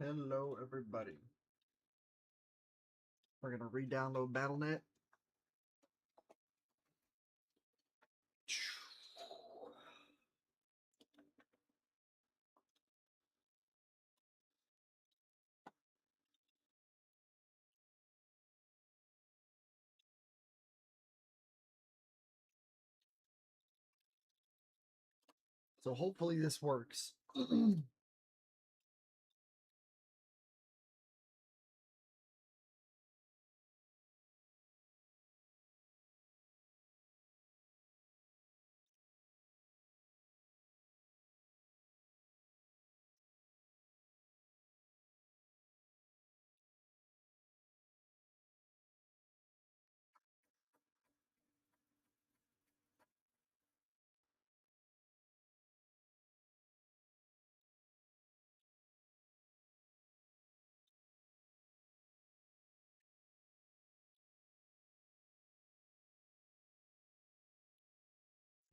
Hello, everybody. We're gonna re-download BattleNet. So hopefully this works.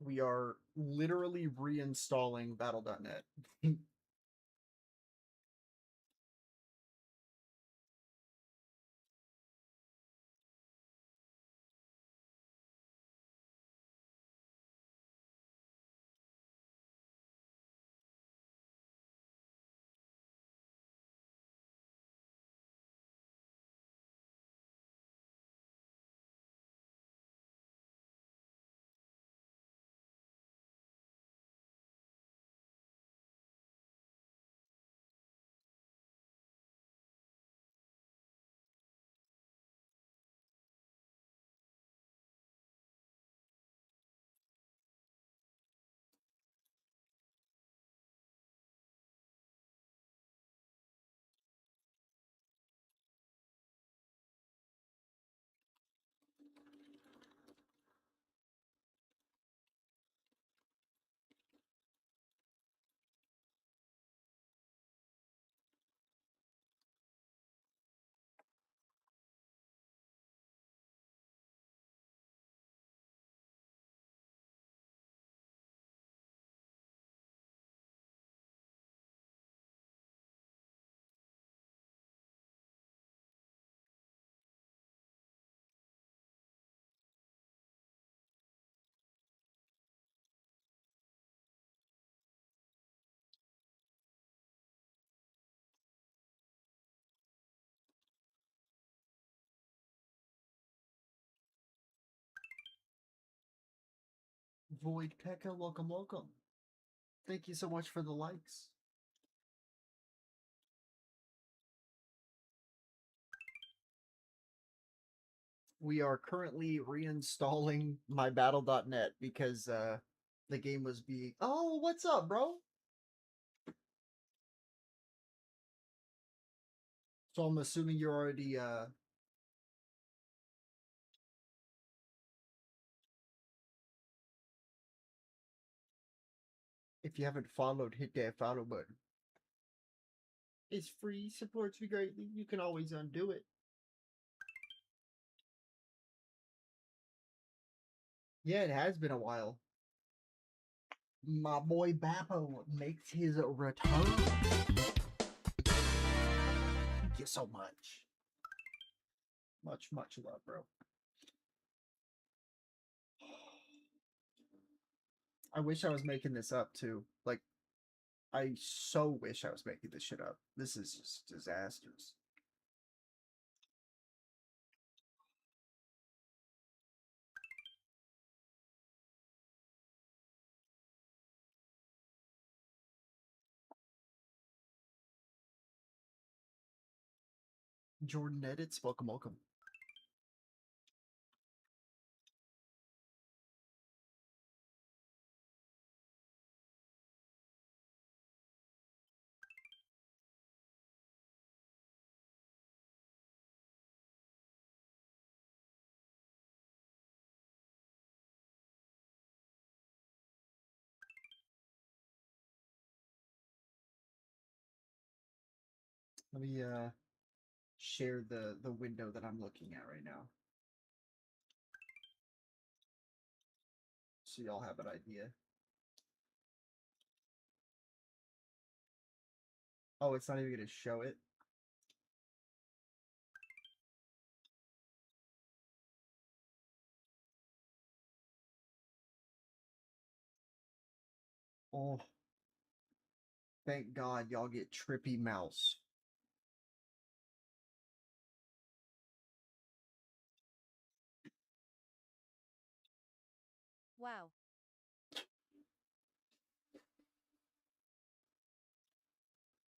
We are literally reinstalling Battle.net. Void Pekka, welcome, welcome. Thank you so much for the likes. We are currently reinstalling my Battle.net because the game was being. Oh, what's up, bro? So I'm assuming you're already if you haven't followed, hit that follow button. It's free, supports me greatly. You can always undo it. Yeah, it has been a while. My boy Bappo makes his return. Thank you so much. Much love, bro. I wish I was making this up too. Like, I so wish I was making this shit up. This is just disastrous. Jordan edits, welcome, welcome. Let me share the window that I'm looking at right now, so y'all have an idea. Oh, it's not even gonna show it. Oh, thank God y'all get Trippy Mouse. Wow.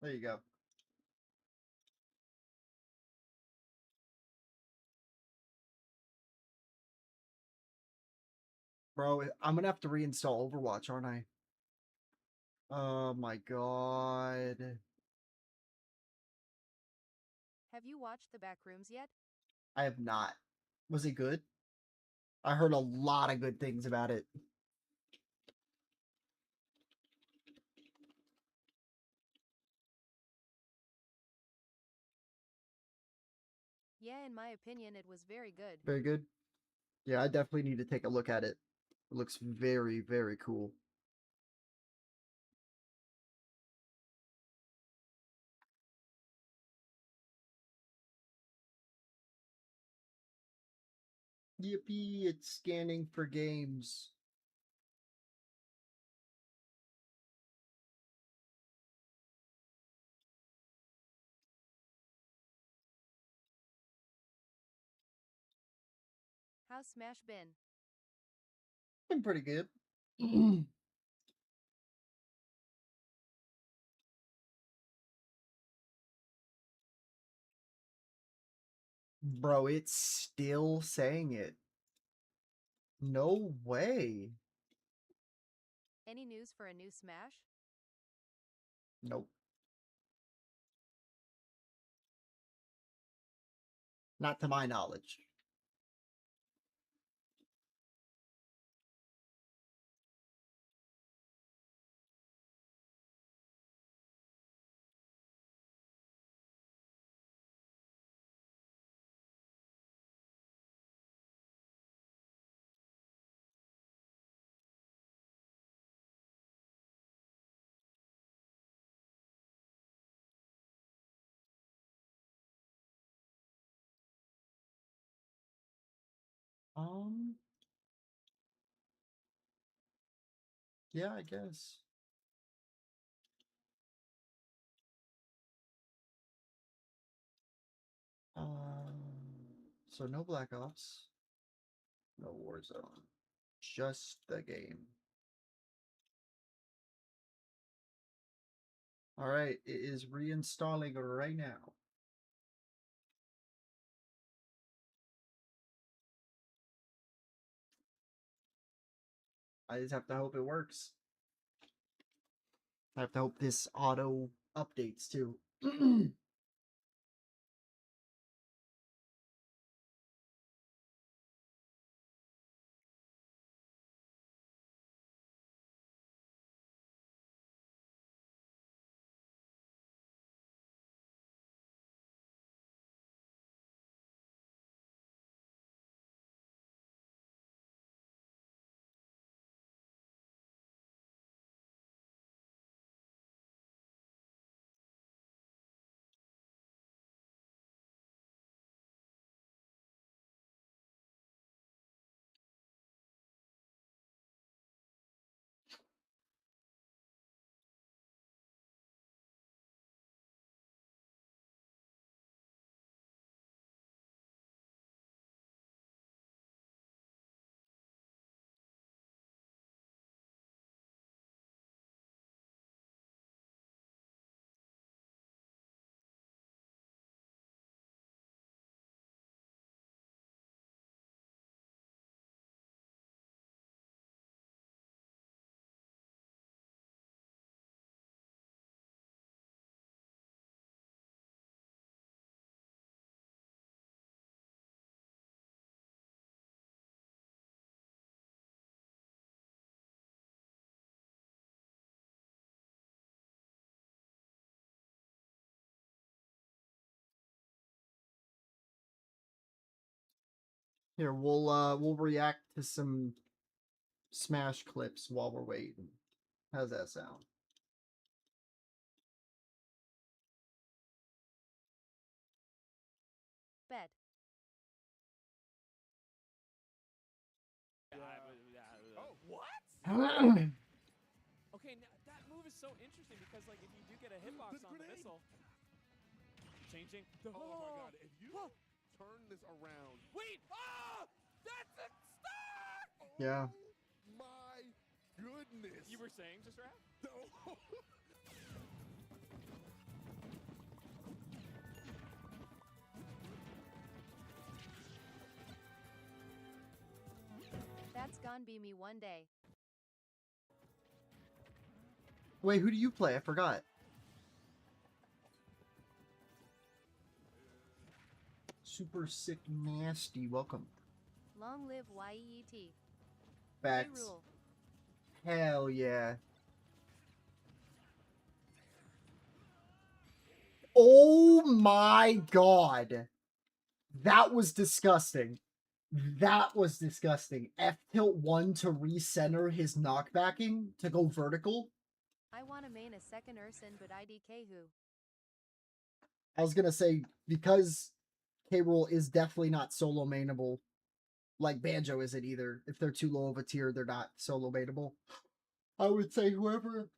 There you go. Bro, I'm gonna have to reinstall Overwatch, aren't I? Oh my God. Have you watched The Back Rooms yet? I have not. Was it good? I heard a lot of good things about it. Yeah, in my opinion, it was very good. Very good. Yeah, I definitely need to take a look at it. It looks very, very cool. Yippee, it's scanning for games. How's Smash been? Been pretty good. Bro, it's still saying it. No way. Any news for a new Smash? Nope. Not to my knowledge. Um, yeah, I guess. So no Black Ops, no Warzone, just the game. All right, it is reinstalling right now. I just have to hope it works. I have to hope this auto updates too. Here, we'll react to some Smash clips while we're waiting. How's that sound? bet. Oh, what? Yeah. Okay, now that move is so interesting because, like, if you do get a hitbox on the missile, changing. Oh my god, if you turn this around. Wait! Ah! That's a stock! Yeah. Oh my goodness. You were saying, just Raph? No. That's gonna be me one day. Wait, who do you play? I forgot. Super sick nasty. Welcome. Long live YEET. Facts. Rule. Hell yeah. Oh my god. That was disgusting. That was disgusting. F tilt 1 to recenter his knockbacking to go vertical. I wanna main a second Urson, but IDK who? I was gonna say, because K-Rool is definitely not solo mainable, like Banjo isn't either. If they're too low of a tier, they're not solo mainable. I would say whoever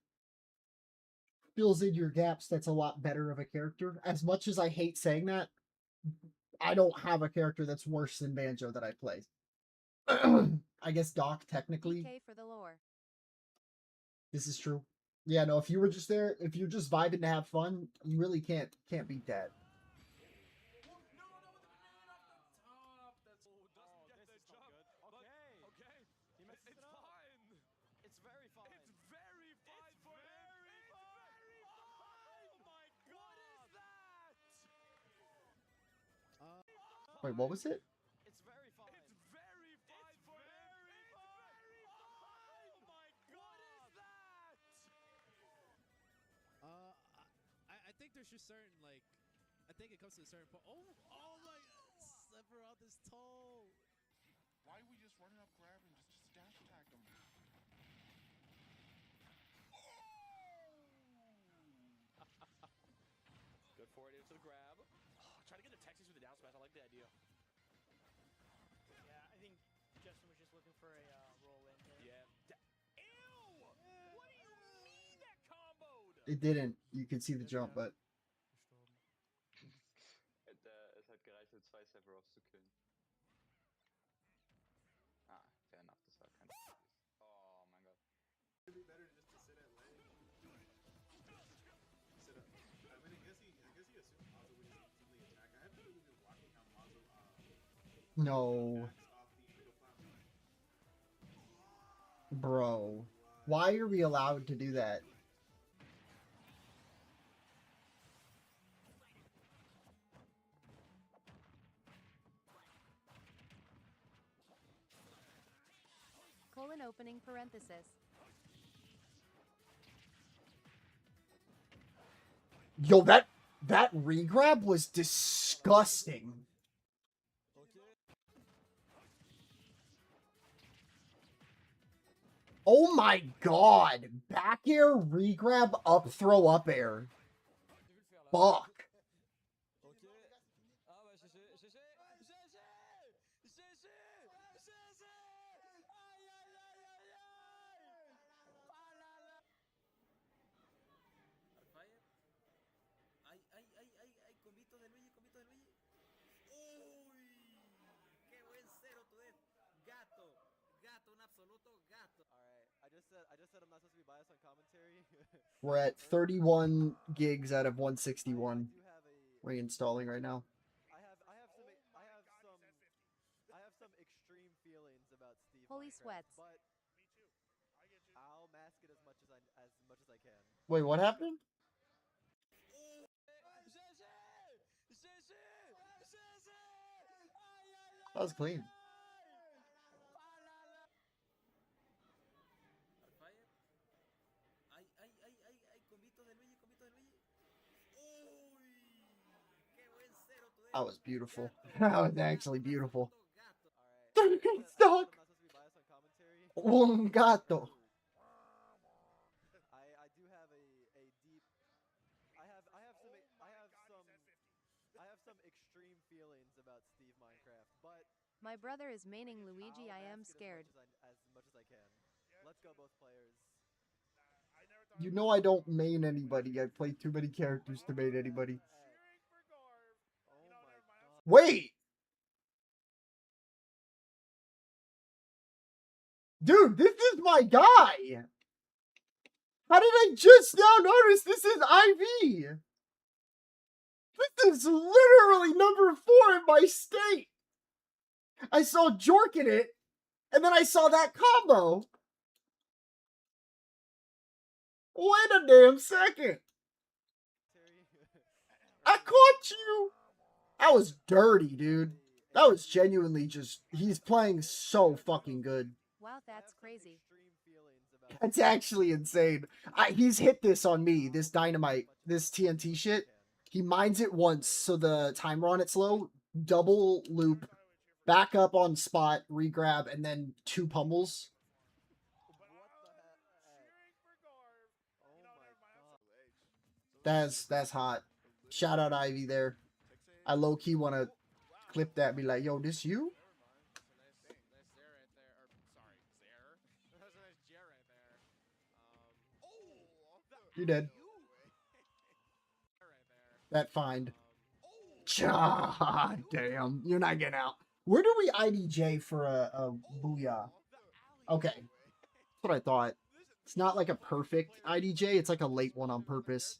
fills in your gaps, that's a lot better of a character. As much as I hate saying that, I don't have a character that's worse than Banjo that I play. I guess Doc, technically, DK for the lore. this is true. Yeah, no, if you were just there, if you're just vibing to have fun, you really can't beat that. Wait, what was it? It's very fine. It's very fine. It's very fine. Oh my god. What is that? I think there's just certain, like, I think it comes to a certain point. Oh my god, Sephiroth is tall. Why are we just running up, grabbing, just dash attack him? Good forward into the grab. Oh, try to get the Texas with the down smash. I like the idea. Yeah, I think Justin was just looking for a roll in there. Yeah. Ew! What do you mean that comboed? It didn't. You can see the jump, but Es hat gereicht, um 2 Sephiroths zu killen. Ah, fair enough, das war kein Problem. Oh mein Gott. It'd be better just to sit at leg. Sit up. I mean, I guess he assumed Mazo would just easily attack. I haven't really been watching how Mazo no. attacks off the middle platform. Bro. Why are we allowed to do that? Colon opening parenthesis. Yo, that regrab was disgusting. Oh my god. Back air, regrab, up, throw, up air. Fuck. Ay, combito de Luigi. Uy, qué buen cero to death. Gato, un absoluto gato. Alright, I just said I'm not supposed to be biased on commentary. We're at 31 gigs out of 161 I do have reinstalling right now. I have some extreme feelings about Steve Holy Minecraft, sweats. but I'll mask it as much as I can. Wait, what happened? That was clean. Ay, combito de Luigi. Uy, qué buen cero to death. That was beautiful. That was actually beautiful. Alright, I said Stuck. I'm not supposed to be biased on commentary. Un gato. I do have a deep. I have some I have some extreme feelings about Steve Minecraft, but My brother is maining Luigi. I am scared. as much as I can. Let's go, both players. You know I don't main anybody. I play too many characters to main anybody. Oh my god. Wait! Dude, this is my guy! How did I just now notice this is Ivy? This is literally number 4 in my state! I saw Jork in it, and then I saw that combo. Wait a damn second! I caught you! That was dirty, dude. That was genuinely just... He's playing so fucking good. Wow, that's crazy. That's actually insane. He's hit this on me, this dynamite, this TNT shit. He mines it once, so the timer on it's low, double loop, back up on spot, regrab, and then 2 pummels. That's hot. Shout out Ivy there. I low-key want to clip that, be like, yo, this you? You're dead. That find. God damn. You're not getting out. Where do we IDJ for a booyah? Okay. That's what I thought. It's not like a perfect IDJ. It's like a late one on purpose.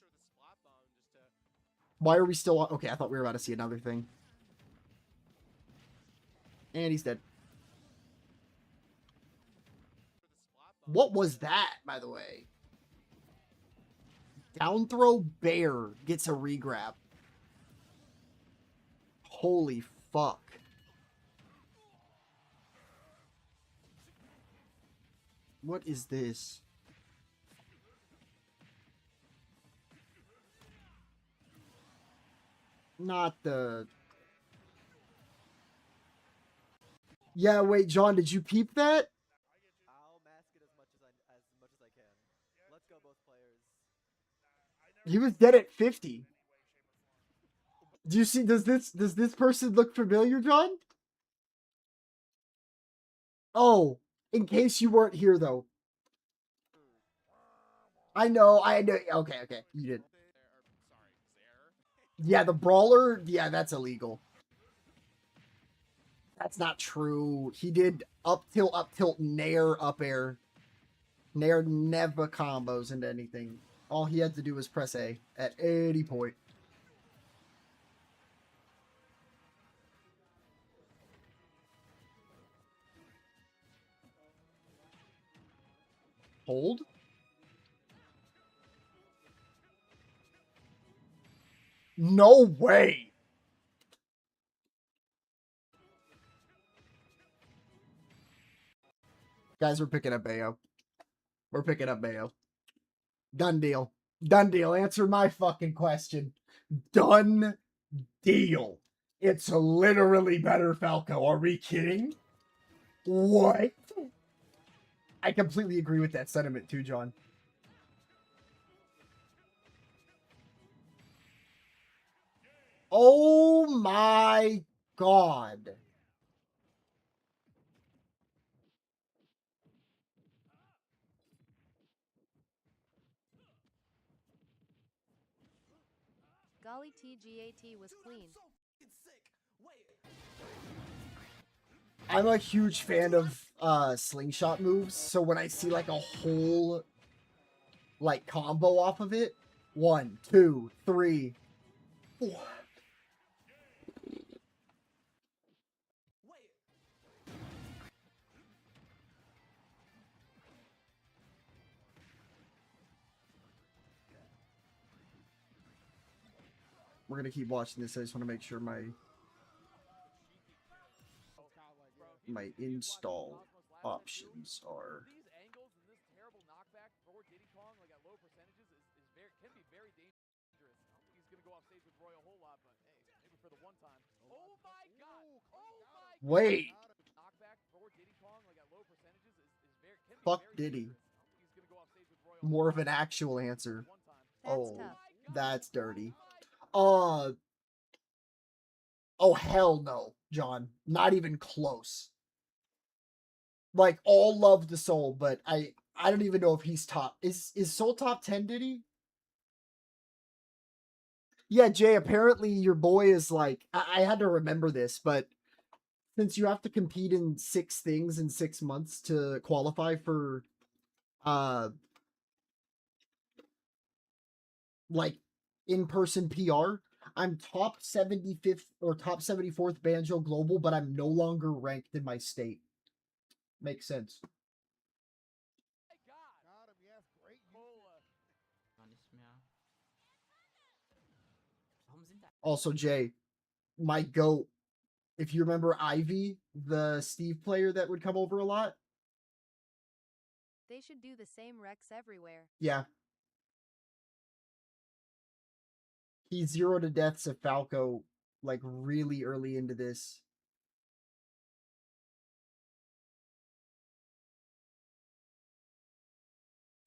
Why are we still on? Okay, I thought we were about to see another thing. And he's dead. What was that, by the way? Down throw bear gets a regrab. Holy fuck. What is this? Not the... Yeah, wait, John, did you peep that? I'll mask it as much as I can. Let's go, both players. He was dead at 50. Do you see, does this person look familiar, John? Oh, in case you weren't here, though. I know, okay, you did. Yeah, the brawler, yeah, that's illegal. That's not true. He did up tilt, nair, up air. Nair never combos into anything. All he had to do was press A at any point. Hold? No way! Guys, we're picking up Bayo. We're picking up Bayo. Done deal. Done deal. Answer my fucking question. Done deal. It's literally better Falco. Are we kidding? What? I completely agree with that sentiment too, John. Oh my god. Golly TGAT was clean. I'm a huge fan of slingshot moves, so when I see like a whole like combo off of it, 1, 2, 3, 4. We're gonna keep watching this. I just want to make sure my install options are. These angles and this terrible knockback for Diddy Kong, like at low percentages, can be very dangerous. I don't think he's gonna go off stage with Roy a whole lot, but hey, maybe for the one time. Oh my god! Oh my god! Wait. Knockback for Diddy Kong, like at low percentages, can be Fuck very Diddy. dangerous. I don't think he's gonna go off stage with Roy a whole More of lot, an actual answer. That's Oh, tough. that's dirty. Oh hell no, John. Not even close. Like all love to Soul, but I don't even know if he's top. Is Soul top 10, did he? Yeah, Jay, apparently your boy is like I had to remember this, but since you have to compete in 6 things in 6 months to qualify for like in-person PR, I'm top 75th or top 74th Banjo Global, but I'm no longer ranked in my state. Makes sense. My God. Got him, yes, great. Mola. Also, Jay, my goat. If you remember Ivy, the Steve player that would come over a lot, They should do the same Rex everywhere. yeah, he 0 to deaths of Falco like really early into this.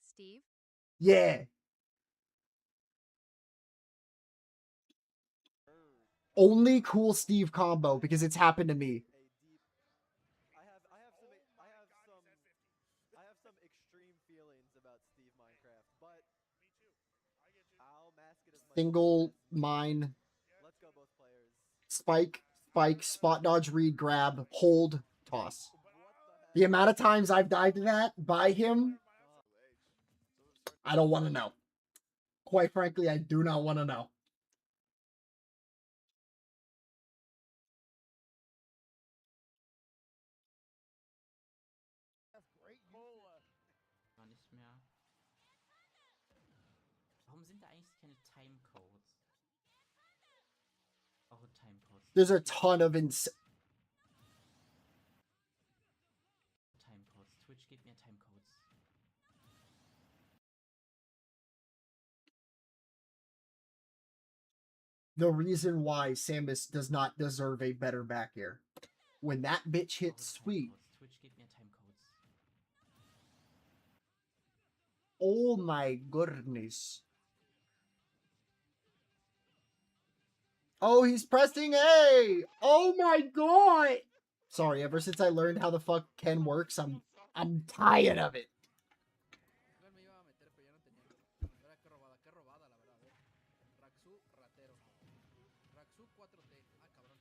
Steve? Yeah. Only cool Steve combo because it's happened to me. A deep. I have some extreme feelings about Steve Minecraft, but I'll mask it as much Single as you. mine, Let's go, both players. spike, spot dodge, read, grab, hold, toss. What the heck? The amount of times I've died to that by him, I don't want to know. Quite frankly, I do not want to know. That's great. Mola. Warum sind da eigentlich keine Timecodes? Eure Timecodes. There's a ton of Timecodes. Twitch, gib mir Timecodes. the reason why Samus does not deserve a better back air. When that bitch hits sweet, Twitch, gib mir Timecodes. oh my goodness. Oh, he's pressing A. Oh my god. Sorry, ever since I learned how the fuck Ken works, I'm tired of it. Me iba a meter, pero ya no tenía. Era que robada, la verdad. A ver. Raxu, ratero. Raxu 4T. Ah, cabrón.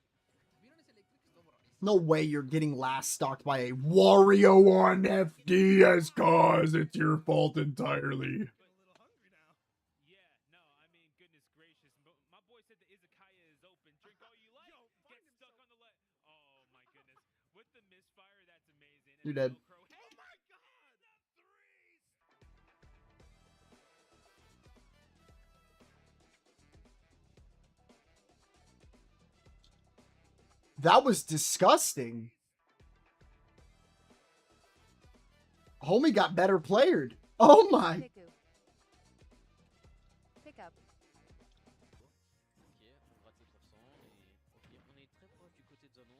¿Vieron ese electric? Estuvo borradísimo. No way you're getting last stocked by a Wario on FDS cause it's your fault entirely. A little hungry now. Yeah, no, I mean, goodness gracious. My boy said the izakaya is open. Drink all you like. Get stuck on the left. Oh my goodness. With the misfire, that's amazing. And You're the dead. Velcro- Oh my god! That threes! That was disgusting. Homie got better playered. Oh my. Piku. Pick up. Ok, on rate les pourcents et ok, on est très proche du côté de zone 11.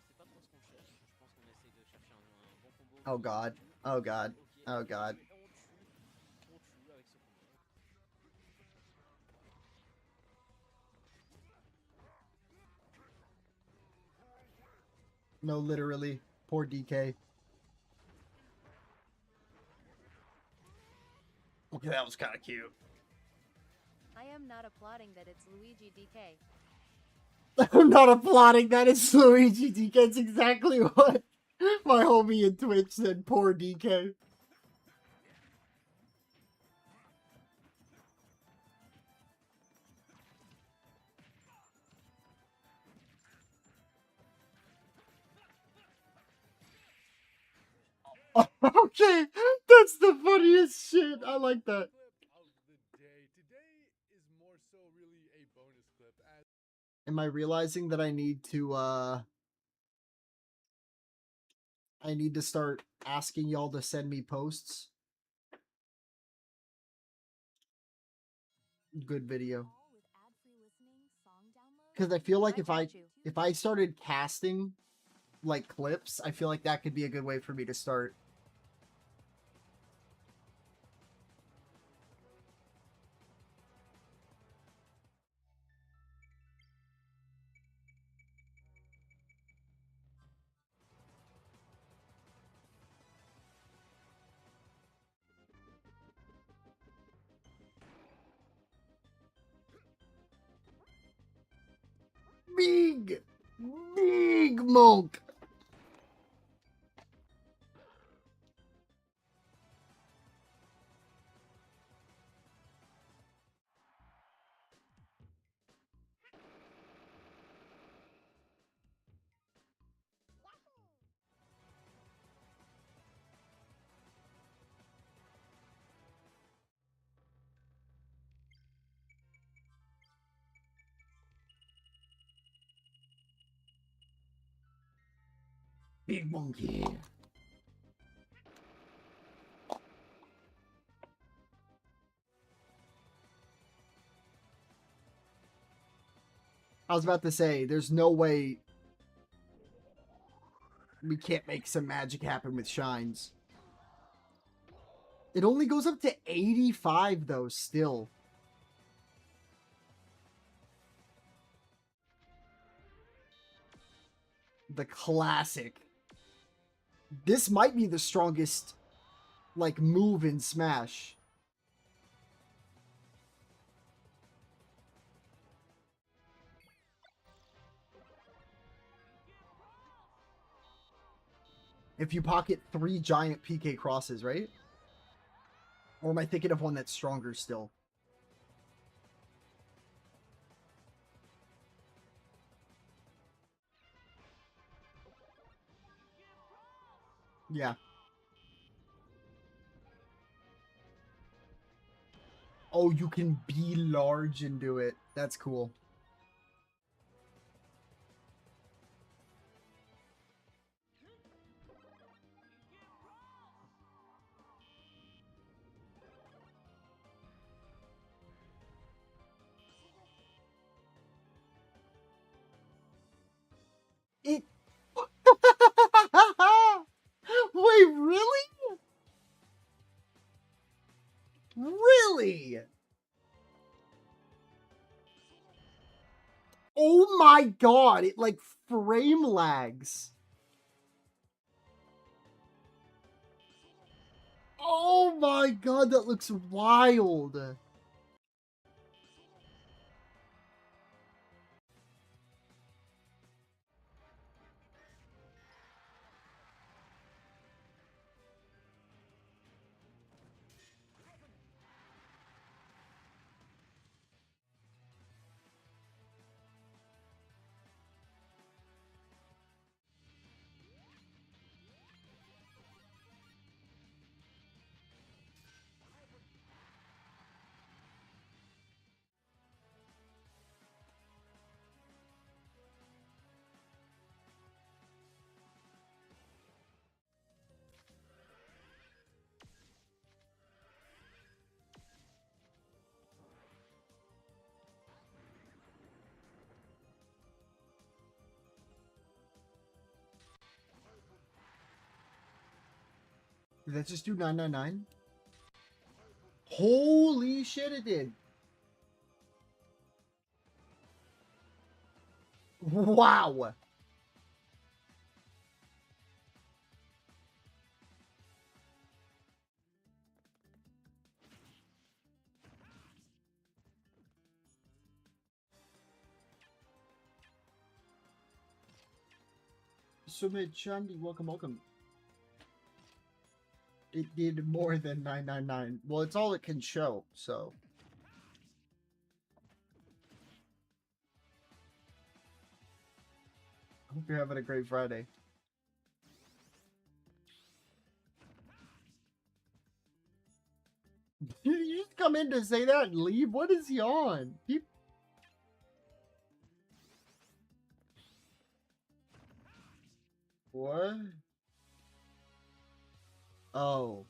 C'est pas trop ce qu'on cherche. Je pense qu'on essaye de chercher un bon combo. Oh god. Oh god. Oh god. On tue avec ce combo. No, literally. Poor DK. Okay, that was kind of cute. I am not applauding that it's Luigi DK. I'm not applauding that it's Luigi DK. It's exactly what my homie in Twitch said. Poor DK. Okay, that's the funniest shit. I like that. Clip of the day. Today is more so really a bonus clip as Am I realizing that I need to start asking y'all to send me posts? Good video. Because I feel like got you. if I started casting like clips, I feel like that could be a good way for me to start. big, big monk. Big monkey. I was about to say, there's no way we can't make some magic happen with shines. It only goes up to 85 though, still. The classic. This might be the strongest, like, move in Smash. If you pocket 3 giant PK crosses, right? Or am I thinking of one that's stronger still? Yeah. Oh, you can be large and do it. That's cool. It... Wait, really? Really? Oh my god, it like frame lags. Oh my god, that looks wild. Did that just do 999? Holy shit, it did. Wow. Sumit Chandi, welcome, welcome. It did more than 999. Well, it's all it can show, so. I hope you're having a great Friday. Did you just come in to say that and leave? What is he on? What? Oh.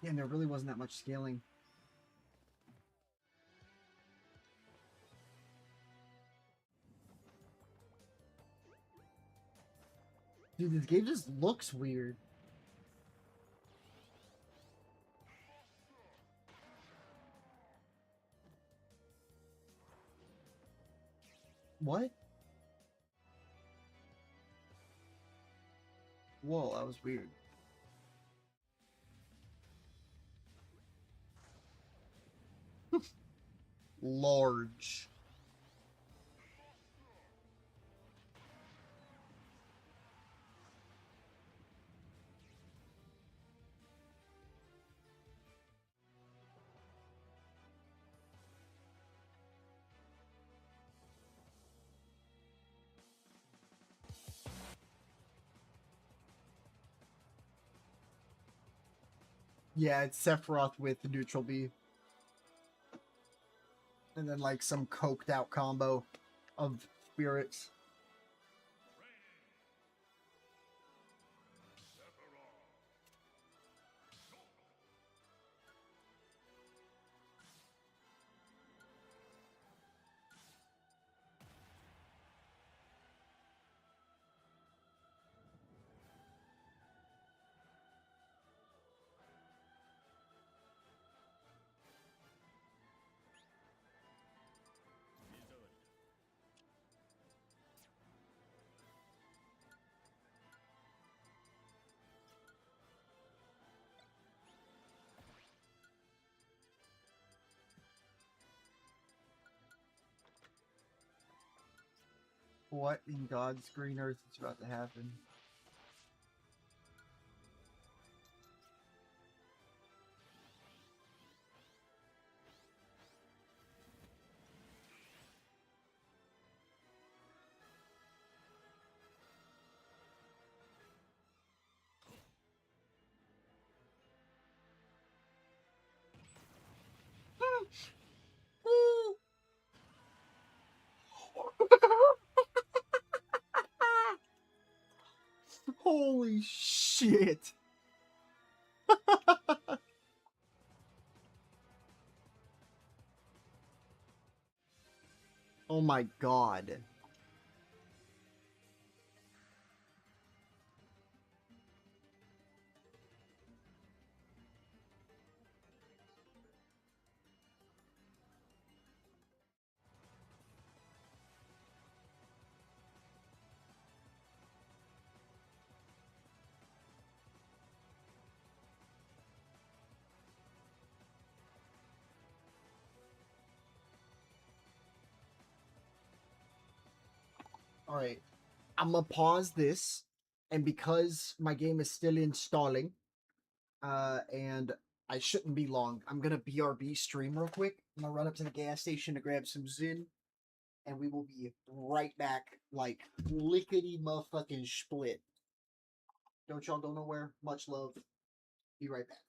Yeah, and there really wasn't that much scaling. Dude, this game just looks weird. What? Whoa, that was weird. large. Yeah, it's Sephiroth with the neutral B. And then like some coked out combo of spirits. What in God's green earth is about to happen? Holy shit. Oh my god. Alright. I'm gonna pause this, and because my game is still installing, and I shouldn't be long, I'm gonna BRB stream real quick. I'm gonna run up to the gas station to grab some Zin, and we will be right back, like lickety motherfucking split. Don't y'all go nowhere. Much love. Be right back.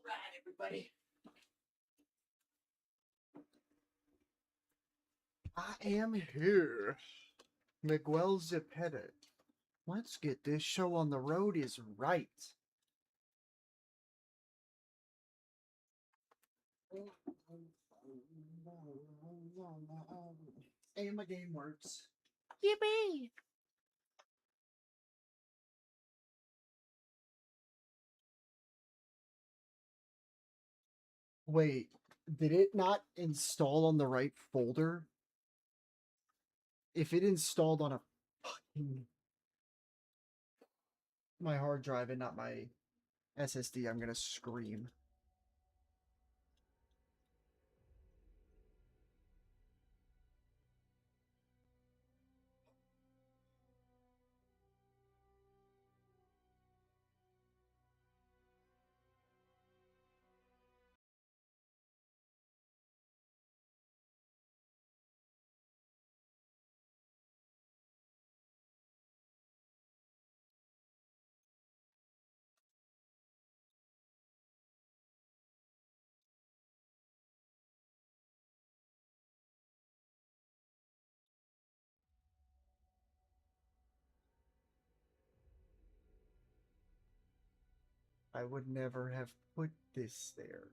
right, everybody. I am here. Miguel Zepeda. Let's get this show on the road is right. And my game works. Yippee! Wait, did it not install on the right folder? If it installed on a fucking my hard drive and not my SSD, I'm gonna scream. I would never have put this there.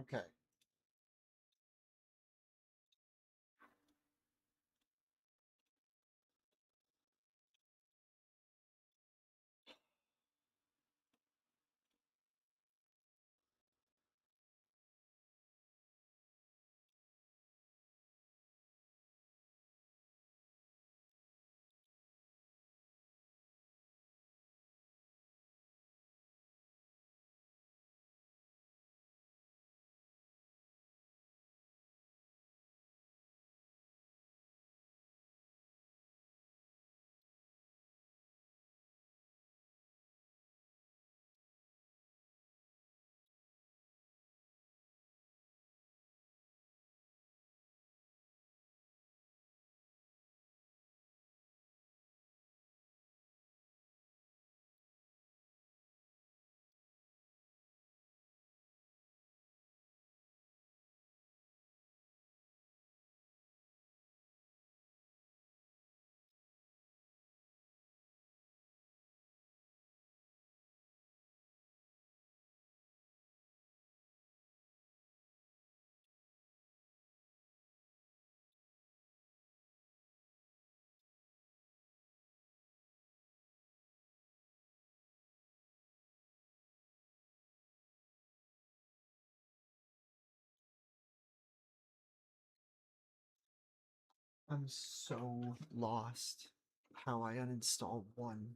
Okay. I'm so lost how I uninstalled one.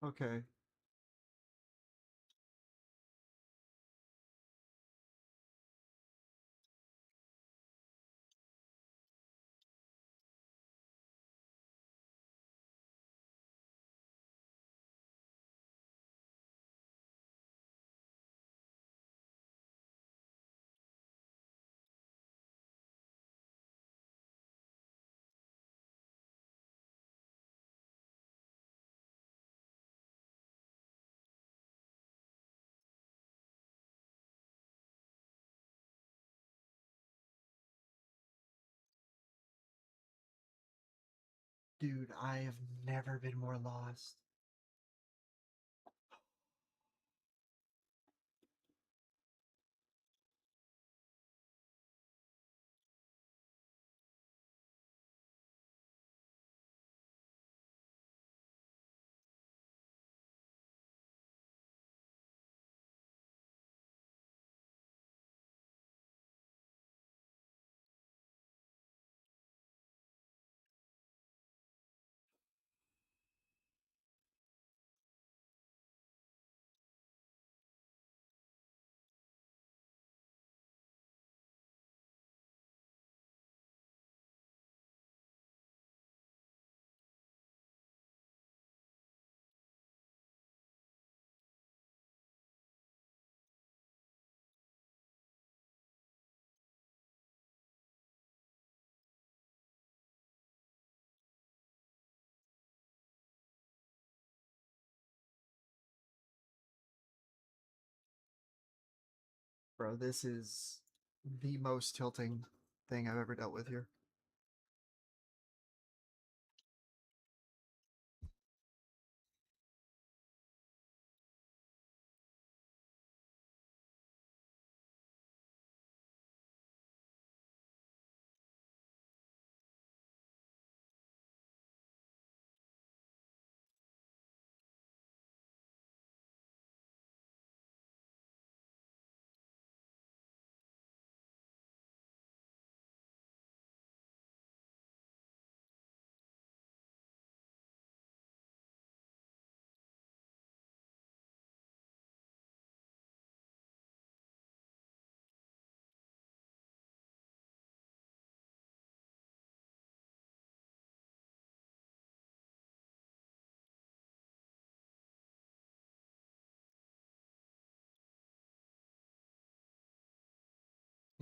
Okay. Dude, I have never been more lost. Bro, this is the most tilting thing I've ever dealt with here.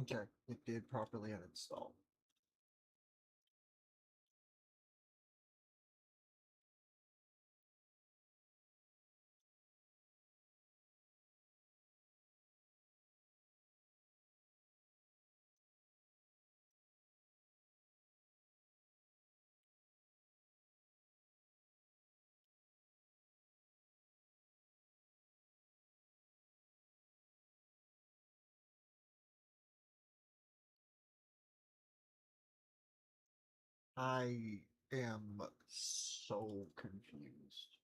Okay, it did properly uninstall. I am so confused.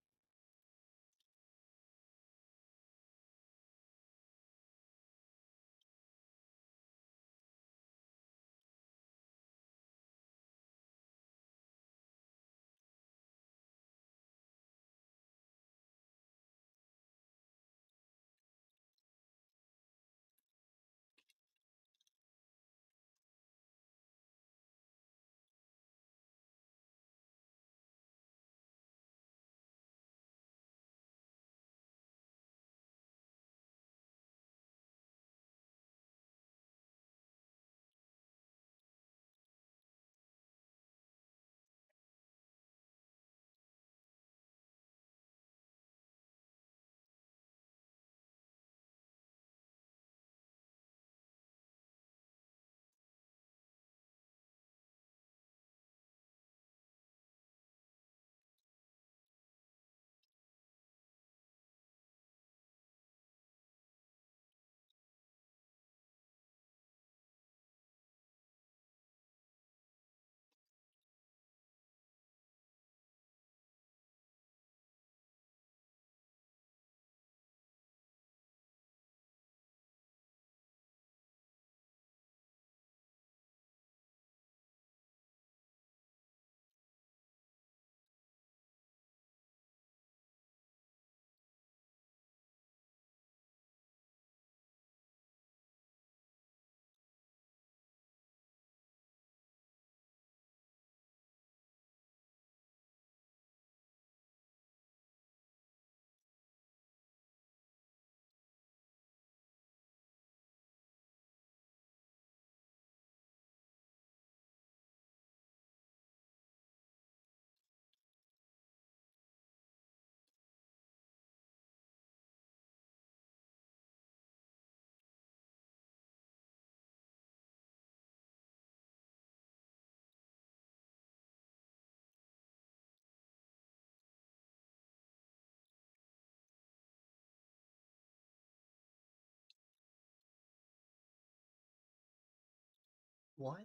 What?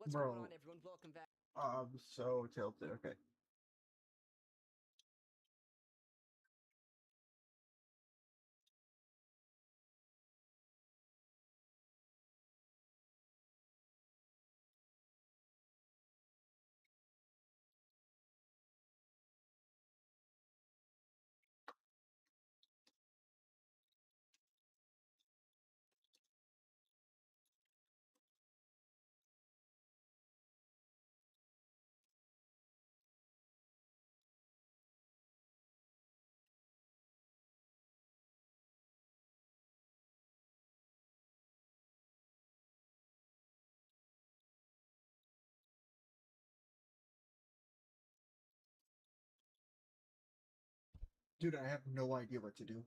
What's Bro. going on, everyone? Welcome back. I'm so tilted. Okay. Dude, I have no idea what to do.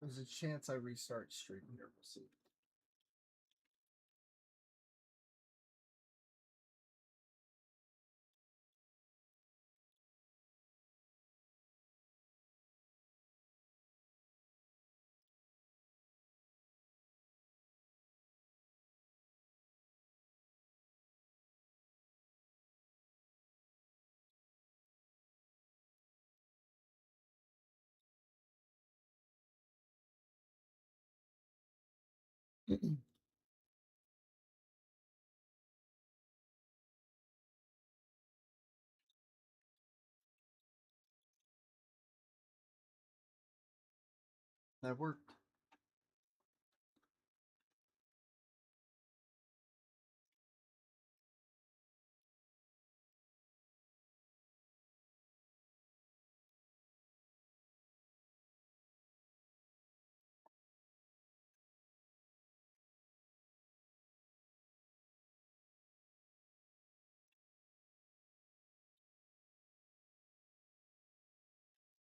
There's a chance I restart stream here. We'll see. That worked.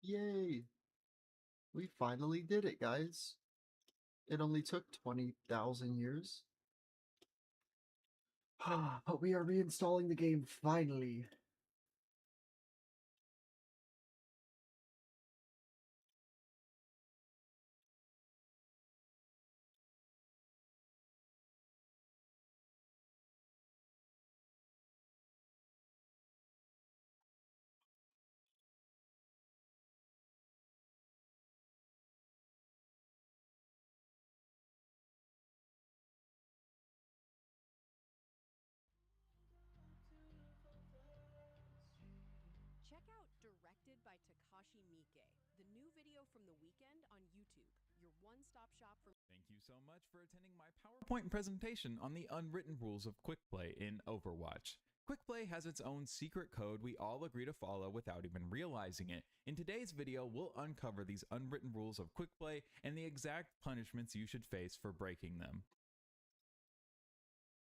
Yay! We finally did it, guys. It only took 20,000 years. But we are reinstalling the game finally. Check out Directed by Takashi Miike, the new video from the weekend on YouTube. Your one-stop shop for Thank you so much for attending my PowerPoint presentation on the unwritten rules of Quick Play in Overwatch. Quick Play has its own secret code we all agree to follow without even realizing it. In today's video, we'll uncover these unwritten rules of Quick Play and the exact punishments you should face for breaking them.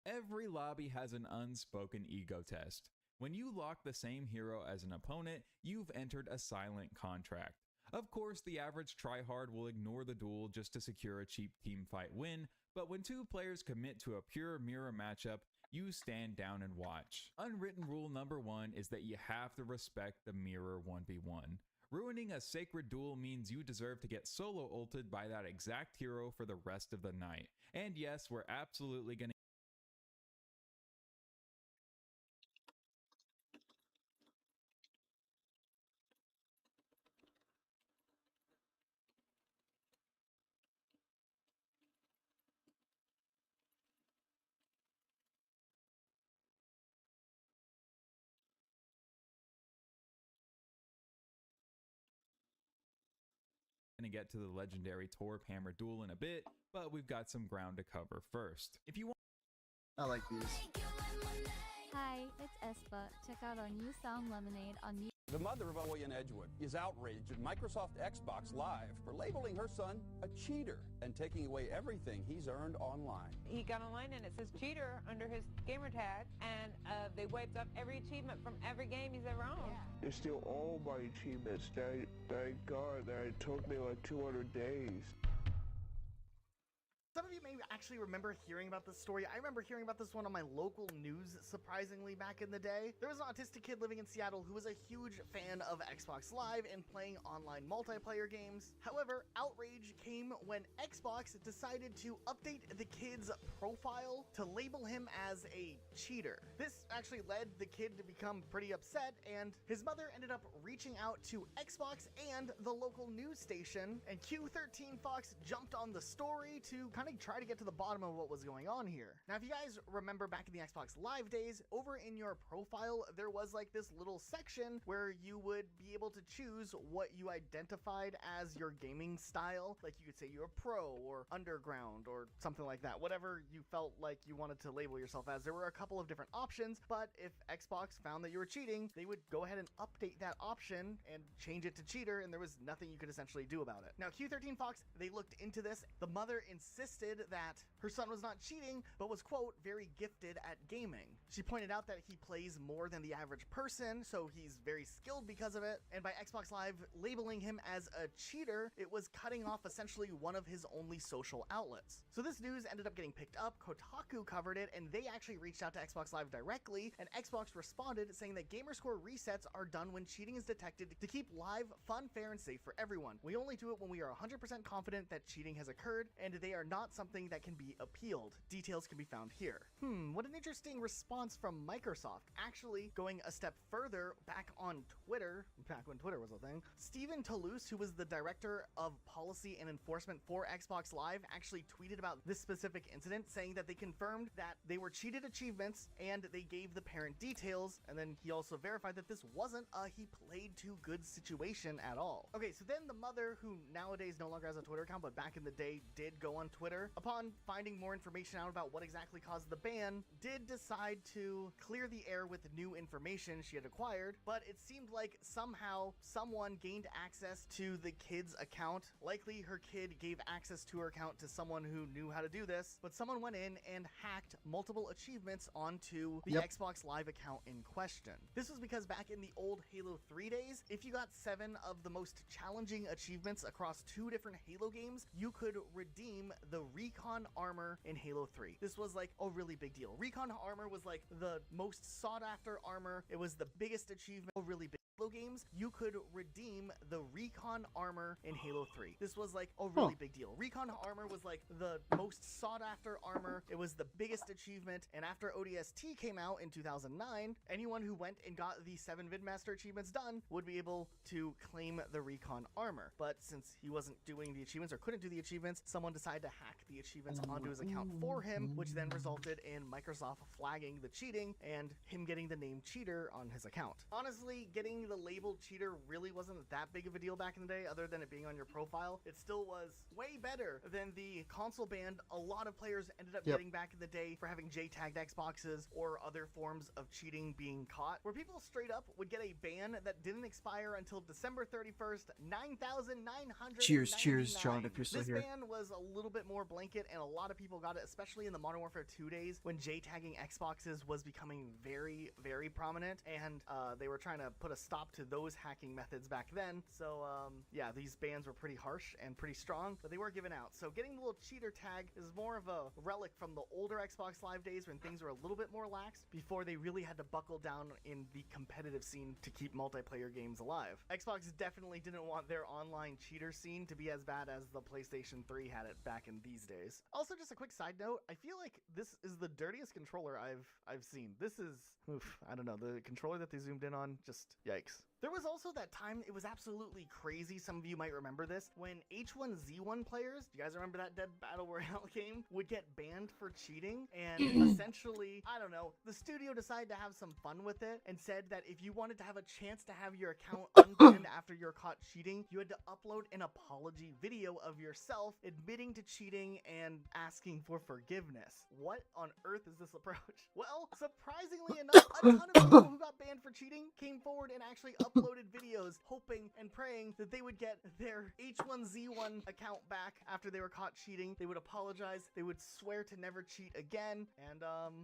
Every lobby has an unspoken ego test. When you lock the same hero as an opponent, you've entered a silent contract. Of course, the average tryhard will ignore the duel just to secure a cheap teamfight win, but when two players commit to a pure mirror matchup, you stand down and watch. Unwritten rule number 1 is that you have to respect the mirror 1v1. Ruining a sacred duel means you deserve to get solo ulted by that exact hero for the rest of the night. And yes, we're absolutely gonna get to the legendary Torp Hammer duel in a bit, but we've got some ground to cover first. If you want, I like these. Hi, it's Espa. Check out our new song Lemonade on music. The mother of Owen Edgewood is outraged at Microsoft Xbox Live for labeling her son a cheater and taking away everything he's earned online. He got online and it says cheater under his gamer tag, and they wiped up every achievement from every game he's ever owned. They're still all my achievements. Thank God that it took me like 200 days. Some of you may actually remember hearing about this story. I remember hearing about this one on my local news, surprisingly, back in the day. There was an autistic kid living in Seattle who was a huge fan of Xbox Live and playing online multiplayer games. However, outrage came when Xbox decided to update the kid's profile to label him as a cheater. This actually led the kid to become pretty upset, and his mother ended up reaching out to Xbox and the local news station, and Q13 Fox jumped on the story to kind of try to get to the bottom of what was going on here. Now, if you guys remember back in the Xbox Live days, over in your profile, there was like this little section where you would be able to choose what you identified as your gaming style. Like you could say you're pro or underground or something like that, whatever you felt like you wanted to label yourself as. There were a couple of different options, but if Xbox found that you were cheating, they would go ahead and update that option and change it to cheater, and there was nothing you could essentially do about it. Now, Q13 Fox, they looked into this. The mother insisted that her son was not cheating, but was, quote, very gifted at gaming. She pointed out that he plays more than the average person, so he's very skilled because of it, and by Xbox Live labeling him as a cheater, it was cutting off essentially one of his only social outlets. So this news ended up getting picked up, Kotaku covered it, and they actually reached out to Xbox Live directly, and Xbox responded saying that gamerscore resets are done when cheating is detected to keep live fun, fair, and safe for everyone. We only do it when we are 100% confident that cheating has occurred, and they are not something that can be appealed. Details can be found here. What an interesting response from Microsoft. Actually, going a step further, back on Twitter, back when Twitter was a thing, Stephen Toulouse, who was the director of policy and enforcement for Xbox Live, actually tweeted about this specific incident, saying that they confirmed that they were cheated achievements and they gave the parent details, and then he also verified that this wasn't a he played too good situation at all. Okay, so then the mother, who nowadays no longer has a Twitter account, but back in the day did go on Twitter, upon finding more information out about what exactly caused the ban, did decide to clear the air with new information she had acquired, but it seemed like somehow someone gained access to the kid's account. Likely her kid gave access to her account to someone who knew how to do this, but someone went in and hacked multiple achievements onto the Xbox Live account in question. This was because back in the old Halo 3 days, if you got 7 of the most challenging achievements across 2 different Halo games, you could redeem the Recon armor in Halo 3. This was like a really big deal. Recon armor was like the most sought after armor. It was the biggest achievement of really big Halo games. You could redeem the Recon armor in Halo 3. This was like a really big deal. Recon armor was like the most sought after armor. It was the biggest achievement, and after ODST came out in 2009, anyone who went and got the 7 Vidmaster achievements done would be able to claim the Recon armor. But since he wasn't doing the achievements or couldn't do the achievements, someone decided to hack the achievements onto his account for him, which then resulted in Microsoft flagging the cheating and him getting the name cheater on his account. Honestly, getting the label cheater really wasn't that big of a deal back in the day, other than it being on your profile. It still was way better than the console ban a lot of players ended up getting back in the day for having J-tagged Xboxes or other forms of cheating being caught, where people straight up would get a ban that didn't expire until December 31st, 9,999. Cheers, John, if you're still here. This ban was a little bit more blanket, and a lot of people got it, especially in the Modern Warfare 2 days when J-tagging Xboxes was becoming very, very prominent, and they were trying to put a stop to those hacking methods back then. So yeah, these bans were pretty harsh and pretty strong, but they were given out. So getting the little cheater tag is more of a relic from the older Xbox Live days when things were a little bit more lax before they really had to buckle down in the competitive scene to keep multiplayer games alive. Xbox definitely didn't want their online cheater scene to be as bad as the PlayStation 3 had it back in these days. Also, just a quick side note, I feel like this is the dirtiest controller I've seen. This is, I don't know, the controller that they zoomed in on, just yikes. There was also that time, it was absolutely crazy, some of you might remember this, when H1Z1 players, do you guys remember that Dead Battle Royale game, would get banned for cheating, and essentially, I don't know, the studio decided to have some fun with it, and said that if you wanted to have a chance to have your account unbanned after you're caught cheating, you had to upload an apology video of yourself admitting to cheating and asking for forgiveness. What on earth is this approach? Well, surprisingly enough, a ton of people who got banned for cheating came forward and actually uploaded videos hoping and praying that they would get their H1Z1 account back after they were caught cheating. They would apologize, they would swear to never cheat again, and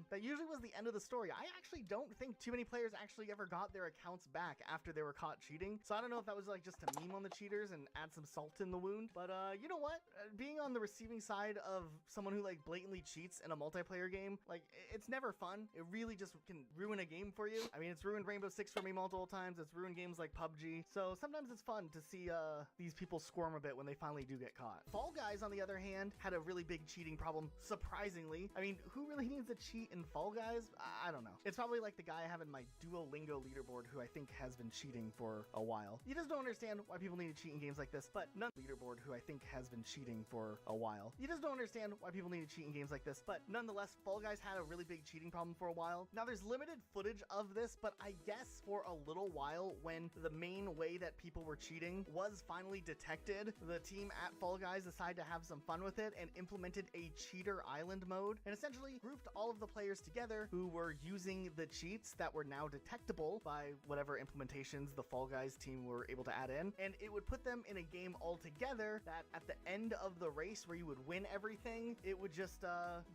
that usually was the end of the story. I actually don't think too many players actually ever got their accounts back after they were caught cheating, so I don't know if that was like just a meme on the cheaters and add some salt in the wound, but you know what? Being on the receiving side of someone who like blatantly cheats in a multiplayer game, like it's never fun. It really just can ruin a game for you. I mean, it's ruined Rainbow Six for me multiple times. It's ruined games like PUBG. So sometimes it's fun to see these people squirm a bit when they finally do get caught. Fall Guys, on the other hand, had a really big cheating problem, surprisingly. I mean, who really needs to cheat in Fall Guys? I don't know. It's probably like the guy I have in my Duolingo leaderboard who I think has been cheating for a while. You just don't understand why people need to cheat in games like this, but none leaderboard who I think has been cheating for a while. You just don't understand why people need to cheat in games like this, but nonetheless, Fall Guys had a really big cheating problem for a while. Now there's limited footage of this, but I guess for a little while when the main way that people were cheating was finally detected, the team at Fall Guys decided to have some fun with it and implemented a cheater island mode and essentially grouped all of the players together who were using the cheats that were now detectable by whatever implementations the Fall Guys team were able to add in, and it would put them in a game all together that at the end of the race where you would win everything, it would just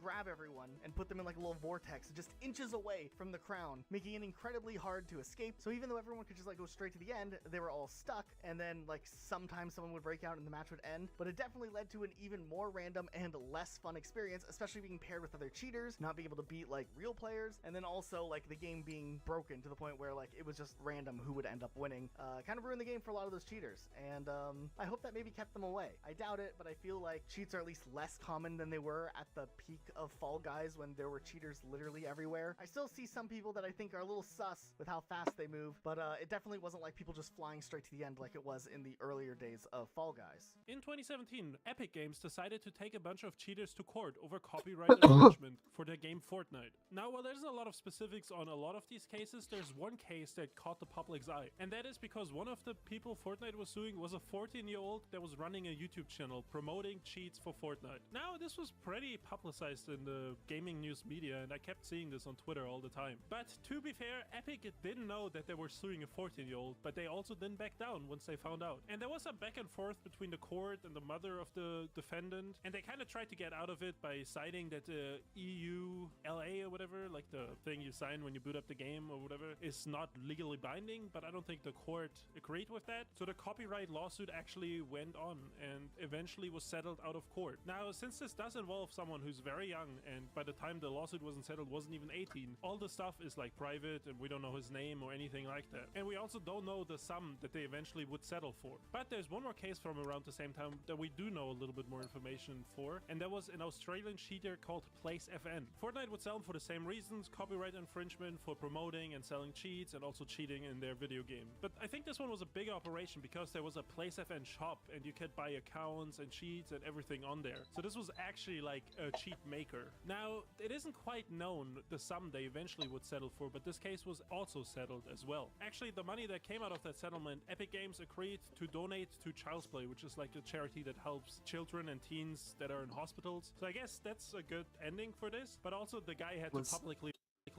grab everyone and put them in like a little vortex just inches away from the crown, making it incredibly hard to escape. So even though everyone could just like go straight to the end, they were all stuck, and then like sometimes someone would break out and the match would end. But it definitely led to an even more random and less fun experience, especially being paired with other cheaters, not being able to beat like real players, and then also like the game being broken to the point where like it was just random who would end up winning. Kind of ruined the game for a lot of those cheaters, and I hope that maybe kept them away. I doubt it, but I feel like cheats are at least less common than they were at the peak of Fall Guys when there were cheaters literally everywhere. I still see some people that I think are a little sus with how fast they move, but it definitely wasn't like people just flying straight to the end like it was in the earlier days of Fall Guys. In 2017, Epic Games decided to take a bunch of cheaters to court over copyright infringement for their game Fortnite. Now, while there's a lot of specifics on a lot of these cases, there's one case that caught the public's eye, and that is because one of the people Fortnite was suing was a 14-year-old that was running a YouTube channel promoting cheats for Fortnite. Now, this was pretty publicized in the gaming news media, and I kept seeing this on Twitter all the time. But to be fair, Epic didn't know that they were suing a 14-year-old, but they also didn't back down once they found out. And there was a back and forth between the court and the mother of the defendant, and they kind of tried to get out of it by citing that the EU LA or whatever, like the thing you sign when you boot up the game or whatever, is not legally binding, but I don't think the court agreed with that. So the copyright lawsuit actually went on and eventually was settled out of court. Now, since this does involve someone who's very young, and by the time the lawsuit wasn't settled wasn't even 18, all the stuff is like private and we don't know his name or anything like that. And we also don't know the sum that they eventually would settle for. But there's one more case from around the same time that we do know a little bit more information for, and that was an Australian cheater called PlaceFN. Fortnite would sell him for the same reasons: copyright infringement for promoting and selling cheats and also cheating in their video game. But I think this one was a big operation because there was a PlaceFN shop and you could buy accounts and cheats and everything on there. So this was actually like a cheat maker. Now, it isn't quite known the sum they eventually would settle for, but this case was also settled as well. Actually, the money that came out of that settlement, Epic Games agreed to donate to Child's Play, which is like a charity that helps children and teens that are in hospitals. So I guess that's a good ending for this, but also the guy had to publicly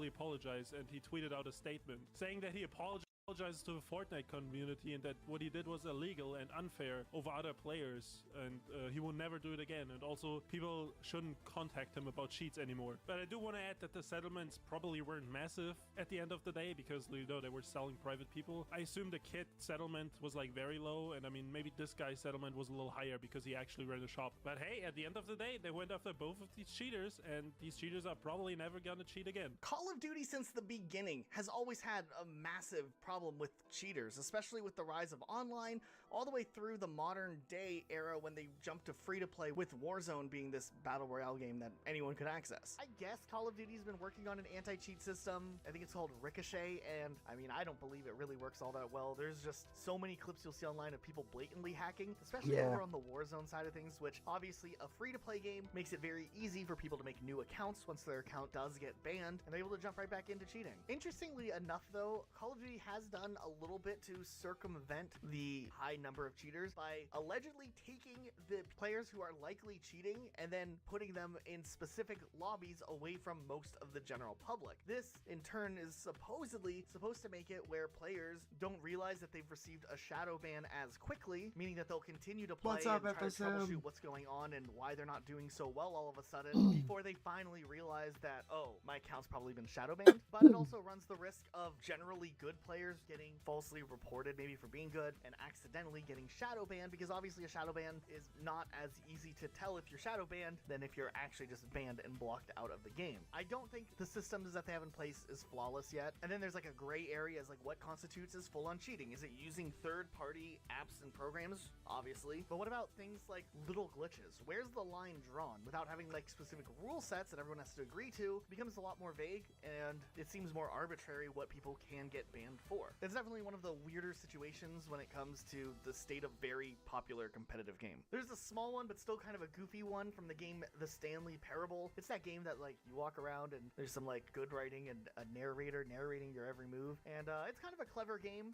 apologize, and he tweeted out a statement saying that he apologizes to the Fortnite community and that what he did was illegal and unfair over other players, and he will never do it again, and also people shouldn't contact him about cheats anymore. But I do want to add that the settlements probably weren't massive at the end of the day because, you know, they were selling private people. I assume the kid settlement was like very low, and I mean maybe this guy's settlement was a little higher because he actually ran a shop. But hey, at the end of the day, they went after both of these cheaters, and these cheaters are probably never gonna cheat again. Call of Duty since the beginning has always had a massive problem with cheaters, especially with the rise of online, all the way through the modern day era when they jumped to free-to-play, with Warzone being this battle royale game that anyone could access. I guess Call of Duty's been working on an anti-cheat system. I think it's called Ricochet, and I mean, I don't believe it really works all that well. There's just so many clips you'll see online of people blatantly hacking, especially over on the Warzone side of things, which obviously a free-to-play game makes it very easy for people to make new accounts once their account does get banned, and they're able to jump right back into cheating. Interestingly enough though, Call of Duty has done a little bit to circumvent the high number of cheaters by allegedly taking the players who are likely cheating and then putting them in specific lobbies away from most of the general public. This in turn is supposedly supposed to make it where players don't realize that they've received a shadow ban as quickly, meaning that they'll continue to play and try to troubleshoot what's going on and why they're not doing so well all of a sudden before they finally realize that, oh, my account's probably been shadow banned. But it also runs the risk of generally good players getting falsely reported maybe for being good and accidentally getting shadow banned, because obviously a shadow ban is not as easy to tell if you're shadow banned than if you're actually just banned and blocked out of the game. I don't think the systems that they have in place is flawless yet, and then there's like a gray area as like what constitutes as full-on cheating. Is it using third-party apps and programs? Obviously, but what about things like little glitches? Where's the line drawn? Without having like specific rule sets that everyone has to agree to, it becomes a lot more vague, and it seems more arbitrary what people can get banned for. before. It's definitely one of the weirder situations when it comes to the state of very popular competitive game. There's a small one, but still kind of a goofy one from the game The Stanley Parable. It's that game that like you walk around and there's some like good writing and a narrator narrating your every move, and it's kind of a clever game.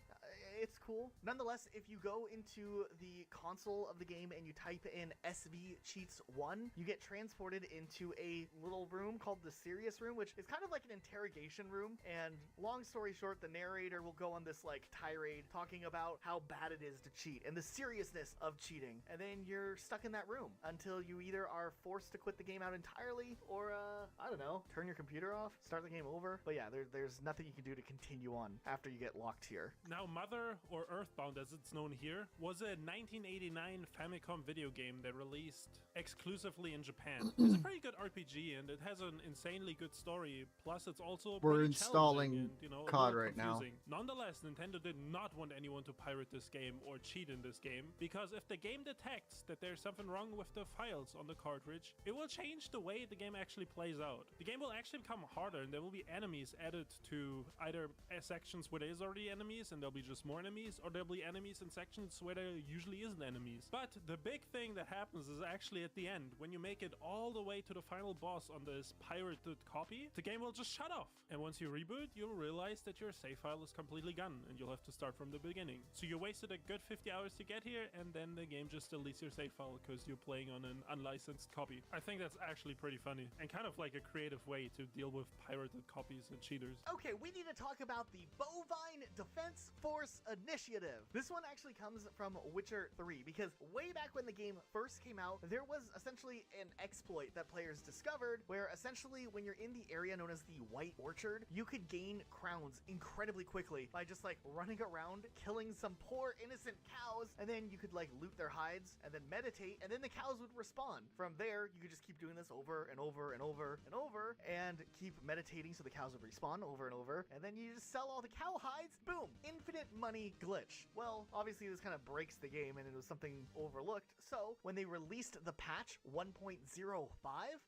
It's cool. Nonetheless, if you go into the console of the game and you type in SV Cheats 1, you get transported into a little room called the Serious Room, which is kind of like an interrogation room. And long story short, the narrator will go on this like tirade talking about how bad it is to cheat and the seriousness of cheating. And then you're stuck in that room until you either are forced to quit the game out entirely or, I don't know, turn your computer off, start the game over. But yeah, there's nothing you can do to continue on after you get locked here. Now, Mother, or Earthbound as it's known here, was a 1989 Famicom video game that released exclusively in Japan. It's a pretty good RPG and it has an insanely good story, plus it's also We're pretty installing challenging and, a COD little right now. confusing. Nonetheless, Nintendo did not want anyone to pirate this game or cheat in this game, because if the game detects that there's something wrong with the files on the cartridge, it will change the way the game actually plays out. The game will actually become harder and there will be enemies added to either sections where there's already enemies and there'll be just more enemies, or there'll be enemies in sections where there usually isn't enemies. But the big thing that happens is actually at the end, when you make it all the way to the final boss on this pirated copy, the game will just shut off. And once you reboot, you'll realize that your save file is completely gone and you'll have to start from the beginning. So you wasted a good 50 hours to get here, and then the game just deletes your save file because you're playing on an unlicensed copy. I think that's actually pretty funny and kind of like a creative way to deal with pirated copies and cheaters. Okay, we need to talk about the Bovine Defense Force Initiative. This one actually comes from Witcher 3, because way back when the game first came out, there was essentially an exploit that players discovered where essentially when you're in the area known as the White Orchard, you could gain crowns incredibly quickly by just like running around, killing some poor innocent cows, and then you could like loot their hides and then meditate, and then the cows would respawn. From there, you could just keep doing this over and over and over and over and keep meditating so the cows would respawn over and over, and then you just sell all the cow hides, boom, infinite money glitch. Well, obviously this kind of breaks the game and it was something overlooked, so when they released the patch 1.05,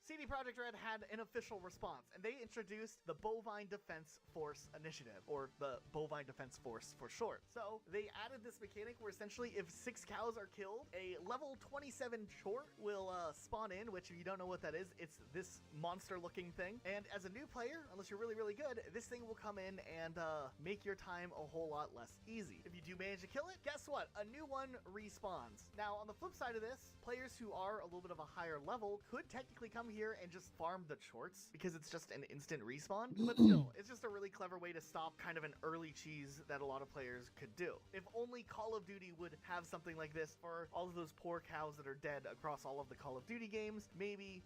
CD Projekt Red had an official response, and they introduced the Bovine Defense Force Initiative, or the Bovine Defense Force for short. So they added this mechanic where essentially if 6 cows are killed, a level 27 chort will spawn in, which if you don't know what that is, it's this monster looking thing. And as a new player, unless you're really, really good, this thing will come in and make your time a whole lot less easy. If you do manage to kill it, guess what? A new one respawns. Now, on the flip side of this, players who are a little bit of a higher level could technically come here and just farm the chorts because it's just an instant respawn, but still, it's just a really clever way to stop kind of an early cheese that a lot of players could do. If only Call of Duty would have something like this for all of those poor cows that are dead across all of the Call of Duty games, maybe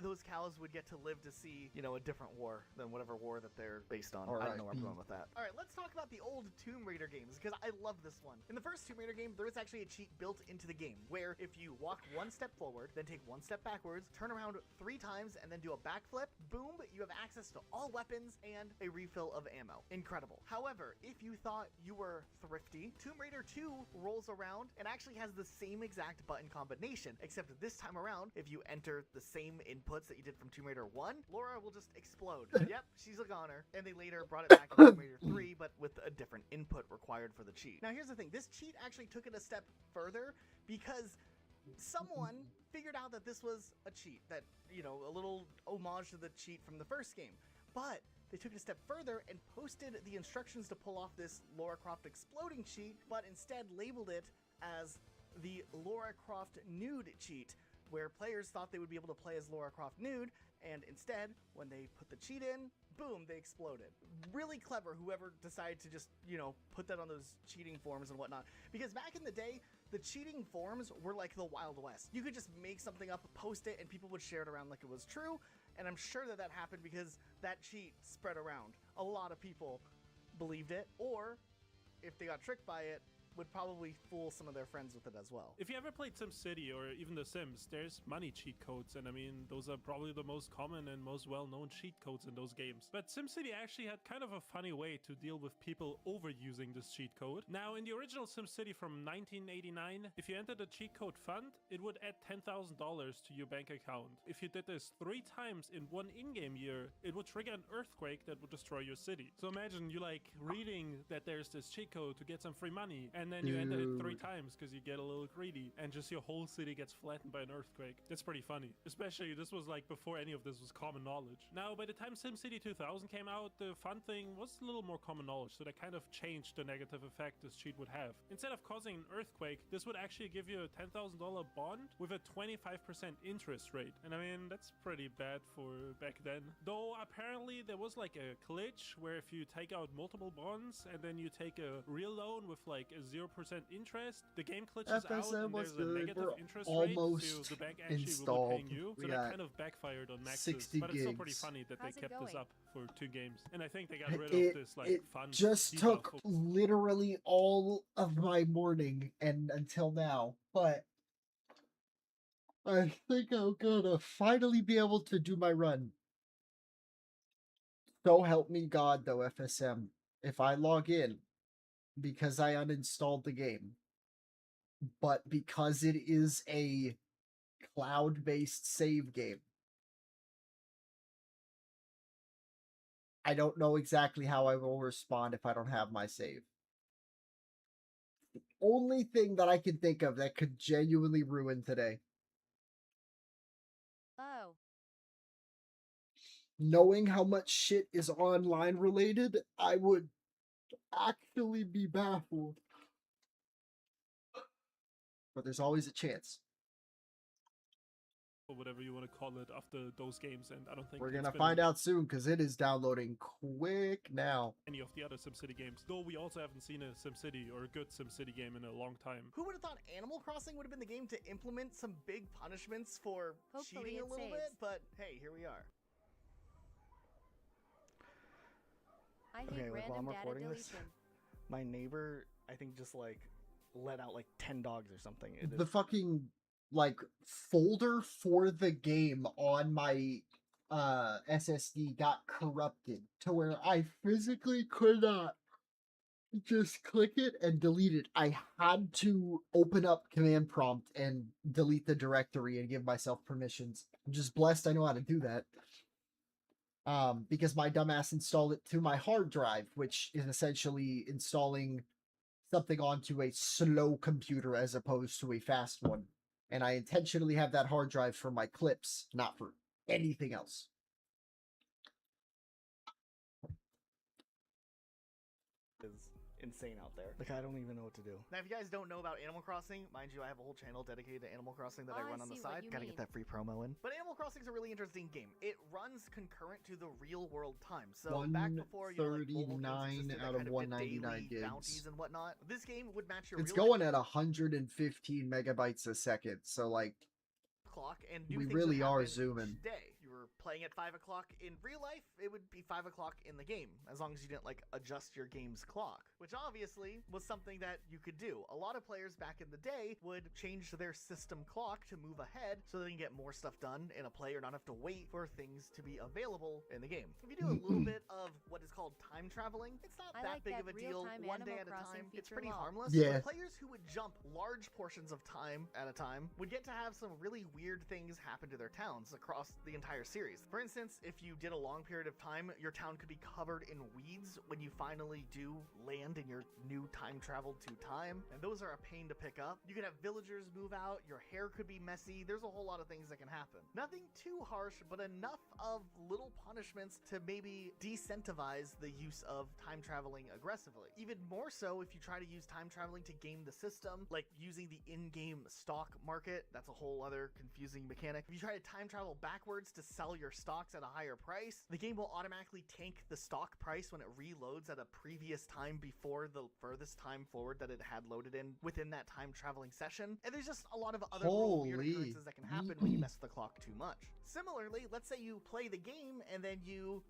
those cows would get to live to see, you know, a different war than whatever war that they're based on. I don't know where I'm going with that. All right, let's talk about the old Tomb Raider games, because I love this one. In the first Tomb Raider game, there was actually a cheat built into the game, where if you walk one step forward, then take one step backwards, turn around 3 times, and then do a backflip, boom, you have access to all weapons and a refill of ammo. Incredible. However, if you thought you were thrifty, Tomb Raider 2 rolls around and actually has the same exact button combination, except this time around, if you enter the same inputs that you did from Tomb Raider 1, Laura will just explode. Yep, she's a goner. And they later brought it back in Tomb Raider 3, but with a different input required for the cheat. Now here's the thing, this cheat actually took it a step further because someone figured out that this was a cheat, that, you know, a little homage to the cheat from the first game. But they took it a step further and posted the instructions to pull off this Lara Croft exploding cheat, but instead labeled it as the Lara Croft nude cheat, where players thought they would be able to play as Lara Croft nude, and instead, when they put the cheat in, boom, they exploded. Really clever, whoever decided to just, you know, put that on those cheating forums and whatnot. Because back in the day, the cheating forums were like the Wild West. You could just make something up, post it, and people would share it around like it was true, and I'm sure that that happened because that cheat spread around. A lot of people believed it, or if they got tricked by it, would probably fool some of their friends with it as well. If you ever played SimCity or even The Sims, there's money cheat codes, and I mean, those are probably the most common and most well-known cheat codes in those games. But SimCity actually had kind of a funny way to deal with people overusing this cheat code. Now, in the original SimCity from 1989, if you entered a cheat code fund, it would add $10,000 to your bank account. If you did this 3 times in one in-game year, it would trigger an earthquake that would destroy your city. So imagine you like reading that there's this cheat code to get some free money, and then you enter it 3 times because you get a little greedy, and just your whole city gets flattened by an earthquake. That's pretty funny. Especially this was like before any of this was common knowledge. Now, by the time SimCity 2000 came out, the fun thing was a little more common knowledge, so that kind of changed the negative effect this cheat would have. Instead of causing an earthquake, this would actually give you a $10,000 bond with a 25% interest rate. And I mean, that's pretty bad for back then. Though apparently there was like a glitch where if you take out multiple bonds and then you take a real loan with like a 0% interest, the game glitches out and there's a negative interest rate, so the bank actually will be paying you. So that kind of backfired on Maxis, but it's still pretty funny that they kept this up for 2 games. And I think they got rid of this like fun. It just took literally all of my morning and until now, but I think I'm gonna finally be able to do my run. So help me God, though, FSM. If I log in, because I uninstalled the game, but because it is a cloud-based save game, I don't know exactly how I will respond if I don't have my save. The only thing that I can think of that could genuinely ruin today. Oh. Knowing how much shit is online related, I would actually be baffled. But there's always a chance. Or whatever you want to call it after those games, and I don't think We're gonna find out soon because it is downloading quick now. Any of the other SimCity games, though we also haven't seen a SimCity or a good SimCity game in a long time. Who would have thought Animal Crossing would have been the game to implement some big punishments for Hopefully cheating a it little saves. bit? But hey, here we are. I hate Okay, like while I'm random data recording this, deletion. my neighbor, I think, just like let out like 10 dogs or something. The fucking like folder for the game on my SSD got corrupted to where I physically could not just click it and delete it. I had to open up command prompt and delete the directory and give myself permissions. I'm just blessed I know how to do that. Because my dumbass installed it to my hard drive, which is essentially installing something onto a slow computer as opposed to a fast one. And I intentionally have that hard drive for my clips, not for anything else. Is insane out there. Like, I don't even know what to do. Now, if you guys don't know about Animal Crossing, mind you, I have a whole channel dedicated to Animal Crossing that I Oh, I run on the see what side. you Gotta mean. get that free promo in. But Animal Crossing is a really interesting game. It runs concurrent to the real world time. So back before you know, like, mobile games 139 existed that out of kind did 199 daily gigs. bounties and whatnot, this game would match your It's real going life at 115 megabytes a second, so like clock and new we things really would are happen zooming. each day. You were playing at 5 o'clock in real life, it would be 5 o'clock in the game, as long as you didn't like adjust your game's clock, which obviously was something that you could do. A lot of players back in the day would change their system clock to move ahead so they can get more stuff done in a play or not have to wait for things to be available in the game. If you do a little bit of what is called time traveling, it's not I that like big that of a deal real-time one day Animal at a Crossing time. It's feature pretty law. harmless. Yeah. But players who would jump large portions of time at a time would get to have some really weird things happen to their towns across the entire series. For instance, if you did a long period of time, your town could be covered in weeds when you finally do land in your new time travel to time, and those are a pain to pick up. You could have villagers move out, your hair could be messy, there's a whole lot of things that can happen. Nothing too harsh, but enough of little punishments to maybe decentivize the use of time traveling aggressively. Even more so if you try to use time traveling to game the system, like using the in-game stock market. That's a whole other confusing mechanic. If you try to time travel backwards to sell sell your stocks at a higher price. The game will automatically tank the stock price when it reloads at a previous time before the furthest time forward that it had loaded in within that time traveling session. And there's just a lot of other little weird Holy. occurrences that can happen when you mess with the clock too much. Similarly, let's say you play the game and then you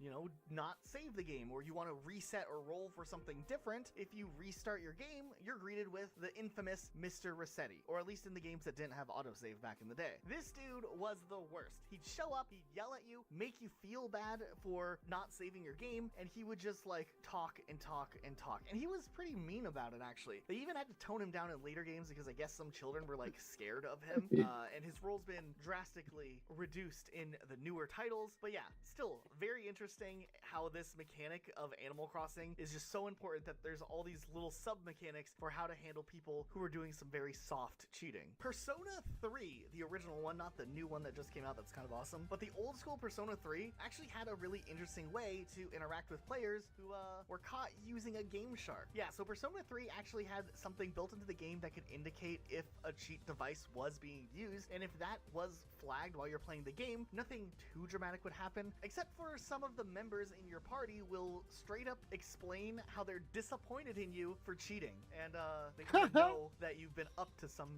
not save the game, or you want to reset or roll for something different. If you restart your game, you're greeted with the infamous Mr. Resetti, or at least in the games that didn't have autosave back in the day. This dude was the worst. He'd show up, he'd yell at you, make you feel bad for not saving your game, and he would just like talk and talk and talk. And he was pretty mean about it, actually. They even had to tone him down in later games because I guess some children were like scared of him, and his role's been drastically reduced in the newer titles. But yeah, still very interesting how this mechanic of Animal Crossing is just so important that there's all these little sub mechanics for how to handle people who are doing some very soft cheating. Persona 3, the original one, not the new one that just came out that's kind of awesome, but the old school Persona 3 actually had a really interesting way to interact with players who were caught using a Game Shark. Yeah, so Persona 3 actually had something built into the game that could indicate if a cheat device was being used, and if that was flagged while you're playing the game, nothing too dramatic would happen, except for some of the members in your party will straight up explain how they're disappointed in you for cheating, and they kind of know that you've been up to some,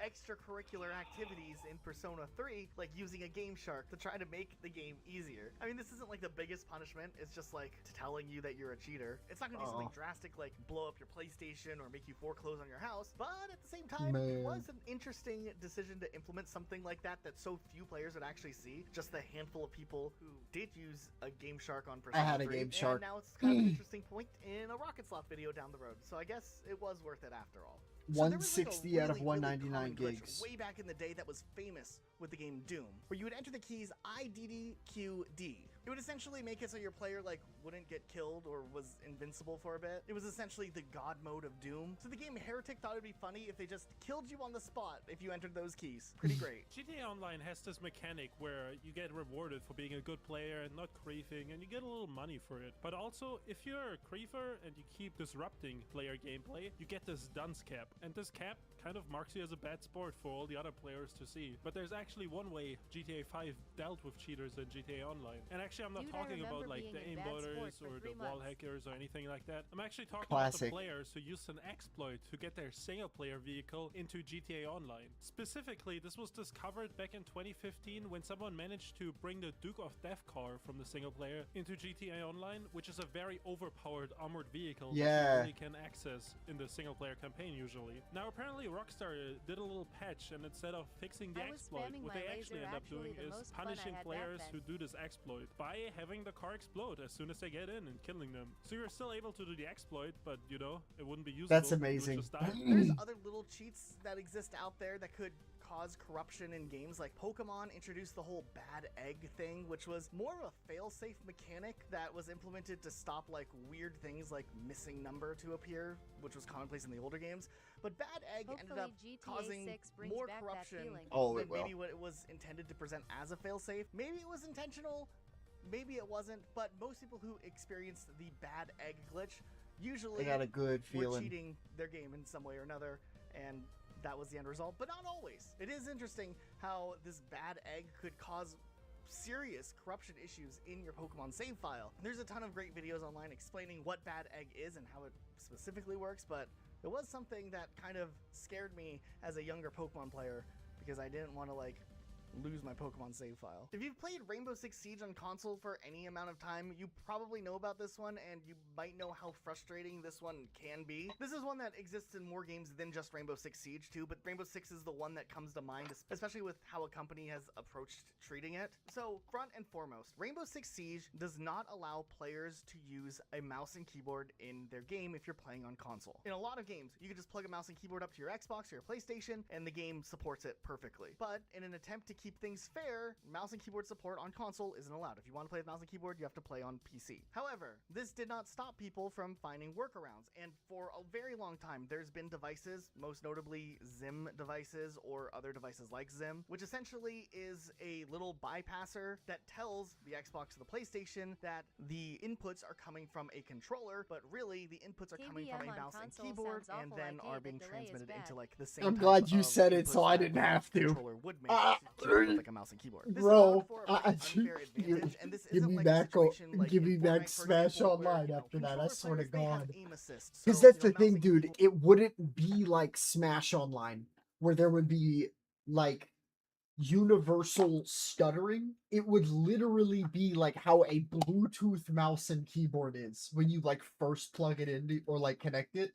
extracurricular activities in Persona 3, like using a Game Shark to try to make the game easier. I mean, this isn't like the biggest punishment, it's just like telling you that you're a cheater. It's not gonna be something drastic like blow up your PlayStation or make you foreclose on your house, but at the same time, it was an interesting decision to implement something like that so few players would actually see. Just the handful of people who did use a Game Shark on Persona 3. I had a Game Shark. And now it's kind of an interesting point in a Rocket Slot video down the road. So I guess it was worth it after all. So 160 out of 199 common glitch gigs. way back in the day that was famous with the game Doom, where you would enter the keys IDDQD. It would essentially make it so your player wouldn't get killed or was invincible for a bit. It was essentially the god mode of Doom. So the game Heretic thought it'd be funny if they just killed you on the spot if you entered those keys. Pretty great. GTA Online has this mechanic where you get rewarded for being a good player and not creeping, and you get a little money for it. But also, if you're a creeper and you keep disrupting player gameplay, you get this dunce cap. And this cap kind of marks you as a bad sport for all the other players to see. But there's actually one way GTA 5 dealt with cheaters in GTA Online. And actually, I'm not Dude, I talking about remember like being the in bad aimboters sport for or 3 the wall months. hackers or anything like that. I'm actually talking Classic. about the players who used an exploit to get their single player vehicle into GTA Online. Specifically, this was discovered back in 2015 when someone managed to bring the Duke of Death car from the single player into GTA Online, which is a very overpowered armored vehicle that Yeah. you only can access in the single player campaign usually. Now apparently Rockstar did a little patch, and instead of fixing the I was exploit, spamming what my they actually laser, end up actually doing the is most fun I punishing had back players then. who do this exploit by having the car explode as soon as they get in and killing them. So you're still able to do the exploit, but it wouldn't be useful. That's You would amazing. just die. There's other little cheats that exist out there that could cause corruption in games. Like Pokemon introduced the whole bad egg thing, which was more of a fail-safe mechanic that was implemented to stop weird things like missing number to appear, which was commonplace in the older games. But bad egg ended Hopefully up GTA causing 6 brings more back that corruption feeling. Oh, it than maybe will. what it was intended to present as a fail-safe. Maybe it was intentional, maybe it wasn't, but most people who experienced the bad egg glitch usually I got a good were feeling. cheating their game in some way or another, and that was the end result, but not always. It is interesting how this bad egg could cause serious corruption issues in your Pokemon save file. There's a ton of great videos online explaining what bad egg is and how it specifically works, but it was something that kind of scared me as a younger Pokemon player because I didn't want to lose my Pokemon save file. If you've played Rainbow Six Siege on console for any amount of time, you probably know about this one, and you might know how frustrating this one can be. This is one that exists in more games than just Rainbow Six Siege too, but Rainbow Six is the one that comes to mind, especially with how a company has approached treating it. So, front and foremost, Rainbow Six Siege does not allow players to use a mouse and keyboard in their game if you're playing on console. In a lot of games, you can just plug a mouse and keyboard up to your Xbox or your PlayStation, and the game supports it perfectly. But in an attempt to keep things fair, mouse and keyboard support on console isn't allowed. If you want to play with mouse and keyboard, you have to play on PC. However, this did not stop people from finding workarounds, and for a very long time, there's been devices, most notably Zim devices or other devices like Zim, which essentially is a little bypasser that tells the Xbox or the PlayStation that the inputs are coming from a controller, but really the inputs are coming from KBM a on mouse and console keyboard, sounds and awful then like are it, being the delay is transmitted into bad. the same I'm type glad you of said it so inputs I that didn't a have to. controller would make Ah. to with like a mouse and keyboard. This Bro, allowed for an unfair advantage, and this give isn't me like back, a situation like give in me Fortnite, back for Smash example, where, Online you know, after that. I controller swear to players, they have God. aim assist, Because so, that's you know, the thing, mouse and dude. keyboard- It wouldn't be like Smash Online, where there would be like universal stuttering. It would literally be like how a Bluetooth mouse and keyboard is when you like first plug it in or like connect it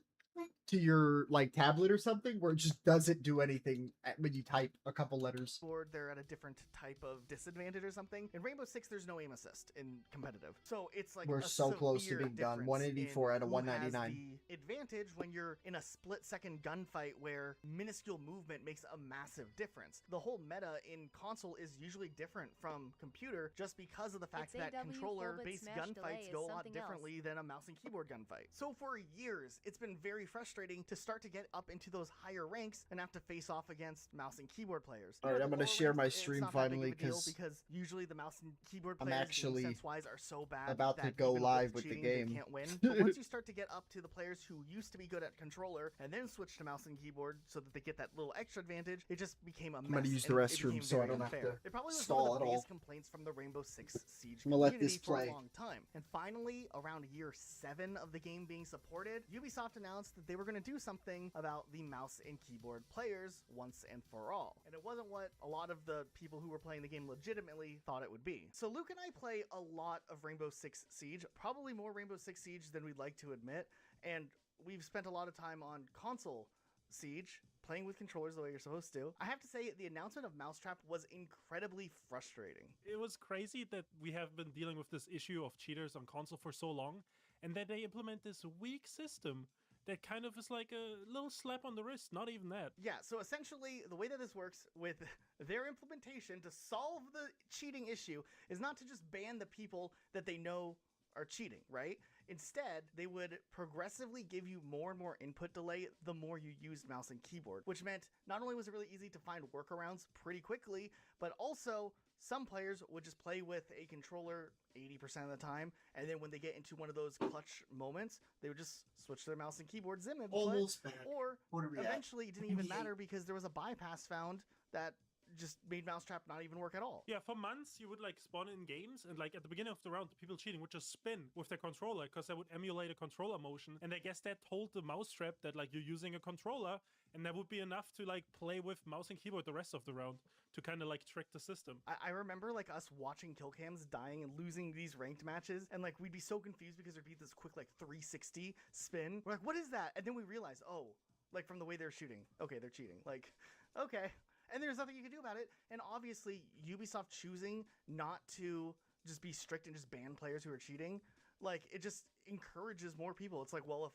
to your like tablet or something, where it just doesn't do anything when you type a couple letters. Board, they're at a different type of disadvantage or something. In Rainbow Six, there's no aim assist in competitive, so it's like We're a so close to severe being done. difference 184 in out of who has 199. the advantage when you're in a split-second gunfight where minuscule movement makes a massive difference. The whole meta in console is usually different from computer, just because of the fact It's that AW full, controller-based but Smash delay gunfights is go a lot something else. differently than a mouse and keyboard gunfight. So for years, it's been very frustrating to start to get up into those higher ranks and have to face off against mouse and keyboard players. All right, The I'm gonna lower share ranks, my it's stream not that big of finally, a deal 'cause because usually the mouse and keyboard I'm players actually sense-wise are so bad about to that go even live with the cheating, game. they can't win. But once you start to get up to the players who used to be good at controller and then switch to mouse and keyboard so that they get that little extra advantage, it just became a mess. I'm gonna use the and it restroom became so I very don't have unfair. to It probably was stall one of the at all. biggest complaints from the Rainbow Six Siege I'm gonna let community this for play. a long time. And finally, around year 7 of the game being supported, Ubisoft announced that they were going to do something about the mouse and keyboard players once and for all. And it wasn't what a lot of the people who were playing the game legitimately thought it would be. So Luke and I play a lot of Rainbow Six Siege, probably more Rainbow Six Siege than we'd like to admit, and we've spent a lot of time on console Siege, playing with controllers the way you're supposed to. I have to say, the announcement of Mousetrap was incredibly frustrating. It was crazy that we have been dealing with this issue of cheaters on console for so long, and that they implement this weak system that kind of is like a little slap on the wrist, not even that. Yeah, so essentially, the way that this works with their implementation to solve the cheating issue is not to just ban the people that they know are cheating, right? Instead, they would progressively give you more and more input delay the more you used mouse and keyboard, which meant not only was it really easy to find workarounds pretty quickly, but also some players would just play with a controller 80% of the time, and then when they get into one of those clutch moments, they would just switch their mouse and keyboard Zim input, Almost back. or What are we at? eventually it didn't even matter because there was a bypass found that just made Mousetrap not even work at all. Yeah, for months you would like spawn in games, and like at the beginning of the round, the people cheating would just spin with their controller because they would emulate a controller motion, and I guess that told the Mousetrap that like you're using a controller, and that would be enough to like play with mouse and keyboard the rest of the round to kind of like trick the system. I remember like us watching kill cams dying and losing these ranked matches, and like we'd be so confused because there'd be this quick like 360 spin. We're like, what is that? And then we realize, oh, like from the way they're shooting, okay, they're cheating. Like, okay. And there's nothing you can do about it. And obviously, Ubisoft choosing not to just be strict and just ban players who are cheating, like it just encourages more people. It's like, well,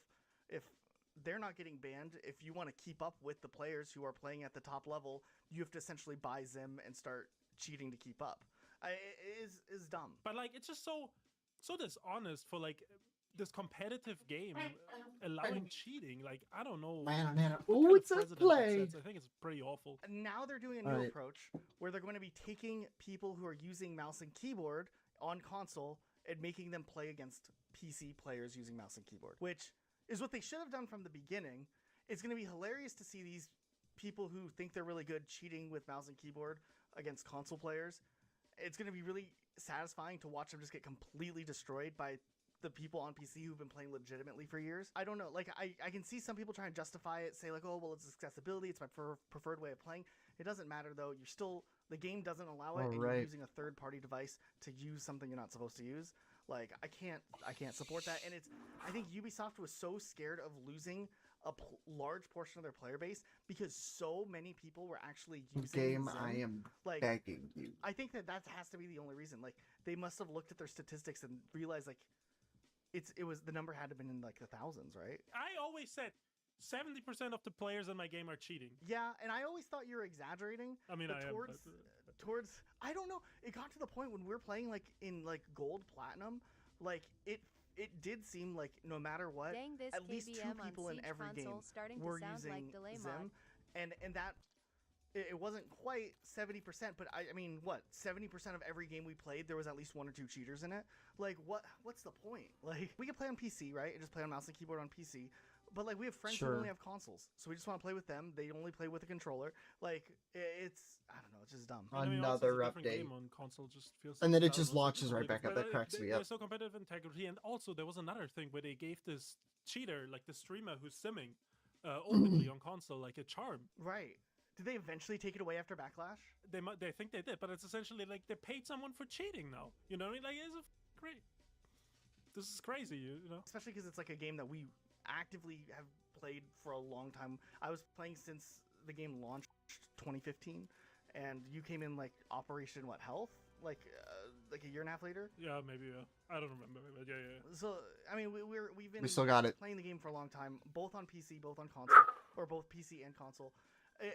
if they're not getting banned, if you want to keep up with the players who are playing at the top level, you have to essentially buy Zim and start cheating to keep up. It is dumb. But like it's just so dishonest for like this competitive game allowing cheating. Like I don't know. Ooh, it's a president that play. sets. I think it's pretty awful. Now they're doing a new Alright. approach where they're going to be taking people who are using mouse and keyboard on console and making them play against PC players using mouse and keyboard, which is what they should have done from the beginning. It's going to be hilarious to see these people who think they're really good cheating with mouse and keyboard against console players. It's going to be really satisfying to watch them just get completely destroyed by the people on PC who've been playing legitimately for years. I don't know, like I can see some people try and justify it, say like, oh, well, it's accessibility, it's my preferred way of playing. It doesn't matter though. You're still, the game doesn't allow it, and you're using a third-party device to use something you're not supposed to use. Like I can't support that. And I think Ubisoft was so scared of losing a large portion of their player base because so many people were actually using Game, Zim. I am like, begging you. I think that has to be the only reason. Like they must have looked at their statistics and realized like it was the number had to have been in like the thousands, right? I always said 70% of the players in my game are cheating. Yeah, and I always thought you were exaggerating. I mean, but I am, towards I don't know. It got to the point when we were playing like in like gold platinum, like it did seem like no matter what, Dang, this at least 2 KBM on people in Siege every game console starting to were sound using like delay Zim, mod. and that it wasn't quite 70%, but I mean, what, 70% of every game we played, there was at least 1 or 2 cheaters in it. Like, what's the point? Like, we could play on PC, right, and just play on mouse and keyboard on PC. But like we have friends who only have consoles, so we just want to play with them. They only play with a controller. Like it's I don't know, it's just dumb. And I mean, also, Another it's a different update. game on console just feels And then I it don't just know, launches right competitive. back up. But, That cracks me There's up. so competitive integrity, and also there was another thing where they gave this cheater, like the streamer who's simming, openly on console, like a charm. Right. Did they eventually take it away after Backlash? They think they did, but it's essentially like they paid someone for cheating now. You know what I mean? Like it's great. This is crazy, you know. Especially because it's like a game that we actively have played for a long time. I was playing since the game launched 2015, and you came in like Operation Health, like a year and a half later. Yeah, maybe. I don't remember, but yeah. So I mean, we've been We still got it. playing the game for a long time, both on PC, both on console, or both PC and console.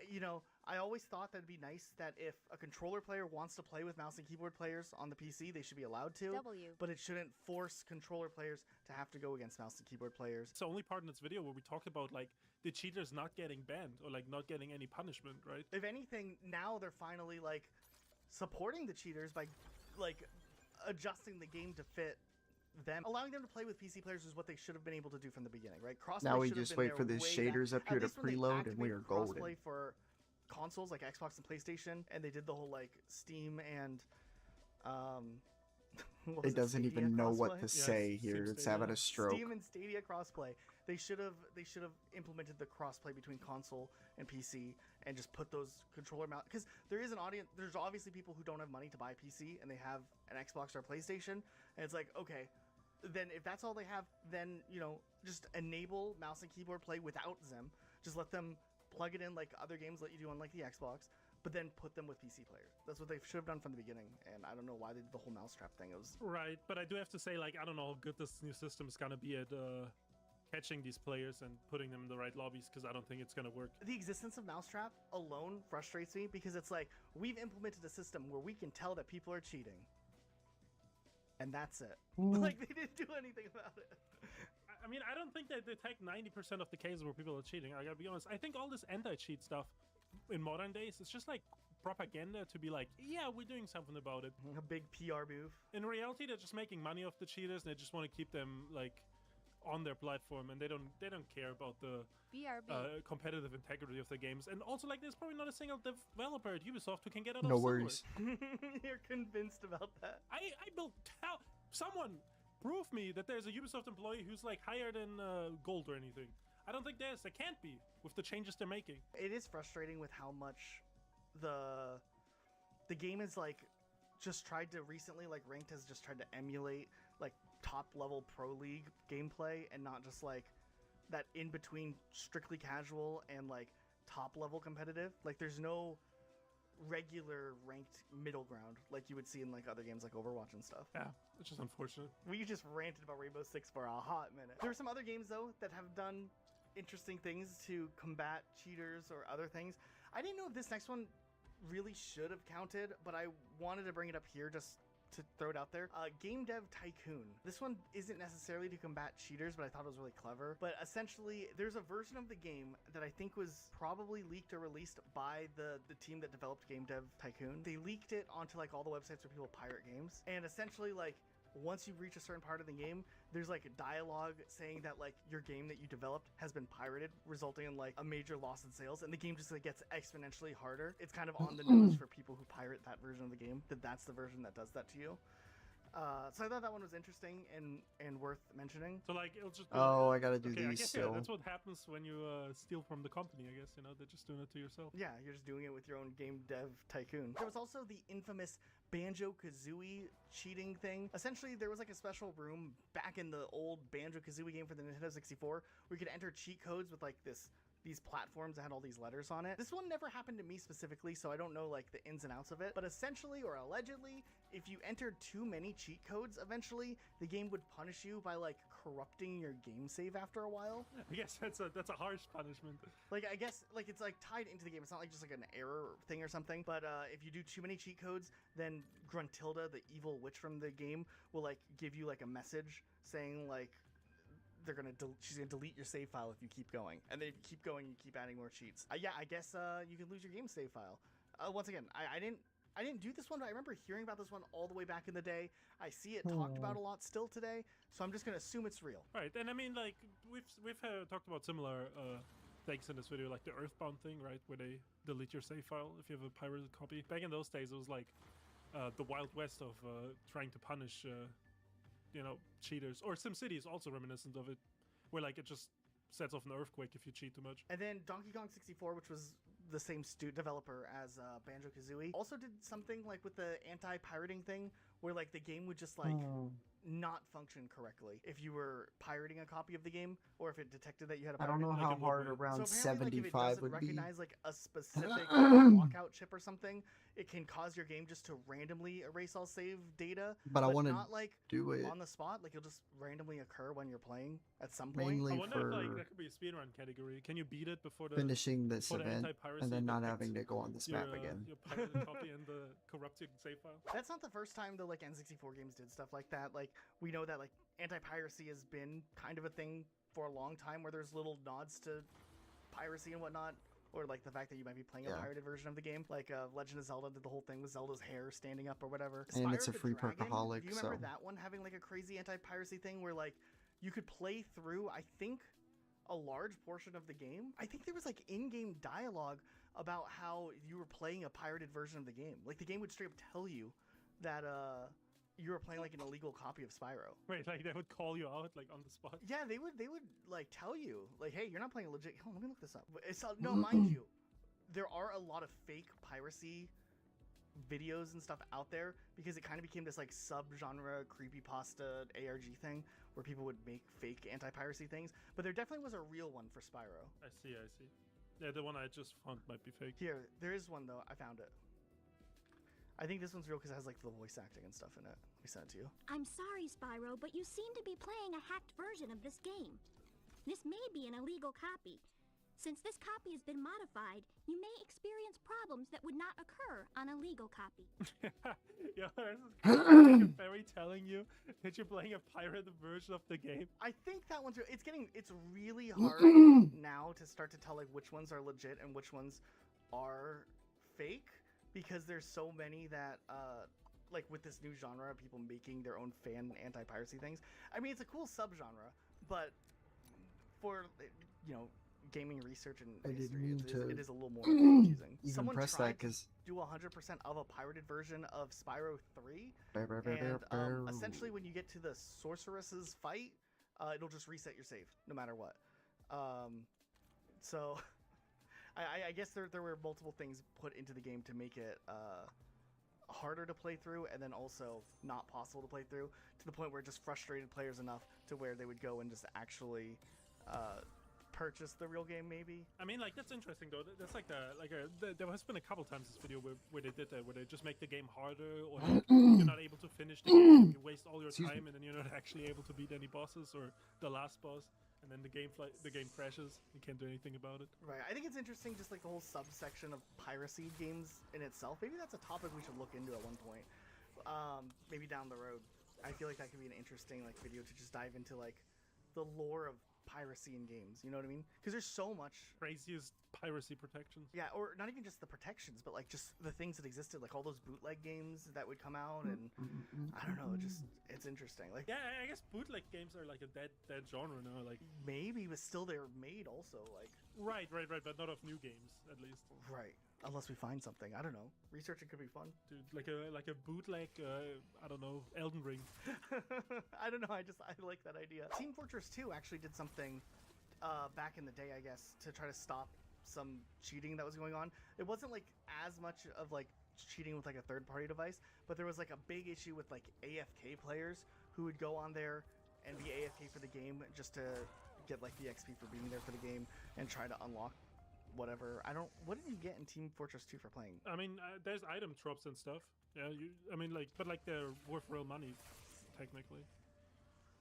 You know, I always thought that it'd be nice that if a controller player wants to play with mouse and keyboard players on the PC, they should be allowed to. But it shouldn't force controller players to have to go against mouse and keyboard players. It's the only part in this video where we talked about like the cheaters not getting banned or like not getting any punishment, right? If anything, now they're finally like supporting the cheaters by like adjusting the game to fit them, allowing them to play with PC players is what they should have been able to do from the beginning, right? Crossplay Now we should have just been wait there for these way shaders back. up here At to least when they preload and we are activated golden. crossplay for consoles like Xbox and PlayStation, and they did the whole like Steam and what was It doesn't Stadia even know what crossplay? to say here. It's having a stroke. Steam and Stadia crossplay. They should have implemented the crossplay between console and PC and just put those controller mount, because there is an audience. There's obviously people who don't have money to buy a PC and they have an Xbox or a PlayStation, and it's like, okay, then if that's all they have, then you know, just enable mouse and keyboard play without them. Just let them plug it in like other games let you do on like the Xbox, but then put them with PC players. That's what they should have done from the beginning, and I don't know why they did the whole mousetrap thing. It was right, but I do have to say, like, I don't know how good this new system is gonna be at catching these players and putting them in the right lobbies, because I don't think it's gonna work. The existence of mousetrap alone frustrates me, because it's like we've implemented a system where we can tell that people are cheating, and that's it. Like they didn't do anything about it. I mean, I don't think they detect 90% of the cases where people are cheating. I gotta be honest. I think all this anti-cheat stuff in modern days is just like propaganda to be like, yeah, we're doing something about it. A big PR move. In reality, they're just making money off the cheaters, and they just want to keep them like on their platform, and they don't care about the competitive integrity of the games. And also, like, there's probably not a single developer at Ubisoft who can get out No of worries. You're convinced about that? I built someone prove me that there's a Ubisoft employee who's like higher than gold or anything. I don't think there can't be with the changes they're making. It is frustrating with how much the game is like just tried to recently, like Ranked has just tried to emulate like top level pro league gameplay, and not just like that in between strictly casual and like top level competitive. Like there's no regular ranked middle ground like you would see in like other games like Overwatch and stuff. Yeah, it's just unfortunate. We just ranted about Rainbow Six for a hot minute. There are some other games though that have done interesting things to combat cheaters or other things. I didn't know if this next one really should have counted, but I wanted to bring it up here just to throw it out there. Game Dev Tycoon. This one isn't necessarily to combat cheaters, but I thought it was really clever. But essentially, there's a version of the game that I think was probably leaked or released by the team that developed Game Dev Tycoon. They leaked it onto like all the websites where people pirate games, and essentially like once you reach a certain part of the game, there's like a dialogue saying that like your game that you developed has been pirated, resulting in like a major loss in sales, and the game just like gets exponentially harder. It's kind of on the nose for people who pirate that version of the game, that's the version that does that to you. So I thought that one was interesting and worth mentioning. So like it'll just be I gotta do okay, I these guess, still. Yeah, that's what happens when you steal from the company, I guess, you know, they're just doing it to yourself. Yeah, you're just doing it with your own Game Dev Tycoon. There was also the infamous Banjo-Kazooie cheating thing. Essentially, there was like a special room back in the old Banjo-Kazooie game for the Nintendo 64 where you could enter cheat codes with like these platforms that had all these letters on it. This one never happened to me specifically, so I don't know like the ins and outs of it, but essentially or allegedly, if you entered too many cheat codes, eventually the game would punish you by like corrupting your game save after a while. I guess that's a harsh punishment. Like, I guess, like, it's, like, tied into the game. It's not, like, just, like, an error thing or something. But, if you do too many cheat codes, then Gruntilda, the evil witch from the game, will, like, give you, like, a message saying, like, she's gonna delete your save file if you keep going. And then if you keep going, you keep adding more cheats. Yeah, I guess, you can lose your game save file. Once again, I didn't I didn't do this one, but I remember hearing about this one all the way back in the day. I see it talked about a lot still today, so I'm just gonna assume it's real. Right, and I mean, like we've talked about similar things in this video, like the Earthbound thing, right, where they delete your save file if you have a pirated copy. Back in those days, it was like the Wild West of trying to punish, cheaters. Or SimCity is also reminiscent of it, where like it just sets off an earthquake if you cheat too much. And then Donkey Kong 64, which was the same developer as Banjo-Kazooie, also did something like with the anti-pirating thing, where like the game would just like not function correctly if you were pirating a copy of the game, or if it detected that you had a I don't pirated know copy. how hard around So apparently, like, if it 75 doesn't would be. recognize like a specific lockout chip or something, it can cause your game just to randomly erase all save data. But I wanna not like do it on the spot. Like it'll just randomly occur when you're playing at some point. Mainly I wonder if like for that could be a speedrun category. Can you beat it before the finishing this before the event anti-piracy and then not detects having to go on this your, map again. Your pirated copy and the corrupted save file. That's not the first time the like N64 games did stuff like that. Like we know that like anti-piracy has been kind of a thing for a long time, where there's little nods to piracy and whatnot, or like the fact that you might be playing a Yeah. pirated version of the game. Like Legend of Zelda did the whole thing with Zelda's hair standing up or whatever. And it's Spyro a the free Dragon, perkaholic, do you remember so- that one having like a crazy anti-piracy thing where like you could play through, I think, a large portion of the game? I think there was like in-game dialogue about how you were playing a pirated version of the game. Like the game would straight up tell you that you were playing like an illegal copy of Spyro. Right, like they would call you out like on the spot. Yeah, they would like tell you like, hey, you're not playing a legit. Hold on, let me look this up. It's no, mind you, there are a lot of fake piracy videos and stuff out there, because it kind of became this like sub-genre creepypasta ARG thing where people would make fake anti-piracy things. But there definitely was a real one for Spyro. I see. Yeah, the one I just found might be fake. Here, there is one though. I found it. I think this one's real because it has like the voice acting and stuff in it. We sent it to you. I'm sorry, Spyro, but you seem to be playing a hacked version of this game. This may be an illegal copy. Since this copy has been modified, you may experience problems that would not occur on a legal copy. Yeah, this is crazy. Like a fairy telling you that you're playing a pirated version of the game. I think that one's it's really hard now to start to tell like which ones are legit and which ones are fake, because there's so many that like with this new genre of people making their own fan anti-piracy things. I mean, it's a cool subgenre, but for gaming research and I didn't history, mean to it is a little more confusing. even Someone press tried that, 'cause- to do 100% of a pirated version of Spyro 3, and essentially when you get to the sorceress's fight, it'll just reset your save no matter what. So I guess there were multiple things put into the game to make it harder to play through, and then also not possible to play through, to the point where it just frustrated players enough to where they would go and just actually purchase the real game, maybe. I mean, like, that's interesting though. That's like there has been a couple times this video where they did that, where they just make the game harder, or you're not able to finish the game, you waste all your time, and then you're not actually able to beat any bosses or the last boss, and then the game crashes. You can't do anything about it. Right. I think it's interesting, just like the whole subsection of piracy games in itself. Maybe that's a topic we should look into at one point. Maybe down the road. I feel like that could be an interesting like video to just dive into like the lore of piracy in games, you know what I mean? Because there's so much craziest piracy protections. Yeah, or not even just the protections, but like just the things that existed, like all those bootleg games that would come out, and I don't know, it's interesting. Like, yeah, I guess bootleg games are like a dead genre now. Like maybe, but still they're made also. Like right, but not of new games at least. Right. Unless we find something, I don't know. Researching could be fun. Dude, like a bootleg, I don't know, Elden Ring. I don't know. I like that idea. Team Fortress 2 actually did something back in the day, I guess, to try to stop some cheating that was going on. It wasn't like as much of like cheating with like a third-party device, but there was like a big issue with like AFK players who would go on there and be AFK for the game just to get like the XP for being there for the game and try to unlock whatever. What did you get in Team Fortress 2 for playing? I mean, there's item drops and stuff. Yeah, but like they're worth real money, technically.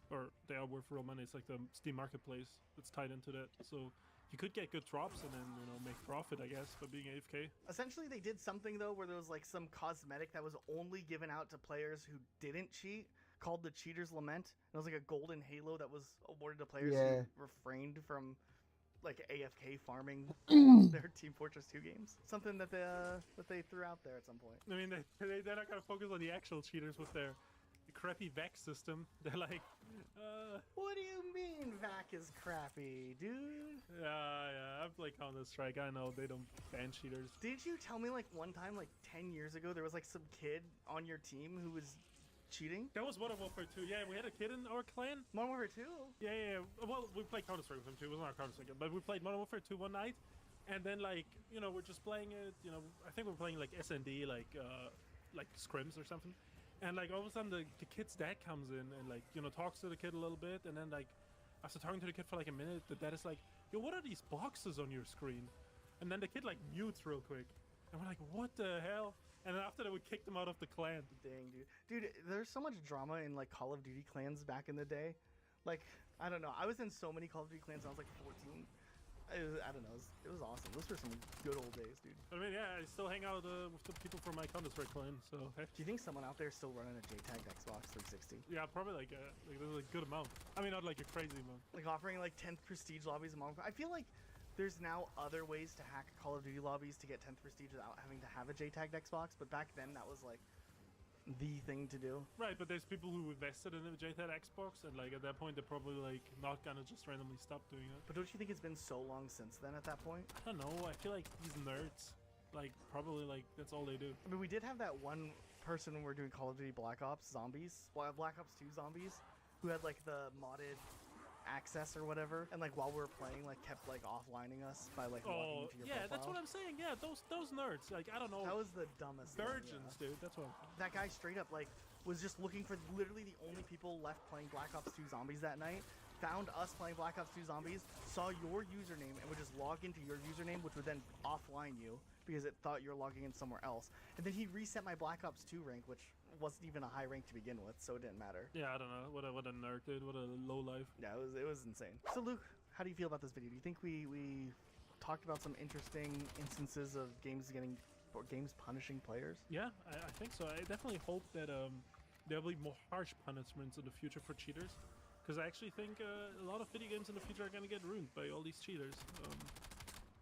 Or they are worth real money. It's like the Steam Marketplace that's tied into that. So you could get good drops and then, make profit, I guess, by being AFK. Essentially, they did something, though, where there was like some cosmetic that was only given out to players who didn't cheat, called the Cheater's Lament. It was like a golden halo that was awarded to players who refrained from like AFK farming their Team Fortress 2 games. Something that they threw out there at some point. I mean, they're not gonna focus on the actual cheaters with their crappy VAC system. They're like, What do you mean VAC is crappy, dude? yeah, I've played Counter-Strike. I know they don't ban cheaters. Did you tell me like one time, like 10 years ago, there was like some kid on your team who was cheating? That was Modern Warfare 2. Yeah, we had a kid in our clan. Modern Warfare 2? Yeah. Well, we played Counter-Strike with him too. It wasn't our Counter-Strike, but we played Modern Warfare 2 one night, and then like, you know, we're just playing it. You know, I think we're playing like SND, like scrims or something. And like all of a sudden the kid's dad comes in and like, you know, talks to the kid a little bit, and then like after talking to the kid for like a minute, the dad is like, yo, what are these boxes on your screen? And then the kid like mutes real quick, and we're like, what the hell? And then after that we kicked him out of the clan. Dang, dude, there's so much drama in like Call of Duty clans back in the day. Like, I don't know, I was in so many Call of Duty clans when I was like 14. I don't know, it was awesome. Those were some good old days, dude. I mean, yeah, I still hang out with the people from my Counter-Strike clan, so hey. Do you think someone out there is still running a JTAG Xbox 360? Yeah, probably like there's a good amount. I mean, not like a crazy amount. Like offering like 10th prestige lobbies a month. I feel like there's now other ways to hack Call of Duty lobbies to get 10th prestige without having to have a JTAG Xbox, but back then that was like the thing to do. Right, but there's people who invested in the JTAG Xbox, and like at that point they're probably like not gonna just randomly stop doing it. But don't you think it's been so long since then at that point? I don't know, I feel like these nerds, like probably like that's all they do. I mean, we did have that one person when we were doing Call of Duty Black Ops Zombies, well, Black Ops 2 Zombies, who had like the modded access or whatever, and like while we were playing like kept like offlining us by like logging into your yeah, profile. that's what I'm saying. Yeah, those nerds, like I don't know, that was the dumbest virgins, thing, dude. That's what that guy straight up like was just looking for literally the only people left playing Black Ops 2 Zombies that night, found us playing Black Ops 2 Zombies, saw your username, and would just log into your username, which would then offline you because it thought you were logging in somewhere else. And then he reset my Black Ops 2 rank, which wasn't even a high rank to begin with, so it didn't matter. Yeah, I don't know. What a nerd, dude. What a low life. Yeah, it was insane. So Luke, how do you feel about this video? Do you think we talked about some interesting instances of games punishing players? Yeah, I think so. I definitely hope that there'll be more harsh punishments in the future for cheaters, because I actually think a lot of video games in the future are gonna get ruined by all these cheaters.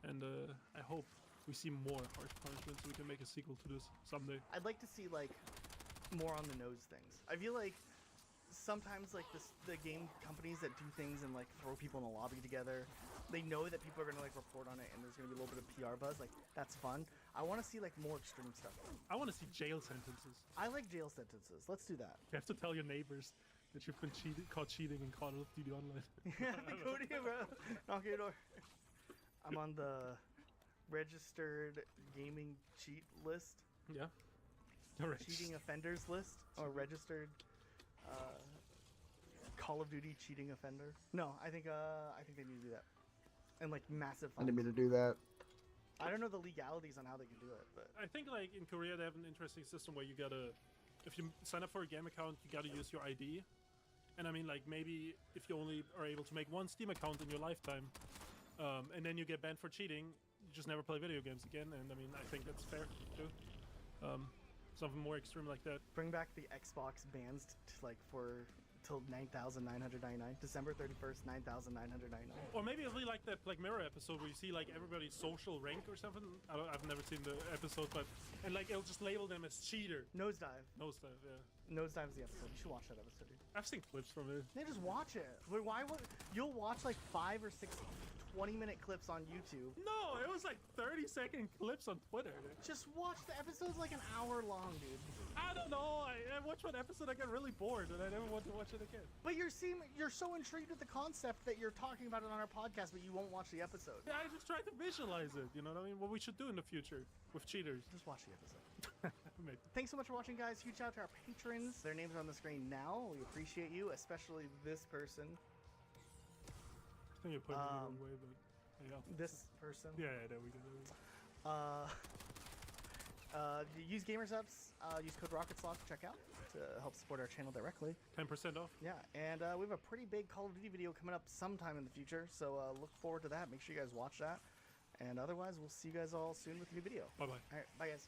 And I hope we see more harsh punishments so we can make a sequel to this someday. I'd like to see like more on the nose things. I feel like sometimes like the game companies that do things and like throw people in a lobby together, they know that people are gonna like report on it and there's gonna be a little bit of PR buzz. Like, that's fun. I want to see like more extreme stuff. I want to see jail sentences. I like jail sentences. Let's do that. You have to tell your neighbors that you've been caught cheating in Call of Duty Online. Go to you, bro. Knock on your door. I'm on the registered gaming cheat list. Yeah. Cheating offenders list, or registered Call of Duty cheating offender. No, I think they need to do that, and like massive fines. I didn't mean to do that. I don't know the legalities on how they can do it, but I think like in Korea they have an interesting system where you gotta, if you sign up for a game account, you gotta use your ID, and I mean like maybe if you only are able to make one Steam account in your lifetime, and then you get banned for cheating, you just never play video games again. And I mean I think that's fair too. Something more extreme like that. Bring back the Xbox bans till 9,999. December 31st, 9,999. Or maybe it'll be like that Black Mirror episode where you see like everybody's social rank or something. I've never seen the episode, but and like it'll just label them as cheater. Nosedive. Nosedive, yeah. Nosedive's the episode. You should watch that episode, dude. I've seen clips from it. Yeah, just watch it. Why would you'll watch like 5 or 6 20-minute clips on YouTube? No, it was like 30-second clips on Twitter. Dude. Just watch the episodes like an hour long, dude. I don't know. I watched one episode, I got really bored, and I never want to watch it again. But you're so intrigued with the concept that you're talking about it on our podcast, but you won't watch the episode. Yeah, I just tried to visualize it. You know what I mean? What we should do in the future with cheaters. Just watch the episode. Thanks so much for watching, guys. Huge shout out to our patrons. Their names are on the screen now. We appreciate you, especially this person. I think you're putting it the wrong way, but yeah. This person. Yeah, there we go. Use GamerSups. Use code RocketSlock to check out to help support our channel directly. 10% off. Yeah, and we have a pretty big Call of Duty video coming up sometime in the future, so look forward to that. Make sure you guys watch that. And otherwise, we'll see you guys all soon with a new video. Bye-bye. All right, bye, guys.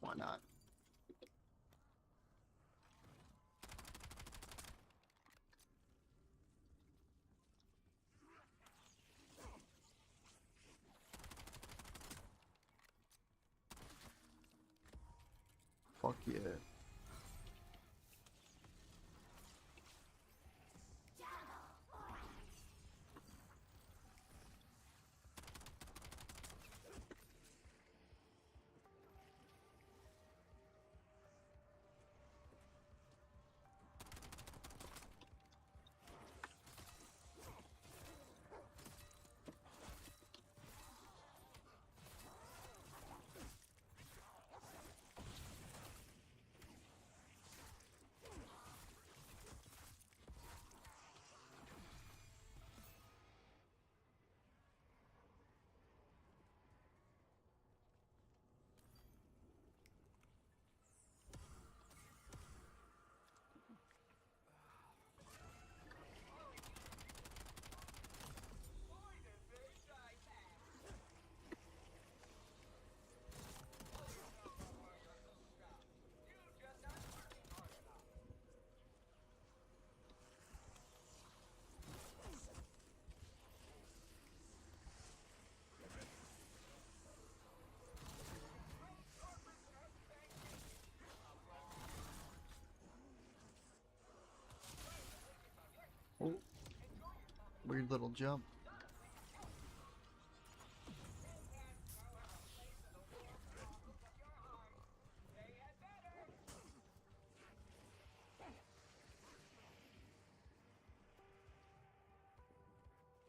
Why not? Fuck yeah. Oh, weird little jump.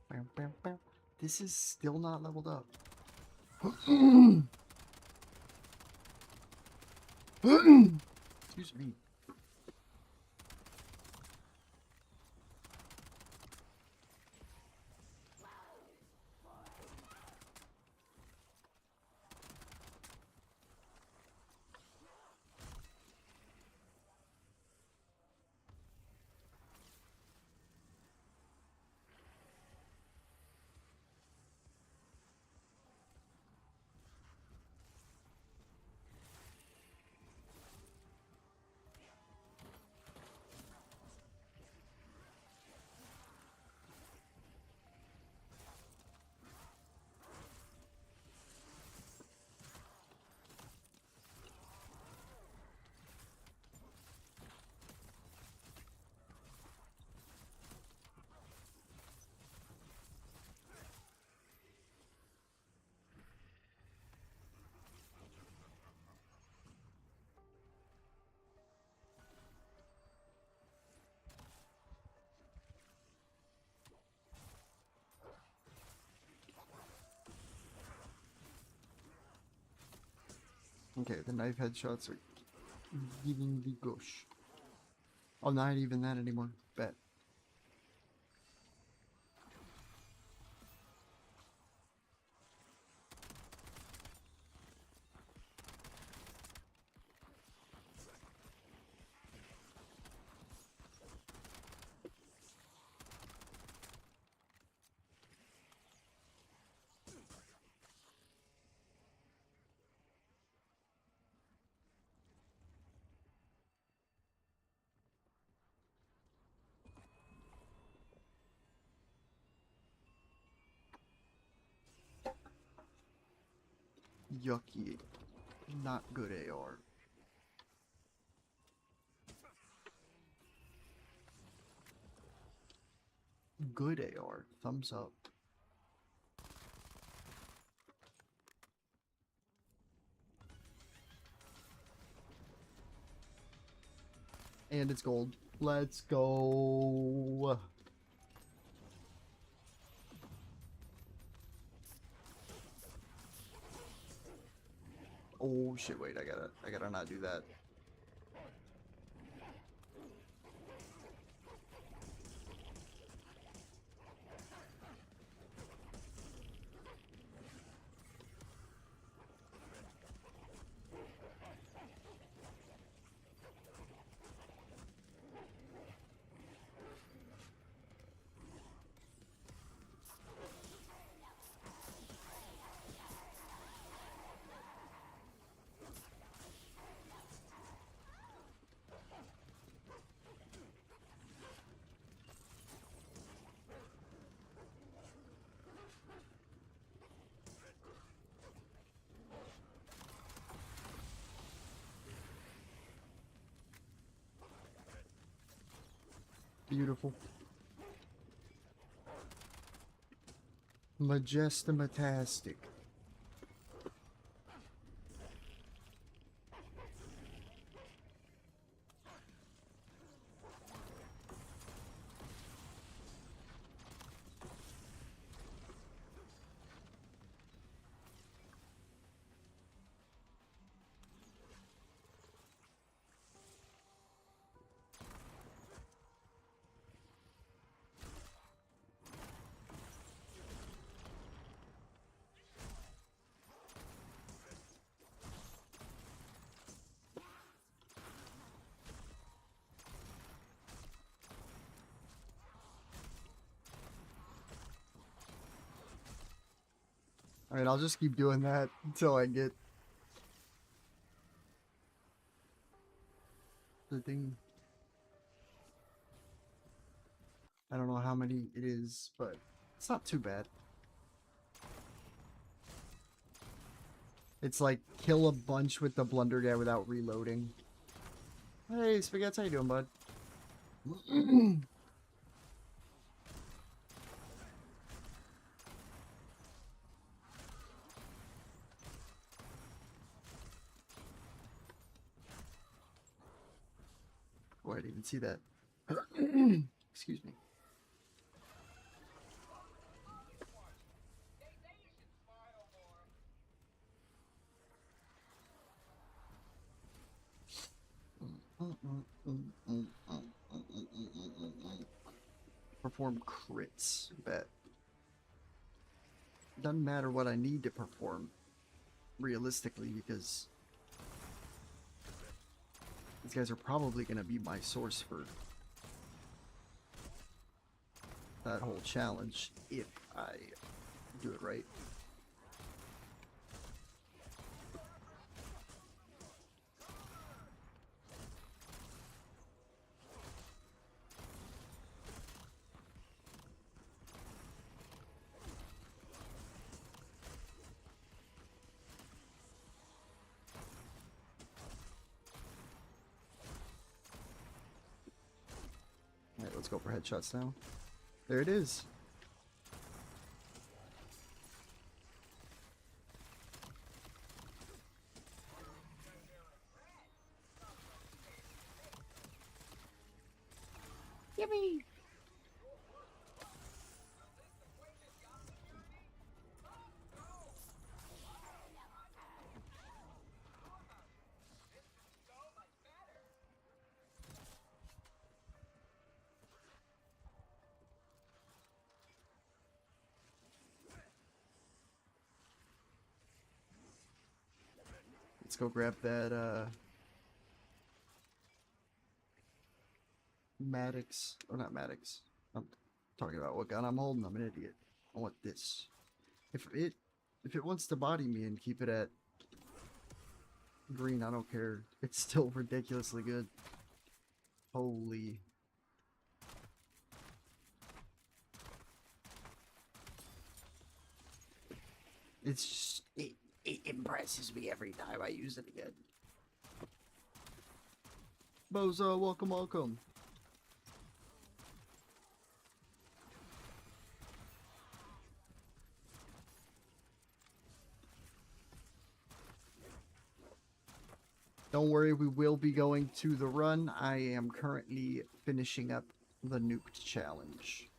Bam, bam, bam. This is still not leveled up. Excuse me. Okay, the knife headshots are giving the gush. Oh, not even that anymore. Bet. Yucky. Not good AR. Good AR. Thumbs up. And it's gold. Let's go. Oh shit, wait, I gotta not do that. Beautiful. Majestimatastic. Alright, I'll just keep doing that until I get the thing. I don't know how many it is, but it's not too bad. It's like kill a bunch with the blunder guy without reloading. Hey, Spaghetti, how you doing, bud? Oh, I didn't even see that. Excuse me. Perform crits. Bet. Doesn't matter what I need to perform realistically, because these guys are probably going to be my source for that whole challenge if I do it right. Alright, let's go for headshots now. There it is. Yippee! Let's go grab that, Maddox, or not Maddox. I'm talking about what gun I'm holding. I'm an idiot. I want this. If it wants to body me and keep it at green, I don't care. It's still ridiculously good. Holy. It's just, it impresses me every time I use it again. Bozo, welcome, welcome. Don't worry, we will be going to the run. I am currently finishing up the nuked challenge.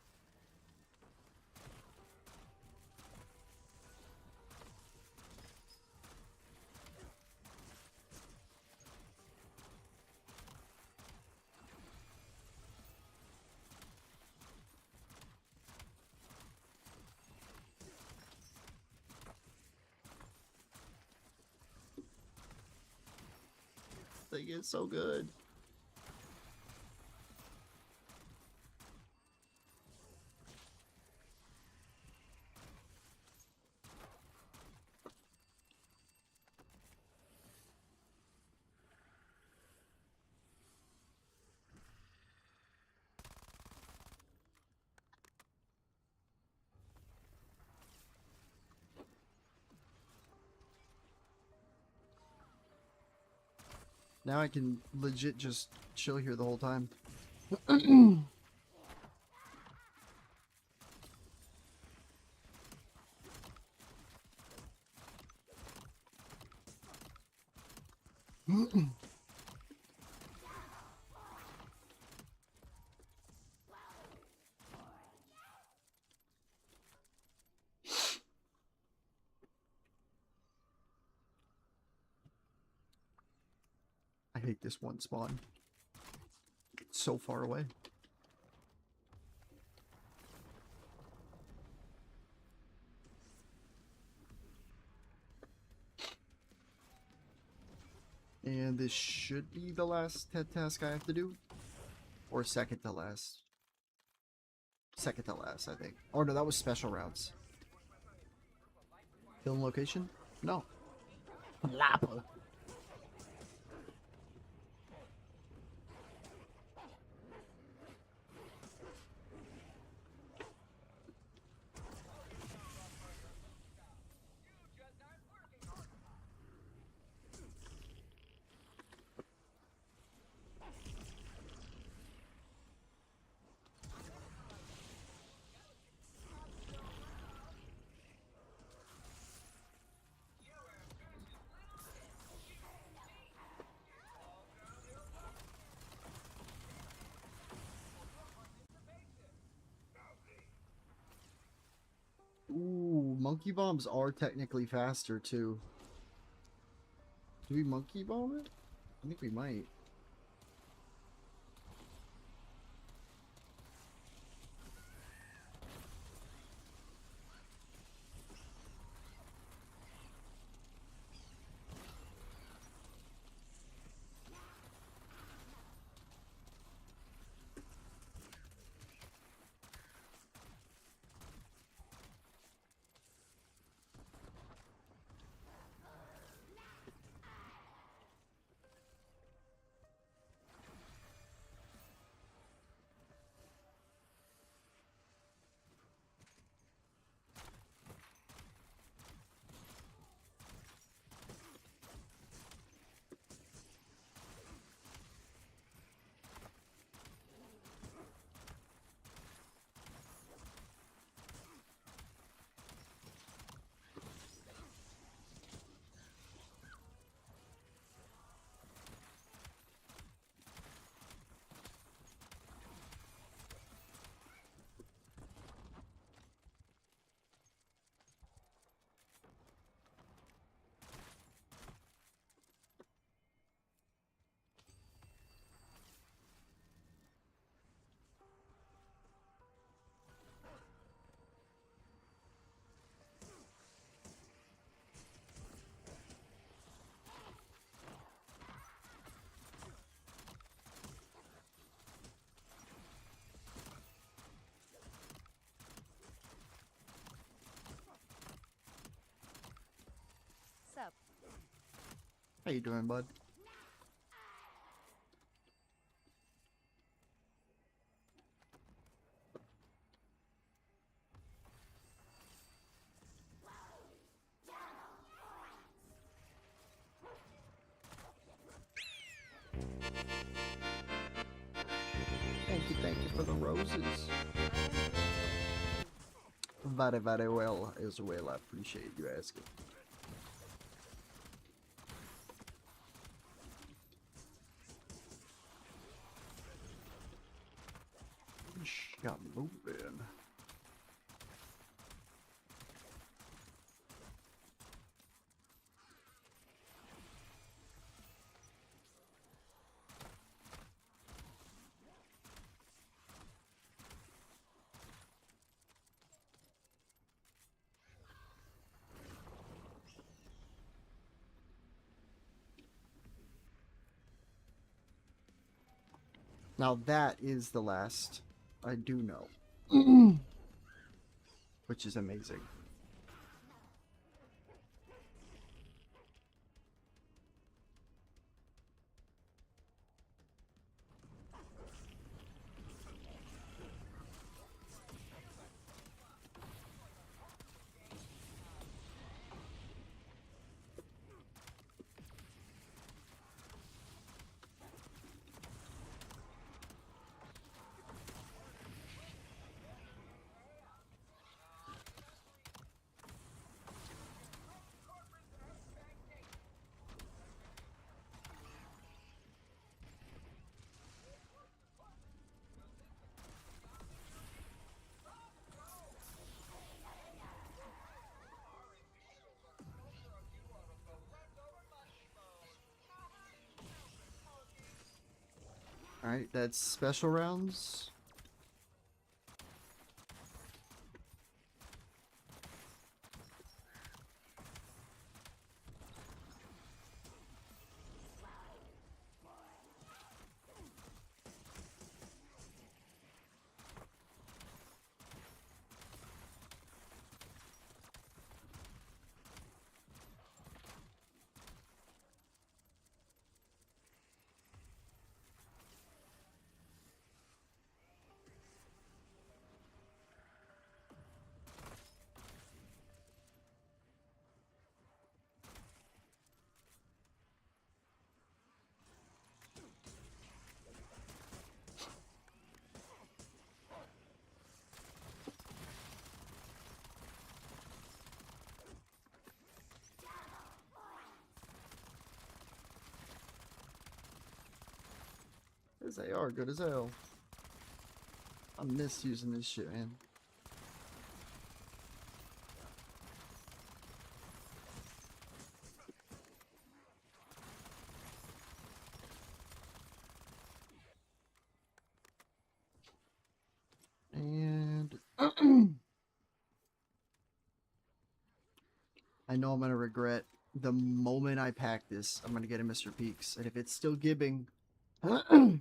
Thing is so good. Now I can legit just chill here the whole time. I hate this one spawn. It's so far away. And this should be the last head task I have to do. Or second to last. Second to last, I think. Oh no, that was special routes. Film location? No. Lapa. Ooh, monkey bombs are technically faster too. Do we monkey bomb it? I think we might. Sup? How you doing, bud? Thank you for the roses. Very, very well as well. I appreciate you asking. Got moving. Now that is the last I do know. Which is amazing. Alright, that's special rounds. This AR good as hell. I miss using this shit, man. And I know I'm gonna regret the moment I pack this. I'm gonna get a Mr. Peaks, and if it's still gibbing, oh.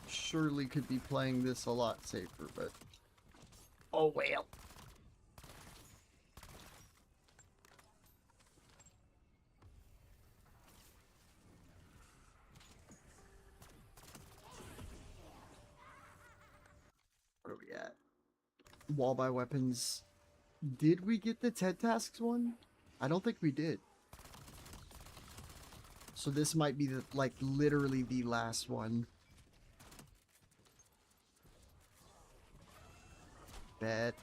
Surely could be playing this a lot safer, but oh well. What are we at? Wall by weapons. Did we get the TED Tasks one? I don't think we did. So this might be the, like, literally the last one. Bet.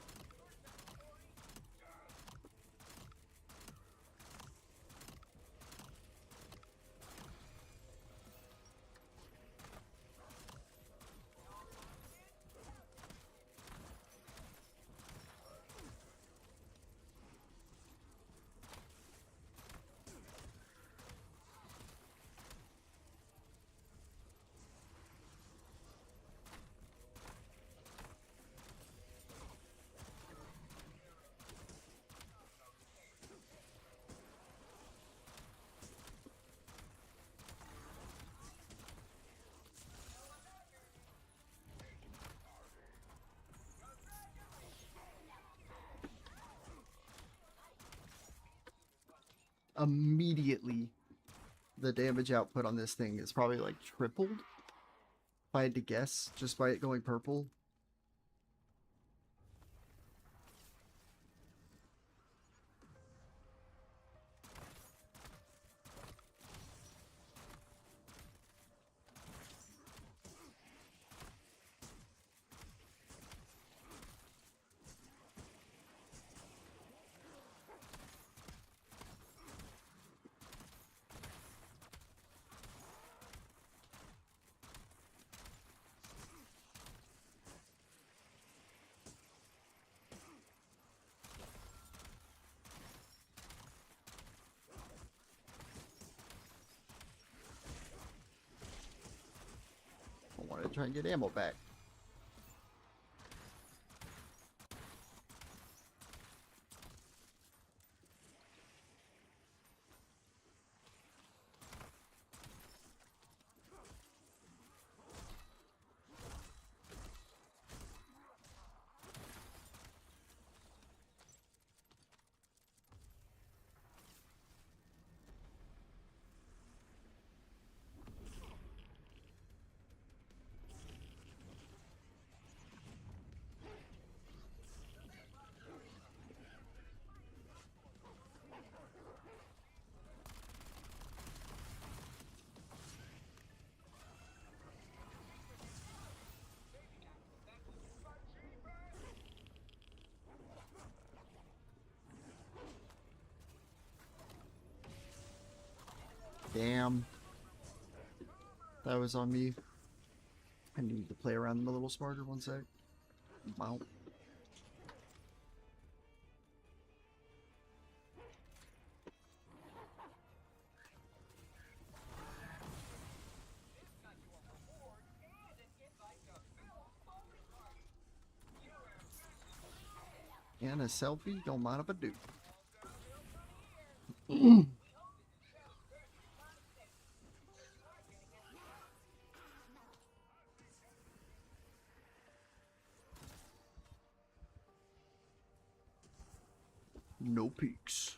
Immediately, the damage output on this thing is probably like tripled. If I had to guess, just by it going purple. I want to try and get ammo back. Damn. That was on me. I need to play around them a little smarter. One sec. Wow. And a selfie? Don't mind if I do. No peaks.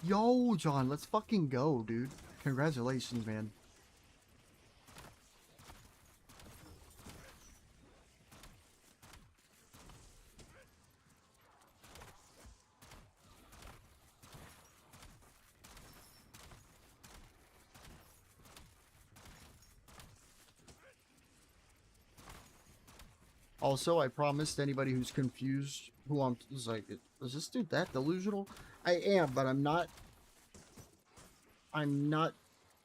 Yo, John, let's fucking go, dude. Congratulations, man. Also, I promised anybody who's confused who I'm is like, is this dude that delusional? I am, but I'm not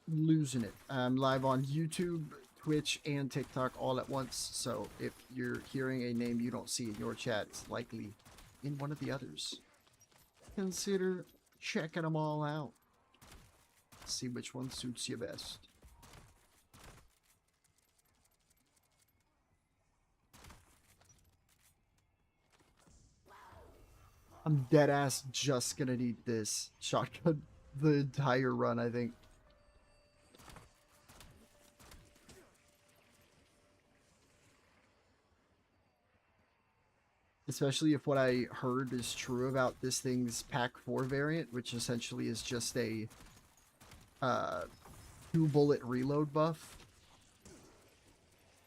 losing it. I'm live on YouTube, Twitch, and TikTok all at once. So if you're hearing a name you don't see in your chat, it's likely in one of the others. Consider checking them all out. See which one suits you best. I'm dead ass just gonna need this shotgun the entire run, I think. Especially if what I heard is true about this thing's Pack 4 variant, which essentially is just a 2-bullet reload buff.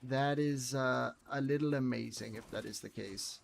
That is a little amazing if that is the case.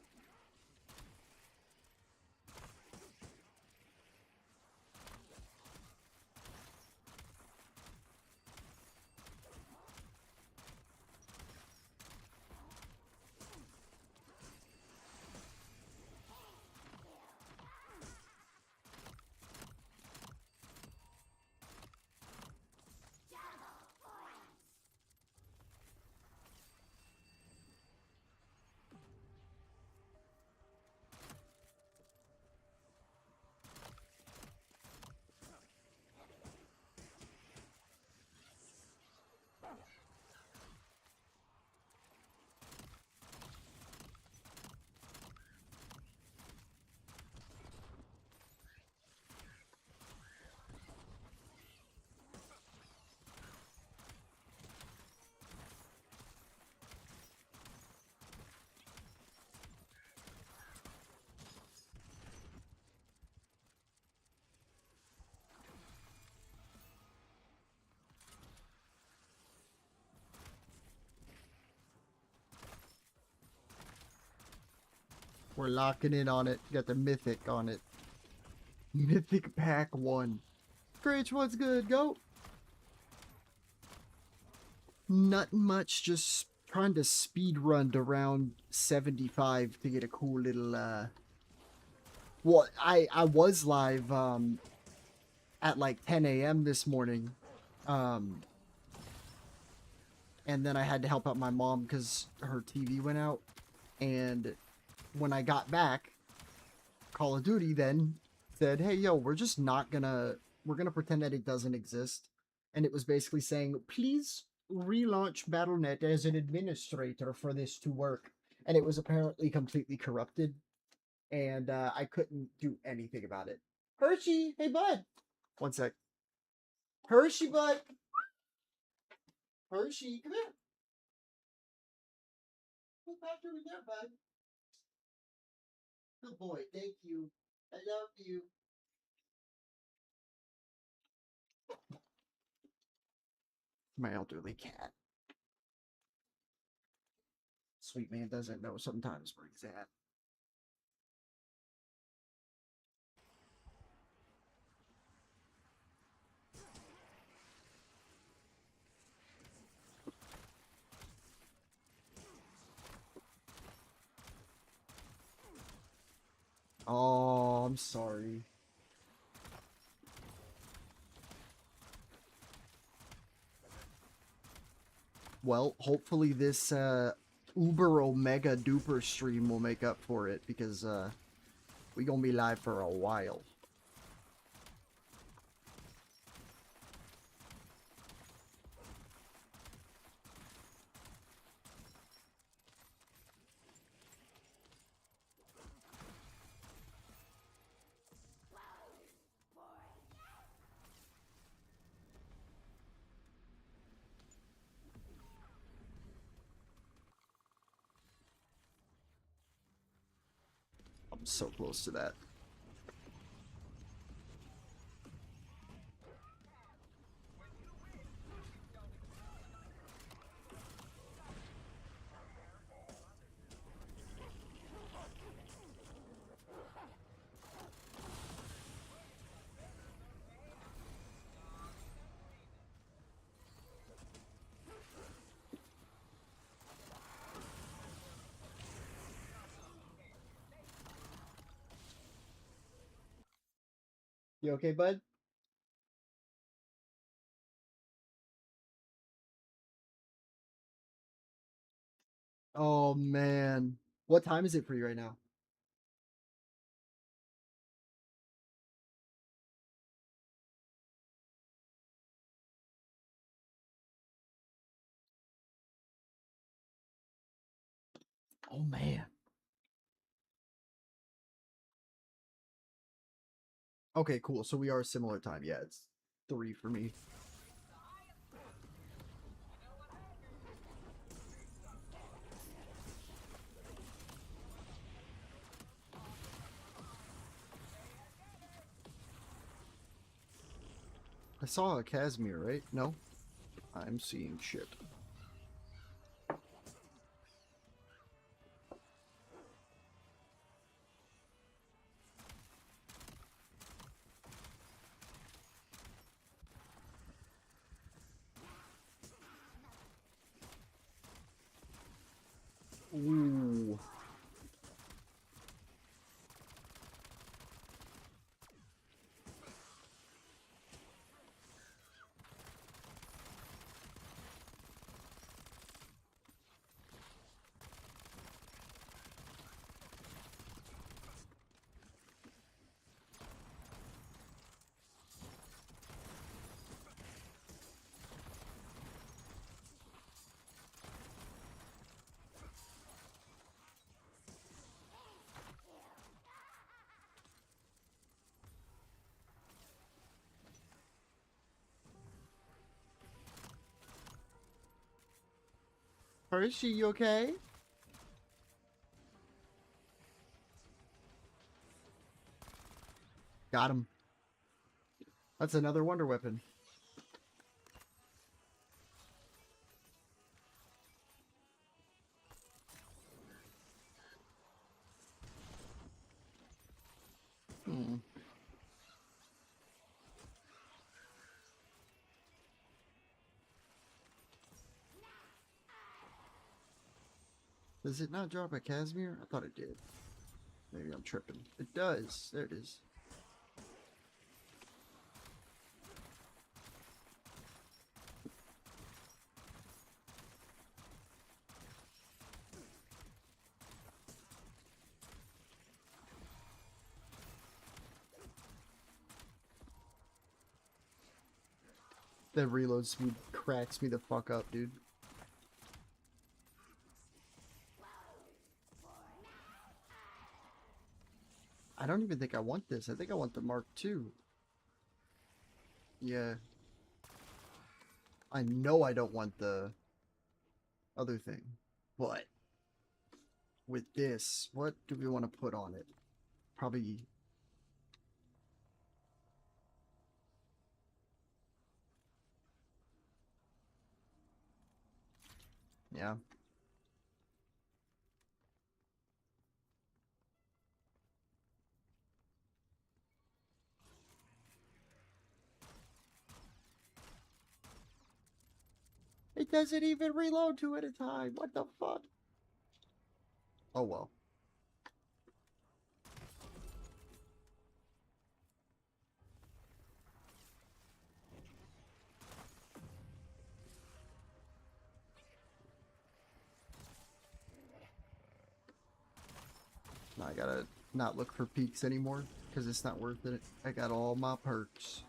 We're locking in on it. Got the Mythic on it. Mythic Pack 1. Critch, what's good? Go! Not much, just trying to speed run to round 75 to get a cool little, Well, I was live, at like 10 a.m. this morning. And then I had to help out my mom because her TV went out. And when I got back, Call of Duty then said, hey, yo, we're just not gonna, we're gonna pretend that it doesn't exist. And it was basically saying, please relaunch Battle.net as an administrator for this to work. And it was apparently completely corrupted. And I couldn't do anything about it. Hershey, hey, bud. One sec. Hershey, bud. Hershey, come here. What back over there, bud? Good boy, thank you. I love you. My elderly cat. Sweet man doesn't know sometimes where he's at. Oh, I'm sorry. Well, hopefully this uber omega duper stream will make up for it, because we gonna be live for a while. I'm so close to that. You okay, bud? Oh man. What time is it for you right now? Oh man. Okay, cool. So we are similar time. Yeah, it's 3 for me. I saw a Casimir, right? No? I'm seeing shit. Ooh. Hershey, you okay? Got him. That's another wonder weapon. Hmm. Does it not drop a Casimir? I thought it did. Maybe I'm tripping. It does. There it is. That reload speed cracks me the fuck up, dude. I don't even think I want this. I think I want the Mark II. Yeah. I know I don't want the other thing. But with this, what do we want to put on it? Probably... Yeah. It doesn't even reload 2 at a time. What the fuck? Oh well. I gotta not look for peaks anymore because it's not worth it. I got all my perks.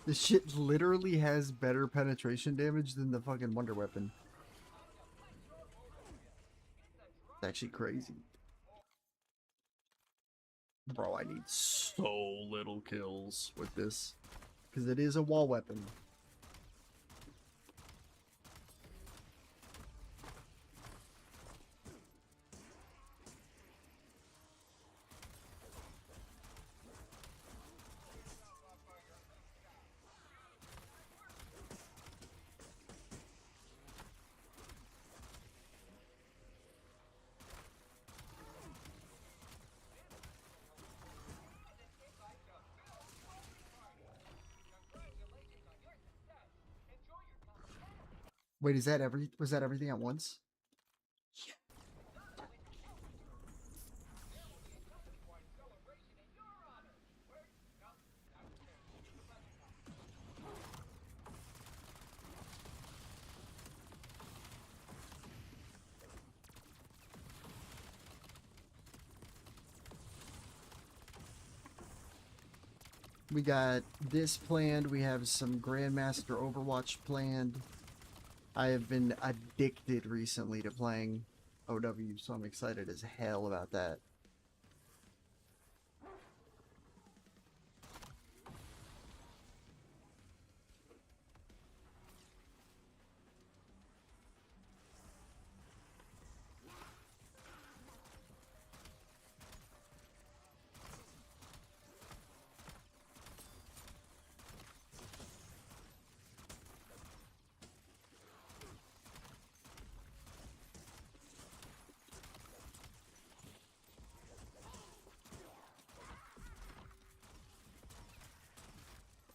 This shit literally has better penetration damage than the fucking Wonder Weapon. It's actually crazy. Bro, I need so little kills with this. Because it is a wall weapon. Wait, is that was that everything at once? We got this planned. We have some Grandmaster Overwatch planned. I have been addicted recently to playing OW, so I'm excited as hell about that.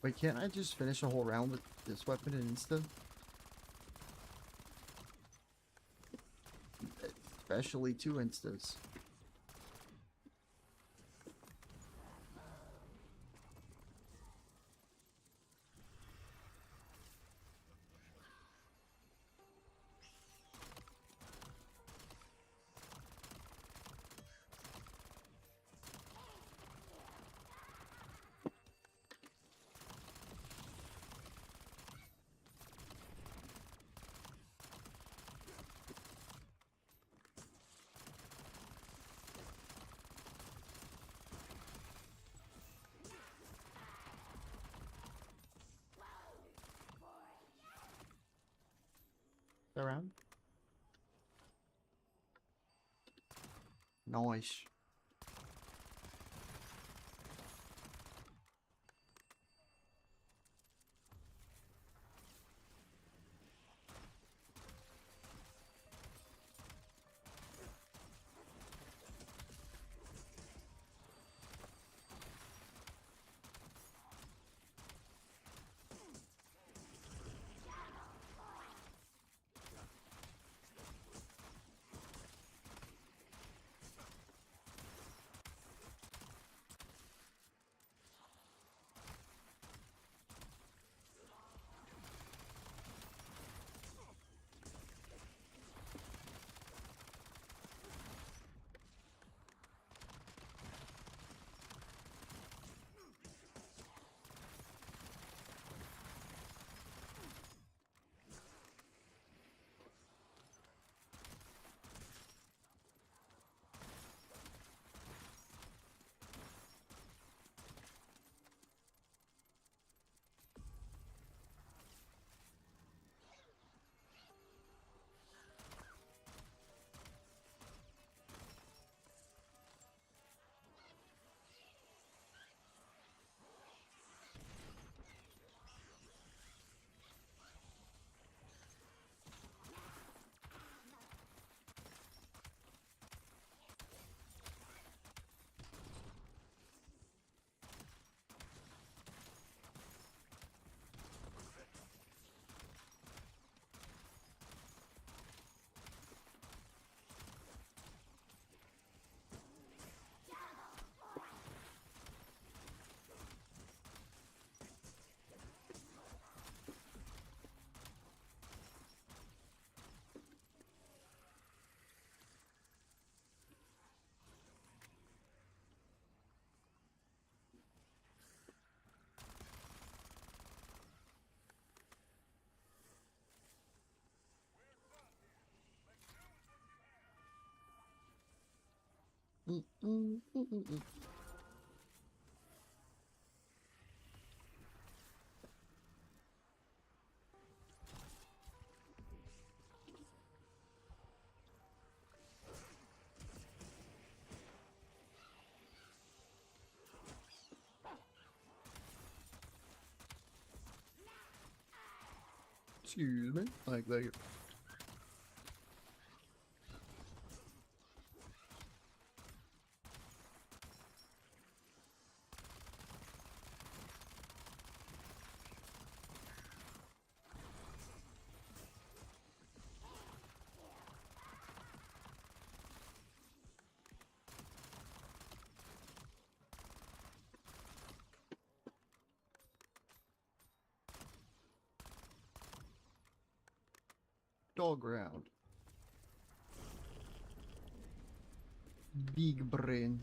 Wait, can't I just finish a whole round with this weapon and insta? Especially 2 instas. Around? Nice. Excuse me, like that. Dog round. Big brain.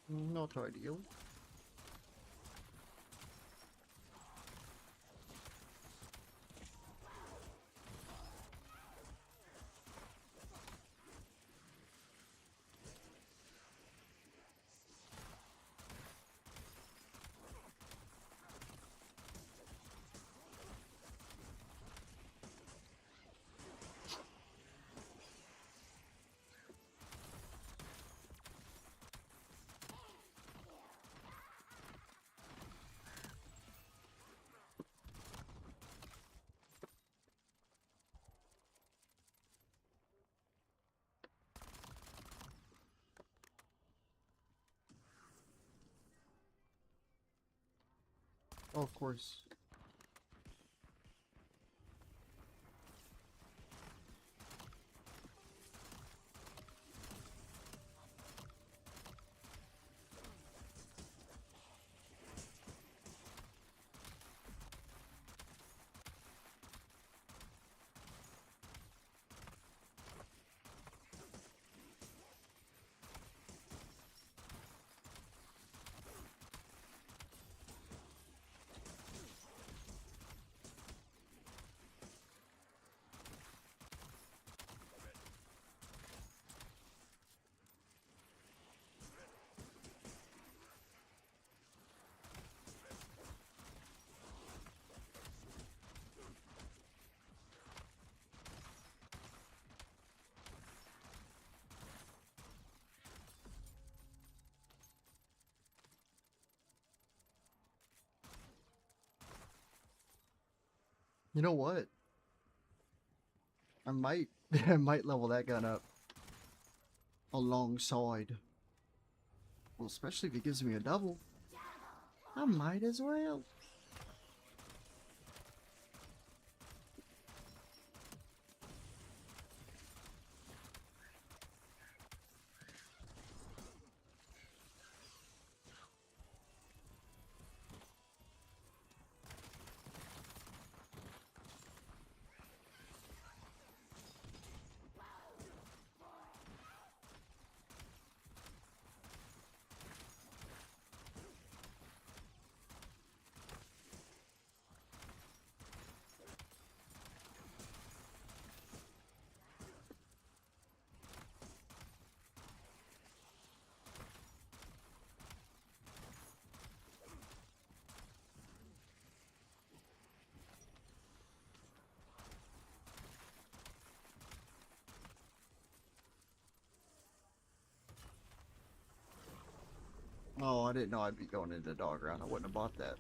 Not ideal. Of course. You know what? I might I might level that gun up alongside. Well, especially if it gives me a double. I might as well. Oh, I didn't know I'd be going into dog round. I wouldn't have bought that.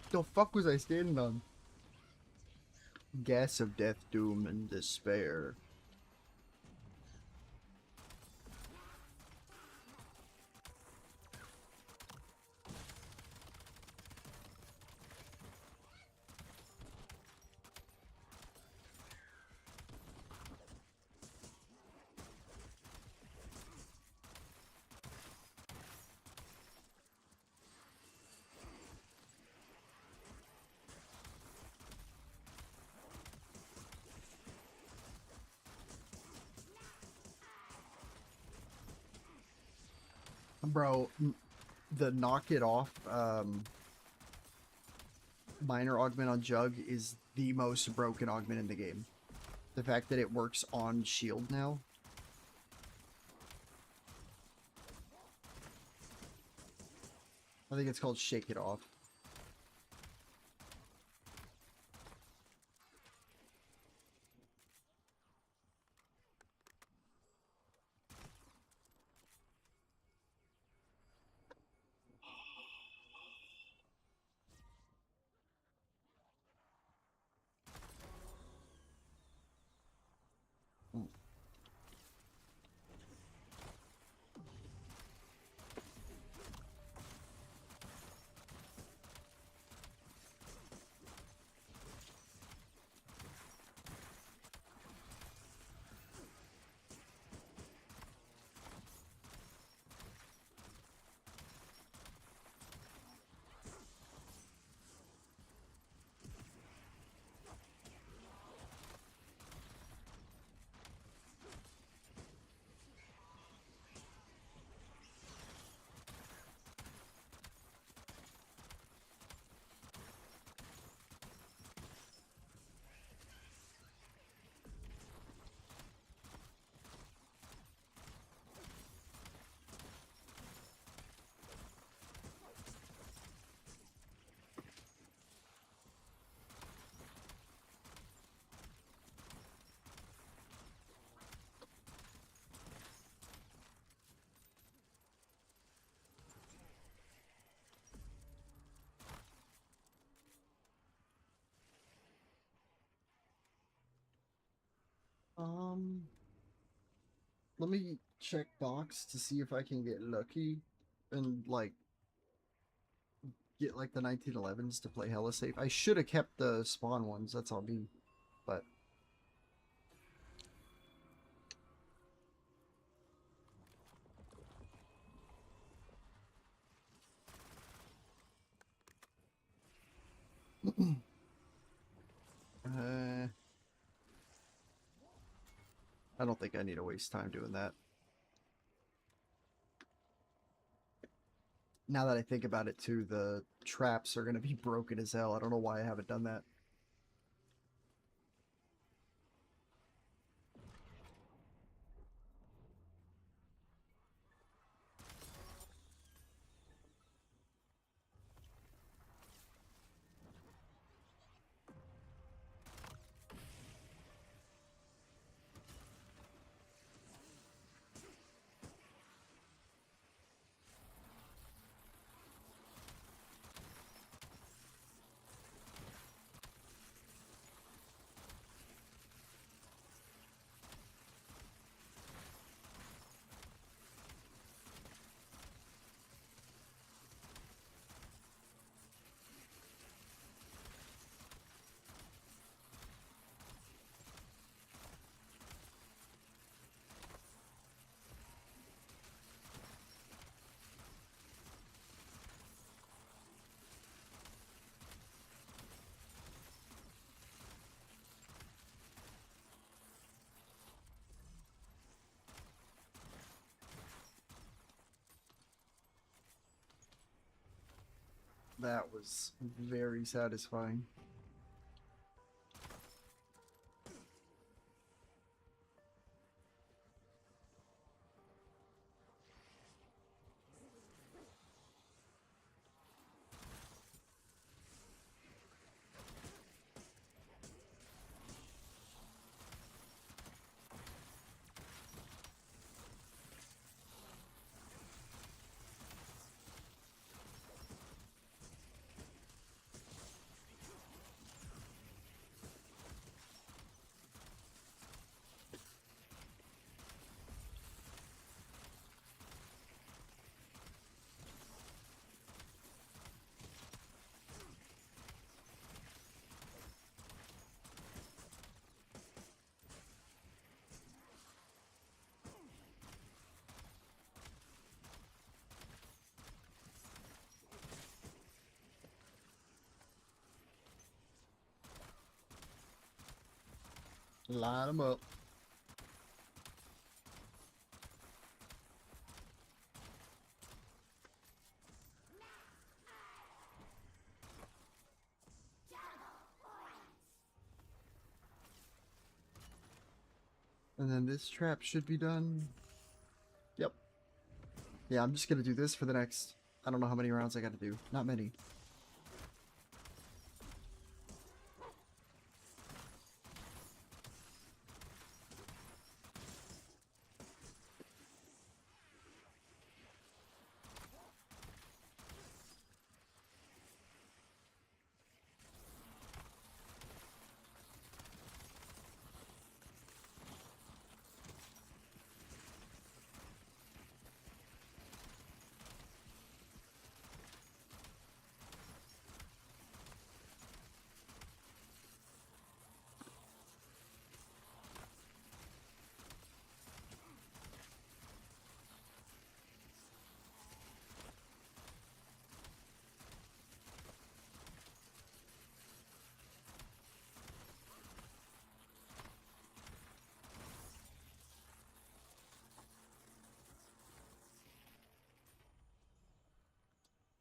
The fuck was I standing on? Gas of death, doom, and despair. Bro, the knock it off minor augment on Jug is the most broken augment in the game. The fact that it works on shield now. I think it's called Shake It Off. Let me check box to see if I can get lucky and like get like the 1911s to play hella safe. I should have kept the spawn ones, that's all me, but I don't think I need to waste time doing that. Now that I think about it too, the traps are going to be broken as hell. I don't know why I haven't done that. that was very satisfying. Line them up. And then this trap should be done. Yep. Yeah, I'm just gonna do this for the next, I don't know how many rounds I gotta do. Not many.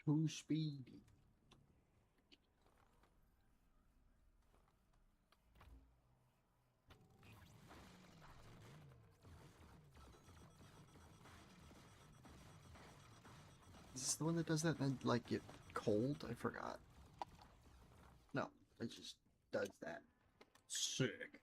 Too speedy. Is this the one that does that and like get cold? I forgot. No, it just does that. Sick.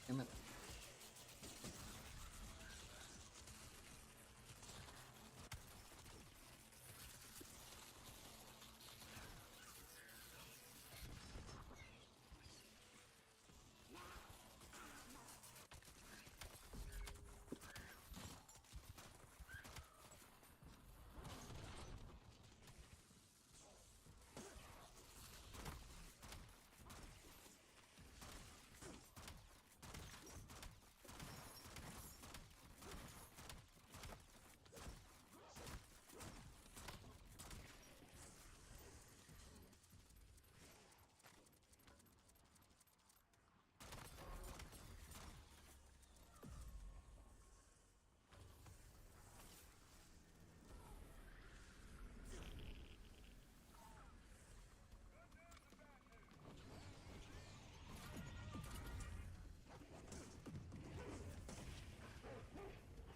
Damn it.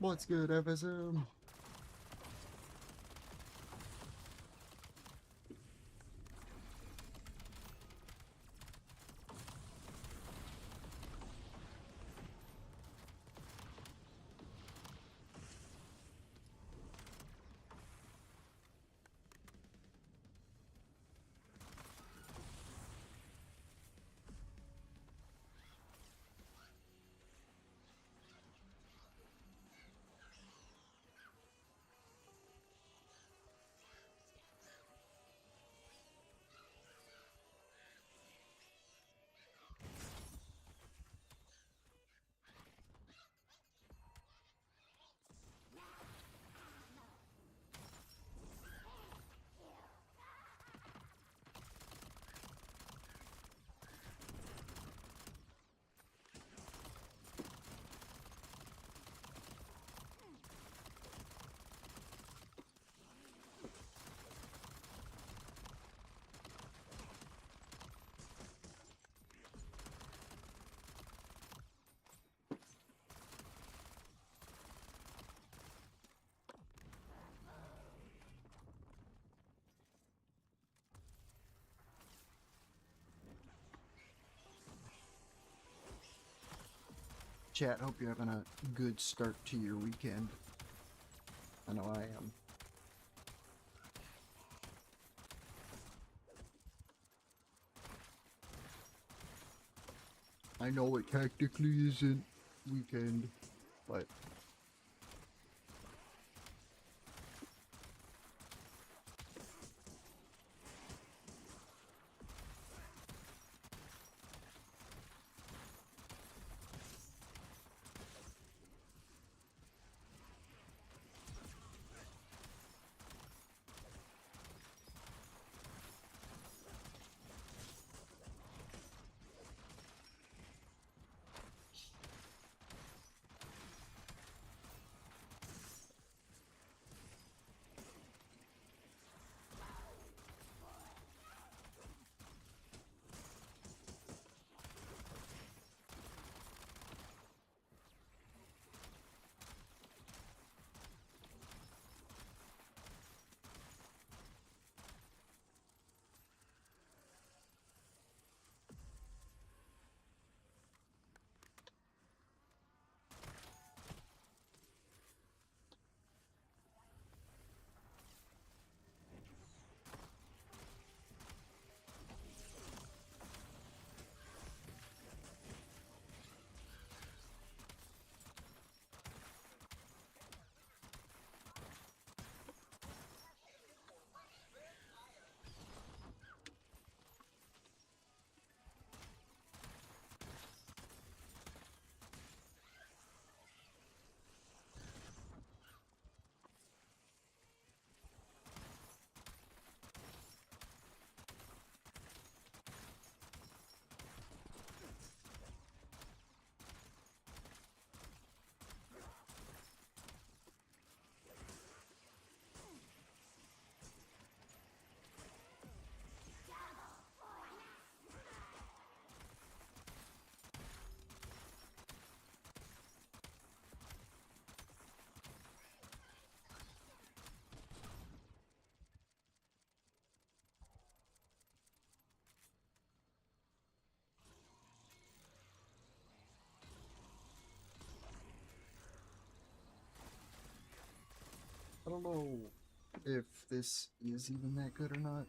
What's good, FSM? Chat, hope you're having a good start to your weekend. I know I am. I know it technically isn't weekend, but I don't know if this is even that good or not.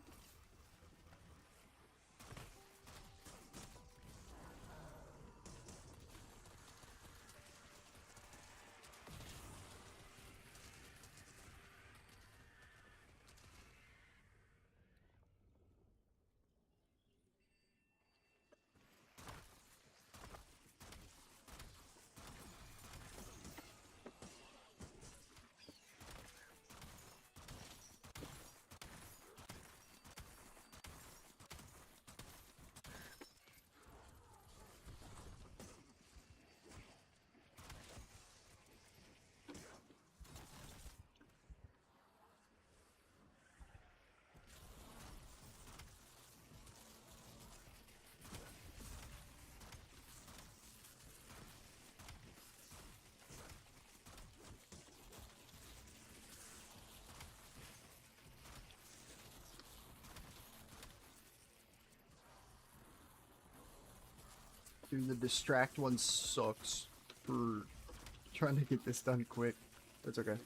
Dude, the distract one sucks for trying to get this done quick. That's okay.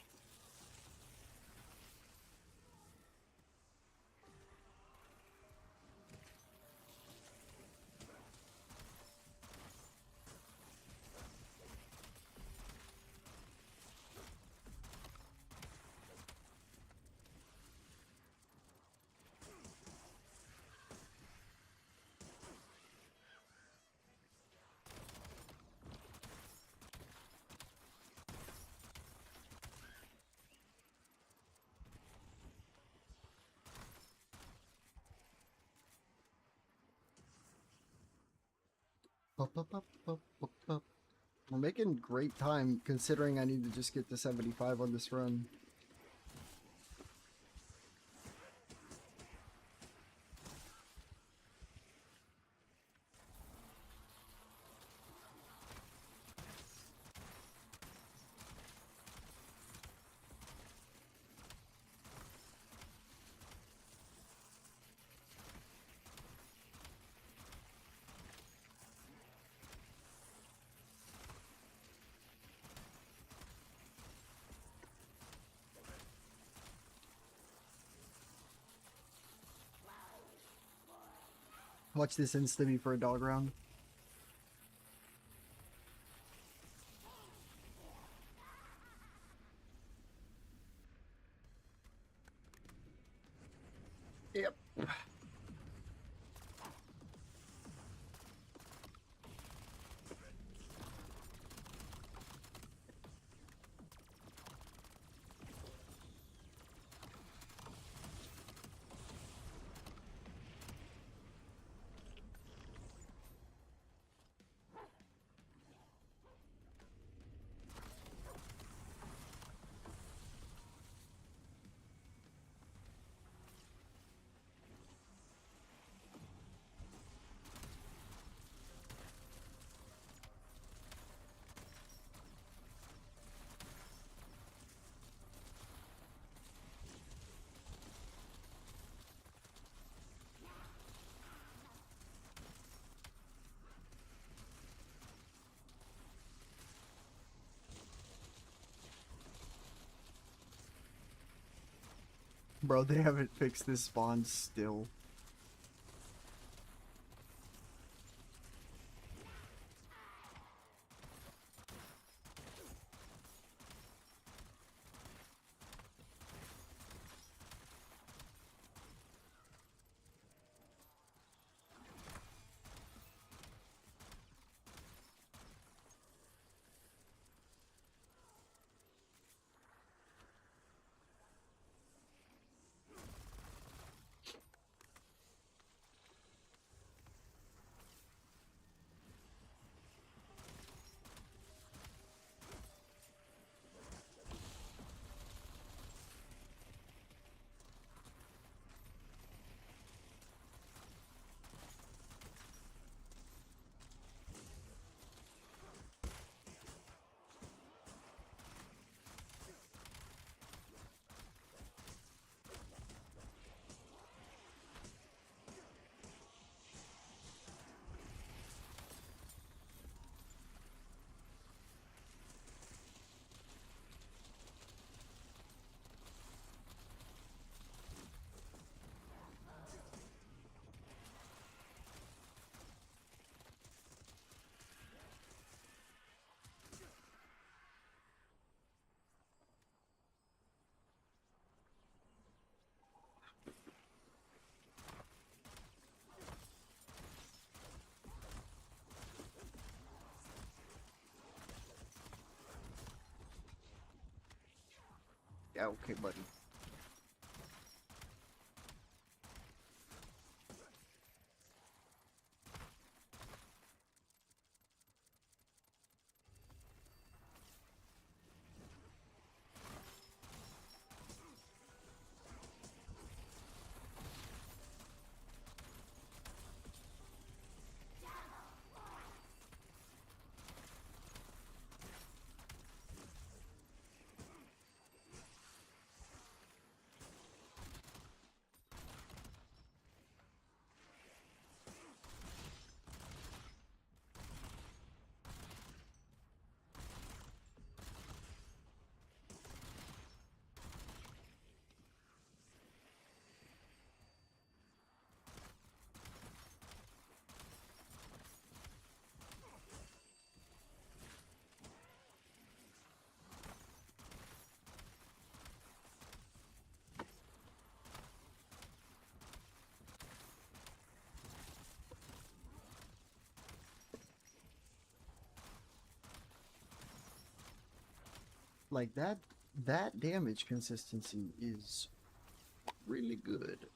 We're making great time considering I need to just get to 75 on this run. Watch this insta me for a dog round. Yep. Bro, they haven't fixed this spawn still. Yeah, okay, buddy. Like that damage consistency is really good.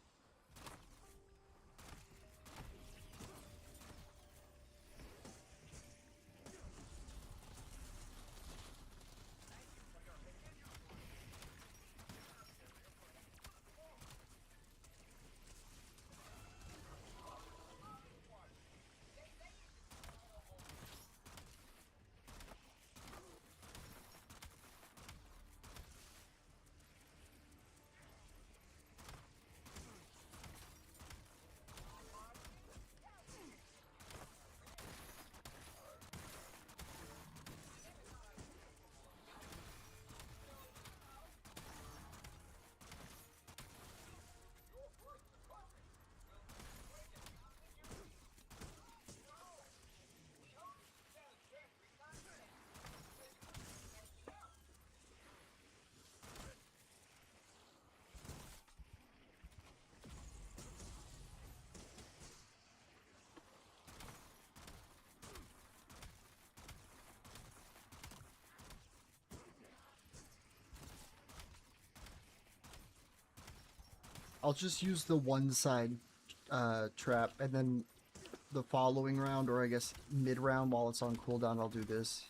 I'll just use the one side trap, and then the following round, or I guess mid round while it's on cooldown, I'll do this.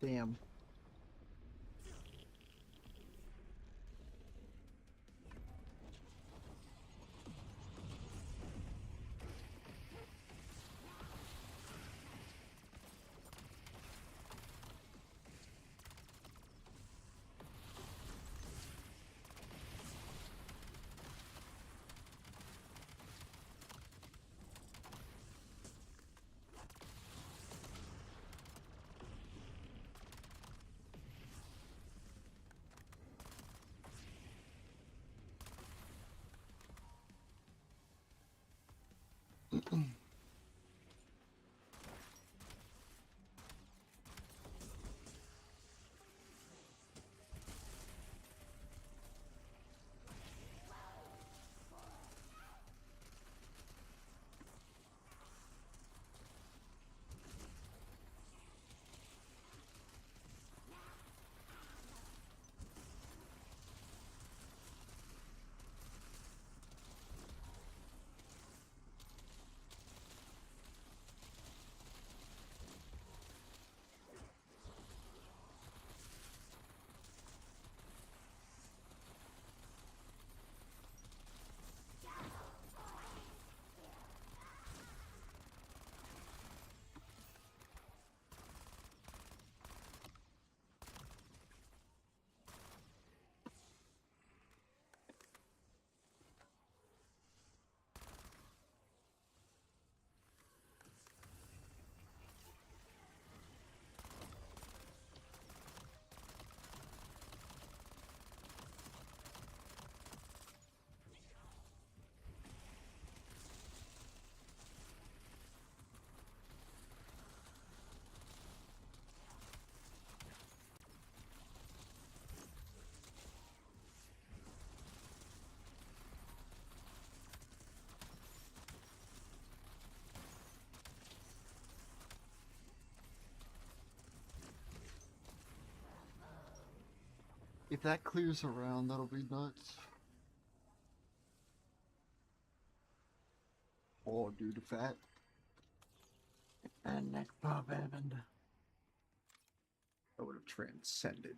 Damn. If that clears around, that'll be nuts. Oh, dude, if that... And neck pop happened. I would have transcended.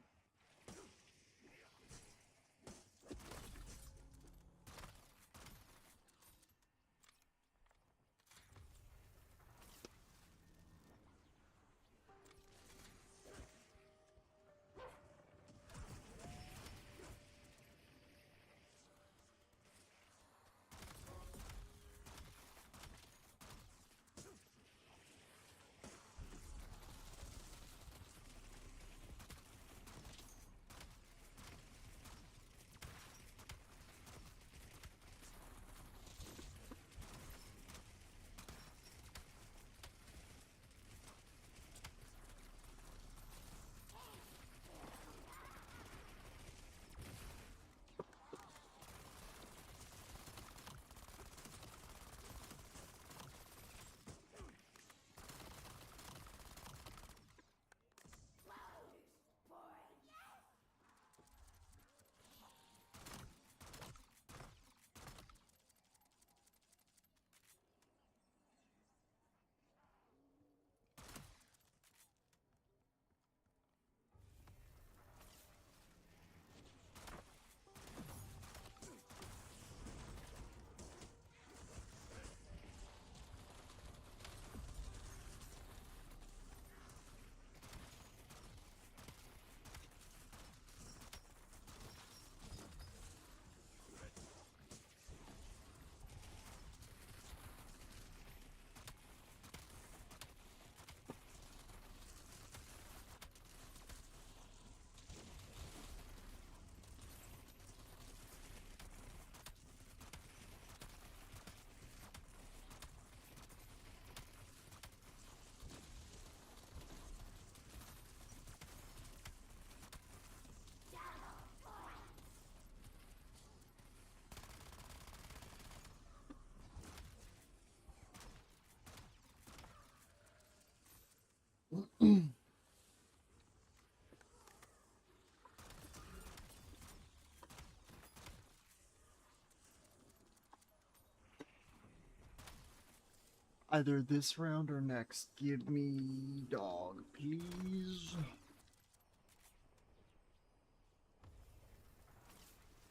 Either this round or next. Give me dog, please.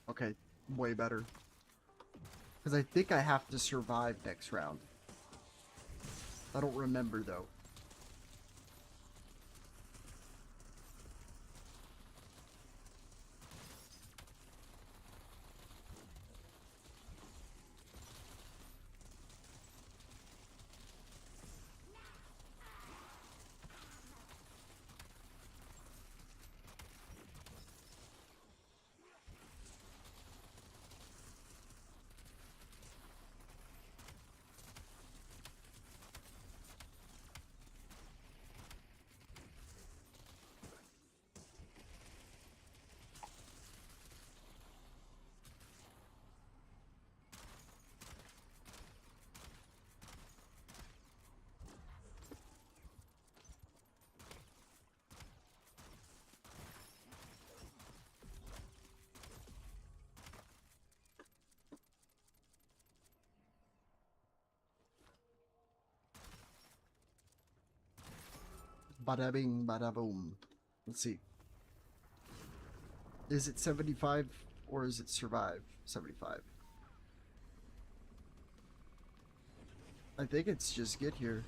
Okay, way better. Because I think I have to survive next round. I don't remember though. Bada bing, bada boom. Let's see. Is it 75 or is it survive? 75. I think it's just get here.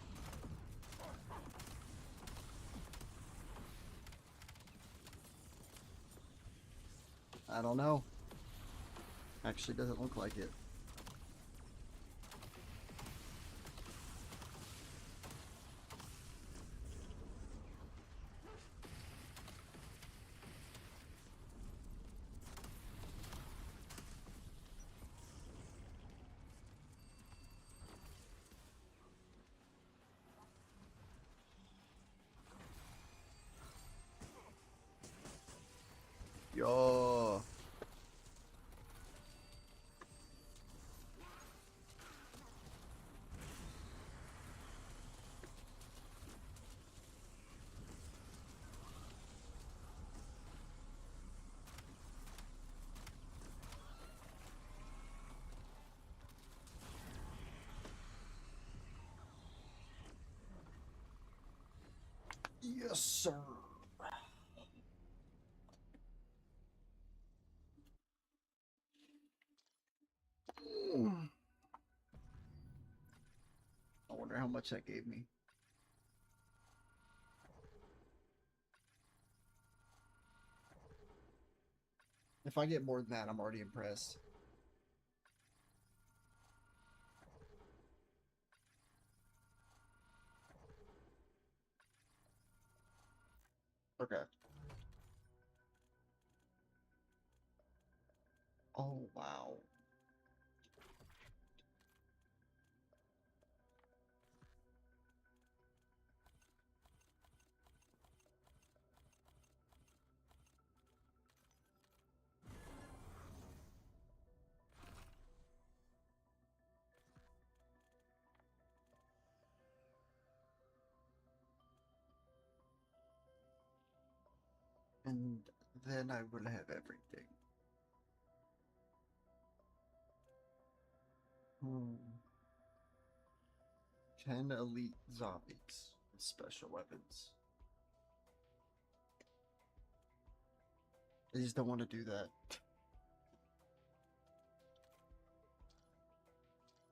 I don't know. Actually doesn't look like it. Yo. Yes, sir. I wonder how much that gave me. If I get more than that, I'm already impressed. Okay. Oh, wow. And then I will have everything. 10 elite zombies with special weapons. I just don't want to do that.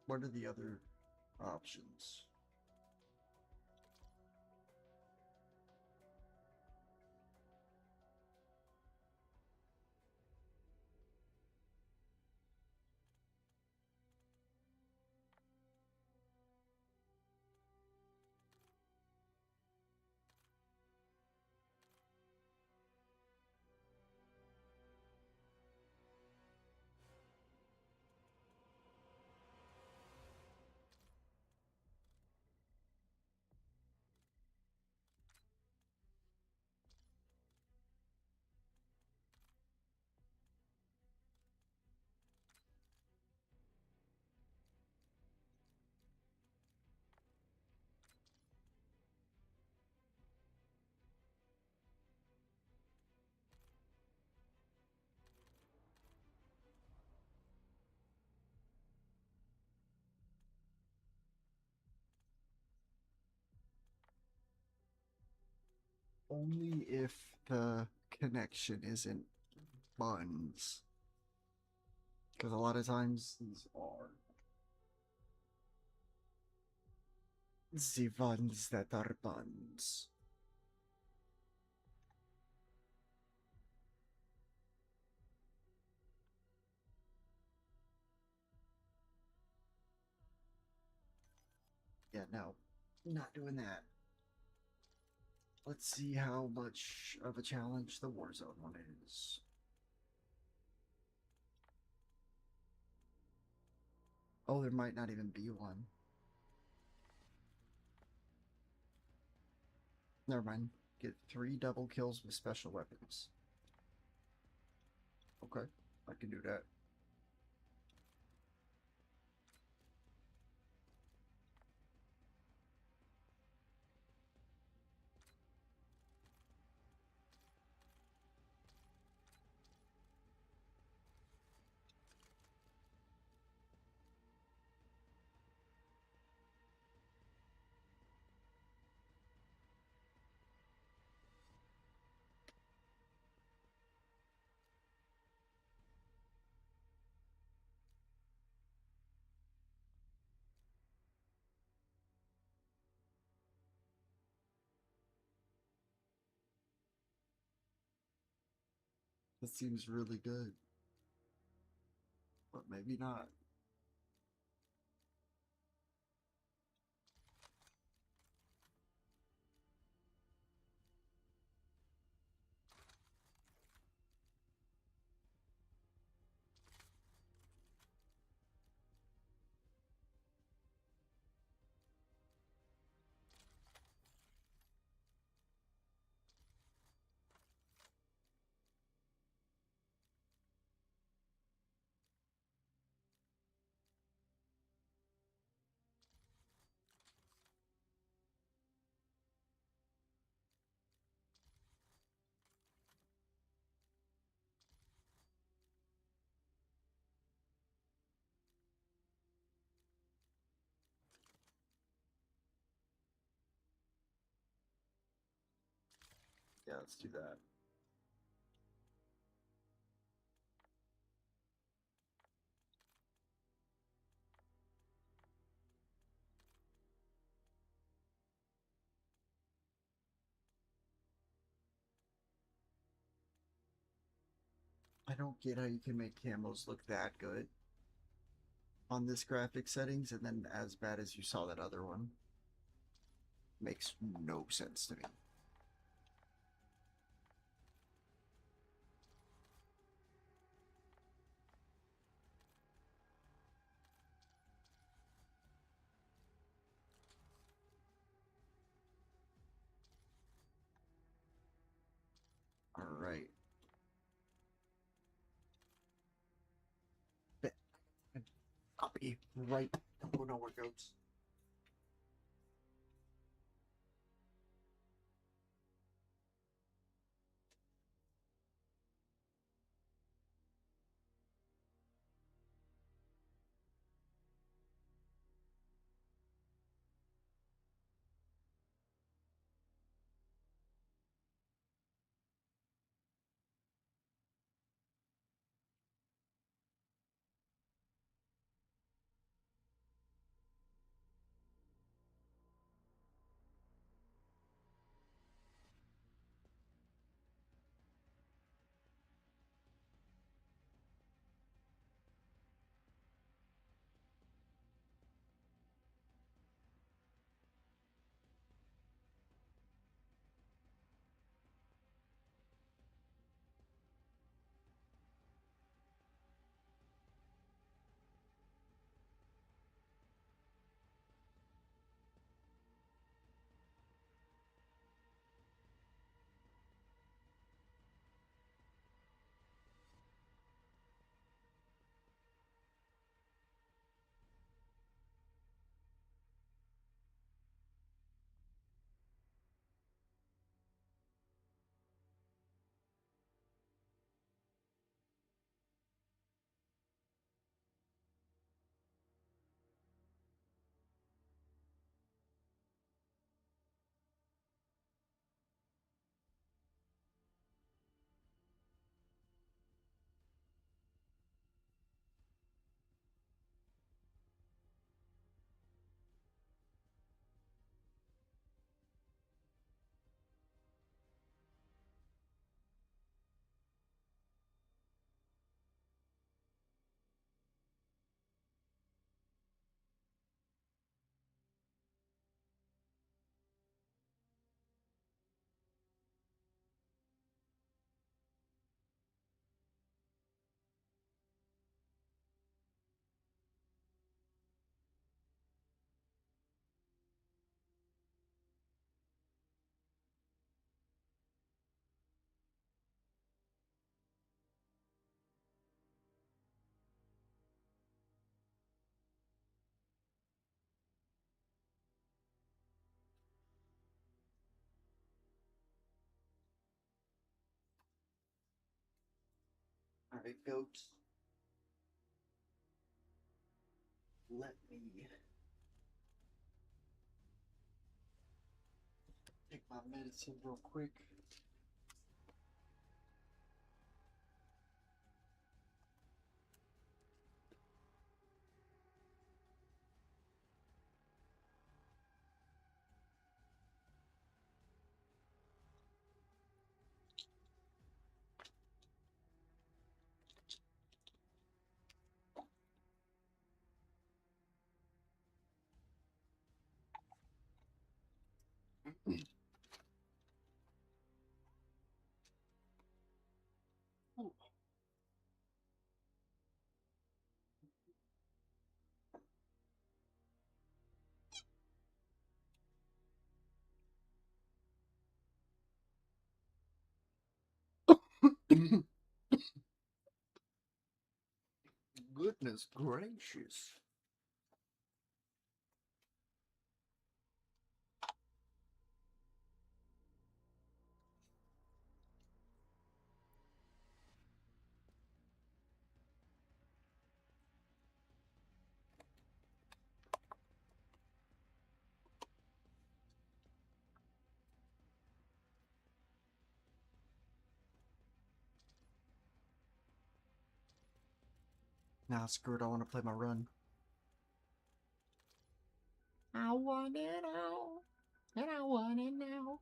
What are the other options? only if the connection isn't buns. Because a lot of times these are the ones that are buns. Yeah, no, not doing that. Let's see how much of a challenge the Warzone one is. Oh, there might not even be one. Never mind. Get 3 double kills with special weapons. Okay, I can do that. That seems really good. But maybe not. Yeah, let's do that. I don't get how you can make camos look that good on this graphic settings and then as bad as you saw that other one. Makes no sense to me. All right. Copy right. Don't know where it goes. Alright, goat. Let me take my medicine real quick. Goodness gracious. Nah, screw it, I want to play my run. I want it all, and I want it now.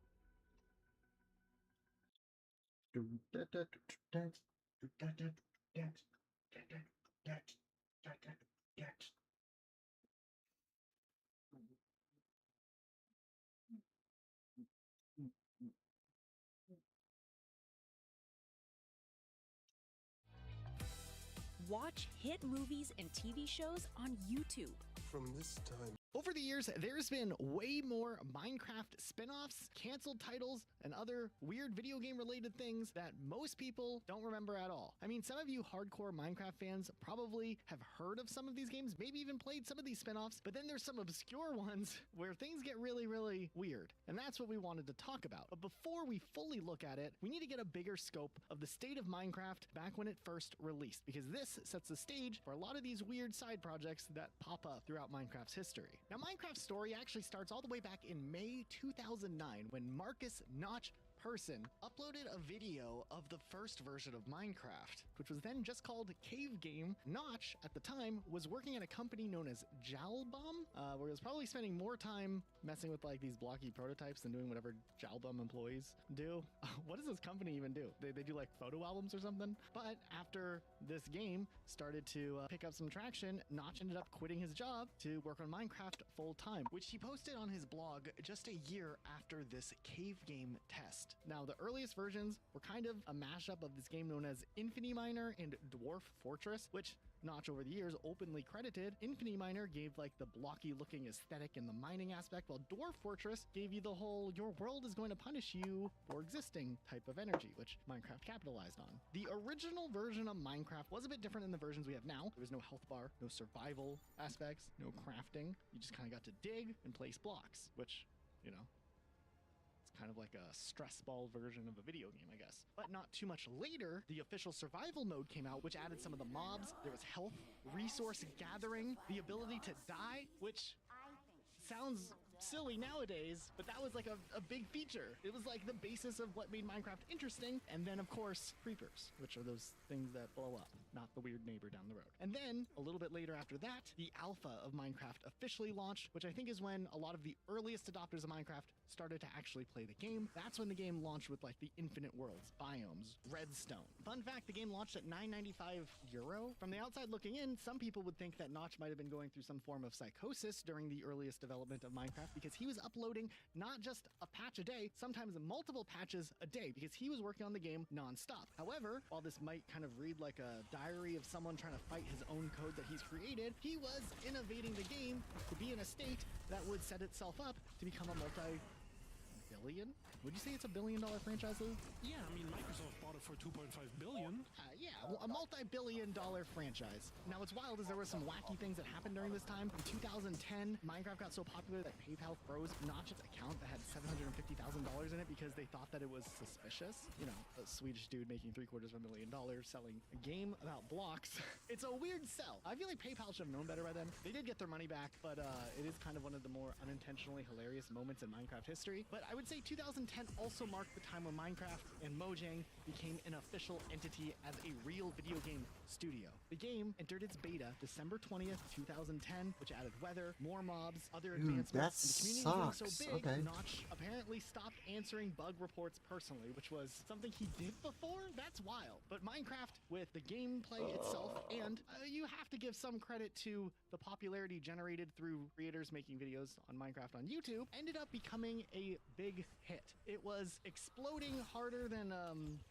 Watch hit movies and TV shows on YouTube. From this time. Over the years, there's been way more Minecraft spin-offs, canceled titles, and other weird video game related things that most people don't remember at all. I mean, some of you hardcore Minecraft fans probably have heard of some of these games, maybe even played some of these spin-offs, but then there's some obscure ones where things get really, really weird. And that's what we wanted to talk about. But before we fully look at it, we need to get a bigger scope of the state of Minecraft back when it first released, because this sets the stage for a lot of these weird side projects that pop up throughout Minecraft's history. Now, Minecraft's story actually starts all the way back in May 2009 when Marcus Notch Person uploaded a video of the first version of Minecraft, which was then just called Cave Game. Notch, at the time, was working at a company known as Jawlbum, where he was probably spending more time messing with like these blocky prototypes than doing whatever Jawlbum employees do. What does this company even do? They do like photo albums or something? But after this game started to pick up some traction, Notch ended up quitting his job to work on Minecraft full time, which he posted on his blog just a year after this Cave Game test. Now, the earliest versions were kind of a mashup of this game known as Infiniminer and Dwarf Fortress, which Notch over the years openly credited. Infiniminer gave like the blocky looking aesthetic and the mining aspect, while Dwarf Fortress gave you the whole your world is going to punish you for existing type of energy, which Minecraft capitalized on. The original version of Minecraft was a bit different than the versions we have now. There was no health bar, no survival aspects, no crafting. You just kind of got to dig and place blocks, which, you know, kind of like a stress ball version of a video game, I guess. But not too much later, the official survival mode came out, which added some of the mobs. There was health, resource gathering, the ability to die, which sounds silly nowadays, but that was like a big feature. It was like the basis of what made Minecraft interesting. And then, of course, creepers, which are those things that blow up, not the weird neighbor down the road. And then, a little bit later after that, the alpha of Minecraft officially launched, which I think is when a lot of the earliest adopters of Minecraft started to actually play the game. That's when the game launched with like the infinite worlds, biomes, redstone. Fun fact, the game launched at €9.95. From the outside looking in, some people would think that Notch might have been going through some form of psychosis during the earliest development of Minecraft, because he was uploading not just a patch a day, sometimes multiple patches a day, because he was working on the game non-stop. However, while this might kind of read like a diary of someone trying to fight his own code that he's created, he was innovating the game to be in a state that would set itself up to become a multi-billion? Would you say it's $1 billion franchise, Lou? Yeah, I mean, Microsoft bought it for $2.5 billion. Yeah, a multi-billion-dollar franchise. Now, what's wild is there were some wacky things that happened during this time. In 2010, Minecraft got so popular that PayPal froze Notch's account that had $750,000 in it because they thought that it was suspicious. You know, a Swedish dude making $750,000 selling a game about blocks. It's a weird sell. I feel like PayPal should have known better by then. They did get their money back, but it is kind of one of the more unintentionally hilarious moments in Minecraft history. But I would say 2010 also marked the time when Minecraft and Mojang became an official entity as a real video game studio. The game entered its beta December 20th, 2010, which added weather, more mobs, other advancements, that and the community was sucks. so big, Okay. Notch apparently stopped answering bug reports personally, which was something he did before? That's wild. But Minecraft, with the gameplay itself, and you have to give some credit to the popularity generated through creators making videos on Minecraft on YouTube, ended up becoming a big hit. It was exploding harder than,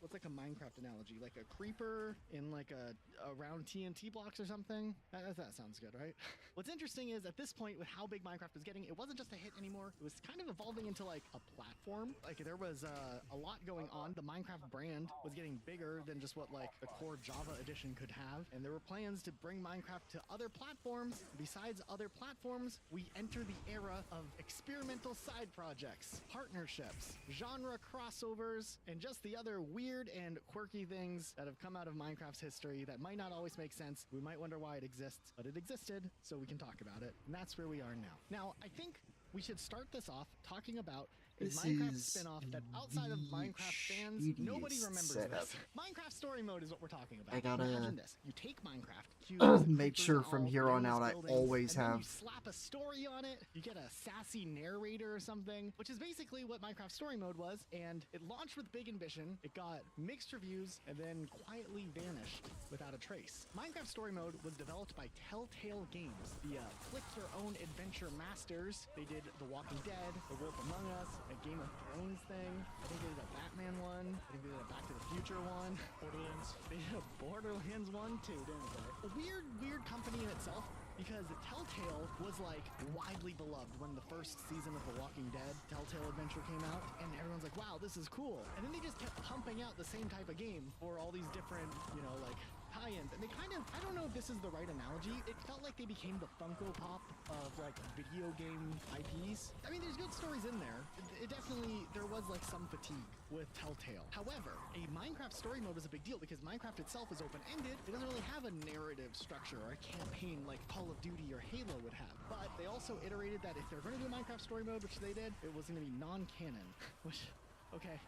what's like a Minecraft analogy? Like a creeper in like a around TNT blocks or something? That sounds good, right? What's interesting is at this point, with how big Minecraft was getting, it wasn't just a hit anymore. It was kind of evolving into like a platform. Like there was a lot going on. The Minecraft brand was getting bigger than just what like the core Java edition could have. And there were plans to bring Minecraft to other platforms. Besides other platforms, we enter the era of experimental side projects, partnerships, genre crossovers, and just the other weird and quirky things that have come out of Minecraft's history that might not always make sense. We might wonder why it exists, but it existed, so we can talk about it. And that's where we are now. Now, I think we should start this off talking about a This Minecraft is spin-off that outside of Minecraft fans, nobody shittiest remembers setup. this. Minecraft Story Mode is what we're talking about. I gotta Imagine this. You take Minecraft, cubes, make creepers, sure from all here on buildings, out I buildings, always and then have you slap a story on it, you get a sassy narrator or something, which is basically what Minecraft Story Mode was, and it launched with big ambition, it got mixed reviews, and then quietly vanished without a trace. Minecraft Story Mode was developed by Telltale Games, the click-your-own-adventure masters. They did The Walking Dead, The Wolf Among Us, a Game of Thrones thing. I think they did a Batman one. I think they did a Back to the Future one. Borderlands. They did a Borderlands one too, didn't they? A weird company in itself, because Telltale was like widely beloved when the first season of The Walking Dead Telltale Adventure came out, and everyone's like, wow, this is cool. And then they just kept pumping out the same type of game for all these different, you know, like tie-ins, and they kind of, I don't know if this is the right analogy, it felt like they became the Funko Pop of like video game IPs. I mean, there's good stories in there. It definitely, there was like some fatigue with Telltale. However, a Minecraft Story Mode is a big deal because Minecraft itself is open-ended. It doesn't really have a narrative structure or a campaign like Call of Duty or Halo would have. But they also iterated that if they're going to do a Minecraft Story Mode, which they did, it was going to be non-canon, which, okay.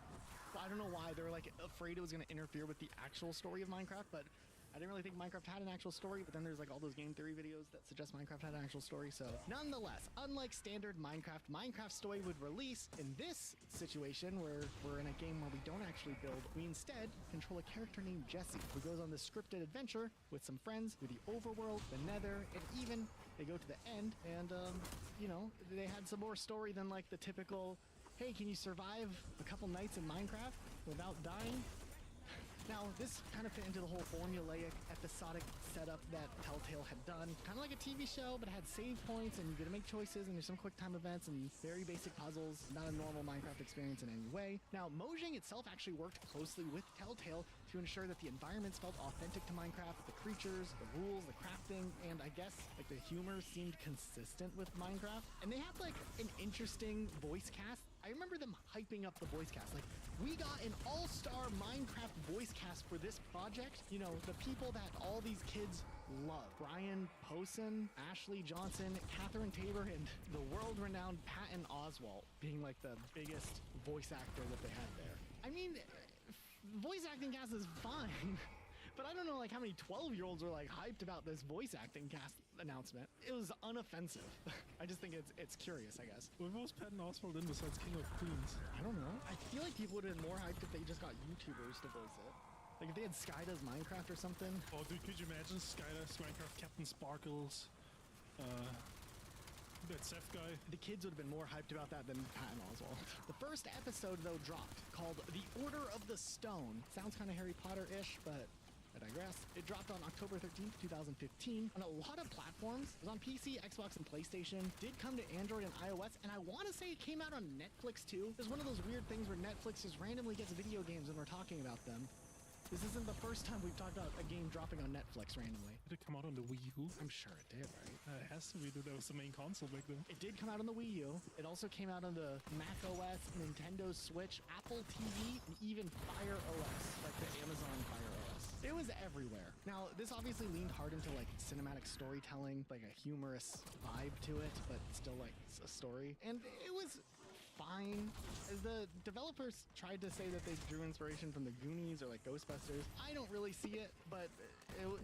I don't know why they were like afraid it was going to interfere with the actual story of Minecraft, but I didn't really think Minecraft had an actual story, but then there's like all those game theory videos that suggest Minecraft had an actual story. So nonetheless, unlike standard Minecraft, Minecraft Story would release in this situation where we're in a game where we don't actually build. We instead control a character named Jesse who goes on this scripted adventure with some friends through the overworld, the nether, and even they go to the end and, you know, they had some more story than like the typical, hey, can you survive a couple nights in Minecraft without dying? Now, this kind of fit into the whole formulaic, episodic setup that Telltale had done. Kind of like a TV show, but it had save points, and you get to make choices, and there's some quick-time events, and very basic puzzles. Not a normal Minecraft experience in any way. Now, Mojang itself actually worked closely with Telltale to ensure that the environments felt authentic to Minecraft, the creatures, the rules, the crafting, and I guess, like, the humor seemed consistent with Minecraft. And they had, like, an interesting voice cast. I remember them hyping up the voice cast. Like, we got an all-star Minecraft voice cast for this project. You know, the people that all these kids love. Brian Posehn, Ashley Johnson, Catherine Tabor, and the world-renowned Patton Oswalt being like the biggest voice actor that they had there. I mean, voice acting cast is fine. But I don't know, like, how many 12-year-olds were, like, hyped about this voice acting cast announcement. It was unoffensive. I just think it's curious, I guess. What was Patton Oswalt in besides King of Queens? I don't know. I feel like people would have been more hyped if they just got YouTubers to voice it. Like, if they had Skyda's Minecraft or something. Oh, dude, could you imagine Skyda's Minecraft, Captain Sparkles, that Seth guy? The kids would have been more hyped about that than Patton Oswalt. The first episode, though, dropped, called The Order of the Stone. Sounds kind of Harry Potter-ish, but I digress. It dropped on October 13th, 2015 on a lot of platforms. It was on PC, Xbox, and PlayStation. Did come to Android and iOS, and I want to say it came out on Netflix too. It's one of those weird things where Netflix just randomly gets video games when we're talking about them. This isn't the first time we've talked about a game dropping on Netflix randomly. Did it come out on the Wii U? I'm sure it did, right? It has to be. That was the main console back then. It did come out on the Wii U. It also came out on the Mac OS, Nintendo Switch, Apple TV, and even Fire OS, like the Amazon Fire OS. It was everywhere. Now, this obviously leaned hard into like cinematic storytelling, like a humorous vibe to it, but still like a story. And it was fine. The developers tried to say that they drew inspiration from the Goonies or like Ghostbusters. I don't really see it, but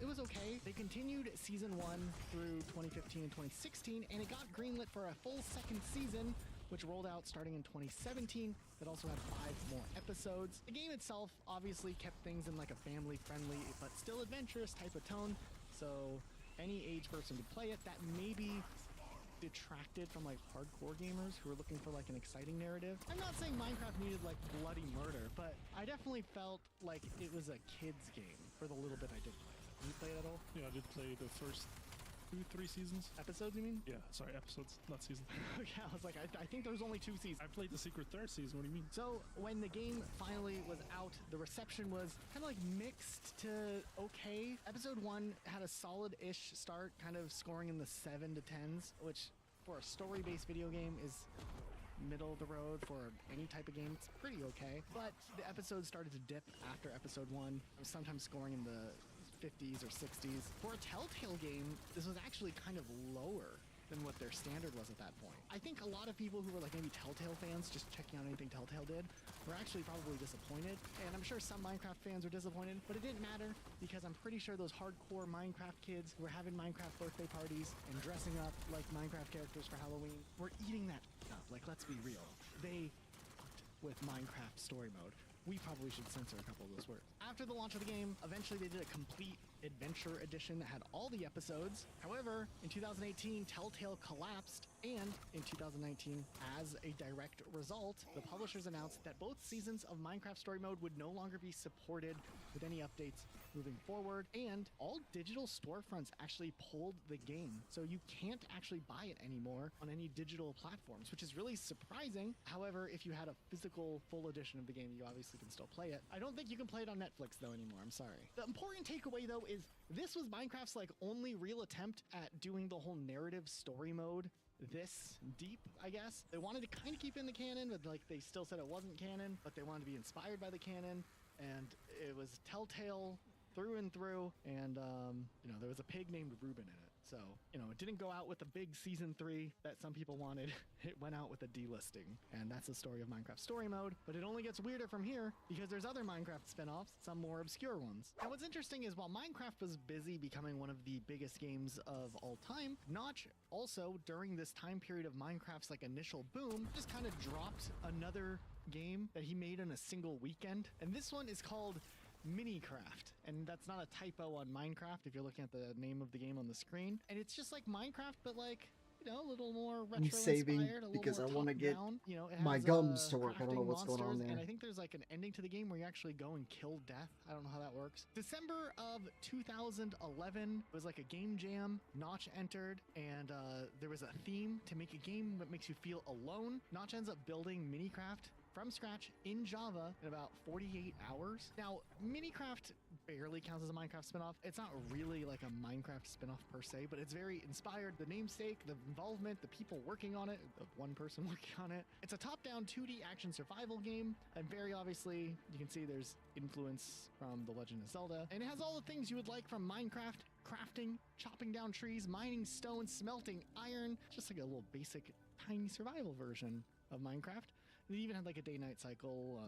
it was okay. They continued season 1 through 2015 and 2016, and it got greenlit for a full second season, which rolled out starting in 2017. That also had 5 more episodes. The game itself obviously kept things in like a family-friendly but still adventurous type of tone, so any age person could play it. That maybe detracted from like hardcore gamers who were looking for like an exciting narrative. I'm not saying Minecraft needed like bloody murder, but I definitely felt like it was a kid's game for the little bit I did play it. Did you play it at all? Yeah, I did play the first 2-3 seasons. Episodes, you mean? Yeah, sorry, episodes, not seasons. Okay, I was like, I think there was only 2 seasons. I played the secret 3rd season, what do you mean? So when the game finally was out, the reception was kind of like mixed to okay. Episode 1 had a solid-ish start, kind of scoring in the 7 to 10s, which for a story-based video game is middle of the road. For any type of game, it's pretty okay. But the episodes started to dip after episode 1. It was sometimes scoring in the 50s or 60s. For a Telltale game, this was actually kind of lower than what their standard was at that point. I think a lot of people who were like maybe Telltale fans, just checking out anything Telltale did, were actually probably disappointed. And I'm sure some Minecraft fans were disappointed, but it didn't matter because I'm pretty sure those hardcore Minecraft kids who were having Minecraft birthday parties and dressing up like Minecraft characters for Halloween were eating that up. Like, let's be real. They fucked with Minecraft story mode. We probably should censor a couple of those words. After the launch of the game, eventually they did a complete adventure edition that had all the episodes. However, in 2018, Telltale collapsed, and in 2019, as a direct result, the publishers announced that both seasons of Minecraft Story Mode would no longer be supported with any updates moving forward, and all digital storefronts actually pulled the game, so you can't actually buy it anymore on any digital platforms, which is really surprising. However, if you had a physical full edition of the game, you obviously can still play it. I don't think you can play it on Netflix though anymore, I'm sorry. The important takeaway though is this was Minecraft's like only real attempt at doing the whole narrative story mode this deep, I guess. They wanted to kind of keep in the canon, but like they still said it wasn't canon, but they wanted to be inspired by the canon, and it was Telltale through and through, and you know, there was a pig named Ruben in it. So, you know, it didn't go out with a big season 3 that some people wanted. It went out with a delisting, and that's the story of Minecraft Story Mode. But it only gets weirder from here because there's other Minecraft spin-offs, some more obscure ones. And what's interesting is while Minecraft was busy becoming one of the biggest games of all time, Notch also, during this time period of Minecraft's like initial boom, just kind of dropped another game that he made in a single weekend. And this one is called Minicraft, and that's not a typo on Minecraft if you're looking at the name of the game on the screen. And it's just like Minecraft, but like, you know, a little more retro I'm saving inspired, a little because I more want to get top-down. You know, it my has, gums to work. I don't know crafting what's going on monsters, there. And I think there's like an ending to the game where you actually go and kill death. I don't know how that works. December of 2011 was like a game jam. Notch entered, and there was a theme to make a game that makes you feel alone. Notch ends up building Minicraft from scratch in Java in about 48 hours. Now, Minicraft barely counts as a Minecraft spinoff. It's not really like a Minecraft spinoff per se, but it's very inspired. The namesake, the involvement, the people working on it, the one person working on it. It's a top-down 2D action survival game, and very obviously, you can see there's influence from The Legend of Zelda, and it has all the things you would like from Minecraft: crafting, chopping down trees, mining stone, smelting iron, just like a little basic tiny survival version of Minecraft. They even had like a day-night cycle,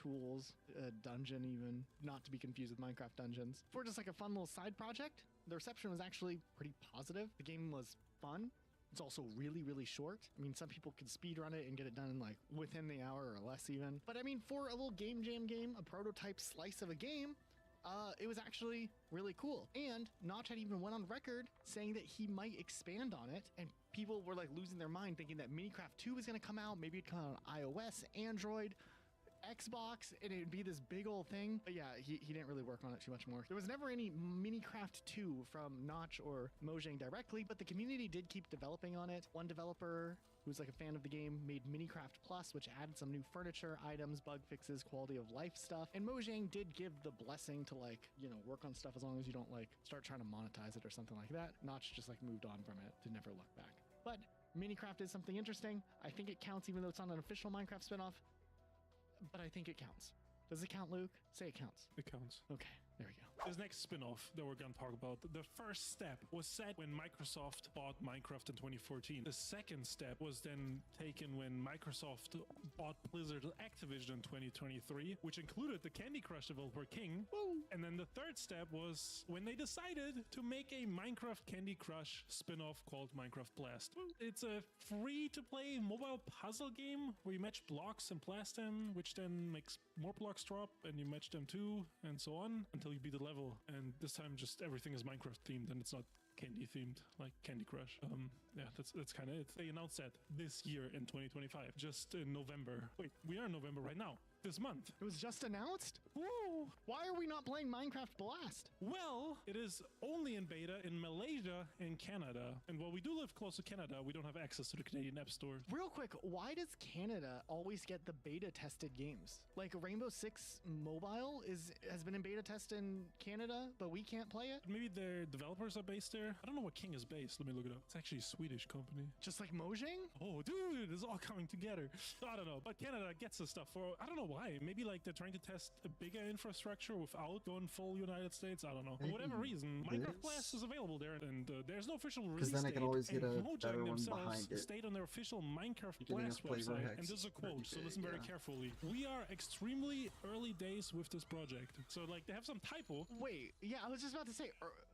tools, a dungeon even, not to be confused with Minecraft Dungeons. For just like a fun little side project, the reception was actually pretty positive. The game was fun. It's also really, really short. I mean, some people could speedrun it and get it done in like within the hour or less even. But I mean, for a little game jam game, a prototype slice of a game, it was actually really cool. And Notch had even went on record saying that he might expand on it, and people were like losing their mind thinking that Minicraft 2 was going to come out. Maybe it'd come out on iOS, Android, Xbox, and it'd be this big old thing. But yeah, he didn't really work on it too much more. There was never any Minicraft 2 from Notch or Mojang directly, but the community did keep developing on it. One developer who's like a fan of the game, made Minecraft Plus, which added some new furniture, items, bug fixes, quality of life stuff. And Mojang did give the blessing to like, you know, work on stuff as long as you don't like start trying to monetize it or something like that. Notch just like moved on from it to never look back. But Minecraft is something interesting. I think it counts even though it's not an official Minecraft spinoff, but I think it counts. Does it count, Luke? Say it counts. It counts. Okay, there we go. This next spin-off that we're gonna talk about, the first step was set when Microsoft bought Minecraft in 2014. The second step was then taken when Microsoft bought Blizzard Activision in 2023, which included the Candy Crush developer King. Woo! And then the third step was when they decided to make a Minecraft Candy Crush spin-off called Minecraft Blast. It's a free-to-play mobile puzzle game where you match blocks and blast them, which then makes more blocks drop, and you match them too, and so on, until you beat the level. And this time just everything is Minecraft themed and it's not candy themed like Candy Crush. Yeah, that's kind of it. They announced that this year in 2025, just in November. Wait, we are in November right now. This month. It was just announced? Whoa! Why are we not playing Minecraft Blast? Well, it is only in beta in Malaysia and Canada. And while we do live close to Canada, we don't have access to the Canadian App Store. Real quick, why does Canada always get the beta tested games? Like Rainbow Six Mobile has been in beta test in Canada, but we can't play it? Maybe their developers are based there. I don't know what King is based. Let me look it up. It's actually a Swedish company. Just like Mojang? Oh, dude, it's all coming together. I don't know. But Canada gets this stuff for, I don't know why. Maybe like they're trying to test a bigger infrastructure without going full United States. I don't know. For whatever reason, Minecraft Blast is available there, and there's no official release then I can date, always get and a Mojang better one themselves behind it. stayed on their official Minecraft Getting a Blast flavor website, hex and this is a quote, pretty so big, listen very yeah. carefully. We are extremely early days with this project. So like they have some typo. Wait, yeah, I was just about to say,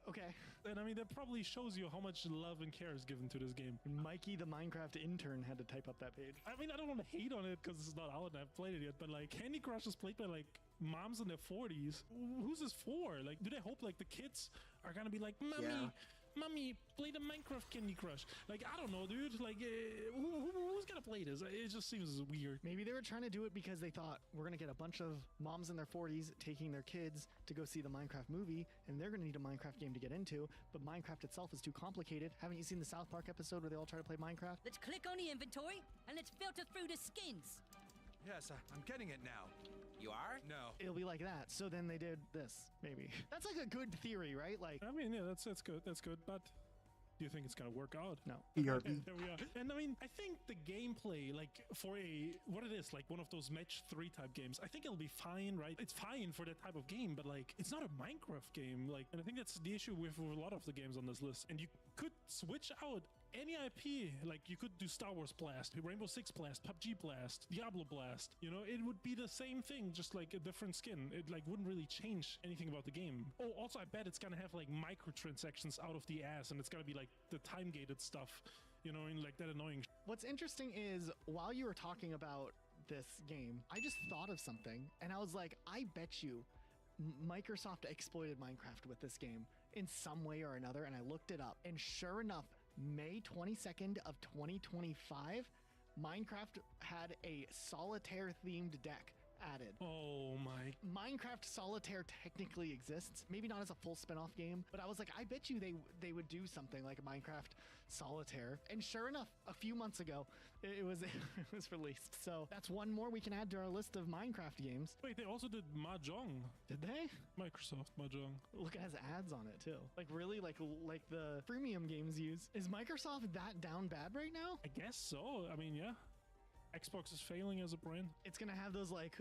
okay. And I mean, that probably shows you how much love and care is given to this game. Mikey, the Minecraft intern, had to type up that page. I mean, I don't want to hate on it because it's not out and I haven't played it yet, but like Candy Crush is played by like moms in their 40s. Who's this for? Like, do they hope like the kids are gonna be like, Mommy, play the Minecraft Candy Crush? Like, I don't know, dude. Like, who's gonna play this? It just seems weird. Maybe they were trying to do it because they thought we're gonna get a bunch of moms in their 40s taking their kids to go see the Minecraft movie, and they're gonna need a Minecraft game to get into, but Minecraft itself is too complicated. Haven't you seen the South Park episode where they all try to play Minecraft? Let's click on the inventory and let's filter through the skins. Yes, I'm getting it now. You are? No. It'll be like that. So then they did this, maybe. That's like a good theory, right? Like, I mean, yeah, that's good. That's good, but do you think it's gonna work out? No. BRB. There we are. And I mean, I think the gameplay, like for what it is, like one of those match 3 type games, I think it'll be fine, right? It's fine for that type of game, but like it's not a Minecraft game. Like, and I think that's the issue with a lot of the games on this list. And you could switch out any IP, like you could do Star Wars Blast, Rainbow Six Blast, PUBG Blast, Diablo Blast. You know, it would be the same thing, just like a different skin. It like wouldn't really change anything about the game. Oh, also I bet it's gonna have like microtransactions out of the ass, and it's gonna be like the time gated stuff, you know, and like that annoying. What's interesting is while you were talking about this game, I just thought of something, and I was like, I bet you Microsoft exploited Minecraft with this game in some way or another, and I looked it up, and sure enough, May 22nd of 2025, Minecraft had a solitaire themed deck added. Oh my. Minecraft Solitaire technically exists, maybe not as a full spin-off game, but I was like, I bet you they would do something like a Minecraft Solitaire. And sure enough, a few months ago, it was released. So that's one more we can add to our list of Minecraft games. Wait, they also did Mahjong. Did they? Microsoft Mahjong. Look, it has ads on it too. Like really, like the freemium games use. Is Microsoft that down bad right now? I guess so. I mean, yeah. Xbox is failing as a brand. It's gonna have those like,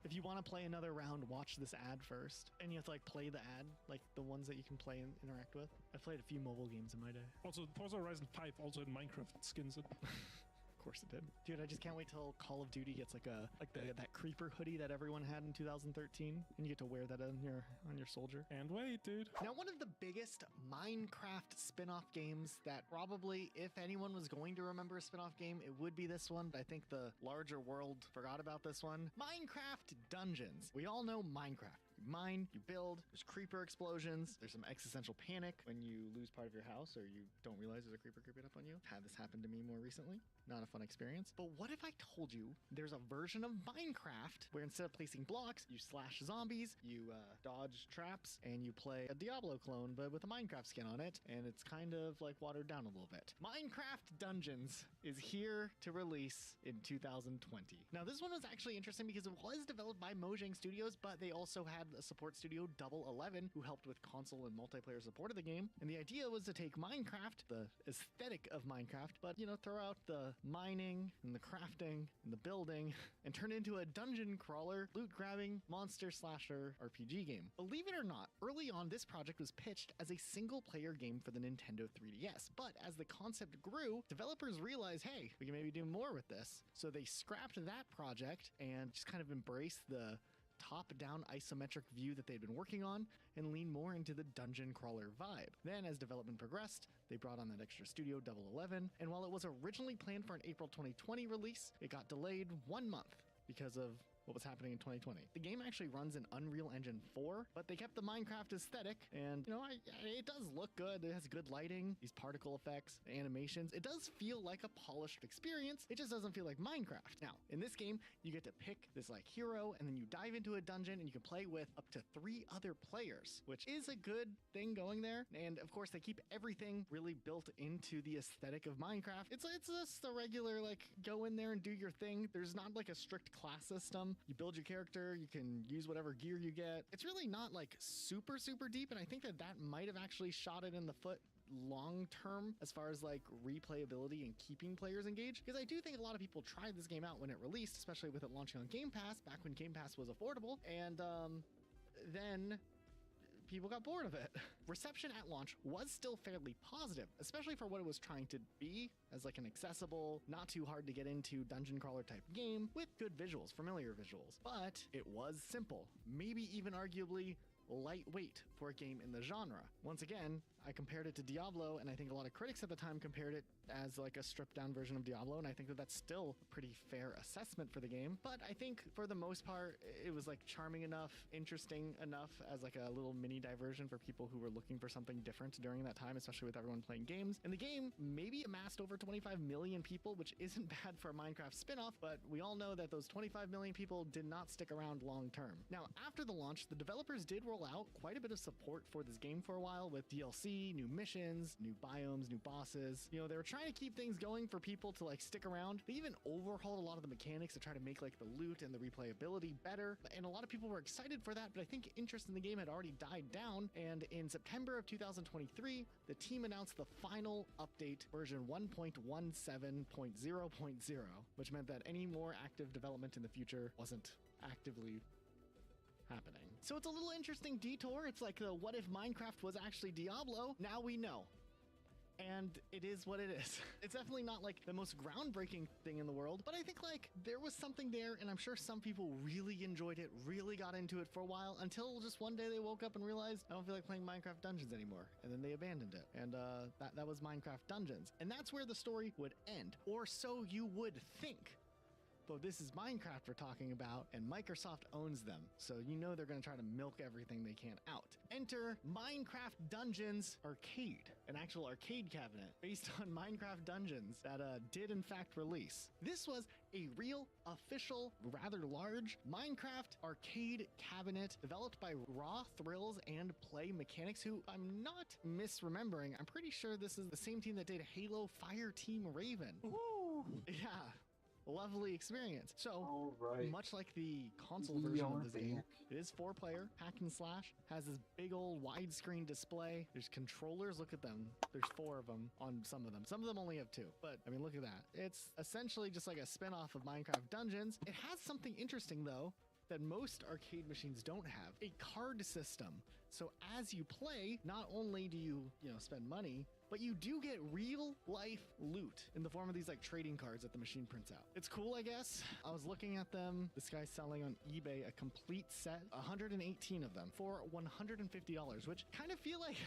if you want to play another round, watch this ad first, and you have to like play the ad, like the ones that you can play and interact with. I've played a few mobile games in my day. Also, Forza Horizon 5 also had Minecraft skins it. Of course it did. Dude, I just can't wait till Call of Duty gets that creeper hoodie that everyone had in 2013, and you get to wear that on your soldier. And wait, dude. Now, one of the biggest Minecraft spin-off games that probably, if anyone was going to remember a spin-off game, it would be this one. I think the larger world forgot about this one. Minecraft Dungeons. We all know Minecraft. You mine, you build, there's creeper explosions, there's some existential panic when you lose part of your house or you don't realize there's a creeper creeping up on you. Had this happen to me more recently. Not a fun experience. But what if I told you there's a version of Minecraft where instead of placing blocks, you slash zombies, you dodge traps, and you play a Diablo clone but with a Minecraft skin on it, and it's kind of like watered down a little bit. Minecraft Dungeons is here to release in 2020. Now this one was actually interesting because it was developed by Mojang Studios, but they also had a support studio, Double 11, who helped with console and multiplayer support of the game. And the idea was to take Minecraft, the aesthetic of Minecraft, but throw out the mining and the crafting and the building and turn it into a dungeon crawler, loot grabbing, monster slasher RPG game. Believe it or not, early on this project was pitched as a single player game for the Nintendo 3DS, but as the concept grew, developers realized, hey, we can maybe do more with this. So they scrapped that project and just kind of embraced the top-down isometric view that they'd been working on and lean more into the dungeon crawler vibe. Then as development progressed, they brought on that extra studio, Double 11, and while it was originally planned for an April 2020 release, it got delayed 1 month because of what was happening in 2020. The game actually runs in Unreal Engine 4, but they kept the Minecraft aesthetic, and it does look good. It has good lighting, these particle effects, animations. It does feel like a polished experience. It just doesn't feel like Minecraft. Now, in this game, you get to pick this hero, and then you dive into a dungeon, and you can play with up to 3 other players, which is a good thing going there. And of course, they keep everything really built into the aesthetic of Minecraft. It's just a regular go in there and do your thing. There's not a strict class system. You build your character, you can use whatever gear you get. It's really not super deep, and I think that might have actually shot it in the foot long term as far as replayability and keeping players engaged, because I do think a lot of people tried this game out when it released, especially with it launching on Game Pass back when Game Pass was affordable, and then people got bored of it. Reception at launch was still fairly positive, especially for what it was trying to be as an accessible, not too hard to get into dungeon crawler type game with good visuals, familiar visuals. But it was simple, maybe even arguably lightweight for a game in the genre. Once again, I compared it to Diablo, and I think a lot of critics at the time compared it as a stripped down version of Diablo, and I think that that's still a pretty fair assessment for the game. But I think for the most part, it was charming enough, interesting enough as a little mini diversion for people who were looking for something different during that time, especially with everyone playing games. And the game maybe amassed over 25 million people, which isn't bad for a Minecraft spin-off, but we all know that those 25 million people did not stick around long term. Now, after the launch, the developers did roll out quite a bit of support for this game for a while with DLC, new missions, new biomes, new bosses. They were trying to keep things going for people to stick around. They even overhauled a lot of the mechanics to try to make the loot and the replayability better, and a lot of people were excited for that, but I think interest in the game had already died down, and in September of 2023, the team announced the final update, version 1.17.0.0, which meant that any more active development in the future wasn't actively happening. So it's a little interesting detour. It's the what if Minecraft was actually Diablo? Now we know. And it is what it is. It's definitely not the most groundbreaking thing in the world, but I think there was something there, and I'm sure some people really enjoyed it, really got into it for a while, until just one day they woke up and realized, I don't feel like playing Minecraft Dungeons anymore, and then they abandoned it. And that was Minecraft Dungeons. And that's where the story would end, or so you would think. But this is Minecraft we're talking about, and Microsoft owns them, so they're going to try to milk everything they can out. Enter Minecraft Dungeons Arcade, an actual arcade cabinet based on Minecraft Dungeons that did in fact release. This was a real, official, rather large Minecraft arcade cabinet developed by Raw Thrills and Play Mechanics, who I'm not misremembering. I'm pretty sure this is the same team that did Halo Fire Team Raven. Ooh! Yeah. Lovely experience. So, much like the console version of this game, it is 4-player, hack and slash, has this big old widescreen display. There's controllers, look at them. There's 4 of them on some of them. Some of them only have 2, but I mean, look at that. It's essentially just like a spin-off of Minecraft Dungeons. It has something interesting though that most arcade machines don't have, a card system. So as you play, not only do you spend money, but you do get real life loot in the form of these trading cards that the machine prints out. It's cool, I guess. I was looking at them. This guy's selling on eBay a complete set, 118 of them for $150, which kind of feel like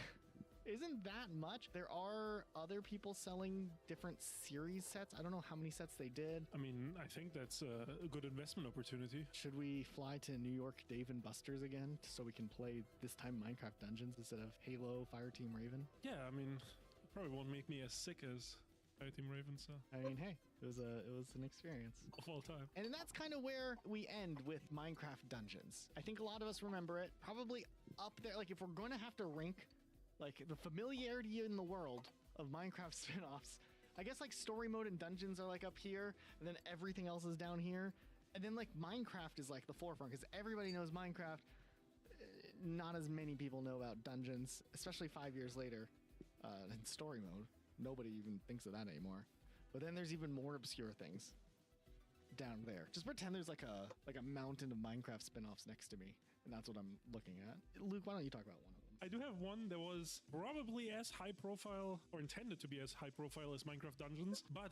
isn't that much. There are other people selling different series sets. I don't know how many sets they did. I mean, I think that's a good investment opportunity. Should we fly to New York Dave and Buster's again so we can play this time Minecraft Dungeons instead of Halo Fireteam Raven? Yeah, I mean, it probably won't make me as sick as Fireteam Raven, so. I mean, hey, it was an experience of all time. And that's kind of where we end with Minecraft Dungeons. I think a lot of us remember it. Probably up there, like if we're going to have to rank like the familiarity in the world of Minecraft spin-offs, I guess like story mode and dungeons are like up here, and then everything else is down here. And then like Minecraft is like the forefront because everybody knows Minecraft. Not as many people know about dungeons, especially 5 years later in story mode. Nobody even thinks of that anymore. But then there's even more obscure things down there. Just pretend there's like a mountain of Minecraft spin-offs next to me, and that's what I'm looking at. Luke, why don't you talk about one of them? I do have one that was probably as high profile, or intended to be as high profile as Minecraft Dungeons, but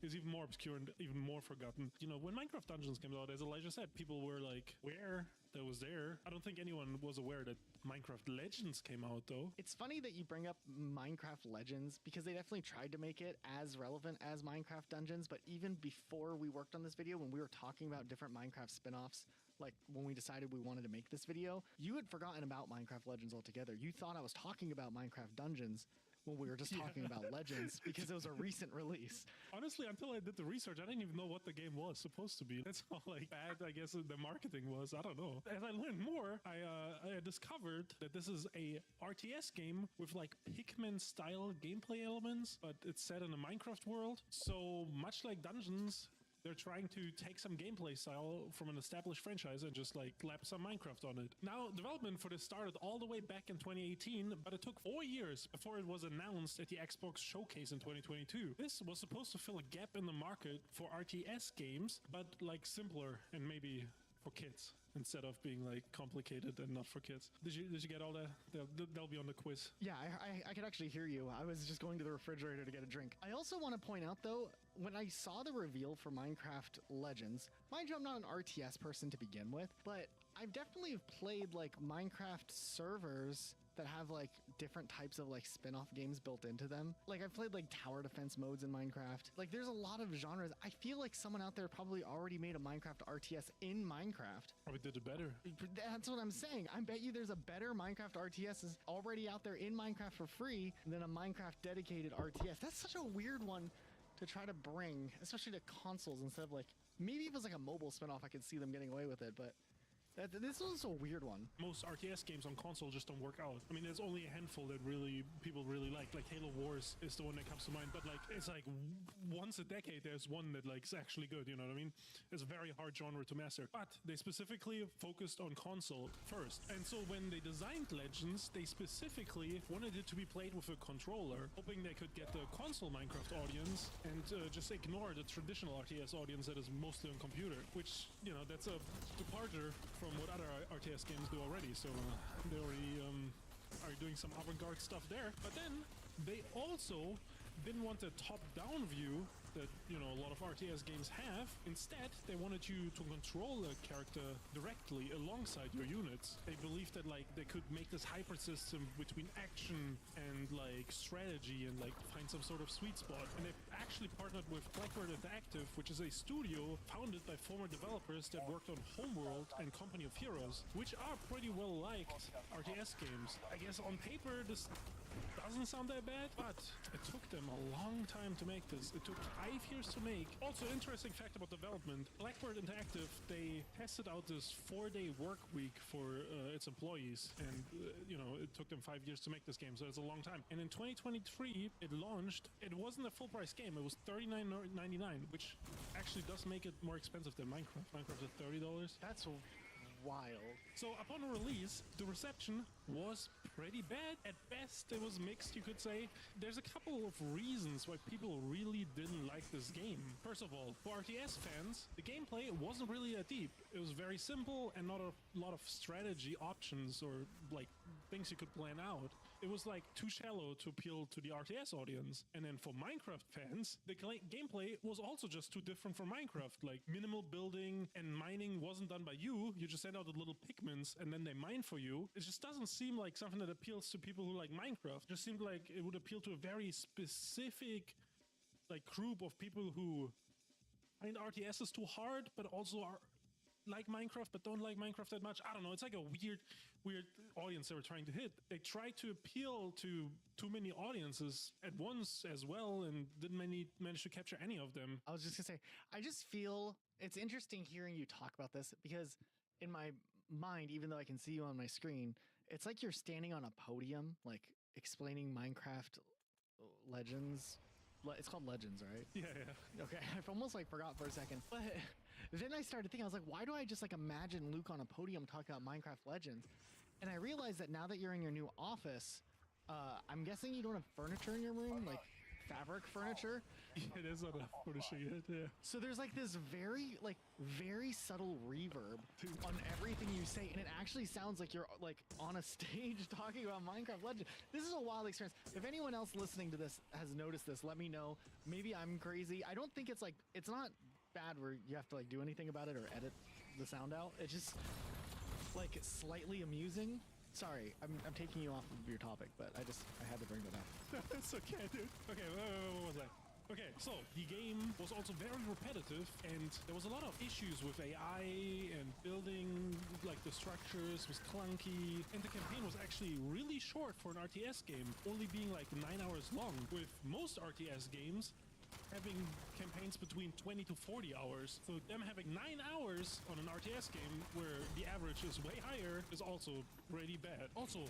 is even more obscure and even more forgotten. You know, when Minecraft Dungeons came out, as Elijah said, people were like, where? That was there. I don't think anyone was aware that Minecraft Legends came out, though. It's funny that you bring up Minecraft Legends because they definitely tried to make it as relevant as Minecraft Dungeons, but even before we worked on this video, when we were talking about different Minecraft spin-offs, like when we decided we wanted to make this video, you had forgotten about Minecraft Legends altogether. You thought I was talking about Minecraft Dungeons when we were just talking about Legends because it was a recent release. Honestly, until I did the research, I didn't even know what the game was supposed to be. That's how like bad, I guess, the marketing was. I don't know. As I learned more, I discovered that this is a RTS game with like Pikmin-style gameplay elements, but it's set in a Minecraft world. So much like Dungeons, they're trying to take some gameplay style from an established franchise and just like slap some Minecraft on it. Now, development for this started all the way back in 2018, but it took 4 years before it was announced at the Xbox Showcase in 2022. This was supposed to fill a gap in the market for RTS games, but like simpler and maybe for kids instead of being like complicated and not for kids. Did you get all that? They'll be on the quiz. Yeah, I could actually hear you. I was just going to the refrigerator to get a drink. I also want to point out though, when I saw the reveal for Minecraft Legends, mind you, I'm not an RTS person to begin with, but I've definitely played like Minecraft servers that have like different types of like spin-off games built into them. Like I've played like tower defense modes in Minecraft. Like there's a lot of genres. I feel like someone out there probably already made a Minecraft RTS in Minecraft. Probably did it better. That's what I'm saying. I bet you there's a better Minecraft RTS is already out there in Minecraft for free than a Minecraft dedicated RTS. That's such a weird one to try to bring, especially to consoles instead of like, maybe if it was like a mobile spin-off, I could see them getting away with it, but this was a weird one. Most RTS games on console just don't work out. I mean, there's only a handful that really people really like. Like Halo Wars is the one that comes to mind. But like, it's like once a decade there's one that like is actually good. You know what I mean? It's a very hard genre to master. But they specifically focused on console first. And so when they designed Legends, they specifically wanted it to be played with a controller, hoping they could get the console Minecraft audience and just ignore the traditional RTS audience that is mostly on computer. Which, you know, that's a departure from what other RTS games do already, so they already are doing some avant-garde stuff there. But then they also didn't want a top-down view that, you know, a lot of RTS games have. Instead, they wanted you to control a character directly alongside your units. They believed that like they could make this hyper system between action and like strategy and like find some sort of sweet spot. And they actually partnered with Blackbird Interactive, which is a studio founded by former developers that worked on Homeworld and Company of Heroes, which are pretty well liked RTS games. I guess on paper this doesn't sound that bad, but it took them a long time to make this. It took 5 years to make. Also, interesting fact about development, Blackbird Interactive, they tested out this 4-day work week for its employees, and you know, it took them 5 years to make this game, so it's a long time. And in 2023, it launched. It wasn't a full price game, it was $39.99, which actually does make it more expensive than Minecraft. Minecraft's at $30. That's wild. So upon release, the reception was pretty bad. At best, it was mixed, you could say. There's a couple of reasons why people really didn't like this game. First of all, for RTS fans, the gameplay wasn't really that deep. It was very simple and not a lot of strategy options or like things you could plan out. It was like too shallow to appeal to the RTS audience. And then for Minecraft fans, the gameplay was also just too different from Minecraft. Like minimal building and mining wasn't done by you. You just send out the little pigments and then they mine for you. It just doesn't seem like something that appeals to people who like Minecraft. It just seemed like it would appeal to a very specific like group of people who find RTS is too hard, but also are like Minecraft but don't like Minecraft that much. I don't know. It's like a weird audience they were trying to hit. They tried to appeal to too many audiences at once as well and didn't manage to capture any of them. I was just gonna say, I just feel it's interesting hearing you talk about this because in my mind, even though I can see you on my screen, it's like you're standing on a podium, like explaining Minecraft Legends. It's called Legends, right? Yeah. Okay, I've almost like forgot for a second. But then I started thinking, I was like, why do I just like imagine Luke on a podium talking about Minecraft Legends? And I realized that now that you're in your new office, I'm guessing you don't have furniture in your room, like fabric furniture. It is on a furnishing it, yeah. So there's like this very subtle reverb on everything you say, and it actually sounds like you're like on a stage talking about Minecraft Legends. This is a wild experience. If anyone else listening to this has noticed this, let me know. Maybe I'm crazy. I don't think it's not bad where you have to like do anything about it or edit the sound out. It's just like slightly amusing. Sorry, I'm taking you off of your topic, but I had to bring that up. That's okay, dude. Okay, what was that? Okay, so the game was also very repetitive, and there was a lot of issues with AI and building, like the structures was clunky, and the campaign was actually really short for an RTS game, only being like 9 hours long, with most RTS games having campaigns between 20 to 40 hours. So them having 9 hours on an RTS game where the average is way higher is also pretty bad. Also,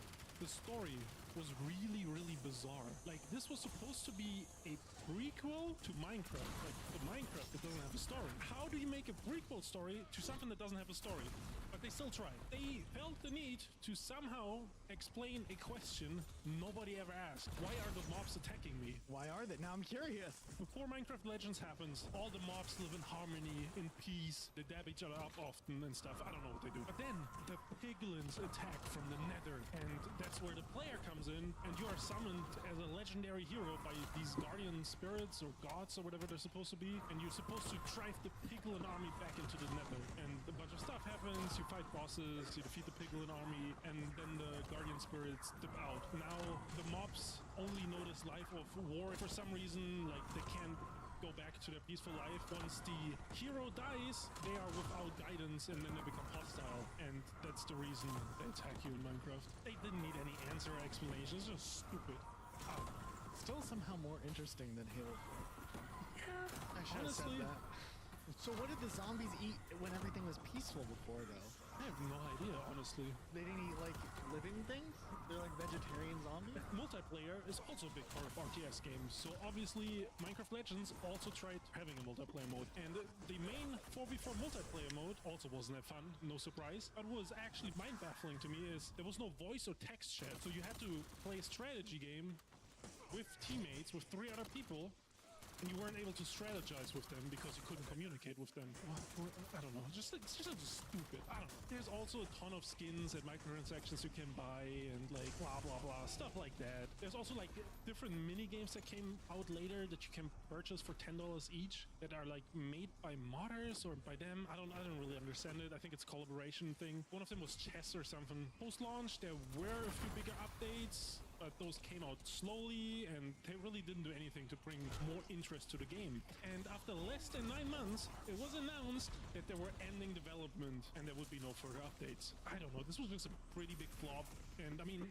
the story was really, really bizarre. Like, this was supposed to be a prequel to Minecraft. Like, the Minecraft that doesn't have a story. How do you make a prequel story to something that doesn't have a story? But they still tried. They felt the need to somehow explain a question nobody ever asked. Why are the mobs attacking me? Why are they? Now I'm curious. Before Minecraft Legends happens, all the mobs live in harmony, in peace. They dab each other up often and stuff. I don't know what they do. But then the piglins attack from the nether, and that's where the player comes in, and you are summoned as a legendary hero by these guardian spirits or gods or whatever they're supposed to be, and you're supposed to drive the piglin army back into the nether. And a bunch of stuff happens. You fight bosses, you defeat the piglin army, and then the guardian spirits dip out. Now the mobs only notice life of war for some reason. Like, they can't go back to their peaceful life. Once the hero dies, they are without guidance, and then they become hostile, and that's the reason they attack you in Minecraft. They didn't need any answer or explanation. It's just stupid. Still somehow more interesting than Halo 4. I should have said Honestly, that. So what did the zombies eat when everything was peaceful before, though? I have no idea, honestly. They didn't eat, like, living things? They're like vegetarian zombies? Multiplayer is also a big part of RTS games, so obviously Minecraft Legends also tried having a multiplayer mode, and the main 4v4 multiplayer mode also wasn't that fun, no surprise. What was actually mind-baffling to me is there was no voice or text chat, so you had to play a strategy game with teammates, with 3 other people, and you weren't able to strategize with them because you couldn't communicate with them. I don't know, it's just stupid. I don't know. There's also a ton of skins and microtransactions you can buy and like blah blah blah, stuff like that. There's also like different mini games that came out later that you can purchase for $10 each that are like made by modders or by them. I don't really understand it. I think it's a collaboration thing. One of them was chess or something. Post-launch, there were a few bigger updates, but those came out slowly, and they really didn't do anything to bring more interest to the game. And after less than 9 months, it was announced that they were ending development and there would be no further updates. I don't know, this was just a pretty big flop. And I mean,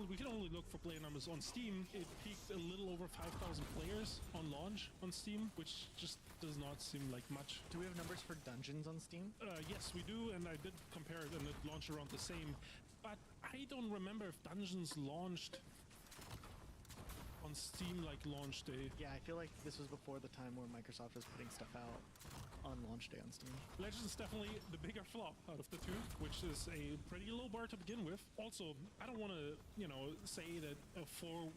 we can only look for player numbers on Steam. It peaked a little over 5,000 players on launch on Steam, which just does not seem like much. Do we have numbers for dungeons on Steam? Yes, we do, and I did compare it, and it launched around the same. But I don't remember if Dungeons launched on Steam like launch day. Yeah, I feel like this was before the time where Microsoft was putting stuff out on launch day on Steam. Legends is definitely the bigger flop out of the two, which is a pretty low bar to begin with. Also, I don't want to, say that for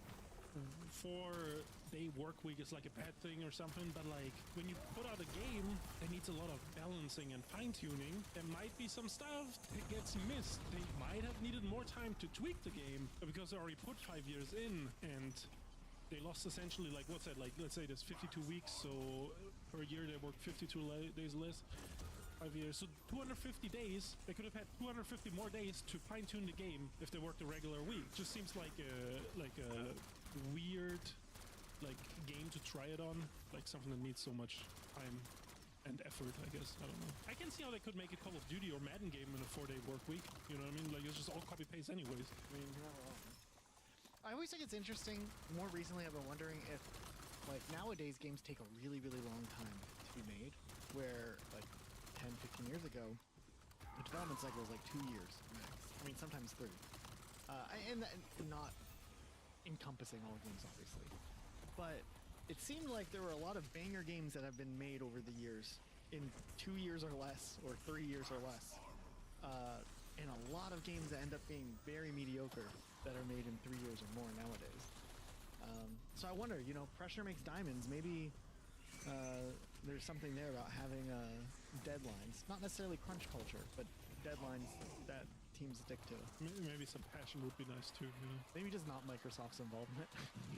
4-day work week is like a bad thing or something, but like when you put out a game that needs a lot of balancing and fine-tuning, there might be some stuff that gets missed. They might have needed more time to tweak the game because they already put 5 years in, and they lost essentially, like, what's that, like, let's say there's 52 weeks, so per year they work 52 days less. 5 years, so 250 days. They could have had 250 more days to fine-tune the game if they worked a regular week. Just seems like a weird game to try it on, like something that needs so much time and effort, I guess. I don't know. I can see how they could make a Call of Duty or Madden game in a 4-day work week. You know what I mean? Like, it's just all copy-paste anyways. I mean, I always think it's interesting. More recently, I've been wondering if, like, nowadays games take a really, really long time to be made, where, like, 10, 15 years ago, the development cycle was like 2 years max. I mean, sometimes 3. And not encompassing all games, obviously. But it seemed like there were a lot of banger games that have been made over the years in 2 years or less, or 3 years or less. And a lot of games that end up being very mediocre that are made in 3 years or more nowadays. So I wonder, you know, pressure makes diamonds. Maybe there's something there about having deadlines. Not necessarily crunch culture, but deadlines that teams stick to. Maybe some passion would be nice too, you know? Maybe just not Microsoft's involvement.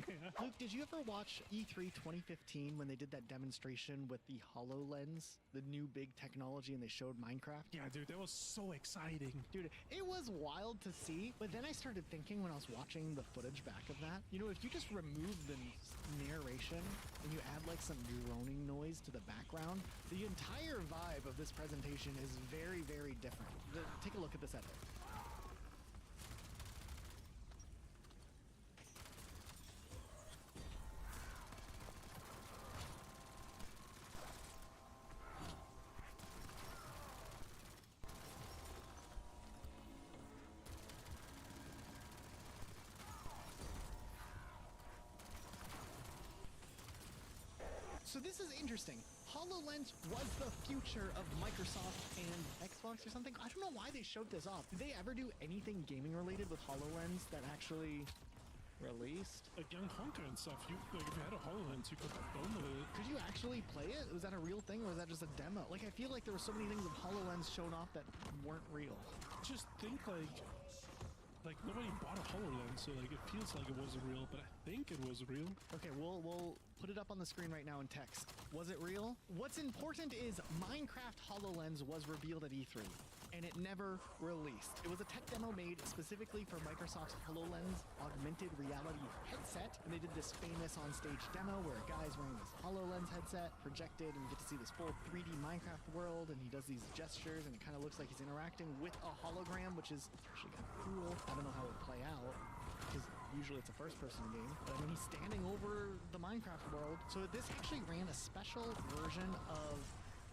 Yeah. Luke, did you ever watch E3 2015 when they did that demonstration with the HoloLens, the new big technology, and they showed Minecraft? Yeah, dude, that was so exciting. Dude, it was wild to see, but then I started thinking when I was watching the footage back of that, you know, if you just remove the narration and you add like some droning noise to the background, the entire vibe of this presentation is very, very different. Take a look at this edit. So this is interesting. HoloLens was the future of Microsoft and Xbox or something. I don't know why they showed this off. Did they ever do anything gaming related with HoloLens that actually released? Like Young Hunter and stuff. If you had a HoloLens, you could download it. Could you actually play it? Was that a real thing or was that just a demo? Like, I feel like there were so many things with HoloLens shown off that weren't real. Just think like nobody bought a HoloLens, so like it feels like it wasn't real, but I think it was real. Okay, we'll put it up on the screen right now in text. Was it real? What's important is Minecraft HoloLens was revealed at E3, and it never released. It was a tech demo made specifically for Microsoft's HoloLens augmented reality headset, and they did this famous on-stage demo where a guy's wearing this HoloLens headset, projected, and you get to see this full 3D Minecraft world, and he does these gestures, and it kind of looks like he's interacting with a hologram, which is actually kind of cool. I don't know how it would play out, because usually it's a first-person game, but I mean, he's standing over the Minecraft world. So this actually ran a special version of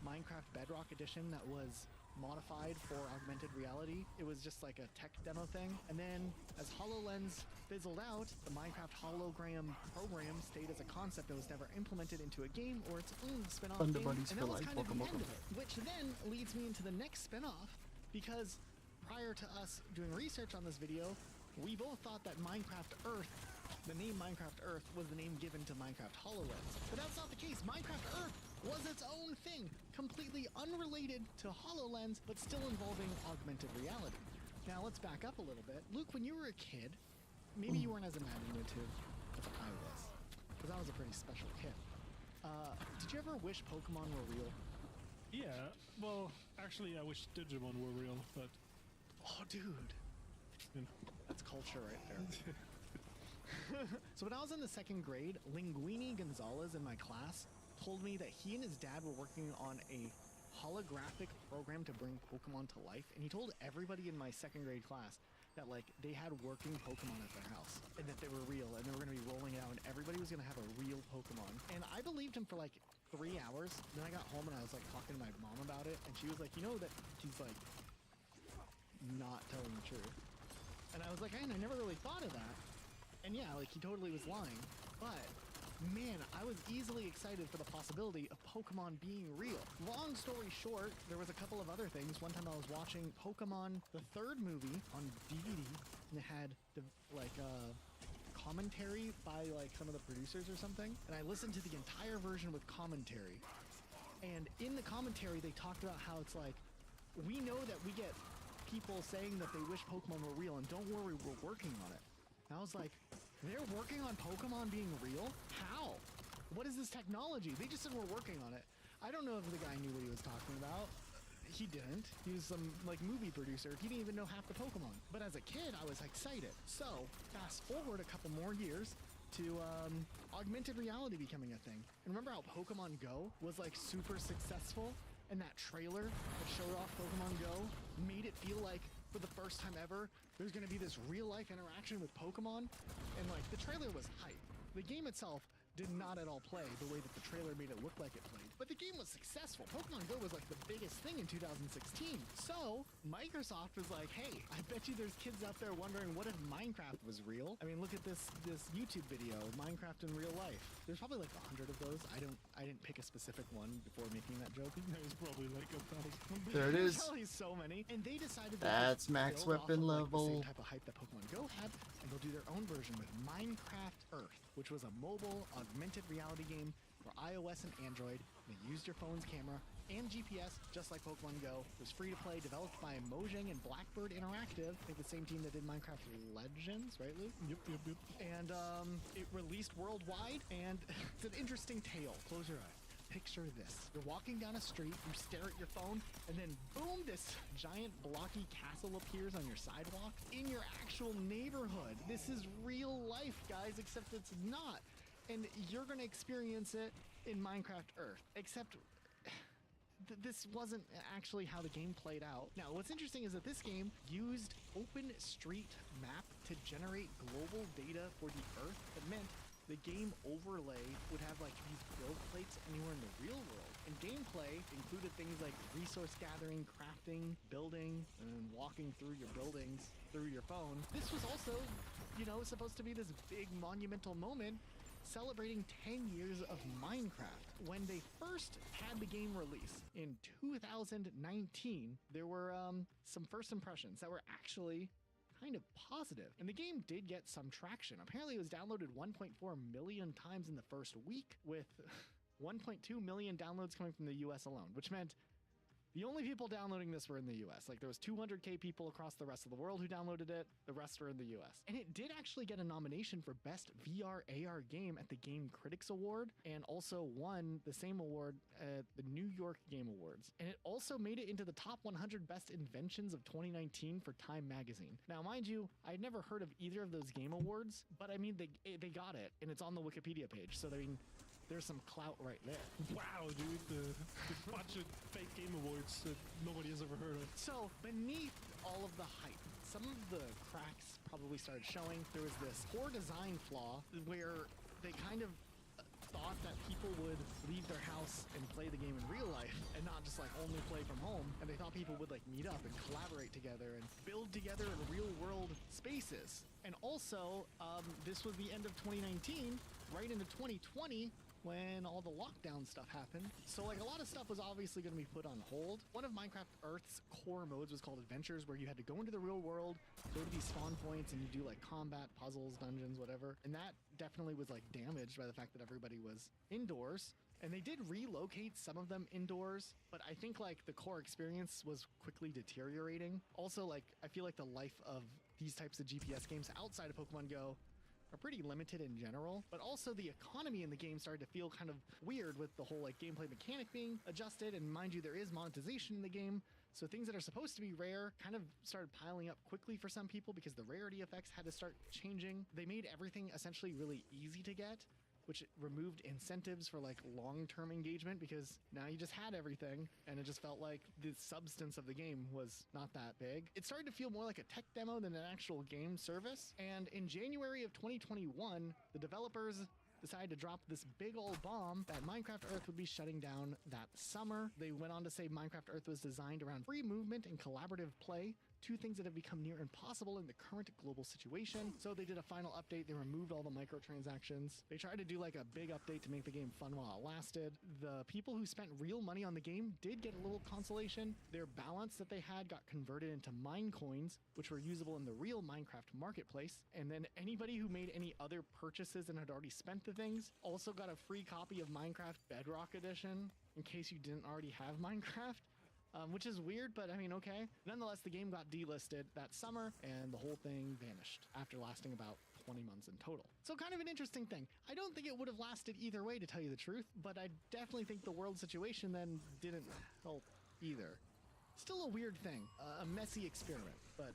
Minecraft Bedrock Edition that was modified for augmented reality. It was just like a tech demo thing. And then as HoloLens fizzled out, the Minecraft hologram program stayed as a concept that was never implemented into a game or its own spin-off Thunder game. Buddies And for that was life. kind of the Welcome, end of it, which then leads me into the next spin-off, because prior to us doing research on this video, we both thought that Minecraft Earth, the name Minecraft Earth, was the name given to Minecraft HoloLens. But that's not the case. Minecraft Earth was its own thing, completely unrelated to HoloLens, but still involving augmented reality. Now let's back up a little bit. Luke, when you were a kid, maybe you weren't as imaginative as I was, because I was a pretty special kid. Did you ever wish Pokemon were real? Yeah, well, actually I wish Digimon were real, but... Oh, dude. You know. That's culture right there. So when I was in the 2nd grade, Linguini Gonzalez in my class told me that he and his dad were working on a holographic program to bring Pokemon to life, and he told everybody in my 2nd grade class that like they had working Pokemon at their house and that they were real and they were going to be rolling it out and everybody was going to have a real Pokemon. And I believed him for like 3 hours. Then I got home and I was like talking to my mom about it, and she was like, you know that he's like not telling the truth. And I was like, I never really thought of that. And yeah, like he totally was lying. But man, I was easily excited for the possibility of Pokemon being real. Long story short, there was a couple of other things. One time I was watching Pokemon, the 3rd movie on DVD, and it had the commentary by like some of the producers or something, and I listened to the entire version with commentary. And in the commentary, they talked about how it's like, we know that we get people saying that they wish Pokemon were real, and don't worry, we're working on it. And I was like, they're working on Pokemon being real? How? What is this technology? They just said we're working on it. I don't know if the guy knew what he was talking about. He didn't. He was some like movie producer. He didn't even know half the Pokemon. But as a kid, I was excited. So fast forward a couple more years to augmented reality becoming a thing. And remember how Pokemon Go was like super successful? And that trailer that showed off Pokemon Go made it feel like for the first time ever, there's gonna be this real life interaction with Pokemon. And like the trailer was hype. The game itself did not at all play the way that the trailer made it look like it played. But the game was successful. Pokemon Go was like the biggest thing in 2016. So Microsoft was like, hey, I bet you there's kids out there wondering what if Minecraft was real? I mean, look at this YouTube video, Minecraft in real life. There's probably like 100 of those. I didn't pick a specific one before making that joke. There's probably like 1,000. There it is. There's probably so many. And they decided that's max weapon level. The same type of hype that Pokemon Go had, and they'll do their own version with Minecraft Earth, which was a mobile augmented reality game for iOS and Android. It used your phone's camera and GPS, just like Pokemon Go. It was free to play, developed by Mojang and Blackbird Interactive. I think the same team that did Minecraft Legends, right, Luke? Yep. And it released worldwide, and it's an interesting tale. Close your eyes. Picture this. You're walking down a street, you stare at your phone, and then boom, this giant blocky castle appears on your sidewalk in your actual neighborhood. This is real life, guys, except it's not. And you're gonna experience it in Minecraft Earth, except this wasn't actually how the game played out. Now, what's interesting is that this game used OpenStreetMap to generate global data for the Earth. That meant the game overlay would have like these build plates anywhere in the real world. And gameplay included things like resource gathering, crafting, building, and then walking through your buildings through your phone. This was also, you know, supposed to be this big monumental moment celebrating 10 years of Minecraft. When they first had the game release in 2019, there were some first impressions that were actually kind of positive. And the game did get some traction. Apparently it was downloaded 1.4 million times in the first week, with 1.2 million downloads coming from the US alone, which meant the only people downloading this were in the US. Like there was 200K people across the rest of the world who downloaded it. The rest were in the US. And it did actually get a nomination for Best VR AR Game at the Game Critics Award, and also won the same award at the New York Game Awards. And it also made it into the top 100 best inventions of 2019 for Time Magazine. Now, mind you, I'd never heard of either of those game awards, but I mean, they got it, and it's on the Wikipedia page. So I mean, there's some clout right there. Wow, dude, the bunch of fake game awards that nobody has ever heard of. So beneath all of the hype, some of the cracks probably started showing. There was this poor design flaw where they kind of thought that people would leave their house and play the game in real life and not just like only play from home. And they thought people would like meet up and collaborate together and build together in real world spaces. And also, this was the end of 2019, right into 2020, when all the lockdown stuff happened. So like a lot of stuff was obviously going to be put on hold. One of Minecraft Earth's core modes was called Adventures, where you had to go into the real world, go to these spawn points, and you do like combat, puzzles, dungeons, whatever. And that definitely was like damaged by the fact that everybody was indoors. And they did relocate some of them indoors, but I think like the core experience was quickly deteriorating. Also, like I feel like the life of these types of GPS games outside of Pokemon Go are pretty limited in general, but also the economy in the game started to feel kind of weird with the whole like gameplay mechanic being adjusted. And mind you, there is monetization in the game, so things that are supposed to be rare kind of started piling up quickly for some people because the rarity effects had to start changing. They made everything essentially really easy to get, which removed incentives for like long-term engagement, because now you just had everything and it just felt like the substance of the game was not that big. It started to feel more like a tech demo than an actual game service. And in January of 2021, the developers decided to drop this big old bomb that Minecraft Earth would be shutting down that summer. They went on to say Minecraft Earth was designed around free movement and collaborative play two things that have become near impossible in the current global situation. So they did a final update. They removed all the microtransactions. They tried to do like a big update to make the game fun while it lasted. The people who spent real money on the game did get a little consolation. Their balance that they had got converted into mine coins, which were usable in the real Minecraft marketplace. And then anybody who made any other purchases and had already spent the things also got a free copy of Minecraft Bedrock Edition in case you didn't already have Minecraft. Which is weird, but I mean, okay. Nonetheless, the game got delisted that summer and the whole thing vanished after lasting about 20 months in total. So kind of an interesting thing. I don't think it would have lasted either way, to tell you the truth, but I definitely think the world situation then didn't help either. Still a weird thing, a messy experiment, but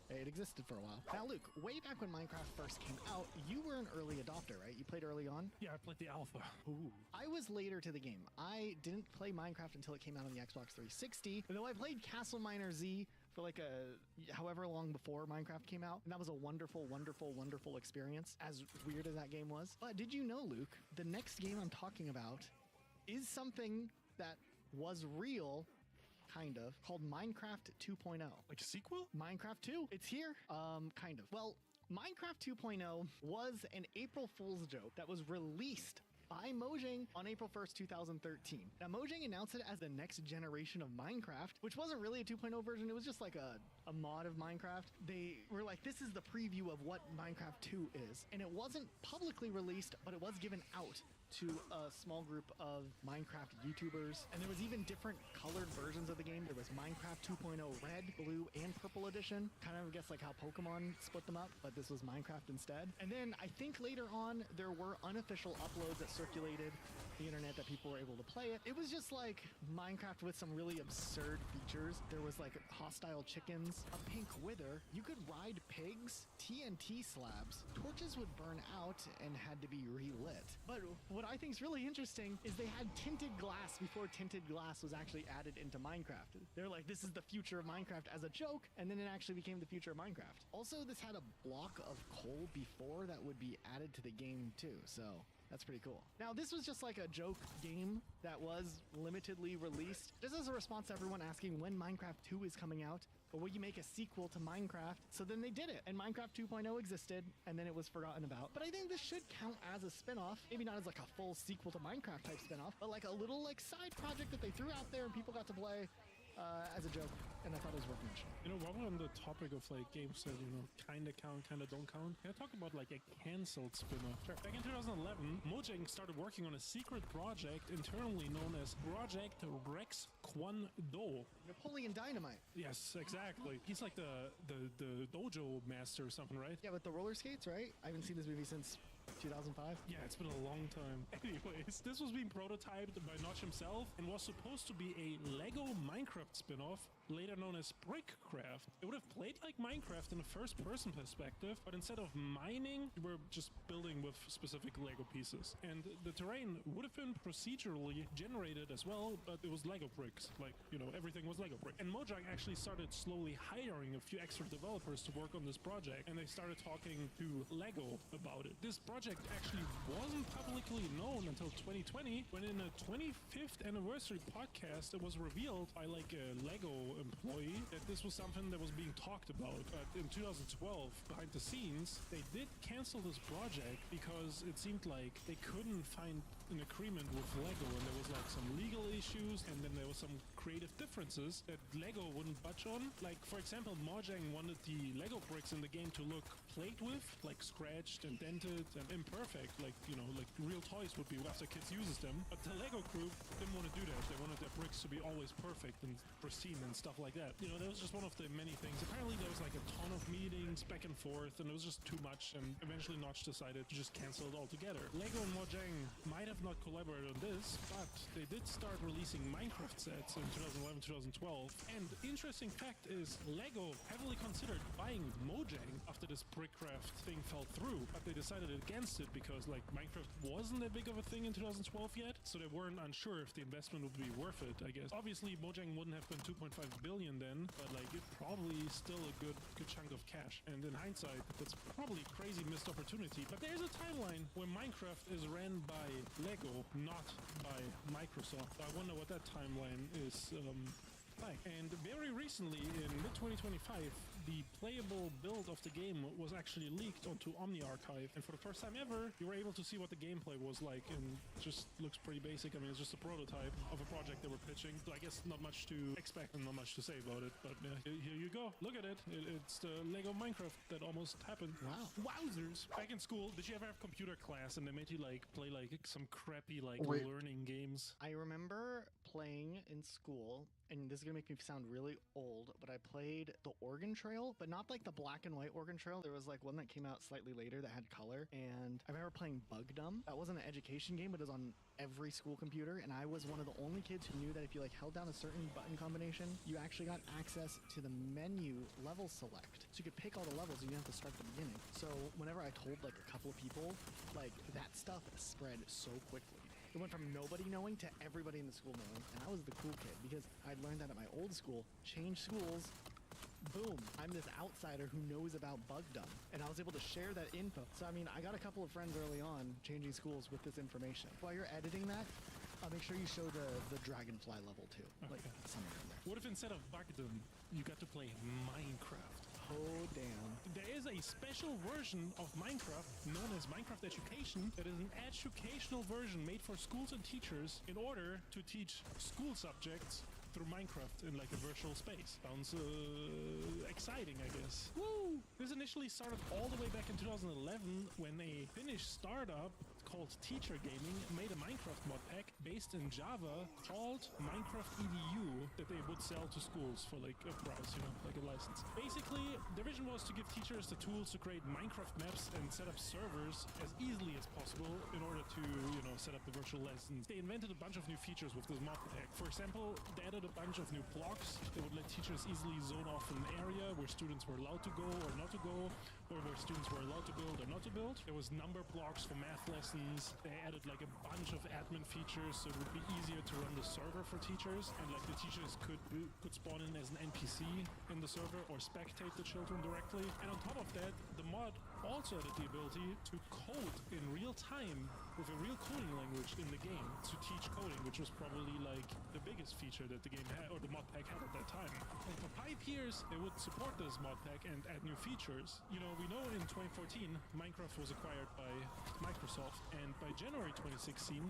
it existed for a while. Now, Luke, way back when Minecraft first came out, you were an early adopter, right? You played early on? Yeah, I played the alpha. Ooh. I was later to the game. I didn't play Minecraft until it came out on the Xbox 360, though I played Castle Miner Z for like however long before Minecraft came out, and that was a wonderful, wonderful, wonderful experience, as weird as that game was. But did you know, Luke, the next game I'm talking about is something that was real, kind of, called Minecraft 2.0. Like a sequel? Minecraft 2. It's here. Kind of. Well, Minecraft 2.0 was an April Fool's joke that was released by Mojang on April 1st, 2013. Now, Mojang announced it as the next generation of Minecraft, which wasn't really a 2.0 version. It was just like a mod of Minecraft. They were like, this is the preview of what Minecraft 2 is. And it wasn't publicly released, but it was given out to a small group of Minecraft YouTubers, and there was even different colored versions of the game. There was Minecraft 2.0 Red, Blue, and Purple Edition. Kind of, I guess, like how Pokemon split them up, but this was Minecraft instead. And then I think later on there were unofficial uploads that circulated the internet that people were able to play it. It was just like Minecraft with some really absurd features. There was like hostile chickens, a pink wither, you could ride pigs, TNT slabs, torches would burn out and had to be relit. But what I think is really interesting is they had tinted glass before tinted glass was actually added into Minecraft. They're like, this is the future of Minecraft as a joke, and then it actually became the future of Minecraft. Also, this had a block of coal before that would be added to the game too, so that's pretty cool. Now, this was just like a joke game that was limitedly released, just as a response to everyone asking when Minecraft 2 is coming out, or will you make a sequel to Minecraft? So then they did it, and Minecraft 2.0 existed, and then it was forgotten about. But I think this should count as a spin-off, maybe not as like a full sequel to Minecraft type spin-off, but like a little like side project that they threw out there and people got to play as a joke, and I thought it was worth mentioning. You know, while we're on the topic of like games that, you know, kinda count, kinda don't count, can I talk about like a cancelled spin-off? Sure. Back in 2011, Mojang started working on a secret project internally known as Project Rex Kwon Do. Napoleon Dynamite. Yes, exactly. He's like the dojo master or something, right? Yeah, with the roller skates, right? I haven't seen this movie since 2005? Yeah, it's been a long time. Anyways, this was being prototyped by Notch himself and was supposed to be a Lego Minecraft spin-off, later known as Brickcraft. It would have played like Minecraft in a first-person perspective, but instead of mining, you were just building with specific Lego pieces. And the terrain would have been procedurally generated as well, but it was Lego bricks. Like, you know, everything was Lego brick. And Mojang actually started slowly hiring a few extra developers to work on this project, and they started talking to Lego about it. This project actually wasn't publicly known until 2020, when in a 25th anniversary podcast, it was revealed by like a Lego employee that this was something that was being talked about. But in 2012, behind the scenes, they did cancel this project because it seemed like they couldn't find an agreement with Lego, and there was like some legal issues, and then there was some creative differences that Lego wouldn't budge on. Like, for example, Mojang wanted the Lego bricks in the game to look played with, like scratched and dented and imperfect, like, you know, like real toys would be after kids uses them. But the Lego group didn't want to do that. They wanted their bricks to be always perfect and pristine and stuff like that. You know, that was just one of the many things. Apparently there was like a ton of meetings back and forth, and it was just too much, and eventually Notch decided to just cancel it altogether. Lego and Mojang might have not collaborated on this, but they did start releasing Minecraft sets in 2011, 2012. And interesting fact is, Lego heavily considered buying Mojang after this Brickcraft thing fell through, but they decided against it because like Minecraft wasn't that big of a thing in 2012 yet, so they weren't unsure if the investment would be worth it, I guess. Obviously, Mojang wouldn't have been 2.5 billion then, but like it probably still a good chunk of cash. And in hindsight, that's probably a crazy missed opportunity. But there's a timeline where Minecraft is ran by Lego, not by Microsoft. I wonder what that timeline is back. And very recently, in mid-2025, the playable build of the game was actually leaked onto Omni Archive. And for the first time ever, you were able to see what the gameplay was like, and it just looks pretty basic. I mean, it's just a prototype of a project they were pitching. So I guess not much to expect and not much to say about it. But here you go. Look at it. It's the Lego Minecraft that almost happened. Wow. Wowzers. Back in school, did you ever have computer class and they made you like play like some crappy like Wait. learning games? I remember playing in school, and this is gonna make me sound really old, but I played the Oregon Trail, but not like the black and white Oregon Trail. There was like one that came out slightly later that had color, and I remember playing Bugdom. That wasn't an education game, but it was on every school computer, and I was one of the only kids who knew that if you like held down a certain button combination, you actually got access to the menu level select. So you could pick all the levels and you didn't have to start at the beginning. So whenever I told like a couple of people, like that stuff spread so quickly. It went from nobody knowing to everybody in the school knowing, and I was the cool kid because I'd learned that at my old school. Changed schools, boom, I'm this outsider who knows about Bugdom, and I was able to share that info. So I mean, I got a couple of friends early on changing schools with this information. While you're editing that, make sure you show the Dragonfly level too, like somewhere in there. What if instead of Bugdom, you got to play Minecraft? Oh damn. There is a special version of Minecraft known as Minecraft Education that is an educational version made for schools and teachers in order to teach school subjects through Minecraft in like a virtual space. Sounds exciting, I guess. Woo! This initially started all the way back in 2011 when a Finnish startup called Teacher Gaming made a Minecraft mod pack based in Java called Minecraft EDU that they would sell to schools for like a price, you know, like a license. Basically, the vision was to give teachers the tools to create Minecraft maps and set up servers as easily as possible in order to, you know, set up the virtual lessons. They invented a bunch of new features with this mod pack. For example, they added a bunch of new blocks that would let teachers easily zone off an area where students were allowed to go or not to go, or where students were allowed to build or not to build. There was number blocks for math lessons. They added like a bunch of admin features so it would be easier to run the server for teachers, and like the teachers could spawn in as an NPC in the server or spectate the children directly. And on top of that, the mod also added the ability to code in real time with a real coding language in the game to teach coding, which was probably like the biggest feature that the game had, or the mod pack had at that time. And for 5 years, they would support this mod pack and add new features. You know, we know in 2014, Minecraft was acquired by Microsoft, and by January 2016,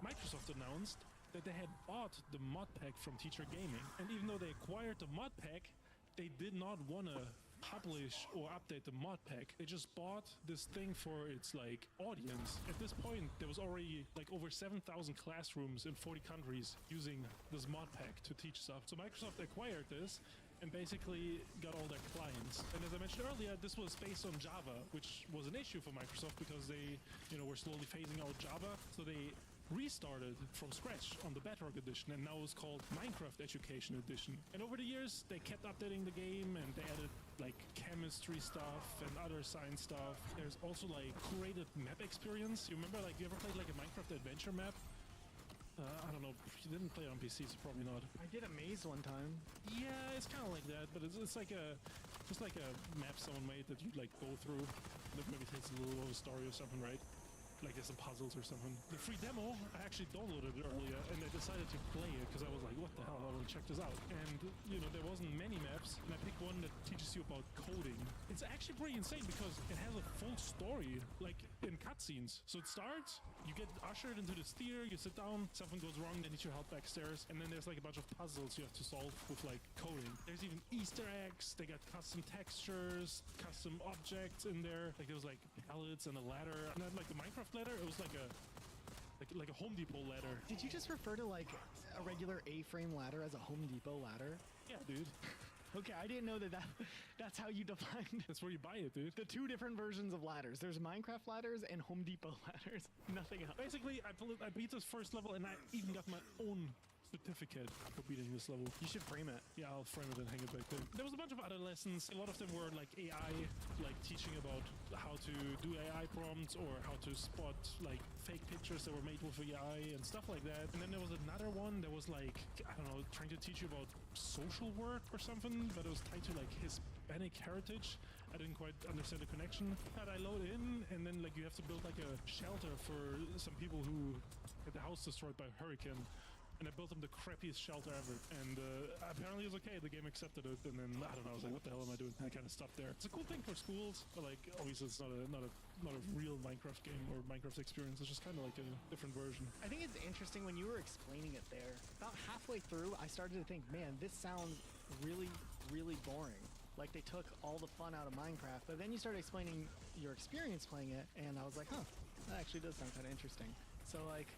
Microsoft announced that they had bought the mod pack from Teacher Gaming. And even though they acquired the mod pack, they did not want to publish or update the mod pack. They just bought this thing for its like audience. At this point, there was already like over 7,000 classrooms in 40 countries using this mod pack to teach stuff. So Microsoft acquired this and basically got all their clients. And as I mentioned earlier, this was based on Java, which was an issue for Microsoft because they, you know, were slowly phasing out Java. So they restarted from scratch on the Bedrock edition, and now it's called Minecraft Education Edition. And over the years, they kept updating the game, and they added like chemistry stuff and other science stuff. There's also like curated map experience. You remember, like, you ever played like a Minecraft adventure map? I don't know, you didn't play it on PC, so probably not. I did a maze one time. Yeah, it's kind of like that, but it's like just like a map someone made that you like go through. That maybe takes a little of a story or something, right? Like there's some puzzles or something. The free demo, I actually downloaded it earlier, and I decided to play it because I was like, what the hell, I want to check this out. And, you know, there wasn't many maps, and I picked one that teaches you about coding. It's actually pretty insane because it has a full story, like in cutscenes. So it starts, you get ushered into this theater, you sit down, something goes wrong, they need your help backstairs, and then there's like a bunch of puzzles you have to solve with like coding. There's even Easter eggs, they got custom textures, custom objects in there. Like there was like pallets and a ladder, and then like the Minecraft ladder, it was like a Home Depot ladder. Did you just refer to like a regular A-frame ladder as a Home Depot ladder? Yeah, dude. Okay, I didn't know that's how you defined. That's where you buy it, dude. The two different versions of ladders. There's Minecraft ladders and Home Depot ladders. Nothing else. Basically, I beat this first level, and I even got my own certificate for beating this level. You should frame it. Yeah, I'll frame it and hang it back there. There was a bunch of other lessons. A lot of them were like AI, like teaching about how to do AI prompts or how to spot like fake pictures that were made with AI and stuff like that. And then there was another one that was like, I don't know, trying to teach you about social work or something, but it was tied to like Hispanic heritage. I didn't quite understand the connection. But I load in, and then like you have to build like a shelter for some people who had the house destroyed by a hurricane. and I built him the crappiest shelter ever. And apparently it was okay. The game accepted it, and then I don't know. I was like, what the hell am I doing? And I kind of stopped there. It's a cool thing for schools, but like obviously it's not a real Minecraft game or Minecraft experience. It's just kind of like a different version. I think it's interesting when you were explaining it there. About halfway through, I started to think, man, this sounds really, really boring. Like they took all the fun out of Minecraft, but then you started explaining your experience playing it, and I was like, huh, that actually does sound kind of interesting. So like,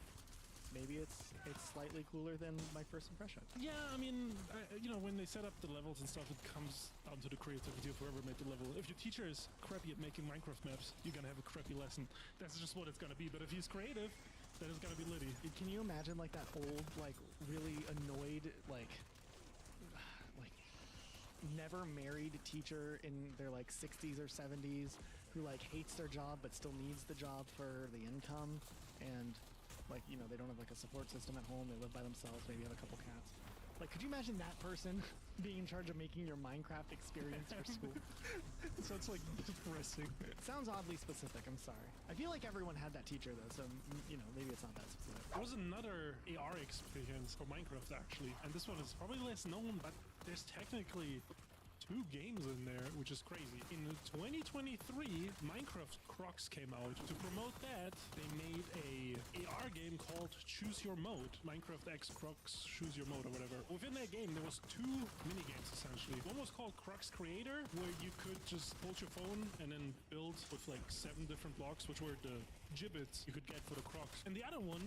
maybe it's slightly cooler than my first impression. Yeah, I mean, you know, when they set up the levels and stuff, it comes down to the creativity of whoever made the level. If your teacher is crappy at making Minecraft maps, you're gonna have a crappy lesson. That's just what it's gonna be. But if he's creative, then it's gonna be litty. Can you imagine like that old, like really annoyed, like never married teacher in their like 60s or 70s who like hates their job but still needs the job for the income, and like, you know, they don't have like a support system at home, they live by themselves, maybe have a couple cats. Like, could you imagine that person being in charge of making your Minecraft experience for school? So it's like depressing. It sounds oddly specific, I'm sorry. I feel like everyone had that teacher though, so you know, maybe it's not that specific. There was another AR experience for Minecraft actually, and this one is probably less known, but there's technically 2 games in there, which is crazy. In 2023, Minecraft Crocs came out. To promote that, they made a AR game called Choose Your Mode. Minecraft X Crocs Choose Your Mode or whatever. Within that game, there was 2 minigames essentially. One was called Crocs Creator, where you could just hold your phone and then build with like 7 different blocks, which were the gibbets you could get for the Crocs. And the other one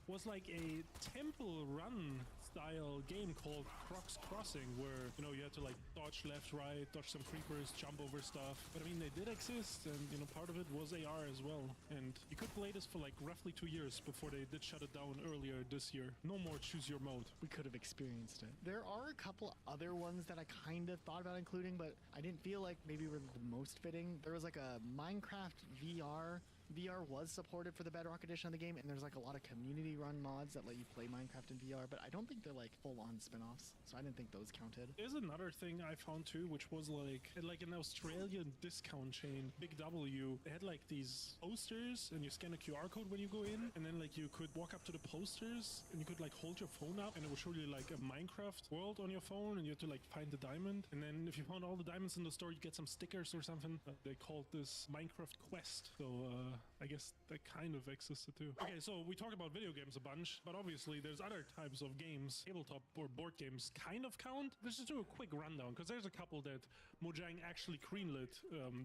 was like a temple run style game called Crocs Crossing, where, you know, you had to like dodge left, right, dodge some creepers, jump over stuff. But I mean, they did exist, and you know, part of it was AR as well. And you could play this for like roughly 2 years before they did shut it down earlier this year. No more Choose Your Mode. We could have experienced it. There are a couple other ones that I kind of thought about including, but I didn't feel like maybe were the most fitting. There was like a Minecraft VR. VR was supported for the Bedrock edition of the game, and there's like a lot of community run mods that let you play Minecraft in VR, but I don't think they're like full-on spin-offs, so I didn't think those counted. There's another thing I found too, which was like an Australian discount chain, Big W. They had like these posters, and you scan a QR code when you go in, and then like you could walk up to the posters, and you could like hold your phone up, and it would show you like a Minecraft world on your phone, and you had to like find the diamond, and then if you found all the diamonds in the store, you get some stickers or something. They called this Minecraft Quest, so I guess that kind of existed too. Okay, so we talked about video games a bunch, but obviously there's other types of games. Tabletop or board games kind of count. Let's just do a quick rundown, because there's a couple that Mojang actually greenlit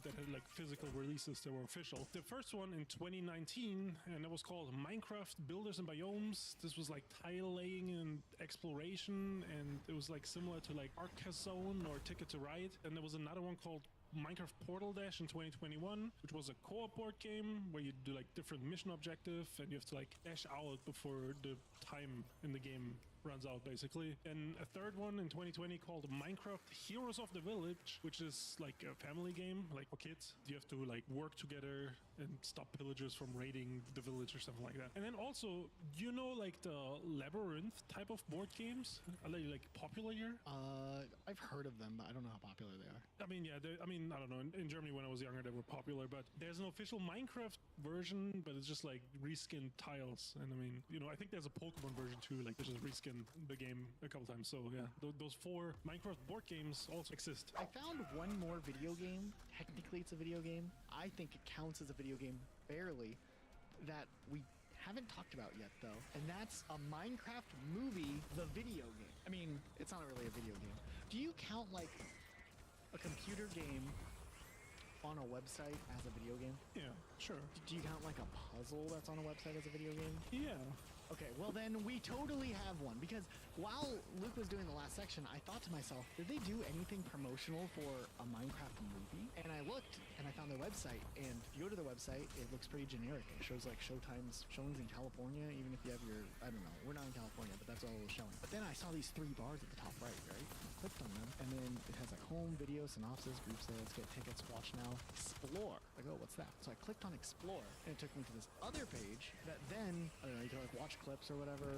that had like physical releases that were official. The first one in 2019, and it was called Minecraft Builders and Biomes. This was like tile laying and exploration, and it was like similar to like Arcazone or Ticket to Ride. And there was another one called Minecraft Portal Dash in 2021, which was a co-op board game where you do like different mission objective, and you have to like dash out before the time in the game runs out, basically. And a third one in 2020 called Minecraft Heroes of the Village, which is like a family game, like for kids. You have to like work together and stop pillagers from raiding the village or something like that. And then also, you know, like the Labyrinth type of board games? Are they like popular here? I've heard of them, but I don't know how popular they are. I mean, yeah, I don't know. In Germany when I was younger, they were popular, but there's an official Minecraft version, but it's just like reskinned tiles. And I mean, you know, I think there's a Pokemon version too, like they just reskinned the game a couple times. So yeah, those 4 Minecraft board games also exist. I found one more video game. Technically it's a video game. I think it counts as a video game barely, that we haven't talked about yet though, and that's a Minecraft movie, the video game. I mean, it's not really a video game. Do you count like a computer game on a website as a video game? Yeah, sure. Do you count like a puzzle that's on a website as a video game? Yeah. Okay, well then we totally have one, because while Luke was doing the last section, I thought to myself, did they do anything promotional for a Minecraft movie? And I looked, and I found their website, and if you go to the website, it looks pretty generic. It shows like showings in California, even if you have your, I don't know, we're not in California, but that's all it was showing. But then I saw these 3 bars at the top right? I clicked on them, and then it has like home, video, synopsis, group sales, get tickets, watch now, explore. Like, oh, what's that? So I clicked on explore, and it took me to this other page that then, I don't know, you can like watch clips or whatever,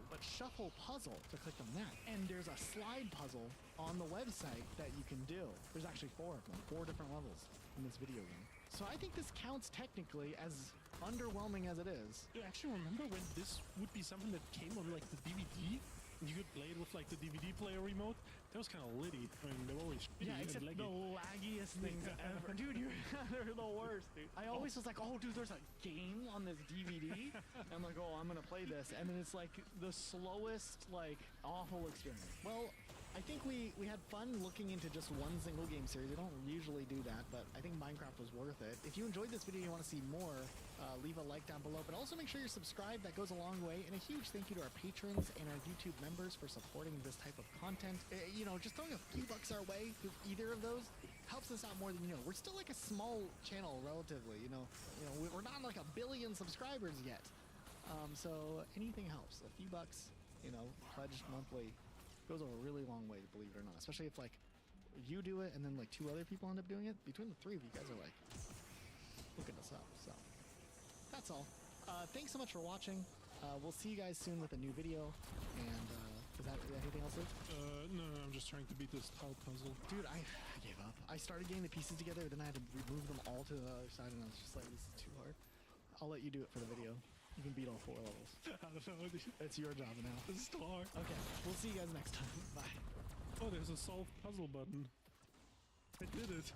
but shuffle puzzle. So I clicked on that, and there's a slide puzzle on the website that you can do. There's actually 4 of them, 4 different levels in this video game. So I think this counts technically as underwhelming as it is. You actually remember when this would be something that came on like the DVD? You could play it with like the DVD player remote. That was kind of litty. I mean, they were always shitty Yeah, except and laggy. the laggiest things ever. Dude, they're the worst, dude. I always was like, oh, dude, there's a game on this DVD. I'm like, oh, I'm going to play this. And then it's like the slowest, like, awful experience. Well, I think we had fun looking into just one single game series. We don't usually do that, but I think Minecraft was worth it. If you enjoyed this video and you want to see more, leave a like down below, but also make sure you're subscribed. That goes a long way. And a huge thank you to our patrons and our YouTube members for supporting this type of content. You know, just throwing a few bucks our way through either of those helps us out more than you know. We're still like a small channel relatively, you know, we're not like 1 billion subscribers yet. So anything helps. A few bucks, you know, pledged monthly goes a really long way, believe it or not. Especially if like you do it and then like 2 other people end up doing it. Between the 3 of you guys are like looking us up. So that's all. Thanks so much for watching. We'll see you guys soon with a new video. And is that anything else, Luke? No, I'm just trying to beat this tile puzzle. Dude, I gave up. I started getting the pieces together, then I had to remove them all to the other side, and I was just like, this is too hard. I'll let you do it for the video. You can beat all 4 levels. I don't know, dude. It's your job now. This is too hard. Okay, we'll see you guys next time. Bye. Oh, there's a solve puzzle button. I did it.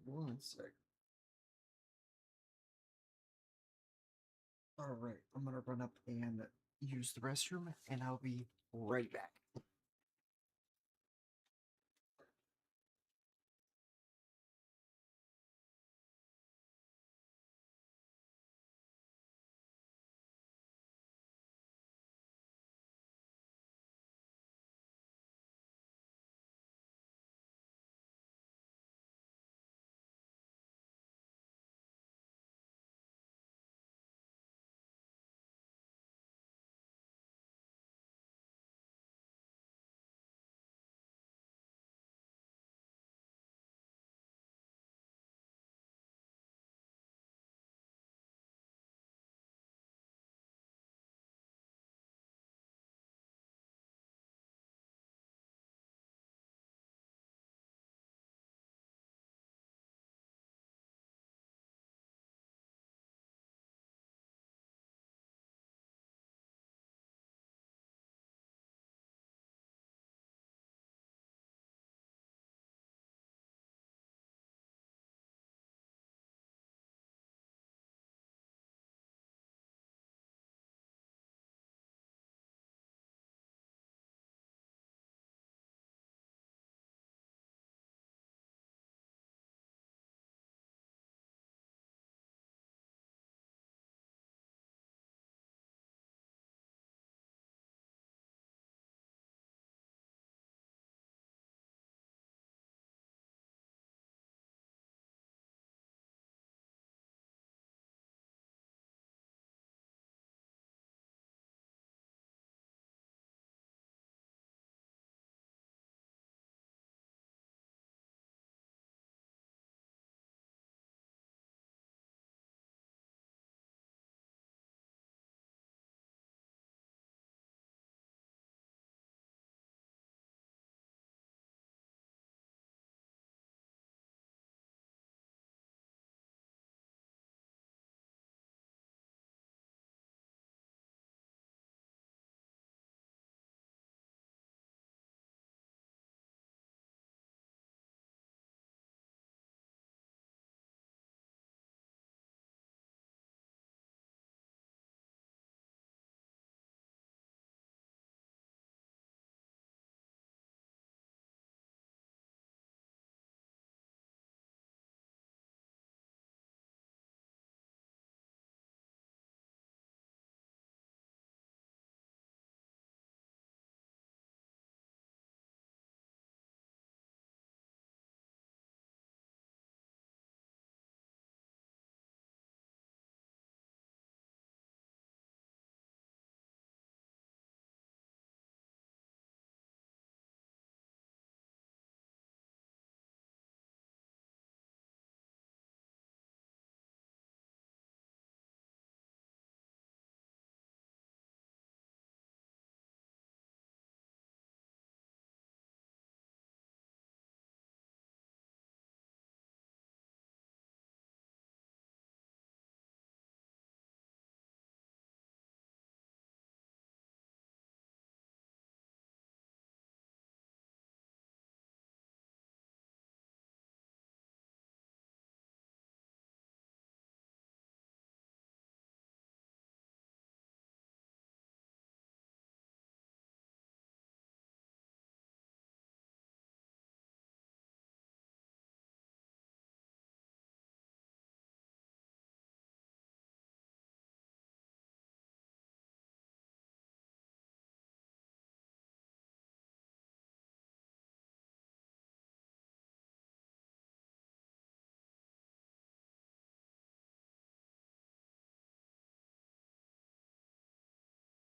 One sec. All right, I'm gonna run up and use the restroom, and I'll be right back.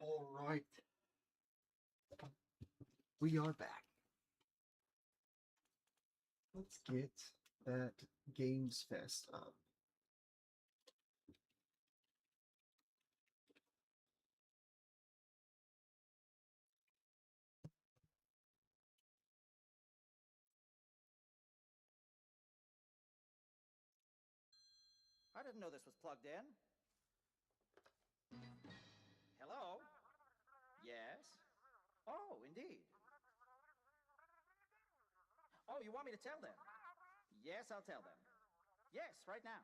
All right. We are back. Let's get that Games Fest up. I didn't know this was plugged in. Hello? Yes? Oh, indeed. Oh, you want me to tell them? Yes, I'll tell them. Yes, right now.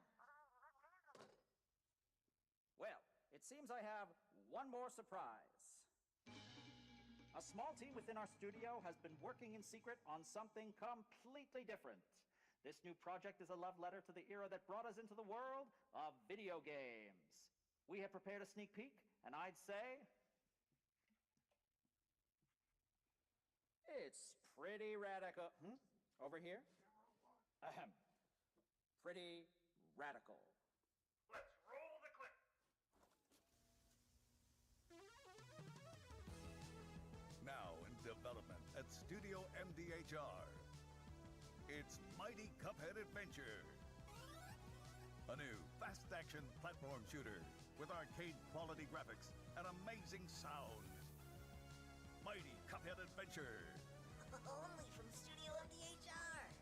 Well, it seems I have one more surprise. A small team within our studio has been working in secret on something completely different. This new project is a love letter to the era that brought us into the world of video games. We have prepared a sneak peek, and I'd say it's pretty radical. Over here? Ahem. Pretty radical. Let's roll the clip. Now in development at Studio MDHR. It's Mighty Cuphead Adventure. A new fast-action platform shooter with arcade-quality graphics and amazing sound. Mighty Cuphead Adventure. Only from Studio MDHR.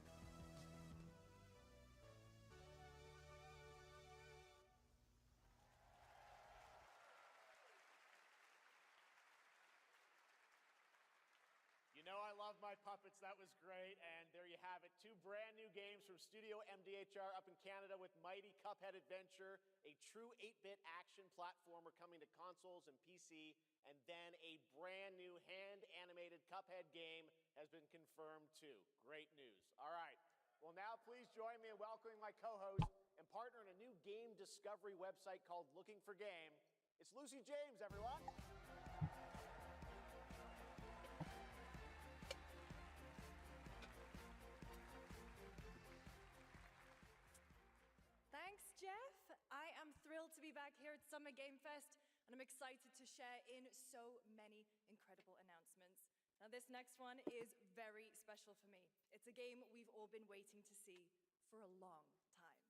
You know I love my puppets. That was great. And there you have it. 2 brand new games from Studio MDHR up in Canada with Mighty Cuphead Adventure, a true 8-bit action platformer coming to consoles and PC. And then a brand new hand-animated Cuphead game has been confirmed too. Great news. All right. Well, now please join me in welcoming my co-host and partner in a new game discovery website called Looking for Game. It's Lucy James, everyone. Thanks, Jeff. I am thrilled to be back here at Summer Game Fest, and I'm excited to share in so many incredible announcements. Now, this next one is very special for me. It's a game we've all been waiting to see for a long time.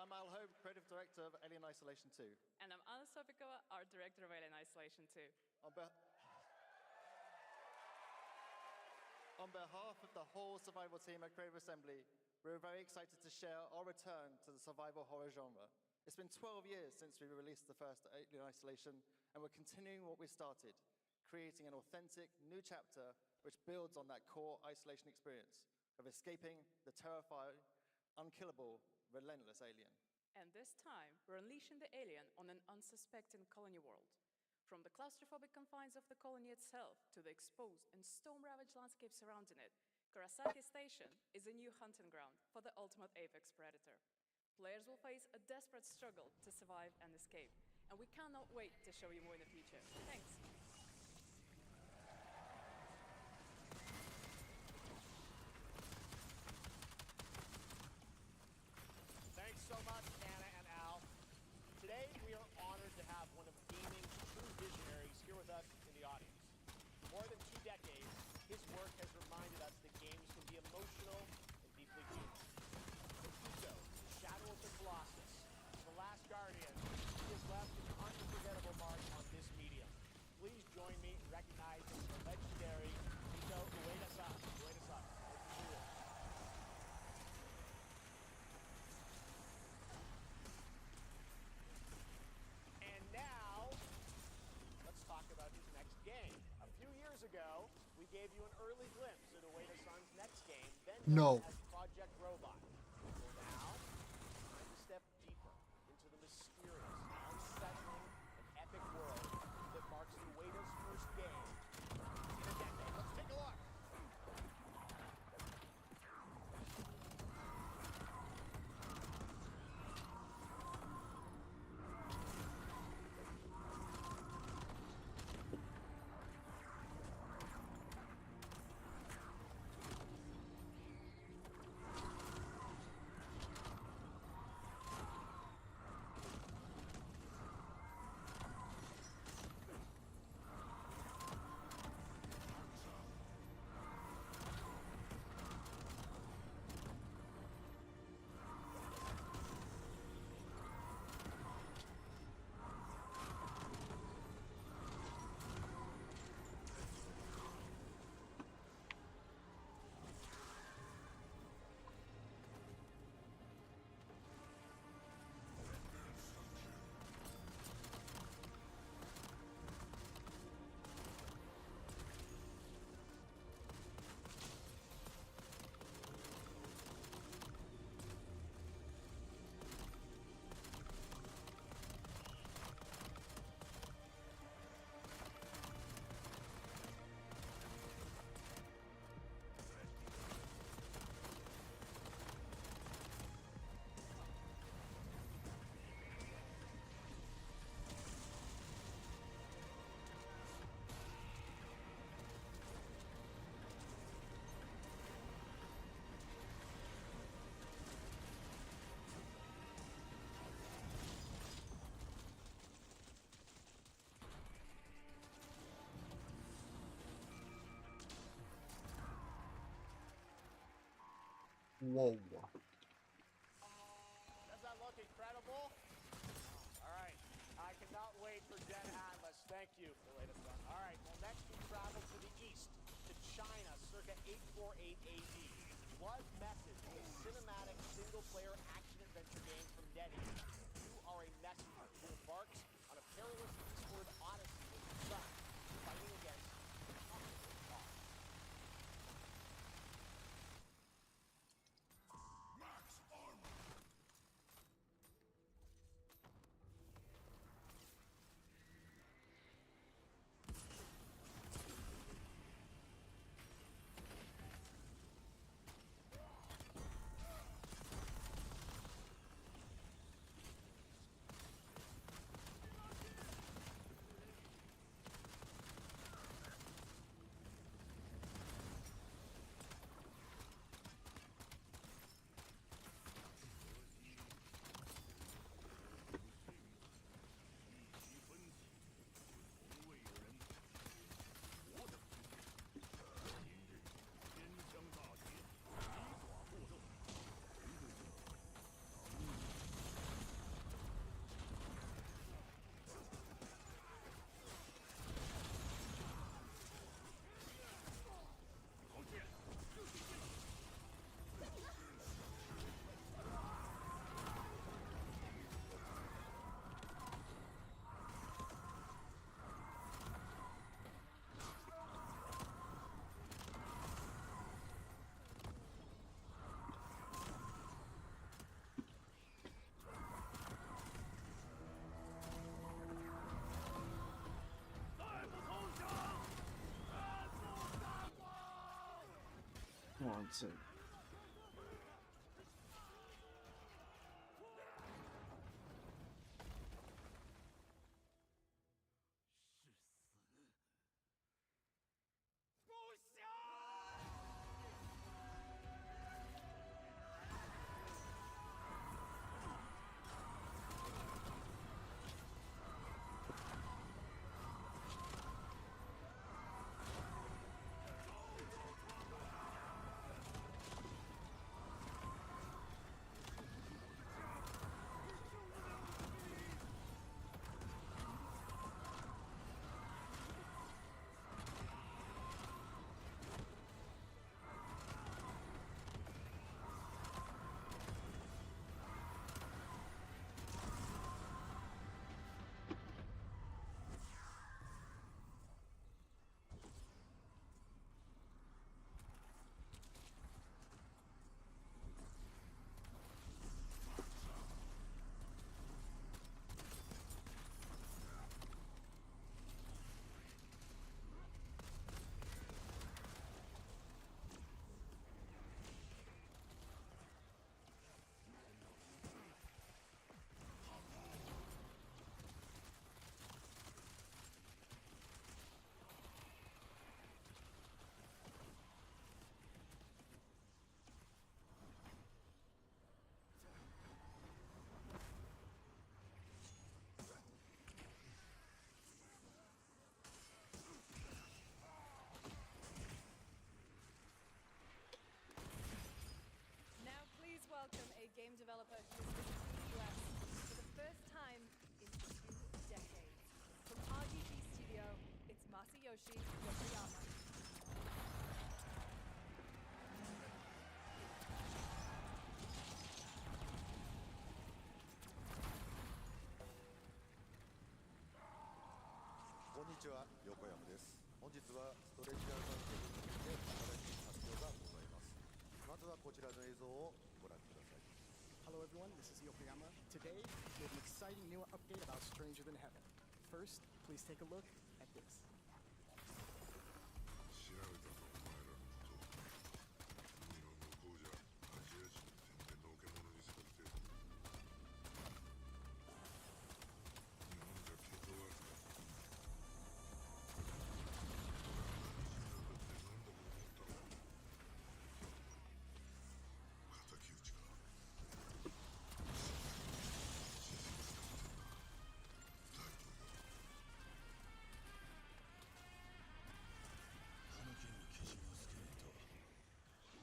I'm Al Hope, Creative Director of Alien Isolation 2. And I'm Anna Sopikova, Art Director of Alien Isolation 2. On behalf of the whole survival team at Creative Assembly, we're very excited to share our return to the survival horror genre. It's been 12 years since we released the first Alien Isolation, and we're continuing what we started, creating an authentic new chapter which builds on that core isolation experience of escaping the terrifying, unkillable, relentless alien. And this time, we're unleashing the alien on an unsuspecting colony world. From the claustrophobic confines of the colony itself to the exposed and storm-ravaged landscape surrounding it, Kurosaki Station is a new hunting ground for the ultimate apex predator. Players will face a desperate struggle to survive and escape, and we cannot wait to show you more in the future. Thanks. Thanks so much, Anna and Al. Today, we are honored to have one of gaming's true visionaries here with us in the audience. For more than 2 decades, his work has reminded us years ago, we gave you an early glimpse into Weta Sun's next game, then No. known as Project Robot. Well, now, time to step deeper into the mysterious, unsettling, and epic world that marks the Weta's first game in a decade. Let's take a look. Whoa. Does that look incredible? All right. I cannot wait for Gen Atlas. Thank you for the latest one. All right. Well, next we travel to the east, to China, circa 848 AD. Blood Message is a cinematic single-player action-adventure game from NetEase. You are a messenger who embarks on a perilous eastward odyssey with your son, fighting against impossible odds. Come on, so. Yoshi Yokoyama. Konnichiwa, Yokoyama です。本日はストレッチャーズケーキについて新しい発表がございます。まずはこちらの映像をご覧ください。 Hello everyone, this is Yokoyama. Today, we have an exciting new update about Stranger Than Heaven. First, please take a look at this. 調べたぞお前らのこと海の向こうじゃアジア人の天然の置物にされて日本じゃ毛糸ワークだ俺は何人なんだってなんだと思ったろ敵討ちかこの剣にけじめをつけないと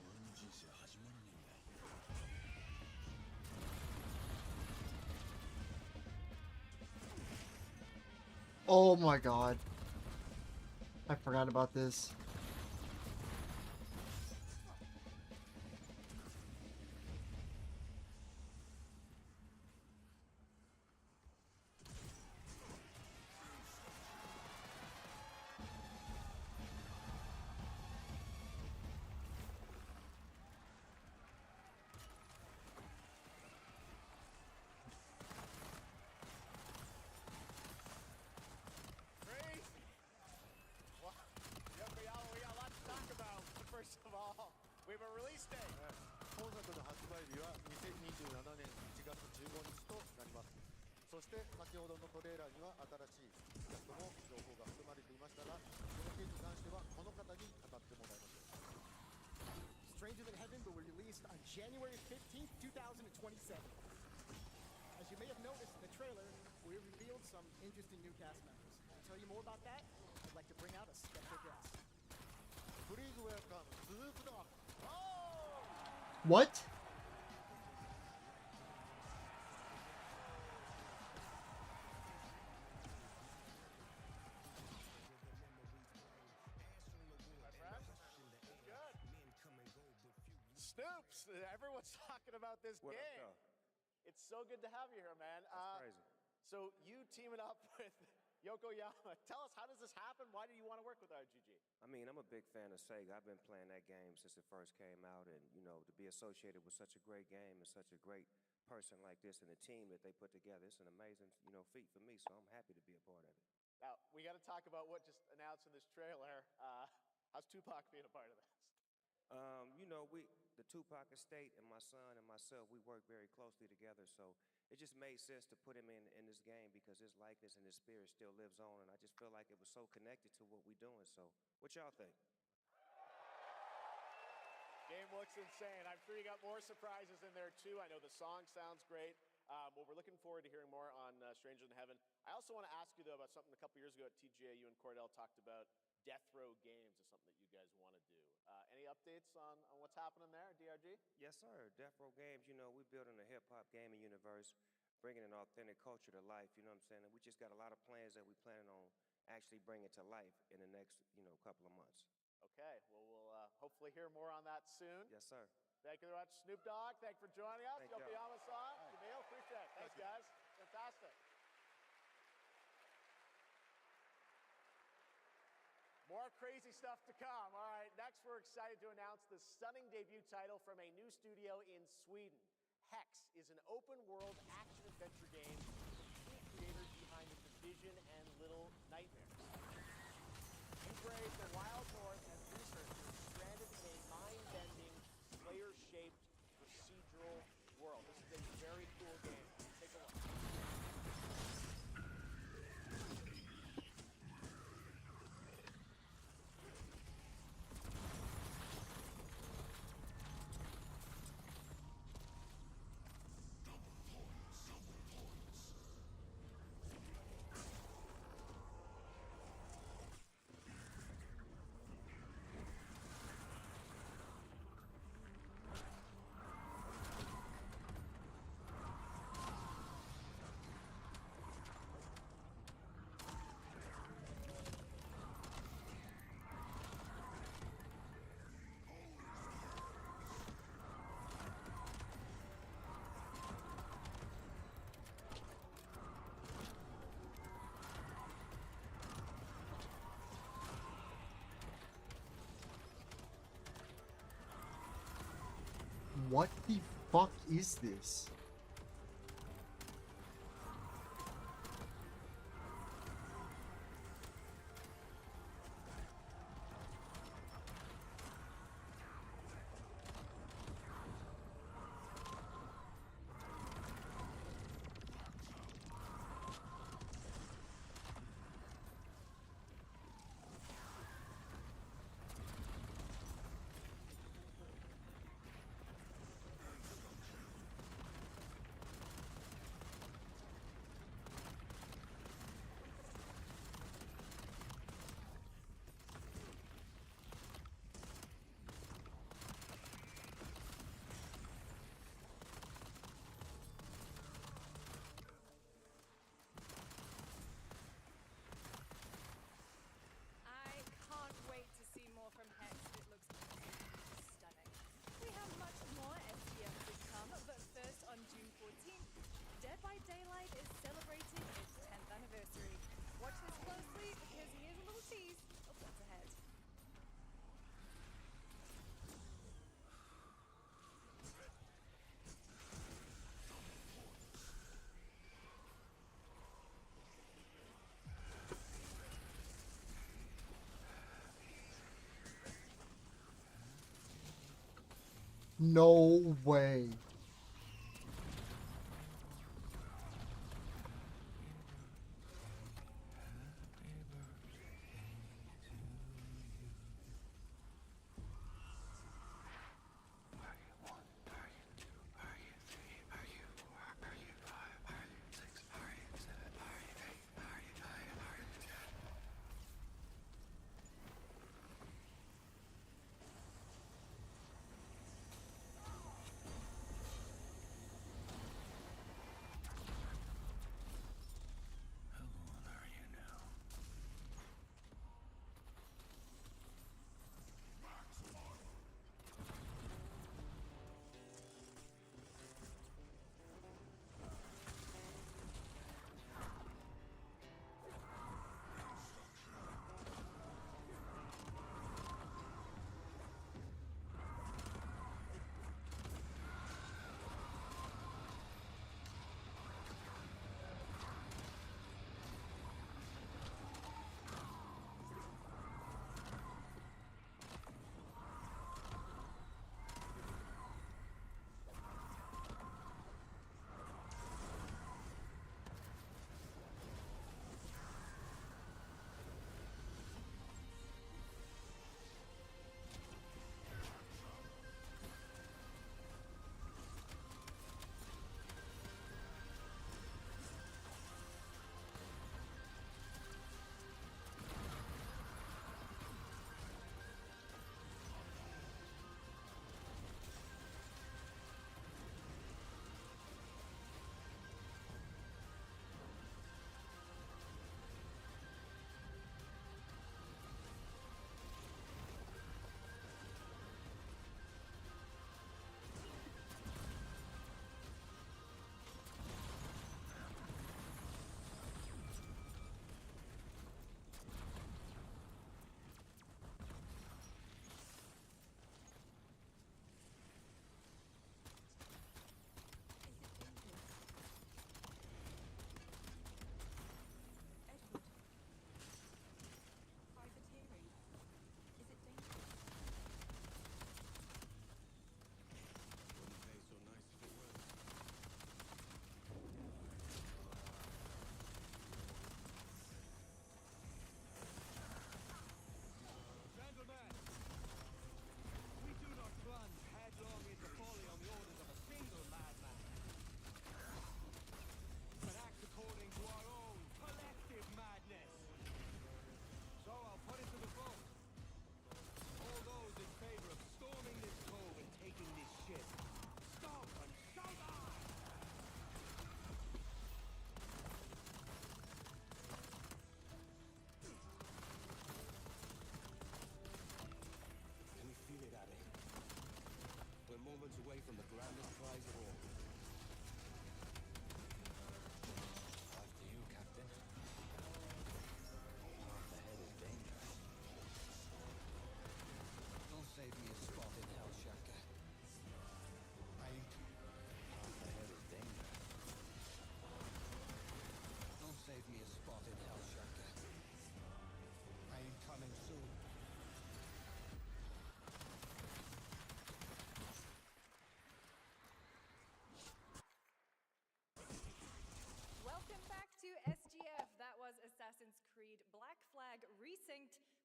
俺の人生始まらねえんだ。 Oh my god. I forgot about this. Crazy! Well, Yokoyama, we got a lot to talk about. First of all, we have a release date. 本作の発売日は2027年1月15日となります。そして先ほどのトレーラーには新しいキャストの情報が含まれていましたが、この件に関してはこの方に語ってもらいましょう。 Stranger Than Heaven will be released on January 15th, 2027. As you may have noticed in the trailer, we revealed some interesting new cast members. To tell you more about that, I'd like to bring out a special guest. Please welcome Snoop Dogg. What? My friend? Good. Snoops! Everyone's talking about this What up, game. though? It's so good to have you here, man. That's crazy. So you teaming up with Yokoyama. Tell us, how does this happen? Why do you want to work with RGG? I mean, I'm a big fan of Sega. I've been playing that game since it first came out, and you know, to be associated with such a great game and such a great person like this and the team that they put together, it's an amazing, feat for me. So I'm happy to be a part of it. Now, we got to talk about what just announced in this trailer. How's Tupac being a part of this? The Tupac estate and my son and myself, we work very closely together. So it just made sense to put him in this game because his likeness and his spirit still lives on, and I just feel like it was so connected to what we're doing. So, what y'all think? Game looks insane. I'm sure you got more surprises in there too. I know the song sounds great. Well, we're looking forward to hearing more on Stranger Than Heaven. I also want to ask you though about something a couple years ago at TGA. You and Cordell talked about Death Row Games is something that you guys want to do. Any updates on what's happening there, DRG? Yes, sir. Death Row Games, we're building a hip-hop gaming universe, bringing an authentic culture to life, you know what I'm saying? And we just got a lot of plans that we're planning on actually bringing to life in the next, couple of months. Okay, well, we'll hopefully hear more on that soon. Yes, sir. Thank you very much, Snoop Dogg. Thank you for joining us. Thank y'all. Yokoyama-san, Jamil, appreciate it. Thanks, guys. Fantastic. More crazy stuff to come. All right, next we're excited to announce the stunning debut title from a new studio in Sweden. Hex is an open-world action-adventure game with the creators behind The Division and Little Nightmares. Embrace the wild north as researchers stranded in a mind-bending, player-shaped procedural world. This is a very cool game. Take a look. What the fuck is this? I can't wait to see more from Hex. It looks stunning. We have much more SPF to come, but first on June 14th, Dead by Daylight is celebrating its 10th anniversary. Watch this closely because here's a little tease of what's ahead. No way.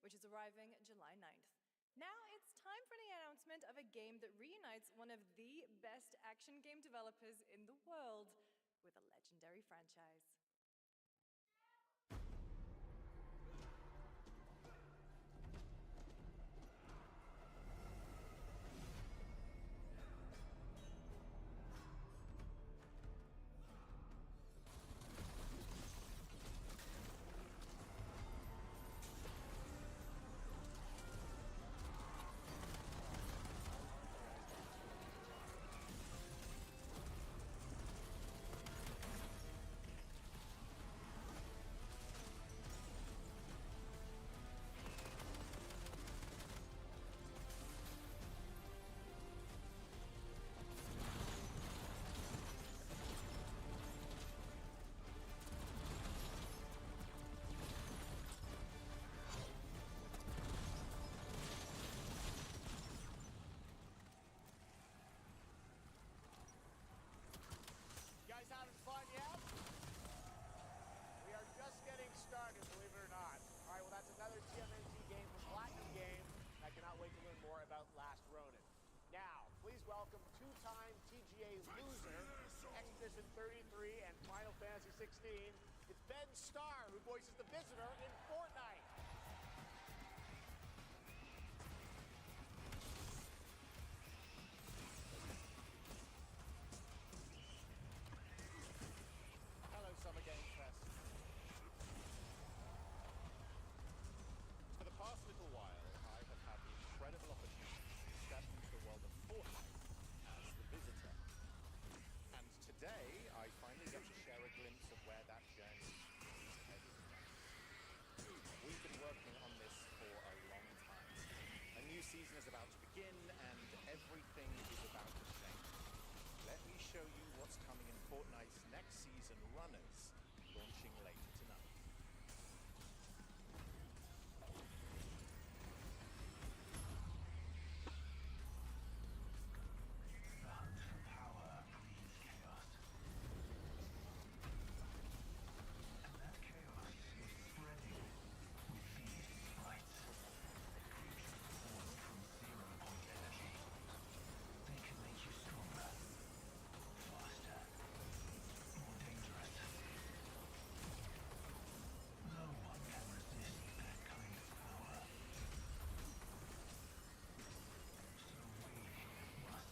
which is arriving July 9th. Now it's time for the announcement of a game that reunites one of the best action game developers in the world with a legendary franchise. Guys having fun yet? We are just getting started, believe it or not. All right, well, that's another TMNT game from Platinum Games. I cannot wait to learn more about Last Ronin. Now, please welcome two-time TGA loser, Expedition 33 and Final Fantasy 16. It's Ben Starr, who voices the Visitor in Fortnite. Hello, Summer Game Fest. For the past little while, I have had the incredible opportunity to step into the world of Fortnite as the Visitor. And today, I finally get to share a glimpse of where that journey is headed. We've been working on this for a long time. A new season is about to begin, and everything is about to change. Let me show you what's coming in Fortnite's next season, Runners, launching later tonight. The hunt for power breeds chaos. And that chaos is spreading with these sprites. Creatures born from 0-point energy. They can make you stronger, faster, more dangerous. No one can resist that kind of power. So we must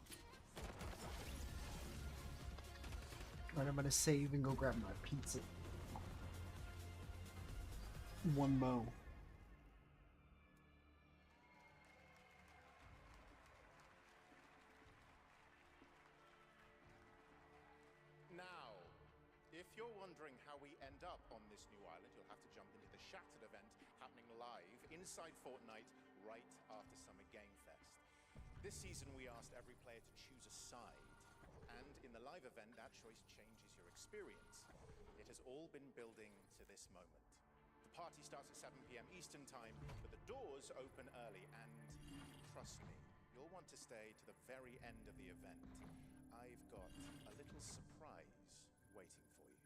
secure them. Alright, I'm gonna save and go grab my pizza. One mo. Now, if you're wondering how we end up on this new island, you'll have to jump into the Shattered event happening live inside Fortnite right after Summer Game Fest. This season, we asked every player to choose a side, and in the live event, that choice changes your experience. It has all been building to this moment. The party starts at 7 p.m. Eastern Time, but the doors open early, and trust me, you'll want to stay to the very end of the event. I've got a little surprise waiting for you.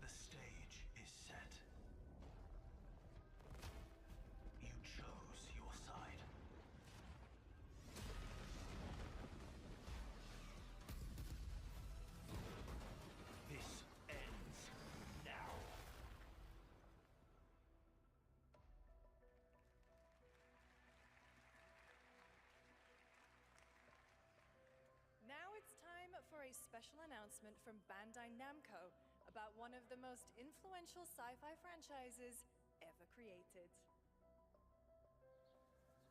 The stage is set. You chose your side. This ends now. Now it's time for a special announcement from Bandai Namco about one of the most influential sci-fi franchises ever created.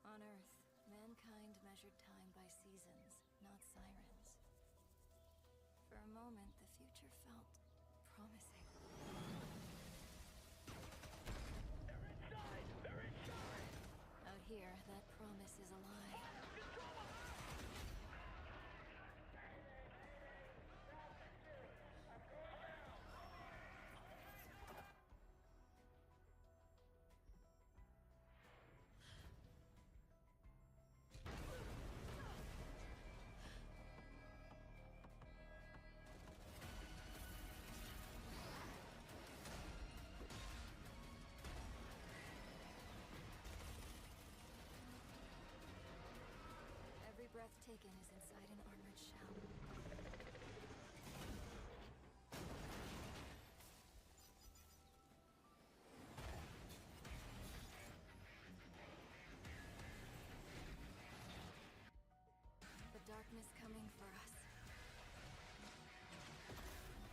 On Earth, mankind measured time by seasons, not sirens. For a moment, the future felt promising. is a lie. Every breath taken is inside an armored shell. The darkness coming for us.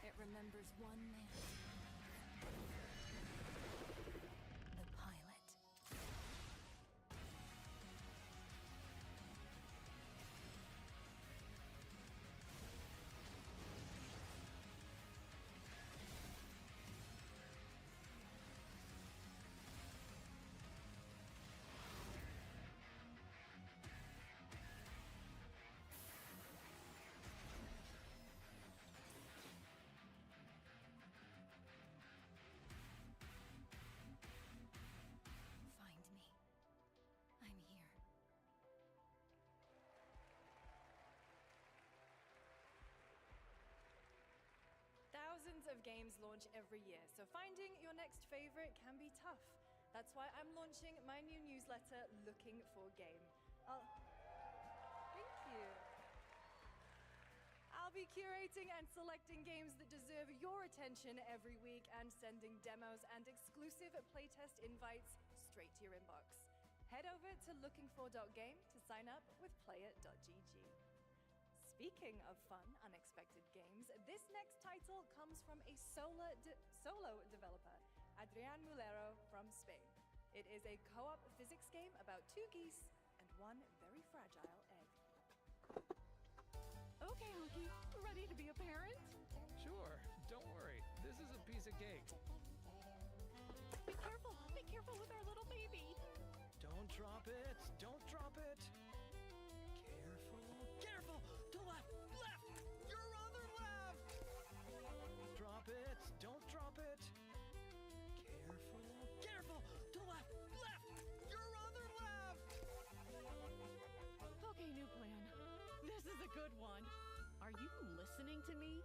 It remembers one man. The pilot. Find me. I'm here. Thousands of games launch every year, so finding your next favorite can be tough. That's why I'm launching my new newsletter, Looking for Game. Thank you. I'll be curating and selecting games that deserve your attention every week and sending demos and exclusive playtest invites straight to your inbox. Head over to lookingfor.game to sign up with play.it.gg. Speaking of fun, unexpected games, this next title comes from a solo developer, Adrian Mulero from Spain. It is a co-op physics game about two geese and one very fragile egg. Okay, Hookie, ready to be a parent? Sure, don't worry. This is a piece of cake. Be careful with our little baby. Don't drop it, don't drop it. Careful, to left, your other left. Drop it, don't drop it. Careful, to left, your other left. Okay, new plan. This is a good one. Are you listening to me?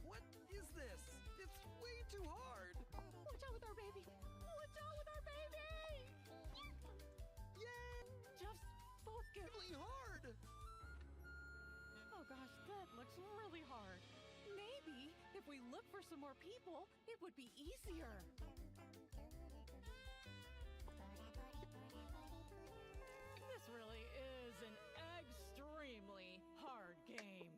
What is this? It's way too hard. Watch out with our baby. Watch out with our baby. Yay! Just focus. Really hard. Oh gosh, that looks really hard. Maybe if we look for some more people, it would be easier. This really is an extremely hard game.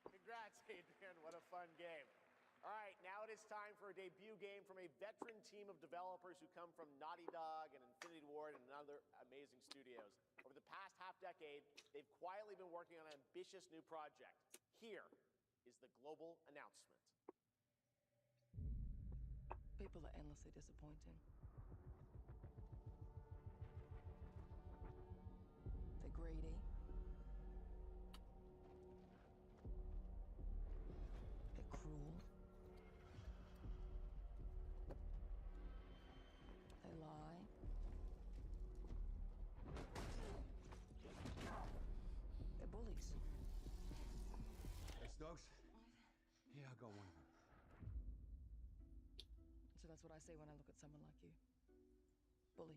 Congrats, Adrian. What a fun game. All right, now it is time for a debut game from a veteran team of developers who come from Naughty Dog and Infinity Ward and other amazing studios. Over the past half-decade, they've quietly been working on an ambitious new project. Here is the global announcement. People are endlessly disappointing. They're greedy. They're cruel. They lie. They're bullies. Yes, dogs? Yeah, I got one of them. So that's what I say when I look at someone like you. Bully.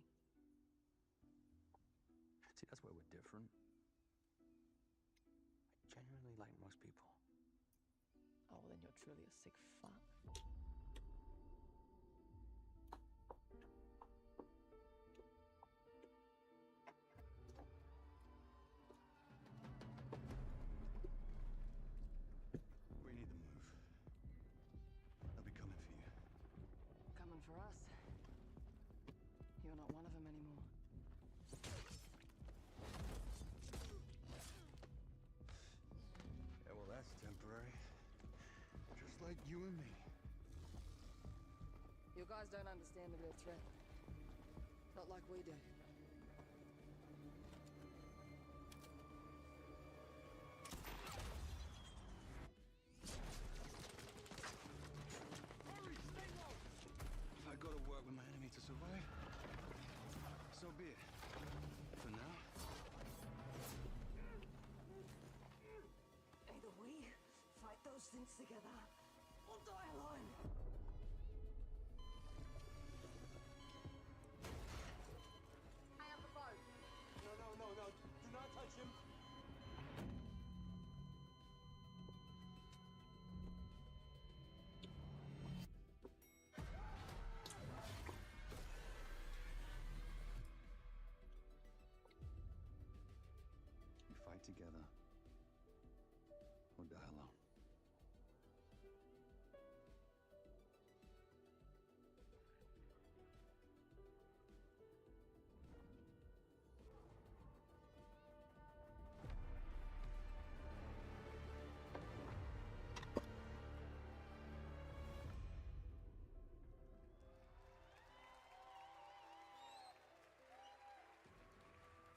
See, that's where we're different. I genuinely like most people. Oh, well, then you're truly a sick fuck. We need to move. They'll be coming for you. Coming for us. You're not one of them anymore. Yeah, well, that's temporary. Just like you and me. You guys don't understand the real threat. Not like we do. If I gotta work with my enemy to survive, so be it. For now. Either we fight those things together, or die alone. I have the boat. No. Do not touch him. We fight together, or die alone.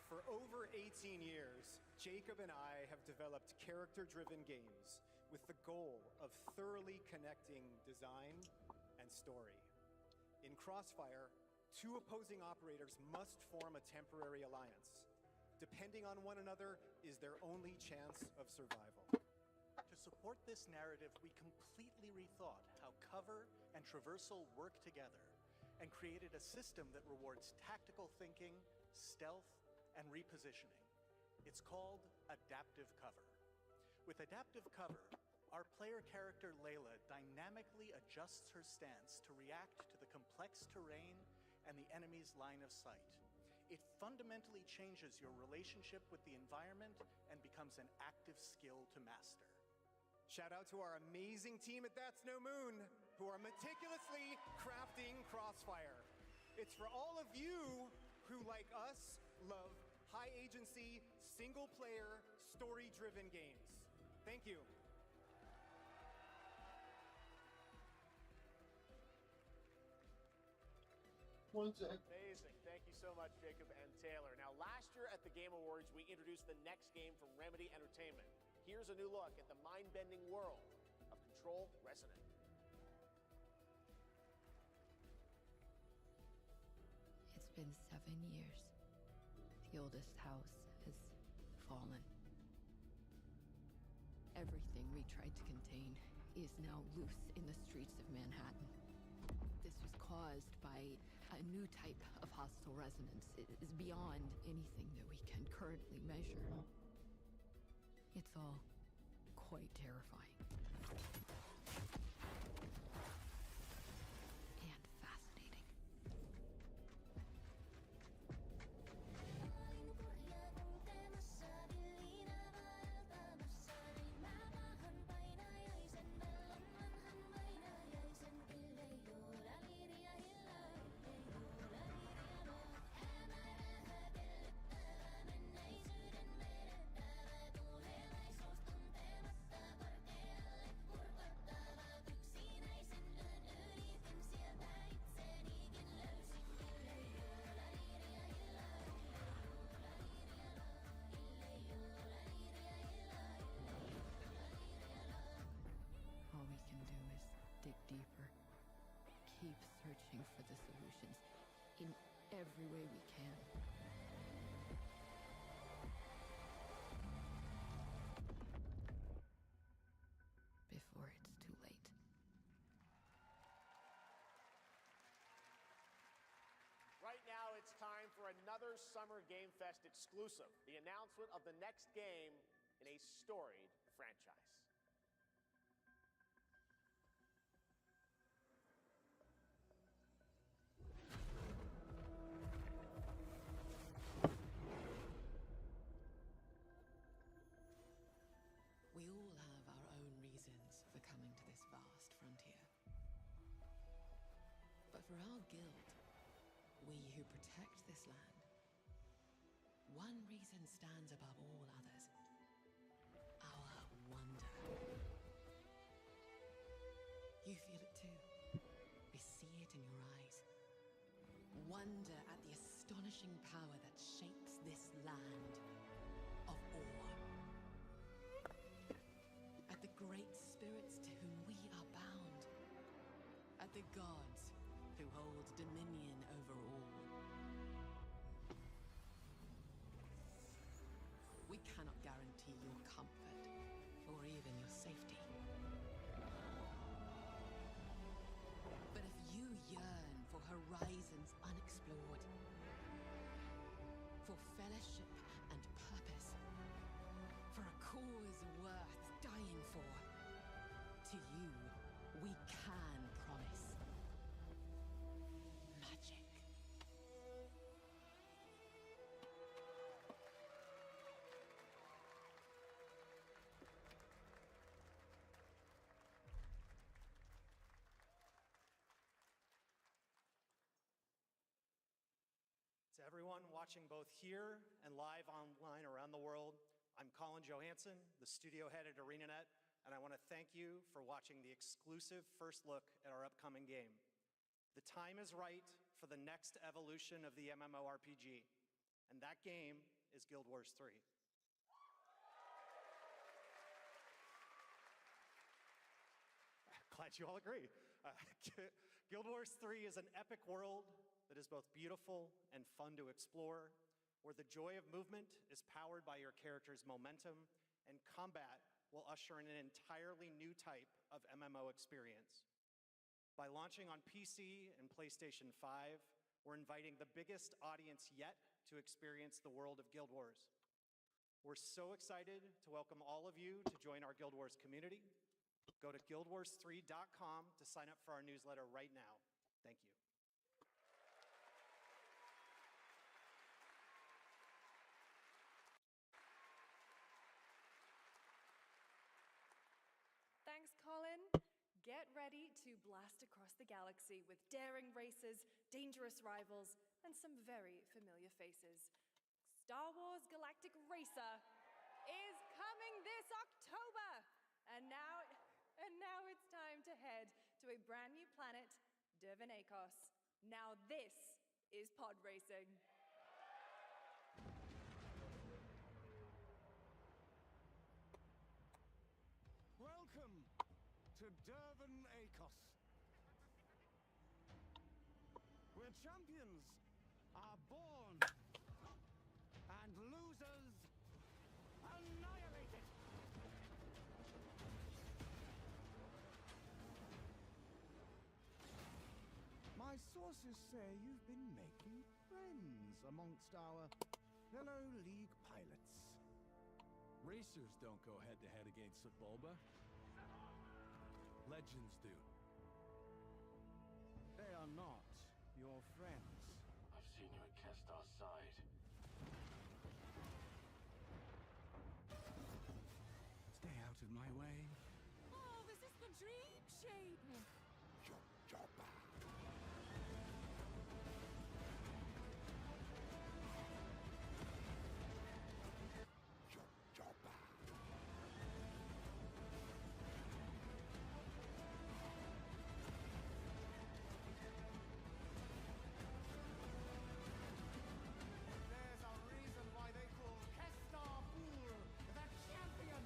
For over 18 years, Jacob and I have developed character-driven games with the goal of thoroughly connecting design and story. In Crossfire, two opposing operators must form a temporary alliance. Depending on one another is their only chance of survival. To support this narrative, we completely rethought how cover and traversal work together and created a system that rewards tactical thinking, stealth, and repositioning. It's called Adaptive Cover. With Adaptive Cover, our player character Layla dynamically adjusts her stance to react to the complex terrain and the enemy's line of sight. It fundamentally changes your relationship with the environment and becomes an active skill to master. Shout out to our amazing team at That's No Moon, who are meticulously crafting Crossfire. It's for all of you who, like us, love high agency, single player, story driven games. Thank you. Amazing. Thank you so much, Jacob and Taylor. Now, last year at the Game Awards, we introduced the next game from Remedy Entertainment. Here's a new look at the mind-bending world of Control Resonant. It's been 7 years. The oldest house has fallen. Everything we tried to contain is now loose in the streets of Manhattan. This was caused by a new type of hostile resonance. It is beyond anything that we can currently measure. It's all quite terrifying. And fascinating. All we can do is dig deeper, keep searching for the solutions in every way we can. Before it's too late. Right now, it's time for another Summer Game Fest exclusive, the announcement of the next game in a storied franchise. We all have our own reasons for coming to this vast frontier. But for our guild, we who protect this land, one reason stands above all others. Our wonder. You feel it too. We see it in your eyes. Wonder at the astonishing power that shapes this land of awe. At the great spirits to whom we are bound. At the gods who hold dominion over all. We cannot guarantee your comfort or even your safety. But if you yearn for horizons unexplored, for fellowship and purpose, for a cause worth dying for, to you we can promise magic. To everyone watching both here and live online around the world, I'm Colin Johansson, the studio head at ArenaNet, and I want to thank you for watching the exclusive first look at our upcoming game. The time is right for the next evolution of the MMORPG, and that game is Guild Wars 3. Glad you all agree. Guild Wars 3 is an epic world that is both beautiful and fun to explore, where the joy of movement is powered by your character's momentum, and combat will usher in an entirely new type of MMO experience. By launching on PC and PlayStation 5, we're inviting the biggest audience yet to experience the world of Guild Wars. We're so excited to welcome all of you to join our Guild Wars community. Go to guildwars3.com to sign up for our newsletter right now. Thank you. Thanks, Colin. Get ready to blast across the galaxy with daring races, dangerous rivals, and some very familiar faces. Star Wars Galactic Racer is coming this October! And now it's time to head to a brand new planet, Dervenakos. Now this is pod racing. Welcome to Dervenakos, where champions are born and losers annihilated. My sources say you've been making friends amongst our fellow League pilots. Racers don't go head-to-head against Sebulba. Legends do. They are not your friends. I've seen you at Kestar's side. Stay out of my way. Oh, this is the dream shape! There's a reason why they call Kestar Bur the champion.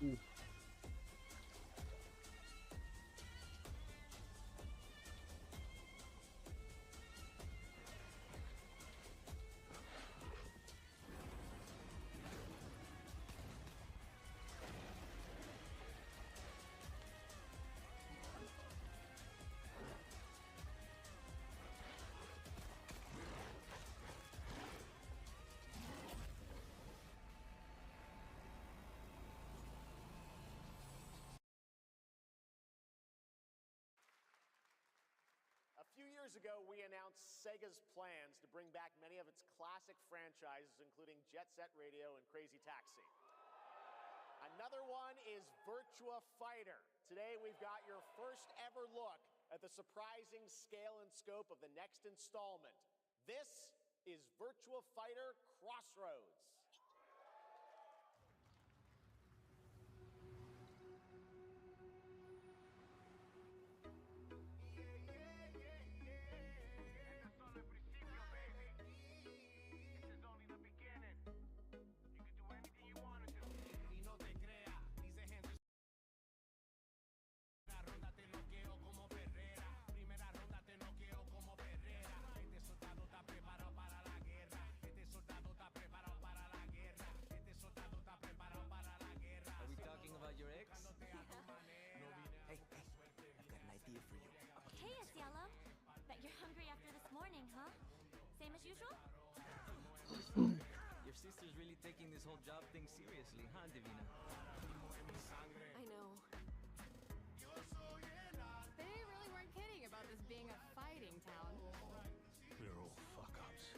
Ooh. A few years ago, we announced Sega's plans to bring back many of its classic franchises, including Jet Set Radio and Crazy Taxi. Another one is Virtua Fighter. Today, we've got your first ever look at the surprising scale and scope of the next installment. This is Virtua Fighter Crossroads. Same as usual? Your sister's really taking this whole job thing seriously, huh, Divina? I know. They really weren't kidding about this being a fighting town. We're all fuck-ups.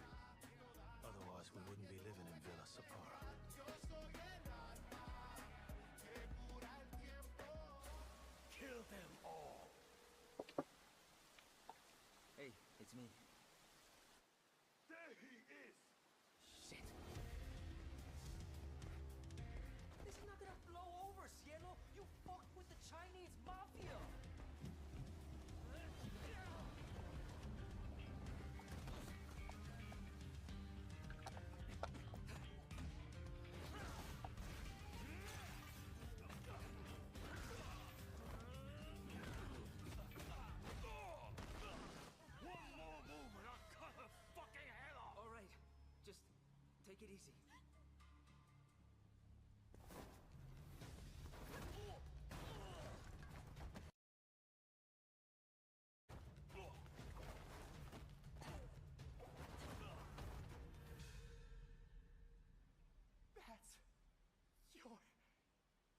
Otherwise, we wouldn't be living in Villa Sapara. Kill them all. Hey, it's me. There he is. Shit. This is not gonna blow over, Cielo. You fucked with the Chinese mafia. One more move and I'll cut her fucking head off! Alright, just take it easy. That's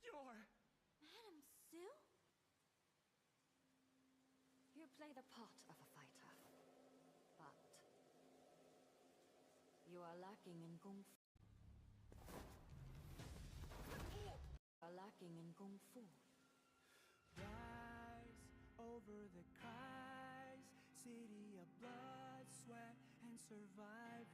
your Madam Sue? You play the part of a fighter, but you are lacking in kung fu. rise over the cries, city of blood, sweat, and survivors.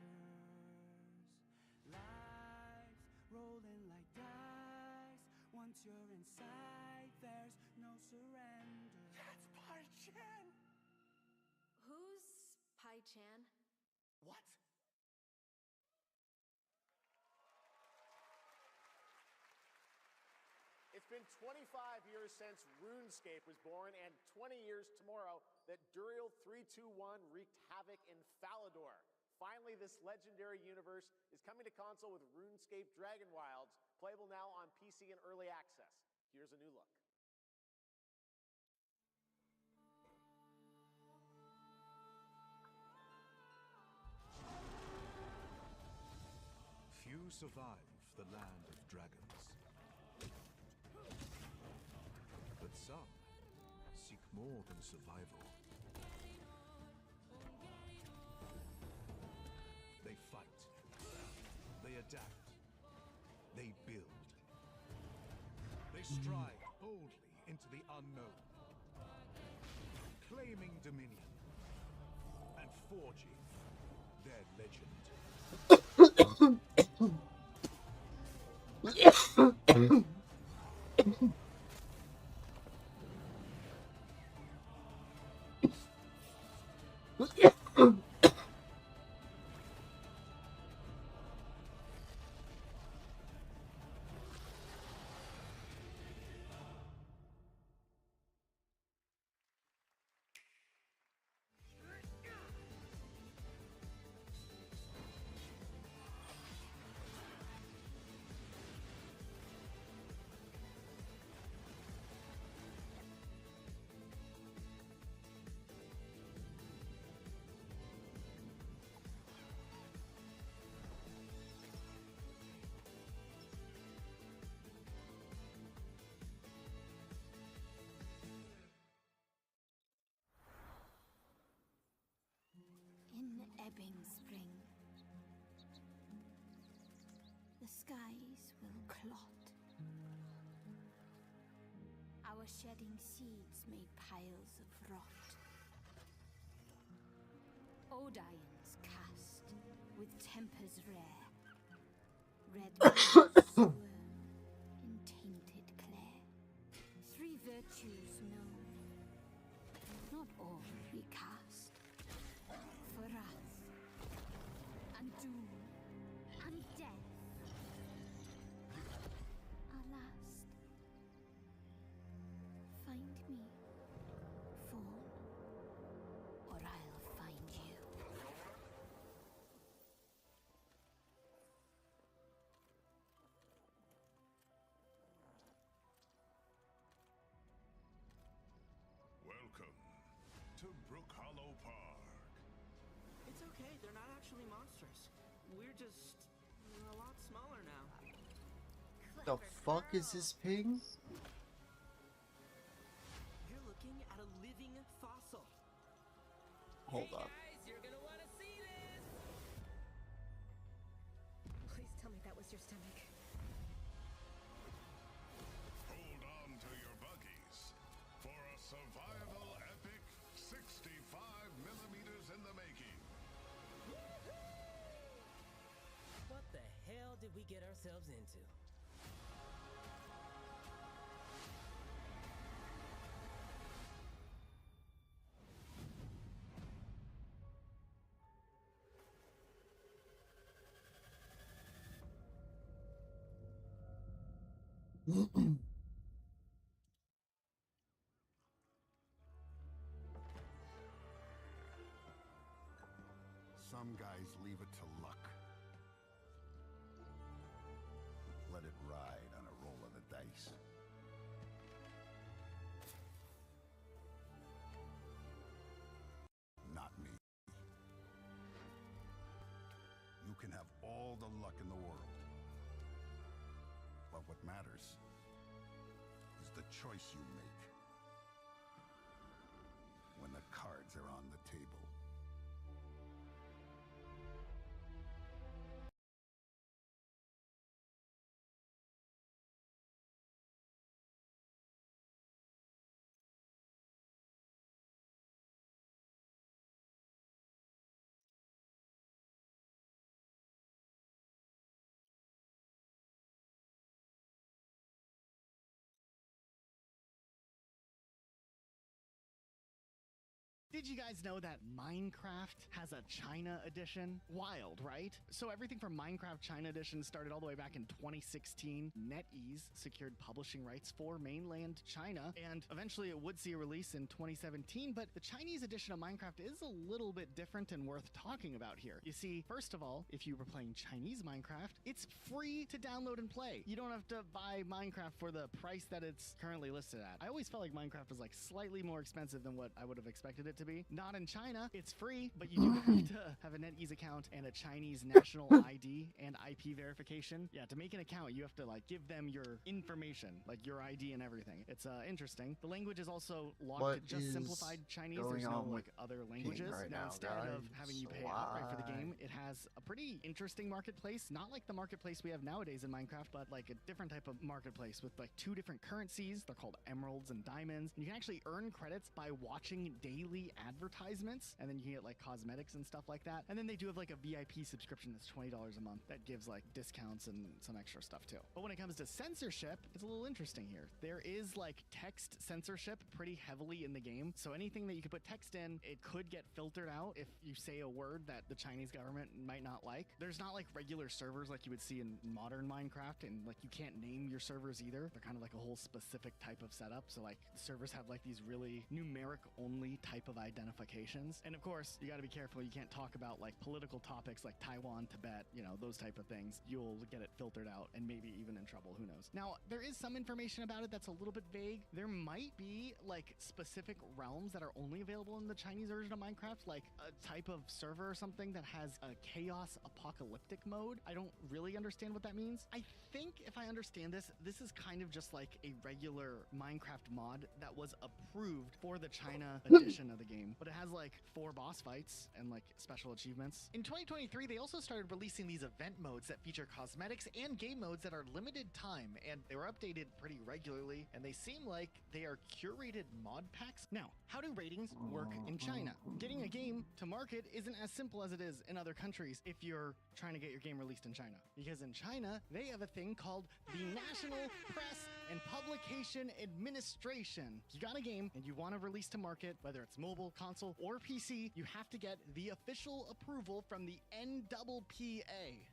Lives rolling like dice. Once you're inside, there's no surrender. That's Pai Chan. Who's Pai Chan? What? It's been 25 years since RuneScape was born, and 20 years tomorrow that Duriel 321 wreaked havoc in Falador. Finally, this legendary universe is coming to console with RuneScape Dragon Wilds, playable now on PC in early access. Here's a new look. Few survive the land of dragons. But some seek more than survival. They fight. They adapt. They build. They stride boldly into the unknown, claiming dominion and forging their legend. dripping spring. The skies will clot. Our shedding seeds made piles of rot. Odions cast with tempers rare. Red birds swirl in tainted clay. Three virtues known, not all recast. For wrath, and doom, and death. Our last. Find me, Fawn, or I'll find you. Welcome to Brook Hollow Park. It's okay, they're not actually monsters. We're just a lot smaller now. The fuck is this ping? You're looking at a living fossil. Hold up. Guys, you're gonna want to see this. Please tell me that was your stomach. Hold on to your buggies for a survival epic 65 millimeters in the making. What the hell did we get ourselves into? Some guys leave it to luck. Let it ride on a roll of the dice. Not me. You can have all the luck in the world. But what matters is the choice you make when the cards are on the table. Did you guys know that Minecraft has a China edition? Wild, right? So everything from Minecraft China edition started all the way back in 2016. NetEase secured publishing rights for mainland China, and eventually it would see a release in 2017, but the Chinese edition of Minecraft is a little bit different and worth talking about here. You see, first of all, if you were playing Chinese Minecraft, it's free to download and play. You don't have to buy Minecraft for the price that it's currently listed at. I always felt like Minecraft was like slightly more expensive than what I would have expected it to be. Not in China, it's free, but you do have to have a NetEase account and a Chinese national ID and IP verification. Yeah, to make an account, you have to like give them your information, like your ID and everything. It's interesting. The language is also locked to just simplified Chinese. There's no like other languages. Right now, now, instead of having you pay outright for the game, it has a pretty interesting marketplace. Not like the marketplace we have nowadays in Minecraft, but like a different type of marketplace with like 2 different currencies. They're called emeralds and diamonds. And you can actually earn credits by watching daily advertisements, and then you can get like cosmetics and stuff like that. And then they do have like a VIP subscription that's $20 a month that gives like discounts and some extra stuff too. But when it comes to censorship, it's a little interesting here. There is like text censorship pretty heavily in the game. So anything that you could put text in, it could get filtered out if you say a word that the Chinese government might not like. There's not like regular servers like you would see in modern Minecraft, and like you can't name your servers either. They're kind of like a whole specific type of setup. So like servers have like these really numeric only type of identifications. And of course, you got to be careful. You can't talk about like political topics like Taiwan, Tibet, you know, those type of things. You'll get it filtered out and maybe even in trouble. Who knows? Now, there is some information about it that's a little bit vague. There might be like specific realms that are only available in the Chinese version of Minecraft, like a type of server or something that has a chaos apocalyptic mode. I don't really understand what that means. I think if I understand this, this is kind of just like a regular Minecraft mod that was approved for the China edition of the game, but it has like 4 boss fights and like special achievements. In 2023, they also started releasing these event modes that feature cosmetics and game modes that are limited time, and they were updated pretty regularly, and they seem like they are curated mod packs. Now, how do ratings work in China? Getting a game to market isn't as simple as it is in other countries if you're trying to get your game released in China. Because in China, they have a thing called the National Press and Publication Administration. If you got a game and you want to release to market, whether it's mobile, console, or PC, you have to get the official approval from the NPPA.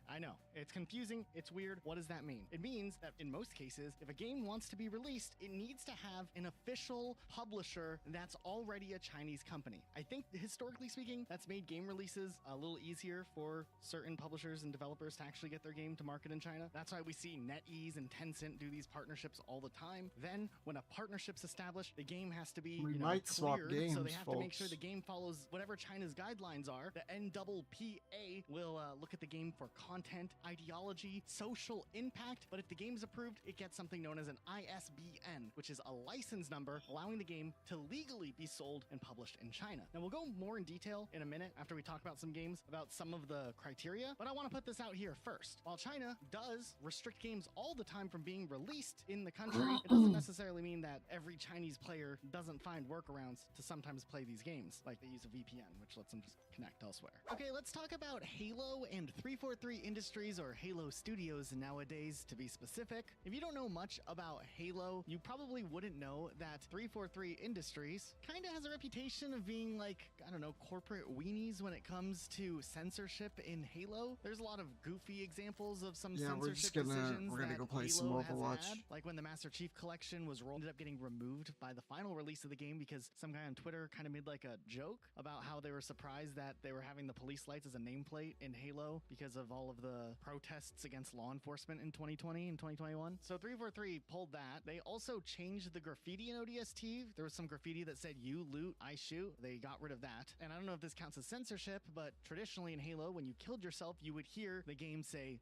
I know, it's confusing, it's weird. What does that mean? It means that in most cases, if a game wants to be released, it needs to have an official publisher that's already a Chinese company. I think historically speaking, that's made game releases a little easier for certain publishers and developers to actually get their game to market in China. That's why we see NetEase and Tencent do these partnerships all the time. Then when a partnership's established, the game has to be might swap cleared, games, so they have to make sure folks. the game follows whatever China's guidelines are. The NPPA will look at the game for content, ideology, social impact, but if the game's approved, it gets something known as an ISBN, which is a license number allowing the game to legally be sold and published in China. Now we'll go more in detail in a minute after we talk about some games, about some of the criteria, but I want to put this out here first. While China does restrict games all the time from being released in the country, it doesn't necessarily mean that every Chinese player doesn't find workarounds to sometimes play these games, like they use a VPN, which lets them just connect elsewhere. Okay, let's talk about Halo and 343 Industries, or Halo Studios nowadays to be specific. If you don't know much about Halo, you probably wouldn't know that 343 Industries kind of has a reputation of being like, I don't know, corporate weenies when it comes to censorship in Halo. There's a lot of goofy examples of some censorship decisions we're gonna that go play Halo some has Overwatch. had. Like when the Master Chief Collection was ended up getting removed by the final release of the game because some guy on Twitter kind of made like a joke about how they were surprised that they were having the police lights as a nameplate in Halo because of all of the protests against law enforcement in 2020 and 2021. So 343 pulled that. They also changed the graffiti in ODST. There was some graffiti that said "You loot, I shoot." They got rid of that. And I don't know if this counts as censorship, but traditionally in Halo, when you killed yourself, you would hear the game say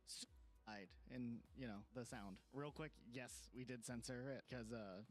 in, you know, the sound. Real quick, yes, we did censor it because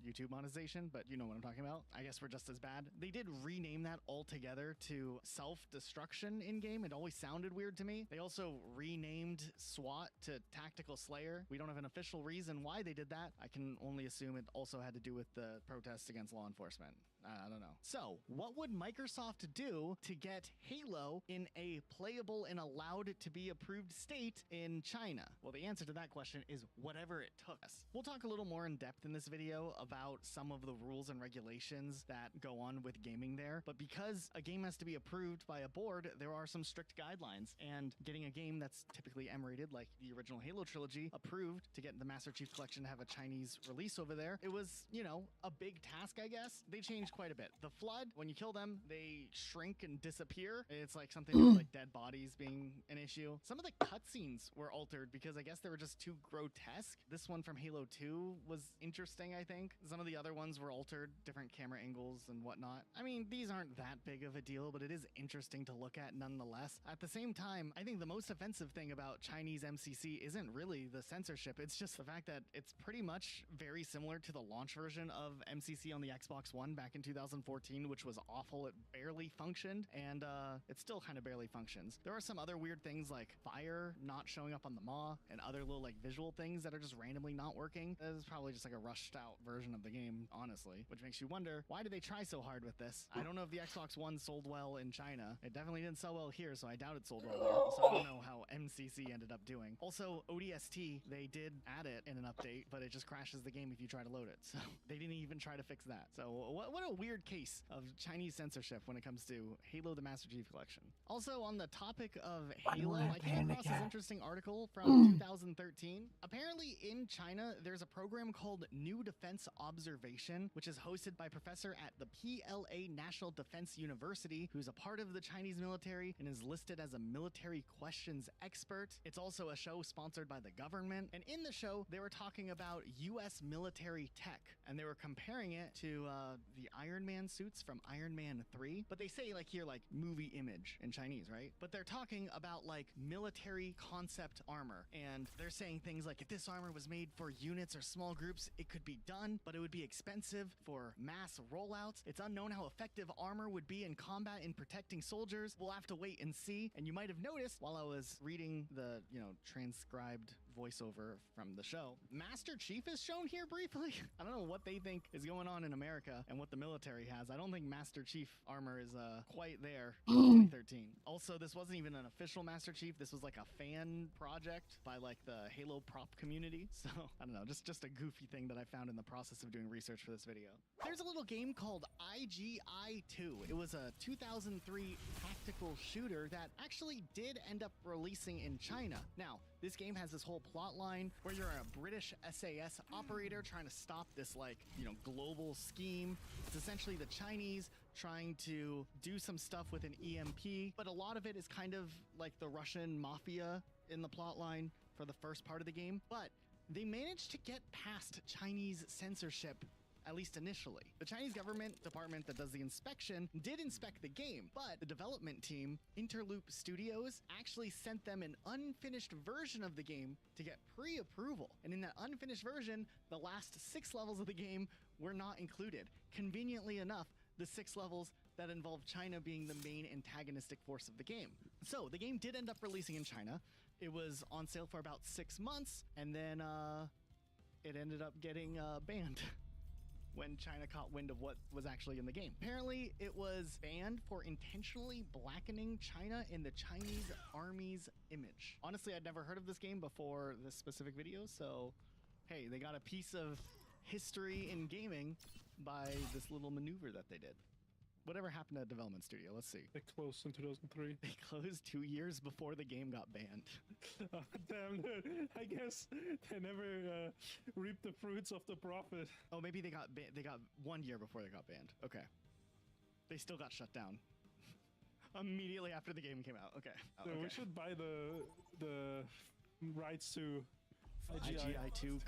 YouTube monetization, but you know what I'm talking about. I guess we're just as bad. They did rename that altogether to self-destruction in-game. It always sounded weird to me. They also renamed SWAT to Tactical Slayer. We don't have an official reason why they did that. I can only assume it also had to do with the protests against law enforcement. I don't know. So, what would Microsoft do to get Halo in a playable and allowed to be approved state in China? Well, the answer to that question is whatever it took us. We'll talk a little more in depth in this video about some of the rules and regulations that go on with gaming there, but because a game has to be approved by a board, there are some strict guidelines, and getting a game that's typically M-rated, like the original Halo trilogy, approved to get the Master Chief Collection to have a Chinese release over there, it was, you know, a big task, I guess. They changed quite a bit. The Flood, when you kill them, they shrink and disappear. It's like something with like dead bodies being an issue. Some of the cutscenes were altered because I guess they were just too grotesque. This one from Halo 2 was interesting, I think. Some of the other ones were altered, different camera angles and whatnot. I mean, these aren't that big of a deal, but it is interesting to look at nonetheless. At the same time, I think the most offensive thing about Chinese MCC isn't really the censorship. It's just the fact that it's pretty much very similar to the launch version of MCC on the Xbox One back in 2014, which was awful. It barely functioned, and it still kind of barely functions. There are some other weird things like fire not showing up on the Maw and other little like visual things that are just randomly not working. This is probably just like a rushed out version of the game, honestly, which makes you wonder, why did they try so hard with this? I don't know if the Xbox One sold well in China. It definitely didn't sell well here, so I doubt it sold well there. So I don't know how MCC ended up doing. Also, ODST, they did add it in an update, but it just crashes the game if you try to load it. So they didn't even try to fix that. So what a weird case of Chinese censorship when it comes to Halo the Master Chief Collection. Also, on the topic of Halo, I came across this interesting article from 2013. Apparently in China, there's a program called New Defense Observation, which is hosted by a professor at the PLA National Defense University, who's a part of the Chinese military and is listed as a military questions expert. It's also a show sponsored by the government. And in the show, they were talking about US military tech, and they were comparing it to the Iron Man suits from Iron Man 3, but they say like here like movie image in Chinese, right? But they're talking about like military concept armor, and they're saying things like if this armor was made for units or small groups, it could be done, but it would be expensive for mass rollouts. It's unknown how effective armor would be in combat in protecting soldiers. We'll have to wait and see. And you might have noticed while I was reading the, transcribed voiceover from the show, Master Chief is shown here briefly. I don't know what they think is going on in America and what the military has. I don't think Master Chief armor is quite there in 2013. Also, this wasn't even an official Master Chief. This was like a fan project by like the Halo prop community. So I don't know, just a goofy thing that I found in the process of doing research for this video. There's a little game called IGI2. It was a 2003 tactical shooter that actually did end up releasing in China. Now, this game has this whole plot line where you're a British SAS operator trying to stop this global scheme. It's essentially the Chinese trying to do some stuff with an EMP, but a lot of it is kind of like the Russian mafia in the plot line for the first part of the game. But they managed to get past Chinese censorship, at least initially. The Chinese government department that does the inspection did inspect the game, but the development team, Interloop Studios, actually sent them an unfinished version of the game to get pre-approval. And in that unfinished version, the last 6 levels of the game were not included. Conveniently enough, the 6 levels that involved China being the main antagonistic force of the game. So the game did end up releasing in China. It was on sale for about 6 months, and then it ended up getting banned when China caught wind of what was actually in the game. Apparently, it was banned for intentionally blackening China in the Chinese army's image. Honestly, I'd never heard of this game before this specific video, so hey, they got a piece of history in gaming by this little maneuver that they did. Whatever happened to development studio? Let's see. They closed in 2003. They closed 2 years before the game got banned. Oh, damn, dude. I guess they never reaped the fruits of the profit. Oh, maybe they got 1 year before they got banned. Okay. They still got shut down immediately after the game came out. Okay. So okay. we should buy the rights to IGI2.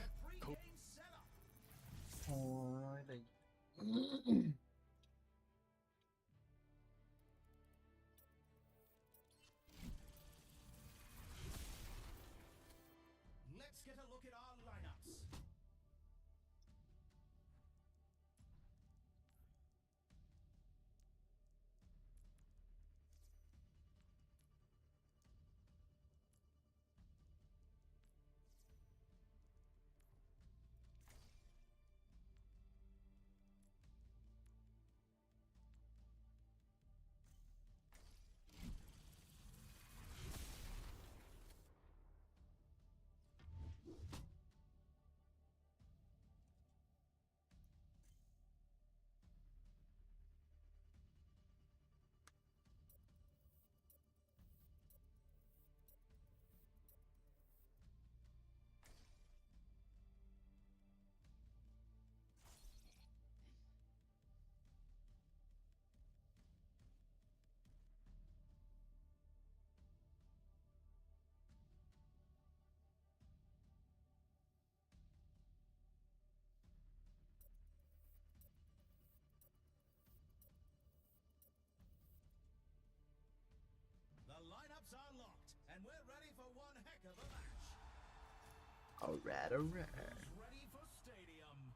Alrighty. Let's get a look at our lineups. The lineups are locked, and we're ready for one heck of a match. Alright. Ready for stadium.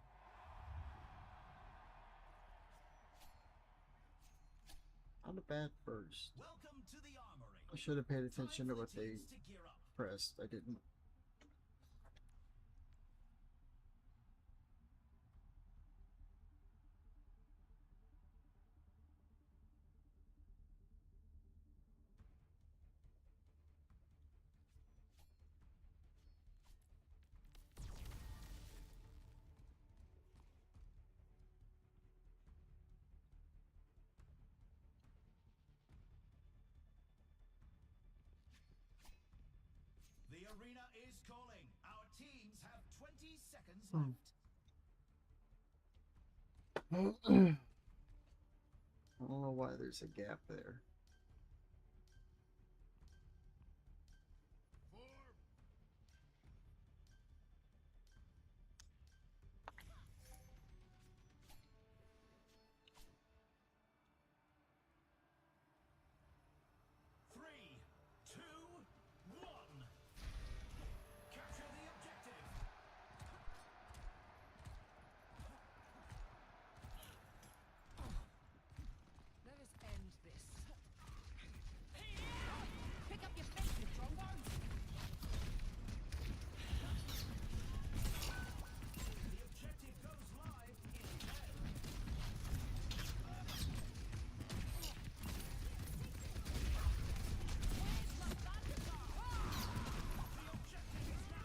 Not a bad first. Welcome to the armory. I should have paid attention to what they Teams to gear up. pressed. I didn't. The arena is calling. Our teams have 20 seconds left. I don't know why there's a gap there.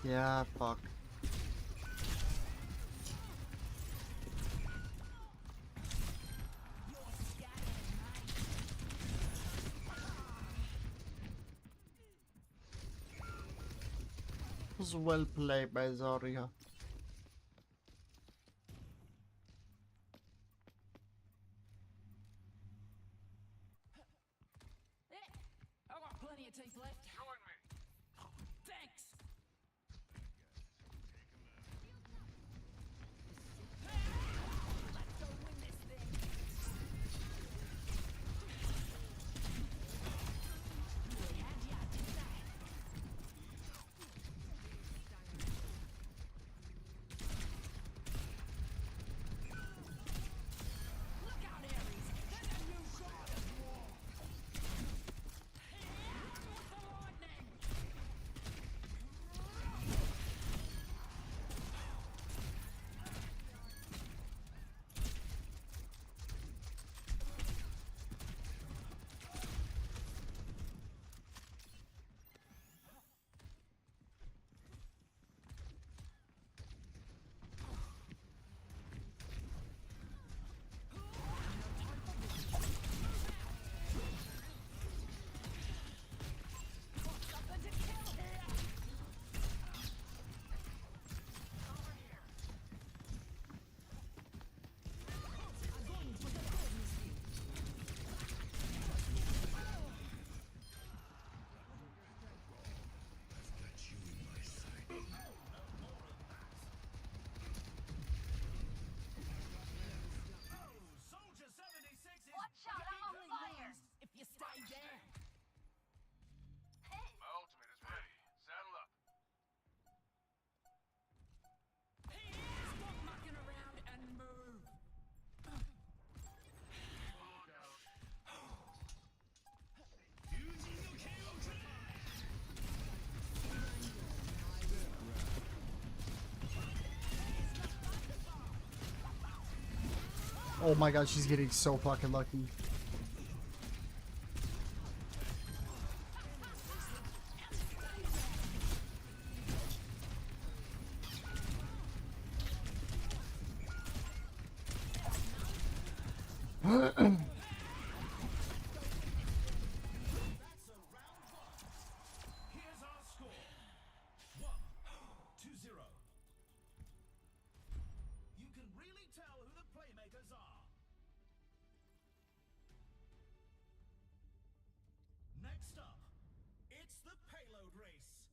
Yeah, fuck. Was well played by Zarya. I've got plenty of teeth left. Join me. Thanks. Let's go win this thing. Look out, Ares. There's a new god of war. With the lightning. Something to kill here. Soldier 76 is Watch out, I'm on fire. If you stay there. My ultimate is ready. Saddle up. Stop mucking around and move. Oh my god, she's getting so fucking lucky. Here's our score. 1-0. You can really tell who the playmakers are. Next up, it's the payload race.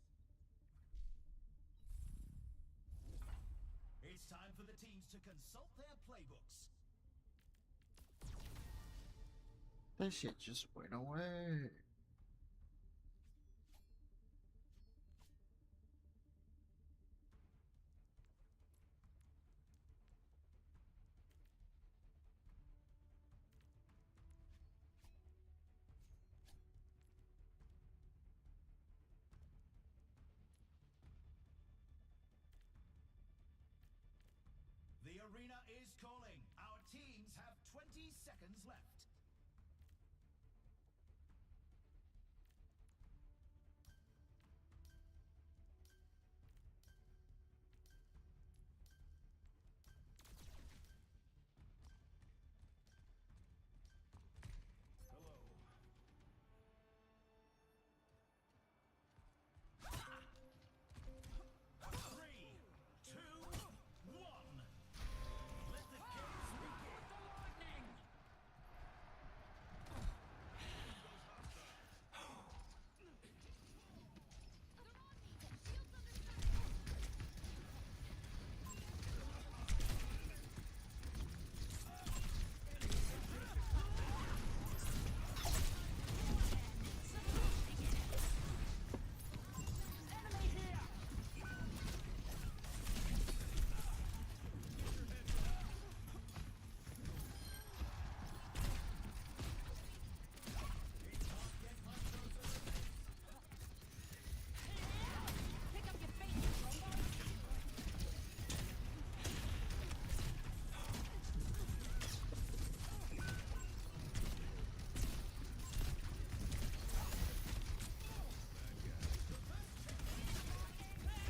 It's time for the teams to consult their playbooks. That shit just went away. The arena is calling. Our teams have 20 seconds left.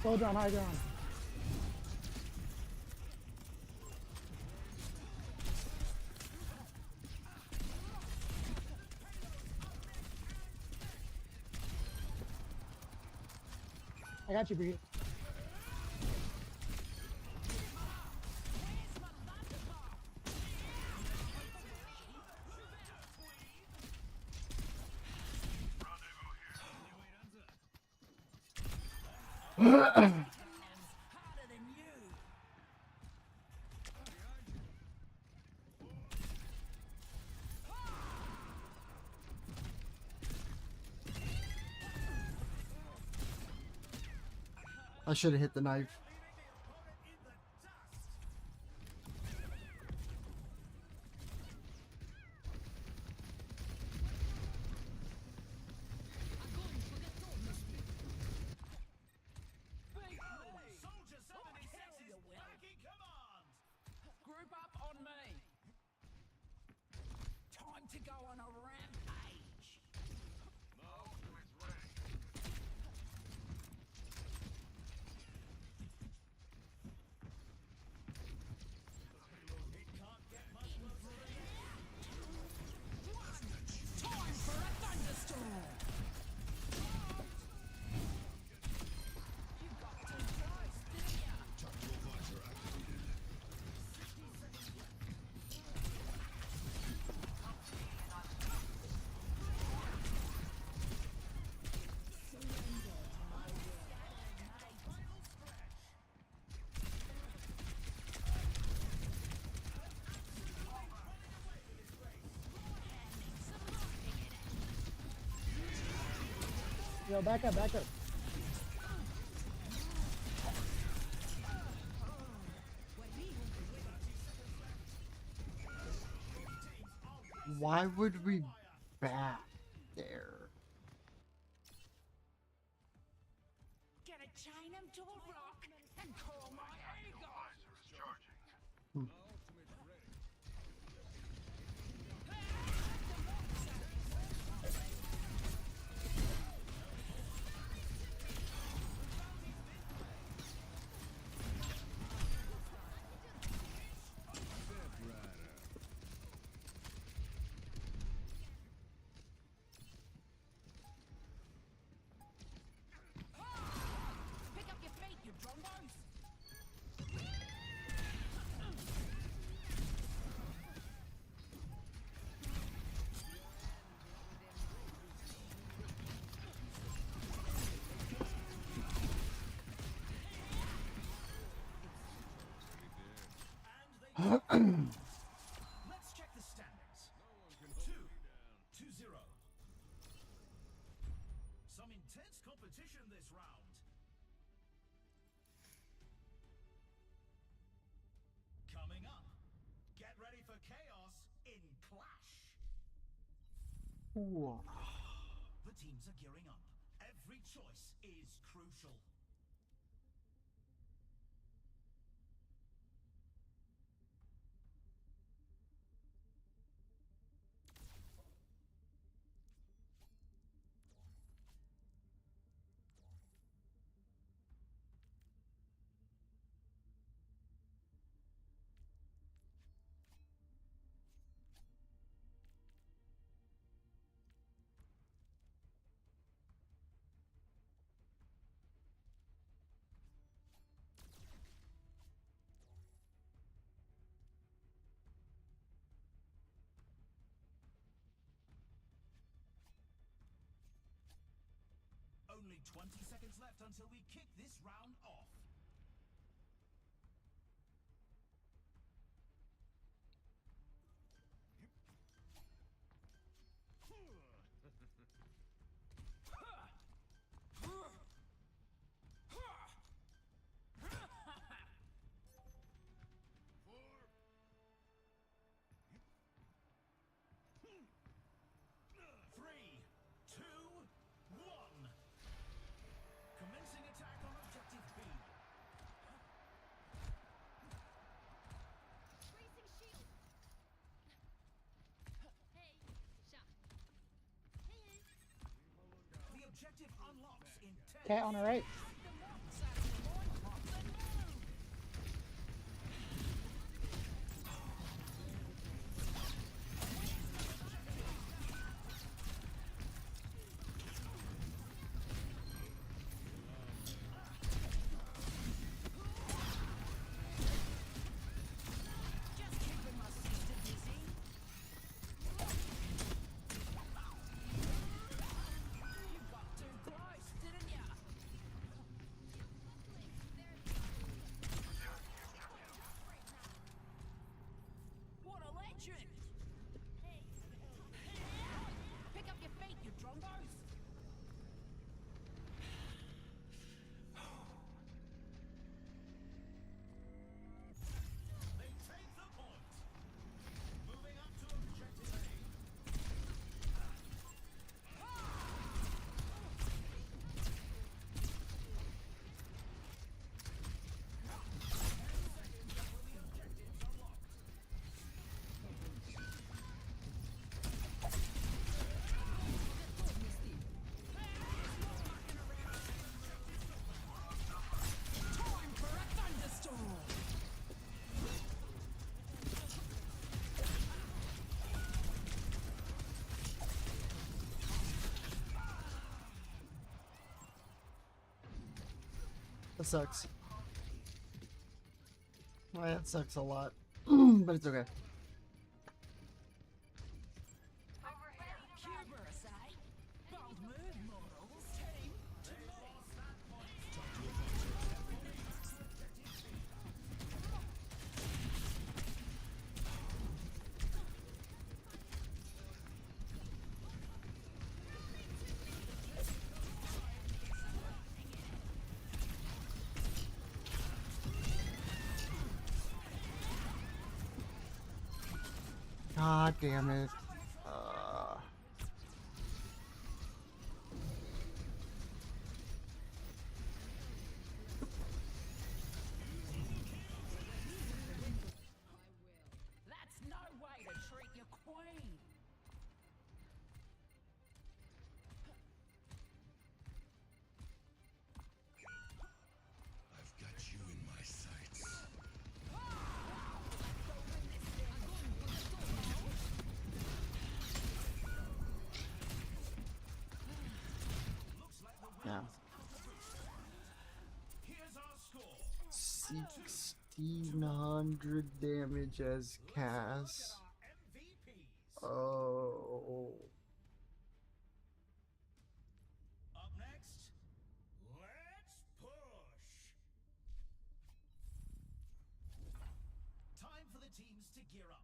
Slow down, high ground. I got you, Bree. I should have hit the knife. Group up on me. Time to go on a rampage. Time for a thunderstorm. You got too close, didn't ya? Yo, back up, back up. Why would we back there? Gonna chain him to a rock and call my eagle. Pick up your feet, you drongos. Let's check the standings. 2-0. Some intense competition this round. Coming up, get ready for chaos in Clash. The teams are gearing up. Every choice is crucial. Only 20 seconds left until we kick this round off. Three, two, one. Commencing attack on objective B. Bracing shield. Hey, shot. Hey. The objective unlocks in 10. Cat on the right. The monks out of the That sucks. Well, that sucks a lot, but it's okay. God damn it. That's no way to treat your queen. I've got you in my sights. Yeah. Here's our score. 1600 damage as Cass. Oh. Up next, let's push. Time for the teams to gear up.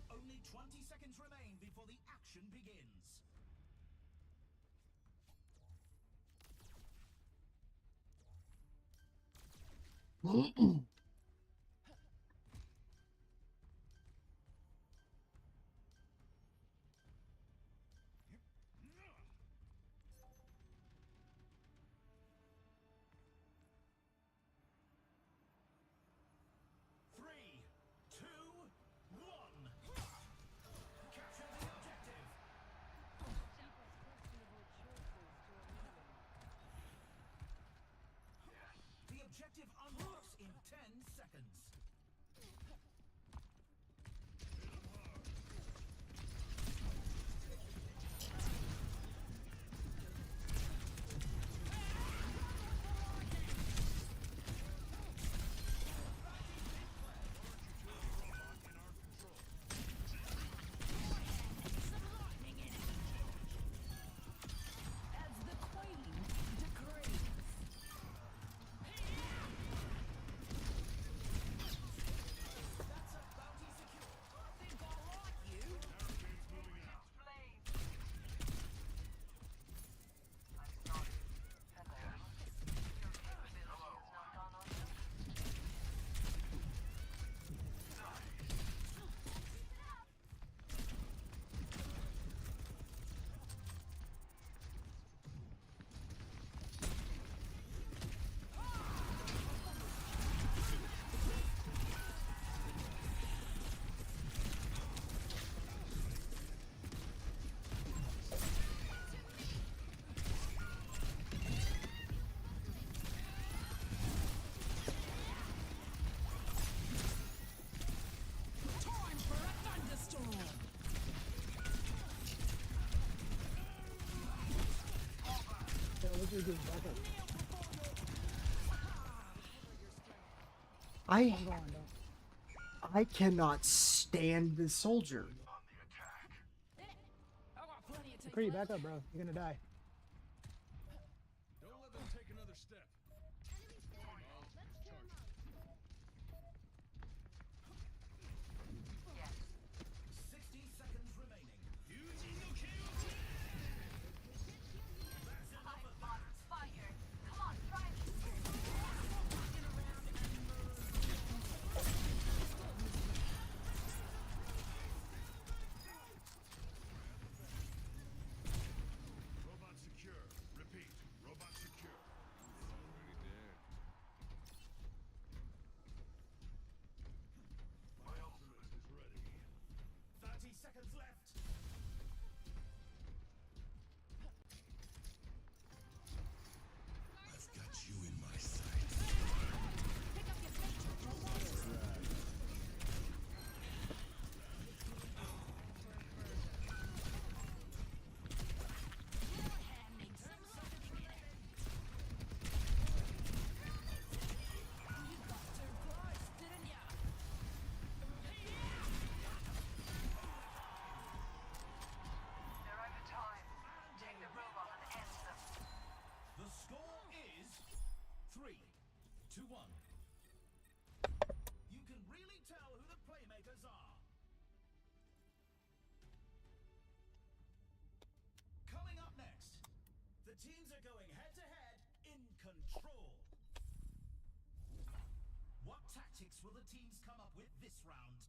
Only 20 seconds remain before the action begins. Three, two, one. Capture the objective. The objective unlocks in 10 seconds. As the queen decrees. I cannot stand this soldier. McCree, back up, bro. You're gonna die. Don't let them take another step. 60 seconds remaining. That's enough of that. The teams are going head-to-head in control. What tactics will the teams come up with this round?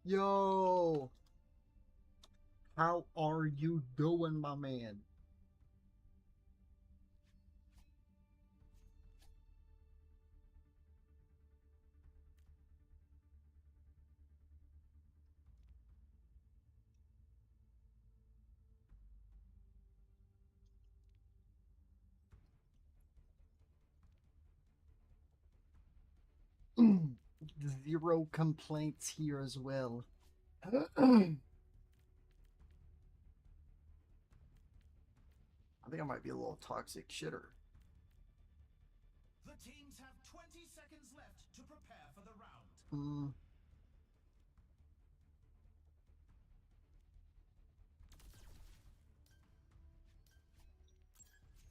Yo, how are you doing, my man? Zero complaints here as well. I think I might be a little toxic shitter. The teams have 20 seconds left to prepare for the round.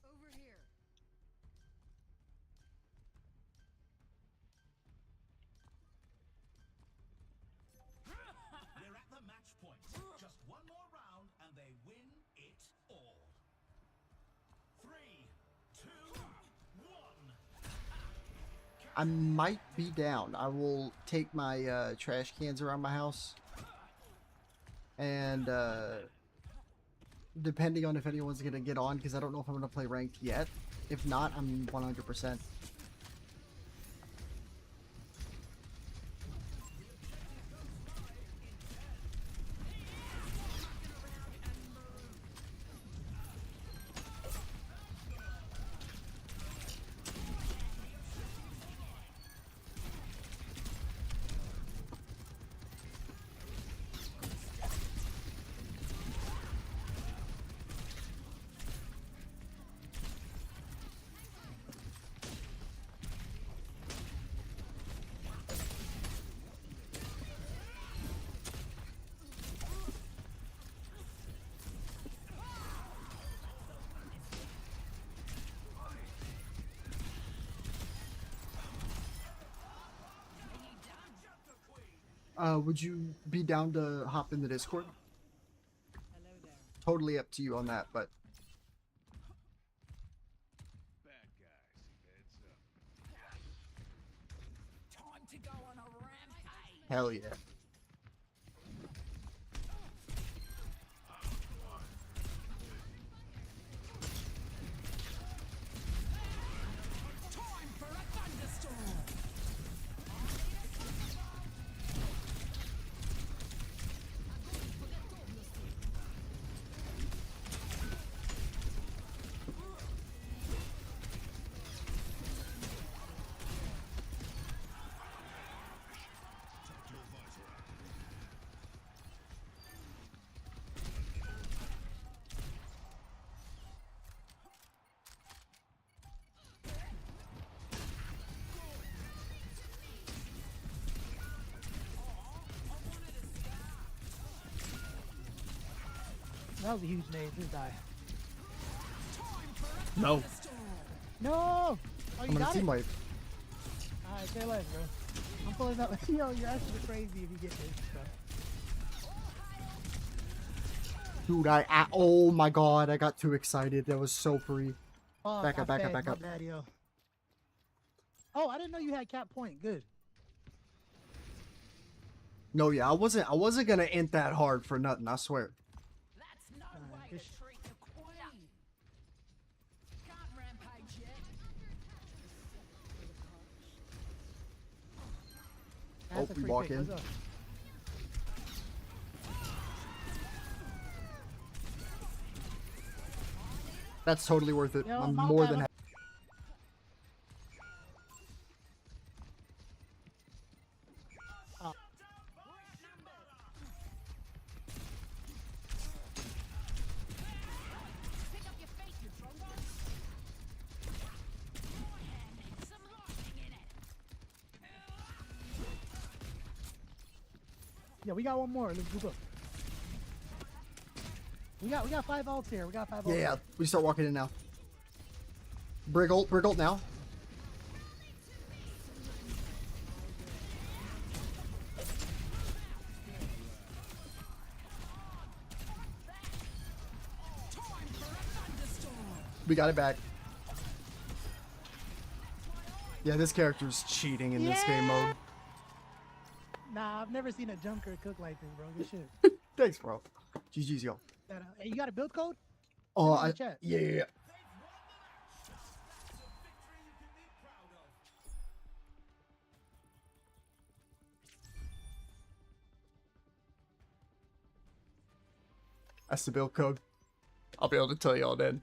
Over here. We're at the match point. Just one more round and they win it all. 3, 2, 1. I might be down. I will take my trash cans around my house. And depending on if anyone's going to get on, because I don't know if I'm going to play ranked yet. If not, I'm 100%. Would you be down to hop in the Discord? Hello there. Totally up to you on that, but Bad guys, heads up. Time to go on a rampage. hell yeah. Time for a thunderstorm. That was a huge nade. Just die. No. No! Oh, I'm you gonna got team it? wipe. Alright, stay alive, bro. I'm pulling up. Yo, you're actually crazy if you get this, bro. Dude, oh my god, I got too excited. That was so free. Oh, Back up, back up, back my up. bad, yo. Oh, I didn't know you had cap point. Good. No, yeah, I wasn't gonna int that hard for nothing, I swear. That's no way to treat the queen. Can't rampage yet. Oh, That's a we free walk pick. in. Let's go. That's totally worth it. Yo, I'm my more bad, than my- happy. Oh. Pick up your feet, you trombone. Yeah, we got one more. Let's group up. We got 5 ults here. We got 5 ults. Yeah, we start walking in now. Brig ult now. We got it back. Yeah, this character's cheating in this game mode. Nah, I've never seen a Junker cook like this, bro. Good shit. Thanks, bro. GG's, yo. Hey, you got a build code? Oh, Send it in the chat. yeah. That's the build code. I'll be able to tell y'all then.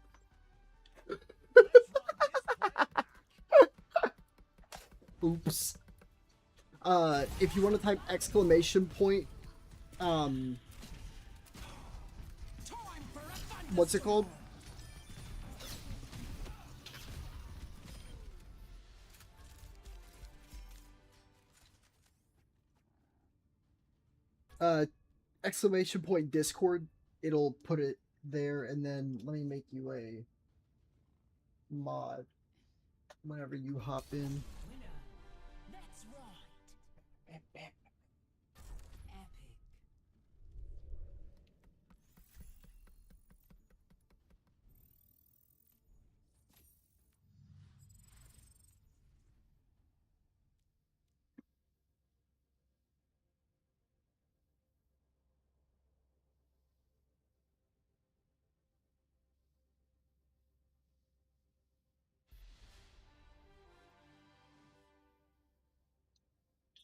Oops. If you want to type exclamation point, what's it called? Exclamation point Discord. It'll put it there, and then let me make you a mod whenever you hop in. That's right. Epic.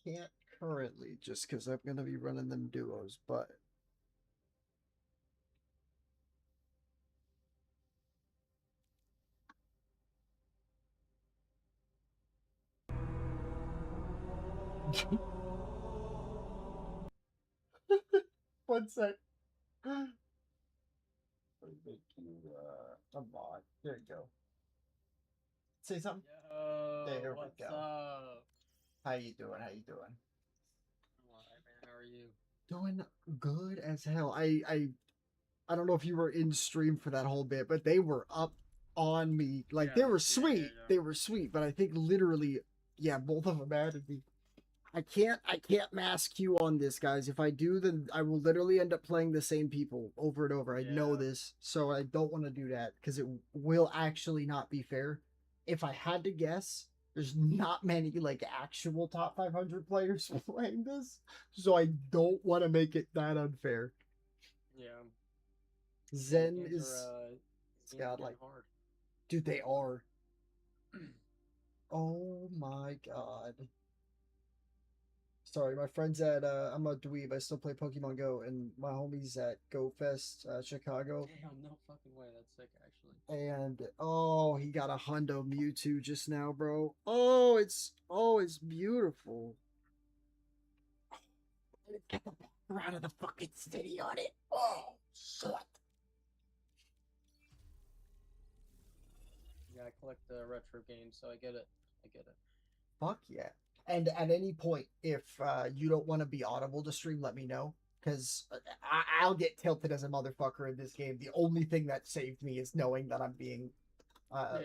Can't currently, just because I'm gonna be running them duos, but one sec. Let me make you a mod. There you go. Say something. There we go. Up? How you doing? How you doing? Alright, man. How are you? Doing good as hell. I don't know if you were in stream for that whole bit, but they were up on me. Like they were sweet. They were sweet, but I think literally, yeah, both of them added me. I can't mask you on this, guys. If I do, then I will literally end up playing the same people over and over. I know this, so I don't want to do that because it will actually not be fair. If I had to guess, there's not many like actual top 500 players playing this, so I don't want to make it that unfair. Yeah. Zen Games is are, godlike. hard. Dude, they are. Oh my god. Sorry, my friends at I'm a dweeb. I still play Pokemon Go, and my homies at Go Fest Chicago. Damn, no fucking way. That's sick, actually. And oh, he got a Hundo Mewtwo just now, bro. Oh, it's beautiful. Get the background of the fucking city on it. Oh, shit. Yeah, I collect retro games, so I get it. Fuck yeah. And at any point, if you don't want to be audible to stream, let me know. Because I'll get tilted as a motherfucker in this game. The only thing that saved me is knowing that I'm being my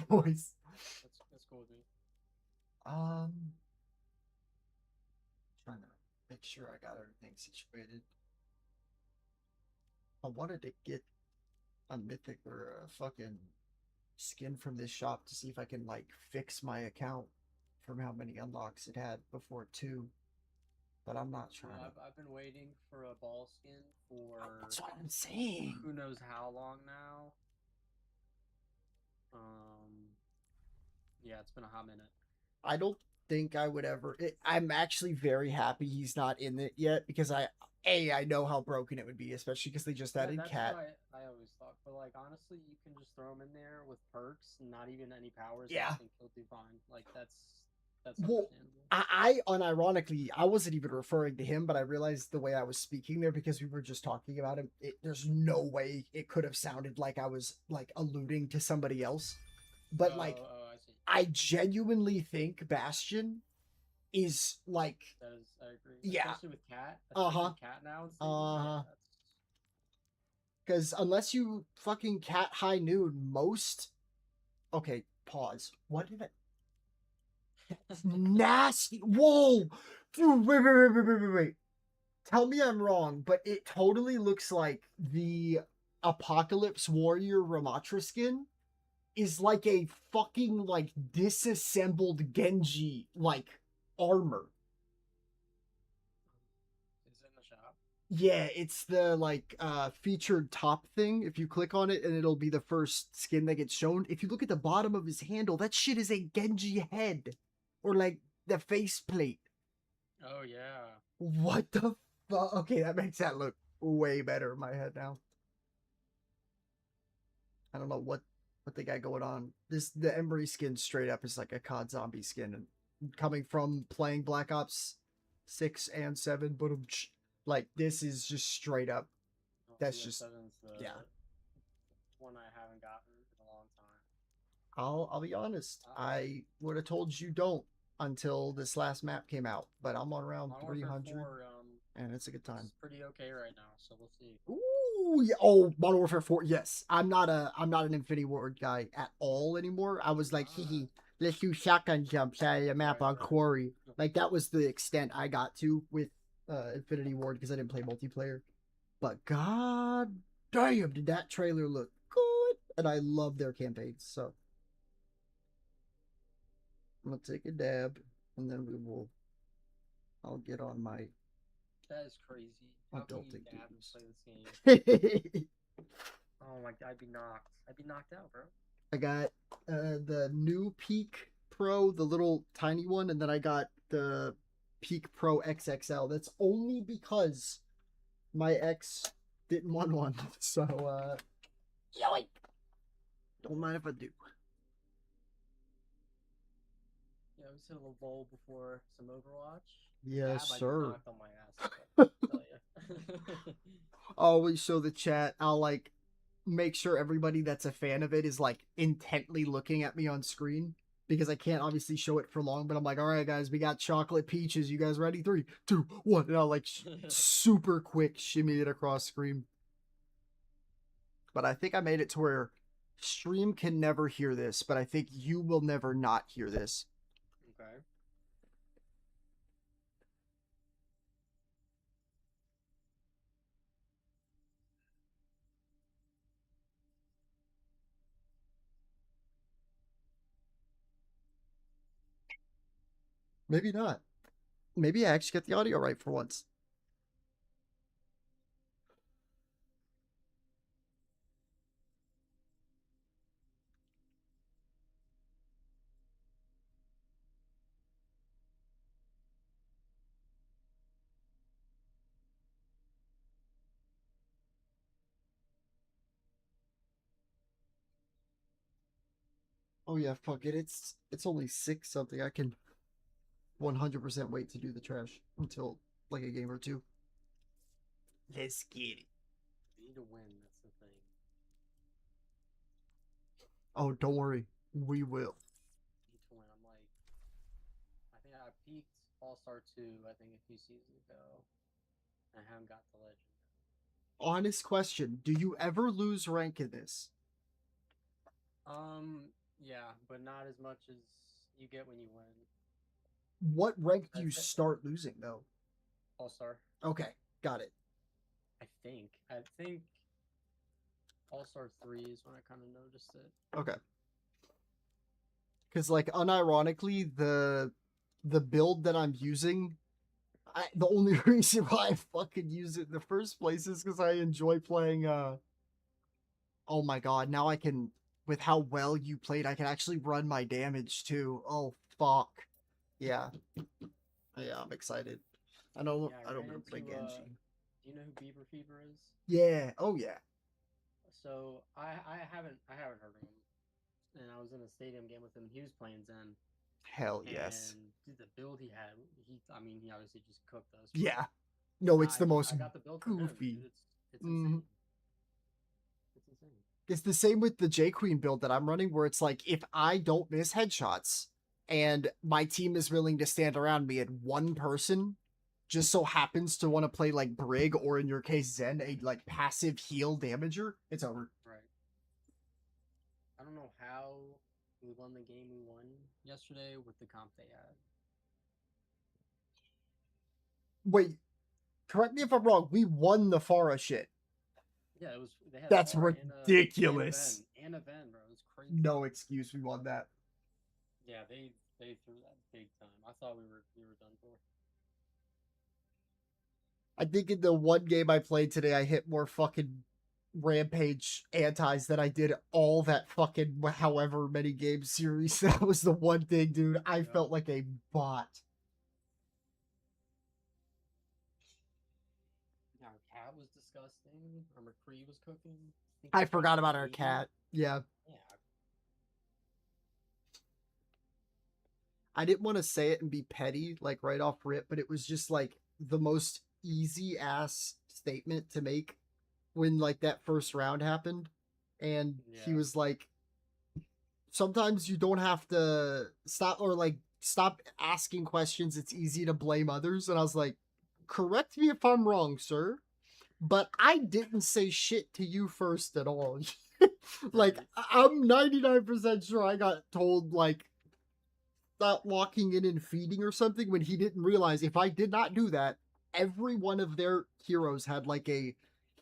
voice. That's cool with me. Trying to make sure I got everything situated. I wanted to get a mythic or a fucking skin from this shop to see if I can like fix my account from how many unlocks it had before 2, but I'm not trying to. I've been waiting for a ball skin for. That's what I'm saying. Who knows how long now? Yeah, it's been a hot minute. I don't think I would ever. I'm actually very happy he's not in it yet because I know how broken it would be, especially because they just added that's Cat. What I always thought, but like honestly, you can just throw him in there with perks, and not even any powers. Yeah. I think he'll do fine. Like that's Well, I unironically, I wasn't even referring to him, but I realized the way I was speaking there because we were just talking about him. There's no way it could have sounded like I was like alluding to somebody else. But I genuinely think Bastion is like, That is, I agree. Yeah. Especially with Cat. Uh-huh. Cat now. Because unless you fucking cat high noon, most. Okay, pause. What did I? Nasty. Whoa, dude! Wait. Tell me I'm wrong, but it totally looks like the Apocalypse Warrior Ramatra skin is like a fucking like disassembled Genji like armor. Is it in the shop? Yeah, it's the like featured top thing. If you click on it, and it'll be the first skin that gets shown. If you look at the bottom of his handle, that shit is a Genji head, or like the faceplate. Oh yeah. What the fuck? Okay, that makes that look way better in my head now. I don't know what they got going on. The Embry skin straight up is like a COD zombie skin, and coming from playing Black Ops 6 and 7, but like this is just straight up. That's just yeah. One I haven't gotten in a long time. I'll be honest. I would have told you don't until this last map came out, but I'm on around Modern Warfare 300, 4, and it's a good time. It's pretty okay right now, so we'll see. Ooh, yeah. Oh, Modern Warfare 4. Yes, I'm not an Infinity Ward guy at all anymore. I was like, hee, let's do shotgun jumps out of the map on Quarry. Like that was the extent I got to with Infinity Ward because I didn't play multiplayer. But god damn, did that trailer look good? And I love their campaigns. So I'm gonna take a dab, and then I'll get on my. That is crazy. How can you dab and play this game? Oh my god, I'd be knocked out, bro. I got the new Peak Pro, the little tiny one, and then I got the Peak Pro XXL. That's only because my ex didn't want one. So, yoink. Don't mind if I do. Yeah, we said a little Vol before some Overwatch. Yes, Dab, sir. I'd be knocked on my ass. I'll tell ya. Always show the chat. I'll like make sure everybody that's a fan of it is like intently looking at me on screen because I can't obviously show it for long. But I'm like, all right, guys, we got chocolate peaches. You guys ready? 3, 2, 1. And I'll like super quick shimmy it across screen. But I think I made it to where stream can never hear this, but I think you will never not hear this. Okay. Maybe not. Maybe I actually get the audio right for once. Oh yeah, fuck it. It's only 6 something. I can 100% wait to do the trash until like a game or two. Let's get it. You need to win, that's the thing. Oh, don't worry. We will. Need to win. I'm like, I think I peaked All-Star 2, I think a few seasons ago. I haven't got the legend. Honest question. Do you ever lose rank in this? Yeah, but not as much as you get when you win. What rank do you start losing though? All-Star. Okay, got it. I think All-Star 3 is when I kind of noticed it. Okay. Because like unironically, the build that I'm using, the only reason why I fucking use it in the first place is because I enjoy playing. Oh my god! Now I can, with how well you played, I can actually run my damage too. Oh fuck! Yeah, yeah, I'm excited. I don't remember playing Genji. Do you know who Beaver Fever is? Yeah. Oh yeah. So I haven't heard of him, and I was in a stadium game with him. He was playing Zen. Hell yes. And dude, the build he had, he obviously just cooked us. Yeah. No, it's the most I got the build from him, goofy. dude. It's insane. It's insane. It's the same with the J Queen build that I'm running, where it's like if I don't miss headshots, and my team is willing to stand around me, and one person just so happens to want to play like Brig, or in your case Zen, a like passive heal damager, it's over. Right. I don't know how we won the game we won yesterday with the comp they had. Wait, correct me if I'm wrong. We won the Pharah shit. Yeah, it was. They had That's Pharah ridiculous. And a Ven, bro. It was crazy. No excuse. We won that. Yeah, they threw that big time. I thought we were done for. I think in the one game I played today, I hit more fucking Rampage antis than I did all that fucking however many game series. That was the one thing, dude. I felt like a bot. Our cat was disgusting. Our McCree was cooking. I forgot about our cat. Yeah. I didn't want to say it and be petty, like right off rip, but it was just like the most easy ass statement to make when like that first round happened. And he was like, sometimes you don't have to stop asking questions. It's easy to blame others. And I was like, correct me if I'm wrong, sir, but I didn't say shit to you first at all. Like, I'm 99% sure I got told, like, stop walking in and feeding or something, when he didn't realize if I did not do that, every one of their heroes had like a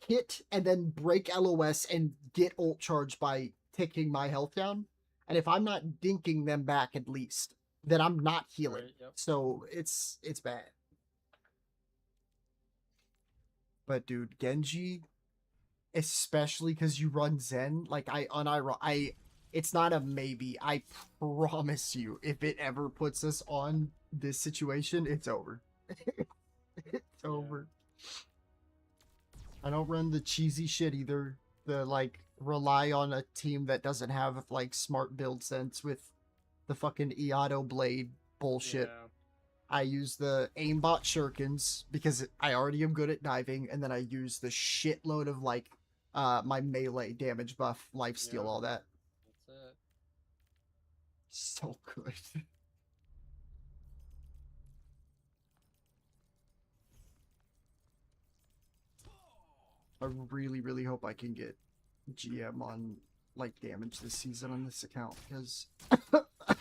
hit and then break LOS and get ult charge by ticking my health down. And if I'm not dinking them back at least, then I'm not healing. Right, yep. So it's bad. But dude, Genji, especially because you run Zen, like it's not a maybe. I promise you, if it ever puts us on this situation, it's over. It's over. I don't run the cheesy shit either. The like rely on a team that doesn't have like smart build sense with the fucking Iato blade bullshit. Yeah. I use the aimbot shurikens because I already am good at diving, and then I use the shitload of like my melee damage buff, lifesteal, all that. That's it. So good. I really, really hope I can get GM on like damage this season on this account, because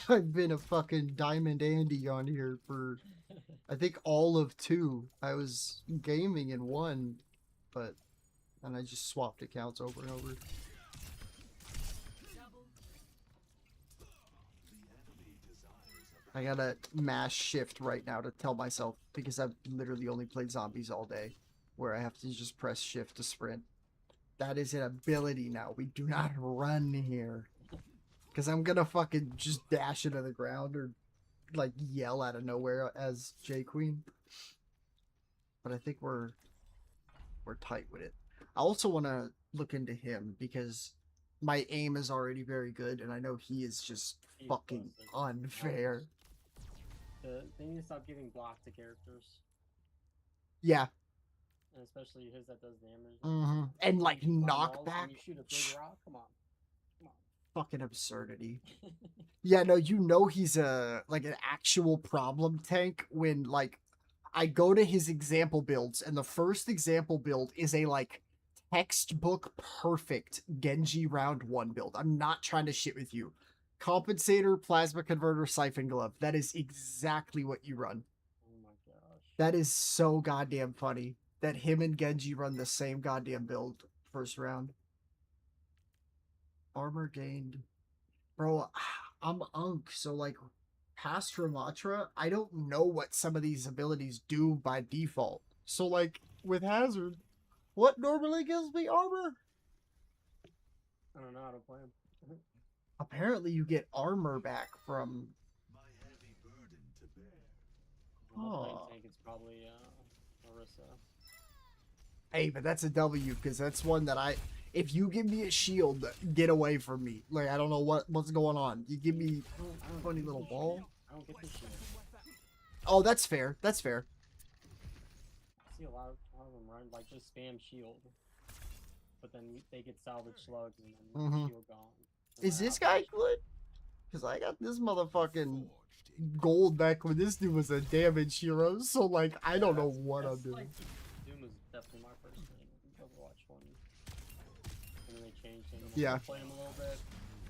I've been a fucking Diamond Andy on here for I think all of 2. I was gaming in 1, but and I just swapped accounts over and over. I gotta mash shift right now to tell myself, because I've literally only played zombies all day, where I have to just press shift to sprint. That is an ability now. We do not run here. Because I'm gonna fucking just dash into the ground or like yell out of nowhere as J Queen. But I think we're tight with it. I also want to look into him because my aim is already very good, and I know he is just fucking unfair. They need to stop giving block to characters. Yeah. And especially his that does damage. Mm-hmm. And like knockback. When you shoot a big rock, come on. Fucking absurdity. Yeah, no, you know he's a like an actual problem tank when like I go to his example builds, and the first example build is a like textbook perfect Genji round 1 build. I'm not trying to shit with you. Compensator, plasma converter, siphon glove. That is exactly what you run. Oh my gosh. That is so goddamn funny that him and Genji run the same goddamn build first round. Armor gained. Bro, I'm Unk, so like past Ramatra, I don't know what some of these abilities do by default. So like with Hazard, what normally gives me armor? I don't know how to play him. Apparently you get armor back from... Oh. I think it's probably Marissa. Hey, but that's a W, because that's one that if you give me a shield, get away from me. Like, I don't know what's going on. You give me a funny little ball. I don't get this shield. Oh, that's fair. That's fair. I see a lot of them run, like, just spam shield. But then they get salvage slugs and then shield gone. Is this guy good? Because I got this motherfucking gold back when this dude was a damage hero, so like I don't know what I'm doing. Doom was definitely my first thing in Overwatch 1. And then they changed him. Yeah. I played him a little bit,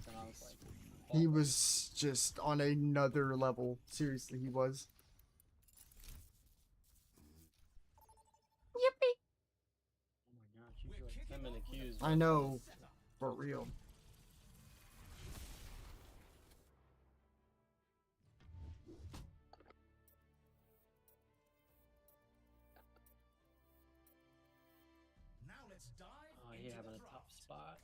and I was like, He was just on another level. Seriously, he was. Yippee! oh my gosh, you like 10 minute queues. I know, for real. Now let's dive Oh, he having a tough spot.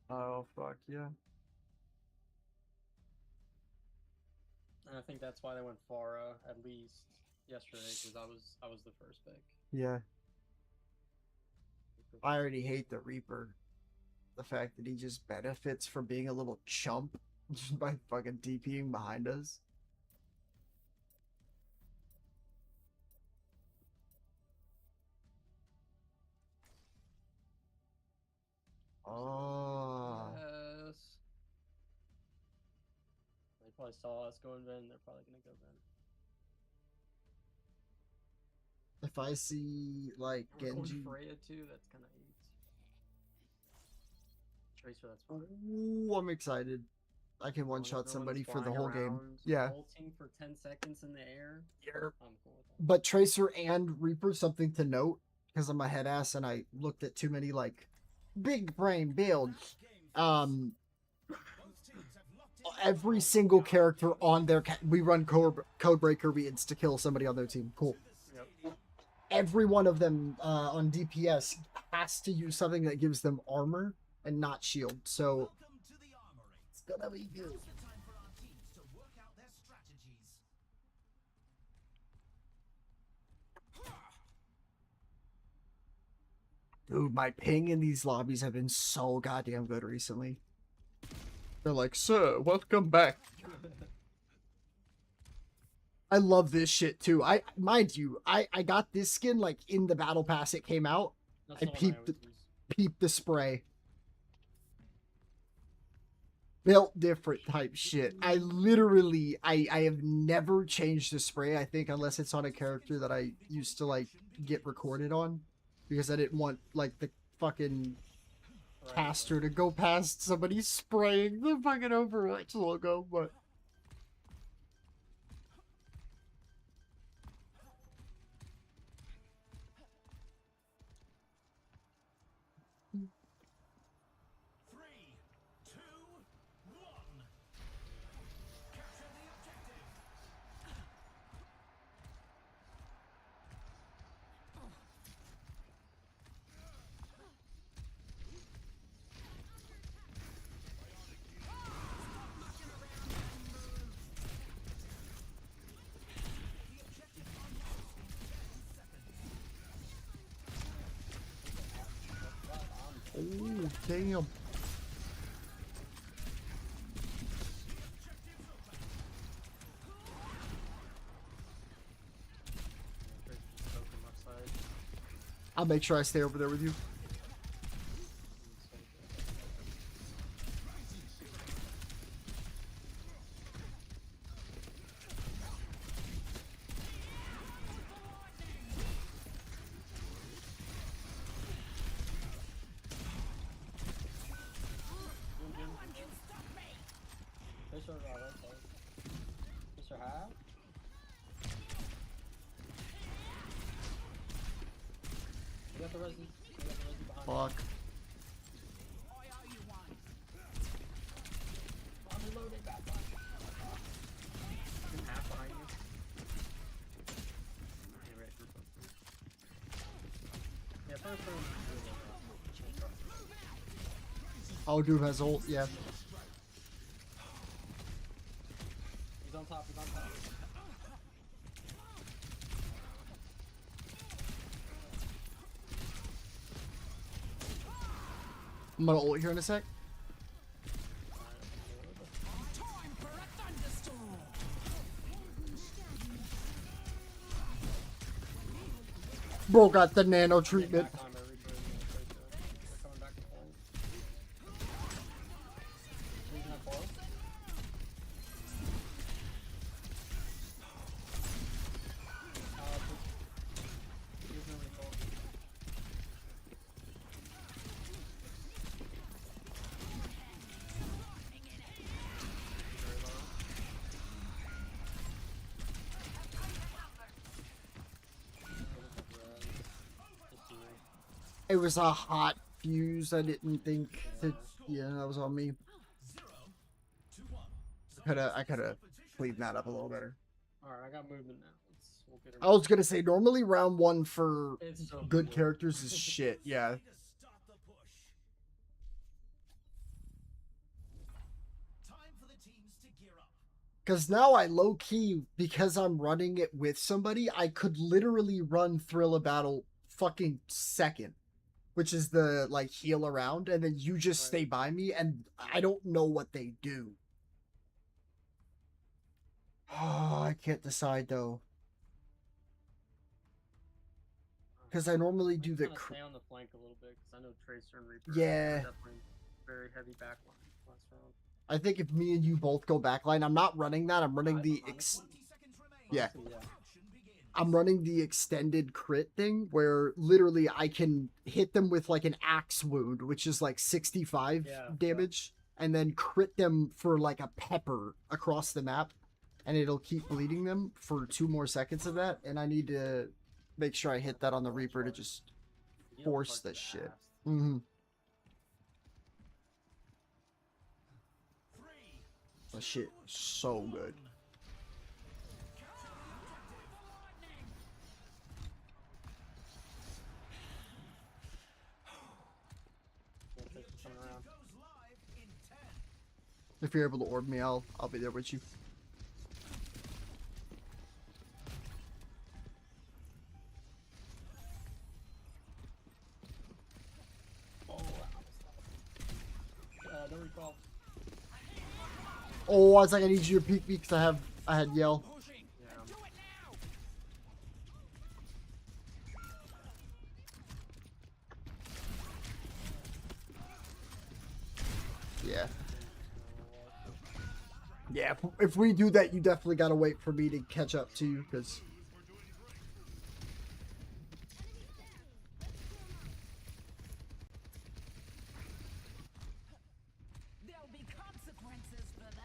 Oh fuck yeah. And I think that's why they went Pharah at least yesterday, because I was the first pick. Yeah. I already hate the Reaper. The fact that he just benefits from being a little chump by fucking DPing behind us. Oh. Yes. They probably saw us going Ven. They're probably gonna go Ven. If I see like We're going Genji. Freya too. That's kind of eight. Tracer. That's fine. Ooh, I'm excited. I can one shot somebody for the whole game. Yeah. Ulting for 10 seconds in the air. Yeah. I'm cool with that. But Tracer and Reaper, something to note, because I'm a head ass and I looked at too many like big brain builds. Every single character on their we run Codebreaker, we insta kill somebody on their team. Cool. Yep. Every one of them on DPS has to use something that gives them armor and not shield. So it's gonna be good. Dude, my ping in these lobbies have been so goddamn good recently. They're like, sir, welcome back. I love this shit too. Mind you, I got this skin like in the battle pass it came out. That's I the one peeped the spray. Built different type shit. I literally I have never changed the spray, I think, unless it's on a character that I used to like get recorded on. Because I didn't want like the fucking caster to go past somebody spraying the fucking Overwatch logo, but oh damn. I'll make sure I stay over there with you. Mr. Half? You got the resi. You got the resi behind. Fuck. I'm reloading back on. Half behind you. You're right, group up. Yeah, first one. Oh, Doom has ult, yeah. He's on top, he's on top. I'm gonna ult here in a sec. Bro got the nano treatment. It was a hot fuse. I didn't think to. Yeah, that was on me. I could have cleaned that up a little better. Alright, I got movement now. We'll get her I was gonna say normally round 1 for It's so good cool. characters is shit. Yeah. Because now I low key, because I'm running it with somebody, I could literally run Thrill of Battle fucking second, which is the like heal around, and then you just stay by me, and I don't know what they do. Oh, I can't decide though. Because I normally do the. Stay on the flank a little bit, because I know Tracer and Reaper Yeah. are definitely very heavy backline last round. I think if me and you both go backline, I'm not running that. I'm running the yeah. I'm running the extended crit thing where literally I can hit them with like an axe wound, which is like 65 damage, and then crit them for like a pepper across the map, and it'll keep bleeding them for 2 more seconds of that. And I need to make sure I hit that on the Reaper to just force the shit. Mm-hmm. That shit is so good. If you're able to orb me, I'll be there with you. No recall. Oh, I was like, I need you to peek me because I had yell. Yeah. Yeah, if we do that, you definitely gotta wait for me to catch up to you, because... There'll be consequences for that.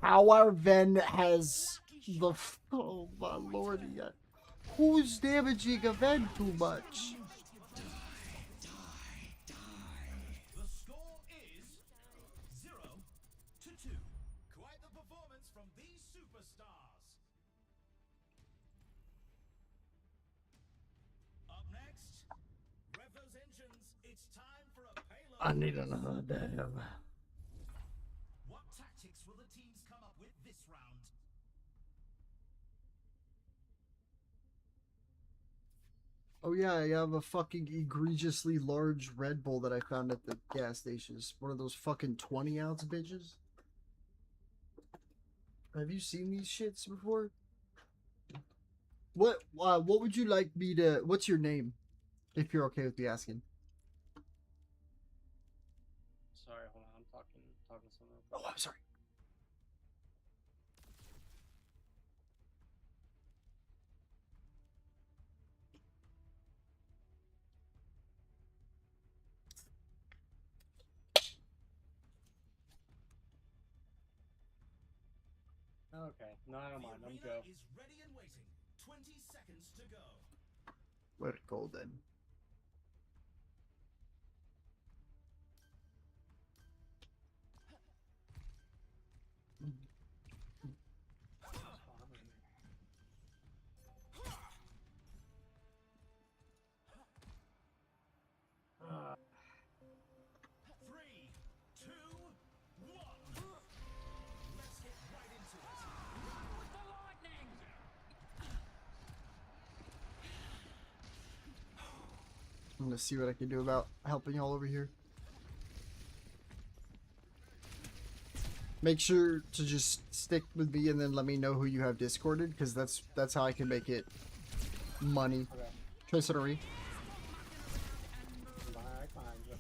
How our Ven has the... Oh my lord, who's damaging a Ven too much? The score is 0-2. Quite the performance from these superstars. Up next, rev those engines. It's time for a payload. I need another damn. What tactics will the teams come up with this round? Oh yeah, I have a fucking egregiously large Red Bull that I found at the gas stations. One of those fucking 20-ounce bitches. Have you seen these shits before? What would you like me to... What's your name? If you're okay with me asking. Sorry, hold on. I'm talking to someone. Oh, I'm sorry. Okay, no, I don't mind. I'm go. Is ready and waiting. 20 seconds to go. Let it go then. Three, two, one. Let's get right into it. With the lightning. I'm gonna see what I can do about helping y'all over here. Make sure to just stick with me and then let me know who you have Discorded, because that's how I can make it money. Okay. Tracery. Right behind you.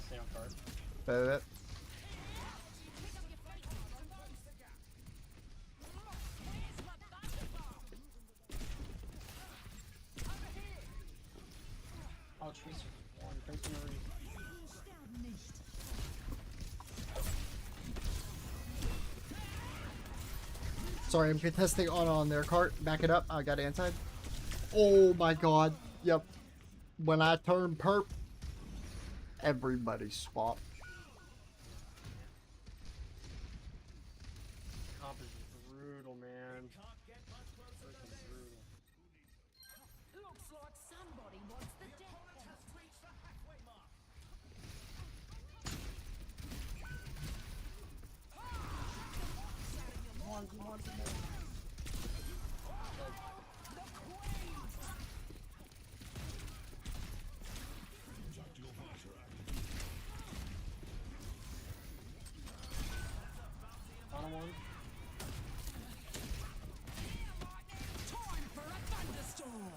Stay on card. Bet. Oh, Tracer. One. Tracer Marie. Sorry, I'm contesting on their cart. Back it up. I got anti. Oh my god. Yep. When I turn perp, everybody swap. Comp is brutal, man. Freaking brutal. Looks like somebody wants the death. Final one. Time for a thunderstorm.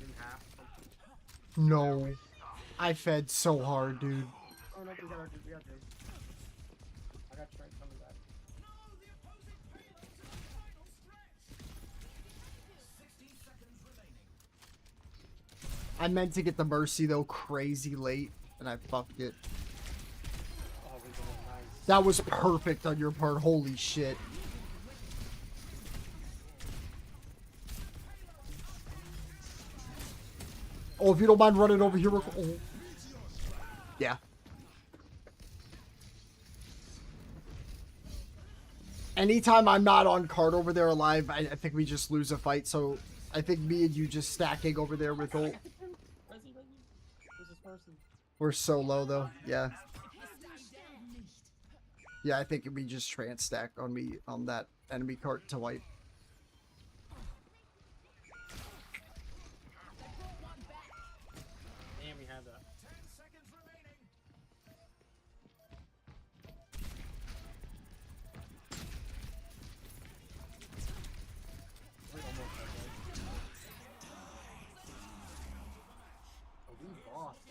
In half. No. I fed so hard, dude. Oh no, we got our we got Jay. I got Trent coming back. I meant to get the Mercy, though, crazy late, and I fucked it. Oh, we got nice. That was perfect on your part. Holy shit. Oh, if you don't mind running over here. Oh. Yeah. Anytime I'm not on card over there alive, I think we just lose a fight. So I think me and you just stacking over there with ult. Who's this person? We're so low though. Yeah. Yeah, I think we just trans stack on me on that enemy cart to wipe. Damn, we had that. We're almost there, boys. Oh, we lost.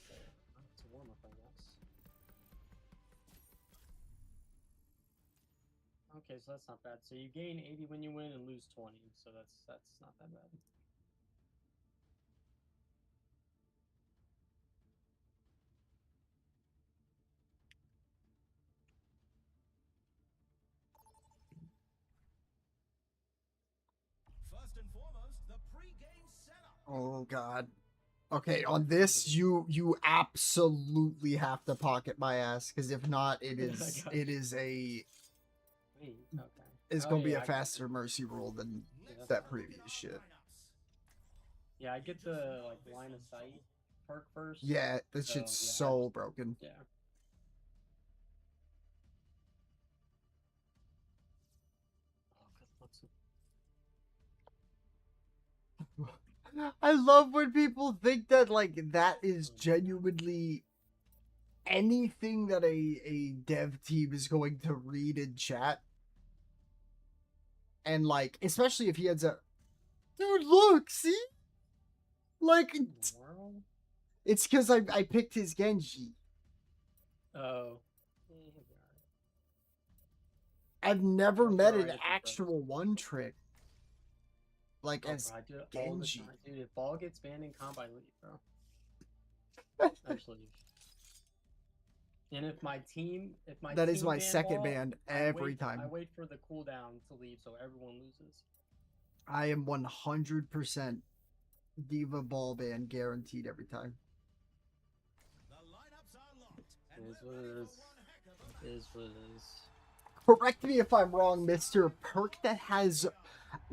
Damn. It's a warm-up, I guess. Okay, so that's not bad. So you gain 80 when you win and lose 20, so that's not that bad. First and foremost, the pre-game setup. Oh god. Okay, on this you absolutely have to pocket my ass, because if not, it is a Wait, okay. it's Oh, gonna be yeah, a I- faster mercy roll than that's that fine. previous shit. Yeah, I get the like line of sight perk first. Yeah, that so, shit's yeah, so broken. Yeah. Oh, what's it? I love when people think that like that is genuinely anything that a dev team is going to read in chat. And like, especially if he ends up, dude, look, see? Like, World? it's because I picked his Genji. Oh. I've never met I an get the actual one trick. Like Oh, as bro, I do it all the Genji. time. Dude, if ball gets banned in comp, I leave, bro. I just leave. And if my team That is team my ban second ball, ban I every wait- time. I wait for the cooldown to leave so everyone loses. I am 100% Diva ball ban guaranteed every time. It is what it is. It is what it is. Correct me if I'm wrong, Mr. Perk that has,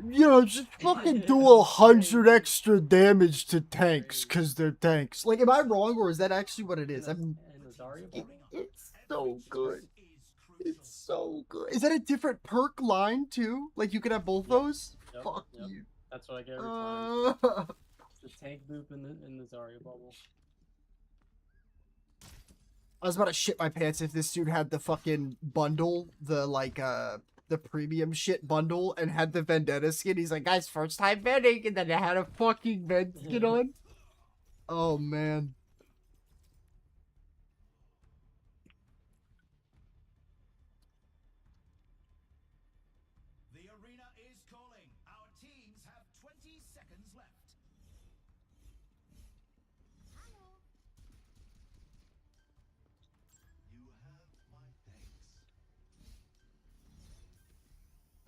just fucking do 100 extra damage to tanks because they're tanks. Like, am I wrong or is that actually what it is? And the Zarya ball? It's so good. It's so good. Is that a different perk line too? Like you could have both those? Yep, Fuck yep. you. That's what I get every time. The tank boop in the Zarya bubble. I was about to shit my pants if this dude had the fucking bundle, the premium shit bundle, and had the Vendetta skin. He's like, guys, first time vending, and then it had a fucking Vend skin on. Oh man. The arena is calling. Our teams have 20 seconds left. You have my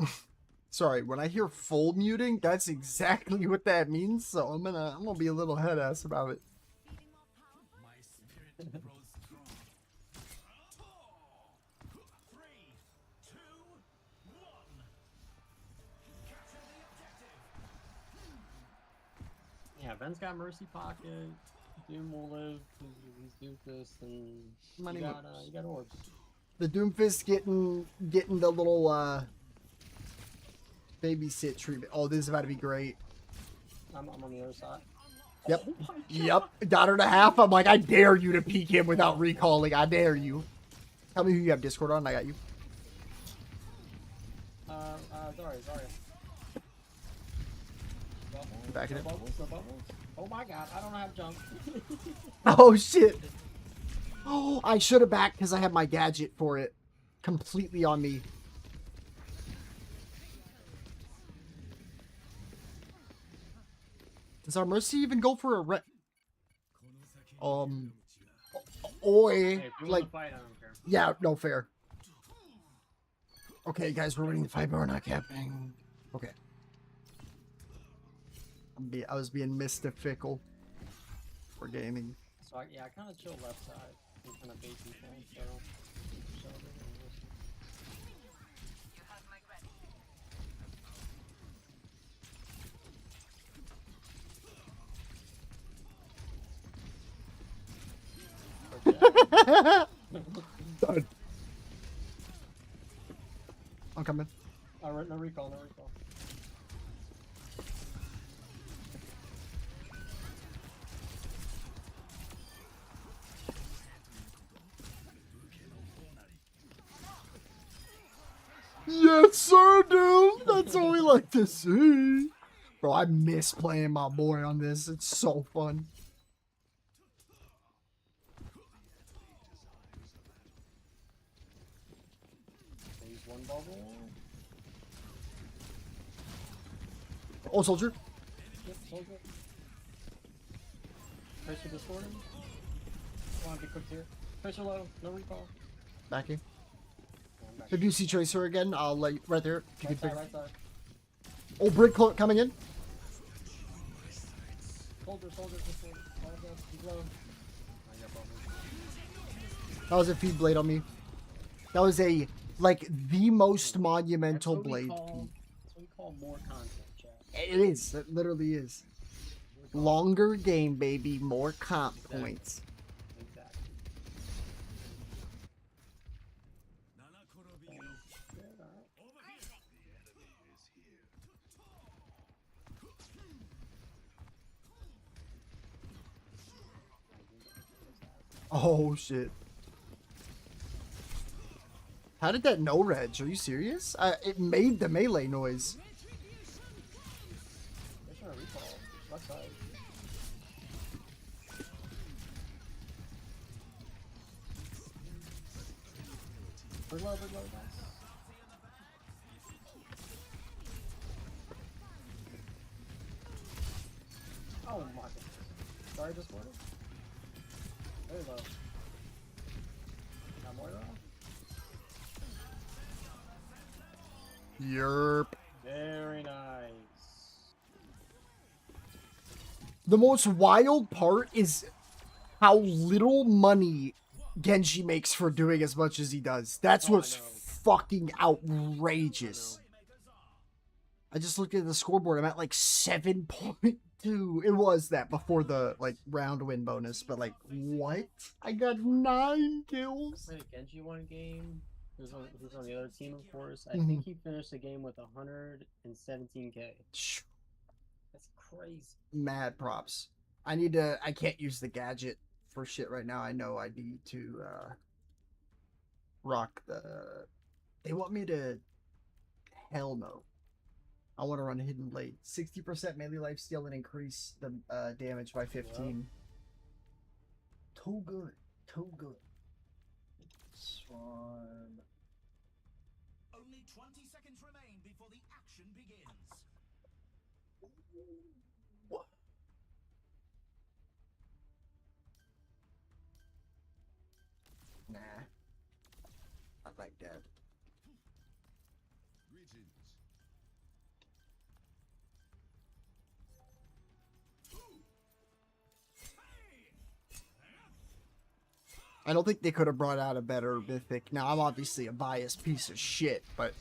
thanks. Sorry, when I hear full muting, that's exactly what that means. So I'm gonna be a little head ass about it. My spirit grows strong. 3, 2, 1. Capture the objective. Yeah, Ben's got Mercy Pocket. Doom will live. He's Doofus, and Money you got orbs. The Doomfist getting the little babysit treatment. Oh, this is about to be great. I'm on the other side. Yep. Yep. $1.50. I'm like, I dare you to peek him without recalling. I dare you. Tell me who you have Discord on. I got you. Zarya. Back in No it. bubbles, no bubbles. Oh my god, I don't have jump. Oh shit. Oh, I should have backed because I have my gadget for it completely on me. Does our Mercy even go for a red? Hey, if you like, wanna fight, I don't care. yeah, no fair. Okay, guys, we're winning the fight, but we're not capping. Okay. I was being Mr. Fickle for gaming. So I kind of chill left side and kind of bait people. So. Done. I'm coming. No recall. Yes, sir, dude. That's all we like to see. Bro, I miss playing my boy on this. It's so fun. Use one bubble. Oh, soldier. Yep, soldier. Pressure Discord. I want to be quick here. Pressure low, no recall. Backing. If you see Tracer again, I'll let you, right there. If you Right can side, pick. right side. Oh, Brick coming in. Soldier. He's low. I got bubbles. That was a feed blade on me. That was the most monumental That's what we blade. call- That's what we call more content, chat. It is. It literally is. Longer game, baby. More comp points. Exactly. Oh shit. How did that no reg? Are you serious? It made the melee noise. They're trying to recall. Left side. Big low, nice. Oh my goodness. Sorry, Discord. Very low. Moira? Yerp. Very nice. The most wild part is how little money Genji makes for doing as much as he does. That's what's fucking outrageous. I just looked at the scoreboard. I'm at like 7.2. It was that before the like round win bonus, but like what? I got 9 kills. Played Genji one game. He was on the other team, of course. I think he finished the game with 117k. That's crazy. Mad props. I can't use the gadget for shit right now. I know I need to rock the. They want me to. Hell no. I want to run Hidden Blade. 60% melee lifesteal and increase the damage by 15. Too good. Too good. Swarm. Only 20 seconds remain before the action begins. What? Nah. I like that. Greetings. I don't think they could have brought out a better mythic. Now, I'm obviously a biased piece of shit, but...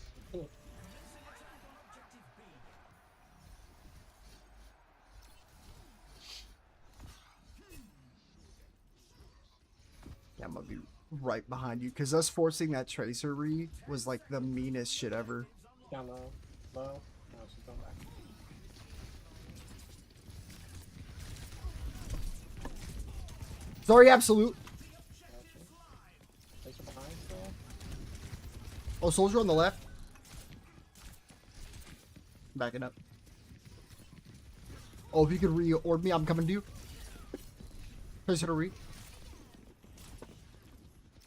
Yeah, I'm gonna be right behind you, because us forcing that Tracer re was like the meanest shit ever. Down low. Low. No, she's going back. Sorry, Absolute. Tracer behind still. Oh, soldier on the left. Backing up. Oh, if you could re-orb me, I'm coming to you. Tracer to re.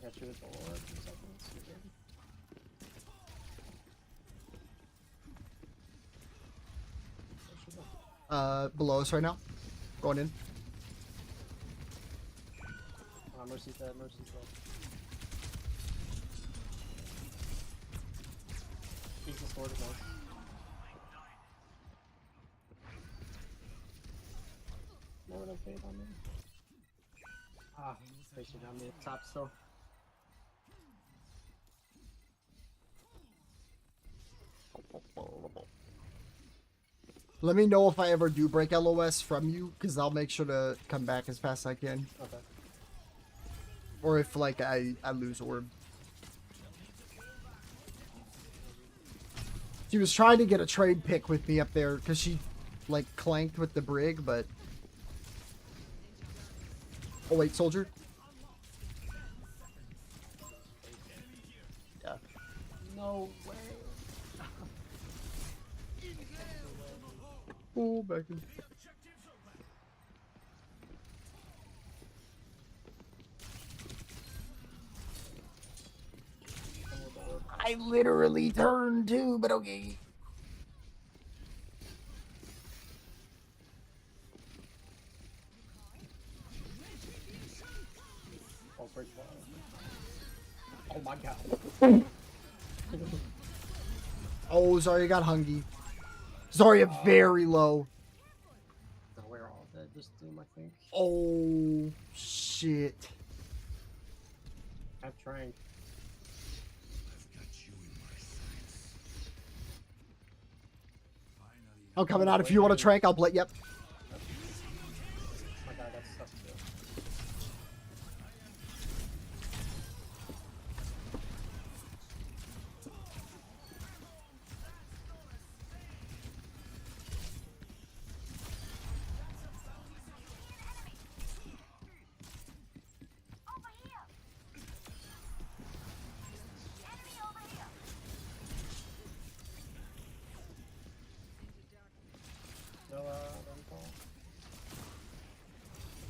Got you with the orb in seconds. You're good. Below us right now. Going in. Mercy's dead, Mercy's dead. He's the sword as well. More than fade on me. Ah, Tracer down me at top still. Let me know if I ever do break LOS from you, because I'll make sure to come back as fast as I can. Okay. Or if, like, I lose orb. She was trying to get a trade pick with me up there, because she, like, clanked with the Brig, but... Oh, wait, soldier? Yeah. No way. Oh, back in. I literally turned too, but okay. Oh, break ball. Oh my god. Oh, Zarya got hungry. Zarya very low. No, we're all dead. Just Doom, I think. Oh, shit. I'm trying. I'm coming out. If you want to trank, I'll play. Yep. Oh my god, that's such good.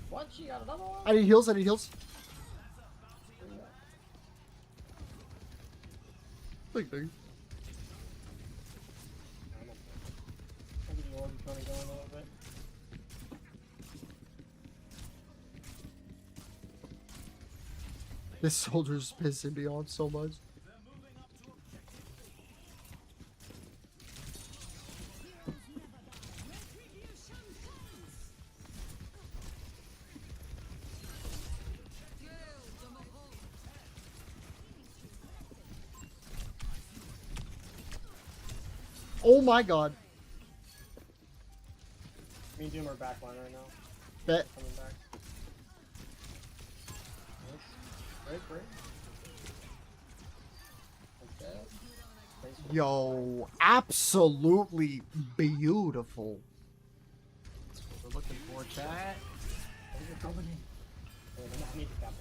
What? She got another one? I need heals. I need heals. Big thing. I think the orb's gonna go in a little bit. This soldier's pissing me off so much. Oh my god. Me and Doom are back line right now. Bet. Coming back. Nice. Break. Like that. Yo, absolutely beautiful. That's what we're looking for, chat. Things are coming in. Wait, I need to tap it.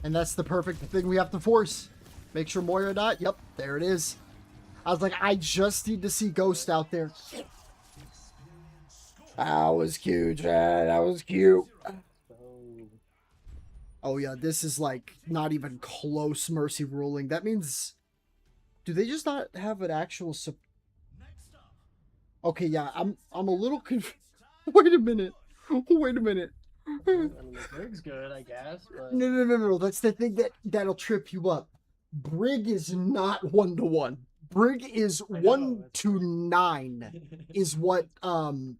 And that's the perfect thing we have to force. Make sure Moira not. Yep, there it is. I was like, I just need to see Ghost out there. That was cute, Chad. That was cute. Oh yeah, this is like not even close Mercy ruling. That means, do they just not have an actual Okay, yeah, I'm a little confused. Wait a minute. Wait a minute. I mean, the Brig's good, I guess, but... No. That's the thing that'll trip you up. Brig is not 1-to-1. Brig is 1-to-9 is what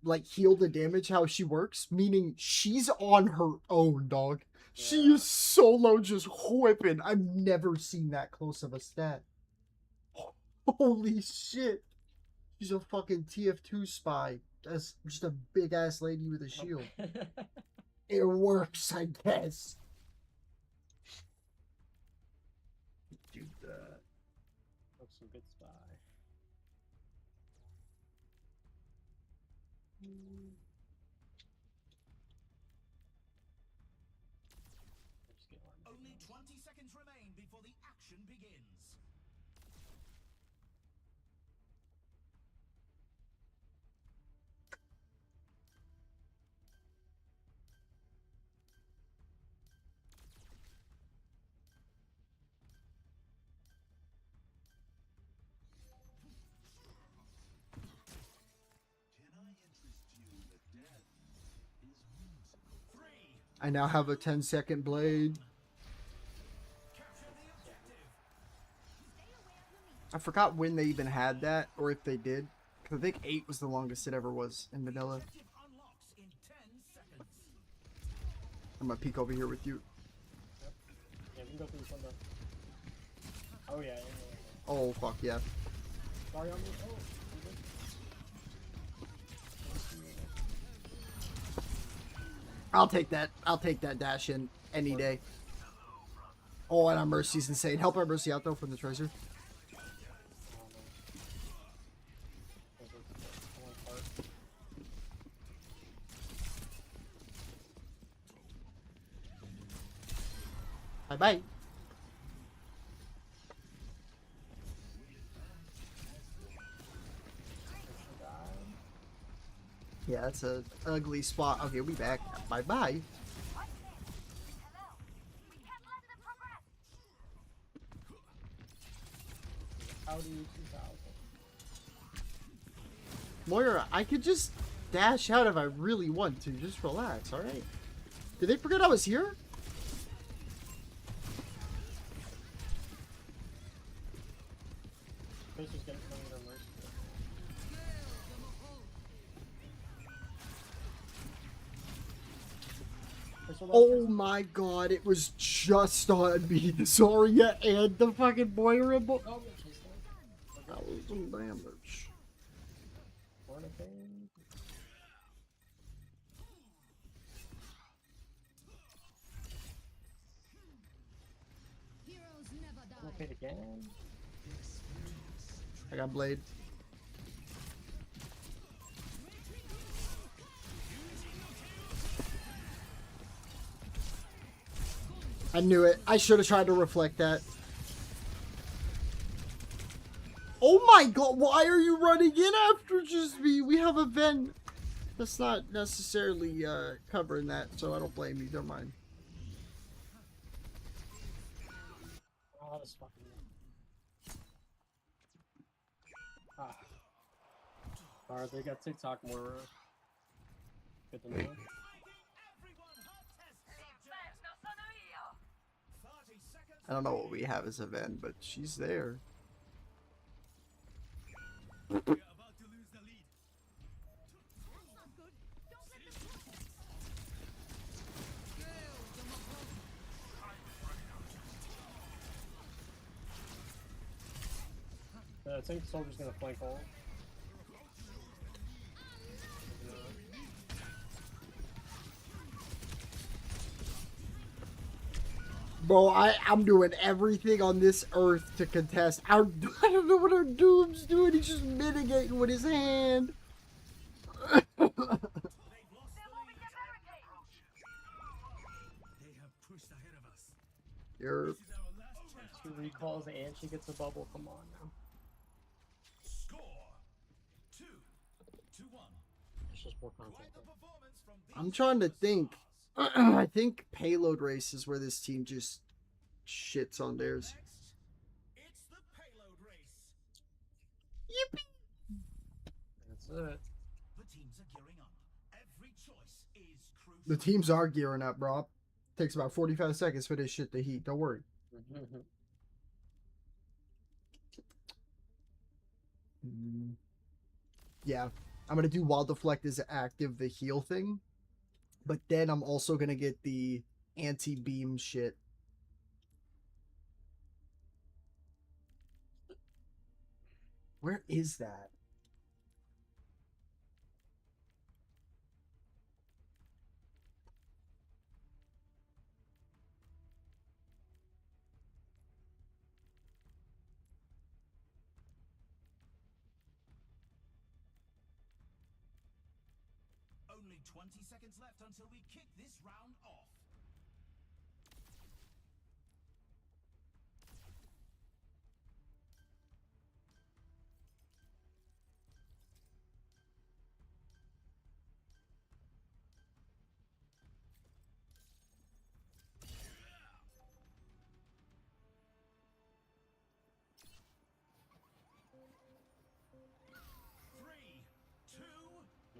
like heal the damage how she works, meaning she's on her own, dog. Yeah. She is solo just whipping. I've never seen that close of a stat. Holy shit. She's a fucking TF2 spy. That's just a big ass lady with a shield. It works, I guess. Do that. That's some good spy. Only 20 seconds remain before the action begins. I now have a 10-second blade. I forgot when they even had that, or if they did. Because I think 8 was the longest it ever was in vanilla. I'm gonna peek over here with you. Yep. Yeah, we can go through this window. Oh yeah. Oh fuck yeah. Sorry, on me. Oh. I'll take that. I'll take that dash in any day. Oh, and our Mercy's insane. Help our Mercy out though from the treasure. Bye bye. Yeah, that's a ugly spot. Okay, we'll be back. Bye bye. Moira, I could just dash out if I really want to. Just relax, alright? Did they forget I was here? Oh my god, it was just on me. The Zarya and the fucking Moira. That was some damage. Okay, again. I got blade. I knew it. I should have tried to reflect that. Oh my god, why are you running in after just me? We have a vent. That's not necessarily covering that, so I don't blame you. Don't mind. Oh, that's fucking... Ah. Alright, they got TikTok more. Good to know. I don't know what we have as a Ven, but she's there. I think Soldier's gonna flank all. Bro, I'm doing everything on this earth to contest. I don't know what our Doom's doing. He's just mitigating with his hand. You're... 2 recalls and she gets a bubble. Come on now. Score 2-1. It's just more content. I'm trying to think. I think payload race is where this team just shits on theirs. It's the payload race. Yippee! That's it. The teams are gearing up. Every choice is crucial. The teams are gearing up, bro. Takes about 45 seconds for this shit to heat. Don't worry. Yeah, I'm gonna do Wild Deflect as active the heal thing, but then I'm also gonna get the anti-beam shit. Where is that? Only 20 seconds left until we kick this round off.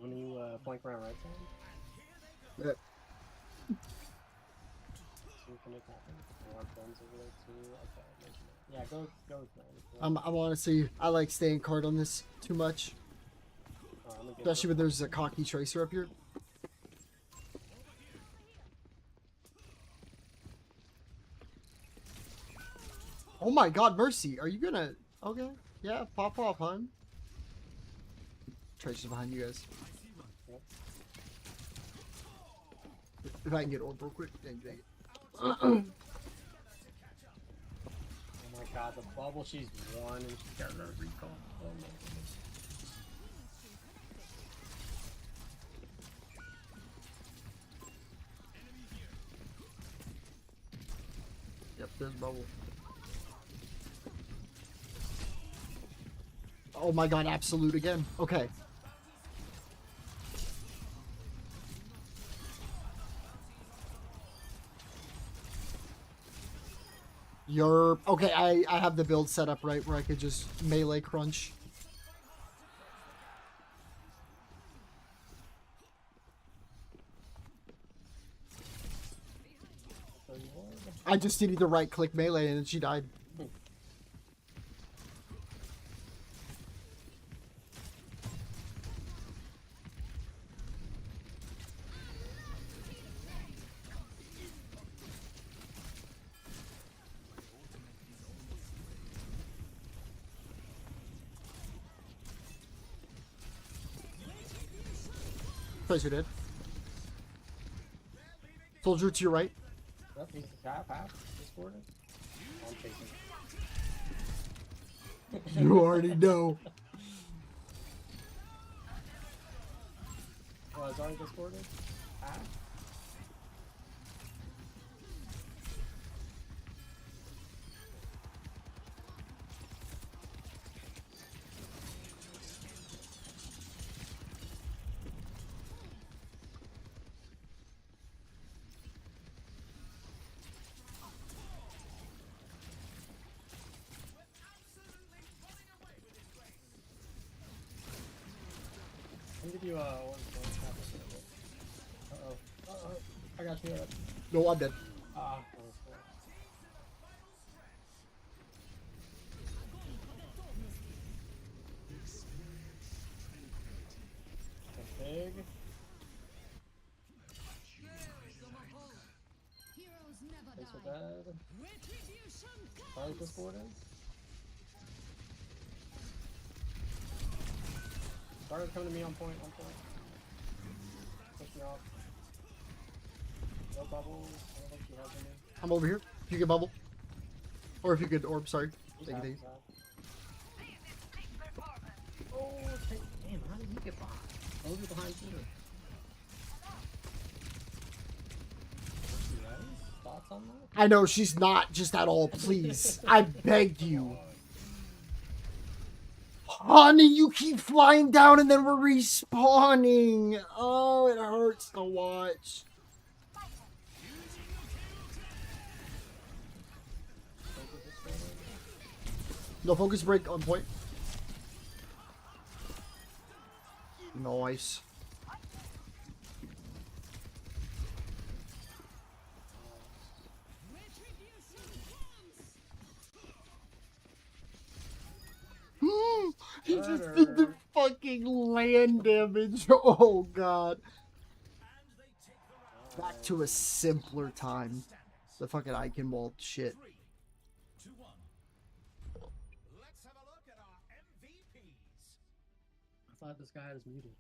When you flank around right side? Yep. See what can make happen. I want guns over there too. Okay, yeah, go with that. I honestly, I like staying card on this too much. Especially when there's a cocky tracer up here. Oh my god, Mercy, are you gonna... Okay, yeah, pop off, hon. Tracer's behind you guys. If I can get orb real quick, then dang it. Oh my god, the bubble she's won and she's got her recall. Oh my goodness. Yep, there's bubble. Oh my god, absolute again. Okay. You're... Okay, I have the build set up right where I could just melee crunch. I just did either right click melee and then she died. Tracer dead. Soldier to your right. Yep, he's half. Discord it. I'm chasing. You already know. Oh, it's already discorded? Half? I'll give you one point. got you. No, I'm dead. Ah, that was cool. Big. Thanks for that. How's this board is? Started coming to me on point, Push me off. No bubbles. I don't think she has any. I'm over here. If you get bubble. Or if you could orb, sorry. Thank you. Oh, damn, how did you get by? I was behind Peter. Thoughts on that? I know she's not just at all, please. I beg you. Honey, you keep flying down and then we're respawning. Oh, it hurts to watch. No focus break on point. Nice. He just did the fucking land damage. Oh god. Back to a simpler time. The fucking icon wall shit. I thought this guy had us muted.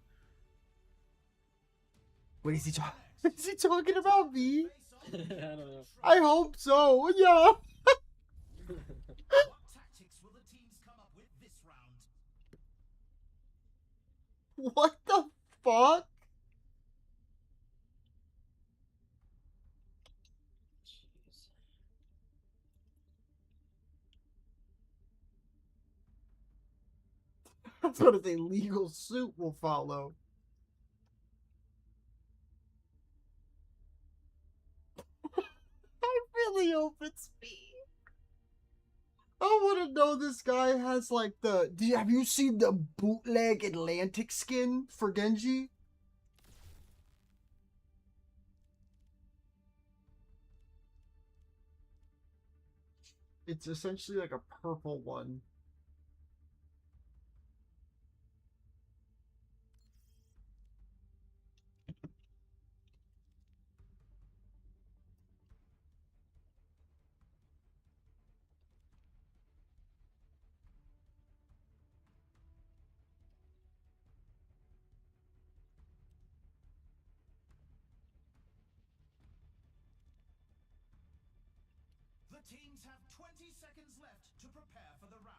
What is he talking? Is he talking about me? I don't know. I hope so. Yeah. What tactics will the teams come up with this round? What the fuck? I was gonna say legal suit will follow. I really hope it's me. I want to know this guy has like the. Have you seen the bootleg Atlantic skin for Genji? It's essentially like a purple one. The teams have 20 seconds left to prepare for the round.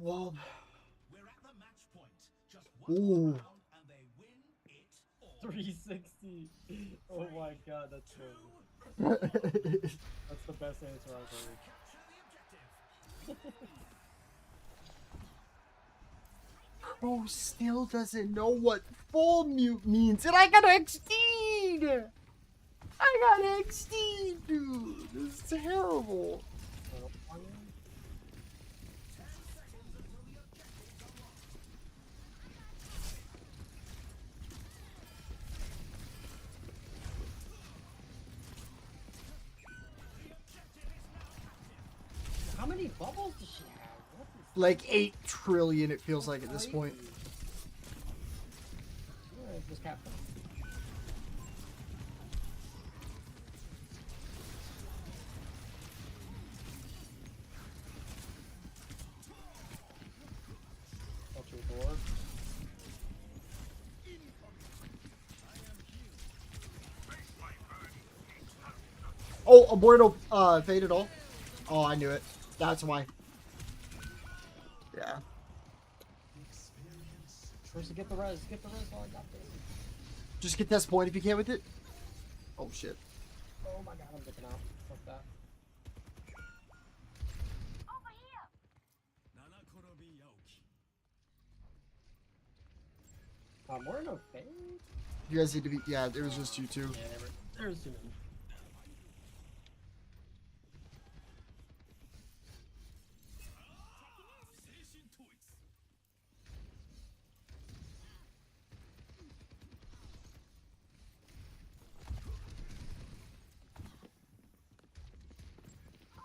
Wall. We're at the match point. Just one more round and they win it all. 360. Oh my god, that's crazy. That's the best answer I've heard. Pro still doesn't know what full mute means, and I got XD. I got XD, dude. This is terrible. How many bubbles does she have? What is Like 8 trillion, it feels like at this point. just captain. Oh, Aborto faded all. Oh, I knew it. That's why. Yeah. First, get the res. Get the res while I got this. Just get this point if you can with it. Oh shit. Oh my god, I'm dipping out. Fuck that. We're no fade? You guys need to be. Yeah, it was just you two. Yeah, there was too many.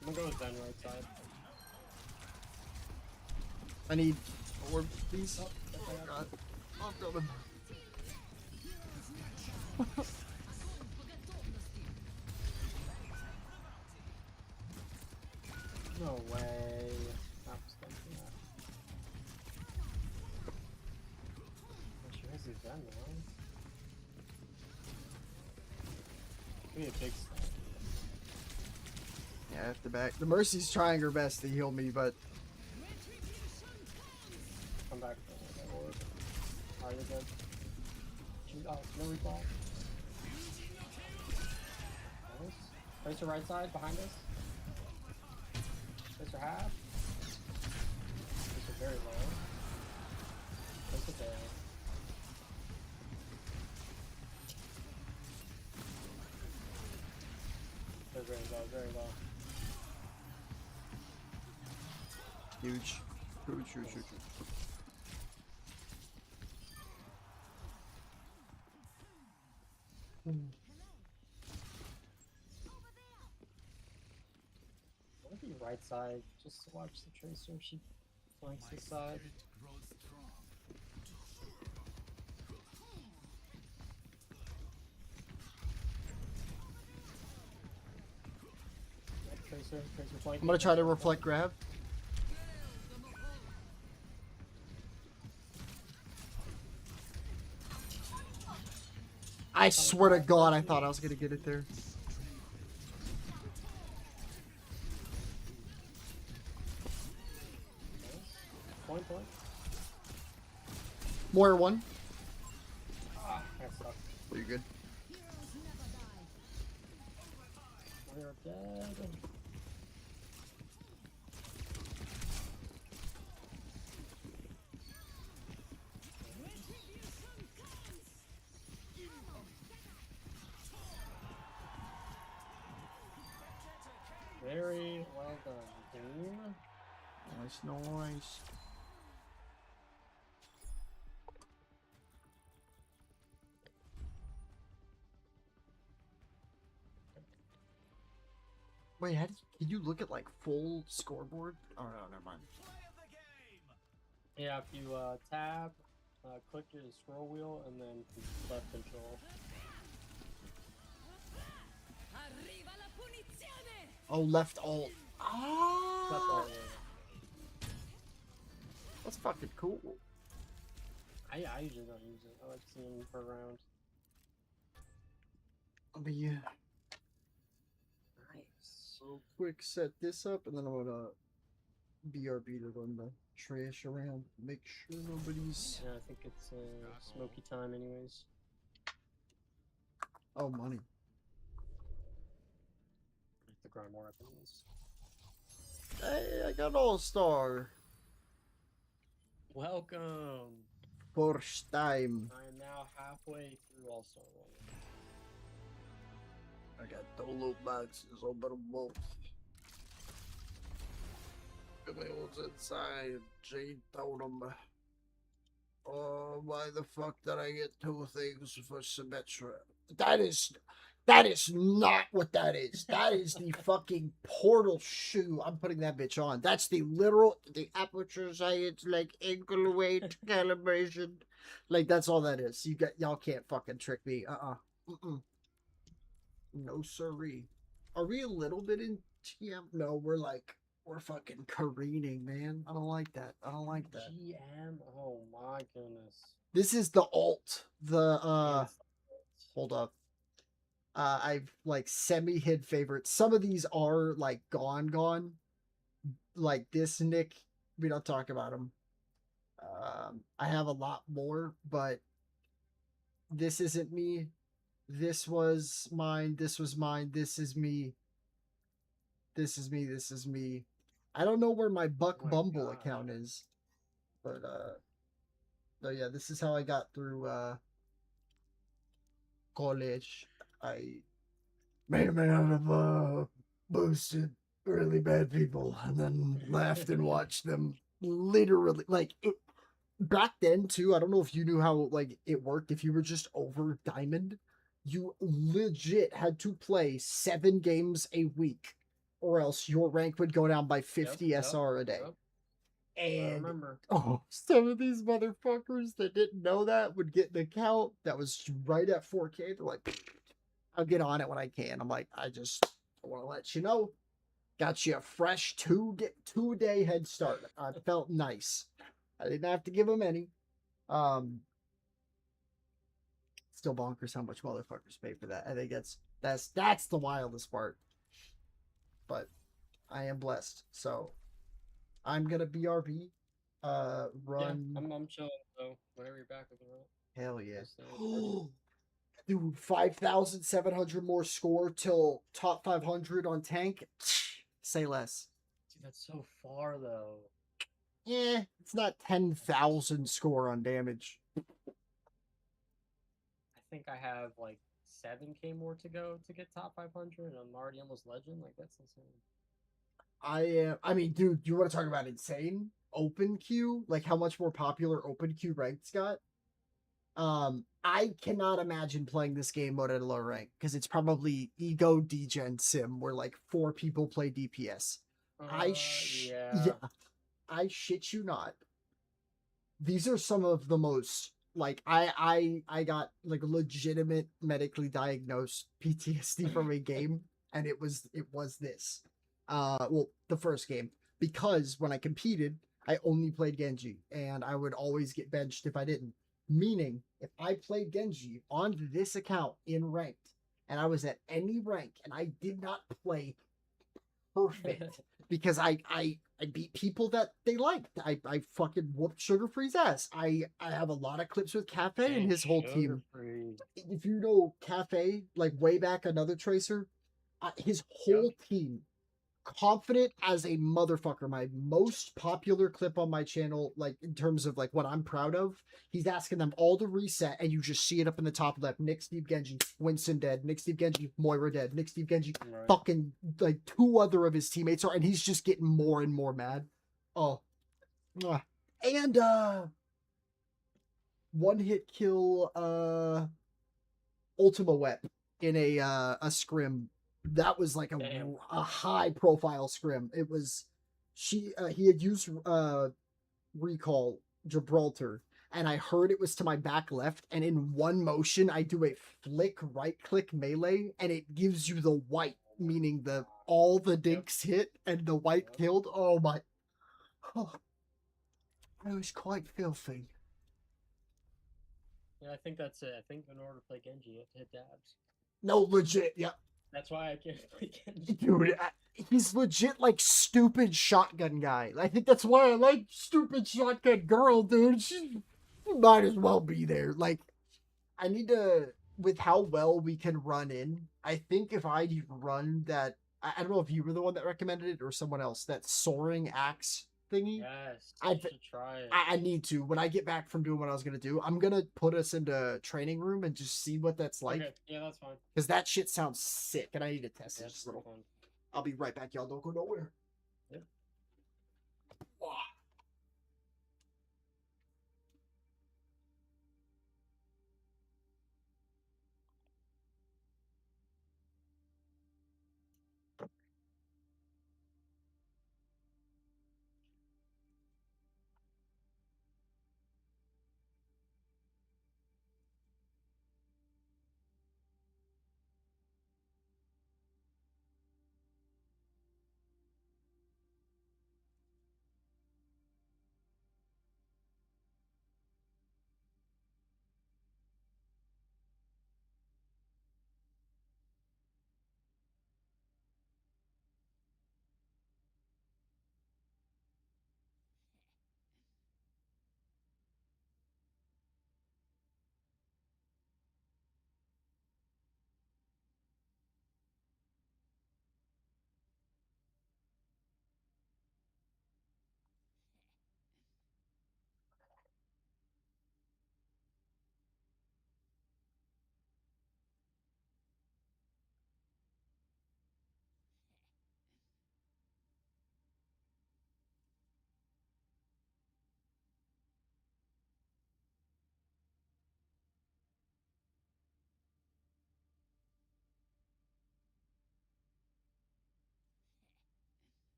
I'm gonna go with Ben right side. I need orb, please. Oh god. I'm coming. No way. Not expecting that. She has his gun now. Give me a big step. Yeah, I have to back. The Mercy's trying her best to heal me, but Come back for that orb. Are you good? Shoot, oh, no recall. Nice. Place your right side behind us. Place your half. Place your very low. Place it there. They're very low, very low. huge. Huge, huge, huge. I'll be right side, just to watch the Tracer if she flanks this side. Tracer flanking. I'm gonna try to reflect grab. I swear to God, I thought I was gonna get it there. Point. More one. Ah, that sucked. Are you good? We're dead. Very well done, team. Nice noise. Wait, how can you look at like full scoreboard? Oh no, never mind. Yeah, if you tab, click your scroll wheel, and then left control. Oh, left alt. Ah, Left alt, yeah. that's fucking cool. I usually don't use it. I like seeing them per round. But yeah. Nice. So quick, set this up, and then I'm gonna BRB to run the trash around. Make sure nobody's. Yeah, I think it's smoky time, anyways. Oh, money. The grind more weapons. Hey, I got all-star. Welcome. First time. I am now halfway through All-Star World. I got the loot boxes over both. Give me what's inside. Jade Totem. Oh, why the fuck did I get 2 things for Symmetra? That is not what that is. That is the fucking portal shoe. I'm putting that bitch on. That's the literal, the aperture science, like ankle weight calibration. Like, that's all that is. Y'all can't fucking trick me. No siree. Are we a little bit in TM? No, we're fucking careening, man. I don't like that. I don't like that. GM? Oh my goodness. This is the alt. Hold up. I've like semi-hid favorites. Some of these are like gone. Like this Nick, we don't talk about them. I have a lot more, but this isn't me. This was mine. This was mine. This is me. This is me. This is me. I don't know where my Buck Bumble account is, but no, yeah, this is how I got through college, I made a man out of boosted really bad people, and then laughed and watched them literally like it. Back then too, I don't know if you knew how like it worked. If you were just over diamond, you legit had to play 7 games a week, or else your rank would go down by 50 SR a day. And remember. oh, some of these motherfuckers that didn't know that would get an account that was right at 4K. They're like, I'll get on it when I can. I'm like, I want to let you know. Got you a fresh 2-day head start. I felt nice. I didn't have to give them any. Still bonkers how much motherfuckers pay for that. I think that's the wildest part. But I am blessed. So I'm gonna BRB. Run. Yeah, I'm chilling. So whenever you're back, we can run it. Hell yeah. Dude, 5,700 more score till top 500 on tank. Say less. Dude, that's so far though. Yeah, it's not 10,000 score on damage. I think I have like 7K more to go to get top 500, and I'm already almost legend. Like that's insane. I mean, dude, you want to talk about insane? Open queue, like how much more popular open queue ranks got. I cannot imagine playing this game mode at a low rank because it's probably ego degen sim where like 4 people play DPS. Yeah. I shit you not. These are some of the most like I got like legitimate medically diagnosed PTSD from a game, and it was this. Well, the first game, because when I competed, I only played Genji, and I would always get benched if I didn't. Meaning, if I played Genji on this account in ranked, and I was at any rank, and I did not play perfect because I beat people that they liked. I fucking whooped Sugar Free's ass. I have a lot of clips with Cafe and his whole team. If you know Cafe, like way back another Tracer, his whole team, confident as a motherfucker. My most popular clip on my channel, like in terms of like what I'm proud of, he's asking them all to reset, and you just see it up in the top left. Nick Steve Genji, Winston dead. Nick Steve Genji, Moira dead. Nick Steve Genji, fucking like 2 other of his teammates are, and he's just getting more and more mad. Oh, and one hit kill Ultima Wet in a scrim. That was like a high profile scrim. It was he had used recall Gibraltar, and I heard it was to my back left, and in one motion I do a flick right click melee, and it gives you the white, meaning all the dinks hit and the white killed. Oh my, I was quite filthy. Yeah, I think that's it. I think in order to play Genji, you have to hit dabs. No, legit, yeah. That's why I can't play Genji. Dude, he's legit like stupid shotgun guy. I think that's why I like stupid shotgun girl, dude. She might as well be there. Like, I need to, with how well we can run in, I think if I run that, I don't know if you were the one that recommended it or someone else, that soaring axe thingy. Yes, I should try it. I need to. When I get back from doing what I was going to do, I'm going to put us into training room and just see what that's like. Okay. Yeah, that's fine. Because that shit sounds sick, and I need to test it just a little. Fun. I'll be right back. Y'all don't go nowhere. Yep. Wow.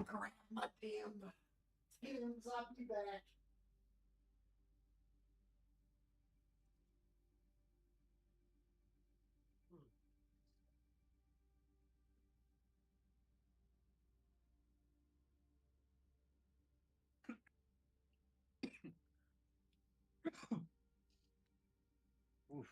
Grab my damn Tim's, I'll be back. Oof.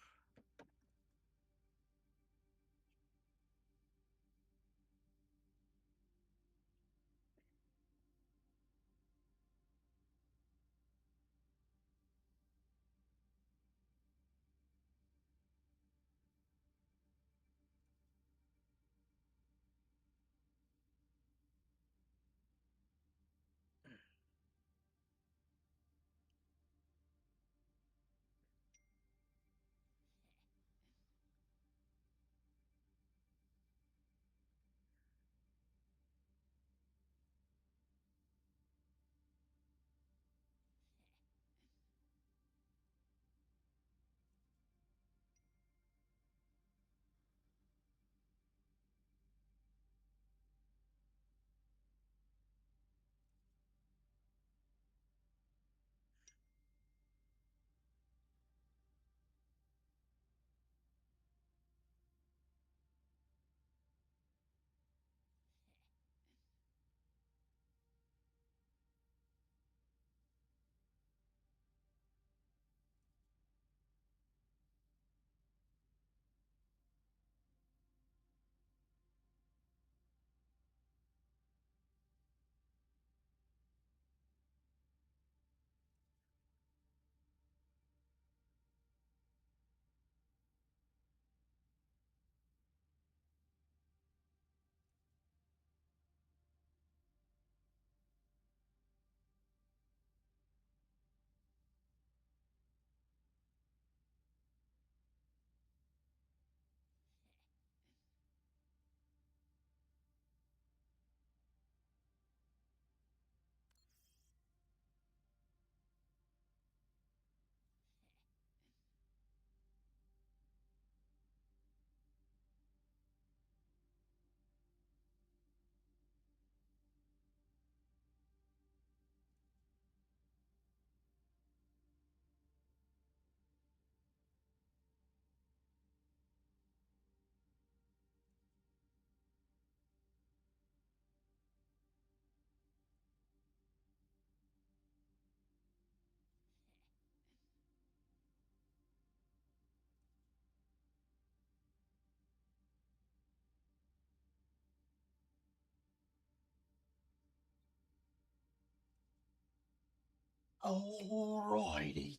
Alrighty,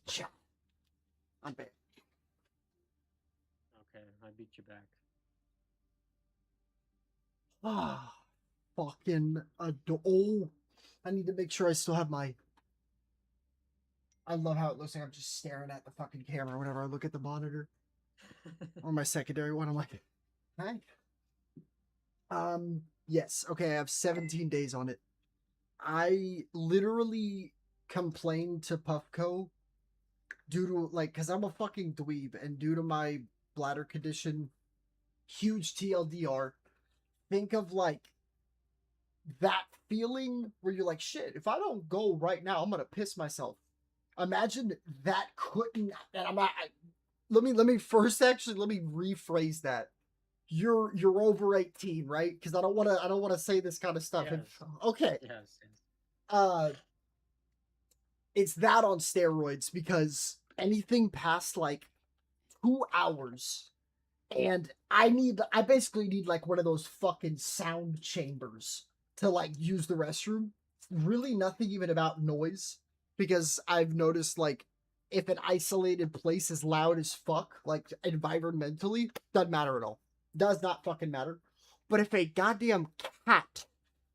I'm back. Okay, I beat you back. Ah, fucking oh, I need to make sure I still have my. I love how it looks like I'm just staring at the fucking camera whenever I look at the monitor. Or my secondary one, I'm like, hi. Yes, okay, I have 17 days on it. I literally complained to Puffco due to, like, because I'm a fucking dweeb, and due to my bladder condition, huge TLDR, think of, like, that feeling where you're like, shit, if I don't go right now, I'm gonna piss myself. Imagine that couldn't, and I'm not, let me rephrase that. You're over 18, right? Because I don't want to say this kind of stuff. Yes. Okay. Yes. It's that on steroids, because anything past like 2 hours, and I basically need like one of those fucking sound chambers to like use the restroom. Really nothing even about noise, because I've noticed like if an isolated place is loud as fuck, like environmentally, doesn't matter at all. Does not fucking matter. But if a goddamn cat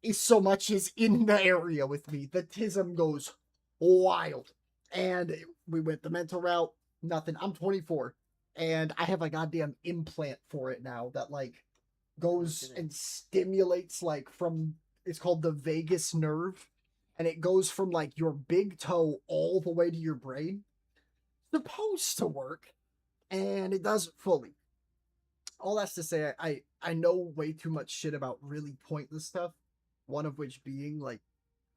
is so much as in the area with me, the tism goes wild. And we went the mental route, nothing. I'm 24, and I have a goddamn implant for it now that like goes and stimulates like from, it's called the vagus nerve, and it goes from like your big toe all the way to your brain. Supposed to work, and it doesn't fully. All that's to say, I know way too much shit about really pointless stuff, One of which being like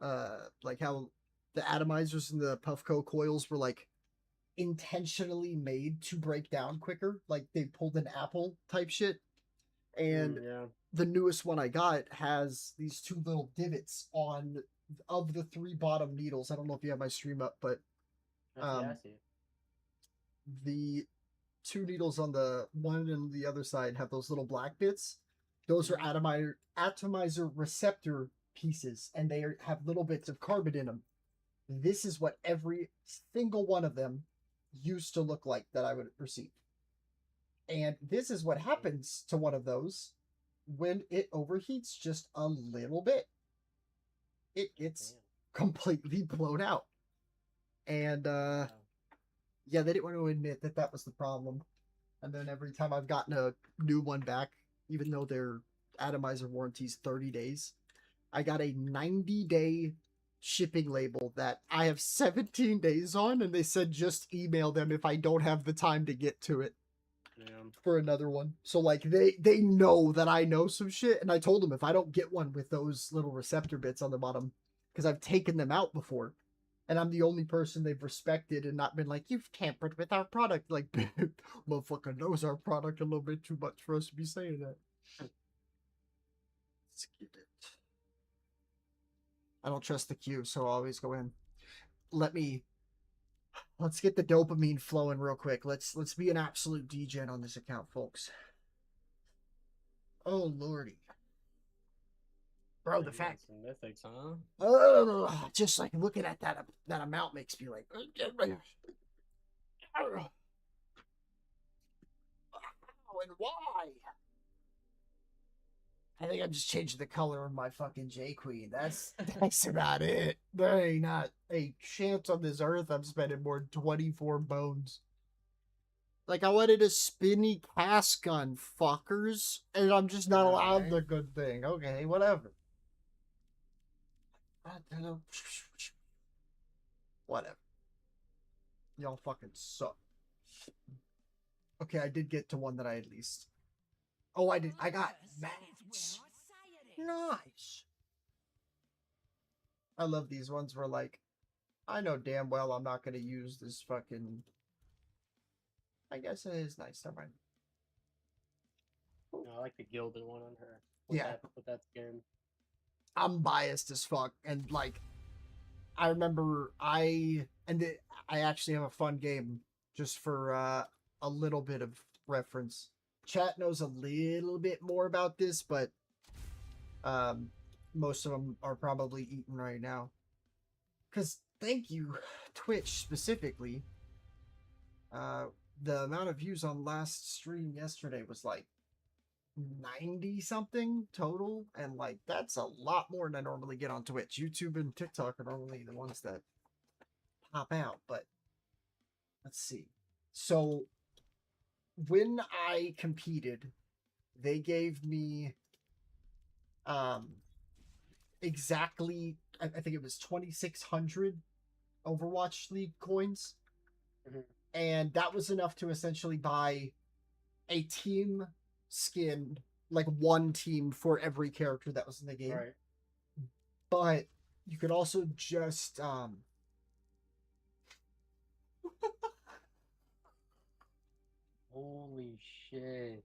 how the atomizers and the Puffco coils were like intentionally made to break down quicker, like they pulled an Apple type shit. And the newest one I got has these two little divots on of the 3 bottom needles. I don't know if you have my stream up, but I see. the 2 needles on the one and the other side have those little black bits. Those are atomizer receptor pieces, and they have little bits of carbon in them. This is what every single one of them used to look like that I would receive. And this is what happens to one of those when it overheats just a little bit. It gets completely blown out. And yeah, they didn't want to admit that that was the problem. And then every time I've gotten a new one back, even though their atomizer warranty's 30 days, I got a 90-day shipping label that I have 17 days on, and they said just email them if I don't have the time to get to it for another one. So like they know that I know some shit, and I told them if I don't get one with those little receptor bits on the bottom, because I've taken them out before, and I'm the only person they've respected and not been like, you've tampered with our product. Like, motherfucker knows our product a little bit too much for us to be saying that. Let's get it. I don't trust the queue, so I'll always go in. Let's get the dopamine flowing real quick. Let's be an absolute degen on this account, folks. Oh lordy. Bro, the fact some mythics, huh? Just like looking at that amount makes me like how and why? I think I'm just changing the color of my fucking J Queen. That's about it. There ain't not a chance on this earth I'm spending more than 24 bones. Like, I wanted a spinny cast gun, fuckers, and I'm just not allowed the good thing. Okay, whatever. Whatever. Y'all fucking suck. Okay, I did get to one that I at least... Oh, I did. I got Max. Nice. I love these ones where, like, I know damn well I'm not going to use this fucking... I guess it is nice. Never mind. No, I like the gilded one on her. With that skin. I'm biased as fuck. And, like, I remember I actually have a fun game just for a little bit of reference. Chat knows a little bit more about this, but most of them are probably eating right now. Because, thank you, Twitch specifically. The amount of views on last stream yesterday was like 90 something total, and like that's a lot more than I normally get on Twitch. YouTube and TikTok are normally the ones that pop out, but let's see. So when I competed, they gave me exactly, I think it was 2,600 Overwatch League coins. Mm-hmm. And that was enough to essentially buy a team skin, like one team for every character that was in the game. Right. But you could also just Holy shit.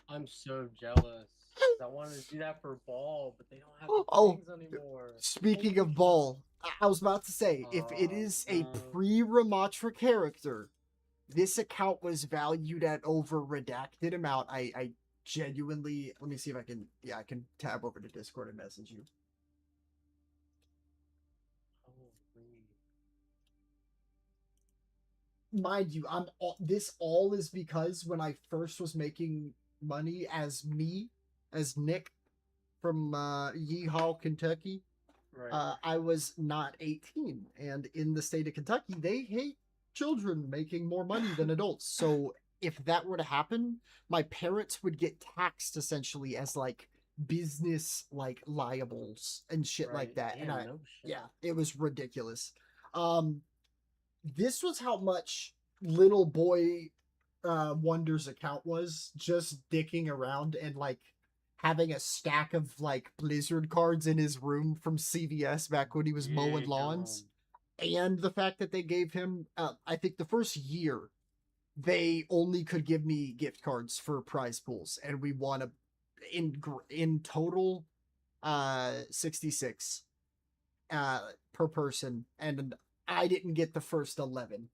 I'm so jealous. I wanted to do that for Ball, but they don't have the things anymore. Speaking of Ball, I was about to say, if it is a pre-Ramatra character, this account was valued at over redacted amount. I genuinely, let me see if I can, I can tab over to Discord and message you. Mind you, this all is because when I first was making money as Nick from Yeehaw, Kentucky, right. I was not 18, and in the state of Kentucky, they hate children making more money than adults. So if that were to happen, my parents would get taxed essentially as like business like liables and shit like that. Damn, And it was ridiculous. This was how much Little Boy Wonder's account was, just dicking around and like having a stack of like Blizzard cards in his room from CVS back when he was mowing lawns, and the fact that they gave him, I think the first year, they only could give me gift cards for prize pools, and we won in total 66 per person, and I didn't get the first 11,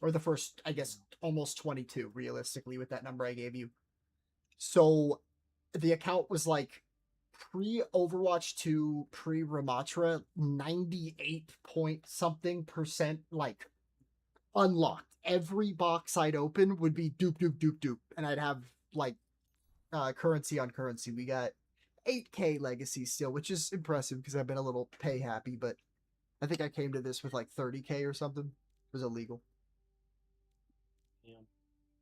or the first, I guess, almost 22 realistically with that number I gave you. So the account was like pre Overwatch 2, pre Ramatra, 98 point something percent like unlocked. Every box I'd open would be dupe, dupe, dupe, dupe, and I'd have like currency on currency. We got 8K legacy still, which is impressive because I've been a little pay happy, but I think I came to this with like 30K or something. It was illegal.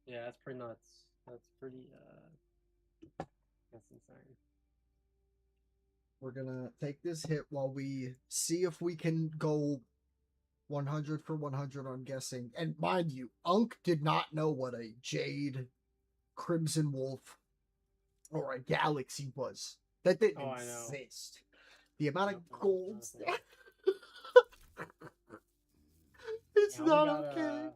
Yeah, that's pretty nuts. That's pretty that's insane. We're gonna take this hit while we see if we can go 100 for 100 on guessing. And mind you, Unk did not know what a Jade, Crimson Wolf, or a Galaxy was. That didn't exist. The amount of gold. It's not okay.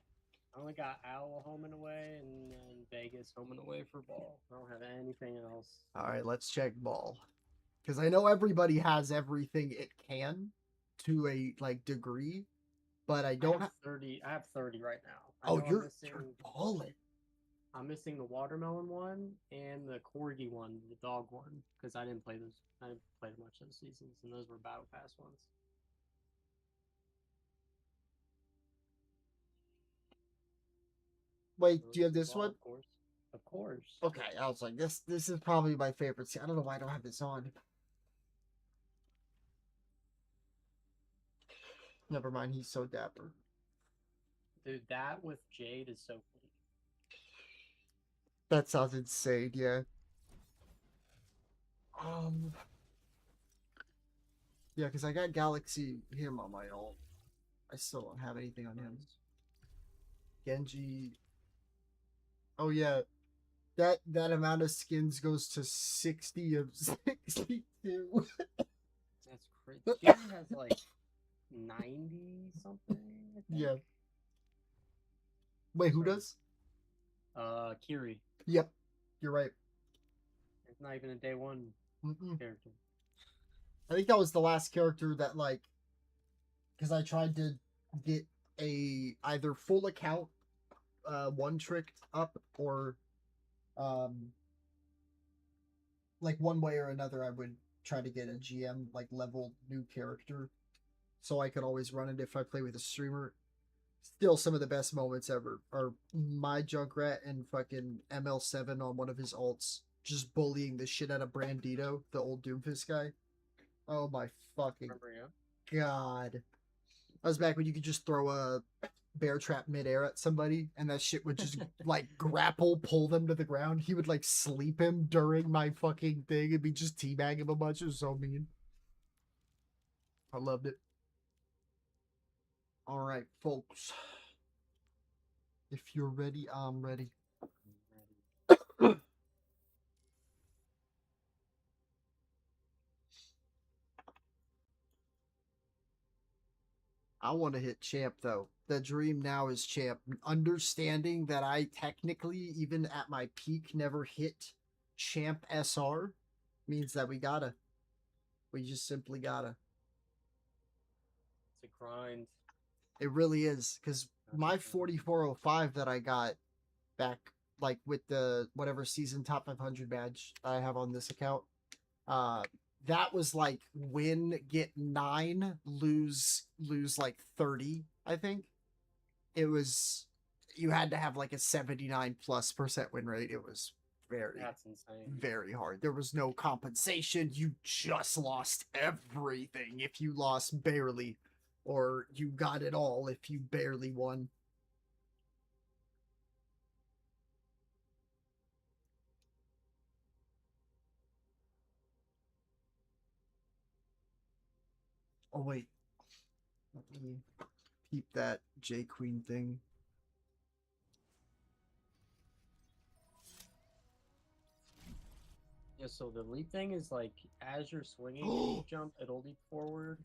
I only got Owl home and away, and then Vegas home and away for Ball. I don't have anything else. All right, let's check Ball, because I know everybody has everything it can to a like degree, but I don't have 30. I have 30 right now. Oh, you're balling. I'm missing the watermelon one and the corgi one, the dog one, because I didn't play those. I didn't play much those seasons, and those were battle pass ones. Wait, do you have this one? Of course. Of course. Okay, I was like, this is probably my favorite scene. I don't know why I don't have this on. Never mind, he's so dapper. Dude, that with Jade is so funny. That sounds insane, yeah. Yeah, because I got Galaxy him on my ult. I still don't have anything on him. Genji. Oh yeah, that amount of skins goes to 60 of 62. That's crazy. Genji has like 90 something. I think. Yeah. Wait, who does? Kiri. Yep, you're right. It's not even a day one character. I think that was the last character that like, because I tried to get a either full account one tricked up or like one way or another I would try to get a GM like level new character so I could always run it if I play with a streamer. Still, some of the best moments ever are my Junkrat and fucking ML7 on one of his ults just bullying the shit out of Brandito, the old Doomfist guy. Oh my fucking god. That was back when you could just throw a bear trap midair at somebody and that shit would just like grapple, pull them to the ground. He would like sleep him during my fucking thing and be just teabagging him a bunch. It was so mean. I loved it. All right, folks. If you're ready, I'm ready. I want to hit champ though. The dream now is champ. Understanding that I technically, even at my peak, never hit champ SR means that we gotta. We just simply gotta. It's a grind. It really is, because my 4405 that I got back, like with the whatever season top 500 badge I have on this account, that was like win, get 9, lose like 30, I think. It was, you had to have like a 79+% win rate. It was That's insane. very hard. There was no compensation. You just lost everything if you lost barely. Or you got it all if you barely won. Oh, wait. Let me peep that J Queen thing. Yeah, so the leap thing is like as you're swinging, you jump, it'll leap forward.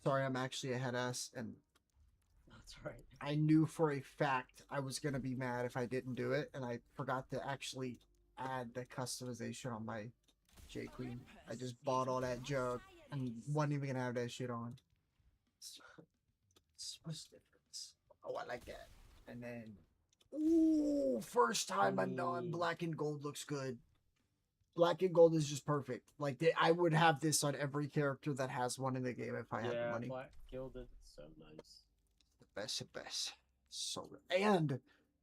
Sorry, I'm actually a head ass, and That's right. I knew for a fact I was gonna be mad if I didn't do it, and I forgot to actually add the customization on my J Queen. I just bought all that junk and wasn't even gonna have that shit on. So much difference. Oh, I like that. And then, ooh, first time I done black and gold looks good. Black and gold is just perfect. Like I would have this on every character that has one in the game if I had the money. Black Gilded, so nice. The best. So good. And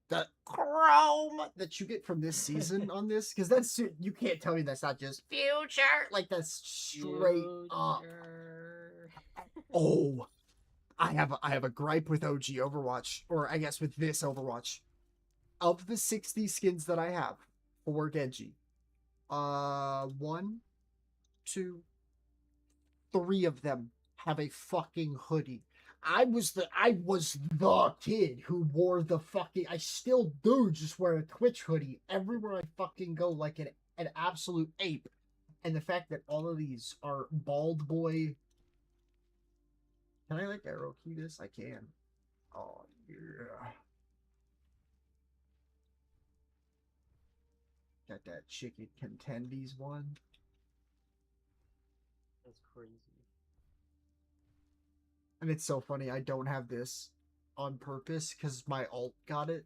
the chrome that you get from this season on this, because that's, you can't tell me that's not just future. Like that's straight up. Oh, I have a gripe with OG Overwatch, or I guess with this Overwatch. Of the 60 skins that I have for Genji, 1, 2, 3 of them have a fucking hoodie. I was the kid who wore the fucking, I still do just wear a Twitch hoodie everywhere I fucking go like an absolute ape. And the fact that all of these are bald boy. Can I like arrow key this? I can. Oh yeah. Got that chicken contendies one. That's crazy. And it's so funny, I don't have this on purpose because my alt got it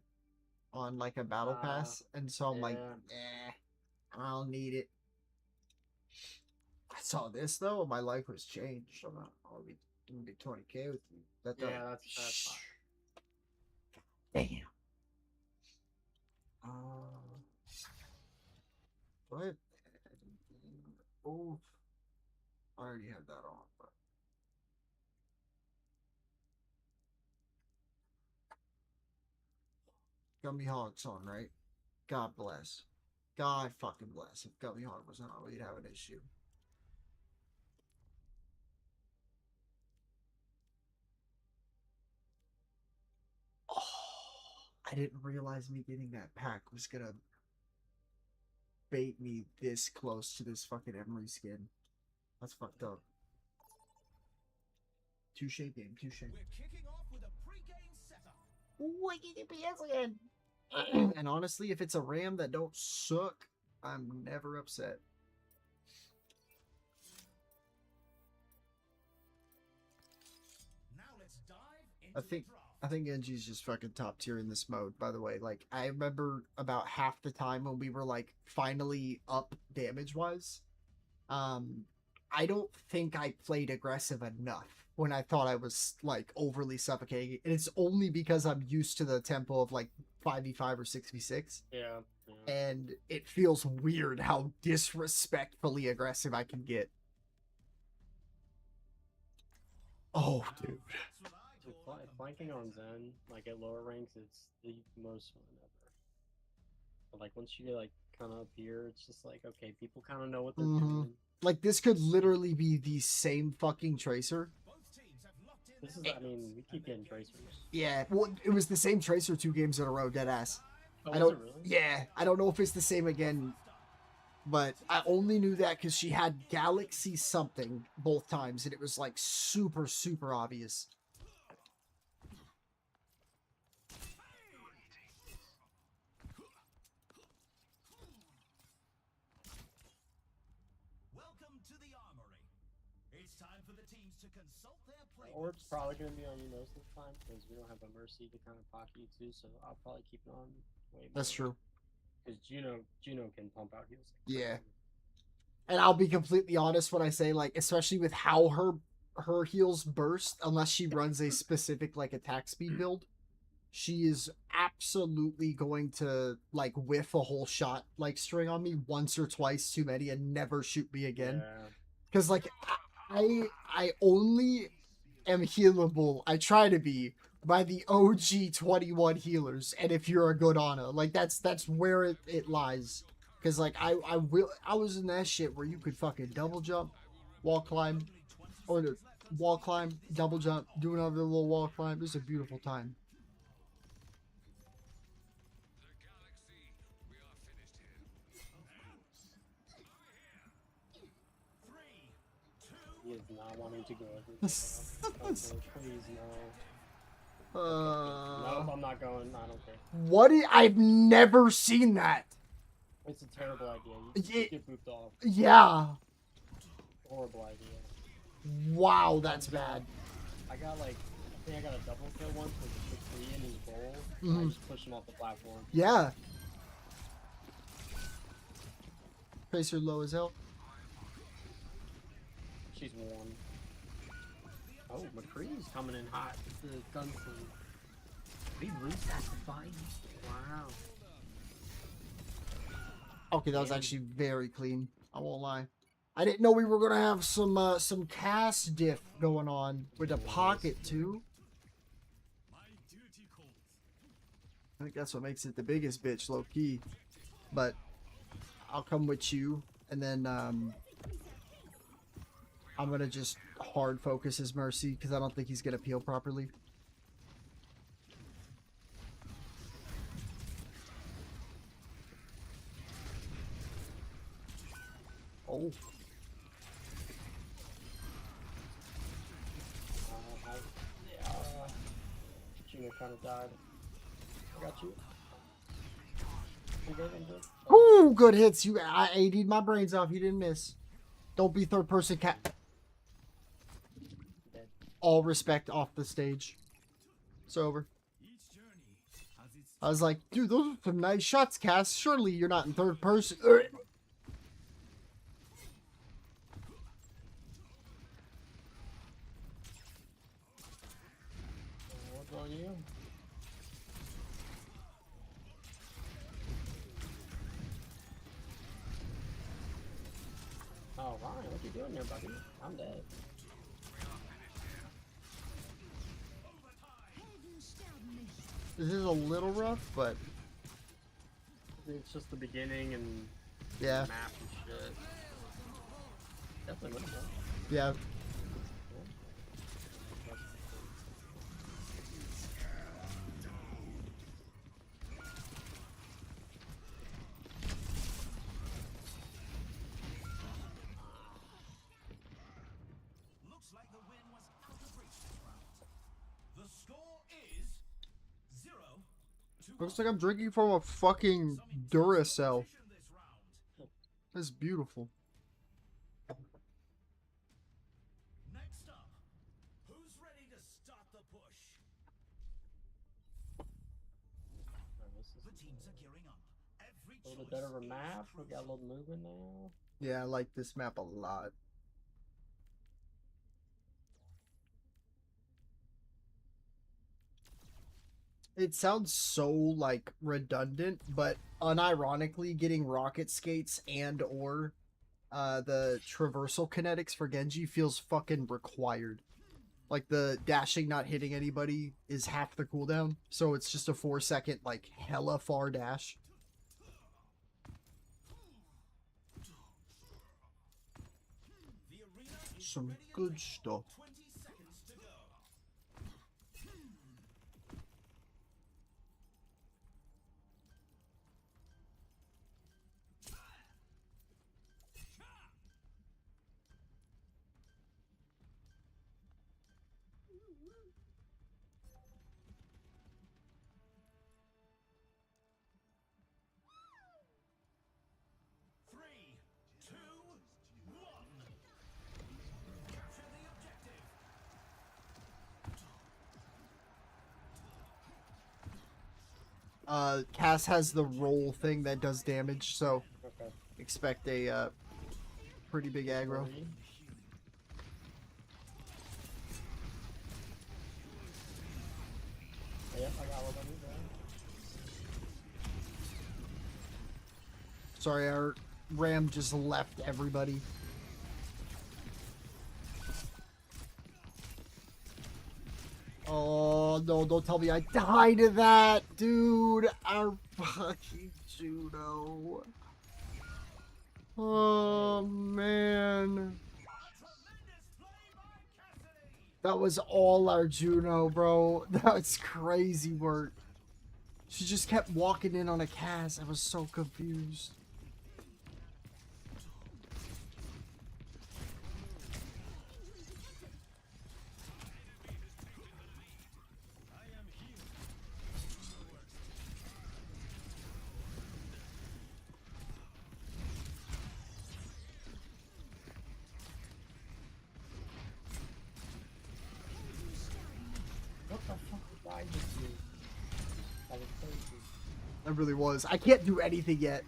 on like a battle pass. And so I'm like, I don't need it. I saw this though, and my life was changed. I'll be 20K with you. That's fine. Damn. What? Oh, I already have that on. But... Gummy Hog's on, right? God bless. God fucking bless. If Gummy Hog wasn't on, we'd have an issue. Oh, I didn't realize me getting that pack was gonna bait me this close to this fucking Emery skin. That's fucked up. Touche game, touche. We're kicking off with a pre-game setup. Wicked PS again. And honestly, if it's a RAM that don't suck, I'm never upset. Now let's dive into I think Genji's just fucking top tier in this mode, by the way. Like, I remember about half the time when we were, like, finally up damage-wise. I don't think I played aggressive enough when I thought I was, like, overly suffocating. And it's only because I'm used to the tempo of, like, 5v5 or 6v6. Yeah. And it feels weird how disrespectfully aggressive I can get. Oh, dude. Flanking on Zen, like at lower ranks, it's the most fun ever. But like once you get like kind of up here, it's just like, okay, people kind of know what they're doing. Like this could literally be the same fucking tracer. This is, I mean, we keep getting tracers. Yeah, well, it was the same tracer 2 games in a row, dead ass. Oh, I don't. was it really? Yeah, I don't know if it's the same again, but I only knew that because she had Galaxy something both times, and it was like super obvious. Welcome to the armory. It's time for the teams to consult their playbooks. Or it's probably going to be on you most of the time because we don't have a Mercy to kind of pocket you too, so I'll probably keep it on way more. That's true. Because Juno can pump out heals. Yeah. And I'll be completely honest when I say, like, especially with how her heals burst, unless she runs a specific, like, attack speed build, she is absolutely going to, like, whiff a whole shot, like, string on me once or twice too many and never shoot me again. Because, like, I only am healable, I try to be, by the OG 21 healers, and if you're a good Ana, like, that's where it lies. Because, like, I was in that shit where you could fucking double jump, wall climb, or the wall climb, double jump, do another little wall climb. It was a beautiful time. is not wanting to go over. Please no. Nope, I'm not going. I don't care. What? I've never seen that. It's a terrible idea. You just get booped off. Yeah. Horrible idea. Wow, that's bad. I got like, I think I got a double kill once with a 6-3 in his bowl. And I just pushed him off the platform. Yeah. Tracer low as hell. She's warm. Oh, McCree's coming in hot. The gunslinger. We reset the fight. Wow. Okay, that was actually very clean. I won't lie. I didn't know we were gonna have some cast diff going on with a pocket too. I think that's what makes it the biggest bitch, low key. But I'll come with you, and then I'm gonna just hard focus his Mercy because I don't think he's gonna peel properly. Oh. Juno kind of died. I got you. I'm good, I'm good. Ooh, good hits. I AD'd my brains off. You didn't miss. Don't be third person cat. Dead. All respect off the stage. It's over. I was like, dude, those are some nice shots, Cass. Surely you're not in third person. What's on you? Oh, Ryan, what you doing there, buddy? I'm dead. This is a little rough, but It's just the beginning and yeah, map and shit. Definitely winnable. yeah. Looks like the win was out of reach this round. The score is 0-2. Looks like I'm drinking from a fucking Duracell. That's beautiful. Next up, who's ready to start the push? The teams are gearing up. Every A little bit better of a map. We got a little movement now. Yeah, I like this map a lot. It sounds so like redundant, but unironically getting rocket skates and or the traversal kinetics for Genji feels fucking required. Like the dashing not hitting anybody is half the cooldown, so it's just a 4-second like hella far dash. Some good stuff. 20 seconds to go. Three, two, one. Capture the objective. Cass has the roll thing that does damage, so Okay. expect a pretty big aggro. Yep, I got what I need there. Sorry, our Ram just left everybody. Oh no, don't tell me I died to that, dude. Our fucking Juno. Oh man. That was all our Juno, bro. That's crazy work. She just kept walking in on a Cass. I was so confused. the fuck died this dude? That was crazy. That really was. I can't do anything yet.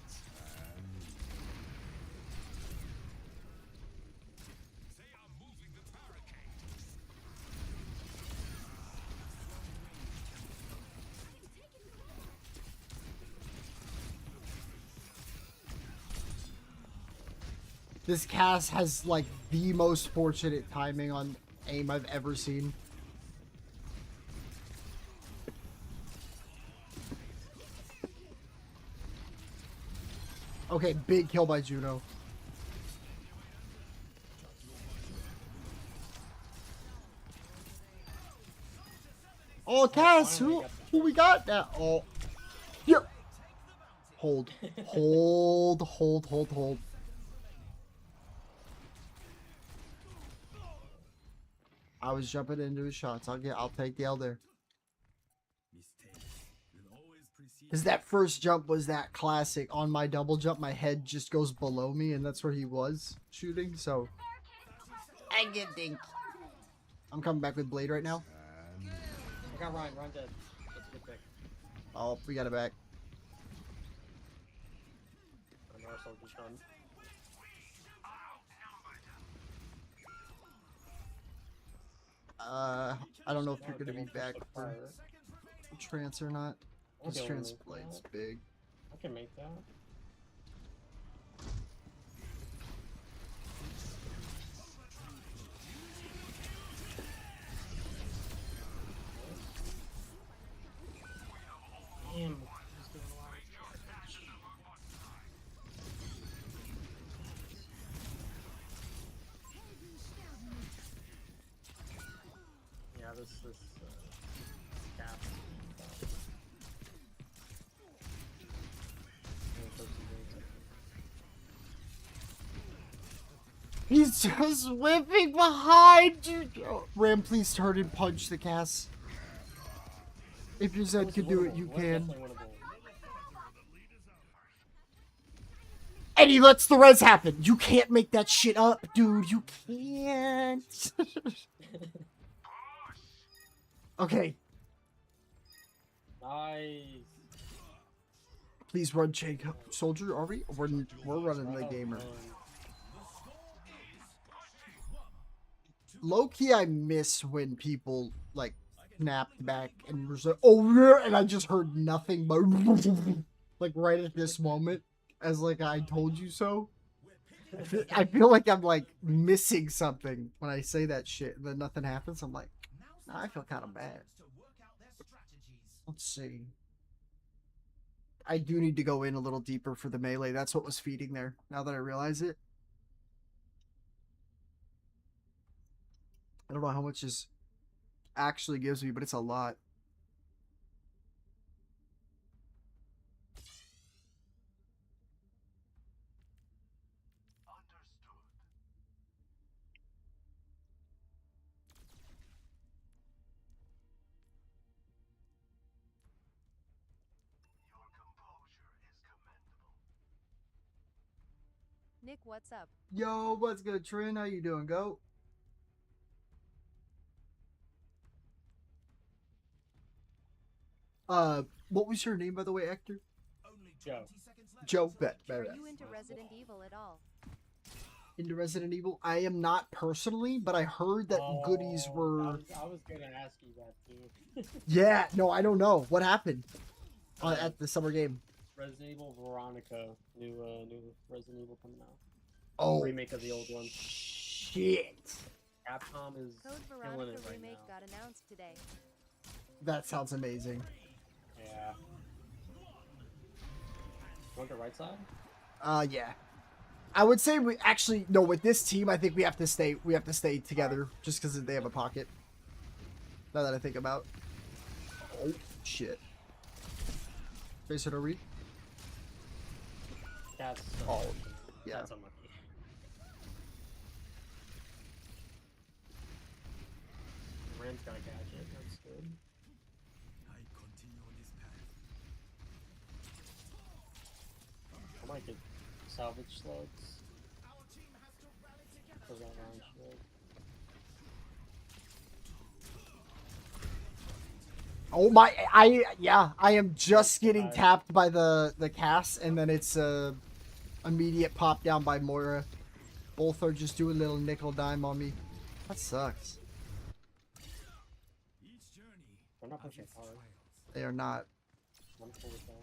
This cast has like the most fortunate timing on aim I've ever seen. Okay, big kill by Juno. Oh, Cass, who we got now? Oh, yeah. Hold, hold. I was jumping into his shots. I'll take the L there. Because that first jump was that classic. On my double jump, my head just goes below me, and that's where he was shooting, so... I get dink. I'm coming back with Blade right now. I got Ryan. Ryan dead. That's a good pick. Oh, we got it back. I know our soldier's done. I don't know if you're gonna be back for trance or not. This Okay, trance make blade's that. big. I can make that. Damn. he's doing a lot. Yeah, this cap. He's just whipping behind you. Oh, Ram, please turn and punch the cast. If your Zed can do it, you can. And he lets the res happen. You can't make that shit up, dude. You can't. Okay. Nice. Please run, Jake. Soldier, are we? We're running the gamer. Low-key, I miss when people, like, snapped back and was like, oh, yeah, and I just heard nothing but, like, right at this moment, as, like, I told you so. I feel like I'm, like, missing something when I say that shit, and then nothing happens. I'm like, nah, I feel kind of bad. Let's see. I do need to go in a little deeper for the melee. That's what was feeding there, now that I realize it. I don't know how much this actually gives me, but it's a lot. Nick, what's up? Yo, what's good, Trin? How you doing, Go? What was your name, by the way, actor? Joe. Joe, bet. Are you into Resident Evil at all? Into Resident Evil? I am not personally, but I heard that goodies were... I was gonna ask you that too. Yeah, no, I don't know. What happened at the summer game? Resident Evil Veronica, new Resident Evil coming out. Oh, remake of the old one. Shit. Capcom is Code killing Veronica it right remake now. got announced today. That sounds amazing. Yeah. Want the right side? Yeah. I would say we actually no. With this team, I think we have to stay. We have to stay together just because they have a pocket. Now that I think about. Oh shit. Face it, are we? That's yeah. That's unlucky. Ram's gotta catch it. That's good. I continue on this path. I might get salvage slugs. For that round shield. Oh my! I am just getting tapped by the cast, and then it's immediate pop down by Moira. Both are just doing little nickel dime on me. That sucks. They're not pushing hard. They are not. I'm cool with that.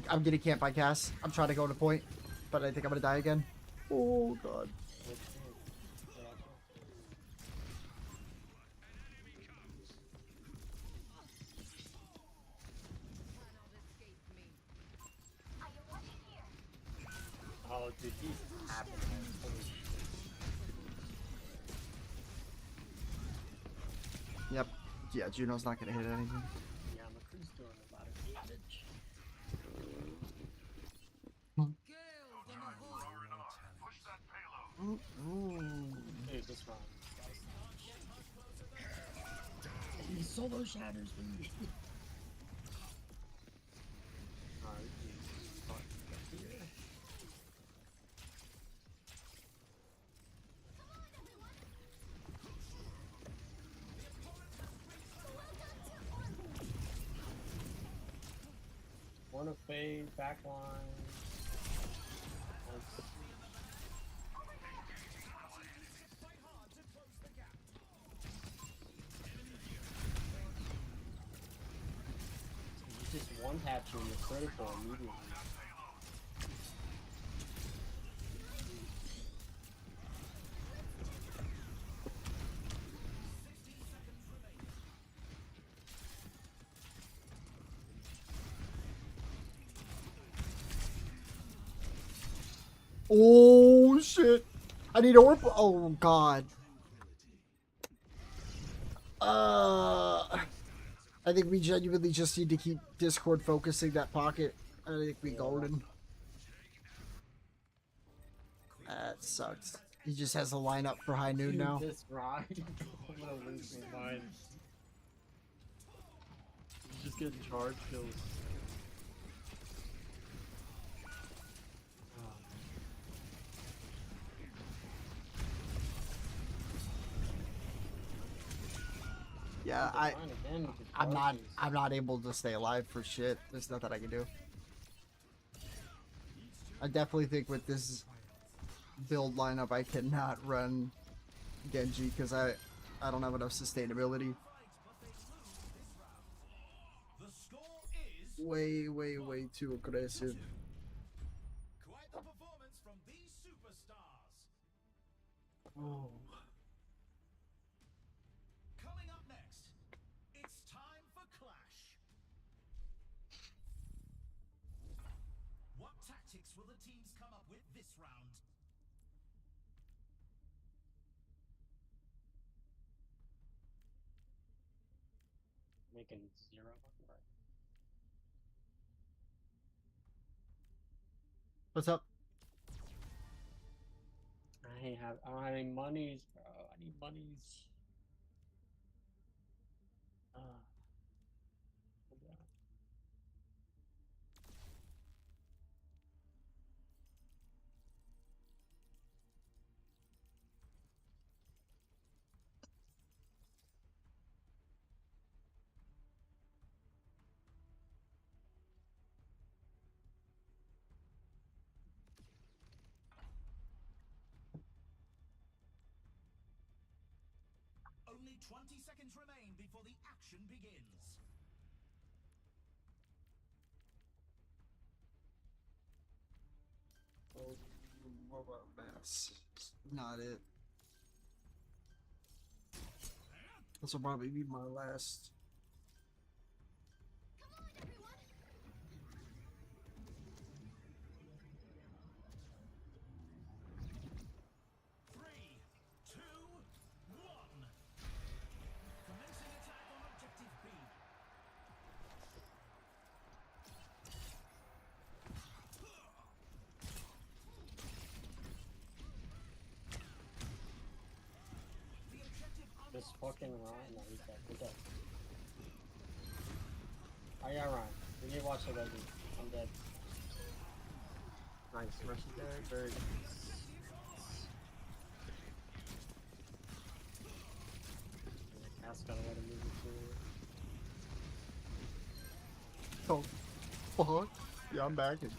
I'm getting camped by cast. I'm trying to go to point, but I think I'm gonna die again. Oh god. Oh, dude, he's happening. Holy shit. Yep. Yeah, Juno's not gonna hit anything. Yeah, McCree's doing a lot of damage. Dude, this round. He solo shatters me. Alright, here. One of fade, backline. He just one taps you in the critical immediately. Oh shit! I need orb. Oh god. I think we genuinely just need to keep Discord focusing that pocket. I think we golden. That sucks. He just has a lineup for high noon Dude, now. this ride. I'm gonna lose my mind. He's just getting charge kills. Yeah, I'm not able to stay alive for shit. There's nothing I can do. I definitely think with this build lineup I cannot run Genji because I don't have enough sustainability. Way too aggressive. Quite the performance from these superstars. Oh. Coming up next, it's time for Clash. What tactics will the teams come up with this round? Making 0 right. What's up? I don't have any monies, bro. I need monies. Only 20 seconds remain before the action begins. That's not it. This will probably be my last. This fucking Ryan. No, he's dead. We're dead. I got Ryan. We need to watch the Reggie. I'm dead. Nice. Rush is there. Very good. Cass gotta let him move it forward. Oh, fuck. Yeah, I'm back and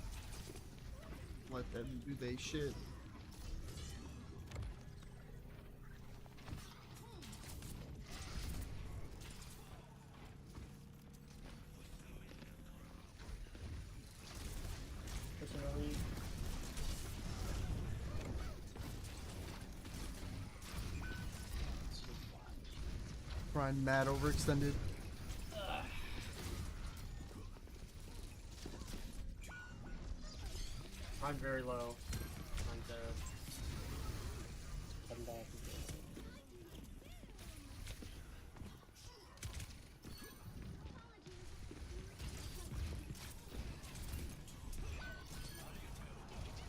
let them do they shit. Personally, Brian mad overextended. I'm very low. I'm dead. I'm back.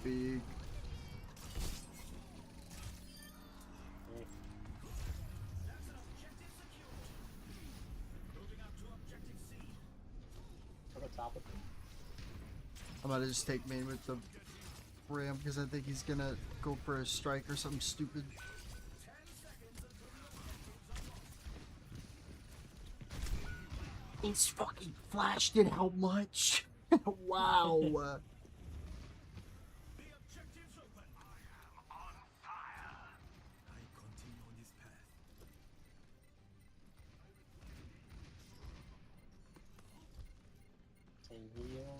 Big. On the top of him. I'm gonna just take main with the Ram because I think he's gonna go for a strike or something stupid. He's fucking flashed it how much? Wow. Take heals.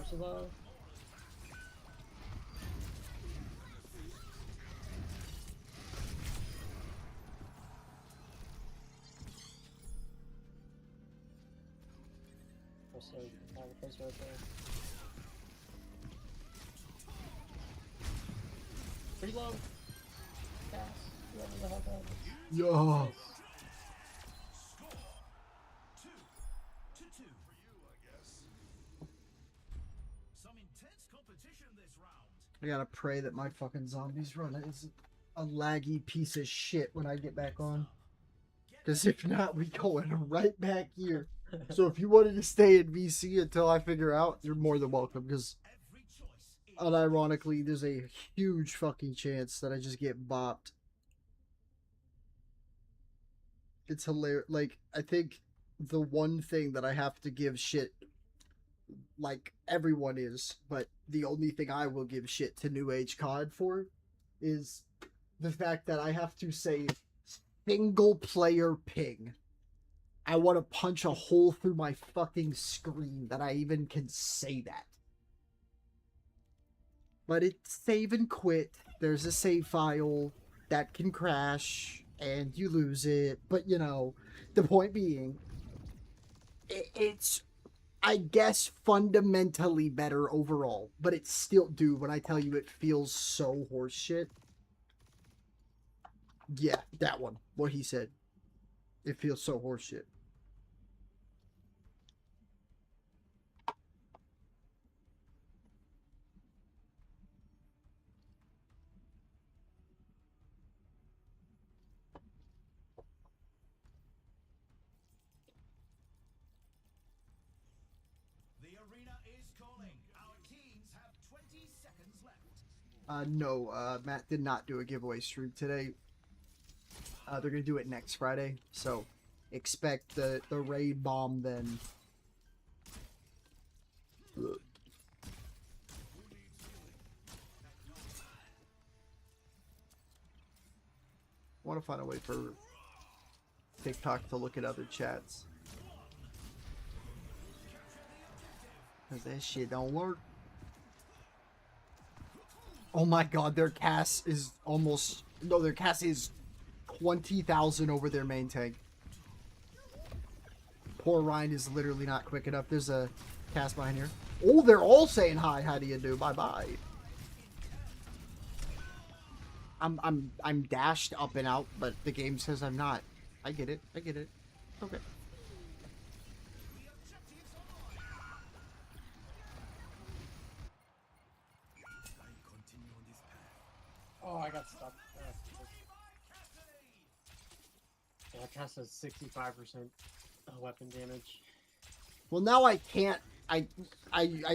Ursula. Also, the place right there. Pretty low. Cass, whoever the hell that is. Yo. I gotta pray that my fucking zombies run is a laggy piece of shit when I get back on. Because if not, we going right back here. So if you wanted to stay in VC until I figure out, you're more than welcome. Because unironically, there's a huge fucking chance that I just get bopped. It's hilarious. Like, I think the one thing that I have to give shit, like everyone is, but the only thing I will give shit to New Age COD for is the fact that I have to say single player ping. I want to punch a hole through my fucking screen that I even can say that. But it's save and quit. There's a save file that can crash and you lose it. But, you know, the point being, it's, I guess, fundamentally better overall. But it's still, dude, when I tell you it feels so horseshit. Yeah, that one. What he said. It feels so horseshit. The arena is calling. Our teams have 20 seconds left. No, Matt did not do a giveaway stream today. They're gonna do it next Friday, so expect the raid bomb then. Ugh. I want to find a way for TikTok to look at other chats. Cause that shit don't work. Oh my god, their Cass is almost... No, their Cass is 20,000 over their main tank. Poor Ryan is literally not quick enough. There's a Cass behind here. Oh, they're all saying hi. How do you do? Bye-bye. I'm dashed up and out, but the game says I'm not. I get it. I get it. Okay. I got stuck. Yeah, Cass has 65% weapon damage. Well, now I can't. I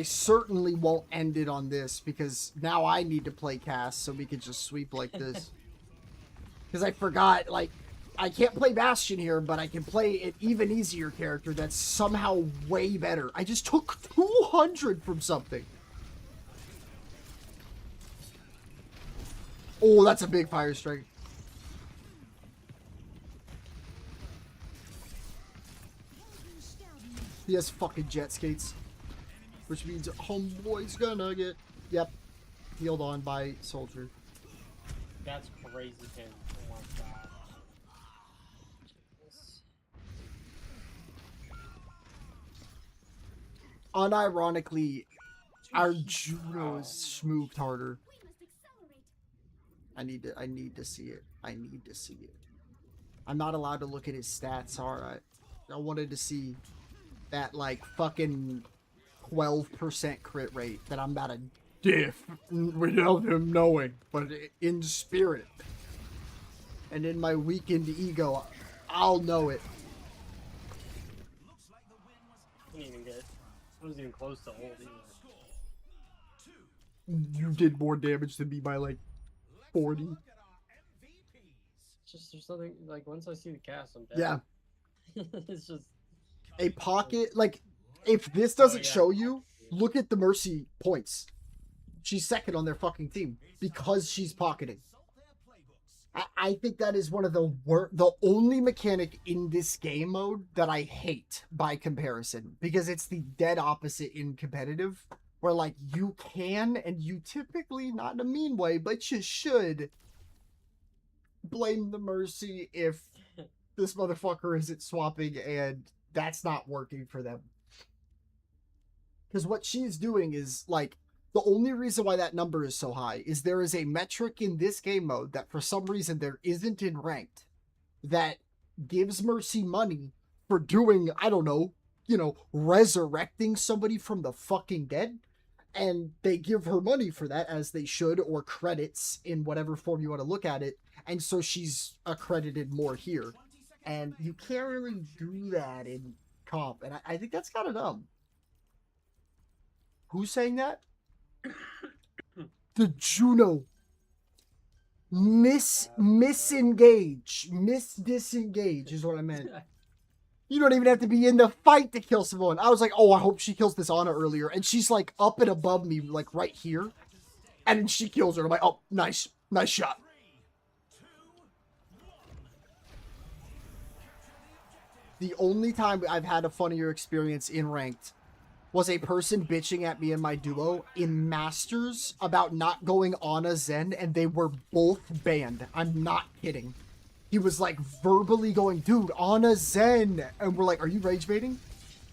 certainly won't end it on this because now I need to play cast so we could just sweep like this. Because I forgot, like, I can't play Bastion here, but I can play an even easier character that's somehow way better. I just took 200 from something. Oh, that's a big fire strike. He has fucking jet skates. Which means homeboy's gonna get... Yep. Healed on by soldier. That's crazy, Pin. Oh my god. Unironically, our Juno is smoothed harder. I need to see it. I need to see it. I'm not allowed to look at his stats, alright. I wanted to see that, like, fucking 12% crit rate that I'm about to diff without him knowing, but in spirit. And in my weakened ego, I'll know it. I didn't even get it. I wasn't even close to ult either. You did more damage than me by like 40. It's just there's something like once I see the cast, I'm dead. Yeah. It's just A pocket, like, if this doesn't show you, look at the Mercy points. She's second on their fucking team because she's pocketing. I think that is one of the only mechanic in this game mode that I hate by comparison, because it's the dead opposite in competitive, where like you can, and you typically, not in a mean way, but you should blame the Mercy if this motherfucker isn't swapping and that's not working for them. Because what she's doing is, like, the only reason why that number is so high is there is a metric in this game mode that for some reason there isn't in ranked that gives Mercy money for doing, I don't know, you know, resurrecting somebody from the fucking dead. And they give her money for that, as they should, or credits in whatever form you want to look at it. And so she's accredited more here. And you can't really do that in comp. And I think that's kind of dumb. Who's saying that? The Juno. Disengage is what I meant. You don't even have to be in the fight to kill someone. I was like, oh, I hope she kills this Ana earlier. And she's like up and above me, like right here. And then she kills her. I'm like, oh, nice. Nice shot. The only time I've had a funnier experience in ranked was a person bitching at me in my duo in Masters about not going Ana Zen, and they were both banned. I'm not kidding. He was like verbally going, dude, Ana Zen. And we're like, are you rage baiting?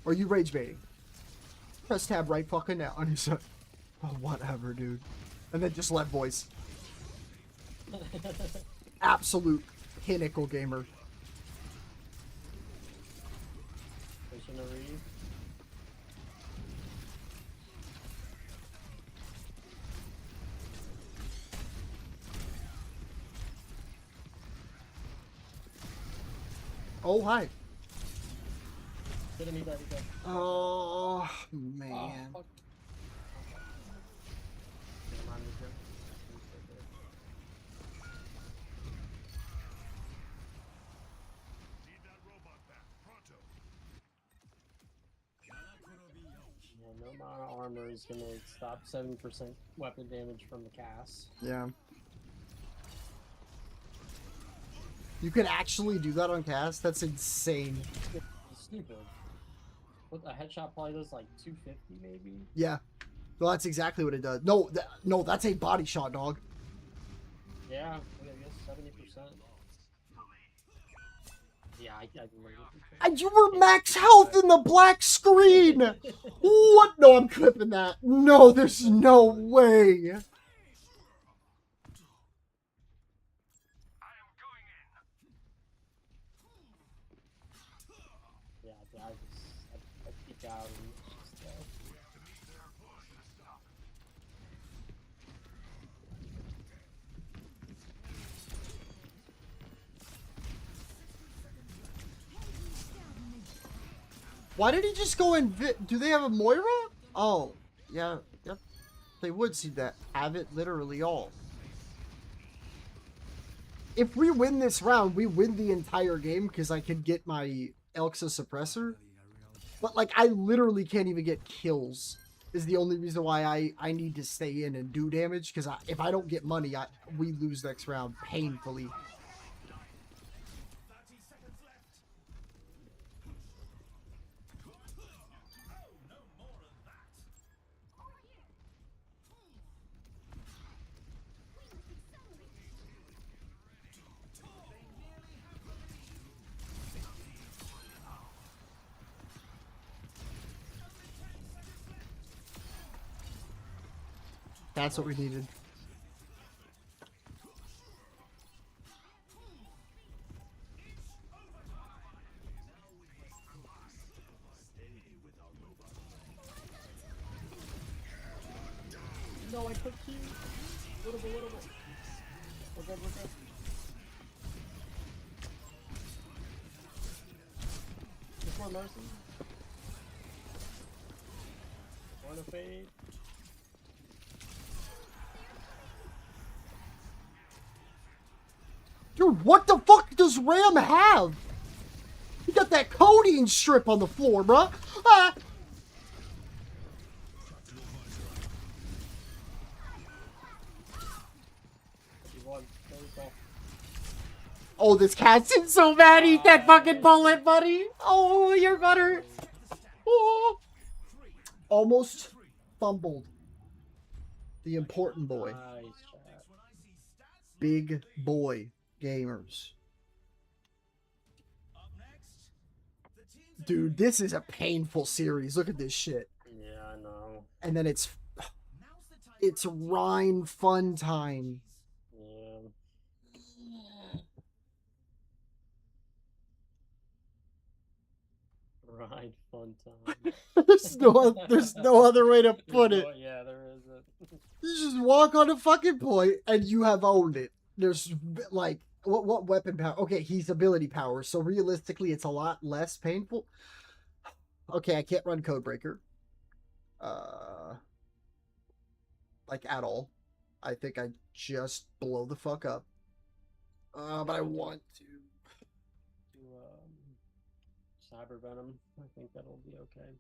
Are you rage baiting? Press tab right fucking now. And he said, oh, whatever, dude. And then just let voice. Absolute pinnacle gamer. Oh, hi. Oh, man. Oh, no amount of armor is gonna stop 70% weapon damage from the cast. Yeah. You can actually do that on cast? That's insane. It's stupid. What, a headshot probably does like 250 maybe? Yeah. Well, that's exactly what it does. No, no, that's a body shot, dog. Yeah, I guess 70%. Yeah, I And you were max health in the black screen! What? No, I'm clipping that. No, there's no way. I peek out and it's just, Why did he just go in? Do they have a Moira? Oh, yeah, yep. They would see that. Have it literally all. If we win this round, we win the entire game because I can get my Elxa suppressor. But like, I literally can't even get kills. Is the only reason why I need to stay in and do damage, because if I don't get money, we lose next round painfully. That's what we needed. No, I took two. Little bit. We're good. Just more mercy. One to fade. Dude, what the fuck does Ram have? He got that codeine strip on the floor, bruh. Ah! Oh, this cat's in so bad. Eat that fucking bullet, buddy. Oh, your butter. Oh. Almost fumbled. The important boy. Big boy gamers. Dude, this is a painful series. Look at this shit. Yeah, I know. And then it's Rhine fun time. Yeah. Rhine fun time. there's no other way to put it. Yeah, there isn't. You just walk on a fucking point and you have owned it. There's like what weapon power? Okay, he's ability power, so realistically it's a lot less painful. Okay, I can't run Codebreaker. Like at all. I think I just blow the fuck up. But I want to do Cyber Venom. I think that'll be okay.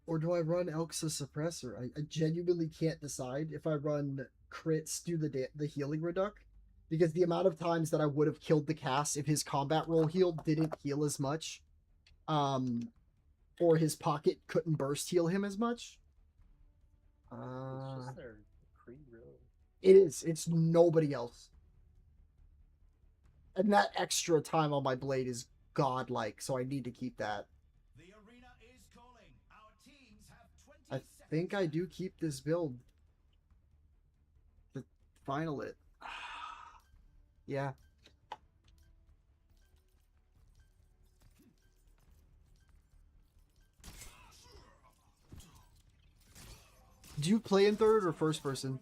Or do I run Elxa Suppressor? I genuinely can't decide if I run crits, do the healing reduc, because the amount of times that I would have killed the Cass if his combat roll healed didn't heal as much, or his pocket couldn't burst heal him as much. It's just their Creed, really. It is. It's nobody else. And that extra time on my blade is godlike, so I need to keep that. I think I do keep this build. The final it. Yeah. Do you play in third or first person?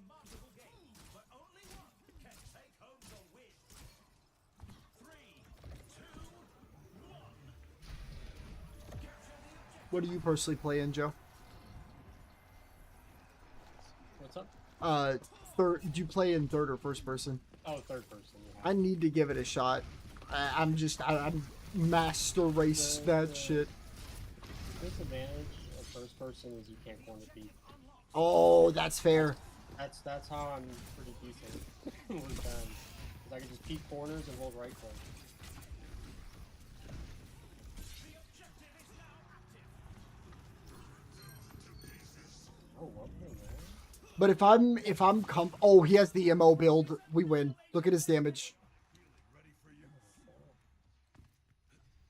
What do you personally play in, Joe? What's up? Third. Do you play in third or first person? Oh, third person. Yeah. I need to give it a shot. I'm master race that shit. Disadvantage of first person is you can't corner peek. Oh, that's fair. That's how I'm pretty decent with them. Cause I can just peek corners and hold right click. Oh, what the hell? But if I'm oh, he has the MO build. We win. Look at his damage.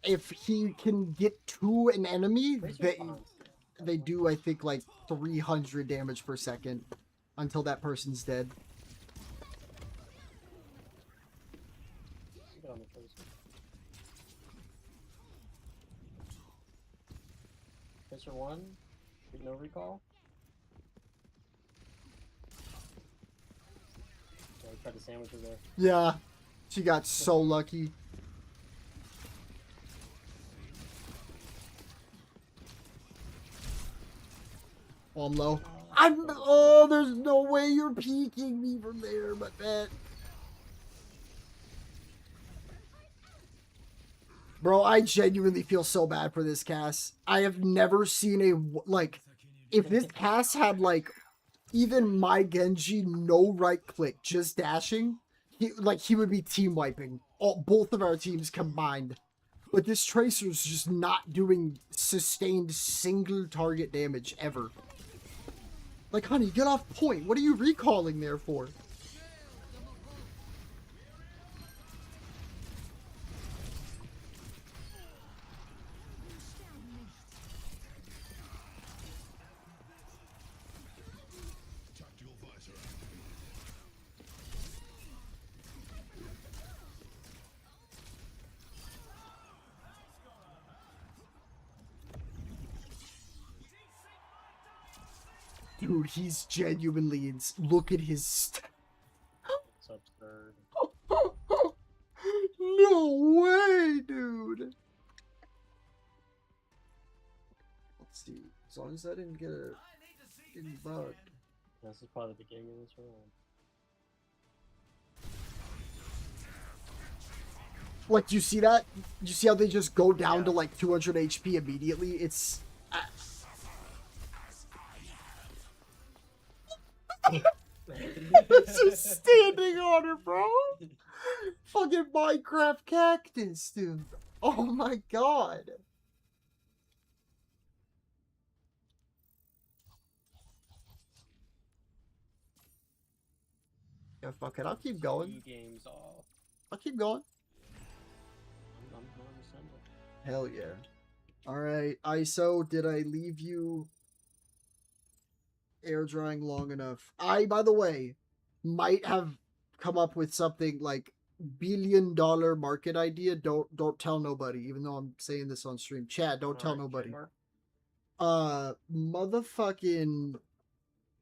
If he can get to an enemy, they do, I think, like 300 damage per second until that person's dead. Fisher 1, no recall. So I tried to sandwich her there. Yeah, she got so lucky. Oh, I'm low. Oh, there's no way you're peeking me from there, but man. Bro, I genuinely feel so bad for this cast. I have never seen a, like, if this cast had, like, even my Genji no right click, just dashing, he would be team wiping both of our teams combined. But this Tracer's just not doing sustained single target damage ever. Like, honey, get off point. What are you recalling there for? Dude, he's genuinely look at his It's absurd. No way, dude. Let's see. As long as I didn't get a getting bugged. This is probably the beginning of this round. Like, do you see that? Do you see how they just go down to like 200 HP immediately? It's it's just standing on her, bro. Fucking Minecraft cactus, dude. Oh my god. Yeah, fuck it. I'll keep going. Games off. I'll keep going. I'm going to send it. Hell yeah. Alright, ISO, did I leave you air drying long enough? I, by the way, might have come up with something like $1 billion market idea. Don't tell nobody, even though I'm saying this on stream. Chat, don't tell nobody. Motherfucking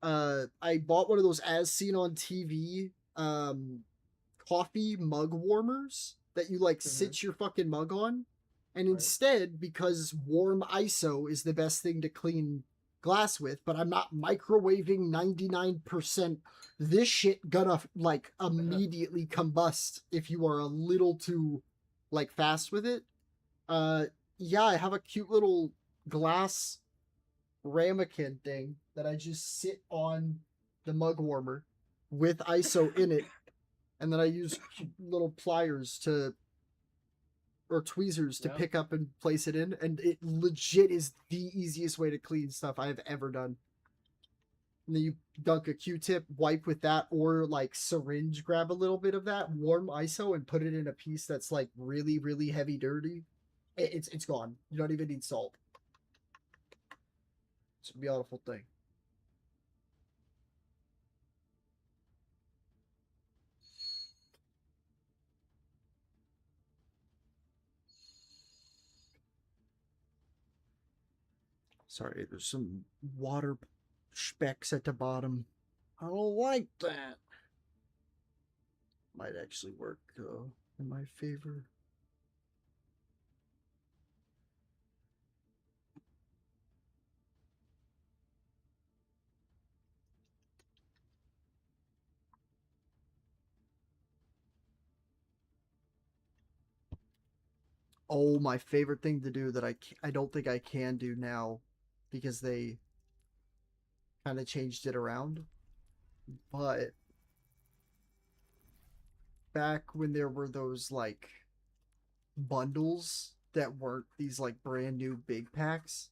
I bought one of those as seen on TV coffee mug warmers that you like sit your fucking mug on. And instead, because warm ISO is the best thing to clean glass with, but I'm not microwaving 99%, this shit gonna like immediately combust if you are a little too like fast with it. Yeah, I have a cute little glass ramekin thing that I just sit on the mug warmer with ISO in it, and then I use little pliers or tweezers to pick up and place it in, and it legit is the easiest way to clean stuff I have ever done. And then you dunk a Q-tip, wipe with that, or like syringe, grab a little bit of that warm ISO and put it in a piece that's like really, really heavy dirty. It's gone. You don't even need salt. It's a beautiful thing. Sorry, there's some water specks at the bottom. I don't like that. Might actually work in my favor. Oh, my favorite thing to do that I don't think I can do now because they kind of changed it around. But back when there were those like bundles that weren't these like brand new big packs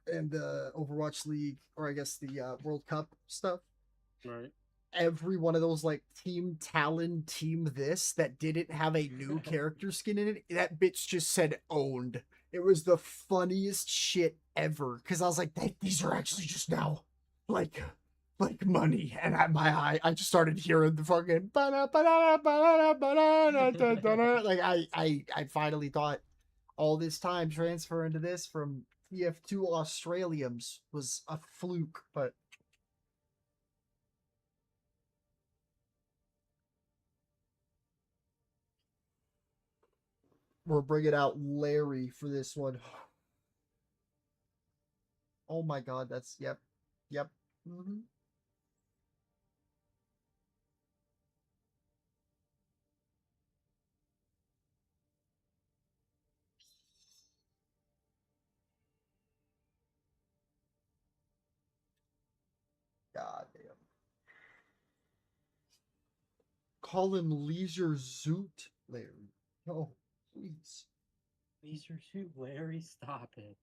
and the Overwatch League, or I guess the World Cup stuff. Right. Every one of those like Team Talon, Team this that didn't have a new character skin in it, that bitch just said owned. It was the funniest shit ever because I was like, these are actually just now like money. And at my eye, I just started hearing the fucking like I finally thought all this time transferring to this from TF2 Australiums was a fluke, but we're bringing out Larry for this one. Oh my god, that's yep. Mm-hmm. God damn. Call him Leisure Zoot, Larry. Oh, please. Leisure Suit Larry, stop it.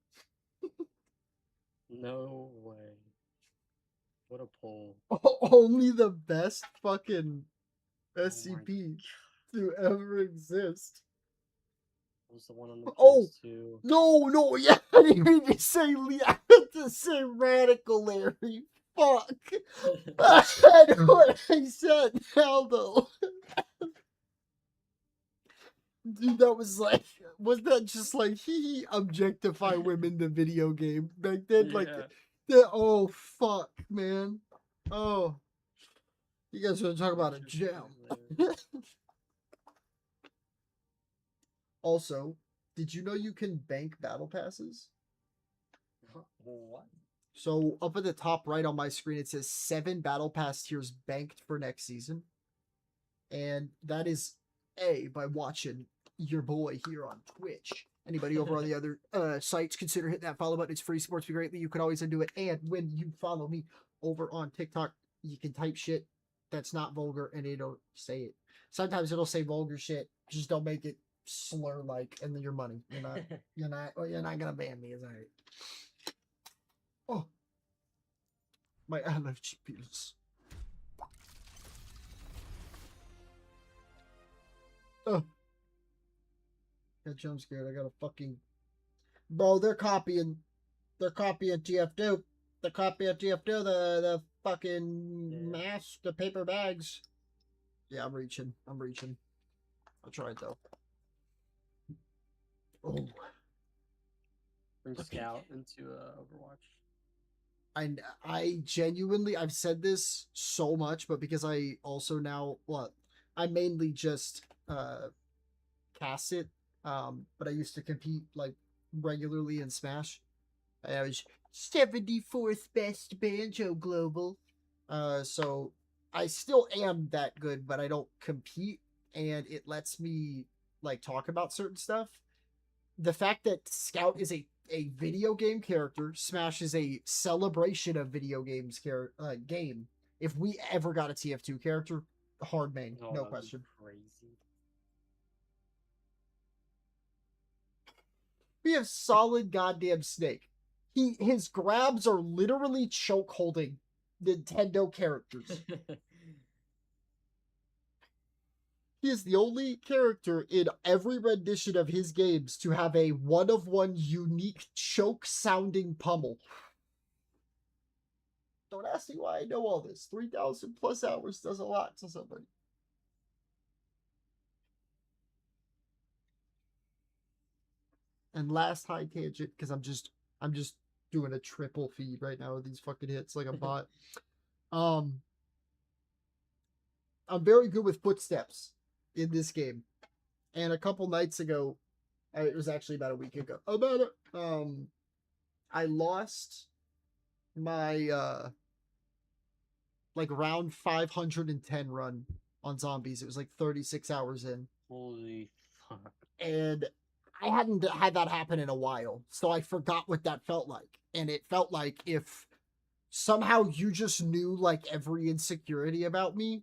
No way. What a pull. Only the best fucking Oh SCP to ever exist. What was the one on the Oh, PS2? no, yeah, I didn't mean to say I meant to say Radical Larry. Fuck. I know what I said now, though. Dude, that was like, was that just like, he objectify women in the video game back then? Like, oh, fuck, man. Oh. You guys want to talk about a gem. Also, did you know you can bank battle passes? What? So up at the top right on my screen, it says 7 battle pass tiers banked for next season. And that is by watching your boy here on Twitch. Anybody over on the other sites, consider hitting that follow button. It's free, supports me greatly. You can always undo it. And when you follow me over on TikTok, you can type shit that's not vulgar and it'll say it. Sometimes it'll say vulgar shit. Just don't make it slur like, and then your money. You're not gonna ban me, is that right? Oh, my allergy pills. Oh, got jump scared. I got a fucking bro. They're copying TF2. They're copying TF2. The fucking mask, the paper bags. Yeah, I'm reaching. I'll try it though. Oh. Bring Scout into Overwatch. I genuinely, I've said this so much, but because I also now, I mainly just cast it, but I used to compete like regularly in Smash. I was 74th best Banjo Global, so I still am that good, but I don't compete, and it lets me like talk about certain stuff. The fact that Scout is a video game character, Smash is a celebration of video games game. If we ever got a TF2 character, hard main, no question. Crazy. We have solid goddamn Snake. His grabs are literally choke holding Nintendo characters. He is the only character in every rendition of his games to have a one-of-one unique choke-sounding pummel. Don't ask me why I know all this. 3,000 plus hours does a lot to somebody. And last high tangent, because I'm just doing a triple feed right now with these fucking hits like a bot. I'm very good with footsteps in this game, and a couple nights ago, it was actually about a week ago, I lost my like round 510 run on zombies. It was like 36 hours in. Holy fuck. And I hadn't had that happen in a while, so I forgot what that felt like. And it felt like if somehow you just knew like every insecurity about me,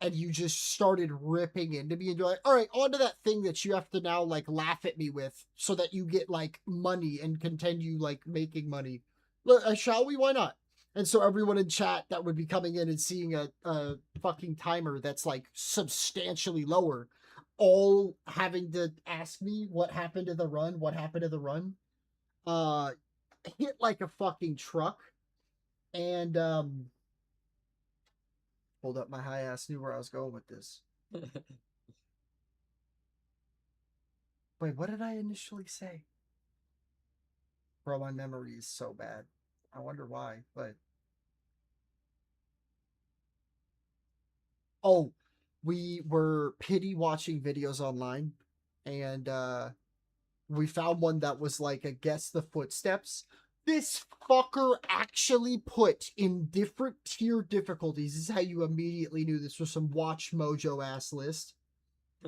and you just started ripping into me, and you're like, all right, on to that thing that you have to now like laugh at me with so that you get like money and continue like making money. Shall we? Why not? And so everyone in chat that would be coming in and seeing a fucking timer that's like substantially lower, all having to ask me what happened to the run, hit like a fucking truck. And hold up, my high ass knew where I was going with this. Wait, what did I initially say? Bro, my memory is so bad. I wonder why, but... Oh, we were pity watching videos online, and we found one that was like a guess the footsteps, This fucker actually put in different tier difficulties. This is how you immediately knew this was some Watch Mojo ass list.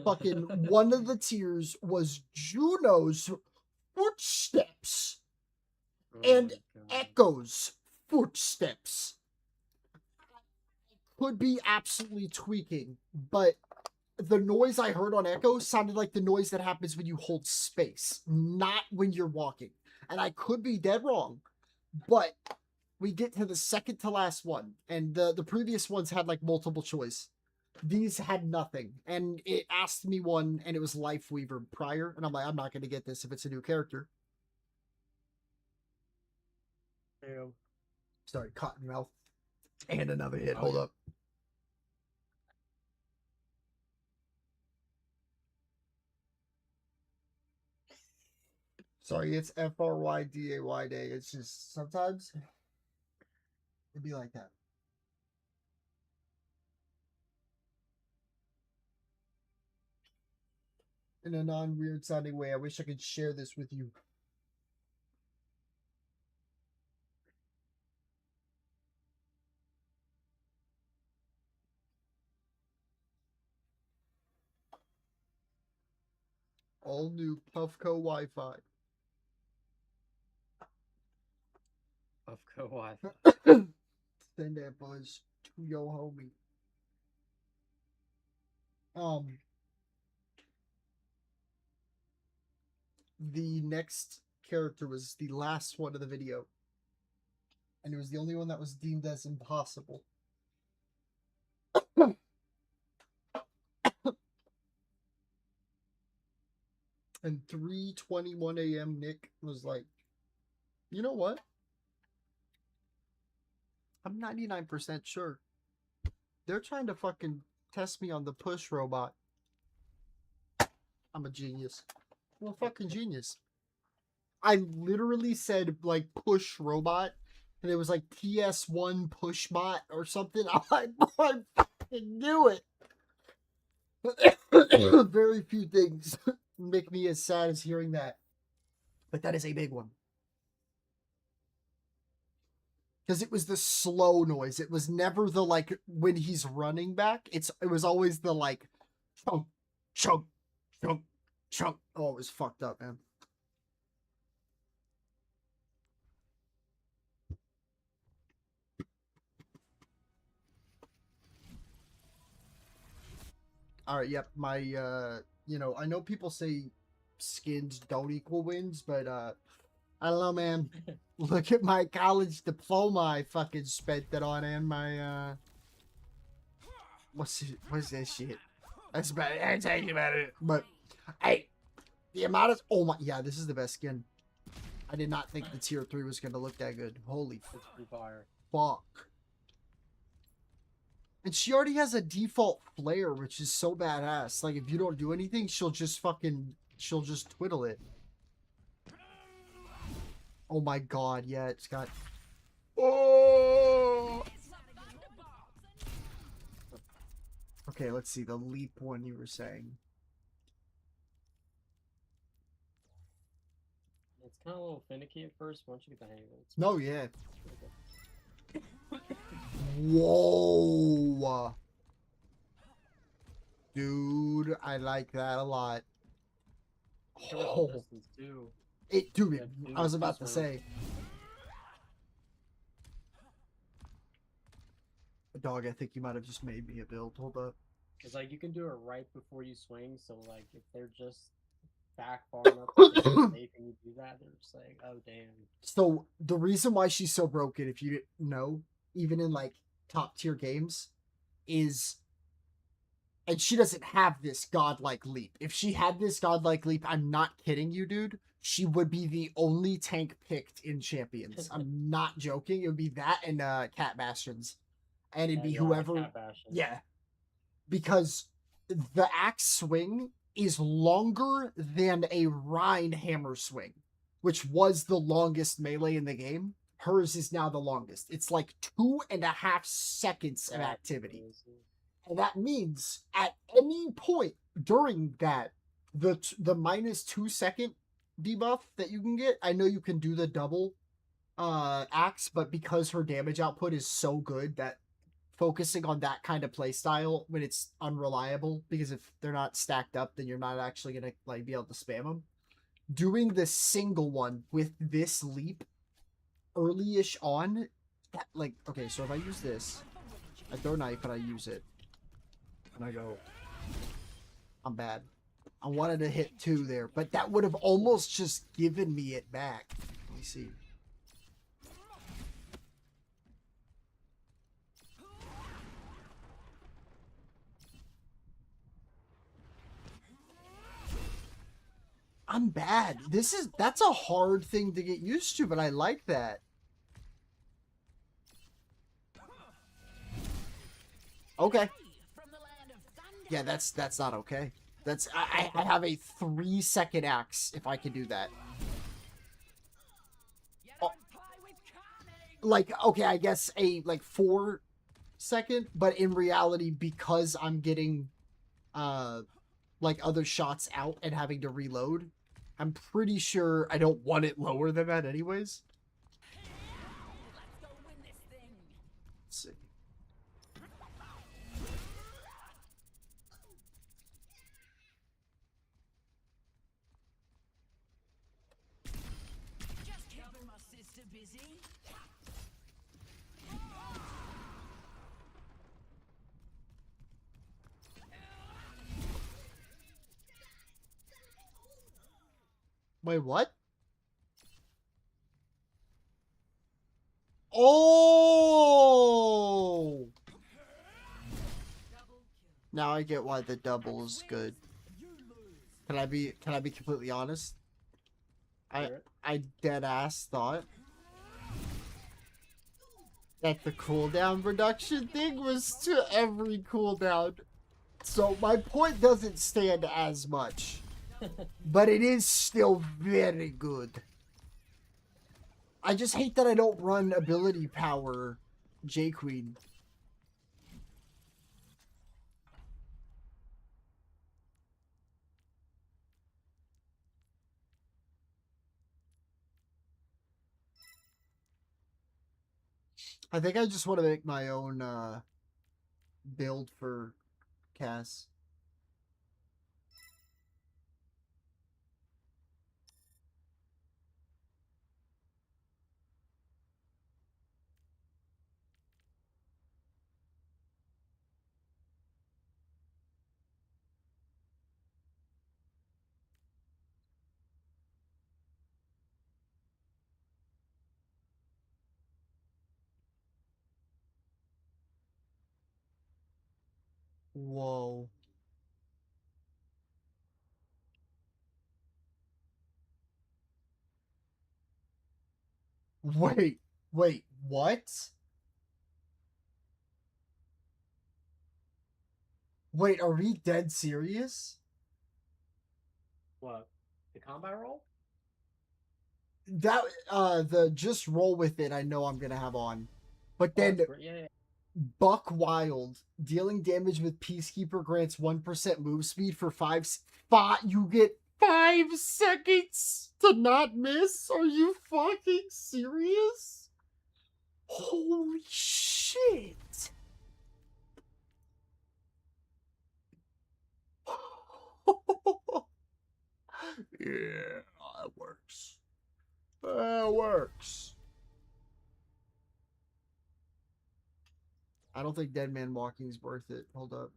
Fucking one of the tiers was Juno's footsteps and Echo's footsteps. Could be absolutely tweaking, but the noise I heard on Echo sounded like the noise that happens when you hold space, not when you're walking. And I could be dead wrong, but we get to the second to last one, and the previous ones had like multiple choice. These had nothing, and it asked me one, and it was Life Weaver prior, and I'm like, I'm not going to get this if it's a new character. Damn. Sorry, Cottonmouth. And another hit. Hold up. Sorry, it's FRYDAY day. It's just sometimes it'd be like that. In a non-weird sounding way, I wish I could share this with you. All new Puffco Wi-Fi. Puffco Wi-Fi. Send that buzz to your homie. The next character was the last one of the video. And it was the only one that was deemed as impossible. And 3:21 a.m. Nick was like, you know what? I'm 99% sure. They're trying to fucking test me on the push robot. I'm a genius. I'm a fucking genius. I literally said like push robot, and it was like TS1 push bot or something. I'm like, I fucking knew it. Very few things make me as sad as hearing that. But that is a big one. Because it was the slow noise. It was never the like when he's running back. It was always the like chunk, chunk, chunk, chunk. Oh, it was fucked up, man. All right, yep. My you know, I know people say skins don't equal wins, but I don't know, man. Look at my college diploma I fucking spent it on, and my what's that shit? That's bad. I ain't talking about it. But hey, the amount of oh my yeah, this is the best skin. I did not think the tier 3 was gonna look that good. Holy fuck. And she already has a default flare, which is so badass. Like if you don't do anything, she'll just twiddle it. Oh my god, yeah, it's got... Oh! Okay, let's see, the leap one you were saying. It's kind of a little finicky at first, once you get the hang of it. No, yeah. Whoa! Dude, I like that a lot. Oh. Dude, I was about to say. Dog, I think you might have just made me a build. Hold up. Because, like, you can do it right before you swing, so, like, if they're just back far enough to safe and you do that, they're just like, oh, damn. So, the reason why she's so broken, if you didn't know, even in, like, top-tier games, is... And she doesn't have this godlike leap. If she had this godlike leap, I'm not kidding you, dude. She would be the only tank picked in Champions. I'm not joking. It would be that and Cat Bastions. And it'd be whoever... Yeah. Because the axe swing is longer than a Rhine hammer swing, which was the longest melee in the game. Hers is now the longest. It's like 2.5 seconds of activity. And that means at any point during that, the -2 second debuff that you can get, I know you can do the double axe, but because her damage output is so good that focusing on that kind of play style when it's unreliable, because if they're not stacked up, then you're not actually gonna like be able to spam them. Doing the single one with this leap early-ish on, that like okay, so if I use this, I throw a knife and I use it, and I go, I'm bad. I wanted to hit 2 there, but that would have almost just given me it back. Let me see. I'm bad. That's a hard thing to get used to, but I like that. Okay. Yeah, that's not okay. That's I have a 3-second axe if I can do that. Oh. Like, okay, I guess a like 4-second, but in reality, because I'm getting like other shots out and having to reload, I'm pretty sure I don't want it lower than that anyways. Let's see. Just keeping my sister busy. Wait, what? Oh! Now I get why the double is good. Can I be completely honest? I dead ass thought that the cooldown reduction thing was to every cooldown. So my point doesn't stand as much. But it is still very good. I just hate that I don't run ability power J-Queen. I think I just want to make my own build for Cass. Whoa. Wait, what? Wait, are we dead serious? What? The combat roll? That the just roll with it I know I'm gonna have on. But then Yeah. Buck Wild, dealing damage with Peacekeeper grants 1% move speed for 5 you get 5 seconds to not miss? Are you fucking serious? Holy shit. Yeah, that works. That works. I don't think Dead Man Walking is worth it. Hold up.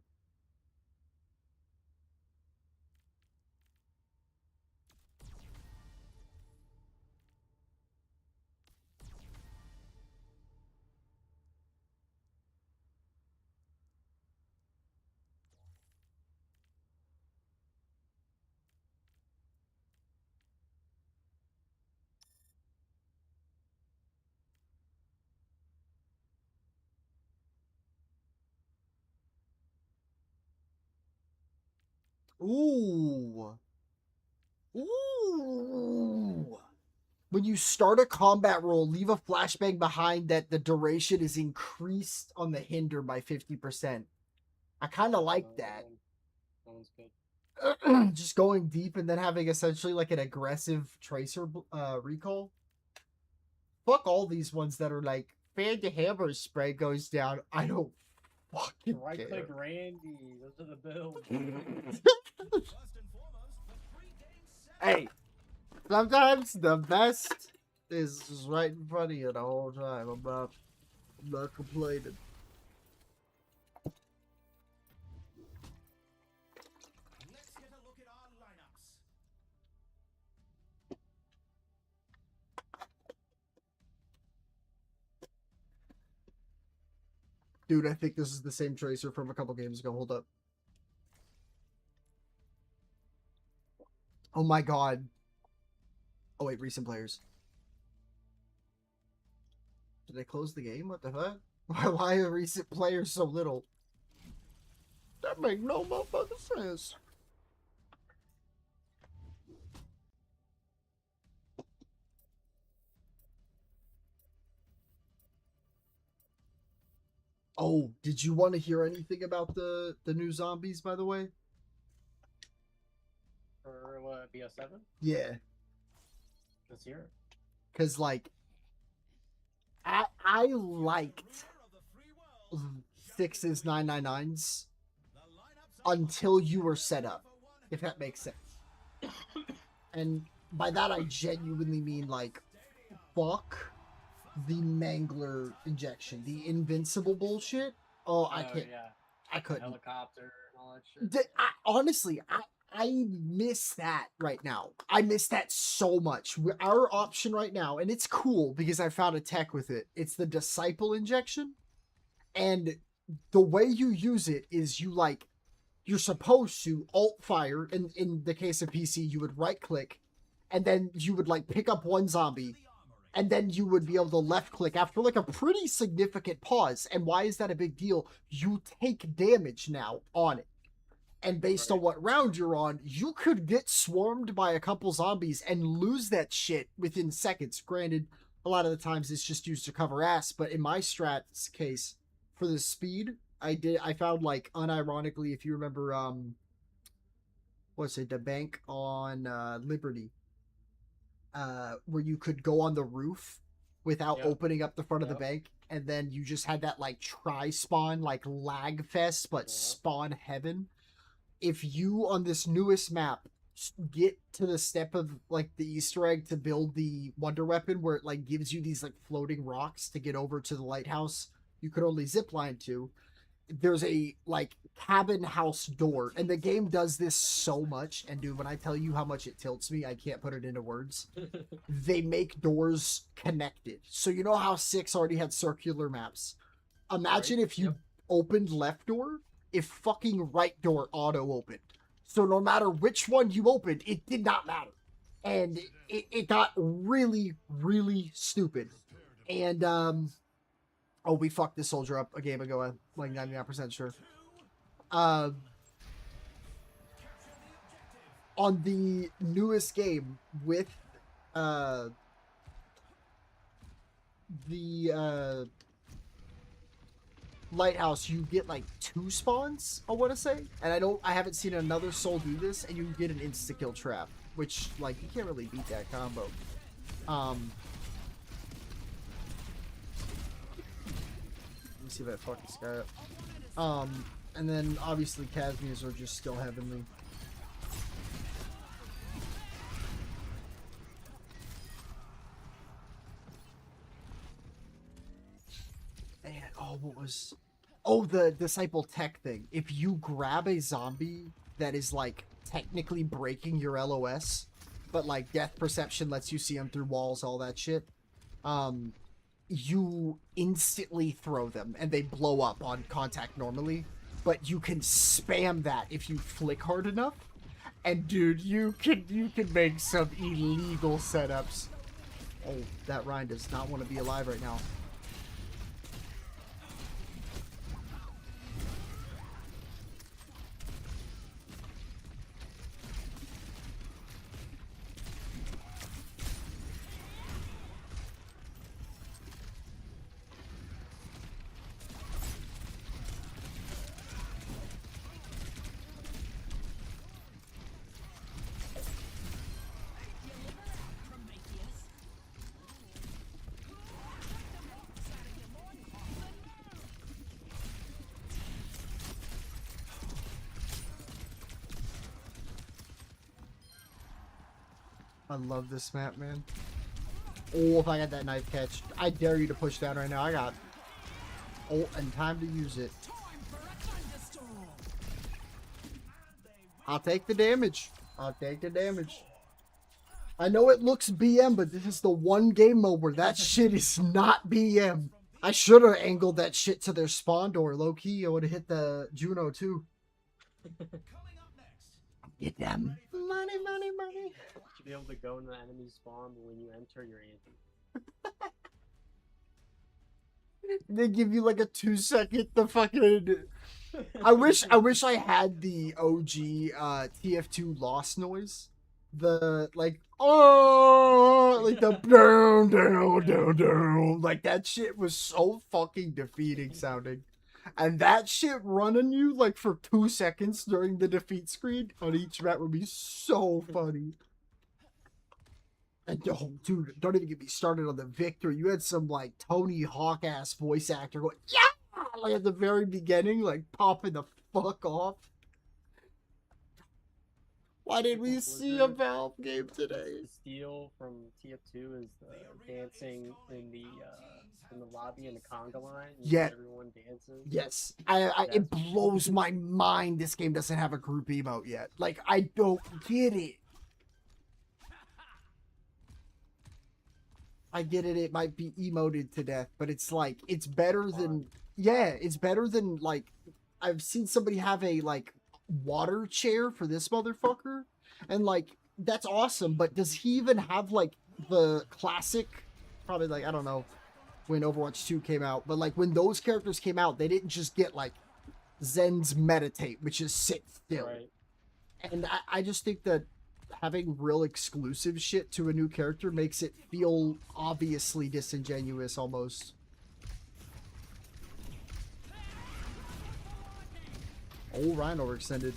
Ooh. Ooh. When you start a combat roll, leave a flashbang behind that the duration is increased on the hinder by 50%. I kind of like that. That one's good. Just going deep and then having essentially like an aggressive tracer recall. fuck all these ones that are like, fan the hammer spray goes down. I don't fucking Right care. click Randy. Those are the builds. Hey, sometimes the best is just right in front of you the whole time. I'm not complaining. Let's get a look at our lineups. Dude, I think this is the same tracer from a couple games ago. Hold up. Oh my god. Oh wait, recent players. Did they close the game? What the fuck? Why are recent players so little? That make no motherfucking sense. Oh, did you want to hear anything about the new zombies, by the way? For what, BO7? Yeah. Let's hear it. Because, like, I liked 6's 999s until you were set up, if that makes sense. And by that, I genuinely mean, like, fuck the Mangler injection, the invincible bullshit. Oh, I can't. Yeah. I couldn't. Helicopter and all that shit. Honestly, I miss that right now. I miss that so much. Our option right now, and it's cool because I found a tech with it. It's the Disciple injection. And the way you use it is you're supposed to alt fire. In the case of PC, you would right click and then you would like pick up one zombie and then you would be able to left click after like a pretty significant pause. And why is that a big deal? You take damage now on it. And based on what round you're on, you could get swarmed by a couple zombies and lose that shit within seconds. Granted, a lot of the times it's just used to cover ass, but in my strat's case, for the speed, I found, like, unironically, if you remember, the bank on Liberty, where you could go on the roof without opening up the front of the bank, and then you just had that, like, tri-spawn, like, lag fest, but spawn heaven. If you, on this newest map, get to the step of, like, the Easter egg to build the wonder weapon where it, like, gives you these, like, floating rocks to get over to the lighthouse you could only zipline to, there's a, like, cabin house door, and the game does this so much, and dude, when I tell you how much it tilts me, I can't put it into words. They make doors connected. So you know how 6 already had circular maps? Imagine if you opened left door, if fucking right door auto opened. So no matter which one you opened, it did not matter. And it got really, really stupid. And, oh, we fucked this soldier up a game ago, I'm like 99% sure. On the newest game with, the, lighthouse, you get like 2 spawns, I want to say, and I haven't seen another soul do this, and you get an insta kill trap, which, like, you can't really beat that combo. Let me see if I fuck this guy up. And then obviously Casmias are just still heavenly. And what was? Oh, the Disciple tech thing. If you grab a zombie that is, like, technically breaking your LOS, but, like, death perception lets you see them through walls, all that shit, you instantly throw them, and they blow up on contact normally, but you can spam that if you flick hard enough, and, dude, you can make some illegal setups. Oh, that Ryan does not want to be alive right now. I love this map, man. Oh, if I got that knife catch. I dare you to push down right now. I got ult and time to use it. I'll take the damage. I'll take the damage. I know it looks BM, but this is the one game mode where that shit is not BM. I should have angled that shit to their spawn door. Low key, I would have hit the Juno too. Get them. Money, money, money. You should be able to go in the enemy spawn, but when you enter, you're anti. They give you like a 2-second the fucking. I wish I had the OG TF2 lost noise. The like like the down down down down, like that shit was so fucking defeating sounding. And that shit running you like for 2 seconds during the defeat screen on each map would be so funny. And oh, dude, don't even get me started on the Victor. You had some like Tony Hawk ass voice actor going, yeah, like at the very beginning, like popping the fuck off. Why did we see a Valve game today? The steal from TF2 is dancing in the lobby in the conga line. Yeah. Everyone dances. Yes. It blows my mind this game doesn't have a group emote yet. Like, I don't get it. I get it. It might be emoted to death, but it's like, it's better than, yeah, it's better than like, I've seen somebody have a like water chair for this motherfucker. And like, that's awesome. But does he even have like the classic, probably like, I don't know, when Overwatch 2 came out, but like when those characters came out, they didn't just get like Zen's meditate, which is sit still. Right. And I just think that having real exclusive shit to a new character makes it feel obviously disingenuous almost. Oh, Ryan overextended.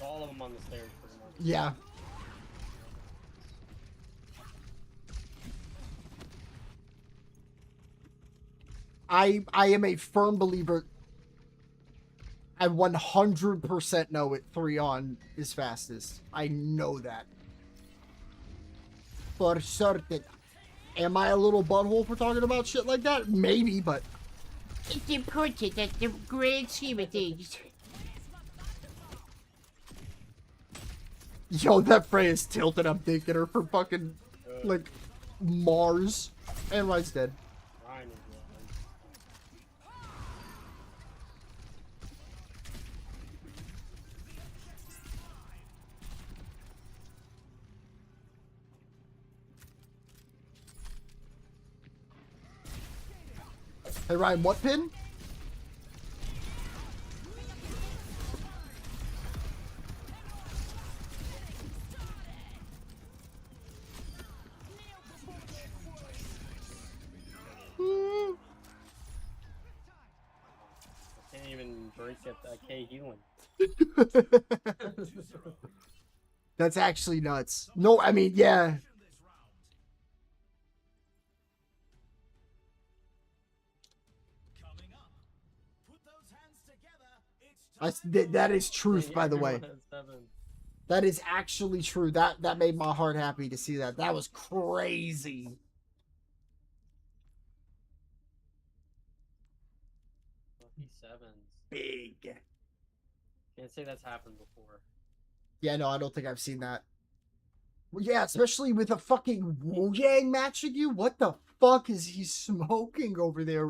All of them on the stairs, pretty much. Yeah. I am a firm believer. I 100% know it 3 on is fastest. I know that. For certain. Am I a little butthole for talking about shit like that? Maybe, but it's important that the grand scheme of things. Yo, that Frey is tilted. I'm thinking her for fucking, like, Mars. And Ryan's dead. Ryan is Hey, Ryan, what pin? I can't even break at that K healing. That's actually nuts. No, I mean, yeah. That is truth, by the way. That is actually true. That made my heart happy to see that. That was crazy. Lucky sevens. Big. Can't say that's happened before. Yeah, no, I don't think I've seen that. Well, yeah, especially with a fucking Wu Yang matching you. What the fuck is he smoking over there?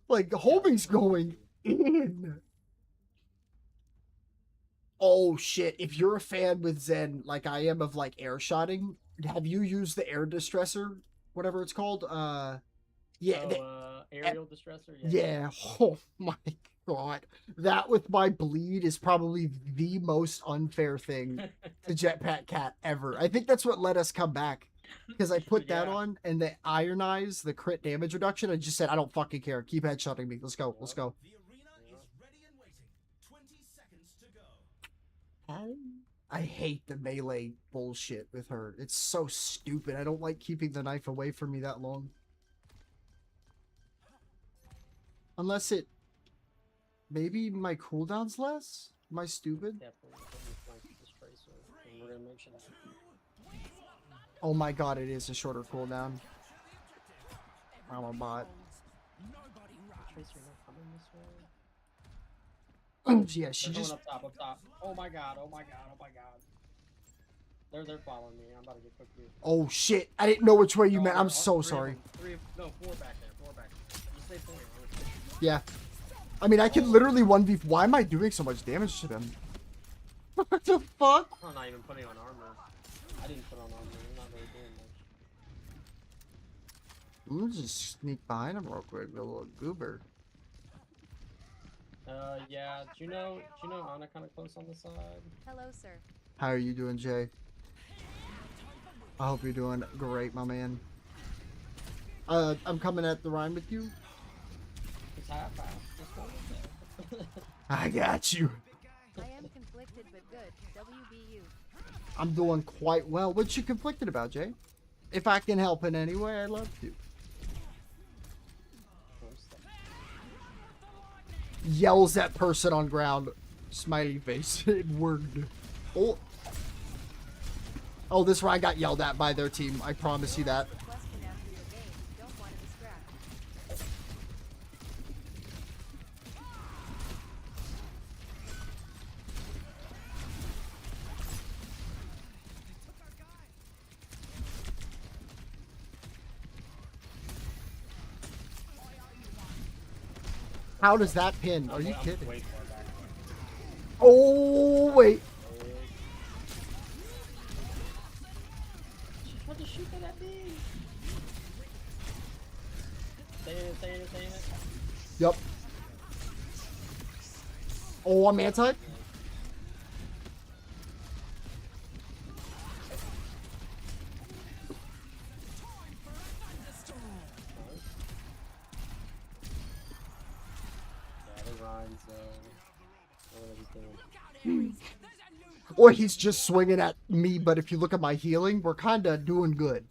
Like, Homing's going in. Oh shit, if you're a fan with Zen, like I am of like air shotting, have you used the air distressor? Whatever it's called? Yeah. Aerial distressor? Yeah. Oh my god. That with my bleed is probably the most unfair thing to Jetpack Cat ever. I think that's what let us come back. Because I put that on and the Iron Eyes, the crit damage reduction, I just said, I don't fucking care. Keep headshotting me. Let's go. Let's go. I hate the melee bullshit with her. It's so stupid. I don't like keeping the knife away from me that long. Unless it... Maybe my cooldown's less? Am I stupid? Yeah, put me flank with this Tracer, and we're gonna make sure that. Oh my god, it is a shorter cooldown. I'm a bot. Tracer not coming this way. Yeah, she They're just... going up top. Oh my god, oh my god, oh my god. They're following me. I'm about to get cooked here. Oh shit, I didn't know which way you No, meant. no, I'm all so three of sorry. them. No, four back there. You stay four. Yeah. I mean, I can literally 1v... Why am I doing so much damage to them? What the fuck? I'm not even putting on armor. I didn't put on armor. I'm not really doing much. I'm gonna just sneak behind him real quick with a little goober. Yeah. Do you know Ana kind of close on the side? Hello, sir. How are you doing, Jay? I hope you're doing great, my man. I'm coming at the Rhine with you. It's half. Just go with it. I got you. I am conflicted, but good. WBU. I'm doing quite well. What you conflicted about, Jay? If I can help in any way, I'd love to. Yells at person on ground. Smiley face. It worked. Oh. Oh, this Ryan got yelled at by their team. I promise you that. How does that pin? Are you kidding? Oh, wait. She tried to shoot at me. Stay in it. Yep. Oh, I'm anti? Or he's just swinging at me, but if you look at my healing, we're kind of doing good.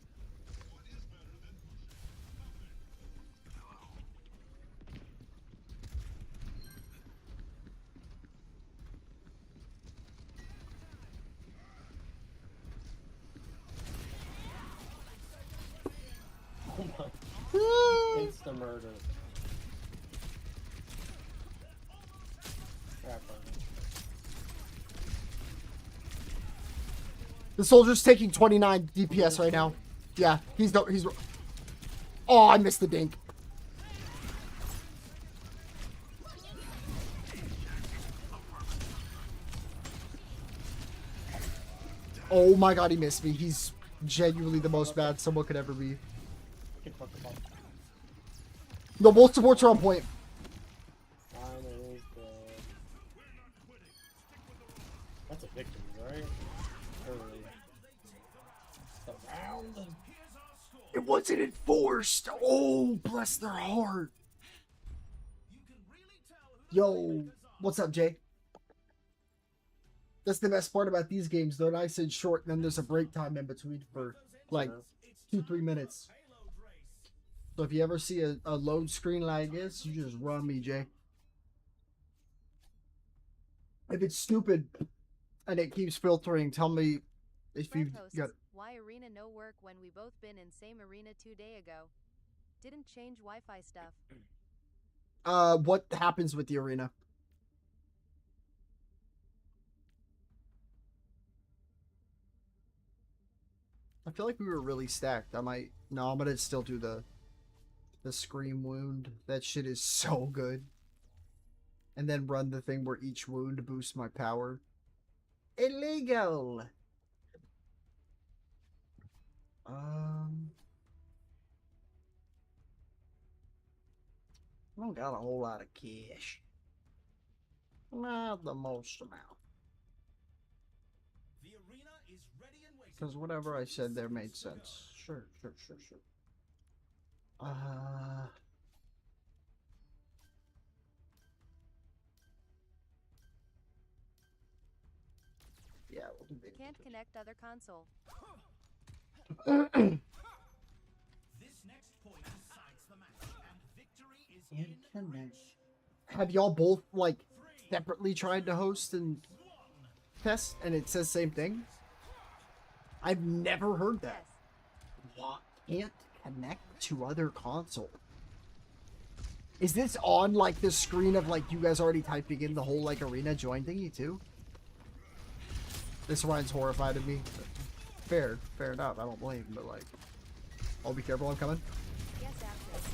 Insta murder. The soldier's taking 29 DPS right now. Yeah, he's. Oh, I missed the dink. Oh my god, he missed me. He's genuinely the most bad someone could ever be. No, both supports are on point. That's a victory, right? It wasn't enforced. Oh, bless their heart. Yo, what's up, Jay? That's the best part about these games. They're nice and short, and then there's a break time in between for like 2-3 minutes. So if you ever see a load screen like this, you just run me, Jay. If it's stupid and it keeps filtering, tell me if you got. Why arena no work when we both been in same arena 2 days ago? Didn't change Wi-Fi stuff. What happens with the arena? I feel like we were really stacked. No, I'm gonna still do the scream wound. That shit is so good. And then run the thing where each wound boosts my power. Illegal. I don't got a whole lot of cash. Not the most amount. Because whatever I said there made sense. Sure. Yeah, we'll do that. Can't connect other console. This next point decides the match, and victory is Can't connect. Have y'all both like separately tried to host and test, and it says same thing? I've never heard that. What? Can't connect to other console. Is this on like the screen of like you guys already typing in the whole like arena join thingy too? This Ryan's horrified of me. Fair enough. I don't blame him, but like, I'll be careful. I'm coming. Yes, after.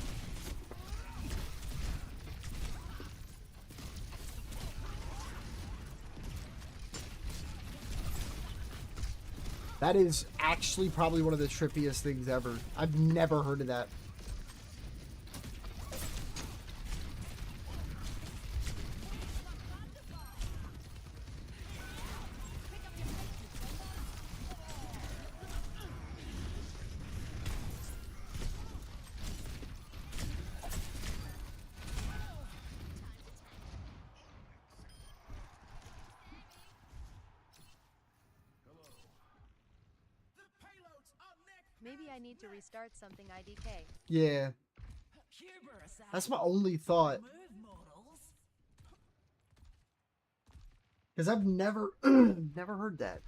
That is actually probably one of the trippiest things ever. I've never heard of that. Maybe I need to restart something IDK. Yeah. That's my only thought. Because I've never, never heard that.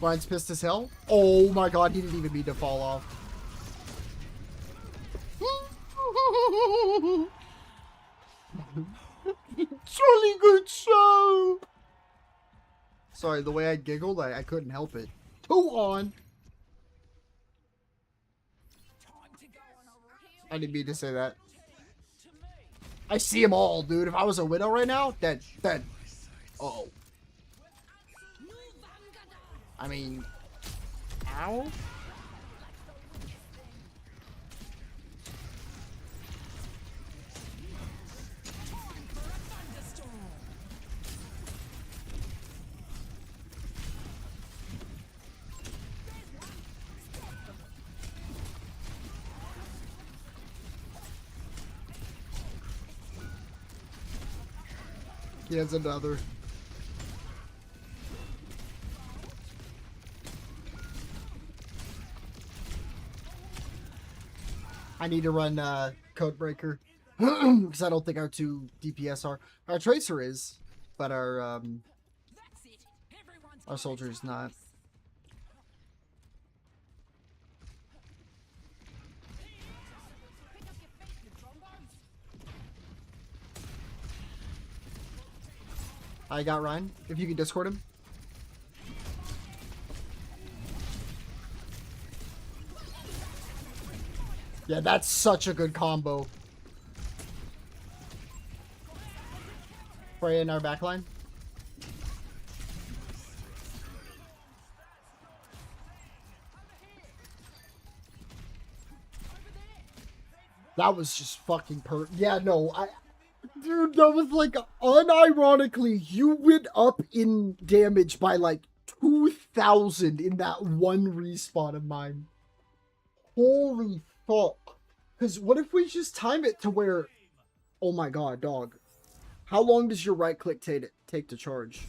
Brian's pissed as hell. Oh my god, he didn't even mean to fall off. Jolly good show! Sorry, the way I giggled, I couldn't help it. 2 on! I didn't mean to say that. I see them all, dude. If I was a widow right now, then. Uh-oh. I mean, ow? He has another. I need to run Codebreaker because I don't think our 2 DPS are. Our Tracer is, but our Soldier is not. I got Ryan. If you can Discord him. Yeah, that's such a good combo. Freya in our backline. That was just fucking yeah, no, dude, that was like, unironically, you went up in damage by like 2,000 in that one respawn of mine. Holy fuck. Because what if we just time it to where, oh my god, dog. How long does your right click take to charge?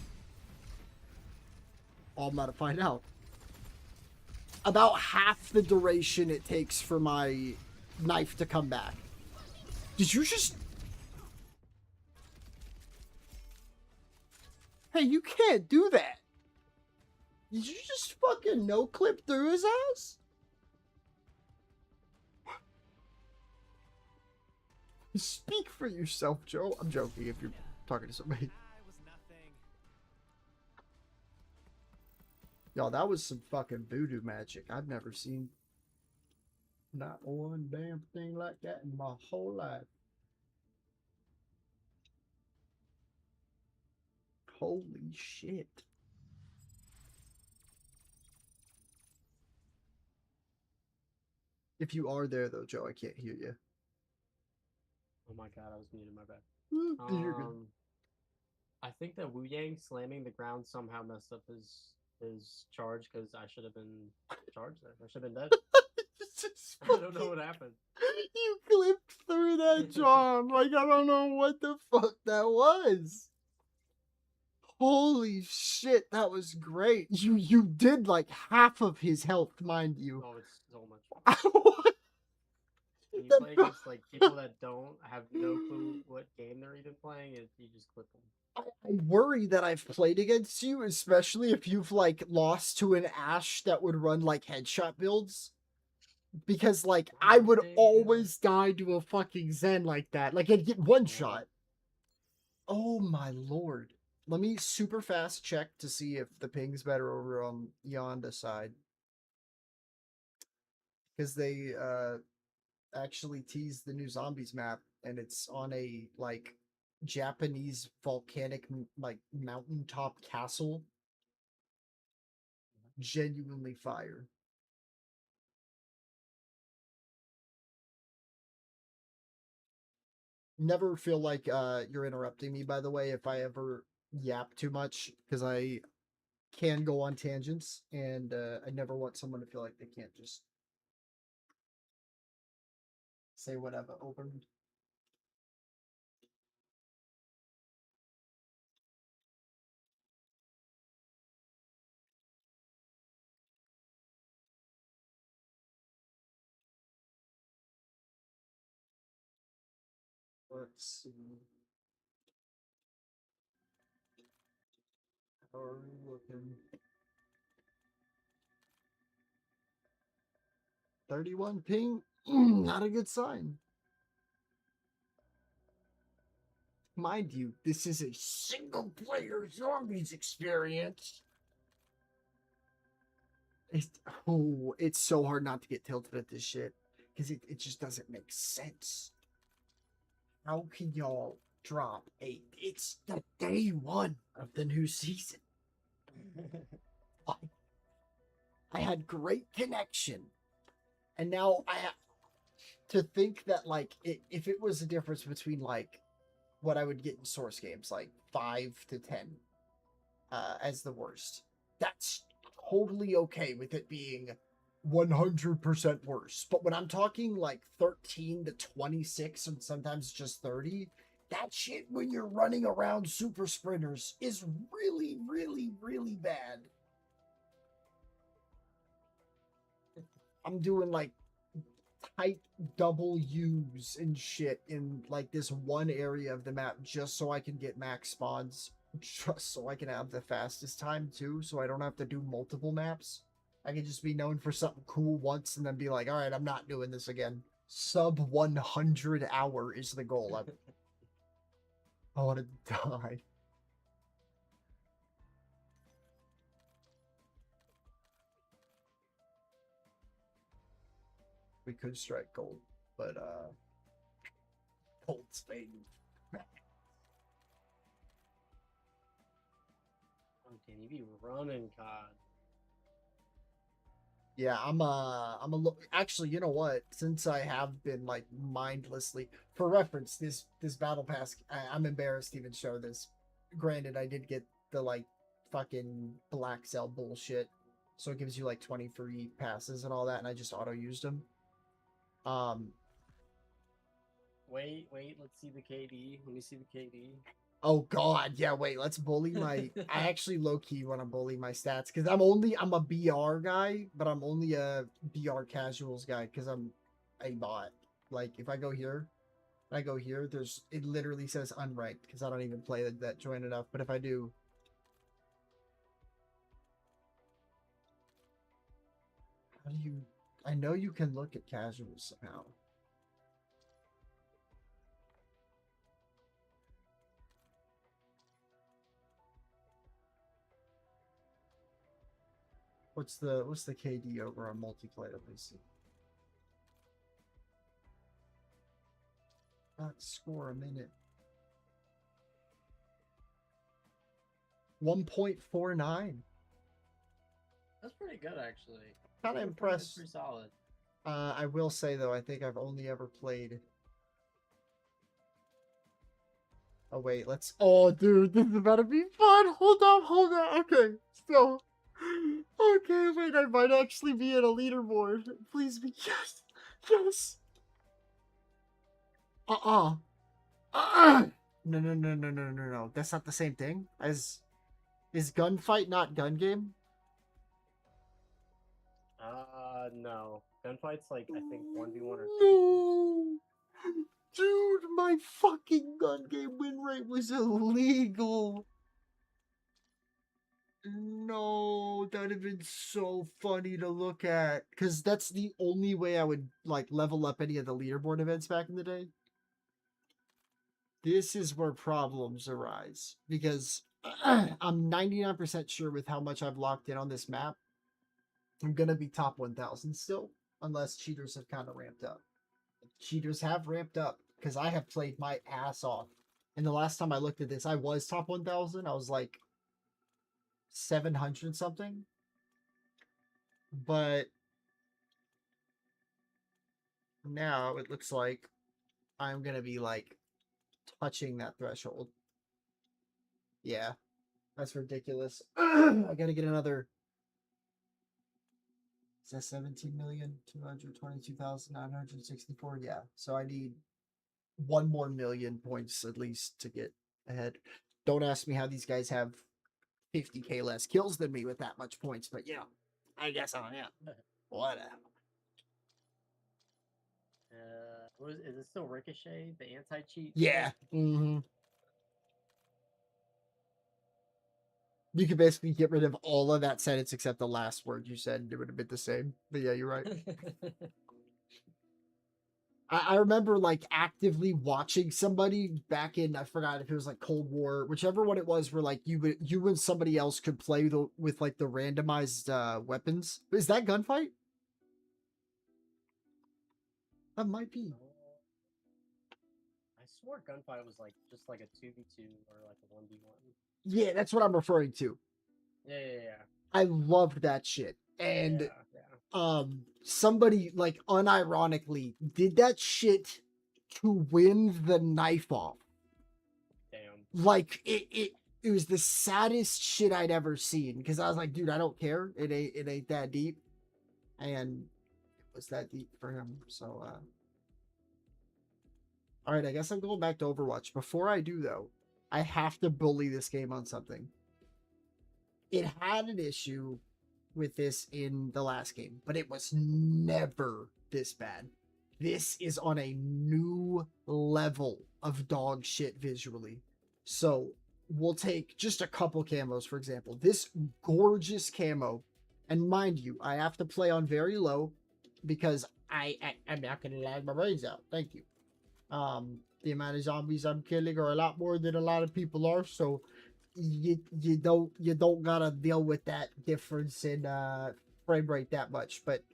Oh, I'm about to find out. About half the duration it takes for my knife to come back. Did you just... Hey, you can't do that. Did you just fucking no-clip through his ass? Speak for yourself, Joe. I'm joking if you're talking to somebody. Y'all, that was some fucking voodoo magic. I've never seen not one damn thing like that in my whole life. Holy shit. If you are there, though, Joe, I can't hear you. Oh my god, I was muted, my bad. You're good. I think that Wu Yang slamming the ground somehow messed up his charge because I should have been charged there. I should have been dead. I don't know what happened. You clipped through that, John. Like, I don't know what the fuck that was. Holy shit, that was great. You did like half of his health, mind you. Oh, it's so much. When you play against like people that don't have no clue what game they're even playing, you just clip them. I worry that I've played against you, especially if you've like lost to an Ashe that would run like headshot builds. Because like I would always die to a fucking Zen like that. Like I'd get one shot. Oh my lord. Let me super fast check to see if the ping's better over on Yonda side. Because they actually teased the new Zombies map and it's on a like Japanese volcanic like mountaintop castle. Genuinely fire. Never feel like you're interrupting me, by the way, if I ever yap too much, because I can go on tangents, and I never want someone to feel like they can't just say whatever open. Let's see. How are we looking? 31 ping? Not a good sign. Mind you, this is a single player zombies experience. It's so hard not to get tilted at this shit. Because it just doesn't make sense. How can y'all drop it's the day one of the new season. I had great connection. And now I have to think that like if it was a difference between like what I would get in source games, like 5 to 10 as the worst. That's totally okay with it being 100% worse. But when I'm talking like 13 to 26 and sometimes just 30, that shit when you're running around super sprinters is really, really, really bad. I'm doing like tight double U's and shit in like this one area of the map just so I can get max spawns, just so I can have the fastest time too, so I don't have to do multiple maps. I can just be known for something cool once and then be like, all right, I'm not doing this again. Sub 100 hour is the goal. I want to die. We could strike gold, but gold's fading. Oh, damn, you be running, COD. Yeah, I'm a look. Actually, you know what? Since I have been like mindlessly, for reference, this battle pass, I'm embarrassed to even show this. Granted, I did get the like fucking black cell bullshit, so it gives you like 20 free passes and all that, and I just auto used them. Wait, let's see the KD. Let me see the KD. Oh god, yeah, wait, let's bully my I actually low-key want to bully my stats because I'm a BR guy, but I'm only a BR casuals guy because I'm a bot. Like if I go here, it literally says unranked because I don't even play that joint enough. But if I do, how do you I know you can look at casuals somehow. What's the KD over on multiplayer? Let me see. Not score a minute. 1.49. That's pretty good, actually. Kind of impressed. Pretty solid. I will say though, I think I've only ever played Oh wait, let's. Oh, dude, this is about to be fun. Hold on. Okay, so. Okay, wait, I might actually be in a leaderboard. Please be yes. Uh-uh. No. That's not the same thing as. Is gunfight not gun game? No. Gunfight's like, I think 1v1 or 2v2. No! Dude, my fucking gun game win rate was illegal. No, that'd have been so funny to look at. Because that's the only way I would, like, level up any of the leaderboard events back in the day. This is where problems arise. Because I'm 99% sure with how much I've locked in on this map, I'm going to be top 1,000 still. Unless cheaters have kind of ramped up. Cheaters have ramped up. Because I have played my ass off. And the last time I looked at this, I was top 1,000. I was like 700 something. But now it looks like I'm going to be like touching that threshold. Yeah, that's ridiculous. I got to get another. Is that 17,222,964? Yeah, so I need 1 more million points at least to get ahead. Don't ask me how these guys have 50k less kills than me with that much points, but yeah, I guess I am. Whatever. Is it still Ricochet, the anti-cheat? Yeah. Mm-hmm. You could basically get rid of all of that sentence except the last word you said. It would have been the same. But yeah, you're right. I remember like actively watching somebody back in, I forgot if it was like Cold War, whichever one it was, where like you and somebody else could play with like the randomized weapons. Is that gunfight? That might be. I swore gunfight was like just like a 2v2 or like a 1v1. Yeah, that's what I'm referring to. Yeah. I loved that shit. And somebody like unironically did that shit to win the knife off. Damn. Like it was the saddest shit I'd ever seen because I was like, dude, I don't care. It ain't that deep. And it was that deep for him. So all right, I guess I'm going back to Overwatch. Before I do though, I have to bully this game on something. It had an issue with this in the last game, but it was never this bad. This is on a new level of dog shit visually. So we'll take just a couple camos, for example. This gorgeous camo, and mind you, I have to play on very low because I'm not gonna lag my brains out. Thank you. The amount of zombies I'm killing are a lot more than a lot of people are, so you don't gotta deal with that difference in frame rate that much. But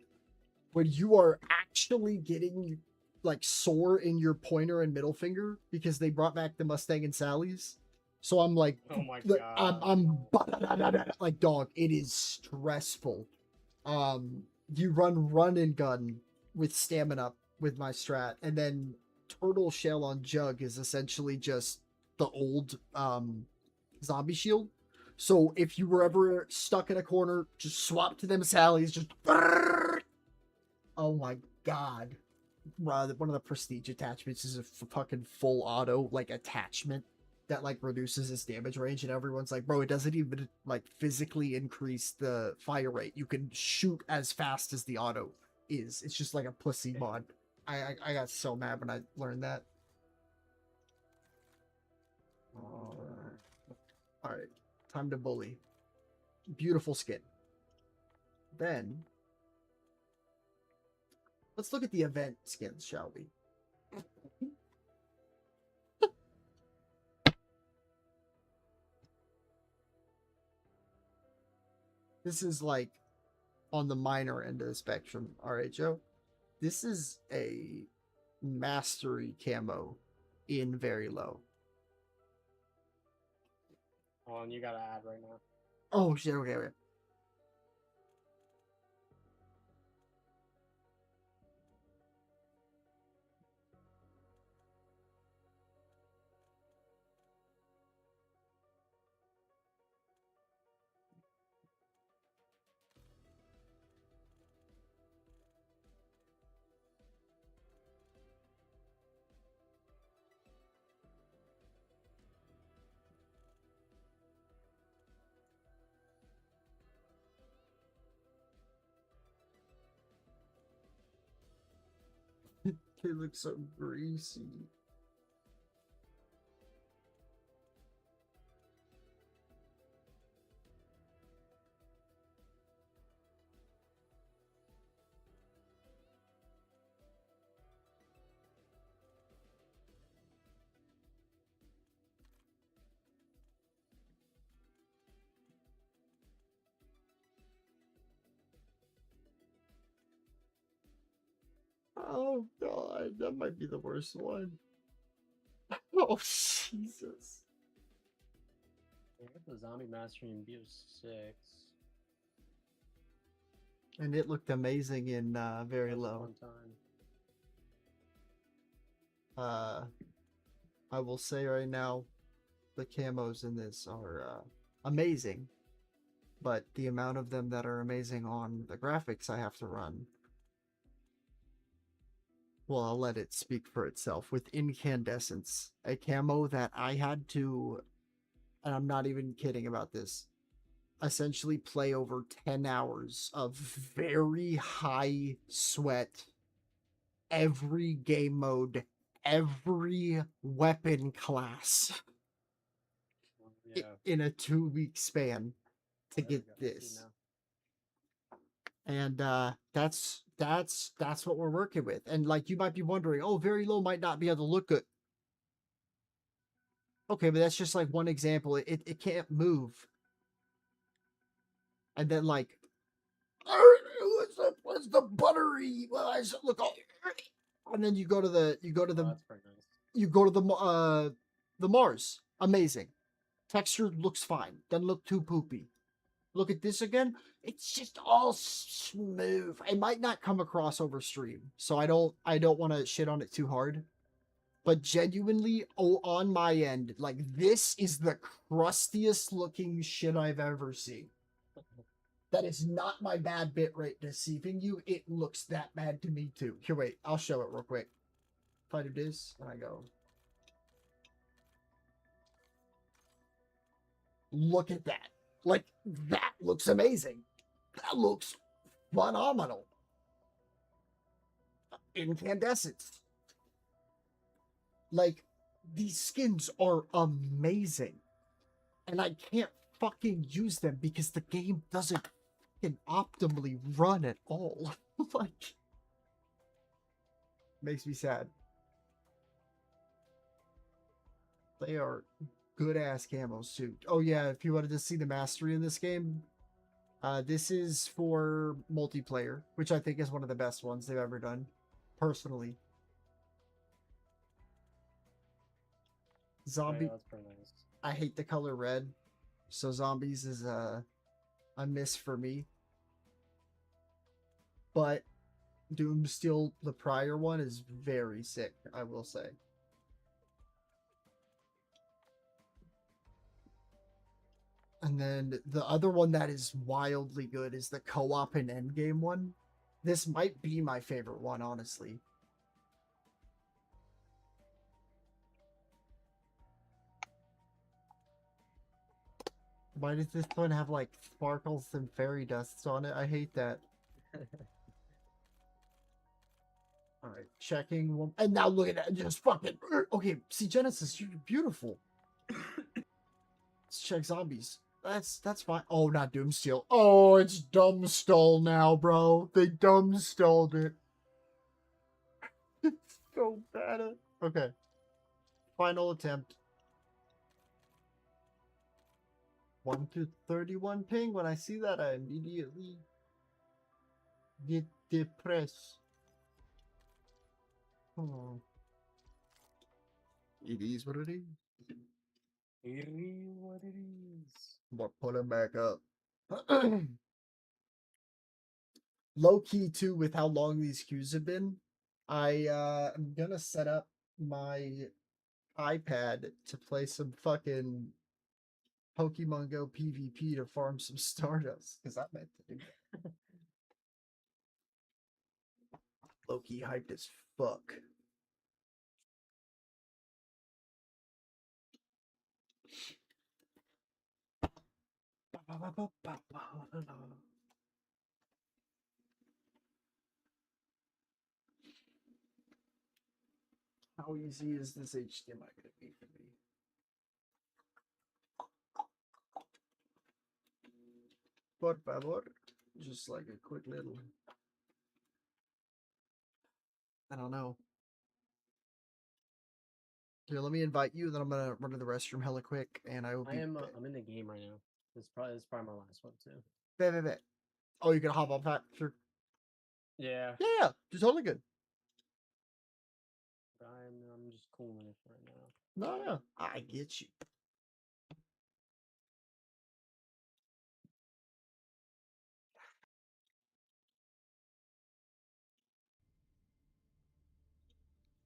when you are actually getting like sore in your pointer and middle finger because they brought back the Mustang and Sally's, so I'm like, oh my god, I'm like, dog, it is stressful. You run and gun with stamina with my strat, and then turtle shell on Jug is essentially just the old zombie shield. So if you were ever stuck in a corner, just swap to them Sally's. Just oh my god, one of the prestige attachments is a fucking full auto like attachment that like reduces its damage range, and everyone's like, bro, it doesn't even like physically increase the fire rate. You can shoot as fast as the auto is. It's just like a pussy mod. I got so mad when I learned that. All right, time to bully. Beautiful skin. Then let's look at the event skins, shall we? This is like on the minor end of the spectrum. All right, Joe. This is a mastery camo in very low. Hold on, you gotta add right now. Oh shit, okay. They look so greasy. Oh god, that might be the worst one. Oh Jesus. I got the Zombie Mastery in BO6. And it looked amazing in very That was a low. fun time. I will say right now, the camos in this are amazing, but the amount of them that are amazing on the graphics I have to run, well, I'll let it speak for itself. With Incandescence, a camo that I had to, and I'm not even kidding about this, essentially play over 10 hours of very high sweat, every game mode, every weapon class in a 2-week span to get this. And that's what we're working with. And like, you might be wondering, oh, very low might not be able to look good. Okay, but that's just like one example. It can't move. And then like, what's the buttery? Well, I just look all, and then you go to the That's pretty nice. you go to the Mars. Amazing. Texture looks fine. Doesn't look too poopy. Look at this again. It's just all smooth. It might not come across over stream, so I don't want to shit on it too hard. But genuinely, on my end, like, this is the crustiest looking shit I've ever seen. That is not my bad bitrate deceiving you. It looks that bad to me too. Here, wait. I'll show it real quick. If I do this, and I go. Look at that. Like, that looks amazing. That looks phenomenal. Incandescence. Like, these skins are amazing. And I can't fucking use them because the game doesn't fucking optimally run at all. Like, makes me sad. They are good ass camos too. Oh yeah, if you wanted to see the mastery in this game, this is for multiplayer, which I think is one of the best ones they've ever done, personally. Zombie. Yeah, that's pretty nice. I hate the color red, so zombies is a miss for me. But Doomsteel, the prior one, is very sick, I will say. And then the other one that is wildly good is the co-op and endgame one. This might be my favorite one, honestly. Why does this one have like sparkles and fairy dusts on it? I hate that. Alright, checking one. And now look at that. Just fucking. Okay, see, Genesis, you're beautiful. Let's check zombies. That's fine. Oh, not Doomsteel. Oh, it's Dumbstall now, bro. They dumbstalled it. It's so bad. Okay. Final attempt. 1 to 31 ping. When I see that, I immediately get depressed. Oh. It is what it is. It is what it is. But put him back up. Low key too, with how long these queues have been, I am gonna set up my iPad to play some fucking Pokemon Go PvP to farm some Stardust, because I meant to do that. Low key hyped as fuck. How easy is this HDMI going to be for me? Por favor. Just like a quick little. I don't know. Here, let me invite you, then I'm gonna run to the restroom hella quick, and I will be. I'm in the game right now. This is probably my last one too. Bet. Oh, you're gonna hop on that? Sure. Yeah. Yeah, you're totally good. I'm just cooling it right now. No, I get you.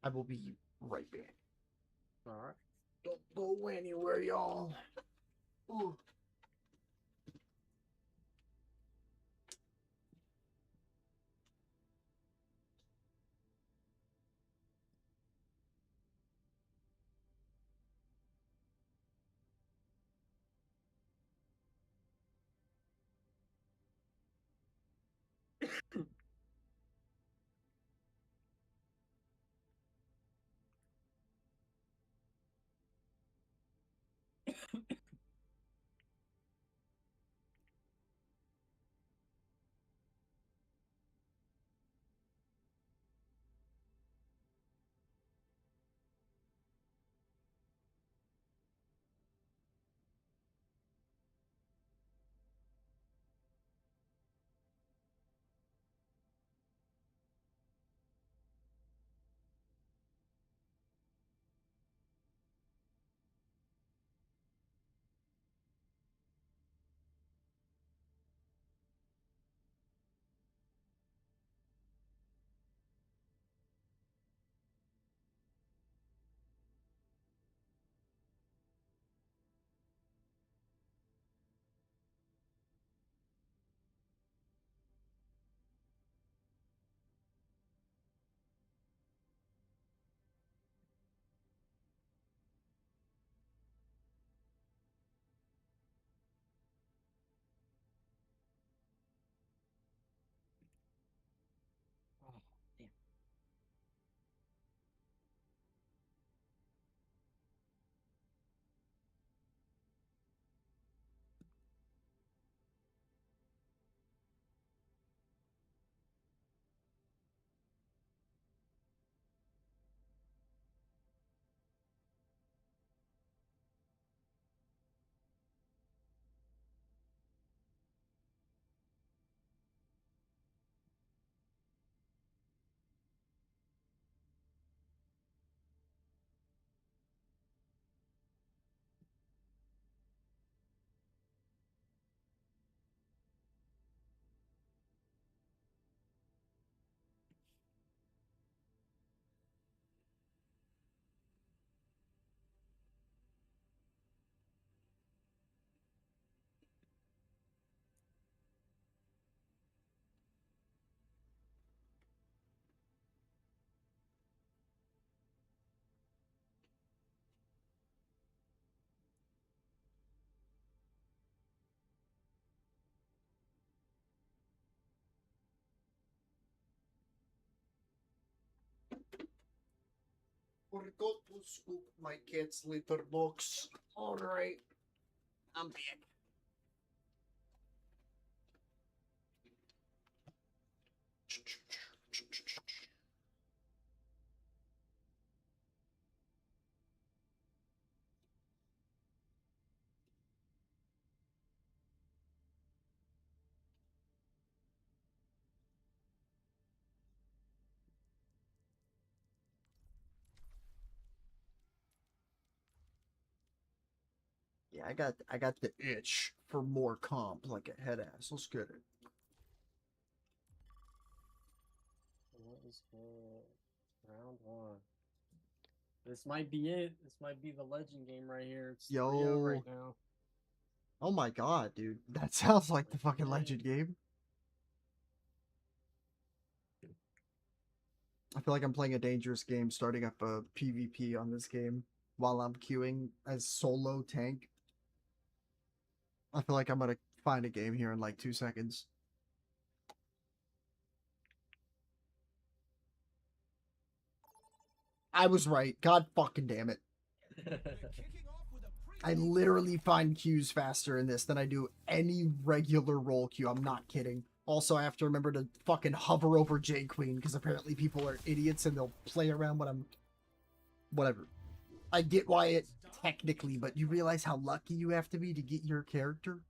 I will be right back. All right. Don't go anywhere, y'all. Ooh. Oh, damn. Forgot to scoop my cat's litter box. Alright. I'm back. Yeah, I got the itch for more comp like a head ass. Let's get it. What is good? Round one. This might be it. This might be the legend game right here. It's 3-0 right now. Oh my god, dude. That sounds like the fucking legend game. I feel like I'm playing a dangerous game starting up a PvP on this game while I'm queuing as solo tank. I feel like I'm gonna find a game here in like 2 seconds. I was right. God fucking damn it. I literally find cues faster in this than I do any regular roll queue. I'm not kidding. Also, I have to remember to fucking hover over J Queen because apparently people are idiots and they'll play around when I'm... Whatever. I get why it technically, but you realize how lucky you have to be to get your character?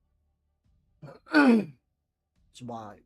That's why.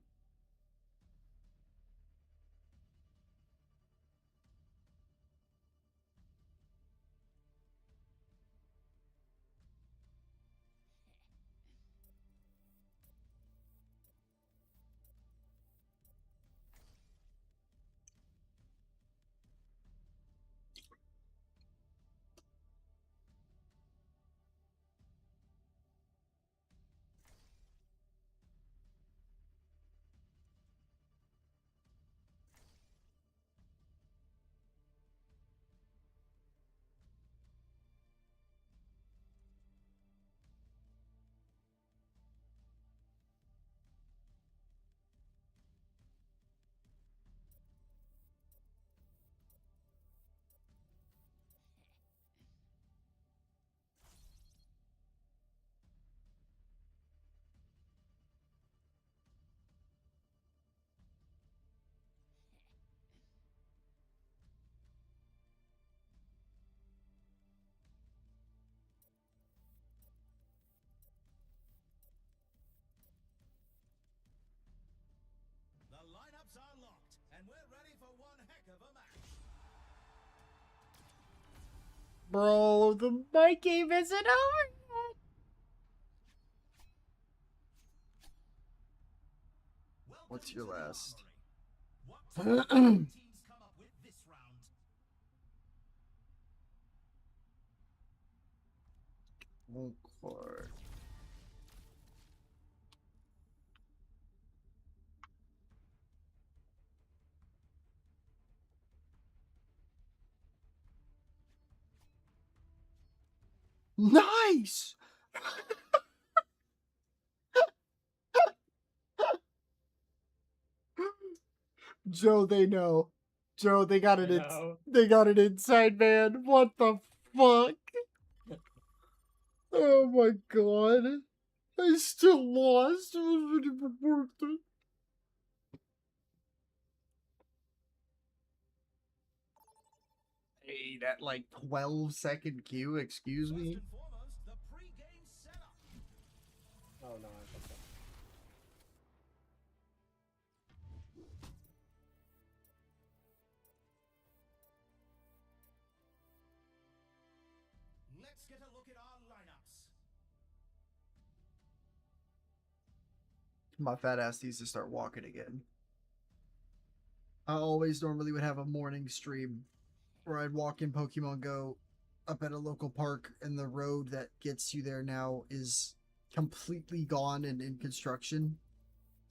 The lineups are locked, and we're ready for one heck of a match. Bro, the mic game isn't over yet. What's your last? Teams come up with this round. Okay. Nice! Joe, they know. Joe, they got it. They got it inside, man. What the fuck? Oh my god. I still lost. It wasn't even worth it. Hey, that like 12-second queue, excuse me? Oh no, I think so. Let's get a look at our lineups. My fat ass needs to start walking again. I always normally would have a morning stream where I'd walk in Pokemon Go up at a local park, and the road that gets you there now is completely gone and in construction.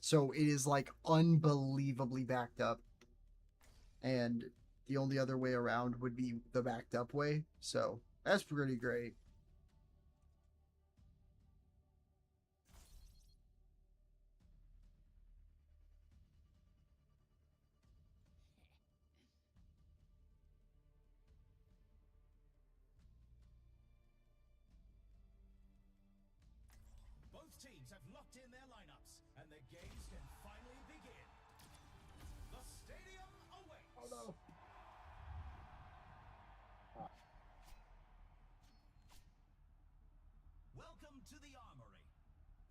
So it is like unbelievably backed up. And the only other way around would be the backed up way. So that's pretty great. Both teams have locked in their lineups, and the games can finally begin. The stadium awaits. Oh no. Welcome to the Armory.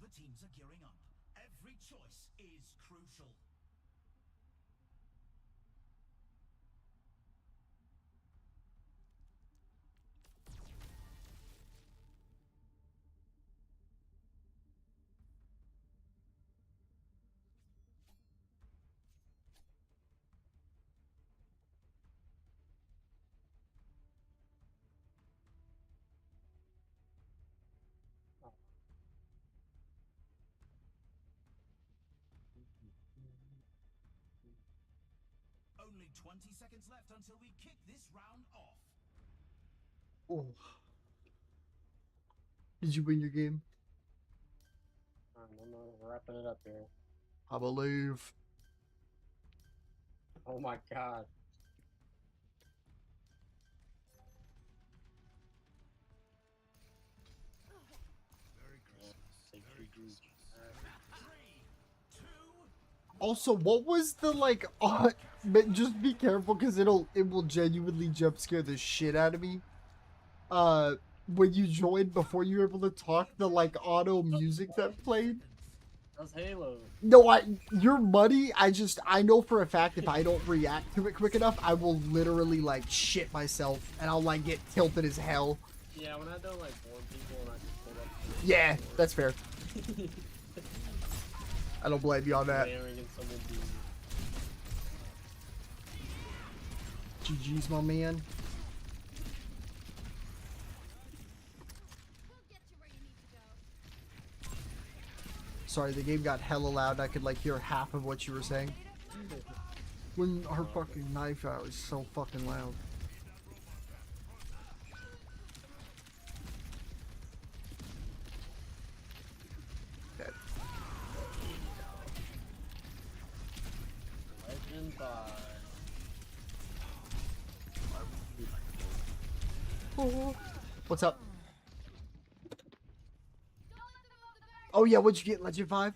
The teams are gearing up. Every choice is crucial. Only 20 seconds left until we kick this round off. Oh. Did you win your game? I'm wrapping it up here. I believe. Oh my god. Also, what was the like? But just be careful because it will genuinely jump scare the shit out of me. When you joined before you were able to talk, the like auto music that played. That's Halo. No, you're muddy. I know for a fact if I don't react to it quick enough, I will literally like shit myself and I'll like get tilted as hell. Yeah, when I don't like warn people and I just pull up. Yeah, that's fair. I don't blame you on that. GG's, my man. Sorry, the game got hella loud. I could like hear half of what you were saying. When her fucking knife out is so fucking loud. Dead. Legend by. What's up? Oh yeah, what'd you get, Legend 5?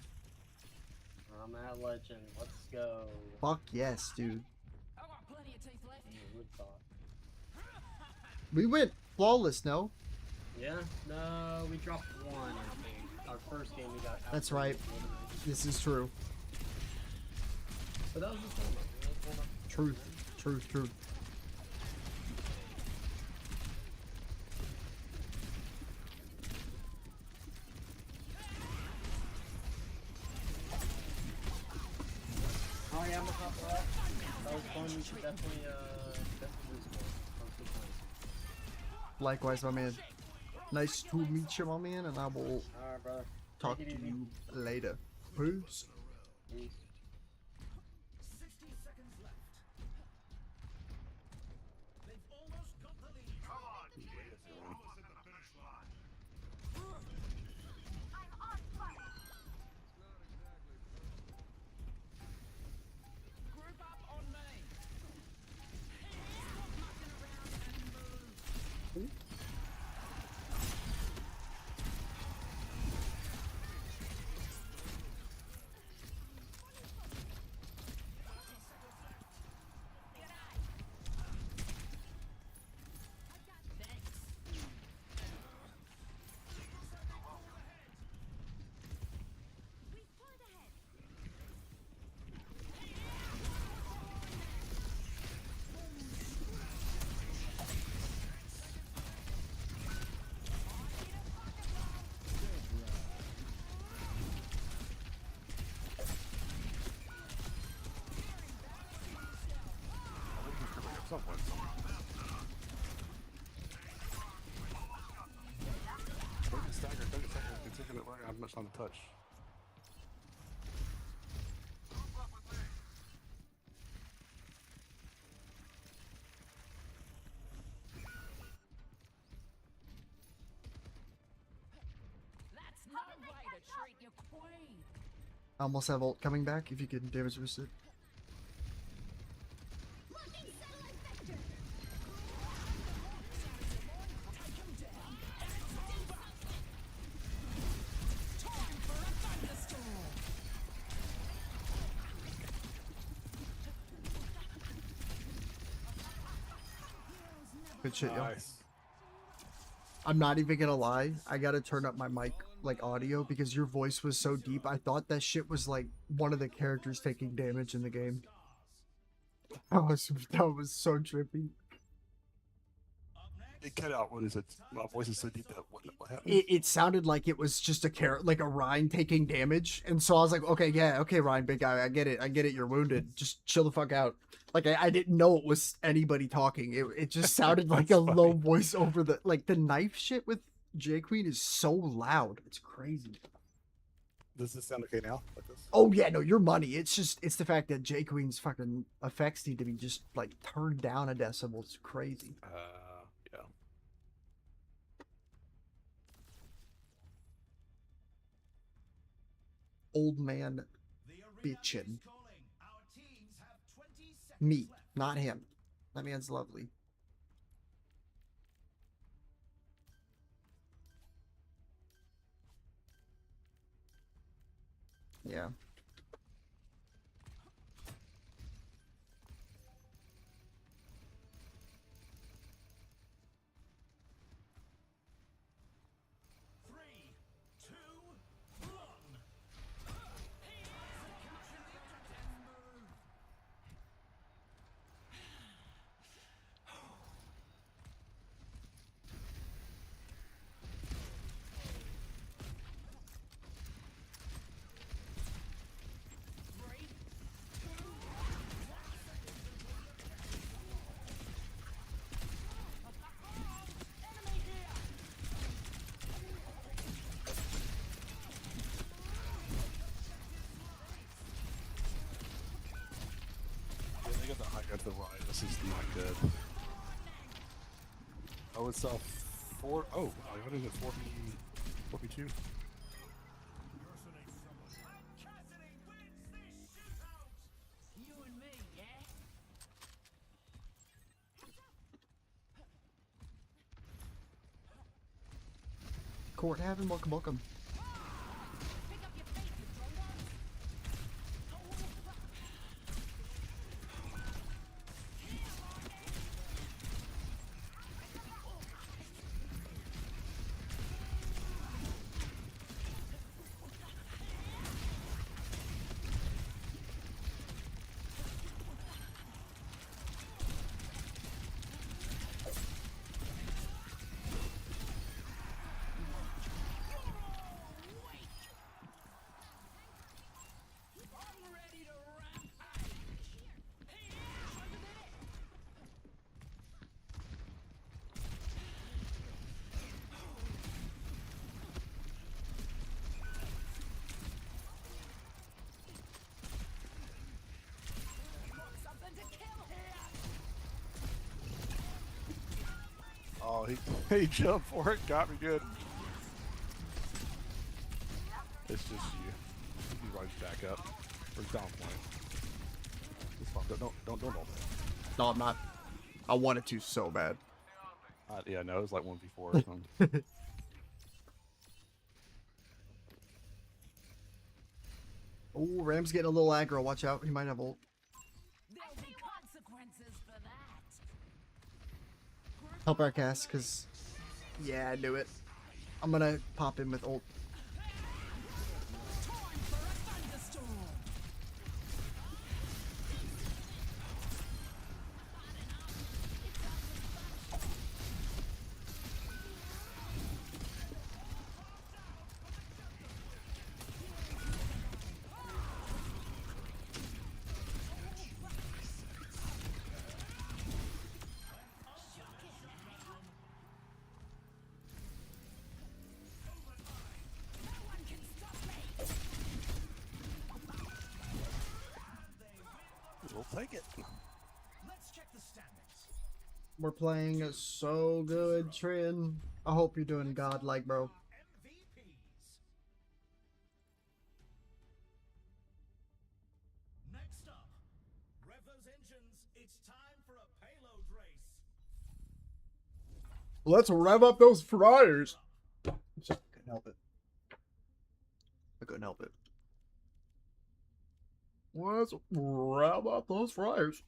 I'm at Legend. Let's go. Fuck yes, dude. I got plenty of teeth left. We went flawless, no? Yeah, no, we dropped one. I think. Our first game we got. That's right. This is true. But that was just one. Truth. Truth. Truth. Oh yeah, I'm a top left. That was fun. We should definitely do this more. That was good times. Likewise, my man. Nice to meet you, my man, and I will Alright, brother. talk Take to it easy. you later. Peace. Peace. 60 seconds left. They've almost got the lead. Come on, kids. We're almost at the finish line. Group up on me. Someone. Don't get staggered, don't get staggered. You're taking it right. I'm much on the touch. That's no way to treat your queen. I almost have ult coming back if you can damage boost it. Good shit, yo. Nice. I'm not even gonna lie. I gotta turn up my mic, like audio, because your voice was so deep. I thought that shit was like one of the characters taking damage in the game. That was so trippy. It cut out when it my voice is so deep that what happened? It sounded like it was just like a Ryan taking damage, and so I was like, okay, yeah, okay, Ryan, big guy, I get it, you're wounded. Just chill the fuck out. Like I didn't know it was anybody talking. It just sounded like a low voice over the the knife shit with J Queen is so loud. It's crazy. Does this sound okay now? Like this? Oh yeah, no, you're money. It's the fact that J Queen's fucking effects need to be just like turned down a decibel. It's crazy. Yeah. Old man bitchin'. Me, not him. That man's lovely. Yeah. Against the right. This is not good. Oh, it's 4. Oh, what is it? 4v2. You and me, yeah? Court Haven, welcome. Oh, he jumped for it, got me good. It's just you. He runs back up. Or he's down point. It's fine. Don't all that. No, I'm not. I wanted to so bad. Yeah, no, it was like 1v4 or something. Oh, Ram's getting a little aggro. Watch out. He might have ult. There'll be consequences for that. Help our cast, because... Yeah, I knew it. I'm gonna pop in with ult. We'll take it. Let's check the standings. We're playing so good, Trin. I hope you're doing godlike, bro. Next up, rev those engines. It's time for a payload race. Let's rev up those fryers. I couldn't help it. I couldn't help it. Let's rev up those fryers.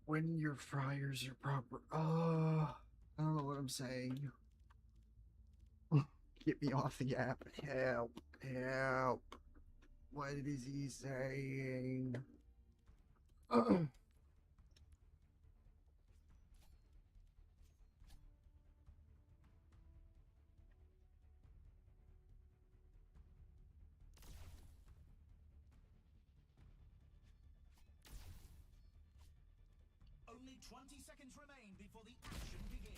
When your fryers are proper. I don't know what I'm saying. Get me off the app. Help. Help. What is he saying? Only 20 seconds remain before the action begins.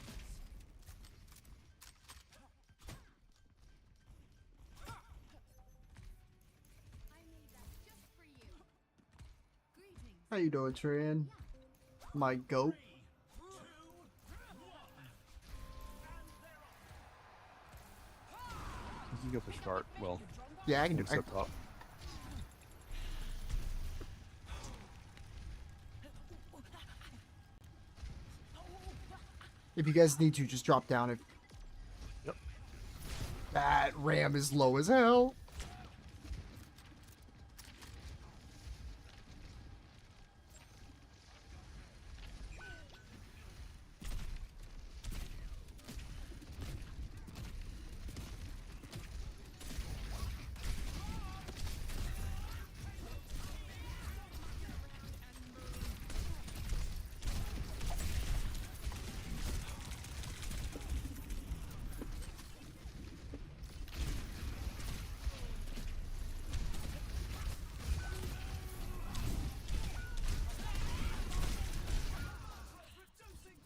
I made that just for you. Greetings. How you doing, Trin? My goat. You can go for start. Well, Yeah, I can do it. step up. If you guys need to, just drop down. If Yep. That Ram is low as hell.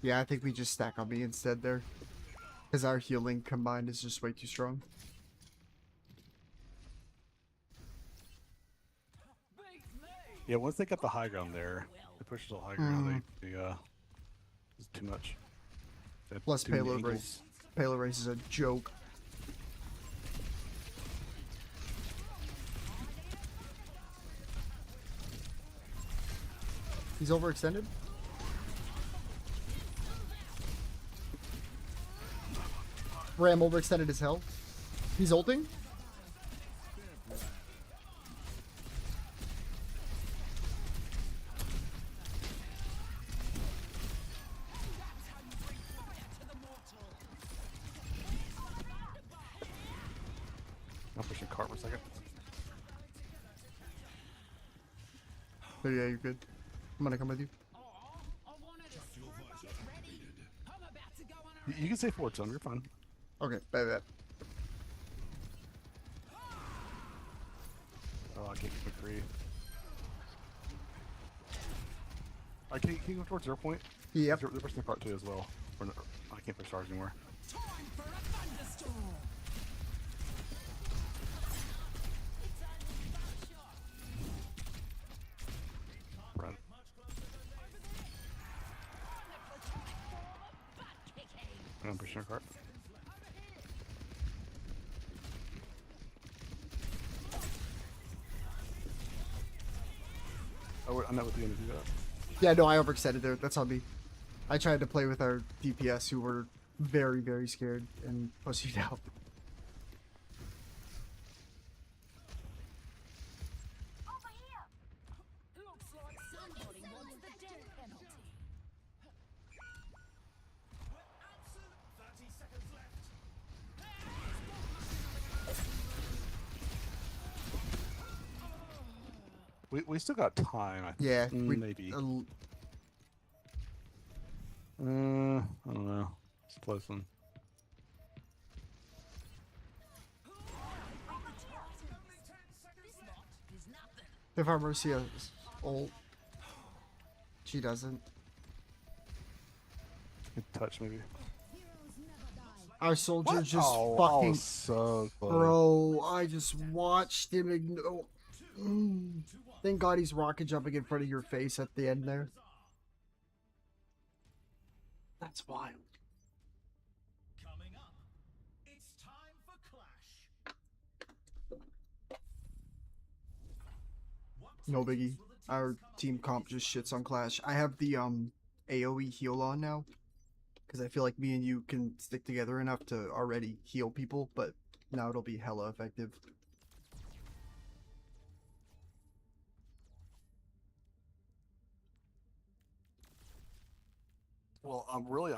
Yeah, I think we just stack on me instead there. Because our healing combined is just way too strong. Yeah, once they got the high ground there, they pushed the high ground. They it's too much. They had Plus too many payload angles. race. Payload race is a joke. He's overextended. Ram overextended as hell. He's ulting. I'm pushing cart for a second. Oh, yeah, you're good. I'm gonna come with you. You can say forward zone. You're fine. Okay, bad. Oh, I can't keep McCree. Can you go towards 0 point? Yep. They're pushing part 2 as well. Or no, I can't push stars anymore. Run. I'm pushing a cart. Oh, I'm not with you to do that. Yeah, no, I overextended there. That's on me. I tried to play with our DPS who were very, very scared and pussied out. We still got time. I think. Yeah, maybe. I don't know. It's a close one. If our Mercia ult, she doesn't. Good touch, maybe. Our soldier What? just Oh, fucking. so close. Bro, I just watched him ignore. Thank God he's rocket jumping in front of your face at the end there. That's wild. Coming up, it's time for Clash. No biggie. Our team comp just shits on Clash. I have the AoE heal on now. Because I feel like me and you can stick together enough to already heal people, but now it'll be hella effective. Well,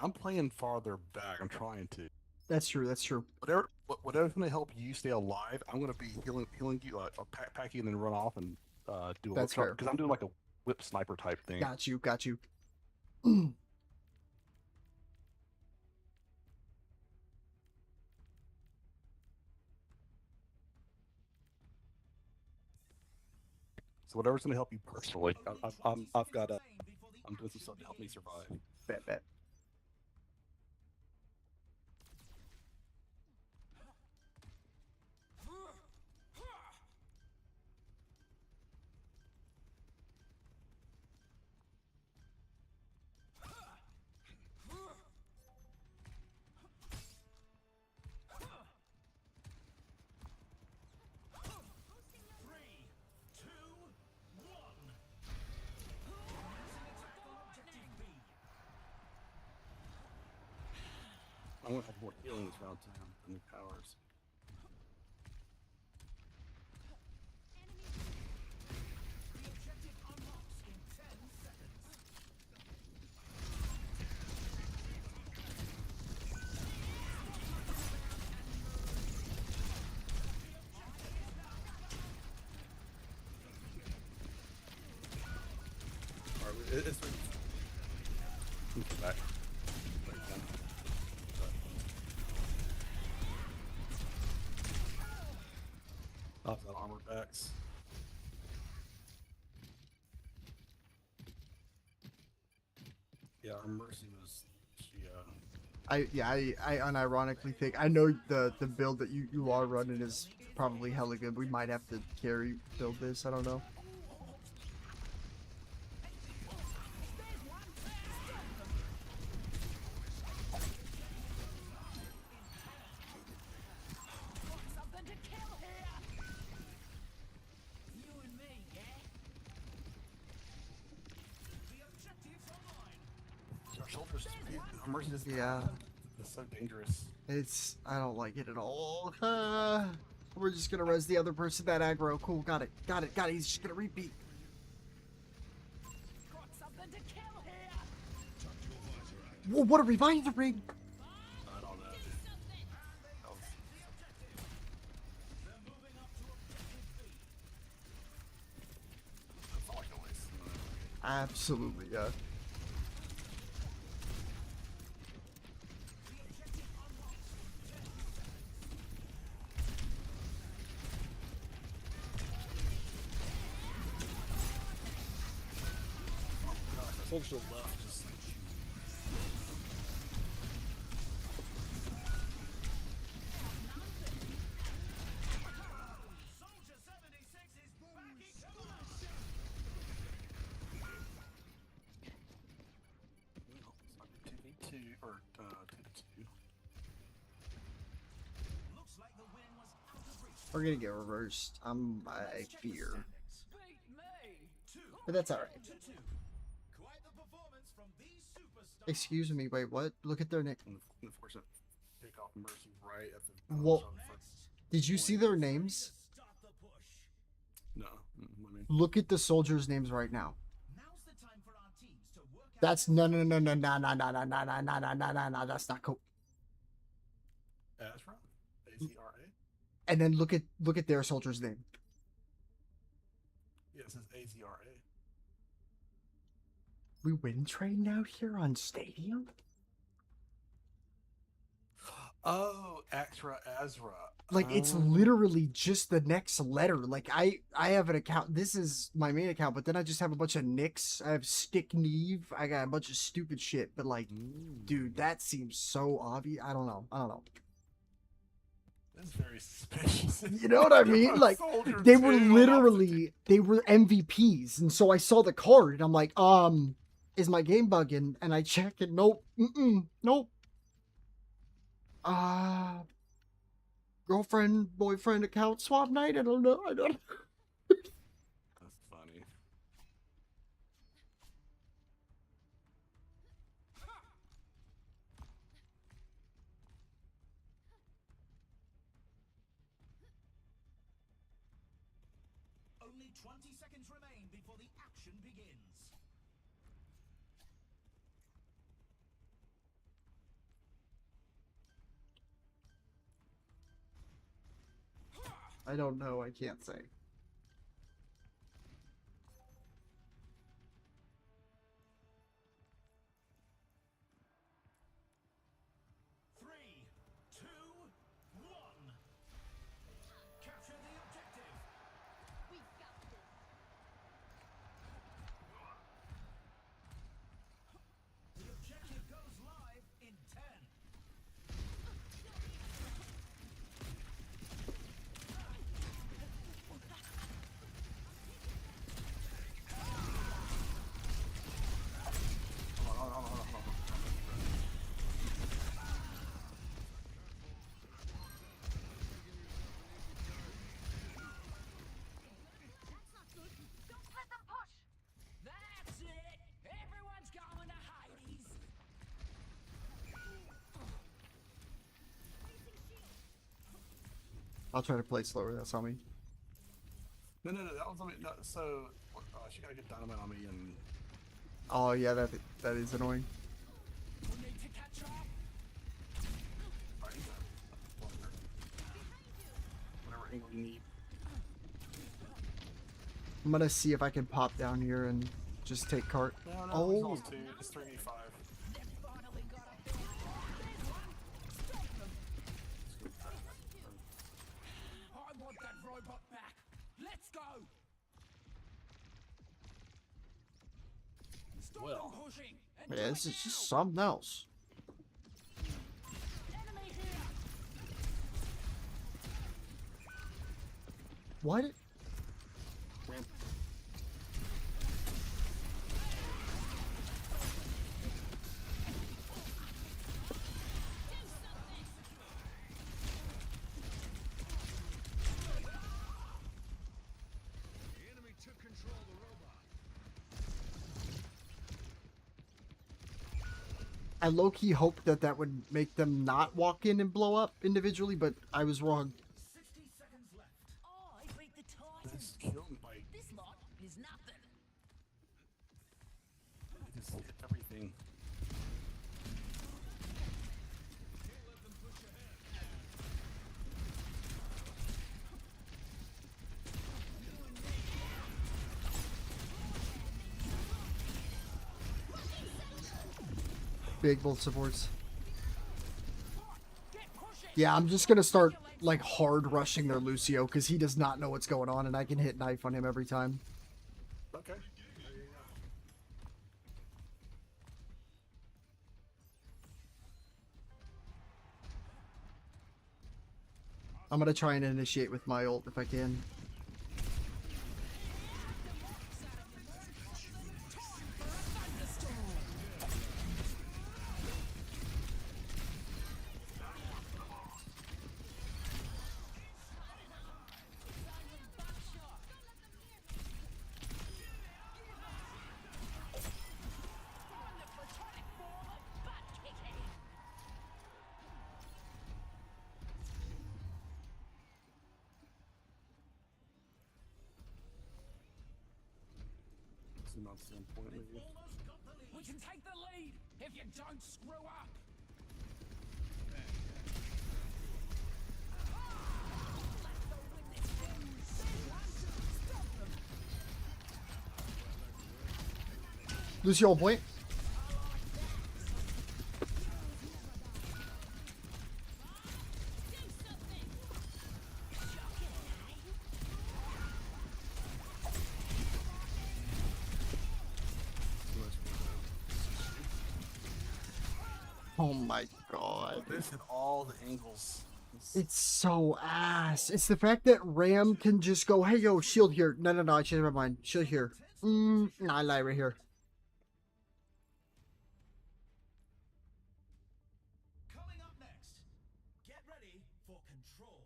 I'm playing farther back. I'm trying to. That's true, that's true. Whatever's going to help you stay alive, I'm going to be healing you, pack you, and then run off and do a That's fair. because I'm doing like a whip sniper type thing. Got you, got you. So whatever's going to help you personally, I've got I'm doing some stuff to help me survive. Bet. I'm going to have more healing this round time than the powers. Alright, it's back. Off that armored backs. Yeah, our Mercy was I unironically think I know the build that you are running is probably hella good. We might have to carry build this. I don't know. just Yeah. It's so dangerous. It's I don't like it at all. We're just gonna res the other person that aggro. Cool, got it. He's just gonna repeat. Whoa, what a revive the ring! I don't know. That's all I can waste. Absolutely, yeah. Soldier left just two or 2-2. We're gonna get reversed. I fear. But that's alright. Excuse me, wait, what? Look at their name. Unfortunate pick off Mercy right at the What? Did you see their names? No. Look at the soldiers' names right now. That's no. That's not cool. Azra? A-Z-R-A? And then look at their soldier's name. Yeah, it says A-Z-R-A. We win train out here on Stadium? Oh, Azra. Like, it's literally just the next letter. Like, I have an account. This is my main account, but then I just have a bunch of nicks. I have Stick Neve. I got a bunch of stupid shit. But, like, dude, that seems so obvious. I don't know. That's very suspicious. You know what I mean? Like, they were literally, they were MVPs. And so I saw the card, and I'm like, is my game bugging? And I check, and nope. Nope. Girlfriend, boyfriend account swap night? I don't know. That's funny. Only 20 seconds remain before the action begins. I don't know. I can't say. Three, two, one. Capture the objective. We got this. The objective goes live in 10. That's it! Everyone's going to Hades! I'll try to play slower. That's on me. No, that was on me. No, so, she gotta get dynamite on me and... Oh, yeah, that is annoying. We need to catch up! Whatever angle you need. I'm gonna see if I can pop down here and just take cart. No, Oh, it's 2. It's 3v5. I want that robot back! Let's go! Stop Well. them pushing! And yeah, do this it is just now! something else. Enemy here! What? The enemy took control of the robot. I low-key hoped that that would make them not walk in and blow up individually, but I was wrong. 60 seconds left. I beat the Titan. This killed by This lot is nothing. just hit everything. Big both supports. Yeah, I'm just gonna start like hard rushing their Lucio because he does not know what's going on, and I can hit knife on him every time. Okay. I'm gonna try and initiate with my ult if I can. Not the same point with you. We can take the lead if you don't screw up. Lucio on point. Oh my god. This hit all the angles. It's so ass. It's the fact that Ram can just go, hey yo, shield here. No, I changed my mind. Shield here. Nah, I lie right here. Coming up next, get ready for control.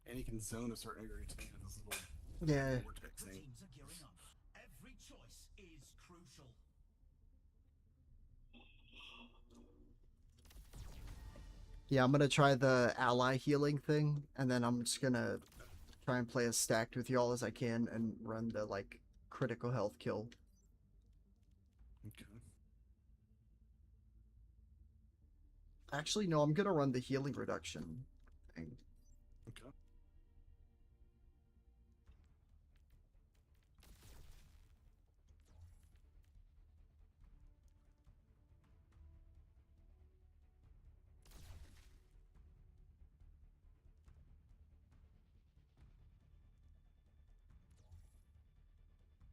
And he can zone a certain area too. This little Yeah. vortex thing. Teams are gearing up. Every choice is crucial. Yeah, I'm gonna try the ally healing thing, and then I'm just gonna try and play as stacked with y'all as I can and run the like critical health kill. Okay. Actually, no, I'm gonna run the healing reduction thing. Okay.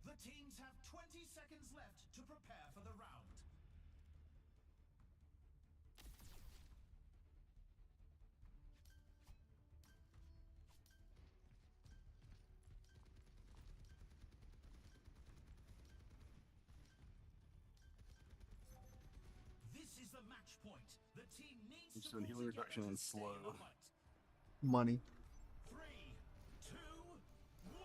The teams have 20 seconds left to prepare for the round. This is the match point. The team needs I'm just to doing pull healing together reduction to and stay slow. in the fight. Money. 3, 2, 1.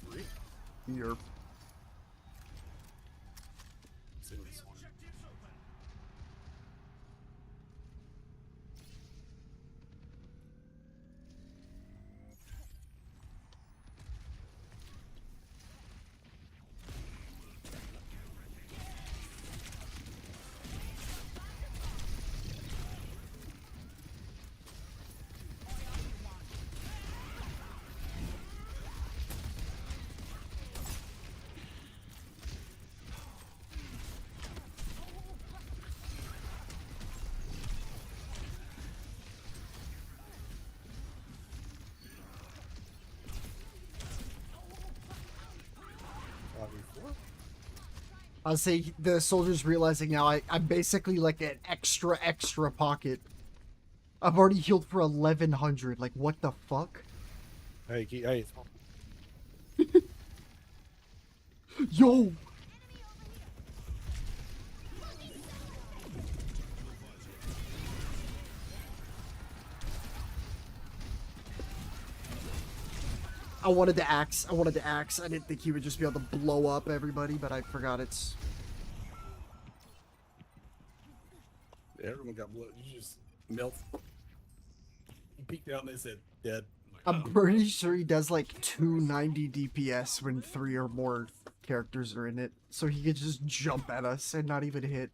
Three. You're See this one. Objectives open. I'll say the soldiers realizing now I'm basically like an extra pocket I've already healed for 1100. Like, what the fuck? Hey, hey. Yo! I wanted the axe. I didn't think he would just be able to blow up everybody, but I forgot it's... Everyone got blood. You just melt. You peeked out and they said dead. I'm pretty sure he does like 290 DPS when 3 or more characters are in it. So he could just jump at us and not even hit.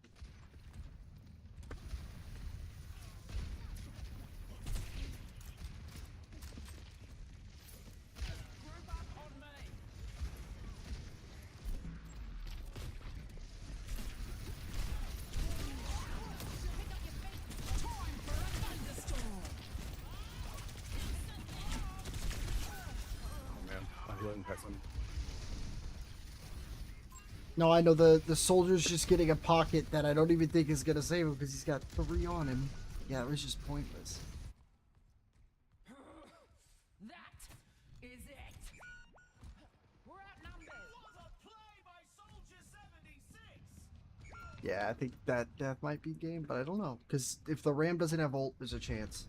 No, I know the soldier's just getting a pocket that I don't even think is gonna save him because he's got 3 on him. Yeah, it was just pointless. That is it. We're outnumbered. What a play by Soldier 76. Yeah, I think that might be game, but I don't know. Because if the Ram doesn't have ult, there's a chance.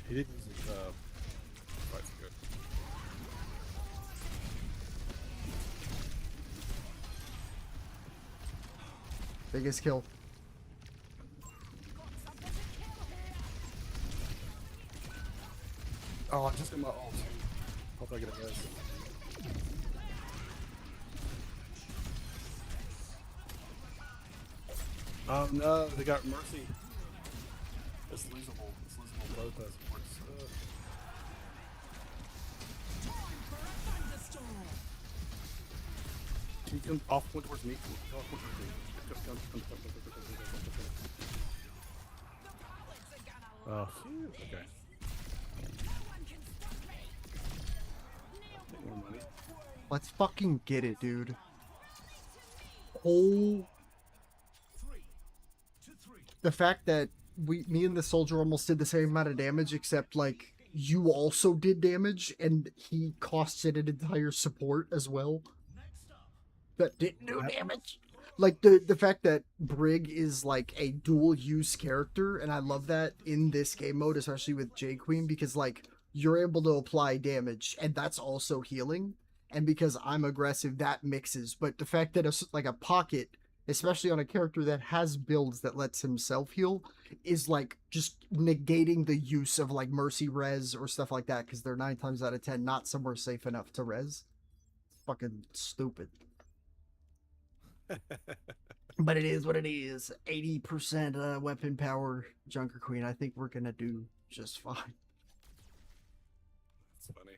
He didn't use his fights good. Biggest kill. Oh, I just got my ult. Hope I get a res. Oh no, they got Mercy. It's losable. It's losable both us. Can you come off point towards me? Come off point towards me. Come. Oh, phew. Okay. Take more money. Let's fucking get it, dude. Oh. The fact that me and the soldier almost did the same amount of damage, except like you also did damage and he costed an entire support as well that didn't do damage. Like the fact that Brig is like a dual use character, and I love that in this game mode, especially with J Queen, because like you're able to apply damage and that's also healing, and because I'm aggressive that mixes. But the fact that it's like a pocket, especially on a character that has builds that lets himself heal, is like just negating the use of like Mercy res or stuff like that, because they're 9 times out of 10 not somewhere safe enough to res. Fucking stupid. But it is what it is. 80% weapon power, Junker Queen. I think we're gonna do just fine. That's funny.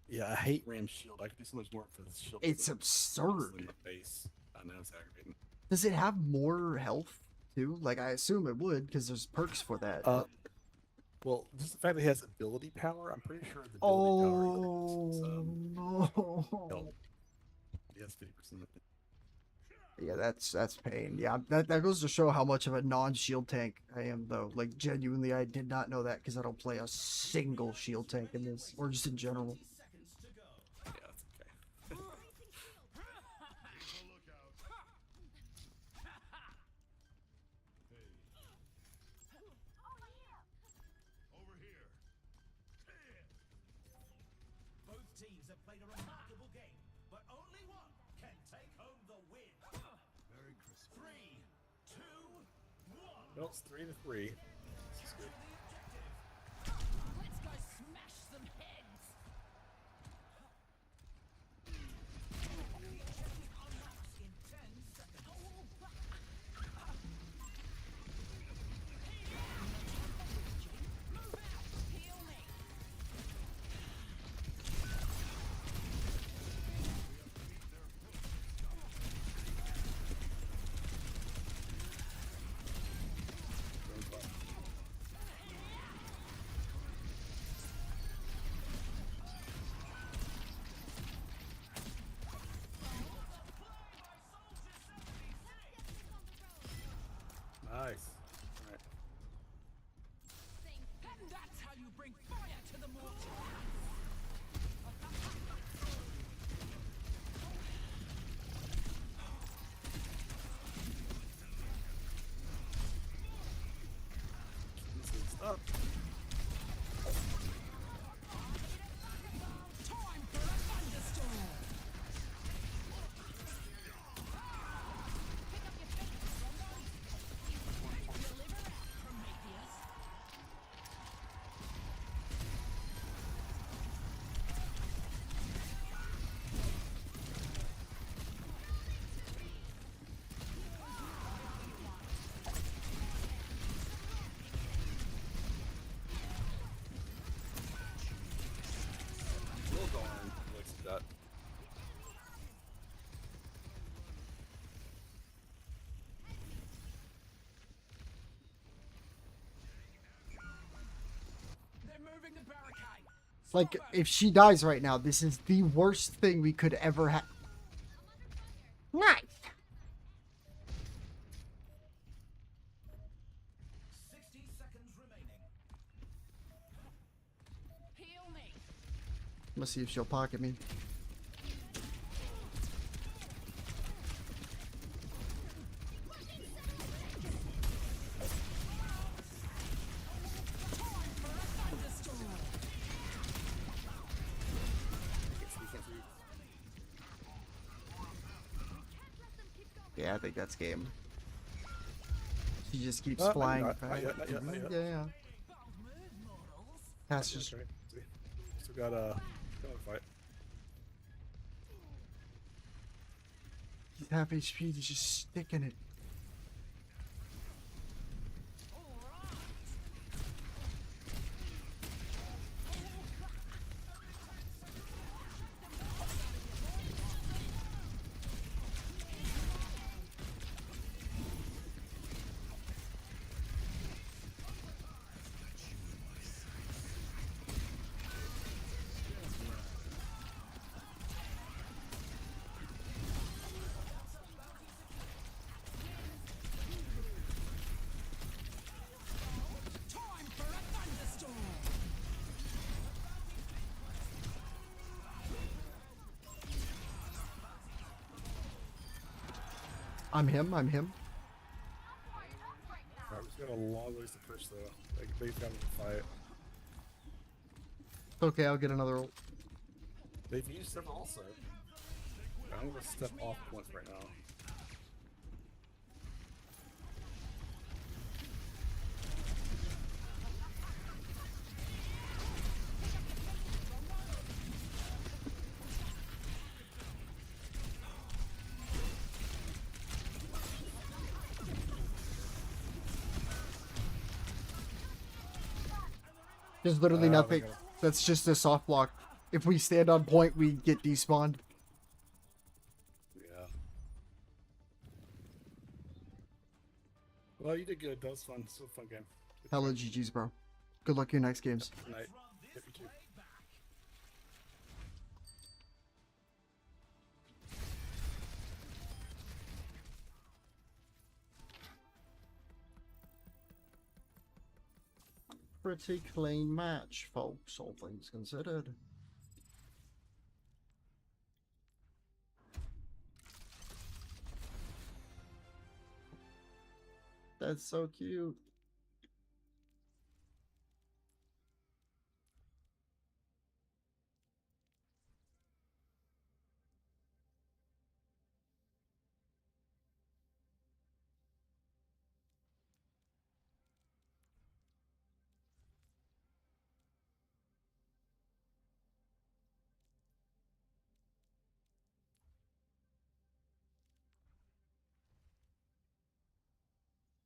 Yeah, I hate Ram's shield. I could do so much more for this shield. It's absurd. In the face. I know it's aggravating. Does it have more health too? Like I assume it would, because there's perks for that. Well, just the fact that he has ability power, I'm pretty sure the ability power no. He has 50%. Yeah, that's pain. Yeah, that goes to show how much of a non-shield tank I am, though. Like, genuinely, I did not know that because I don't play a single shield tank in this, or just in general. Yeah, that's okay. Both teams have played a remarkable game, but only one can take home the win. Merry Christmas. 3, 2, 1. Well, it's 3-3. This is good. Let's go smash some heads. In 10 seconds. Like, if she dies right now, this is the worst thing we could ever have. Nice. 60 seconds remaining. Heal me. Let's see if she'll pocket me. Yeah, I think that's game. She just keeps flying. Not back. yet, not yet, not yet. Yeah. That's just. Okay, see. Still got a fight. He's half HP. He's just sticking it. I'm him. I'm him. Alright, we've got a long ways to push though. Like, they've got to fight. Okay, I'll get another ult. They've used them also. I'm gonna step off once right now. There's literally nothing. they go. That's just a soft block. If we stand on point, we get despawned. Yeah. Well, you did good. That was fun. Still a fun game. Hella GG's, bro. Good luck your next games. Good night. Yep, you too. Pretty clean match, folks, all things considered. That's so cute.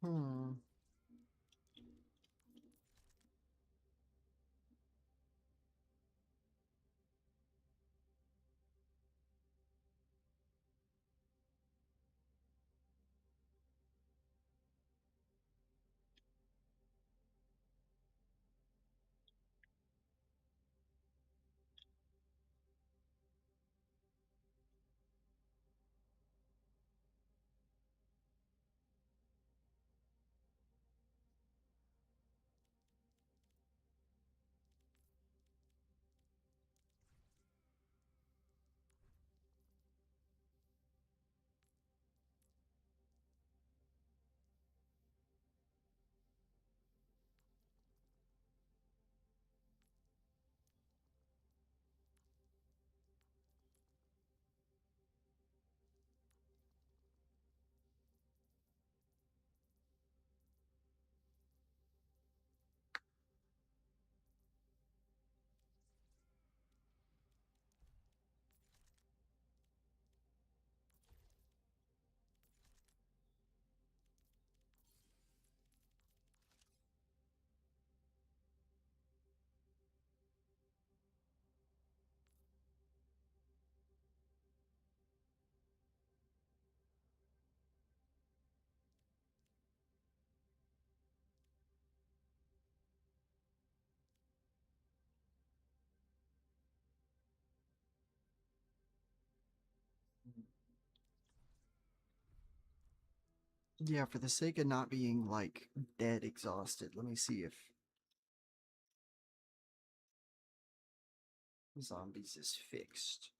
Hmm. Yeah, for the sake of not being, like, dead exhausted, let me see if zombies is fixed.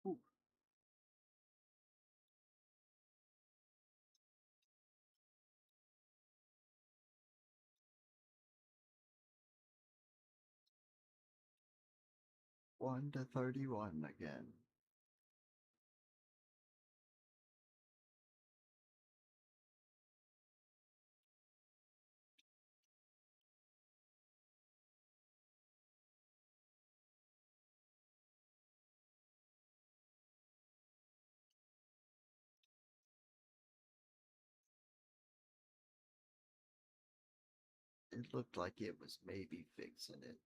Ooh. One to 31 again. It looked like it was maybe fixing it.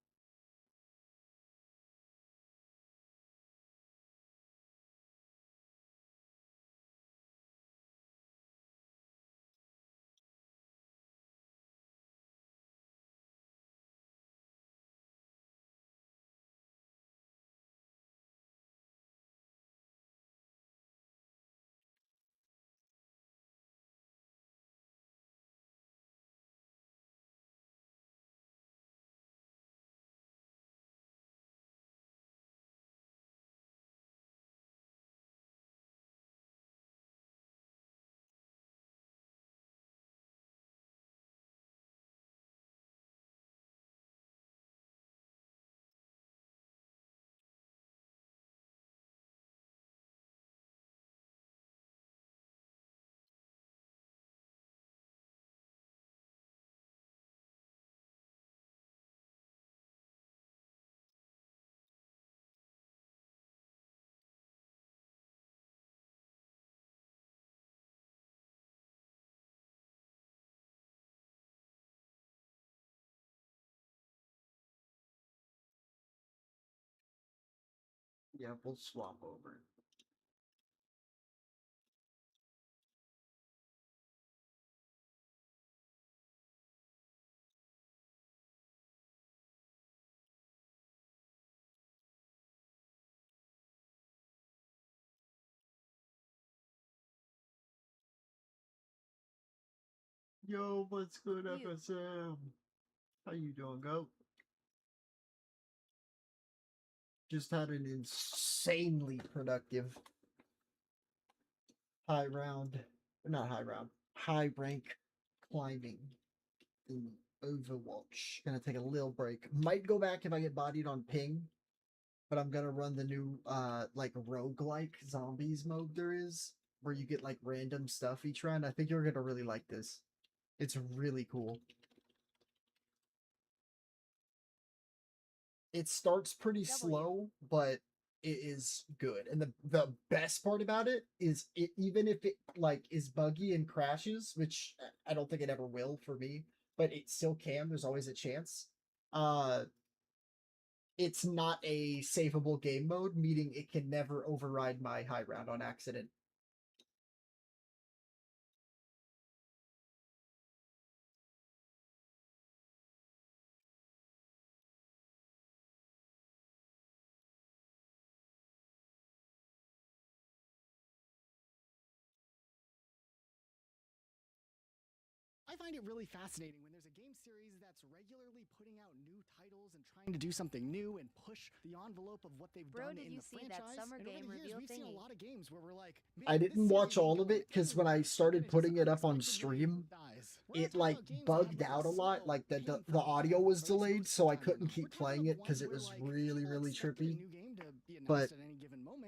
Yeah, we'll swap over. Yo, what's good, FSM? How you doing, Goat? Just had an insanely productive high rank climbing in Overwatch. Gonna take a little break. Might go back if I get bodied on ping, but I'm gonna run the new like roguelike zombies mode there is, where you get like random stuff each round. I think you're gonna really like this. It's really cool. It starts pretty slow, but it is good. And the best part about it is even if it like is buggy and crashes, which I don't think it ever will for me, but it still can. There's always a chance. It's not a savable game mode, meaning it can never override my high round on accident. I find it really fascinating when there's a game series that's regularly putting out new titles and trying to do something new and push the envelope of what they've done in the franchise. Summer and game over the years, reveal we've seen thingy? a lot of games where we're like, I didn't watch all of it because when I started putting it up on stream, it like bugged out a lot. Like the audio was delayed, so I couldn't keep playing it because it was really trippy. But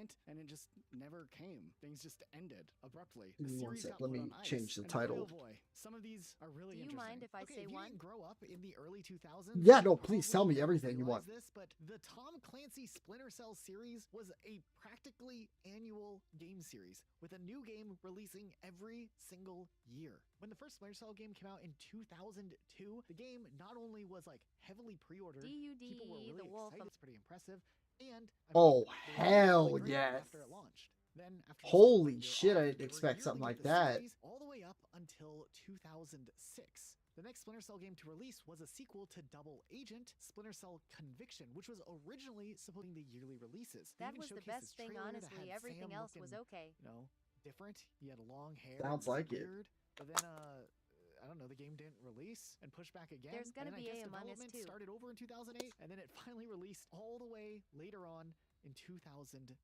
announcement, and it just never came. Things just ended abruptly. Give The me one series sec, got let put me on ice, change the and title. Boy, oh boy, some of these are really Do you interesting. mind if I okay, say if you one? didn't grow up in the early 2000s, Yeah, no, you please probably tell me don't everything you want. realize this, but the Tom Clancy Splinter Cell series was a practically annual game series, with a new game releasing every single year. When the first Splinter Cell game came out in 2002, the game not only was like heavily pre-ordered, people were really the wolf. excited. It's pretty impressive, and I mean, Oh, they were hell really great yes. after it launched. Then after just, like, Holy 1 year shit, off, I didn't they were expect something yearly like with the that. series all the way up until 2006. The next Splinter Cell game to release was a sequel to Double Agent, Splinter Cell Conviction, which was originally supposed to be the yearly releases. They That even was the showcased best this thing, trailer that honestly. had Everything Sam else was looking, okay. you know, different. He had long hair. Sounds and like it. weird. But then, I don't know, the game didn't release and pushed back again. There's gonna and then be I guess Among Us development 2. started over in 2008, and then it finally released all the way later on in 2010.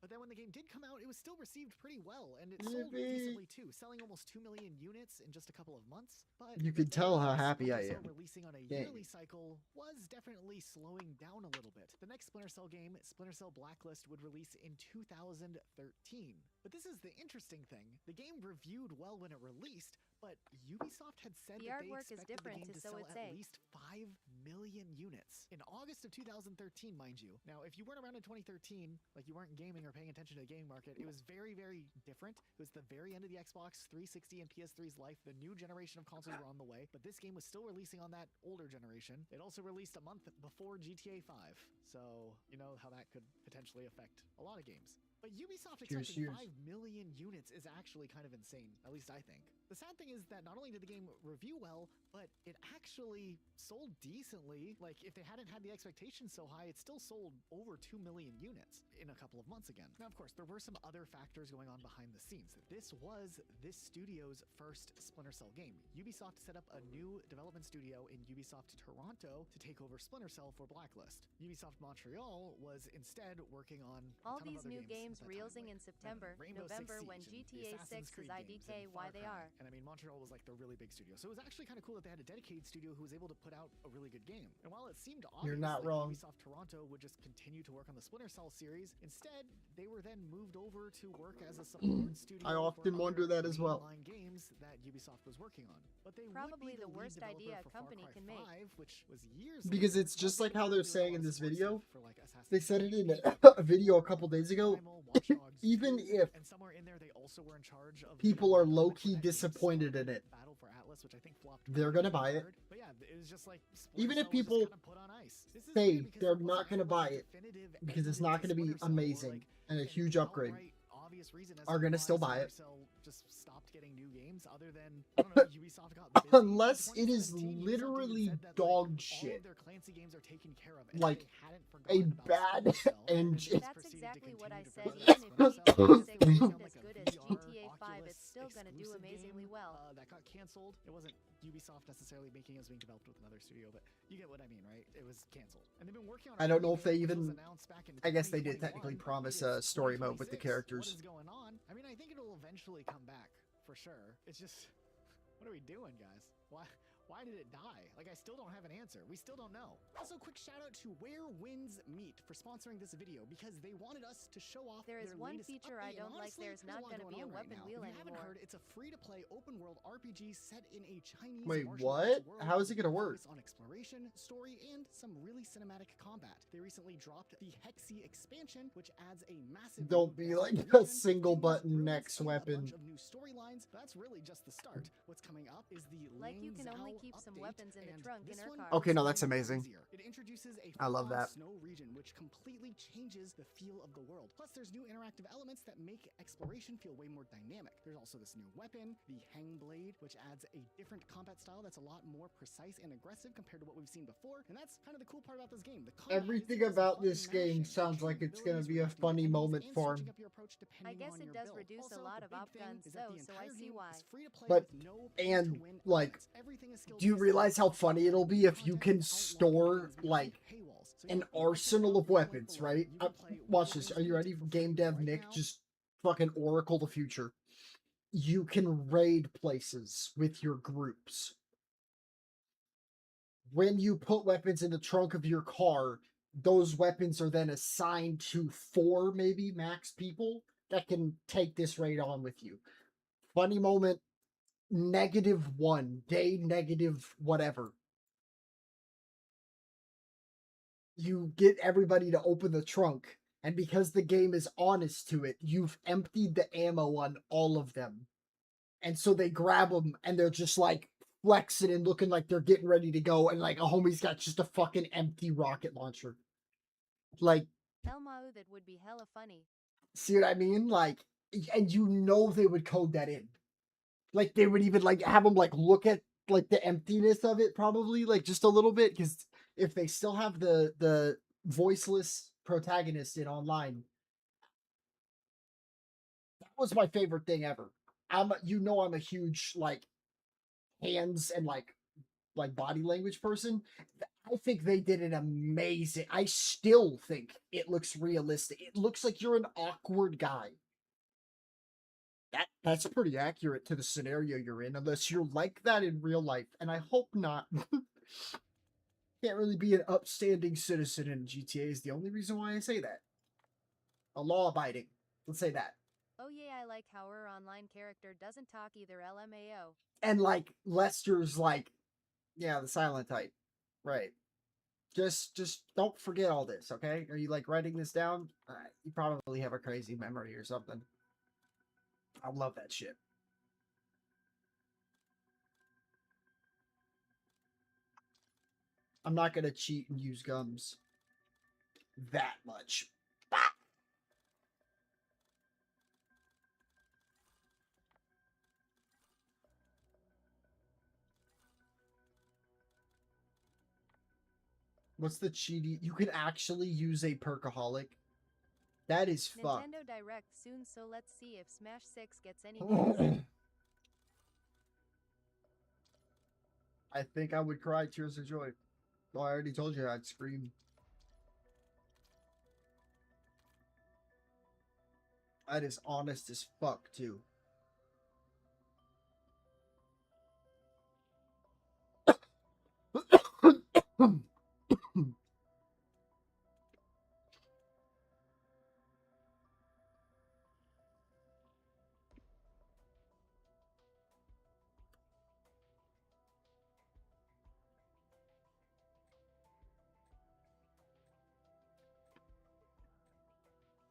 But then when the game did come out, it was still received pretty well, and it sold Yippee. decently too, selling almost 2 million units in just a couple of months. But You with can tell how that, happy I Splinter Cell am. releasing on a Dang. yearly cycle was definitely slowing down a little bit. The next Splinter Cell game, Splinter Cell Blacklist, would release in 2013. But this is the interesting thing. The game reviewed well when it released, but Ubisoft had said The that they artwork is expected different, the game to so sell it's at a- least 5 million units in August of 2013, mind you. Now, if you weren't around in 2013, like you weren't gaming or paying attention to the game market, it was very, very different. It was the very end of the Xbox 360 and PS3's life. The new generation of consoles were on the way, but this game was still releasing on that older generation. It also released a month before GTA 5, so you know how that could potentially affect a lot of games. But Ubisoft expecting 5 million units is actually kind of insane, at least I think. The sad thing is that not only did the game review well, but it actually sold decently. Like, if they hadn't had the expectations so high, it still sold over 2 million units in a couple of months again. Now, of course, there were some other factors going on behind the scenes. This was this studio's first Splinter Cell game. Ubisoft set up a new development studio in Ubisoft Toronto to take over Splinter Cell for Blacklist. Ubisoft Montreal was instead working on a All ton of these other new games games at that time, reelsing like, in September, Rainbow Six November, when Siege and the GTA Assassin's 6 Creed is games IDK, and why Far they Cry. are. And I mean, Montreal was like the really big studio. So it was actually kind of cool that they had a dedicated studio who was able to put out a really good game. And while it seemed obvious You're not that wrong. Ubisoft Toronto would just continue to work on the Splinter Cell series, instead, they were then moved over to work as a support studio. I often for wonder other that as well. mainline games that Ubisoft was working on. But they Probably would be the lead worst developer idea a for Far company Cry can make. 5, which was years Because later. it's just But like they how were they're doing a saying lot in of this support video. stuff for, like, Assassin's They said it Creed, in a video a couple days ago. Primal, Watch Dogs Even 2, if and somewhere in there they also were in charge of people the are development low-key for that game's disappointed in it, Battle for Atlas, which I think flopped they're gonna buy it. But yeah, it was just like Even Splinter if Cell was just people kinda put on ice. This is say weird because they're there not wasn't gonna really buy a it definitive because it's ending not to gonna be Splinter Cell, or, amazing like, and a an huge upgrade, outright obvious reason as are to gonna why still buy it. Splinter Cell just stopped getting new games other than, I don't know, Ubisoft got busy. Unless In it is 2017, Ubisoft literally even said that, like, dog all shit, of their Clancy games are taken care of, and like they hadn't a forgotten about bad Splinter Cell, and then engine. just That's proceeded to exactly what I continue said. to Even if develop GTA 6 Splinter Cell. isn't Like as a good as VR, GTA 5, Oculus it's still gonna do exclusive amazingly game, well. that got canceled. It wasn't Ubisoft necessarily making it, was being developed with another studio, but you get what I mean, right? It was canceled, and they've been working on. I don't know if they which was even. announced back in I guess they did 2021, technically but promise it's a story mode with the 2026. characters. What is going on? I mean, I think it'll eventually come back for sure. It's just, what are we doing, guys? Why did it die? Like, I still don't have an answer. We still don't know. Also, quick shout out to Where Winds Meet for sponsoring this video because they wanted us to show off There is their one latest feature update, I don't and like. honestly, There's a not lot gonna going be a on right weapon now. wheel If you haven't anymore. heard, it's a free-to-play open-world RPG set in a Chinese Wait, martial arts what? world How is it with gonna a work? focus on exploration, story, and some really cinematic combat. They recently dropped the Hexy expansion, which adds a massive. Don't new be like exploration, a single tunes, button runes, next and weapon. A bunch of new storylines. That's really just the start. What's coming up is the Like, you can only Lingzhou keep some update, weapons in the and trunk in this our one car. Okay, no, is that's even amazing. easier. It introduces a I love full-on that. snow region, which completely changes the feel of the world. Plus, there's new interactive elements that make exploration feel way more dynamic. There's also this new weapon, the Hang Blade, which adds a different combat style that's a lot more precise and aggressive compared to what we've seen before. And that's kind of the cool part about this game. The combat Everything isn't just about button this game mashing. sounds like Training it's gonna abilities be a with funny enemies moment and for switching him. up your approach I depending guess on it your does build. reduce Also, a lot the of big op thing guns is that though, the so I entire see game why. is free to play But with no and pay-to-win like, elements. Everything is skill do you based. realize how funny it'll be if you can Content store outlaw guns like behind paywalls. So an yeah, you can arsenal check of out the link weapons, below. right? You can play Watch Where this. Are Winds you Meet ready? for Game free dev right Nick, now. just fucking oracle the future. You can raid places with your groups. When you put weapons in the trunk of your car, those weapons are then assigned to 4 maybe max people that can take this raid on with you. Funny moment, -1, day negative whatever. You get everybody to open the trunk, and because the game is honest to it, you've emptied the ammo on all of them. And so they grab them, and they're just like flexing and looking like they're getting ready to go, and like a homie's got just a fucking empty rocket launcher. Like, Elmao, that would be hella funny. see what I mean? Like, and you know they would code that in. Like, they would even like have them like look at like the emptiness of it, probably like just a little bit, because if they still have the voiceless protagonist in online, that was my favorite thing ever. I'm a huge like hands and like body language person. I think they did an amazing. I still think it looks realistic. It looks like you're an awkward guy. That's pretty accurate to the scenario you're in, unless you're like that in real life, and I hope not. Can't really be an upstanding citizen in GTA is the only reason why I say that. A law-abiding. Let's say that. Oh yeah, I like how our online character doesn't talk either, LMAO. And like Lester's like, yeah, the silent type. Right. Just don't forget all this, okay? Are you like writing this down? You probably have a crazy memory or something. I love that shit. I'm not gonna cheat and use gums that much. What's the cheaty? You can actually use a perkaholic. That is fucked. Nintendo Direct soon, so let's see if Smash 6 gets any news. I think I would cry tears of joy. Well, I already told you I'd scream. That is honest as fuck, too.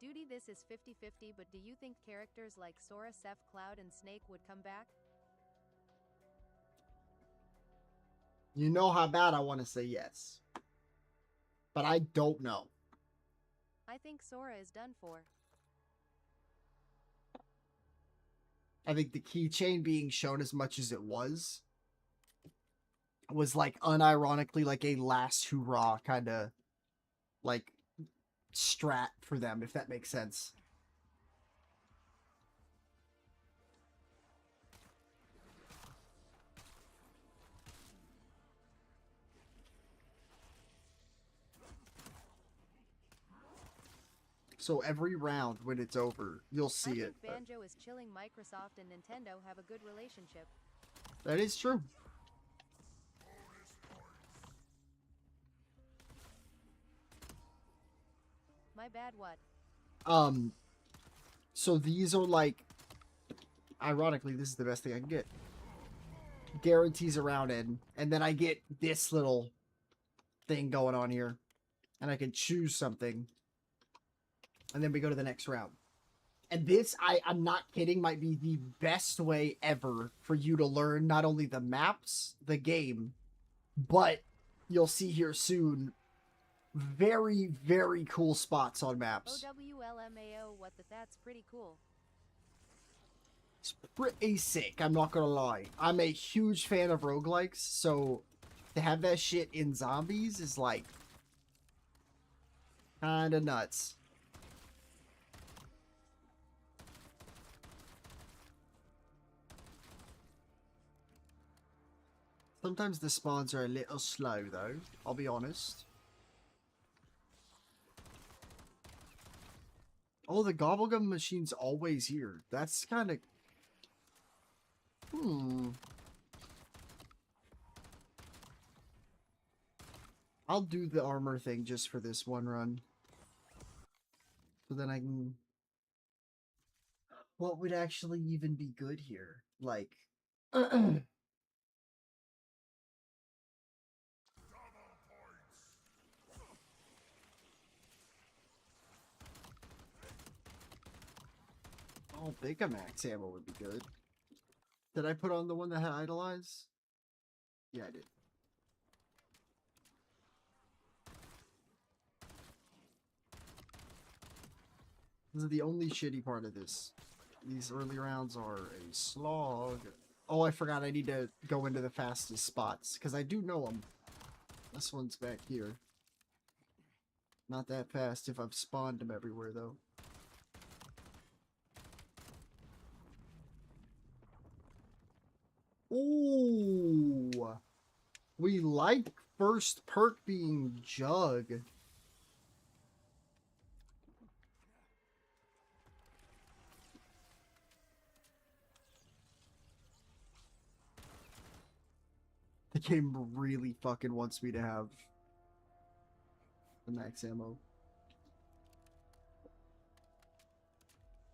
Duty, this is 50-50, but do you think characters like Sora, Seph, Cloud, and Snake would come back? You know how bad I want to say yes. But I don't know. I think Sora is done for. I think the keychain being shown as much as it was like unironically like a last hurrah kind of like strat for them, if that makes sense. So every round when it's over, you'll see I think it. but Banjo is chilling. Microsoft and Nintendo have a good relationship. That is true. My bad, what? So these are like, ironically, this is the best thing I can get. Guarantees around in, and then I get this little thing going on here, and I can choose something, and then we go to the next round. And this, I'm not kidding, might be the best way ever for you to learn not only the maps, the game, but you'll see here soon, very, very cool spots on maps. OWLMAO, what that's pretty cool. It's pretty sick, I'm not gonna lie. I'm a huge fan of roguelikes, so to have that shit in zombies is like kinda nuts. Sometimes the spawns are a little slow though, I'll be honest. Oh, the gobblegum machine's always here. That's kind of... I'll do the armor thing just for this one run. So then I can... What would actually even be good here? Like... I don't think a max ammo would be good. Did I put on the one that had Idolize? Yeah, I did. This is the only shitty part of this. These early rounds are a slog. Oh, I forgot I need to go into the fastest spots, because I do know them. This one's back here. Not that fast if I've spawned them everywhere, though. Ooh! We like first perk being Jug. The game really fucking wants me to have the max ammo.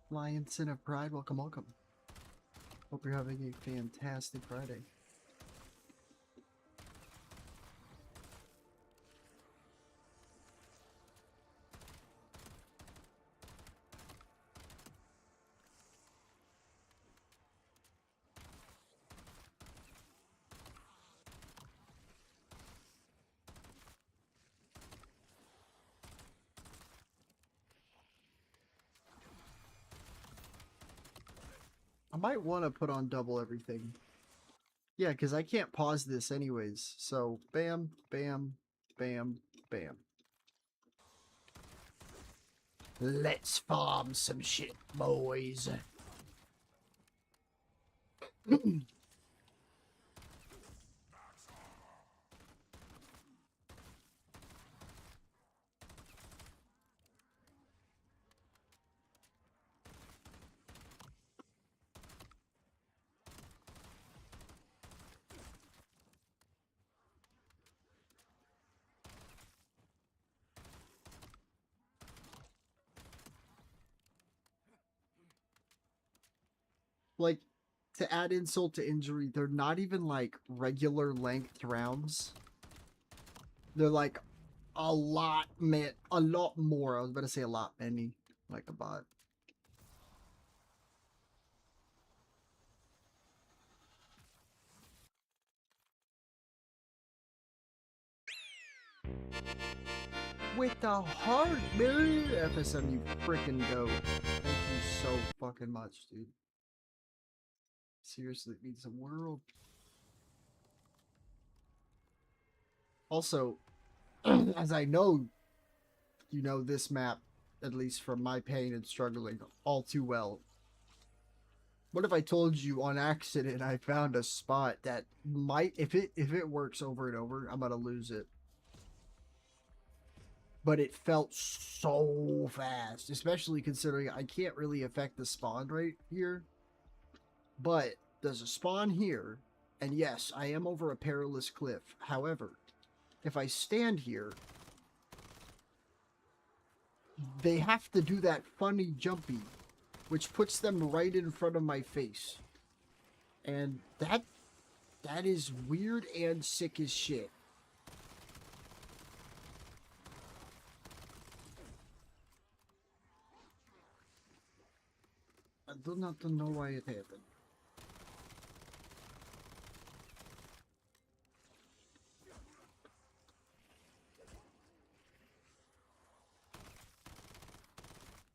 Lion Sin of Pride, welcome, welcome. Hope you're having a fantastic Friday. I might want to put on double everything. Yeah, because I can't pause this anyways. So, bam, bam, bam, bam. Let's farm some shit, boys. Like, to add insult to injury, they're not even like regular length rounds. They're like a lot more. I was about to say a lot many, like a bot. With the heart, man. FSM, you freaking go. Thank you so fucking much, dude. Seriously, it means the world. Also, as I know, you know this map, at least from my pain and struggling, all too well. What if I told you on accident I found a spot that might, if it works over and over, I'm gonna lose it. But it felt so fast, especially considering I can't really affect the spawn rate here. But there's a spawn here, and yes, I am over a perilous cliff. However, if I stand here, they have to do that funny jumpy, which puts them right in front of my face. And that is weird and sick as shit. I do not know why it happened.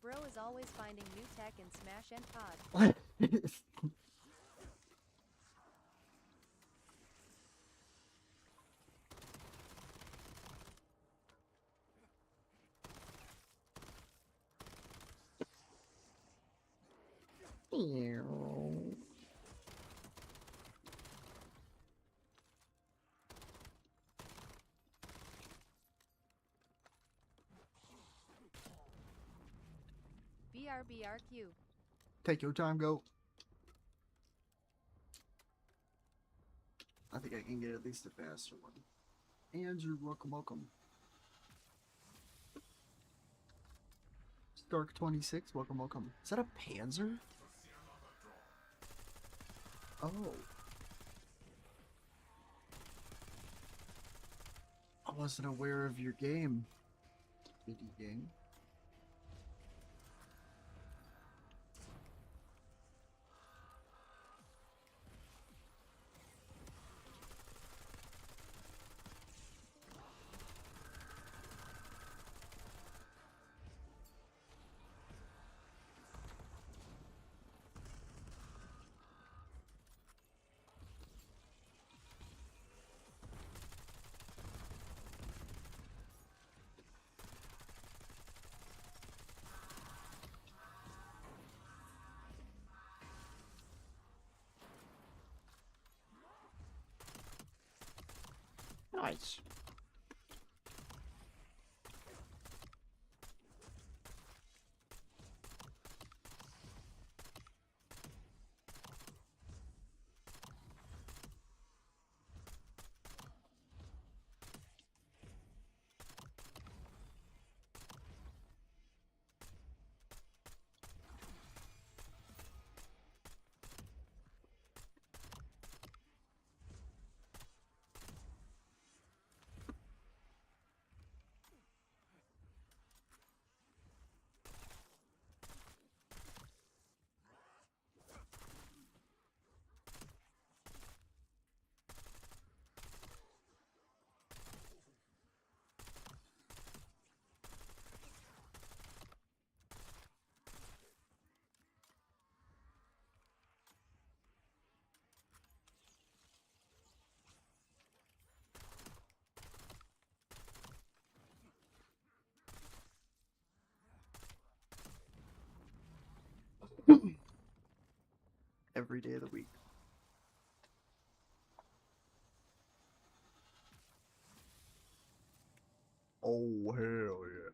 Bro is always finding new tech in Smash and COD. BRBRQ. Take your time, go. I think I can get at least a faster one. Andrew, welcome. Stark 26, welcome. Is that a Panzer? Oh. I wasn't aware of your game. Kitty game. Nice. Every day of the week. Oh, hell yeah.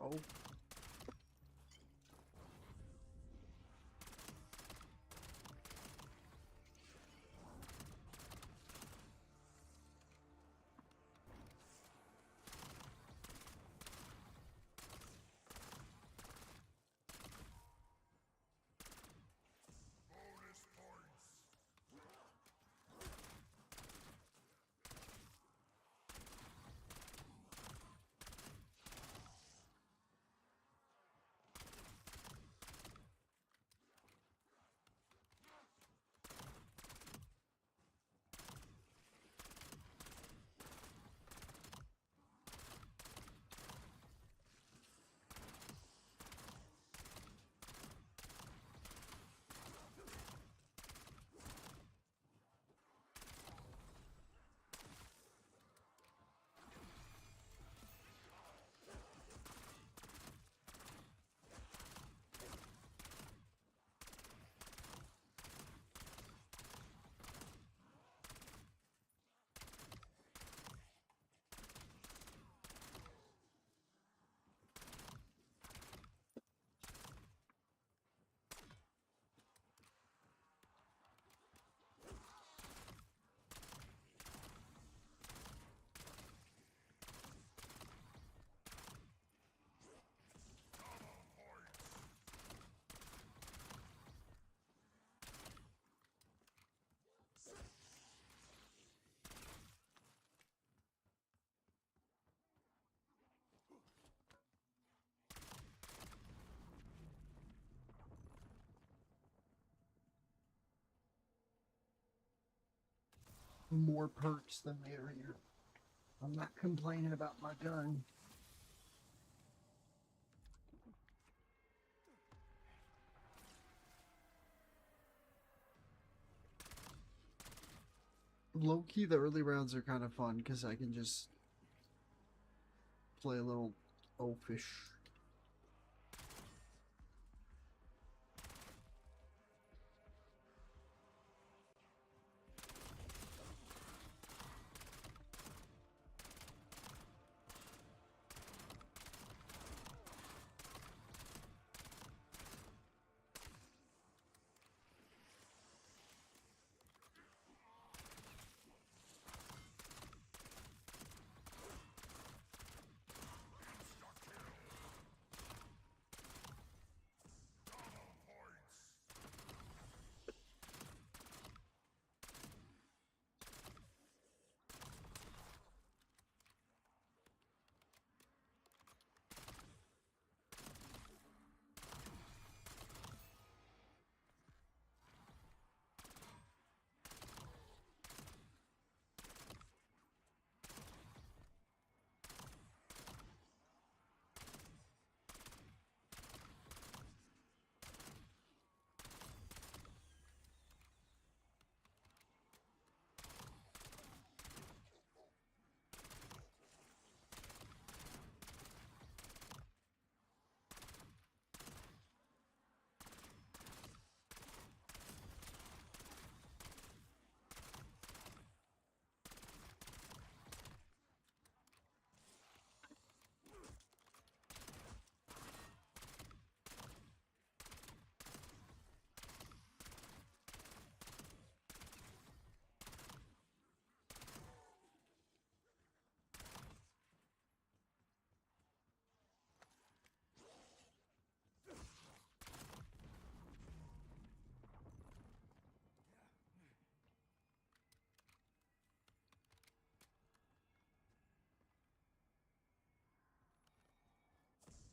Oh. More perks than the area. I'm not complaining about my gun. Low key, the early rounds are kind of fun because I can just play a little oafish.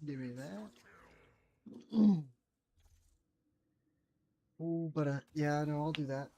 Give me that. Oh, but yeah, no, I'll do that.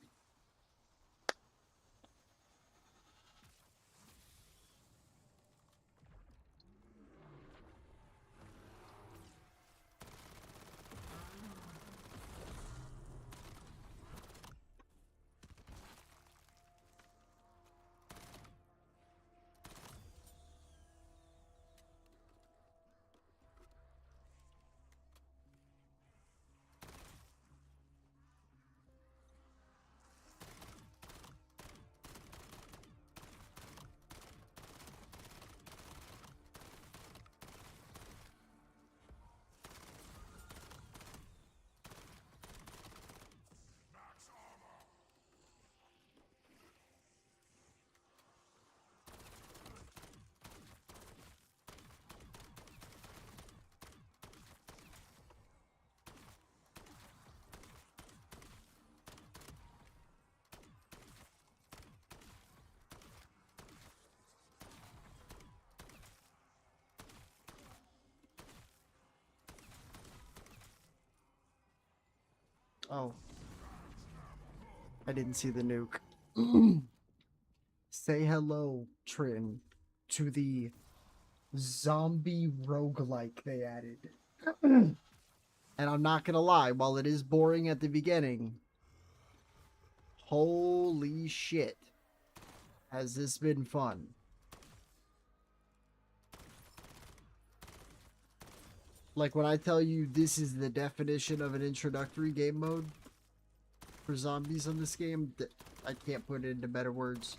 Oh. I didn't see the nuke. Say hello, Trin, to the zombie roguelike they added. And I'm not gonna lie, while it is boring at the beginning, holy shit, has this been fun. Like, when I tell you this is the definition of an introductory game mode for zombies on this game, I can't put it into better words.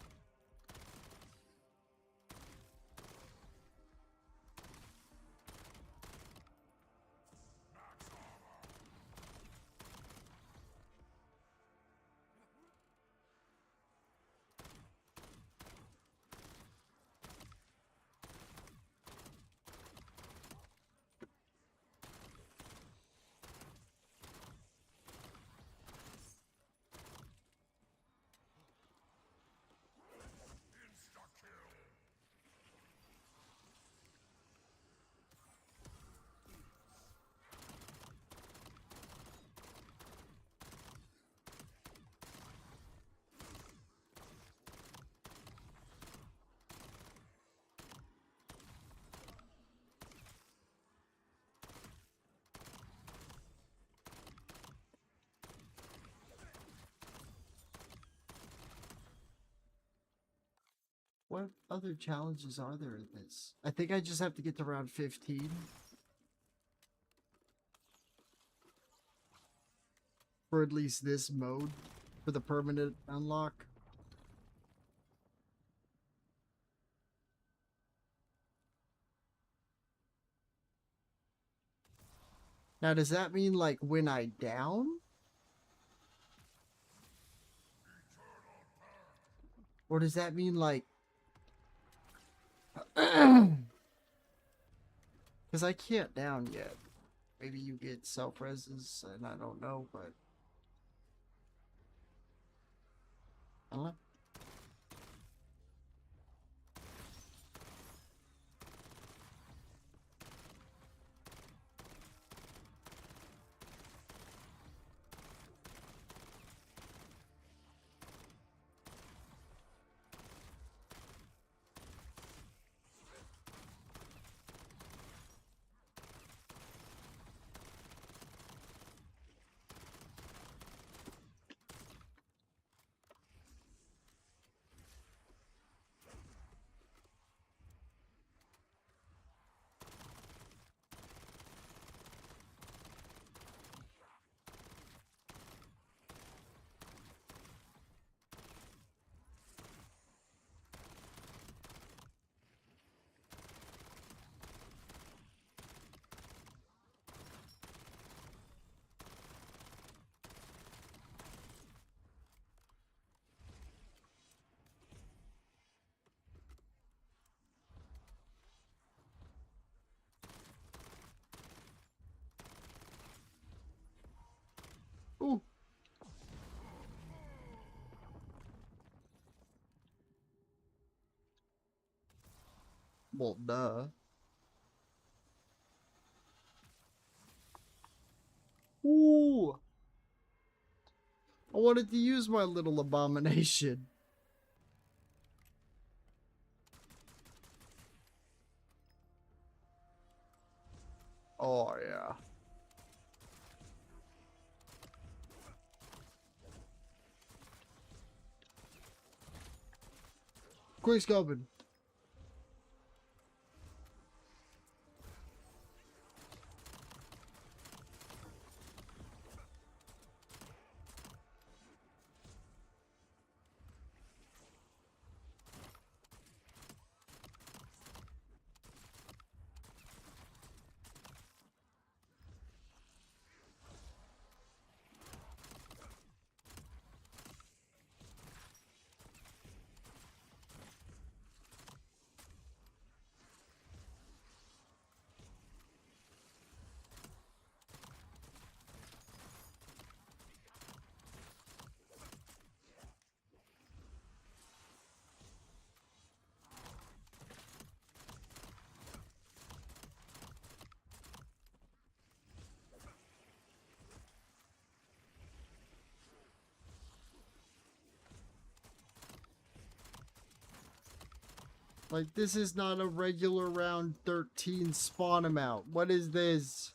What other challenges are there in this? I think I just have to get to round 15. For at least this mode. For the permanent unlock. Now, does that mean, like, when I down? Or does that mean, like... Because I can't down yet. Maybe you get self-reses, and I don't know, but... I don't know. Ooh. Well, duh. Ooh. I wanted to use my little abomination. Oh, yeah. Quick scoping. Like, this is not a regular round 13 spawn amount. What is this?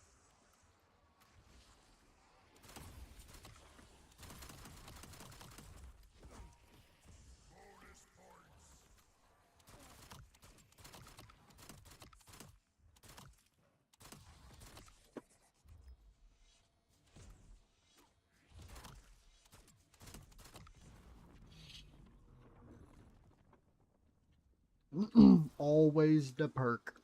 Always the perk.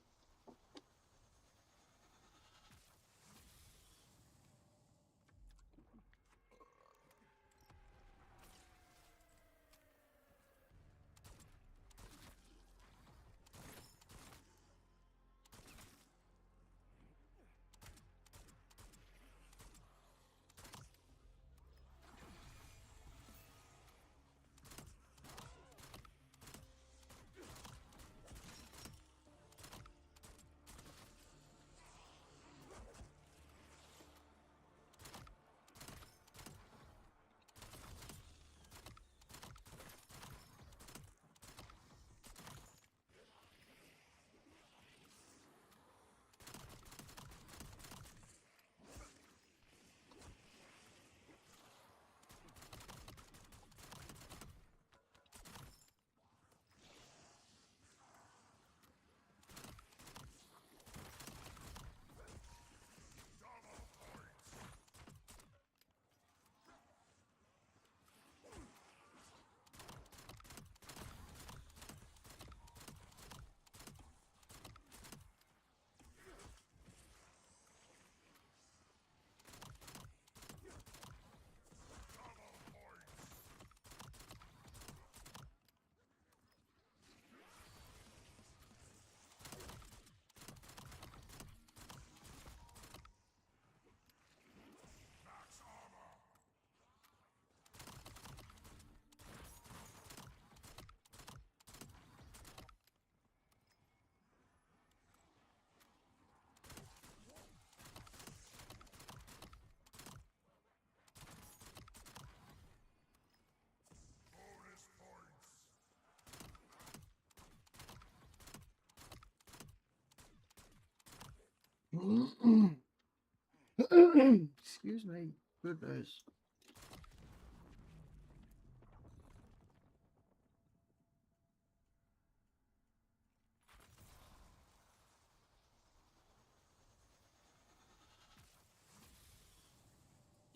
Excuse me. Goodness.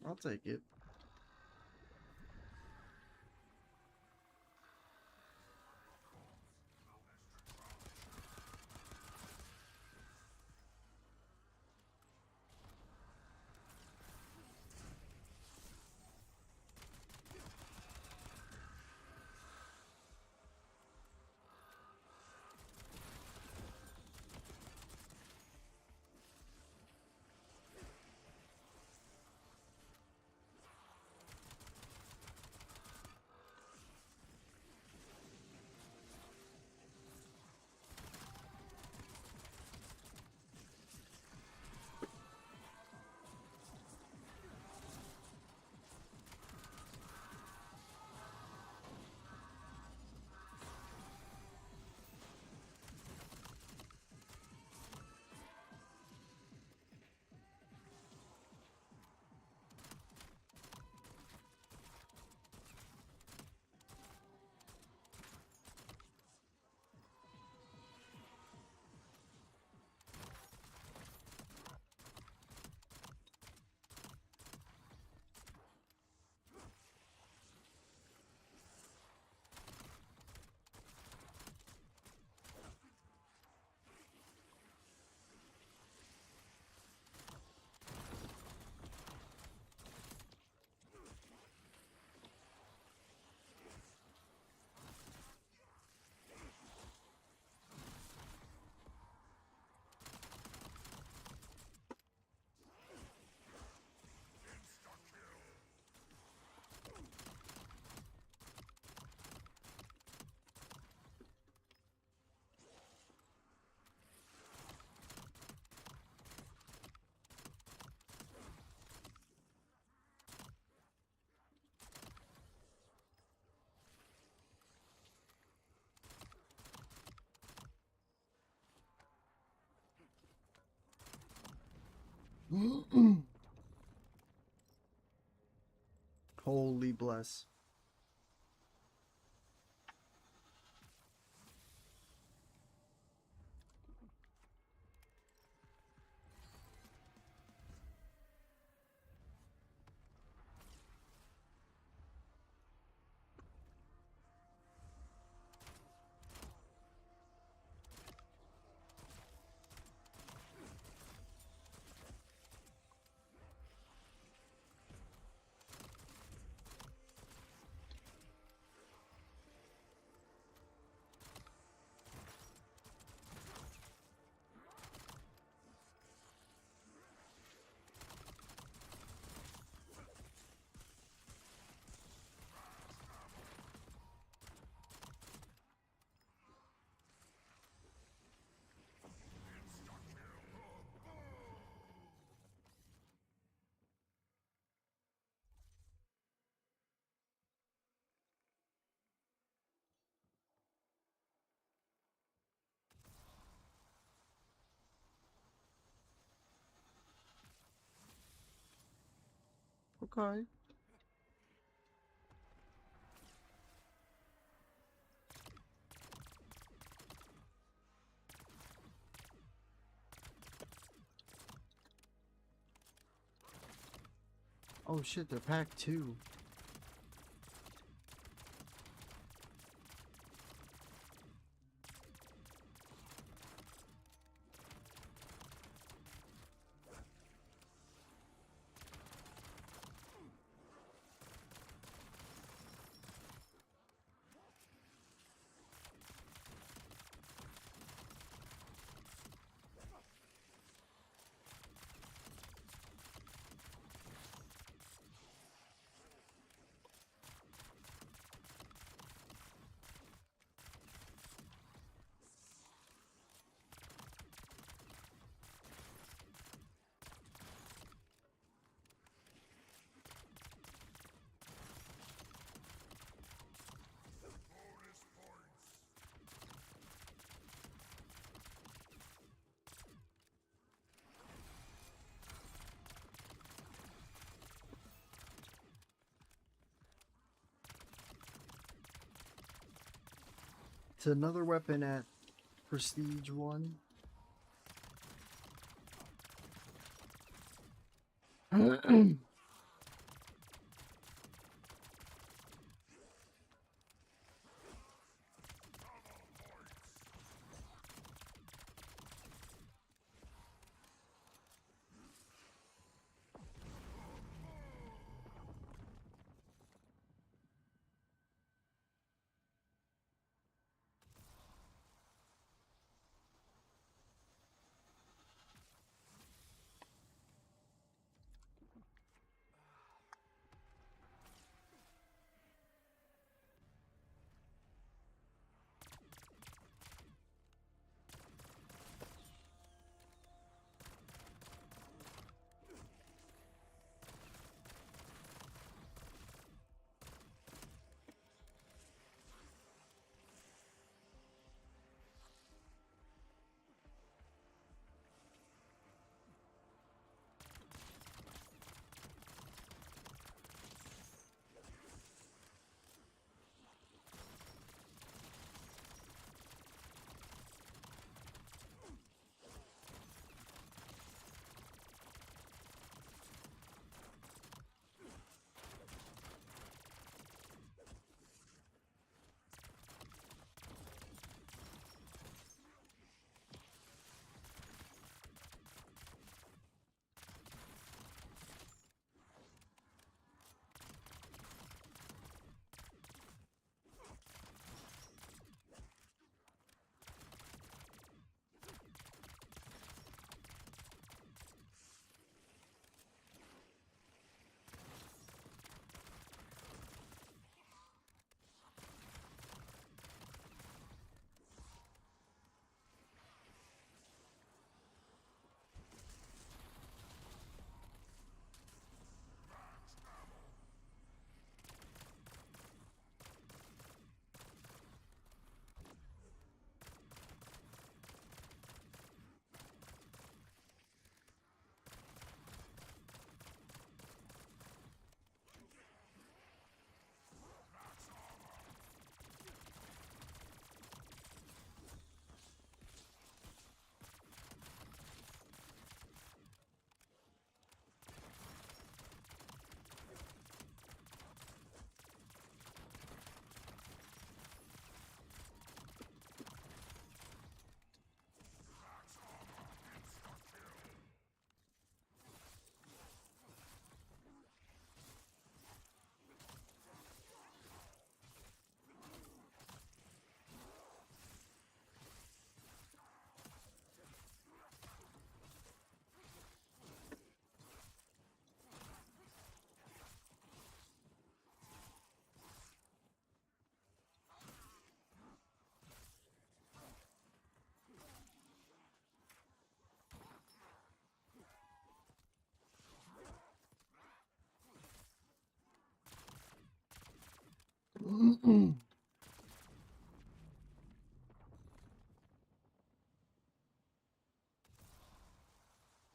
I'll take it. Holy bless. Okay. Oh shit, they're packed too. It's another weapon at Prestige 1.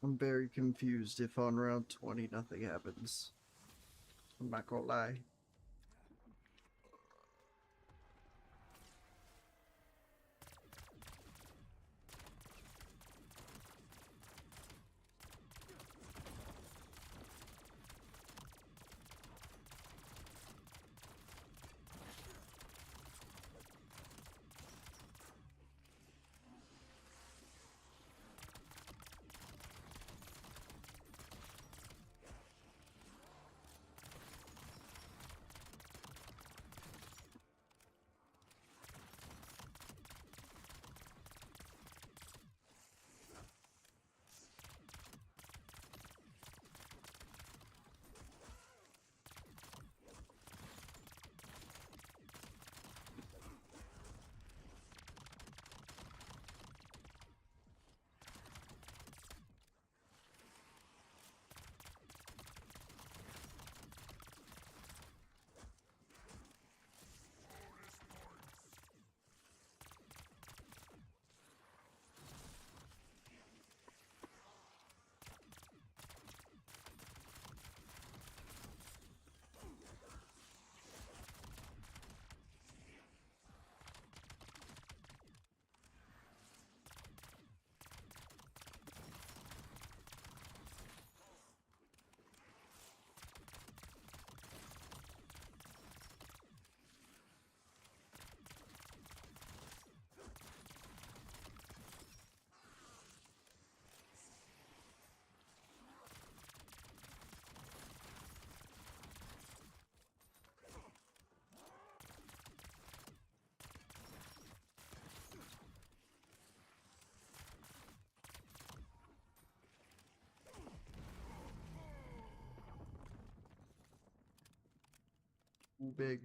I'm very confused if on round 20 nothing happens. I'm not gonna lie. Big.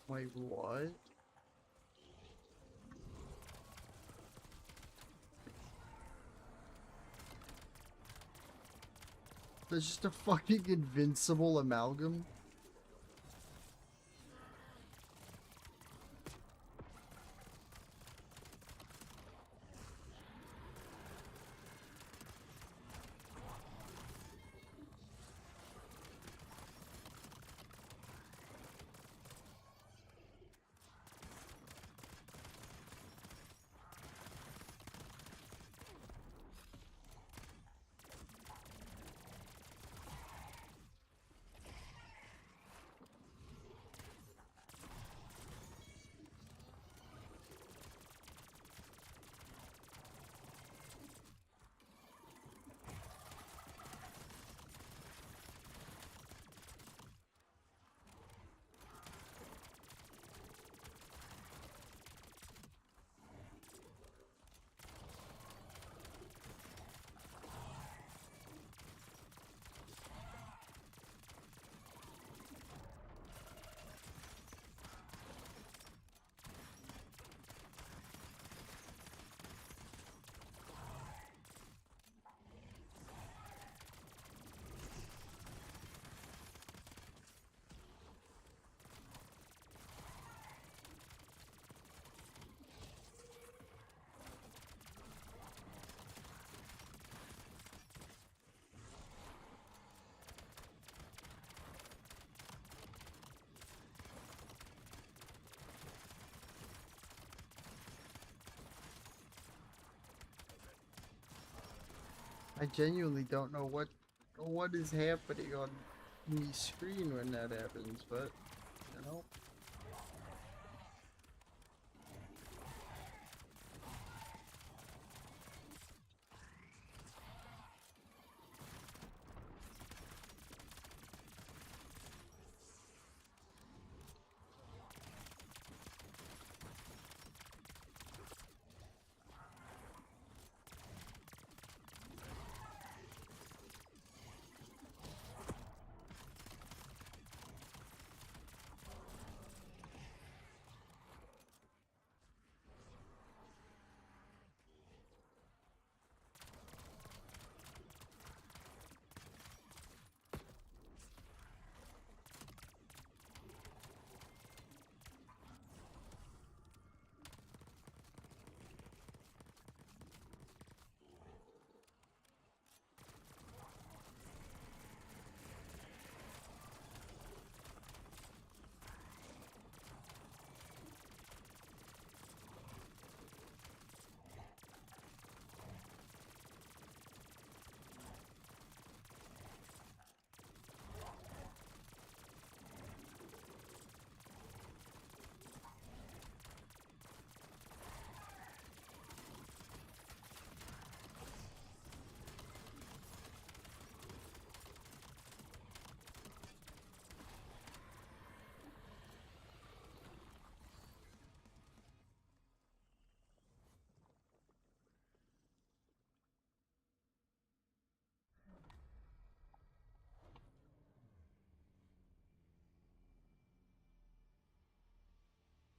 Wait, what? There's just a fucking invincible amalgam. I genuinely don't know what is happening on the screen when that happens, but you know.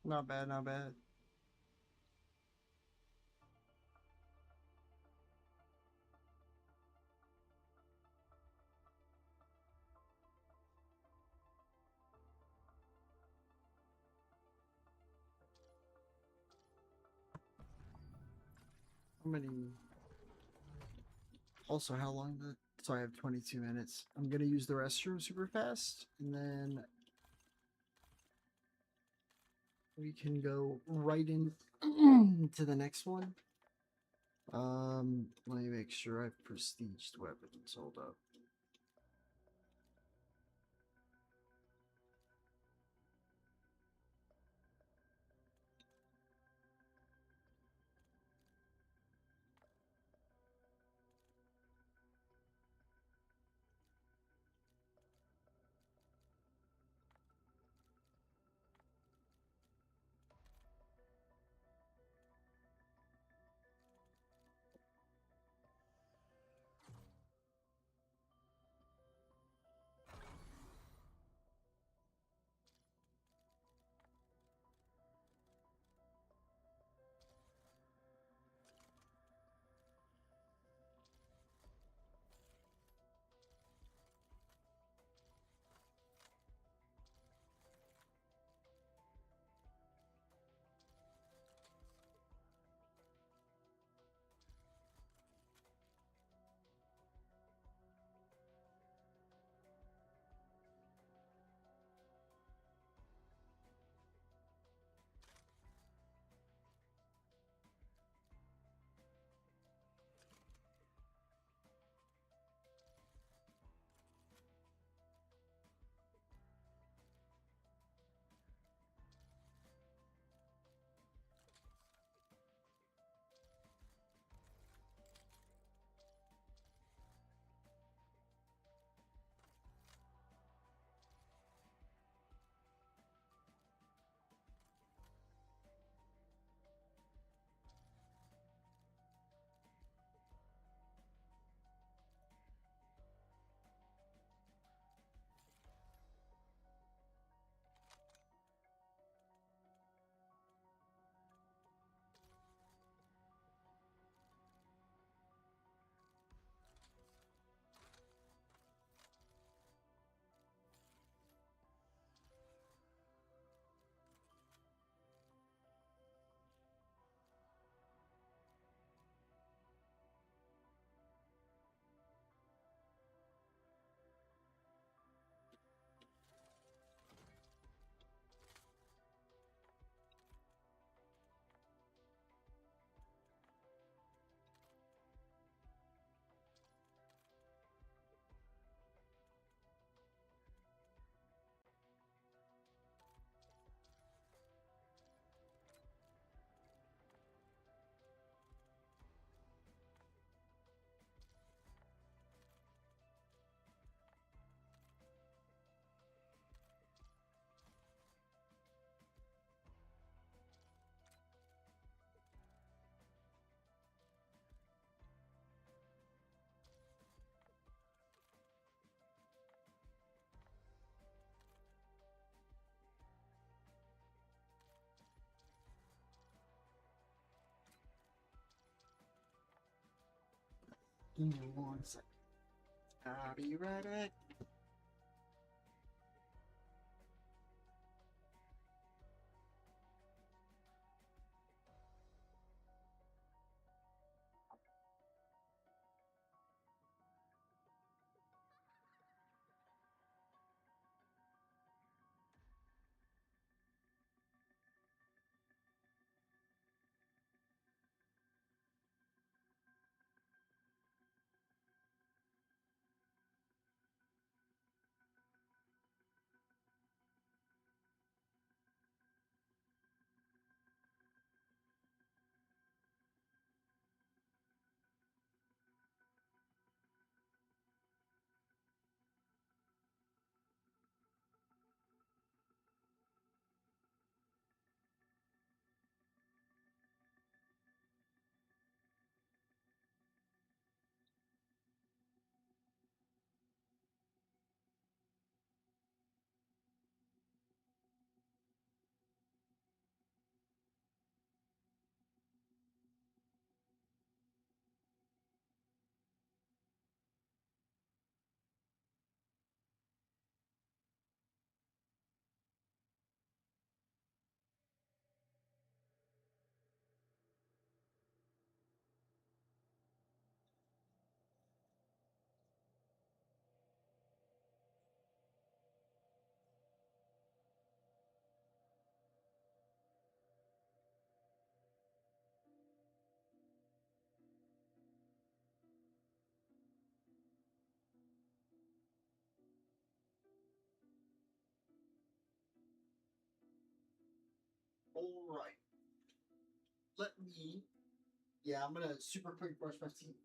Not bad, not bad. How many? Also, how long the? So I have 22 minutes. I'm gonna use the restroom super fast, and then we can go right in to the next one. Let me make sure I've prestiged weapons. Hold up. Give me 1 second. I'll be ready. All right. Let me. Yeah, I'm gonna super quick brush my teeth.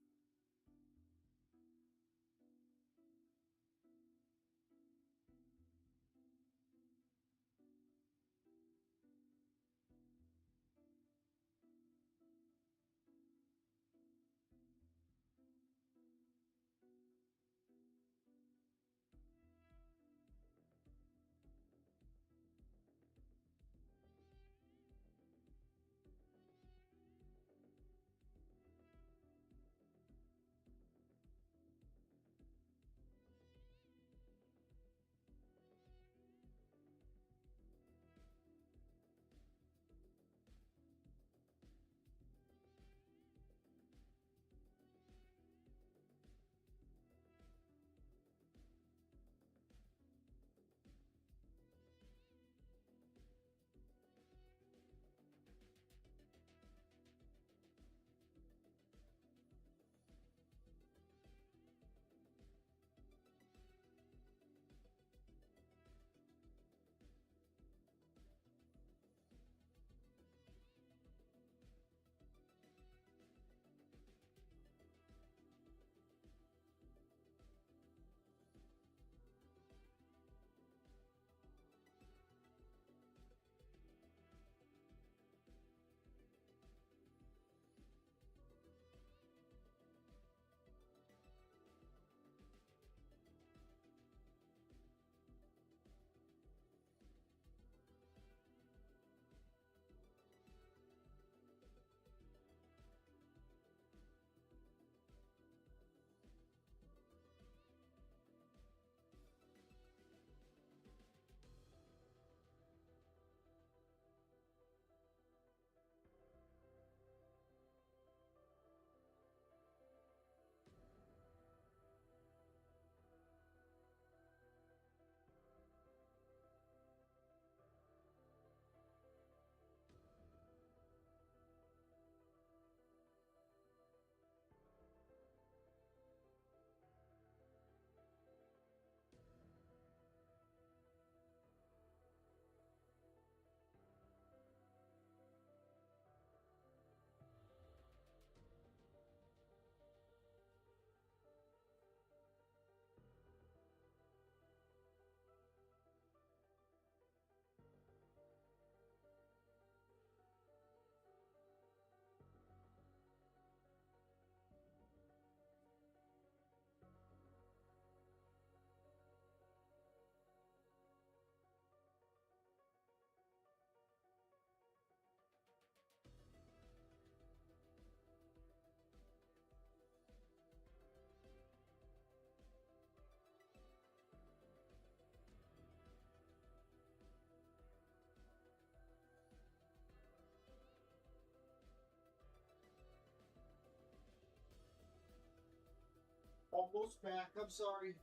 Almost back. I'm sorry.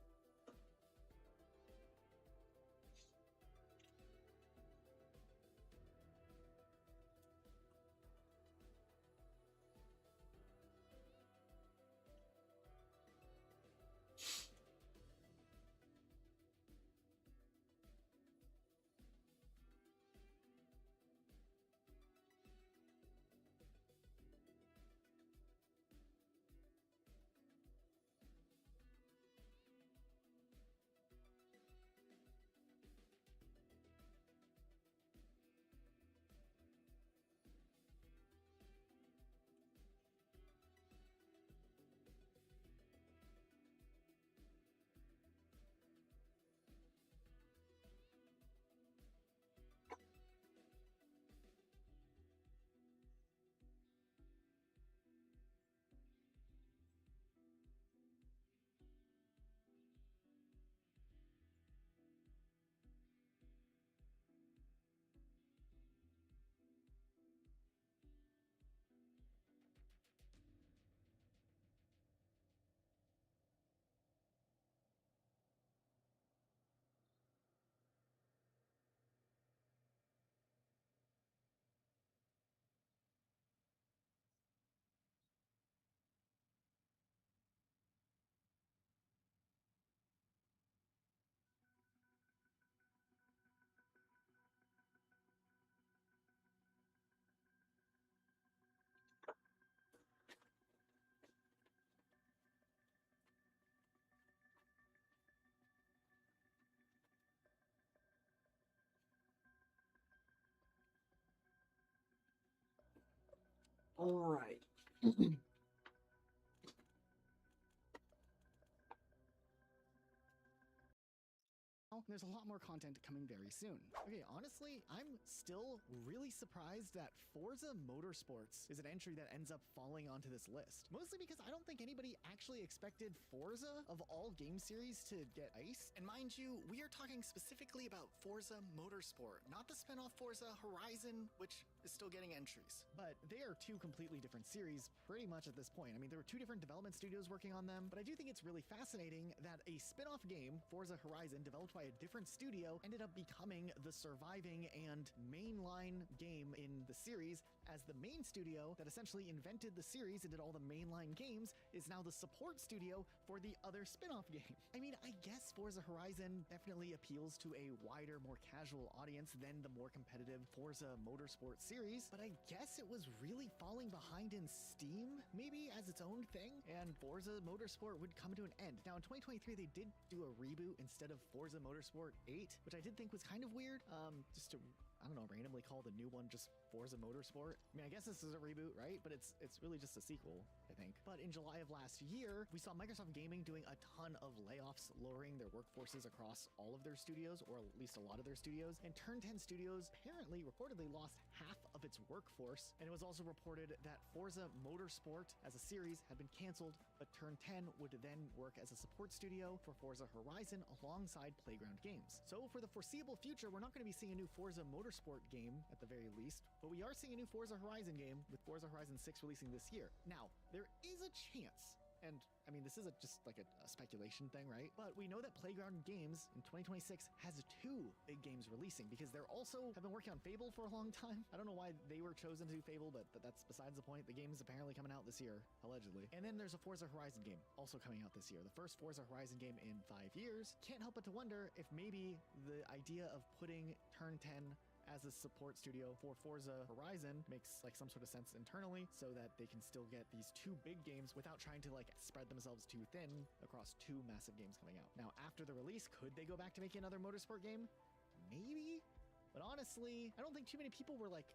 All right. There's a lot more content coming very soon. Okay, honestly, I'm still really surprised that Forza Motorsports is an entry that ends up falling onto this list. Mostly because I don't think anybody actually expected Forza of all game series to get iced. And mind you, we are talking specifically about Forza Motorsport, not the spin-off Forza Horizon, which is still getting entries. But they are two completely different series pretty much at this point. I mean, there were two different development studios working on them, but I do think it's really fascinating that a spin-off game, Forza Horizon, developed by a different studio, ended up becoming the surviving and mainline game in the series, as the main studio that essentially invented the series and did all the mainline games is now the support studio for the other spin-off game. I mean, I guess Forza Horizon definitely appeals to a wider, more casual audience than the more competitive Forza Motorsport series, but I guess it was really falling behind in Steam, maybe as its own thing, and Forza Motorsport would come to an end. Now in 2023, they did do a reboot instead of Forza Motorsport 8, which I did think was kind of weird, just to, I don't know, randomly call the new one just Forza Motorsport. I mean, I guess this is a reboot, right? But it's really just a sequel, I think. But in July of last year, we saw Microsoft Gaming doing a ton of layoffs, lowering their workforces across all of their studios, or at least a lot of their studios. And Turn 10 Studios apparently reportedly lost half of its workforce. And it was also reported that Forza Motorsport as a series had been canceled, but Turn 10 would then work as a support studio for Forza Horizon alongside Playground Games. So for the foreseeable future, we're not going to be seeing a new Forza Motorsport game at the very least, but we are seeing a new Forza Horizon game with Forza Horizon 6 releasing this year. Now, there is a chance, and I mean, this is just like a speculation thing, right? But we know that Playground Games in 2026 has 2 big games releasing, because they're also have been working on Fable for a long time. I don't know why they were chosen to do Fable, but that's besides the point. The game is apparently coming out this year, allegedly. And then there's a Forza Horizon game also coming out this year. The first Forza Horizon game in 5 years. Can't help but to wonder if maybe the idea of putting Turn 10 as a support studio for Forza Horizon makes like some sort of sense internally, so that they can still get these 2 big games without trying to like spread themselves too thin across 2 massive games coming out. Now, after the release, could they go back to making another motorsport game? Maybe. But honestly, I don't think too many people were like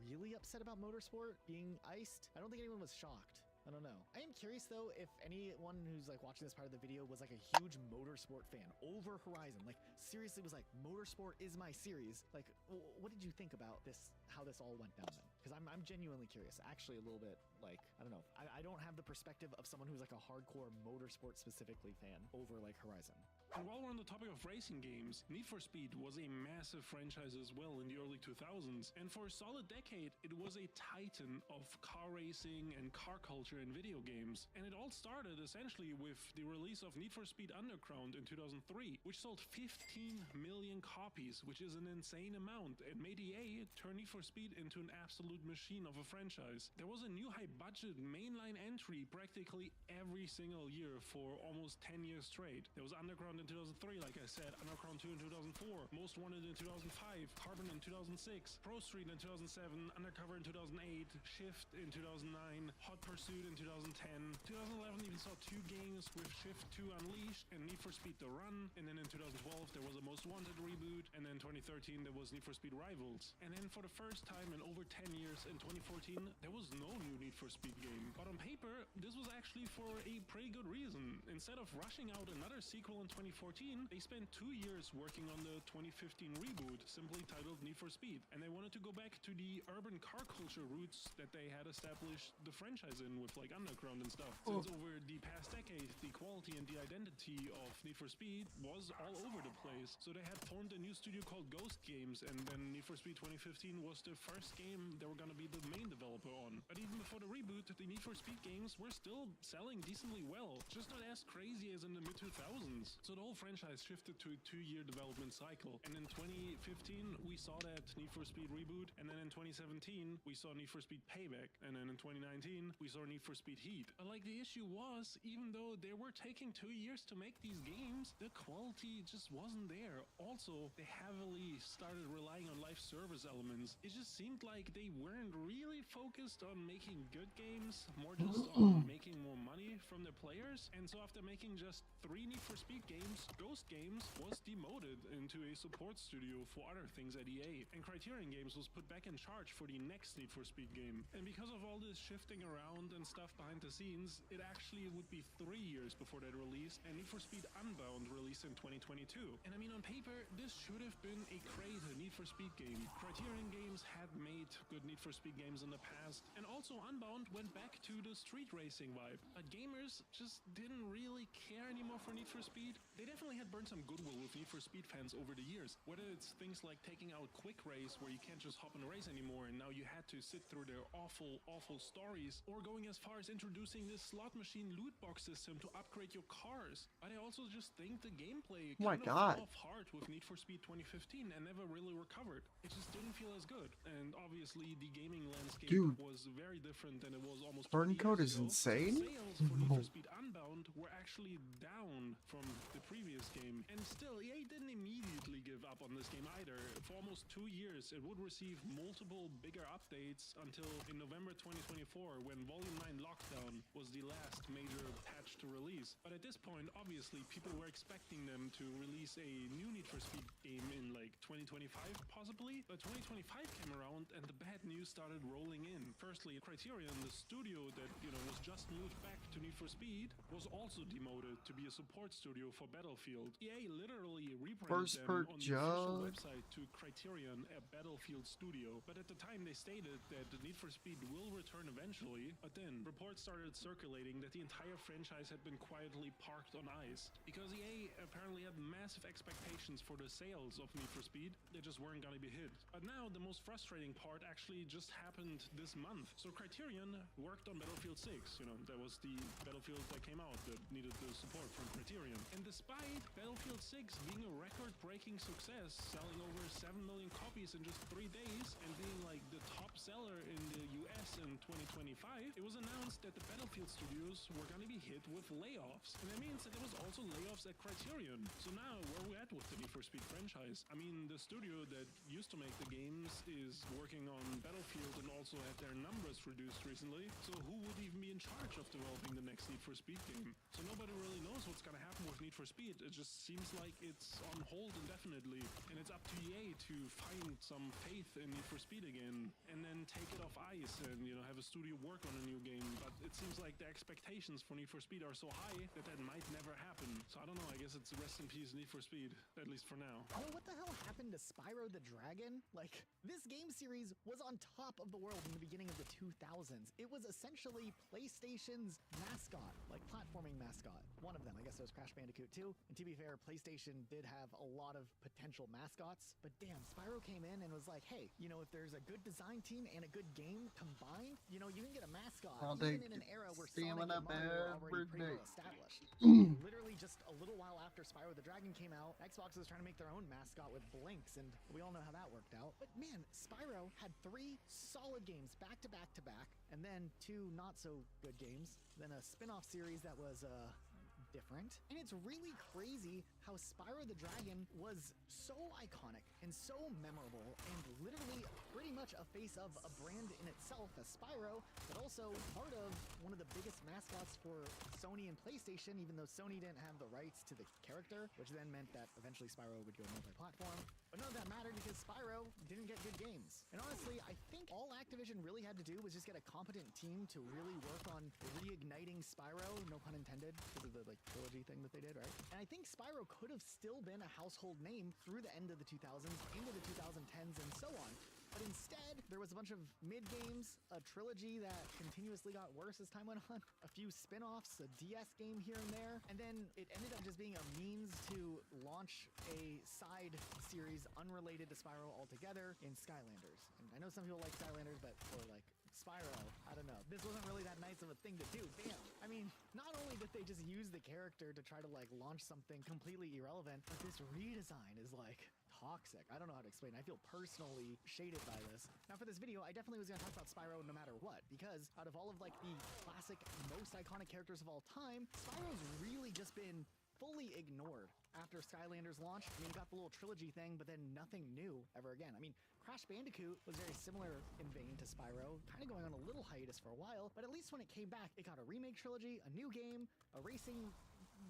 really upset about Motorsport being iced. I don't think anyone was shocked. I don't know. I am curious though if anyone who's like watching this part of the video was like a huge Motorsport fan over Horizon. Like seriously was like, Motorsport is my series. Like what did you think about this, how this all went down then? Because I'm genuinely curious. Actually a little bit like, I don't know. I don't have the perspective of someone who's like a hardcore Motorsport specifically fan over like Horizon. And while we're on the topic of racing games, Need for Speed was a massive franchise as well in the early 2000s, and for a solid decade, it was a titan of car racing and car culture in video games. And it all started essentially with the release of Need for Speed Underground in 2003, which sold 15 million copies, which is an insane amount, and made EA turn Need for Speed into an absolute machine of a franchise. There was a new high-budget mainline entry practically every single year for almost 10 years straight. There was Underground in 2003, like I said, Underground 2 in 2004, Most Wanted in 2005, Carbon in 2006, Pro Street in 2007, Undercover in 2008, Shift in 2009, Hot Pursuit in 2010. 2011 even saw 2 games with Shift 2 Unleashed and Need for Speed The Run, and then in 2012 there was a Most Wanted reboot, and then 2013 there was Need for Speed Rivals. And then for the first time in over 10 years, in 2014, there was no new Need for Speed game. But on paper, this was actually for a pretty good reason. Instead of rushing out another sequel in 2014, they spent 2 years working on the 2015 reboot, simply titled Need for Speed. And they wanted to go back to the urban car culture roots that they had established the franchise in with like Underground and stuff. Since over the past decade, the quality and the identity of Need for Speed was all over the place. So they had formed a new studio called Ghost Games, and then Need for Speed 2015 was the first game they were gonna be the main developer on. But even before the reboot, the Need for Speed games were still selling decently well, just not as crazy as in the mid-2000s. So the whole franchise shifted to a 2-year development cycle. And in 2015, we saw that Need for Speed reboot, and then in 2017, we saw Need for Speed Payback, and then in 2019, we saw Need for Speed Heat. But like the issue was, even though they were taking 2 years to make these games, the quality just wasn't there. Also, they heavily started relying on live service elements. It just seemed like they weren't really focused on making good games, more just on making more money from their players. And so after making just 3 Need for Speed games, Ghost Games was demoted into a support studio for other things at EA, and Criterion Games was put back in charge for the next Need for Speed game. And because of all this shifting around and stuff behind the scenes, it actually would be 3 years before that release, and Need for Speed Unbound released in 2022. And I mean, on paper, this should have been a great Need for Speed game. Criterion Games had made good Need for Speed games in the past, and also Unbound went back to the street racing vibe. But gamers just didn't really care anymore for Need for Speed. They definitely had burned some goodwill with Need for Speed fans over the years, whether it's things like taking out Quick Race, where you can't just hop in a race anymore and now you had to sit through their awful stories, or going as far as introducing this slot machine loot box system to upgrade your cars. But I also just think the gameplay kind of fell off hard with Need for Speed 2015 and never really recovered. It just didn't feel as good. And obviously the gaming landscape was very different than it was almost 20 Turncoat years is ago. insane. Sales for Need for Speed Unbound were actually down from the previous game. And still, EA didn't immediately give up on this game either. For almost 2 years, it would receive multiple bigger updates until in November 2024, when Volume 9 Lockdown was the last major patch to release. But at this point, obviously, people were expecting them to release a new Need for Speed game in like 2025, possibly. But 2025 came around and the bad news started rolling in. Firstly, Criterion, the studio that, was just moved back to Need for Speed, was also demoted to be a support studio for Battlefield. EA literally rebranded them on the official website to Criterion, a Battlefield studio. But at the time, they stated that the Need for Speed will return eventually. But then reports started circulating that the entire franchise had been quietly parked on ice, because EA apparently had massive expectations for the sales of Need for Speed. They just weren't gonna be hit. But now the most frustrating part actually just happened this month. So Criterion worked on Battlefield 6. That was the Battlefield that came out that needed the support from Criterion. And despite Battlefield 6 being a record-breaking success, selling over 7 million copies in just 3 days and being like the top seller in the US in 2025, it was announced that the Battlefield studios were going to be hit with layoffs. And that means that there was also layoffs at Criterion. So now, where are we at with the Need for Speed franchise? I mean, the studio that used to make the games is working on Battlefield and also had their numbers reduced recently. So who would even be in charge of developing the next Need for Speed game? So nobody really knows what's going to happen with Need for Speed. It just seems like it's on hold indefinitely. And it's up to EA to find some faith in Need for Speed again and then take it off ice and, have a studio work on a new game. But it seems like the expectations for Need for Speed are so high that might never happen. So I don't know, I guess it's rest in peace Need for Speed, at least for now. Oh, what the hell happened to Spyro the Dragon? Like, this game series was on top of the world in the beginning of the 2000s. It was essentially PlayStation's mascot, like platforming mascot. One of them, I guess it was Crash Bandicoot 2. And to be fair, PlayStation did have a lot of potential mascots, but damn, Spyro came in and was like, hey, if there's a good design team and a good game combined, you can get a mascot even in an era where Sonic and Mario were already pretty well established. Literally just a little while after Spyro the Dragon came out, Xbox was trying to make their own mascot with Blinks, and we all know how that worked out. But man, Spyro had 3 solid games back to back to back, and then 2 not so good games, then a spin-off series that was different. And it's really crazy how Spyro the Dragon was so iconic and so memorable and literally pretty much a face of a brand in itself as Spyro, but also part of one of the biggest mascots for Sony and PlayStation, even though Sony didn't have the rights to the character, which then meant that eventually Spyro would go multi-platform. But none of that mattered because Spyro didn't get good games. And honestly, I think all Activision really had to do was just get a competent team to really work on reigniting Spyro, no pun intended, because of the trilogy thing that they did, right? And I think Spyro could have still been a household name through the end of the 2000s, into the 2010s, and so on. But instead, there was a bunch of mid-games, a trilogy that continuously got worse as time went on, a few spin-offs, a DS game here and there, and then it ended up just being a means to launch a side series unrelated to Spyro altogether in Skylanders. And I know some people like Skylanders, but for Spyro, I don't know. This wasn't really that nice of a thing to do. Damn. I mean, not only did they just use the character to try to launch something completely irrelevant, but this redesign is toxic. I don't know how to explain it. I feel personally shaded by this. Now for this video, I definitely was going to talk about Spyro no matter what, because out of all of the classic, most iconic characters of all time, Spyro's really just been fully ignored after Skylanders launched. I mean, you got the little trilogy thing, but then nothing new ever again. I mean, Crash Bandicoot was very similar in vein to Spyro, kind of going on a little hiatus for a while, but at least when it came back, it got a remake trilogy, a new game, a racing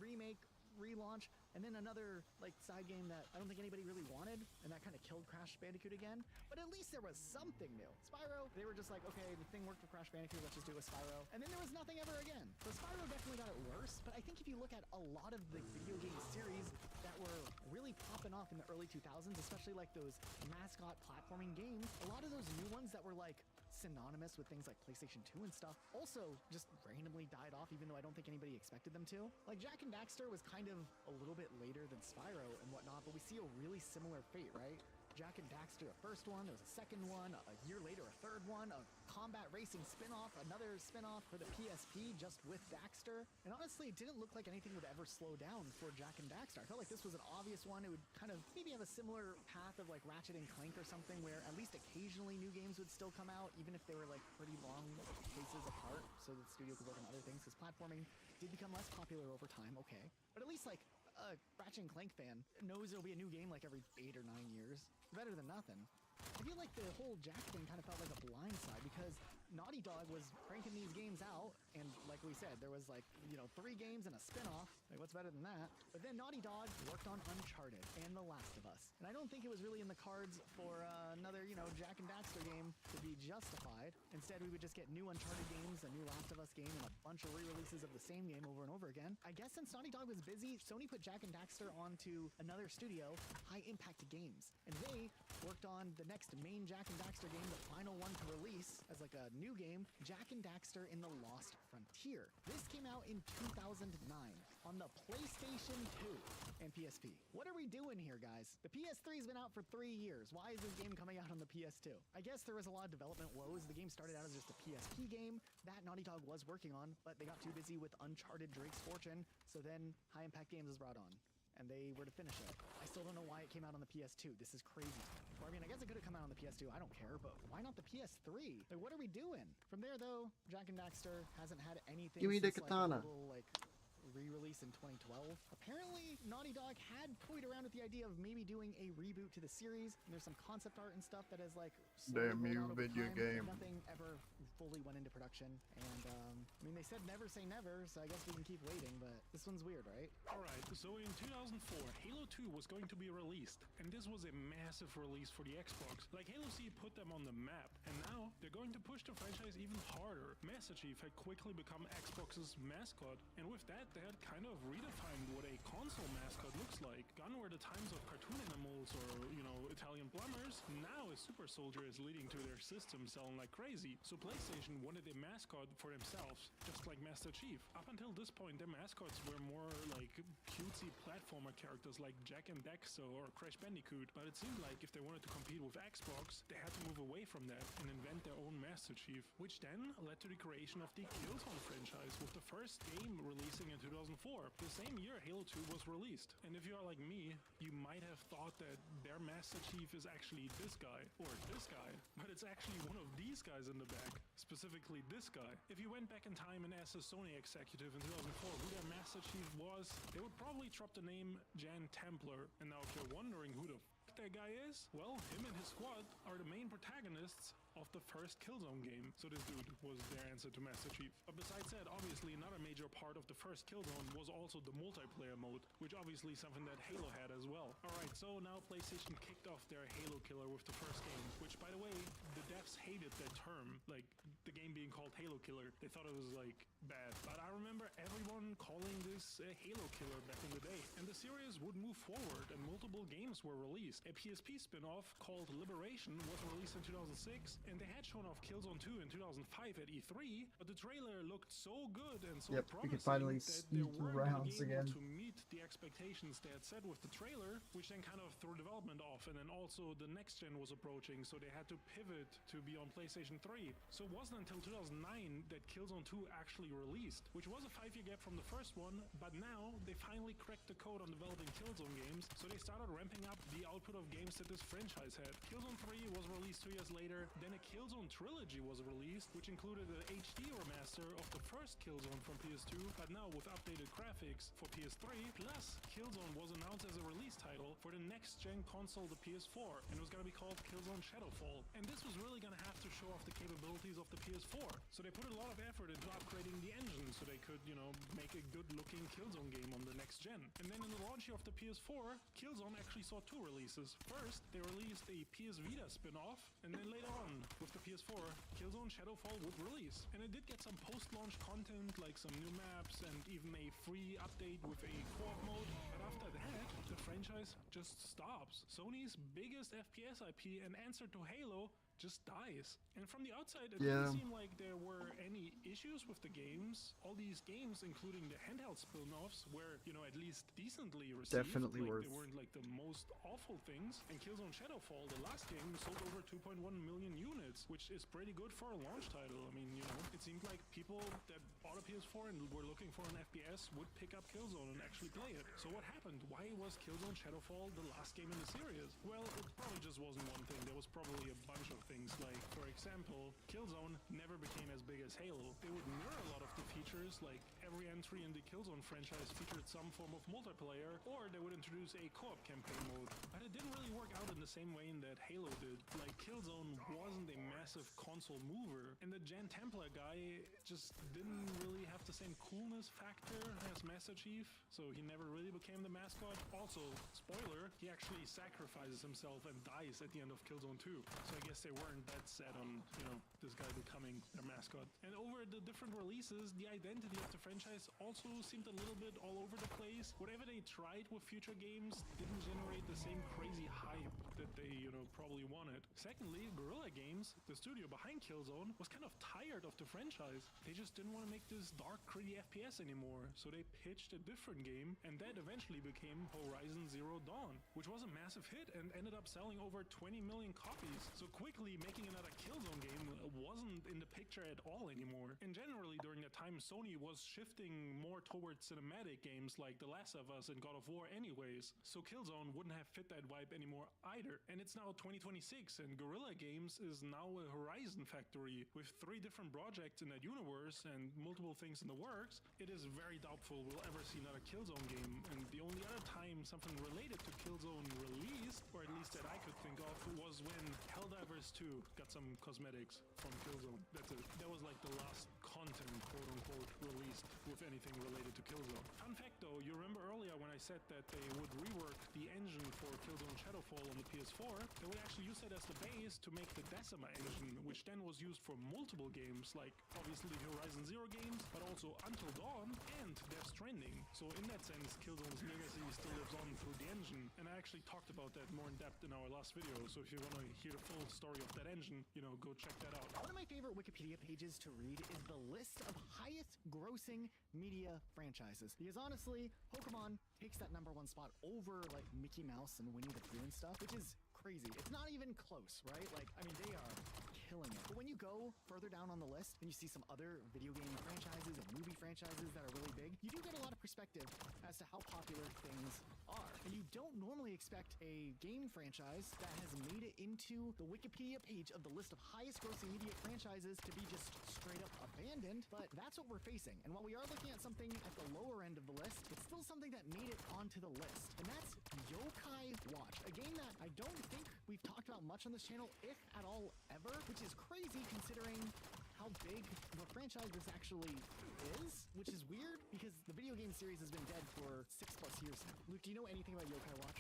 remake, relaunch, and then another like side game that I don't think anybody really wanted, and that kind of killed Crash Bandicoot again. But at least there was something new. Spyro, they were just like, okay, the thing worked for Crash Bandicoot, let's just do it with Spyro. And then there was nothing ever again. So Spyro definitely got it worse, but I think if you look at a lot of the video game series that were really popping off in the early 2000s, especially like those mascot platforming games, a lot of those new ones that were like synonymous with things like PlayStation 2 and stuff also just randomly died off, even though I don't think anybody expected them to. Like Jak and Daxter was kind of a little bit later than Spyro and whatnot, but we see a really similar fate, right? Jak and Daxter, a first one, there was a second one, a year later a third one, a combat racing spin-off, another spin-off for the PSP just with Daxter. And honestly, it didn't look like anything would ever slow down for Jak and Daxter. I felt like this was an obvious one. It would kind of maybe have a similar path of like Ratchet and Clank or something, where at least occasionally new games would still come out, even if they were like pretty long cases apart, so the studio could work on other things, because platforming did become less popular over time, okay. But at least like a Ratchet and Clank fan knows there'll be a new game like every 8 or 9 years. Better than nothing. I feel like the whole Jak thing kind of felt like a blindside, because Naughty Dog was cranking these games out, and like we said, there was like, 3 games and a spin-off. Like, what's better than that? But then Naughty Dog worked on Uncharted and The Last of Us. And I don't think it was really in the cards for another, Jak and Daxter game to be justified. Instead, we would just get new Uncharted games, a new Last of Us game, and a bunch of re-releases of the same game over and over again. I guess since Naughty Dog was busy, Sony put Jak and Daxter onto another studio, High Impact Games. And they worked on the next main Jak and Daxter game, the final one to release as like a new game, Jak and Daxter in the Lost Frontier. This came out in 2009 on the PlayStation 2 and PSP. What are we doing here, guys? The PS3 has been out for 3 years. Why is this game coming out on the PS2? I guess there was a lot of development woes. The game started out as just a PSP game that Naughty Dog was working on, but they got too busy with Uncharted Drake's Fortune, so then High Impact Games was brought on, and they were to finish it. I still don't know why it came out on the PS2. This is crazy. Or, I mean, I guess it could have come out on the PS2. I don't care, but why not the PS3? Like, what are we doing? From there, though, Jak and Daxter hasn't had anything Give me the since, katana. like, a little, like, re-release in 2012. Apparently, Naughty Dog had toyed around with the idea of maybe doing a reboot to the series, and there's some concept art and stuff that is like Damn slowly you, rolled out over video time, game. but nothing ever fully went into production. And I mean, they said never say never, so I guess we can keep waiting, but this one's weird, right? Alright, so in 2004, Halo 2 was going to be released, and this was a massive release for the Xbox. Like, Halo C put them on the map, and now they're going to push the franchise even harder. Master Chief had quickly become Xbox's mascot, and with that, they had kind of redefined what a console mascot looks like. Gone were the times of cartoon animals or, Italian plumbers. Now a super soldier is leading to their system selling like crazy. So PlayStation wanted a mascot for themselves, just like Master Chief. Up until this point, their mascots were more like cutesy platformer characters like Jak and Daxter or Crash Bandicoot. But it seemed like if they wanted to compete with Xbox, they had to move away from that and invent their own Master Chief, which then led to the creation of the Killzone franchise, with the first game releasing in 2004, the same year Halo 2 was released. And if you are like me, you might have thought that their Master Chief is actually this guy, or this guy, but it's actually one of these guys in the back, specifically this guy. If you went back in time and asked a Sony executive in 2004 who their Master Chief was, they would probably drop the name Jan Templar. And now if you're wondering who the f that guy is, well, him and his squad are the main protagonists of the first Killzone game. So this dude was their answer to Master Chief. But besides that, obviously another major part of the first Killzone was also the multiplayer mode, which obviously is something that Halo had as well. Alright, so now PlayStation kicked off their Halo killer with the first game, which, by the way, the devs hated that term, like the game being called Halo Killer. They thought it was like bad. But I remember everyone calling this a Halo killer back in the day. And the series would move forward and multiple games were released. A PSP spin-off called Liberation was released in 2006, and they had shown off Killzone 2 in 2005 at E3, but the trailer looked so good and so promising we could finally that speed they through weren't rounds able again. to meet the expectations they had set with the trailer, which then kind of threw development off. And then also the next gen was approaching, so they had to pivot to be on PlayStation 3. So it wasn't until 2009 that Killzone 2 actually released, which was a 5-year gap from the first one, but now they finally cracked the code on developing Killzone Killzone games, so they started ramping up the output of games that this franchise had. Killzone 3 was released 2 years later, then a Killzone trilogy was released, which included an HD remaster of the first Killzone from PS2, but now with updated graphics for PS3, plus Killzone was announced as a release title for the next-gen console, the PS4, and it was going to be called Killzone Shadowfall. And this was really going to have to show off the capabilities of the PS4, so they put a lot of effort into upgrading the engine so they could, you know, make a good-looking Killzone game on the next gen. And then in the launch of the PS4, Killzone actually saw 2 releases. First, they released a PS Vita spin-off, and then later on, with the PS4, Killzone Shadowfall would release. And it did get some post-launch content, like some new maps and even a free update with a co-op mode. But after that, the franchise just stops. Sony's biggest FPS IP and answer to Halo just dies. And from the outside, it didn't seem like there were any issues with the games. All these games, including the handheld spin-offs, were, you know, at least decently received. Definitely like, worth. They weren't like the most awful things. And Killzone Shadowfall, the last game, sold over 2.1 million units, which is pretty good for a launch title. I mean, you know, it seemed like people that bought a PS4 and were looking for an FPS would pick up Killzone and actually play it. So what happened? Why was Killzone Shadowfall the last game in the series? Well, it probably just wasn't one thing. There was probably a bunch of things. Like, for example, Killzone never became as big as Halo. They would mirror a lot of the features, like every entry in the Killzone franchise featured some form of multiplayer, or they would introduce a co-op campaign mode. But it didn't really work out in the same way that Halo did. Like, Killzone wasn't a massive console mover, and the Jan Templar guy just didn't really have the same coolness factor as Master Chief, so he never really became the mascot. Also, spoiler, he actually sacrifices himself and dies at the end of Killzone 2. So I guess they weren't that set on, you know, this guy becoming their mascot. And over the different releases, the identity of the franchise also seemed a little bit all over the place. Whatever they tried with future games didn't generate the same crazy hype that they, you know, probably wanted. Secondly, Guerrilla Games, the studio behind Killzone, was kind of tired of the franchise. They just didn't want to make this dark, gritty FPS anymore, so they pitched a different game, and that eventually became Horizon Zero Dawn, which was a massive hit and ended up selling over 20 million copies. So quickly making another Killzone game wasn't in the picture at all anymore. And generally during that time, Sony was shifting more towards cinematic games like The Last of Us and God of War anyways, so Killzone wouldn't have fit that vibe anymore either. And it's now 2026, and Guerrilla Games is now a Horizon factory with 3 different projects in that universe and multiple things in the works. It is very doubtful we'll ever see another Killzone game, and the only other time something related to Killzone released, or at least that I could think of, was when Helldivers 2 got some cosmetics from Killzone. That's it. That was like the last content, quote-unquote, released with anything related to Killzone. Fun fact though, you remember earlier when I said that they would rework the engine for Killzone Shadowfall on the PS4? They would actually use that as the base to make the Decima engine, which then was used for multiple games, like obviously the Horizon Zero games, but also Until Dawn and Death Stranding. So in that sense, Killzone's legacy still lives on through the engine, and I actually talked about that more in depth in our last video, so if you want to hear the full story of that engine, you know, go check that out. One of my favorite Wikipedia pages to read is the list of highest grossing media franchises. Because honestly, Pokemon takes that #1 spot over like Mickey Mouse and Winnie the Pooh and stuff, which is crazy. It's not even close, right? Like, I mean, they are killing it. But when you go further down on the list and you see some other video game franchises and movie franchises that are really big, you do get a lot of perspective as to how popular things are. And you don't normally expect a game franchise that has made it into the Wikipedia page of the list of highest grossing media franchises to be just straight up abandoned, but that's what we're facing. And while we are looking at something at the lower end of the list, it's still something that made it onto the list. And that's Yokai Watch, a game that I don't think we've talked about much on this channel, if at all ever, which is crazy considering how big the franchise this actually is, which is weird because the video game series has been dead for 6+ years now. Luke, do you know anything about Yokai Watch?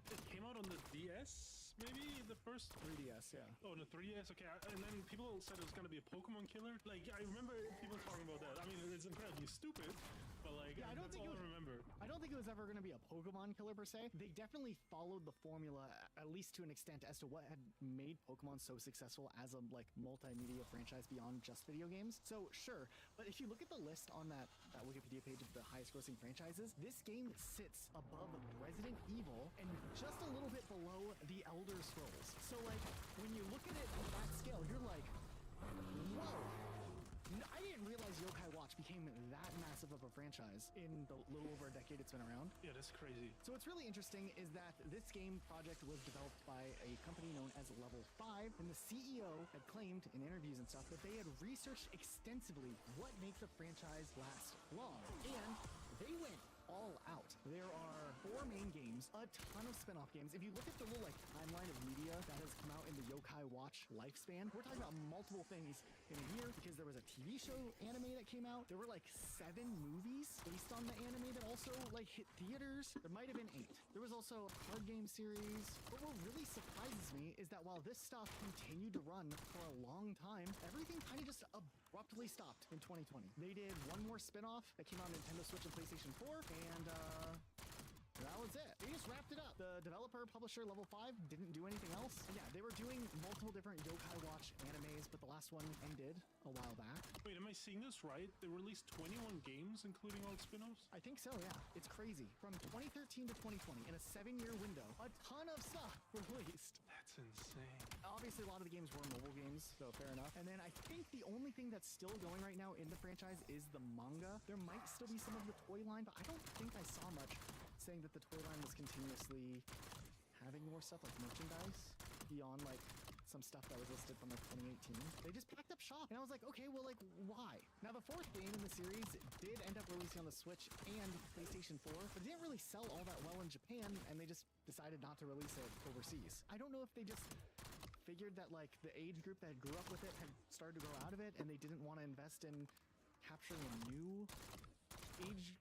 It came out on the DS, maybe the first 3DS, yeah. Oh, the 3DS, okay. And then people said it was gonna be a Pokemon killer. Like, I remember people talking about that. I mean, it's incredibly stupid, but like, yeah, that's all I remember. I don't think it was ever going to be a Pokemon killer per se. They definitely followed the formula, at least to an extent, as to what had made Pokemon so successful as a like multimedia franchise beyond just video games. So sure, but if you look at the list on that Wikipedia page of the highest grossing franchises, this game sits above Resident Evil and just a little bit below The Elder Scrolls. So like, when you look at it on that scale, you're like, whoa. I didn't realize Yokai Watch became that massive of a franchise in the little over a decade it's been around. Yeah, that's crazy. So what's really interesting is that this game project was developed by a company known as Level 5, and the CEO had claimed in interviews and stuff that they had researched extensively what makes a franchise last long, and they went all out. There are 4 main games, a ton of spin-off games. If you look at the little timeline of media that has come out in the Yokai Watch lifespan, we're talking about multiple things in a year, because there was a TV show anime that came out. There were 7 movies based on the anime that also hit theaters. There might have been 8. There was also a card game series. But what really surprises me is that while this stuff continued to run for a long time, everything kind of just abruptly stopped in 2020. They did one more spin-off that came out on Nintendo Switch and PlayStation 4, and that was it. They just wrapped it up. The developer, publisher, Level 5 didn't do anything else. And yeah, they were doing multiple different Yokai Watch animes, but the last one ended a while back. Wait, am I seeing this right? They released 21 games, including all spin-offs? I think so, yeah. It's crazy. From 2013 to 2020, in a 7-year window, a ton of stuff released. That's insane. Obviously, a lot of the games were mobile games, so fair enough. And then I think the only thing that's still going right now in the franchise is the manga. There might still be some of the toy line, but I don't think I saw much saying that the toy line was continuously having more stuff like merchandise beyond some stuff that was listed from 2018. They just packed up shop, and I was like, okay, well, why? Now, the 4th game in the series did end up releasing on the Switch and PlayStation 4, but it didn't really sell all that well in Japan, and they just decided not to release it overseas. I don't know if they just figured that the age group that grew up with it had started to grow out of it, and they didn't want to invest in capturing a new age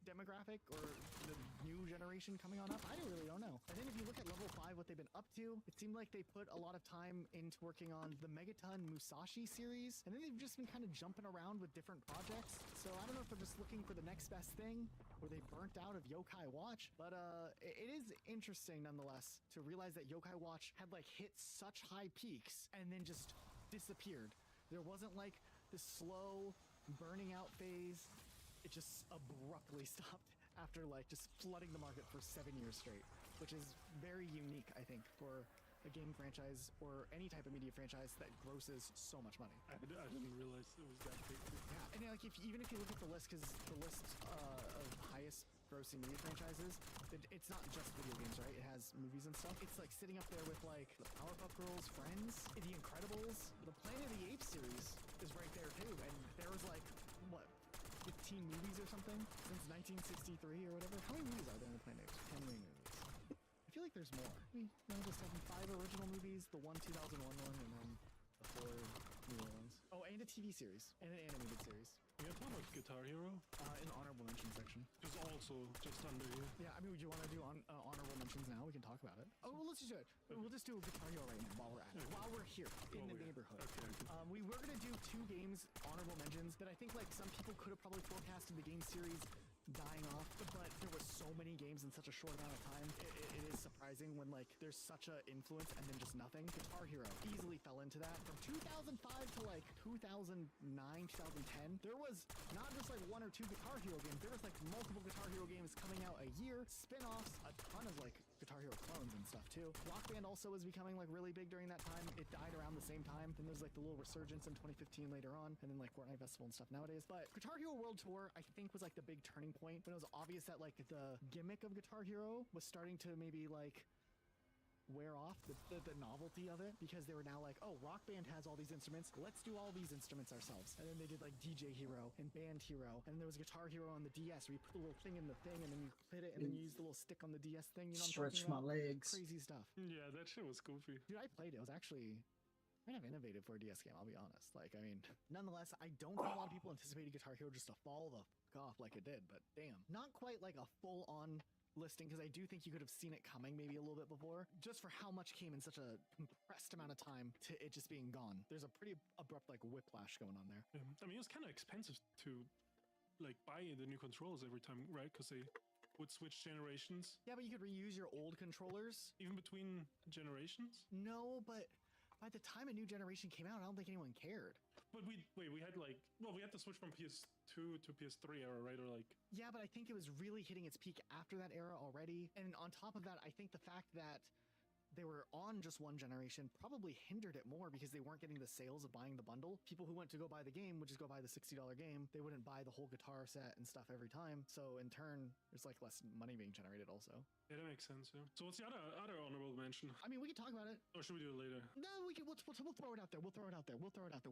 demographic or the new generation coming on up. I don't know. And then if you look at Level 5, what they've been up to, it seemed like they put a lot of time into working on the Megaton Musashi series, and then they've just been kind of jumping around with different projects. So I don't know if they're just looking for the next best thing, or they burnt out of Yokai Watch, but it is interesting nonetheless to realize that Yokai Watch had hit such high peaks and then just disappeared. There wasn't this slow burning out phase. It just abruptly stopped after just flooding the market for 7 years straight, which is very unique, I think, for a game franchise or any type of media franchise that grosses so much money. I didn't realize it was that big. Yeah, and even if you look at the list, because the list of highest grossing media franchises, it's not just video games, right? It has movies and stuff. It's sitting up there with the Powerpuff Girls, Friends, The Incredibles. The Planet of the Apes series is right there too, and there was what, 15 movies or something since 1963 or whatever. How many movies are there in the Planet of Apes? 10 million movies. I feel like there's more. Just having 5 original movies, the 2001 one, and then the 4 newer ones. Oh, and a TV series, and an animated series. Yeah, talk about Guitar Hero. In the honorable mention section. It's also just under here. Yeah, I mean, would you want to do honorable mentions now? We can talk about it. Oh, well, let's just do it. Okay. We'll just do a Guitar Hero right now while we're at it. While we're here in the neighborhood. Okay. We were going to do 2 games, honorable mentions, that I think some people could have probably forecasted the game series dying off, but there were so many games in such a short amount of time. It is surprising when there's such a influence and then just nothing. Guitar Hero easily fell into that. From 2005 to 2009, 2010, there was not just 1 or 2 Guitar Hero games. There was multiple Guitar Hero games coming out a year, spin-offs, a ton of Guitar Hero clones and stuff too. Rock Band also was becoming really big during that time. It died around the same time. Then there's the little resurgence in 2015 later on, and then Fortnite Festival and stuff nowadays. But Guitar Hero World Tour, I think, was the big turning point when it was obvious that the gimmick of Guitar Hero was starting to maybe wear off the novelty of it, because they were now oh, Rock Band has all these instruments, let's do all these instruments ourselves. And then they did DJ Hero and Band Hero, and then there was Guitar Hero on the DS where you put the little thing in the thing and then you hit it and then you use the little stick on the DS thing. You know what I'm Stretch talking my about? legs. Crazy stuff. Yeah, that shit was goofy. Dude, I played it. It was actually kind of innovative for a DS game, I'll be honest. Nonetheless, I don't think a lot of people anticipated Guitar Hero just to fall the fuck off like it did, but damn. Not quite a full-on listing, because I do think you could have seen it coming maybe a little bit before, just for how much came in such a compressed amount of time to it just being gone. There's a pretty abrupt whiplash going on there. Yeah. I mean, it was kind of expensive to buy the new controllers every time, right? Because they would switch generations. Yeah, but you could reuse your old controllers. Even between generations? No, but by the time a new generation came out, I don't think anyone cared. But we had we had to switch from PS2 to PS3 era, right? Or Yeah, but I think it was really hitting its peak after that era already. And on top of that, I think the fact that they were on just one generation probably hindered it more because they weren't getting the sales of buying the bundle. People who went to go buy the game would just go buy the $60 game. They wouldn't buy the whole guitar set and stuff every time. So in turn, there's like less money being generated also. Yeah, that makes sense. Yeah. So what's the other honorable mention? I mean, we can talk about it. Or should we do it later? No, we can. We'll throw it out there. We'll throw it out there.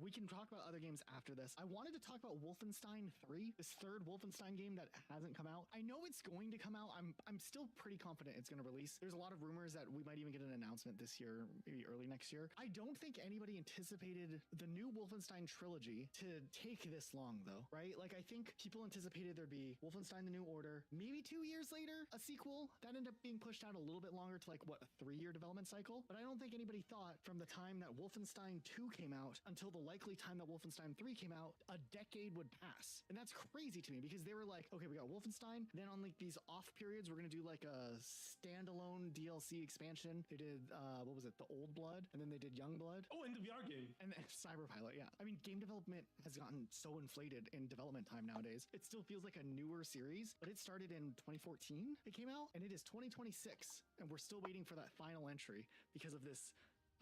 We can talk about other games after this. I wanted to talk about Wolfenstein 3, this third Wolfenstein game that hasn't come out. I know it's going to come out. I'm still pretty confident it's going to release. There's a lot of rumors that we might even get an announcement this year, maybe early next year. I don't think anybody anticipated the new Wolfenstein trilogy to take this long, though, right? Like, I think people anticipated there'd be Wolfenstein: The New Order, maybe 2 years later, a sequel. That ended up being pushed out a little bit longer to like, what, a 3-year development cycle? But I don't think anybody thought from the time that Wolfenstein 2 came out until the likely time that Wolfenstein 3 came out, a decade would pass. And that's crazy to me because they were like, okay, we got Wolfenstein. Then on like these off periods, we're going to do like a standalone DLC expansion. They did, what was it? The Old Blood. And then they did Young Blood. Oh, and the VR game. And then Cyberpilot, yeah. I mean, game development has gotten so inflated in development time nowadays. It still feels like a newer series, but it started in 2014. It came out, and it is 2026, and we're still waiting for that final entry because of this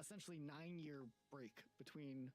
essentially 9-year break between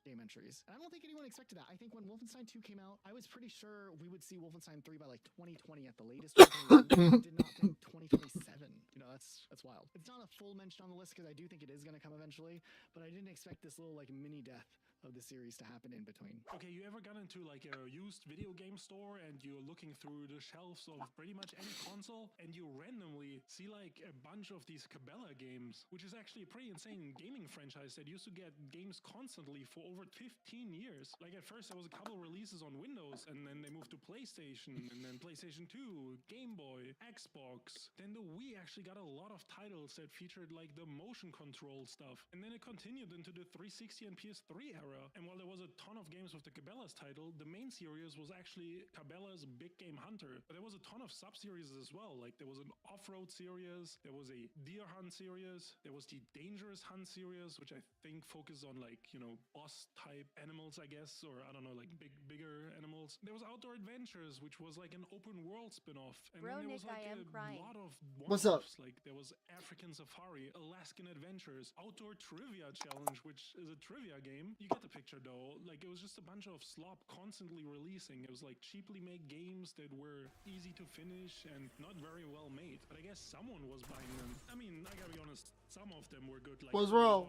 game entries. And I don't think anyone expected that. I think when Wolfenstein 2 came out, I was pretty sure we would see Wolfenstein 3 by like 2020 at the latest. I did not think 2027. You know, that's wild. It's not a full mention on the list because I do think it is going to come eventually, but I didn't expect this little like mini death of the series to happen in between. Okay, you ever got into like a used video game store and you're looking through the shelves of pretty much any console and you randomly see like a bunch of these Cabela games, which is actually a pretty insane gaming franchise that used to get games constantly for over 15 years. Like at first there was a couple releases on Windows and then they moved to PlayStation and then PlayStation 2, Game Boy, Xbox. Then the Wii actually got a lot of titles that featured like the motion control stuff. And then it continued into the 360 and PS3 era. And while there was a ton of games with the Cabela's title, the main series was actually Cabela's Big Game Hunter. But there was a ton of sub-series as well. Like there was an off-road series, there was a deer hunt series, there was the Dangerous Hunt series, which I think focused on like, you know, boss-type animals, I guess, or I don't know, like bigger animals. There was Outdoor Adventures, which was like an open-world spin-off. And Bro, then there Nick, was like I am crying. lot of What's up? one-offs. Like there was African Safari, Alaskan Adventures, Outdoor Trivia Challenge, which is a trivia game. You get the picture though. Like it was just a bunch of slop constantly releasing. It was like cheaply made games that were easy to finish and not very well made. But I guess someone was buying them. I mean, I gotta be honest, some of them were good like What's wrong?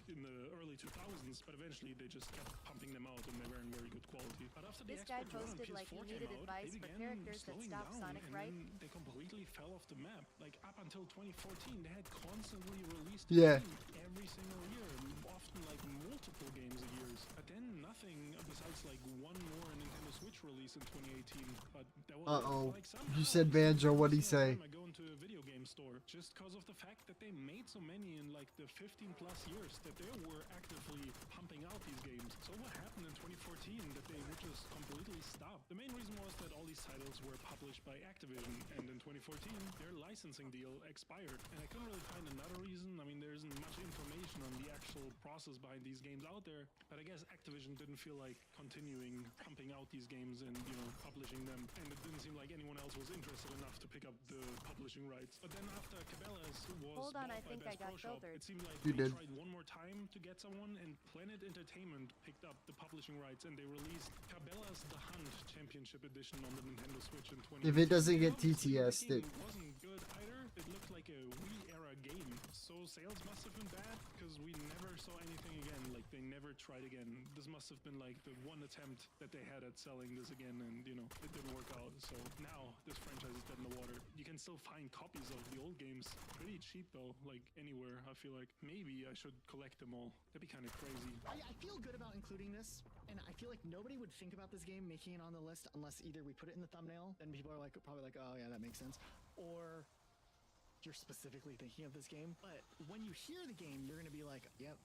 in the early 2000s, but eventually they just kept pumping them out and they were in very good quality. But after the This guy Xbox One and posted like he PS4 needed came out, advice they for began characters that slowing stopped down, Sonic, and right? then they completely fell off the map. Like up until 2014, they had constantly released a Yeah. game every single year, often like multiple games a year. But then nothing besides like one more Nintendo Switch release in 2018. But that was like somehow You said Banjo, what'd he say? I go into a video game store just because of the fact that they made so many in like the 15 plus years that they were actively pumping out these games. So what happened in 2014 that they would just completely stop? The main reason was that all these titles were published by Activision, and in 2014 their licensing deal expired. And I couldn't really find another reason. I mean, there isn't much information on the actual process behind these games out there, but I guess Activision didn't feel like continuing pumping out these games and, you know, publishing them, and it didn't seem like anyone else was interested enough to pick up the publishing rights. But then after Cabela's was Hold on, bought I by think Bass I got Pro Shop, filtered. it seemed like You they did. tried one more time to get someone, and Planet Entertainment picked up the publishing rights and they released Cabela's The Hunt Championship Edition on the Nintendo Switch in 2018. If it doesn't get Obviously, the TTS, game wasn't good either. It looked like a Wii era game, so sales must have been bad because we never saw anything again. Like they never tried again. This must have been like the one attempt that they had at selling this again, and you know it didn't work out. So now this franchise is dead in the water. You can still find copies of the old games pretty cheap though, like anywhere. I feel like maybe I should collect them all. That'd be kind of crazy. I feel good about including this, and I feel like nobody would think about this game making it on the list unless either we put it in the thumbnail, then people are like probably like, oh yeah, that makes sense, or you're specifically thinking of this game. But when you hear the game, you're gonna be like, yep,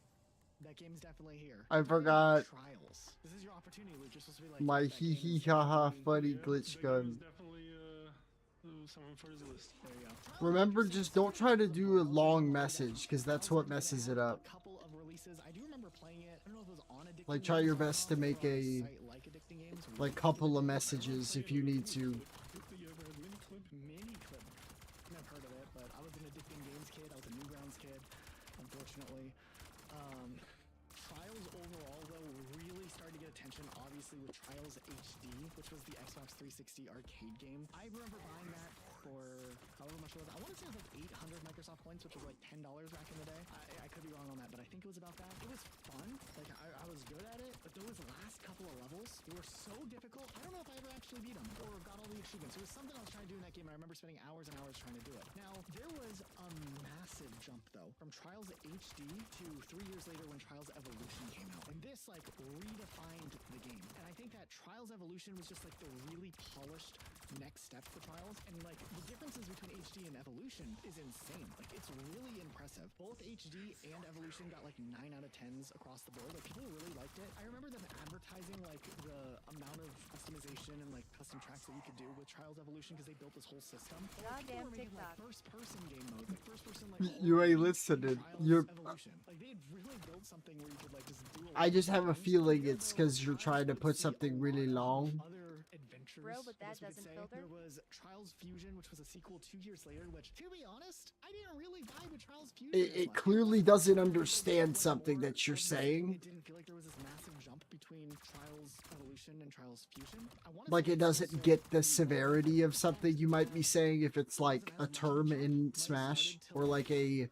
that game's definitely here. I forgot Trials. This is your opportunity, Luke. You're supposed to be like, my "Yep, that hee game hee is ha ha definitely funny here." glitch That game is gun. definitely someone for his list. There you go. Remember, just don't try to do a long message because that's what messes it up. A couple of releases. I do remember playing it. I don't know if it was on Addicting Like, try your Games or best to on make a a site like Addicting Games where you like can couple of messages if you need to. Mini clip. Now heard of it, but I was an Addicting Games kid. I was a Newgrounds kid, unfortunately. Trials overall, though, really started to get attention, obviously, with Trials HD, which was the Xbox 360 arcade game. I remember buying that for however much it was. I want to say it was like 800 Microsoft points, which was like $10 back in the day. I could be wrong on that, but I think it was about that. It was fun. Like, I was good at it, but those last couple of levels, they were so difficult. I don't know if I ever actually beat them or got all the achievements. It was something I was trying to do in that game, and I remember spending hours and hours trying to do it. Now, there was a massive jump, though, from Trials HD to 3 years later when Trials Evolution came out. And this, like, redefined the game. And I think that Trials Evolution was just, like, the really polished next step for Trials. And, like, the differences between HD and Evolution is insane. Like, it's really impressive. Both HD and Evolution got, like, 9 out of 10s across the board. Like, people really liked it. I remember them advertising, like, the amount of customization and, like, custom tracks that you could do with Trials Evolution because they built this whole system. Goddamn Making, like, TikTok. first-person game modes, like, first-person, like, You ain't listening. You're. Evolution. Like, they had really built something where you could, like, just do I just have a feeling it's because you're trying to put something really long. other adventures. Bro, but I that guess we could doesn't say. filter? There was Trials Fusion, which was a sequel 2 years later, which, to be honest, I didn't really vibe with Trials Fusion. It clearly doesn't understand something that you're saying. It didn't feel like there was this massive jump between Trials Evolution and Trials Fusion. I wanna Like say it it's doesn't also get the severity of something you might be saying if it's like a term in Smash or like a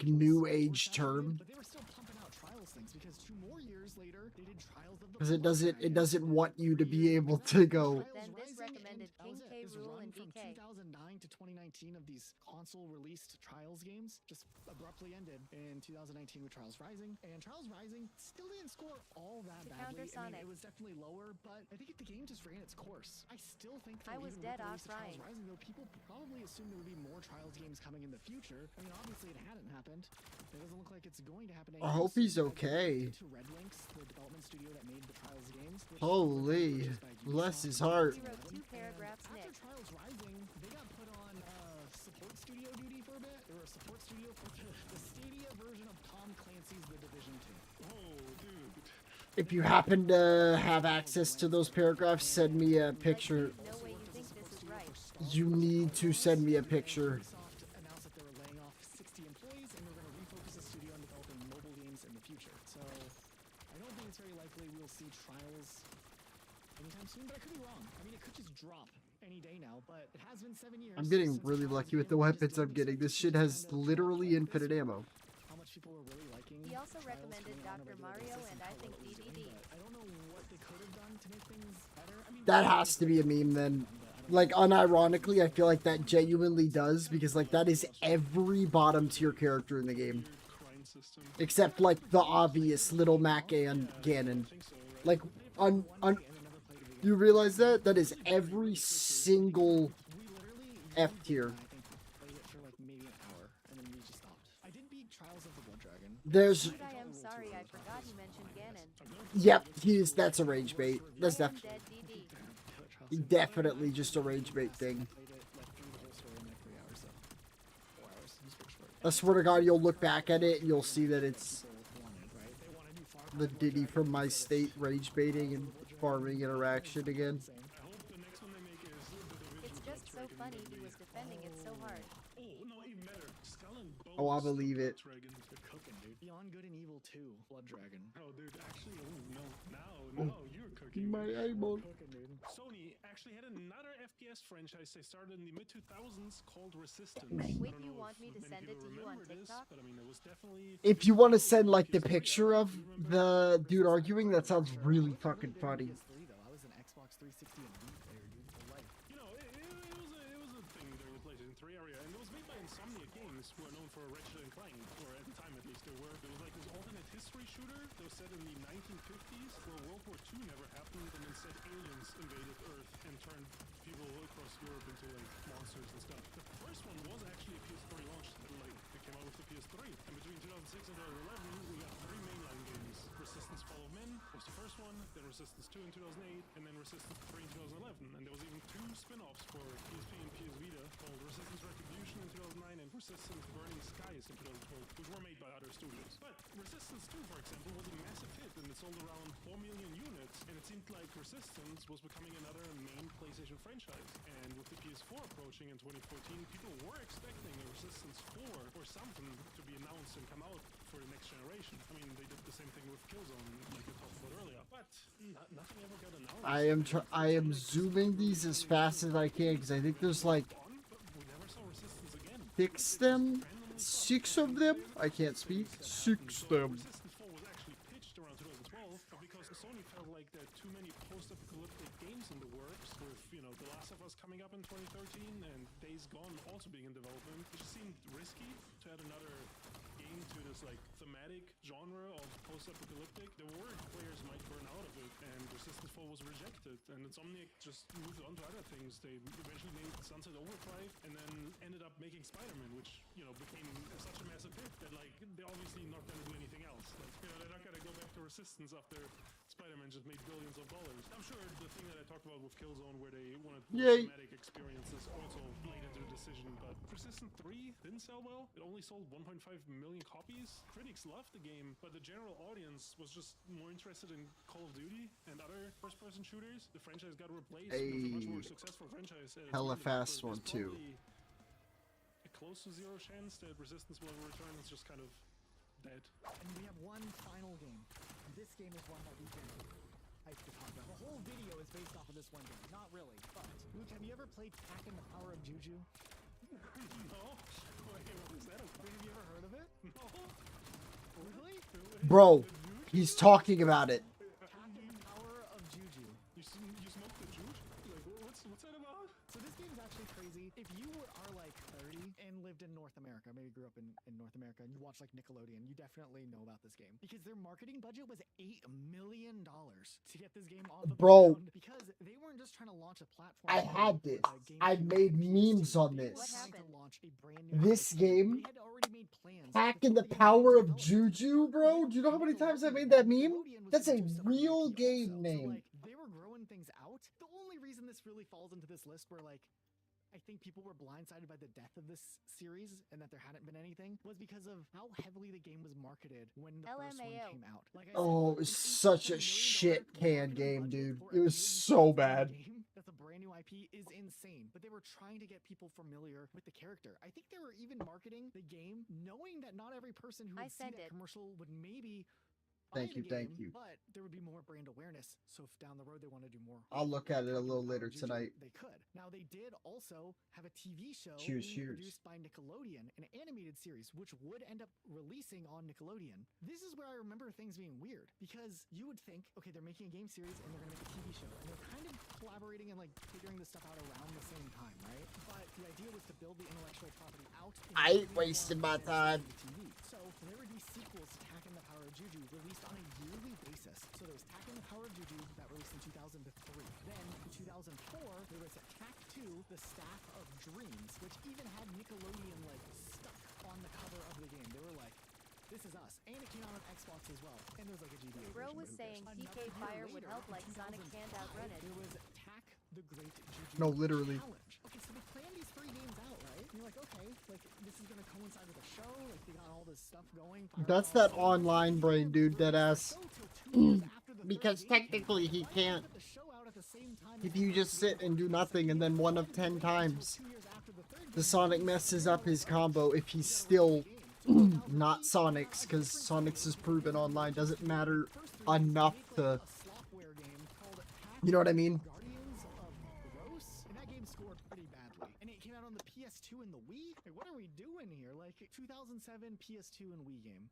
new age term. But they were still pumping out Trials things because 2 more years later, they did Trials of the Because it doesn't want you to be able to go. Then this recommended King K. This Rool run and from DK. 2009 to 2019 of these console-released Trials games just abruptly ended in 2019 with Trials Rising. And Trials Rising still didn't score all that To badly. counter I mean, Sonic. it was definitely lower, but I think the game just ran its course. I still think that I was even dead with the off release of Trials crying. Rising, though, people probably assumed there would be more Trials games coming in the future. I mean, obviously it hadn't happened. It doesn't look like it's going to happen I hope anytime he's soon. okay. To Red Links, the development studio that made the Trials games. which Holy, bless his heart. He wrote 2 paragraphs, After Nick. Trials Rising, they got put on support studio duty for a bit. They were a support studio for the Stadia version of Tom Clancy's The Division 2. Oh, dude. If you happen to have access to those paragraphs, send me a picture. No way you think this is right. You need to send me a picture. Ubisoft announced that they were laying off 60 employees and were going to refocus the studio on developing mobile games in the future. So I don't think it's very likely we'll see Trials anytime soon, but I could be wrong. I mean, it could just drop any day now, but it has been 7 years. I'm getting since really Trials lucky with the came out. I just weapons I'm didn't getting. expect This it shit to has kind of literally drop like infinite this. ammo. How much people were really liking He also Trials recommended coming out on a Dr. regular Mario basis and how I think well it was doing, DDD. but I don't know what they could have done to make things better. I mean, That has to be a meme then. Like, unironically, I feel like that genuinely does, because, like, that is every bottom tier character in the game. Except, like, the obvious Little Mac and Ganon. Like, you realize that? That is every single F tier. played it for like maybe an hour and then we just stopped. I did beat Trials of the Blood Dragon. There's, Dude, I am sorry, I forgot he mentioned Ganon. yep, that's a rage bait. That's I am definitely. dead DD. Definitely just a rage bait thing. Played it like through the whole story in like 3 hours, so 4 hours. It was pretty short. I swear to God, you'll look back at it and you'll see that it's People wanted, right? They wanted new Far the Diddy from my state rage baiting and farming interaction again. I hope the next one they make is The Division. It's just so funny he was defending it so hard. Oh, no, even better. Skull and Bones. Oh, I believe it. Dragon. They're cooking, dude. Beyond Good and Evil 2, Blood Dragon. Oh, dude, actually, no. Now you're cooking. My dude. eyeball. Cooking, dude. Sony actually had another FPS franchise they started in the mid-2000s called Resistance. Wait, I don't you know want if me to many send it people to you on remember this, TikTok? but I mean, it was definitely... If you want to send like the picture of the dude arguing, that sounds really fucking funny. PS3 though, I was an Xbox 360 and Wii player, dude, for life. You know, it was a thing during the PlayStation 3 area, and it was made by Insomniac Games, who are known for Ratchet and Clank, or at the time at least there was like this alternate history shooter that was set in the 1950s, where World War II never happened, and instead aliens invaded Earth and turned people across Europe into like monsters and stuff. The first one was actually a PS3 launch, like it came out with the PS3, and between 2006 and 2011 we got 3 mainline games. Resistance Fall of Men was the first one, then Resistance 2 in 2008, and then Resistance 3 in 2011, and there was even 2 spin-offs for PSP and PS Vita called Resistance Retribution in 2009 and Resistance Burning Skies in 2012, which were made by other studios. But Resistance 2, for example, was a massive hit and it sold around 4 million units, and it seemed like Resistance was becoming another main PlayStation franchise. And with the PS4 approaching in 2014, people were expecting a Resistance 4 or something to be announced and come out for the next generation. I mean, they did the same thing with Killzone, like we talked about earlier, but nothing ever got announced. I am zooming these as fast as I can because I think there's like 6 of them. I can't speak. 6 of them. Resistance 4 was actually pitched around 2012, but because Sony felt like there are too many post-apocalyptic games in the works, with, you know, The Last of Us coming up in 2013 and Days Gone also being in development, it just seemed risky to add another game to this like thematic genre of post-apocalyptic. There were players might burn out of it, and Resistance 4 was rejected, and Insomniac just moved on to other things. They eventually made Sunset Overdrive, and then ended up making Spider-Man, which, you know, became such a massive hit that like they're obviously not going to do anything else. Like, you know, they're not going to go back to Resistance after Spider-Man just made billions of dollars. I'm sure the thing that I talked about with Killzone, where they wanted thematic experiences, also played into the decision. But Resistance 3 didn't sell well. It only sold 1.5 million copies. Critics loved the game, but the general audience was just more interested in Call of Duty and other first-person shooters. The franchise got replaced with a much more successful franchise. Hella fast one too. A close to zero chance that Resistance will ever return. It's just kind of dead. And we have one final game. This game is one that we've been hyped to talk about. The whole video is based off of this one game. Not really, but Luke, have you ever played Taken the Power of Juju? No. Wait, what is that? Have you ever heard of it? No. Really? Bro, he's talking about it. Taken the Power of Juju. You smoked the juice? Like, what's that about? So this game is actually crazy. If you are like 30 and lived in North America, maybe grew up in North America, and you watch like Nickelodeon, you definitely know about this game. Because their marketing budget was $8 million to get this game off the ground. Because they weren't just trying to launch a platform. I had this. I made memes on this. This game, Hacking the Power of Juju, bro. Do you know how many times I made that meme? That's a real game name. They were growing things out. The only reason this really falls into this list where like I think people were blindsided by the death of this series and that there hadn't been anything was because of how heavily the game was marketed when the first one came out. Like Oh, it was such a shit can game, dude. It was so bad. That's a brand new IP is insane, but they were trying to get people familiar with the character. I think they were even marketing the game knowing that not every person who would see that commercial would maybe Thank you. But there would be more brand awareness. So if down the road they want to do more, I'll look at it a little later tonight. They could. Now they did also have a TV show produced by Nickelodeon, an animated series, which would end up releasing on Nickelodeon. This is where I remember things being weird because you would think, okay, they're making a game series and they're going to make a TV show, and they're kind of collaborating and like figuring this stuff out around the same time, right? But the idea was to build the intellectual property out. I ain't wasting my time. So there were these sequels to Taken the Power of Juju released on a yearly basis. So there was Taken the Power of Juju that released in 2003. Then in 2004, there was Attack 2, The Staff of Dreams, which even had Nickelodeon like stuck on the cover of the game. They were like, this is us. And it came out on Xbox as well. And there was like a GBA Bro version, was but who saying cares? TK Another year Fire would later, help in like Sonic can't 2005, outrun it. There was Attack the Great Juju No, literally. Challenge. Okay, so they planned these 3 games out, right? And you're like, okay, like this is gonna coincide with a show. Like they got all this stuff going. That's that online brain, dude. That ass. Because technically he can't. If you just sit and do nothing, and then 1 of 10 times, the Sonic messes up his combo. If he's still not Sonic's, because Sonic's is proven online doesn't matter enough to. You know what I mean? Guardians of Gross, and that game scored pretty badly. And it came out on the PS2 and the Wii. Like, what are we doing here? Like 2007 PS2 and Wii game.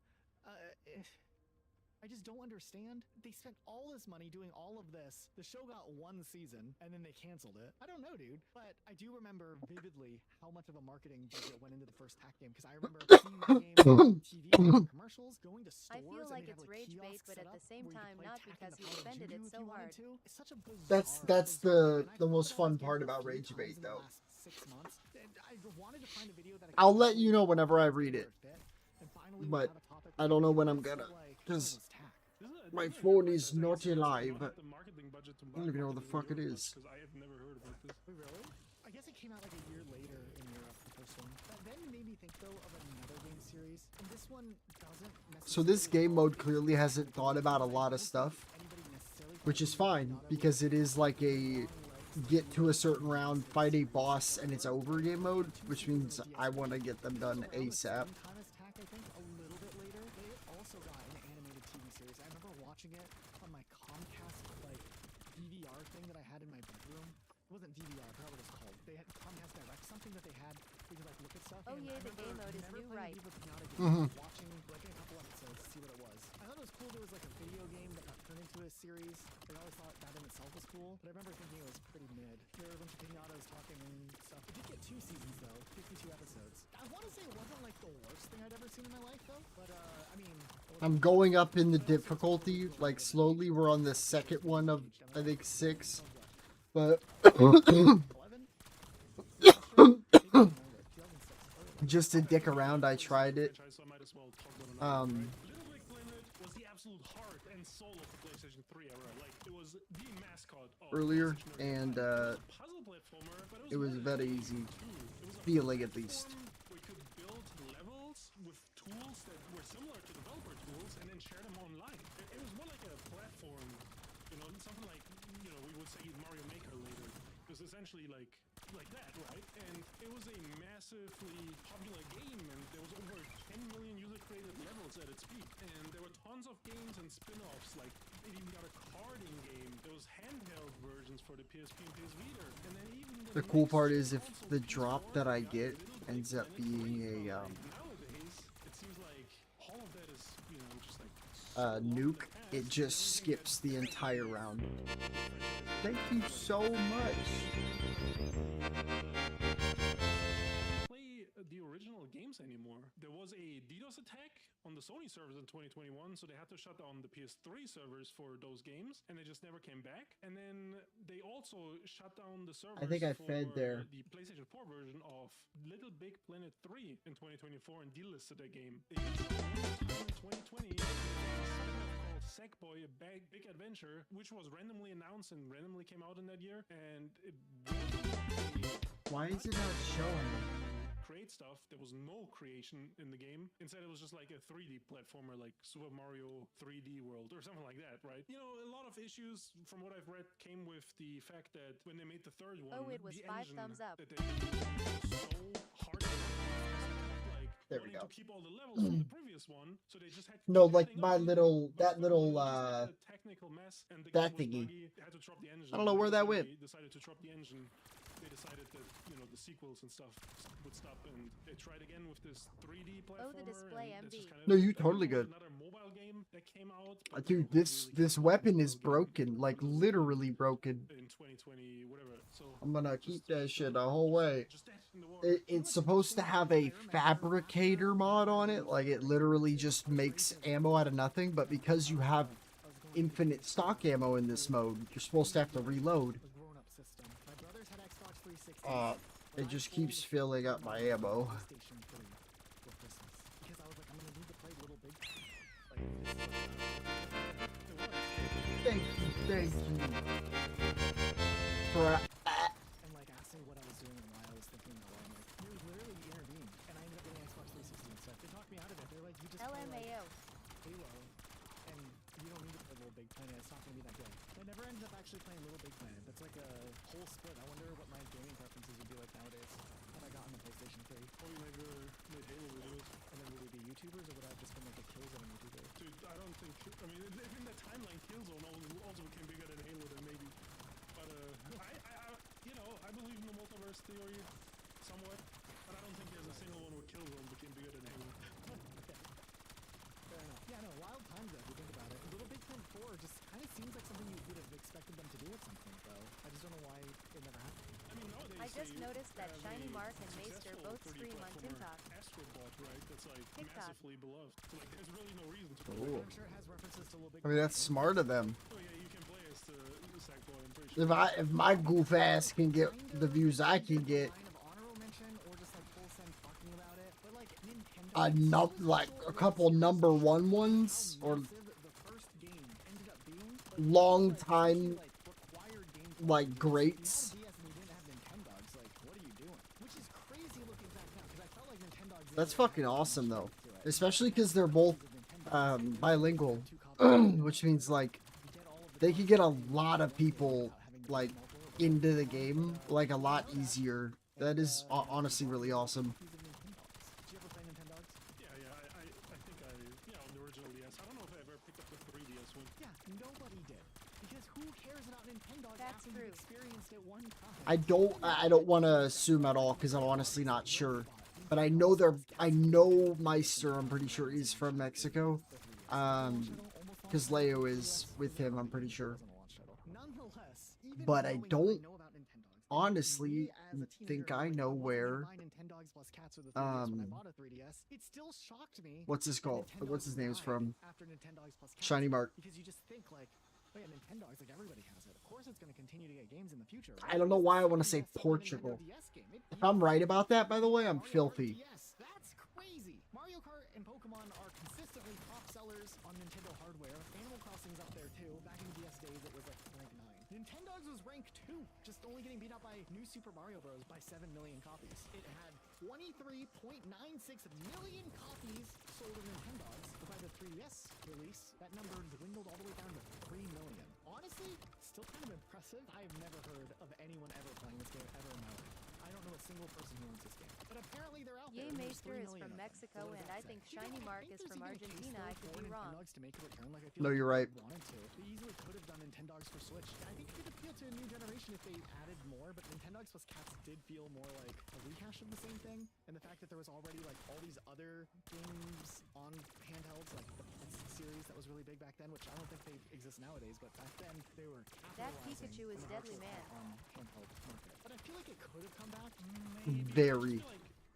I just don't understand. They spent all this money doing all of this. The show got 1 season, and then they canceled it. I don't know, dude. But I do remember vividly how much of a marketing budget went into the first Hack game, because I remember seeing the game on TV commercials, going to stores. I feel like and it's they'd have, rage bait, but at the same time, not because you defended it so hard. It's such a bizarre That's the most fun part about Rage Bait, though. 6 months. And I wanted to find a video that I'll let you know whenever I read it, but I don't know when I'm gonna, because my phone is not alive. I don't even know what the fuck it is. Because I have never heard about this. Wait, really? I guess it came out like a year later in Europe, the first one. But then it made me think though, series, and this one doesn't So this game mode clearly hasn't thought about a lot of stuff, which is fine because it is like a get to a certain round, fight a boss, and it's over game mode, which means I want to get them done ASAP. Thomas Tack, I think, a little bit later. They also got an animated TV series. I remember watching it on my Comcast like DVR thing that I had in my bedroom. It wasn't DVR, I forgot what it's called. They had Comcast Direct, something that they had where you could like look at stuff. Oh and yeah, I the game remember mode is never new, playing right? Viva Pinata game, Mhm. watching like a couple episodes to see what it was. I thought it was cool there was like a video game that got turned into a series. I always thought that in itself was cool, but I remember thinking it was pretty mid. There were a bunch of pinatas talking and stuff. It did get 2 seasons though, 52 episodes. I want to say it wasn't like the worst thing I'd ever seen in my life though, but I mean... I'm going up in the difficulty, like slowly. We're on the second one of, I think, 6. But just to dick around, I tried it. Little Big Planet was the absolute heart and soul of the PlayStation 3 era. Like, it was the mascot of Earlier, PlayStation era. and Puzzle platformer, but it was more very than easy that, too. It was a feeling, at least. platform where you could build levels with tools that were similar to developer tools and then share them online. It was more like a platform, you know, something like, you know, we would say Mario Maker later. It was essentially like that, right? And it was a massively popular game, and there was over 10 million user-created levels at its peak. And there were tons of games and spin-offs, like it even got a carding game. There was handheld versions for the PSP and PS Vita. And then even The cool part is if the drop that I get ends up being a nowadays, it seems like all of that is, you know, just like nuke, it just skips the entire round. Thank you so much. Play the original games anymore. There was a DDoS attack on the Sony servers in 2021, so they had to shut down the PS3 servers for those games, and they just never came back. And then they also shut down the servers I think I for fed there. the PlayStation 4 version of Little Big Planet 3 in 2024 and delisted that game. They used in 2020 called Sackboy: A Big Adventure, which was randomly announced and randomly came out in that year, and it Why is it not showing? create stuff. There was no creation in the game. Instead, it was just like a 3D platformer, like Super Mario 3D World or something like that, right? You know, a lot of issues from what I've read came with the fact that when they made the third one, Oh, it was the 5 engine thumbs up. that they used was so hard to like There we wanting go. to keep all the levels from the previous one, so they just had to No, keep like adding my on, little, but that little, just had a technical mess, and the that game was thingy. buggy. They had to drop the engine. I don't know where that Because went. They decided to drop the engine. They decided that, you know, the sequels and stuff would stop, and they tried again with this 3D platformer. Oh, the display and it's just MD. kind of No, you like totally good. Another mobile game that came out. but Dude, nobody this really weapon is broken, like literally broken. in 2020, whatever. So I'm gonna keep that shit the whole way. It's supposed to have a fabricator mod on it, like it literally just makes ammo out of nothing, but because you have infinite stock ammo in this mode, you're supposed to have to reload. grown-up system. My brothers had Xbox 360. It just keeps filling up my ammo. PlayStation 3 for Christmas because I was like, I'm gonna need to play Little Big Planet. Thank you. For And like asked me what I was doing and why I was thinking that way. I'm like, you literally intervened, and I ended up getting Xbox 360 instead. They talked me out of it. They're like, you just play like LMAO. Halo, and you don't need to play Little Big Planet. It's not gonna be that good. I never ended up actually playing Little Big Planet. That's like a whole split. I wonder what my gaming preferences would be like nowadays had I gotten the PlayStation 3. Or you made Halo videos. And then would we be YouTubers, or would I have just been like a Killzone YouTuber? Dude, I don't think. I mean, if in that timeline, Killzone also became bigger than Halo, then maybe. But I you know, I believe in the multiverse theory somewhat, but I don't think there's a single one where Killzone became bigger than Halo. Fair enough. Yeah, no, wild times though, if you think about it. Little Big Planet 4 just kind of seems like something you would have expected them to do at some point, though. I just don't know why it never happened. I mean, nowadays I just they noticed that have Shiny a Mark and Maester successful both 3D stream on platformer, TikTok. Astrobot, right? That's like TikTok. massively beloved. So, like, there's really no reason to Cool. play. I'm sure it has references to Little Big I mean, that's smart of them. Oh yeah, you can play as the Sackboy. I'm pretty sure. If my goof ass can get the views I can get, Line of honorable mention, or just like full send talking about it. But like Nintendo, like a couple number one ones or the first game ended up being long time like greats. DS and you didn't have Nintendogs. Like, what are you doing? Which is crazy looking back now, because I felt like Nintendogs. That's fucking awesome though. especially because they're both bilingual, which means like they could get a lot of people like into the game like a lot easier. That is honestly really awesome. Did you ever play Nintendogs? Yeah, I think on the original DS. I don't know if I ever picked up the 3DS one. Yeah, nobody did. Because who cares about Nintendogs That's after true. you've experienced it one time? I don't want to assume at all because I'm honestly not sure. But I know Meister, I'm pretty sure he's from Mexico. Because Leo is with him, I'm pretty sure. Nonetheless, even But I knowing what don't know about Nintendogs, honestly me as a think teenager, I when know wasn't where, gonna buy Nintendogs plus Cats with a 3DS when I bought a 3DS, it still shocked me. what's this that called? Nintendogs What's his name's died from? after Nintendogs plus Cats, Shiny Mark. Because you just think like, oh yeah, Nintendogs, like everybody has it. Of course it's going to continue to get games in the future. I don't know why I want to say Portugal. If I'm right about that, by the way, I'm filthy. Yes, that's crazy. Mario Kart and Pokemon are consistently top sellers on Nintendo hardware. Animal Crossing's up there too. Back in DS days, it was like rank 9. Nintendogs was rank 2, just only getting beat out by New Super Mario Bros. By 7 million copies. It had 23.96 million copies sold of Nintendogs. But by the 3DS release, that number dwindled all the way down to 3 million. Honestly, still kind of impressive. I've never heard of anyone ever playing this game ever in my life. I don't know a single person who owns this game. But apparently they're out there. Ye and there's Meister 3 is million from of them. Mexico, So what and does I that think say? Shiny You know, Mark think is there's from even a case Argentina. for I could be wrong. Nintendogs to make a return. Like, I feel No, like you're if right. they wanted to, they easily could have done Nintendogs for Switch. I think it could appeal to a new generation if they added more, but Nintendogs plus Cats did feel more like a rehash of the same thing. And the fact that there was already like all these other games on handhelds, like the Pets series that was really big back then, which I don't think they exist nowadays, but back then they were That capitalizing Pikachu is on the Deadly virtual Man. handheld market. But I feel like it could have come back. Very.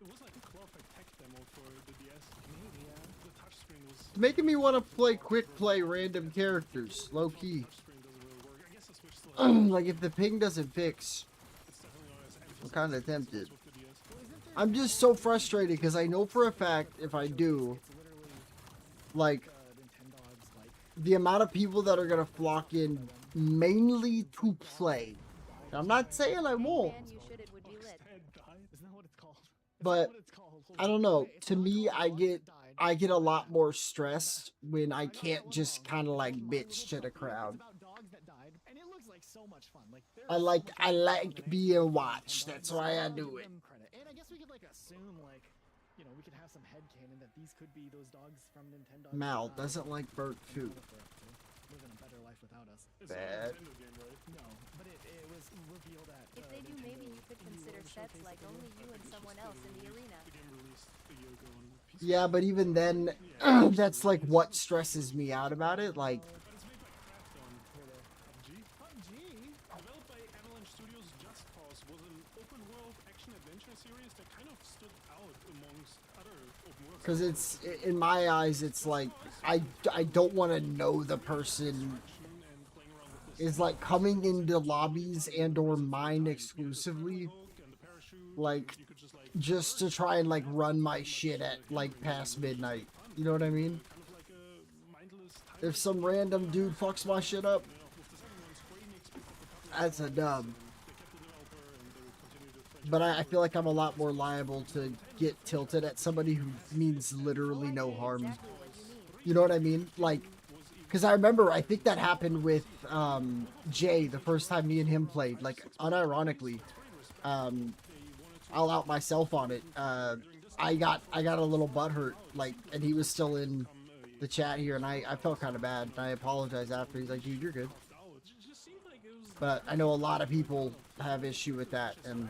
It was like a clawback tech demo for the DS. Maybe, yeah. The touchscreen was. It's making me want to play quick play random characters, low key. Touchscreen doesn't really work. I guess the Switch still. Like if the ping doesn't fix, It's definitely not as I'm kind of tempted. with the DS. I'm just so frustrated because I know for a fact if I do, like, the amount of people that are gonna flock in mainly to play. I'm not saying I won't, Man, you should, it would be lit. Isn't that what it's called? but I don't know. To me, I get a lot more stressed when I can't just kind of like bitch to the crowd. About dogs that died, and it looks like so much fun. Like there are so I much like being watched. That's why I do it. them credit. And I guess we could like assume like, you know, we could have some headcanon that these could be those dogs from Nintendo. Mal doesn't like burnt food. Living a better life without us. It's Bad. a Nintendo game, right? No, but it was revealed at. If they do, maybe you could consider sets like only you and someone else in the arena. The game released a year ago on PC. Yeah, but even then, that's like what stresses me out about it. Like, But it's made by Krafton for the PUBG. Developed by Avalanche Studios, Just Cause was an open-world action-adventure series that kind of stood out amongst other open-world. because it's in my eyes, it's like I don't want to know the person is like coming into lobbies and or mine exclusively, like just to try and like run my shit at like past midnight. You know what I mean? If some random dude fucks my shit up, that's a dub. But I feel like I'm a lot more liable to get tilted at somebody who means literally no harm. You know what I mean? Like, because I remember, I think that happened with Jay the first time me and him played. Like, unironically, I'll out myself on it. I got a little butthurt, like, and he was still in the chat here, and I felt kind of bad. And I apologized after. He's like, dude, you're good. But I know a lot of people have issue with that, and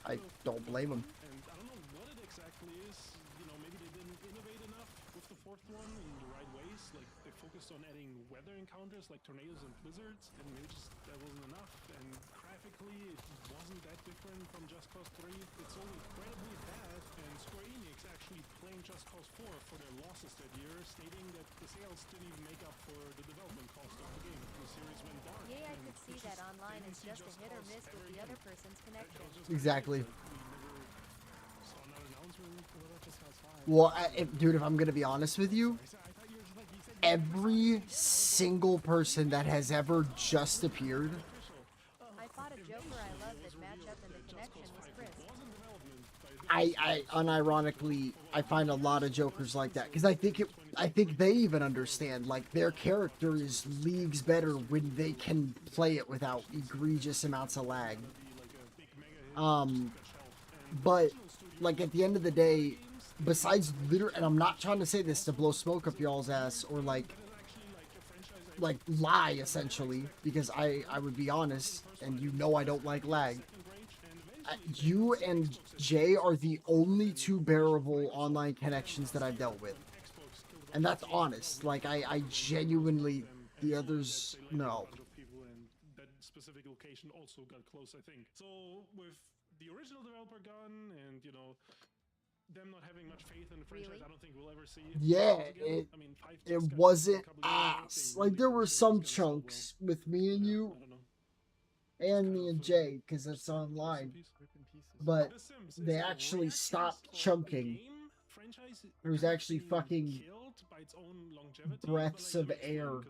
I don't blame them. And I don't know what it exactly is. You know, maybe they didn't innovate enough with the fourth one in the right ways. Like they focused on adding weather encounters like tornadoes and blizzards, and maybe just that wasn't enough. And graphically, it wasn't that different from Just Cause 3. It's all incredibly bad. And Square Enix actually blamed Just Cause 4 for their losses that year, stating that the sales didn't even make up for the development cost of the game. The series went dark. Yeah, I and could see it's that just- online. they It's didn't see just a hit or Cause miss with ever the again. other person's connection. Exactly. Saw another announcement. What about Just Cause 5? Well, dude, if I'm gonna be honest with you, every single person that has ever just appeared, I fought a Joker I love that match up and the connection was Chris. I unironically I find a lot of jokers like that because I think they even understand like their character is leagues better when they can play it without egregious amounts of lag. But like at the end of the day, besides literally, and I'm not trying to say this to blow smoke up y'all's ass or like lie essentially, because I would be honest, and you know I don't like lag. You and Jay are the only two bearable online connections that I've dealt with. And that's honest. Like, I genuinely, the others, no. That specific location also got close, I think. So, with the original developer gone and, you know, them not having much faith in the franchise, I don't think we'll ever see. Yeah, it wasn't ass. Like, there were some chunks with me and you, and me and Jay, because it's online. But they actually stopped chunking. There was actually fucking breaths of air.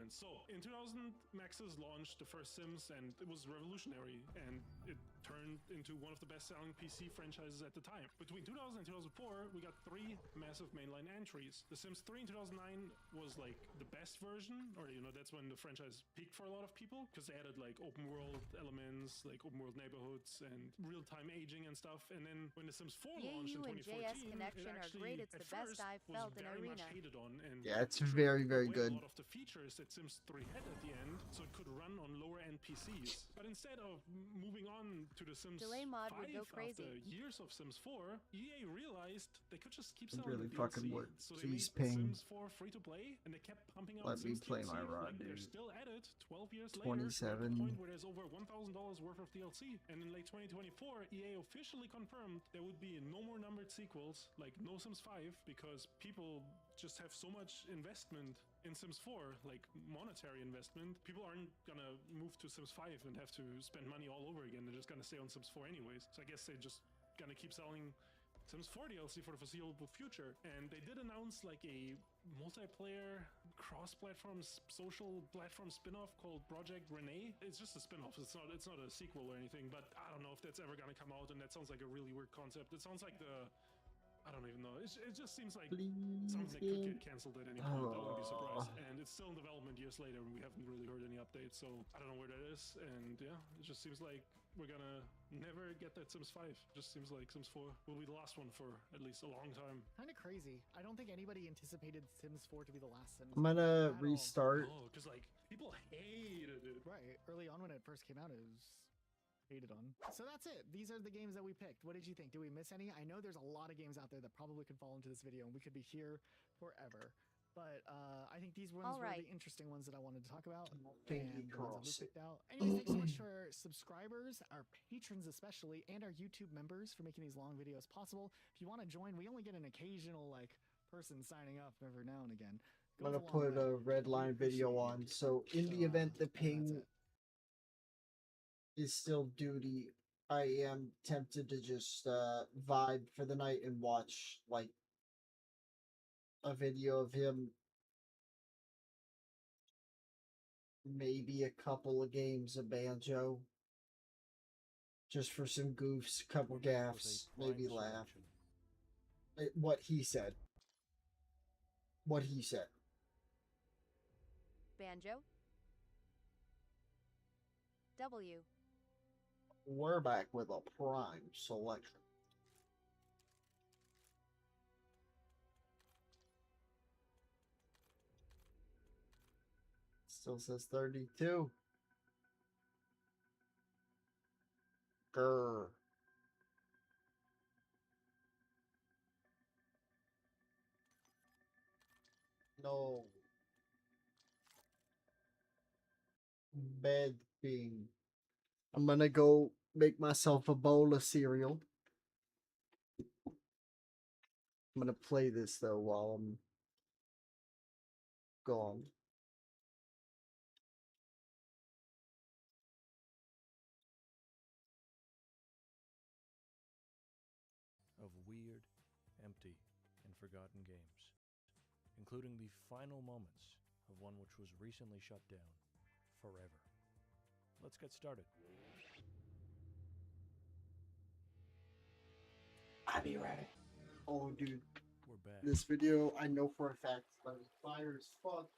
So, in 2000, Maxis launched the first Sims, and it was revolutionary, and it turned into one of the best-selling PC franchises at the time. Between 2000 and 2004, we got 3 massive mainline entries. The Sims 3 in 2009 was like the best version, or you know, that's when the franchise peaked for a lot of people, because they added like open-world elements, like open-world neighborhoods, and real-time aging and stuff. And then when the Sims 4 launched in 2014, JS connection are great. It's the best I've felt in Arena. Yeah, it's very, very good. A lot of the features that Sims 3 had at the end, so it could run on lower-end PCs. But instead of moving on to the Sims Delay mod 5 would go crazy. after years of Sims 4, EA realized they could just keep It selling really the fucking DLC. would. So they Please made ping. Sims 4 free-to-play, and they kept pumping out Let me Sims play DLC, my rod, like they're dude. still at it 12 years 27. later, to the point where there's over $1,000 worth of DLC. And in late 2024, EA officially confirmed there would be no more numbered sequels, like no Sims 5, because people just have so much investment in Sims 4, like monetary investment. People aren't gonna move to Sims 5 and have to spend money all over again. They're just gonna stay on Sims 4 anyways. So I guess they're just gonna keep selling Sims 4 DLC for the foreseeable future. And they did announce like a multiplayer cross-platform social platform spin-off called Project Renee. It's just a spin-off. It's not a sequel or anything, but I don't know if that's ever gonna come out, and that sounds like a really weird concept. It sounds like I don't even know. It just seems like something that could get cancelled at any point. I wouldn't be surprised. And it's still in development years later, and we haven't really heard any updates. So I don't know where that is. And yeah, it just seems like we're gonna never get that Sims 5. Just seems like Sims 4 will be the last one for at least a long time. Kind of crazy. I don't think anybody anticipated Sims 4 to be the last Sims. I'm gonna restart. Oh, because like people hated it. Right. Early on when it first came out, it was hated on. So that's it. These are the games that we picked. What did you think? Did we miss any? I know there's a lot of games out there that probably could fall into this video, and we could be here forever. But I think these ones were the interesting ones that I wanted to talk about. And the ones that we picked out. Anyways, thanks so much to our subscribers, our patrons especially, and our YouTube members for making these long videos possible. If you want to join, we only get an occasional like person signing up every now and again. I'm gonna put a red line video on. So in the event the ping is still duty, I am tempted to just vibe for the night and watch like a video of him, maybe a couple of games of Banjo, just for some goofs, couple gaffs, maybe laugh. What he said. Banjo. W. We're back with a prime selection. Still says 32. Grr. No. Bad thing. I'm gonna go make myself a bowl of cereal. I'm gonna play this though while I'm gone. Of weird, empty, and forgotten games, including the final moments of one which was recently shut down forever. Let's get started. I'll be right. Oh, dude. We're back. This video, I know for a fact, but it's fire as fuck.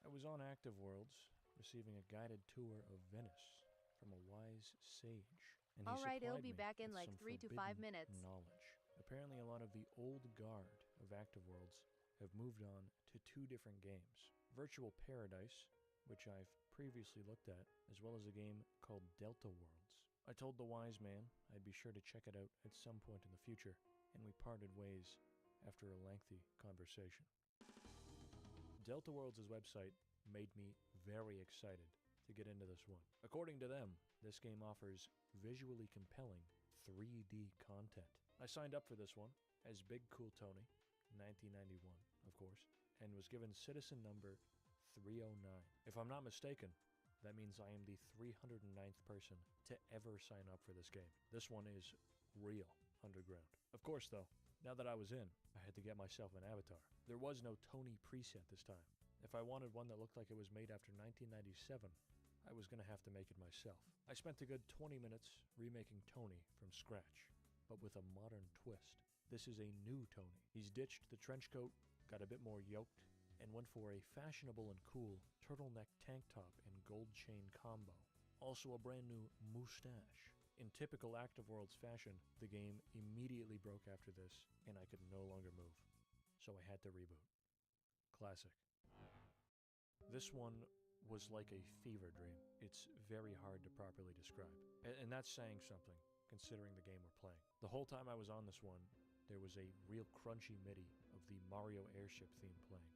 I was on Active Worlds, receiving a guided tour of Venice from a wise sage. And he All right, it'll supplied be me back in with like some 3 to 5 forbidden minutes. knowledge. Apparently, a lot of the old guard of Active Worlds have moved on to 2 different games. Virtual Paradise, which I've previously looked at, as well as a game called Delta Worlds. I told the wise man I'd be sure to check it out at some point in the future, and we parted ways after a lengthy conversation. Delta Worlds' website made me very excited to get into this one. According to them, this game offers visually compelling 3D content. I signed up for this one as Big Cool Tony, 1991, of course, and was given citizen number 309. If I'm not mistaken, that means I am the 309th person to ever sign up for this game. This one is real underground. Of course, though, now that I was in, I had to get myself an avatar. There was no Tony preset this time. If I wanted one that looked like it was made after 1997, I was going to have to make it myself. I spent a good 20 minutes remaking Tony from scratch, but with a modern twist. This is a new Tony. He's ditched the trench coat, got a bit more yoked, and went for a fashionable and cool turtleneck tank top and gold chain combo. Also a brand new moustache. In typical Active Worlds fashion, the game immediately broke after this, and I could no longer move. So I had to reboot. Classic. This one was like a fever dream. It's very hard to properly describe. And that's saying something, considering the game we're playing. The whole time I was on this one, there was a real crunchy MIDI of the Mario airship theme playing.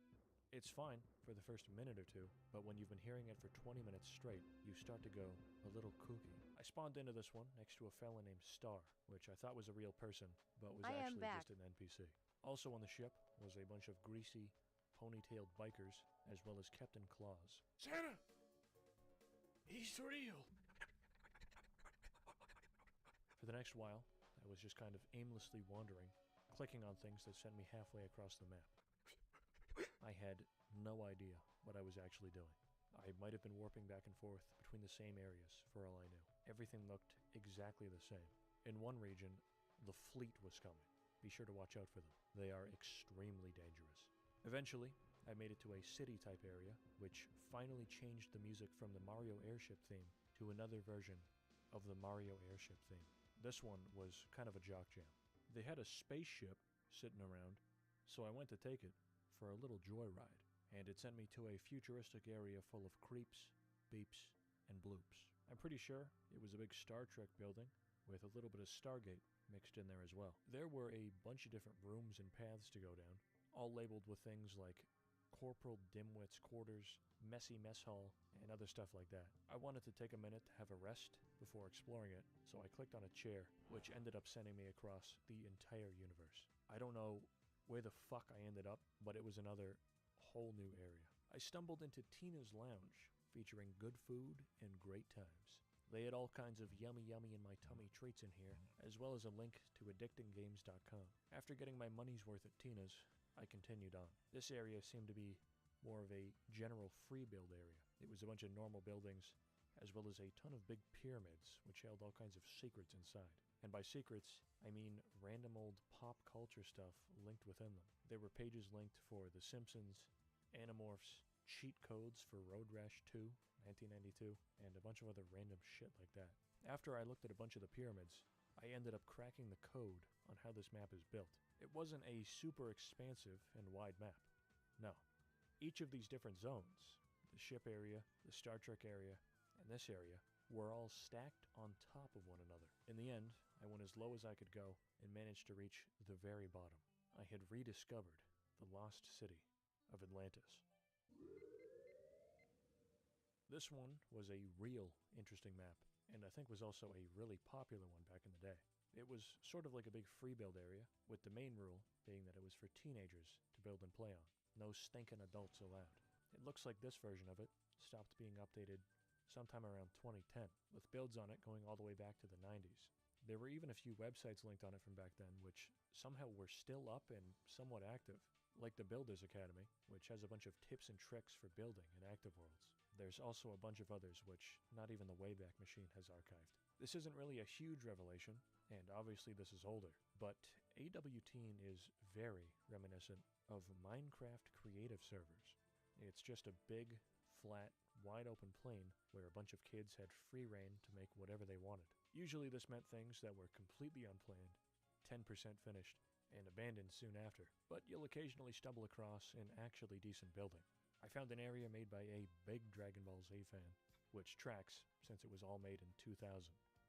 It's fine for the first minute or two, but when you've been hearing it for 20 minutes straight, you start to go a little kooky. I spawned into this one next to a fella named Star, which I thought was a real person, but was actually just an NPC. Also on the ship was a bunch of greasy, ponytailed bikers, as well as Captain Claus. Santa! He's real! For the next while, I was just kind of aimlessly wandering, clicking on things that sent me halfway across the map. I had no idea what I was actually doing. I might have been warping back and forth between the same areas, for all I knew. Everything looked exactly the same. In one region, the fleet was coming. Be sure to watch out for them. They are extremely dangerous. Eventually, I made it to a city-type area, which finally changed the music from the Mario airship theme to another version of the Mario airship theme. This one was kind of a jock jam. They had a spaceship sitting around, so I went to take it for a little joyride, and it sent me to a futuristic area full of creeps, beeps, and bloops. I'm pretty sure it was a big Star Trek building with a little bit of Stargate mixed in there as well. There were a bunch of different rooms and paths to go down, all labeled with things like Corporal Dimwit's quarters, Messy Mess Hall, and other stuff like that. I wanted to take a minute to have a rest before exploring it, so I clicked on a chair, which ended up sending me across the entire universe. I don't know where the fuck I ended up, but it was another whole new area. I stumbled into Tina's Lounge, featuring good food and great times. They had all kinds of yummy in my tummy treats in here, as well as a link to addictinggames.com. After getting my money's worth at Tina's, I continued on. This area seemed to be more of a general free build area. It was a bunch of normal buildings, as well as a ton of big pyramids, which held all kinds of secrets inside. And by secrets, I mean random old pop culture stuff linked within them. There were pages linked for The Simpsons, Animorphs, cheat codes for Road Rash 2, 1992, and a bunch of other random shit like that. After I looked at a bunch of the pyramids, I ended up cracking the code on how this map is built. It wasn't a super expansive and wide map. No. Each of these different zones, the ship area, the Star Trek area, and this area, were all stacked on top of one another. In the end, I went as low as I could go and managed to reach the very bottom. I had rediscovered the lost city of Atlantis. This one was a real interesting map, and I think was also a really popular one back in the day. It was sort of like a big free build area, with the main rule being that it was for teenagers to build and play on. No stinking adults allowed. It looks like this version of it stopped being updated sometime around 2010, with builds on it going all the way back to the 90s. There were even a few websites linked on it from back then, which somehow were still up and somewhat active, like the Builders Academy, which has a bunch of tips and tricks for building in Active Worlds. There's also a bunch of others which not even the Wayback Machine has archived. This isn't really a huge revelation, And obviously this is older, but AW Teen is very reminiscent of Minecraft creative servers. It's just a big, flat, wide open plain where a bunch of kids had free reign to make whatever they wanted. Usually this meant things that were completely unplanned, 10% finished, and abandoned soon after, but you'll occasionally stumble across an actually decent building. I found an area made by a big Dragon Ball Z fan, which tracks since it was all made in 2000.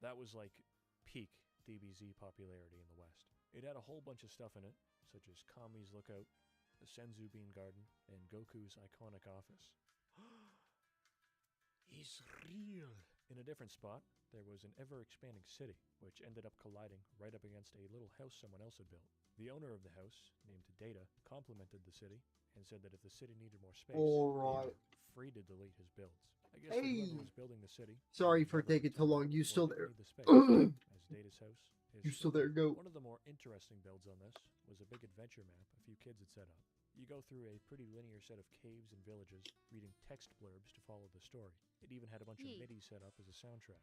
That was like peak DBZ popularity in the West. It had a whole bunch of stuff in it, such as Kami's Lookout, the Senzu Bean Garden, and Goku's iconic office. He's real! In a different spot, there was an ever-expanding city, which ended up colliding right up against a little house someone else had built. The owner of the house, named Data, complimented the city and said that if the city needed more space, they were free to delete his builds. I guess that whoever was building the city... Sorry for taking too long. You still there? The space, as Data's house is You still there? Go. One of the more interesting builds on this was a big adventure map a few kids had set up. You go through a pretty linear set of caves and villages, reading text blurbs to follow the story. It even had a bunch of MIDI set up as a soundtrack.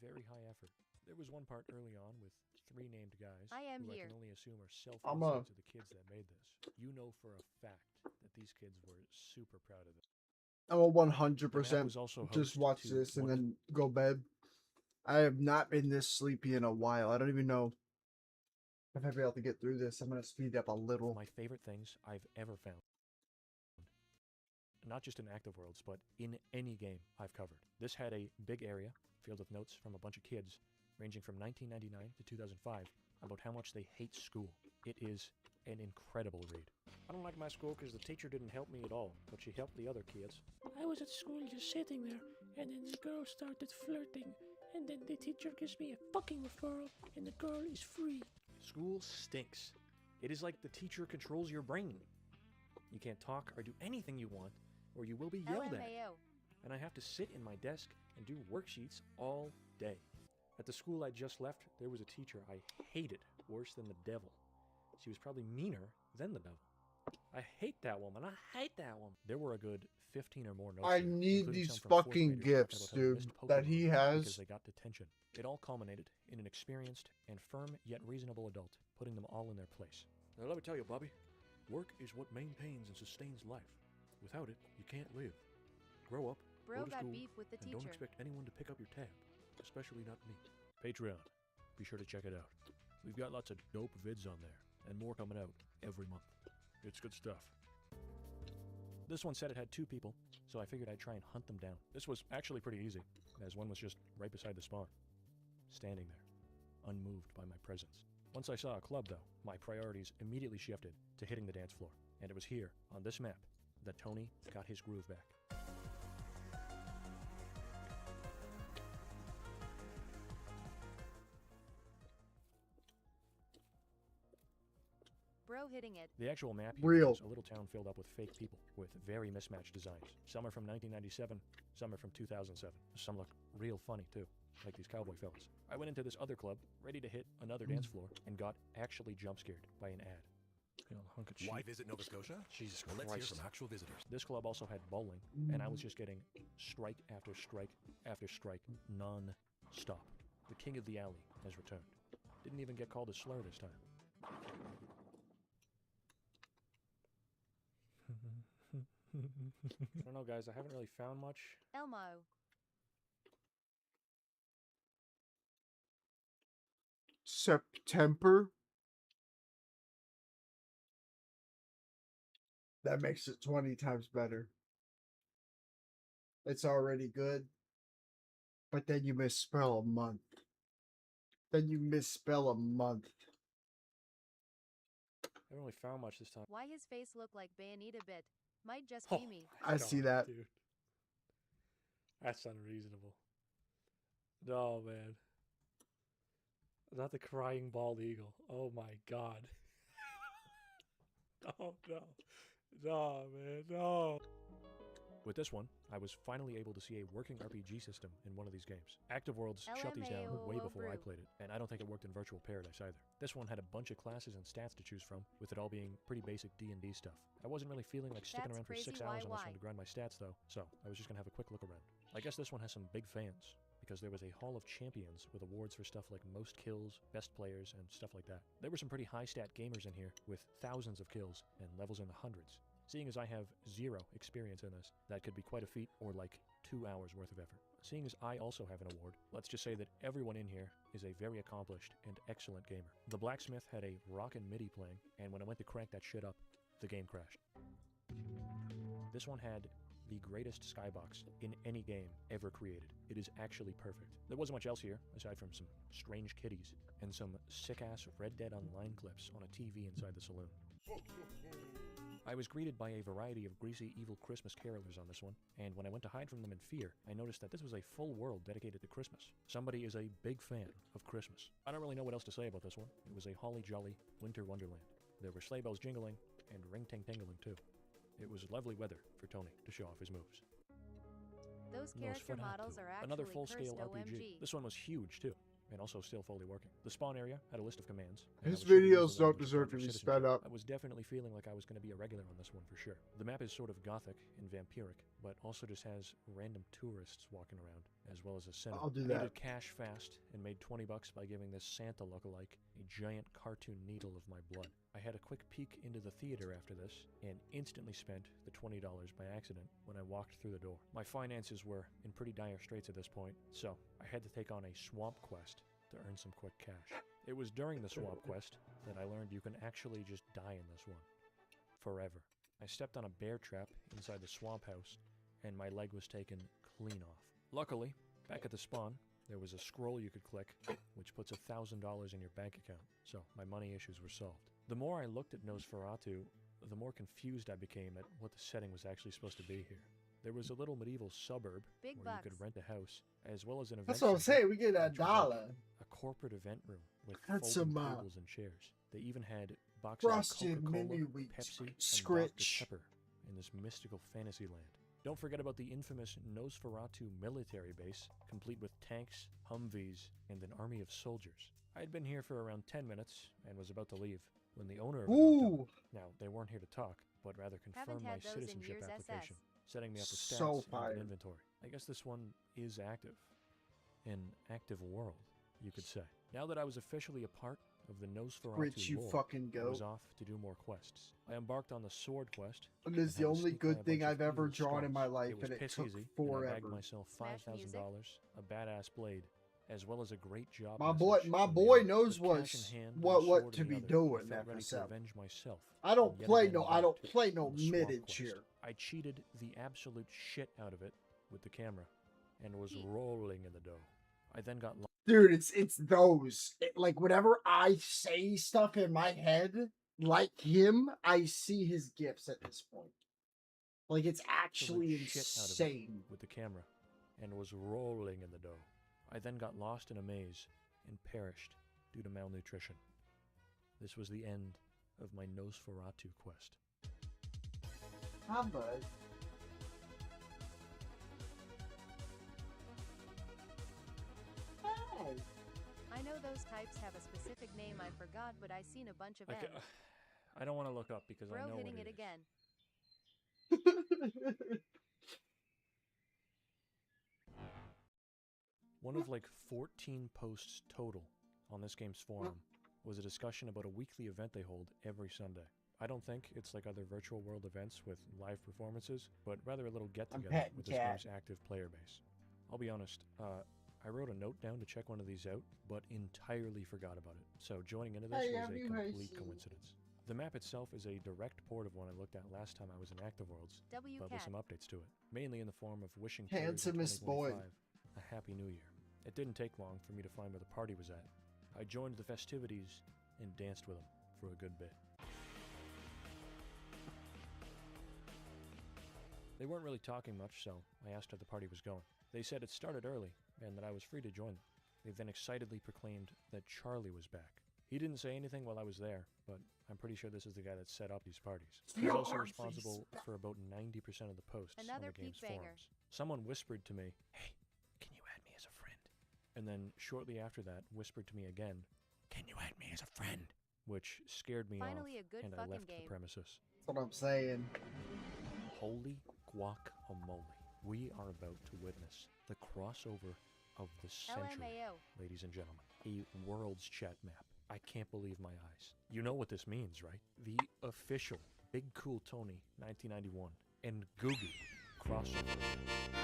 Very high effort. There was one part early on with 3 named guys I am who here. I can only assume are I'm self-inside to the kids that made this. You know for a fact that these kids were super proud of it. I will The map 100% was also just host watch to this and one- then go bed. I have not been this sleepy in a while. I don't even know if I'll be able to get through this. I'm gonna speed up a little. My favorite things I've ever found. Not just in Active Worlds, but in any game I've covered. This had a big area filled with notes from a bunch of kids, ranging from 1999 to 2005, about how much they hate school. It is an incredible read. I don't like my school because the teacher didn't help me at all, but she helped the other kids. I was at school just sitting there, and then the girl started flirting, and then the teacher gives me a fucking referral, and the girl is free. School stinks. It is like the teacher controls your brain. You can't talk or do anything you want, or you will be yelled at. LMAO. And I have to sit in my desk and do worksheets all day. At the school I just left, there was a teacher I hated worse than the devil. She was probably meaner than the devil. I hate that woman. I hate that woman. There were a good 15 or more notes. I here, need including these some from fourth fucking graders talking gifts, about how they dude, missed that he Pokemon has. because they got detention. It all culminated in an experienced and firm yet reasonable adult, putting them all in their place. Now let me tell you, Bobby, work is what maintains and sustains life. Without it, you can't live. Grow up, Bro go to got school, beef with the and don't teacher. expect anyone to pick up your tab, especially not me. Patreon. Be sure to check it out. We've got lots of dope vids on there, and more coming out every month. It's good stuff. This one said it had 2 people, so I figured I'd try and hunt them down. This was actually pretty easy, as one was just right beside the spawn, standing there, unmoved by my presence. Once I saw a club, though, my priorities immediately shifted to hitting the dance floor, and it was here, on this map, that Tony got his groove back. Bro hitting it. The actual map here Real. is a little town filled up with fake people with very mismatched designs. Some are from 1997, some are from 2007. Some look real funny too, like these cowboy fellas. I went into this other club, ready to hit another dance floor, and got actually jump scared by an ad. Hunk of Why shit. visit Nova Scotia? Jesus Well, Christ. let's hear from actual visitors. This club also had bowling, and I was just getting strike after strike after strike non-stop. The king of the alley has returned. Didn't even get called a slur this time. I don't know, guys. I haven't really found much. Elmo. September. That makes it 20 times better. It's already good. But then you misspell a month. Then you misspell a month. I haven't really found much this time. Why his face look like Bayonetta bit? Might just Oh, be me. I see that. Dude. That's unreasonable. No, man. Not the crying bald eagle. Oh my god. Oh no. No, man, no. With this one, I was finally able to see a working RPG system in one of these games. Active Worlds shut these down way before I played it, and I don't think it worked in Virtual Paradise either. This one had a bunch of classes and stats to choose from, with it all being pretty basic D&D stuff. I wasn't really feeling like sticking That's around for 6 crazy hours on this YY. one to grind my stats though, so I was just gonna have a quick look around. I guess this one has some big fans, because there was a Hall of Champions with awards for stuff like most kills, best players, and stuff like that. There were some pretty high stat gamers in here with thousands of kills and levels in the hundreds. Seeing as I have 0 experience in this, that could be quite a feat or like 2 hours worth of effort. Seeing as I also have an award, let's just say that everyone in here is a very accomplished and excellent gamer. The blacksmith had a rockin' MIDI playing, and when I went to crank that shit up, the game crashed. This one had the greatest skybox in any game ever created. It is actually perfect. There wasn't much else here, aside from some strange kitties and some sick-ass Red Dead Online clips on a TV inside the saloon. I was greeted by a variety of greasy, evil Christmas carolers on this one, and when I went to hide from them in fear, I noticed that this was a full world dedicated to Christmas. Somebody is a big fan of Christmas. I don't really know what else to say about this one. It was a holly jolly winter wonderland. There were sleigh bells jingling, and ring-ting-tingling too. It was lovely weather for Tony to show off his moves. Those character models are actually another full-scale cursed RPG. OMG. This one was huge too, and also still fully working. The spawn area had a list of commands. His videos don't deserve to be sped up. I was definitely feeling like I was going to be a regular on this one for sure. The map is sort of gothic and vampiric, but also just has random tourists walking around, as well as a cinema. I'll do I that. needed cash fast and made 20 bucks by giving this Santa lookalike a giant cartoon needle of my blood. I had a quick peek into the theater after this and instantly spent the $20 by accident when I walked through the door. My finances were in pretty dire straits at this point, so I had to take on a swamp quest to earn some quick cash. It was during the swamp quest that I learned you can actually just die in this one. Forever. I stepped on a bear trap inside the swamp house, and my leg was taken clean off. Luckily, back at the spawn, there was a scroll you could click, which puts $1,000 in your bank account, so my money issues were solved. The more I looked at Nosferatu, the more confused I became at what the setting was actually supposed to be here. There was a little medieval suburb Big where bucks. you could rent a house, as well as an event That's what I'm center, saying. We get a which was dollar. a corporate event room with That's folding some, tables and chairs. They even had boxes of Frosted Coca-Cola, mini wheat Pepsi, and Dr. scritch. Pepper in this mystical fantasy land. Don't forget about the infamous Nosferatu military base, complete with tanks, Humvees, and an army of soldiers. I had been here for around 10 minutes and was about to leave when the owner of it knocked up. Now, they weren't here to talk, but rather confirm Haven't my had those in citizenship years, application, SS. setting me up with stats So and fire. an inventory. I guess this one is active. An active world, you could say. Now that I was officially a part of the Nosferatu Rich, you lore, fucking I was goat. off to do more quests. I embarked on the sword quest. It and is the had to only sneak by a good thing bunch of I've ever evil drawn in my skulls. life, It was and it piss took easy, and I bagged forever. myself Smash $5,000, a badass blade, as well as a great job. My message boy from the boy owner. knows With cash in hand and a sword what in to the be other, doing I felt after ready to seven. avenge myself. I don't and yet play again no I don't embarked play no on the swamp mintage quest. here. I cheated the absolute shit out of it with the camera and was rolling in the dough. I then got Dude, it's those. Like, whenever I say stuff in my head, like him, I see his gifts at this point. Like, it's actually shit out of it insane. with the camera and was rolling in the dough. I then got lost in a maze and perished due to malnutrition. This was the end of my Nosferatu quest. How bud? Hey. I know those types have a specific name I forgot, but I seen a bunch of I, them. ca- I don't want to look up because I Bro know what hitting it it is. again. One of like 14 posts total on this game's forum was a discussion about a weekly event they hold every Sunday. I don't think it's like other virtual world events with live performances, but rather a little get-together petting with this cat. game's active player base. I'll be honest, I wrote a note down to check one of these out, but entirely forgot about it. So joining into this Hey, was have a you heard complete she- coincidence. The map itself is a direct port of one I looked at last time I was in Active Worlds, W but with cat. some updates to it, mainly in the form of wishing players in Handsomest boy. 2025 a happy new year. It didn't take long for me to find where the party was at. I joined the festivities and danced with them for a good bit. They weren't really talking much, so I asked how the party was going. They said it started early and that I was free to join them. They then excitedly proclaimed that Charlie was back. He didn't say anything while I was there, but I'm pretty sure this is the guy that set up these parties. He's also responsible for about 90% of the posts Another on the game's peak banger. forums. Someone whispered to me, "Hey, can you add me as a friend?" And then shortly after that, whispered to me again, "Can you add me as a friend?" Which scared me Finally off, a good and I fucking left game. the premises. That's what I'm saying. Holy guacamole. We are about to witness the crossover of the century, LMAO. ladies and gentlemen. A Worlds Chat map. I can't believe my eyes. You know what this means, right? The official Big Cool Tony 1991 and Googie crossover.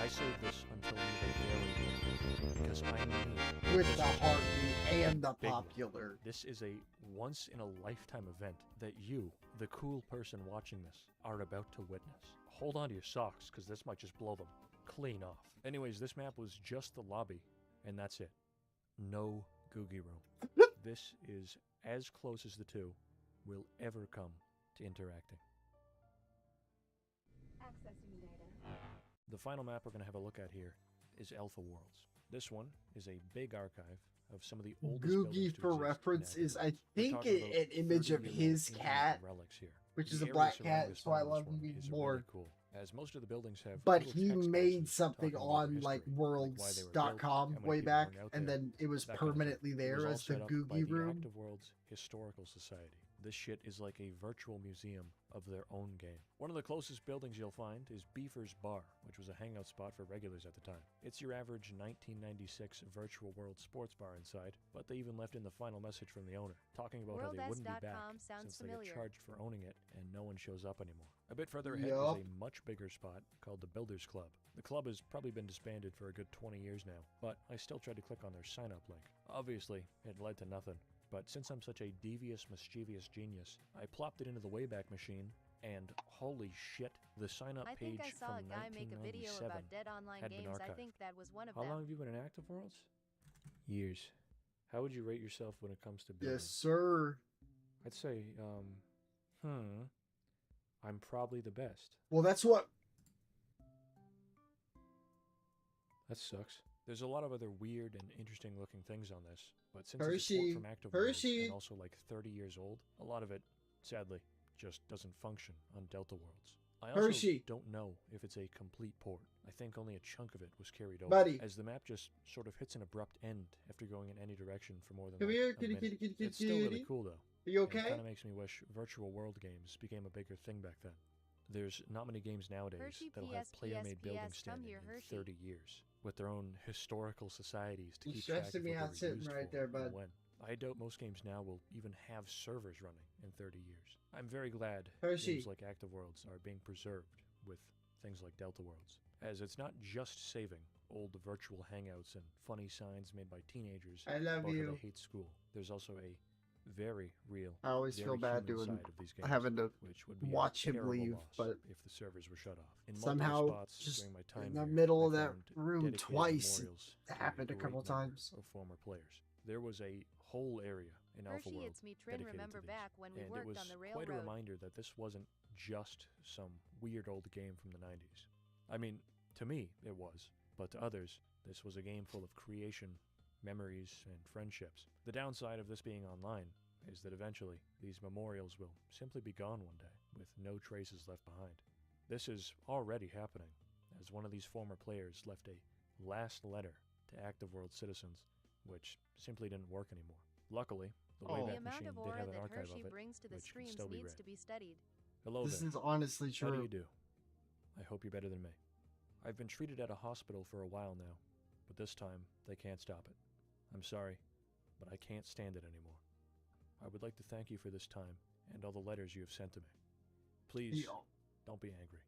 I saved this until we were very because I mean With this the is a heartbeat and the big one. popular. This is a once-in-a-lifetime event that you, the cool person watching this, are about to witness. Hold on to your socks, because this might just blow them clean off. Anyways, this map was just the lobby, and that's it. No Googie Room. This is as close as the two will ever come to interacting. Accessing data. The final map we're going to have a look at here is Alpha Worlds. This one is a big archive of some of the oldest Googie, buildings to for exist in reference, is Active I World. We're think talking about an image of 30-year-old his internet cat, relics here. which is The a area black surrounding cat, this so I one love him is even really more. cool, as most of the buildings have But little he text made boxes something talking about their on like history, why they were built, worlds.com how many way people back, hung out and there, then it was that kind of thing. permanently It there was all as the set up by Googie the room. Active Worlds Historical Society. This shit is like a virtual museum of their own game. One of the closest buildings you'll find is Beefer's Bar, which was a hangout spot for regulars at the time. It's your average 1996 virtual world sports bar inside, but they even left in the final message from the owner, talking about how they wouldn't be back sounds since they familiar. get charged for owning it and no one shows up anymore. A bit further ahead Yup. is a much bigger spot called the Builders Club. The club has probably been disbanded for a good 20 years now, but I still tried to click on their sign-up link. Obviously, it led to nothing. But since I'm such a devious, mischievous genius, I plopped it into the Wayback Machine, and holy shit, the sign-up I page think I saw a from guy make a video 1997 about dead online had been games. I archived. think that was one of How them. long have you been in Active Worlds? Years. How would you rate yourself when it comes to building? Yes, sir. I'd say, I'm probably the best. Well, that's what. That sucks. There's a lot of other weird and interesting looking things on this, but since Hershey, it's a port from Active Worlds Hershey. and also like 30 years old, a lot of it, sadly, just doesn't function on Delta Worlds. I also Hershey. don't know if it's a complete port. I think only a chunk of it was carried over, Buddy. as the map just sort of hits an abrupt end after going in any direction for more than Come like here, a kitty, minute. kitty, kitty, kitty, It's still really kitty. cool though. Are you It okay? kind of makes me wish virtual world games became a bigger thing back then. There's not many games nowadays Hershey, that'll PS, have player-made PS, buildings PS, come standing here, in Hershey. 30 years, with their own historical societies to You keep track stressing of me what out they were sitting used right for there, and bud. when. I doubt most games now will even have servers running in 30 years. I'm very glad Hershey. games like Active Worlds are being preserved with things like Delta Worlds, as it's not just saving old virtual hangouts and funny signs made by teenagers I love about how you. they hate school. There's also a very real, I always very feel bad human doing side of these games, having to which would be a watch him terrible leave, loss but if the servers were shut off. In somehow multiple spots just during my time in the here, middle I of that found room dedicated twice, memorials it to happened a great couple number times. of former players. There was a whole area in Alpha Hershey, World it's me, Trin. dedicated Remember to these, back when we and worked it was on the quite a railroad. reminder that this wasn't just some weird old game from the 90s. I mean, to me, it was, but to others, this was a game full of creation, memories, and friendships. The downside of this being online is that eventually these memorials will simply be gone one day, with no traces left behind. This is already happening, as one of these former players left a last letter to Active World citizens, which simply didn't work anymore. Luckily, the The Wayback amount Machine of did aura have an that archive Hershey of it, brings to the which can streams still be needs read. to be studied. Hello This there. is honestly How do true. you do? I hope you're better than me. I've been treated at a hospital for a while now, but this time they can't stop it. I'm sorry, but I can't stand it anymore. I would like to thank you for this time and all the letters you have sent to me. Please, don't be angry.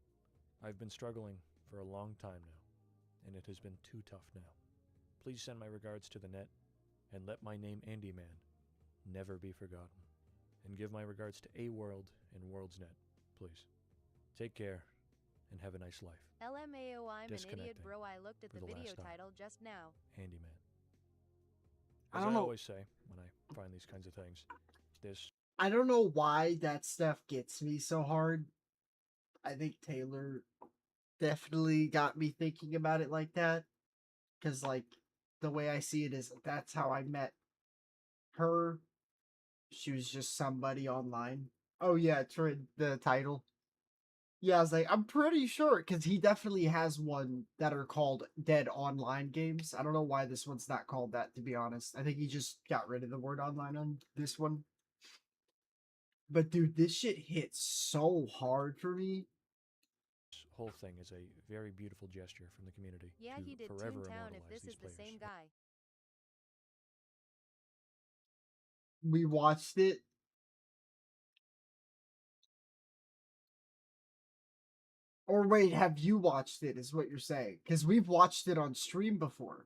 I've been struggling for a long time now, and it has been too tough now. Please send my regards to the net, and let my name Andy Man never be forgotten. And give my regards to A World and Worldsnet, please. Take care, and have a nice life. LMAO, I'm an idiot, Disconnecting bro. I looked at for the the video last time. title just now. Handyman. I As don't I know. always say when I find these kinds of things, this I don't know why that stuff gets me so hard. I think Taylor definitely got me thinking about it like that. Because, like, the way I see it is that's how I met her. She was just somebody online. Oh, yeah, it's for the title. Yeah, I was like, I'm pretty sure, because he definitely has one that are called Dead Online Games. I don't know why this one's not called that, to be honest. I think he just got rid of the word online on this one. But dude, this shit hits so hard for me. whole thing is a very beautiful gesture from the community Yeah, to he did forever Toontown if immortalize this these is the players. same guy. We watched it. Or wait, have you watched it? Is what you're saying? Because we've watched it on stream before.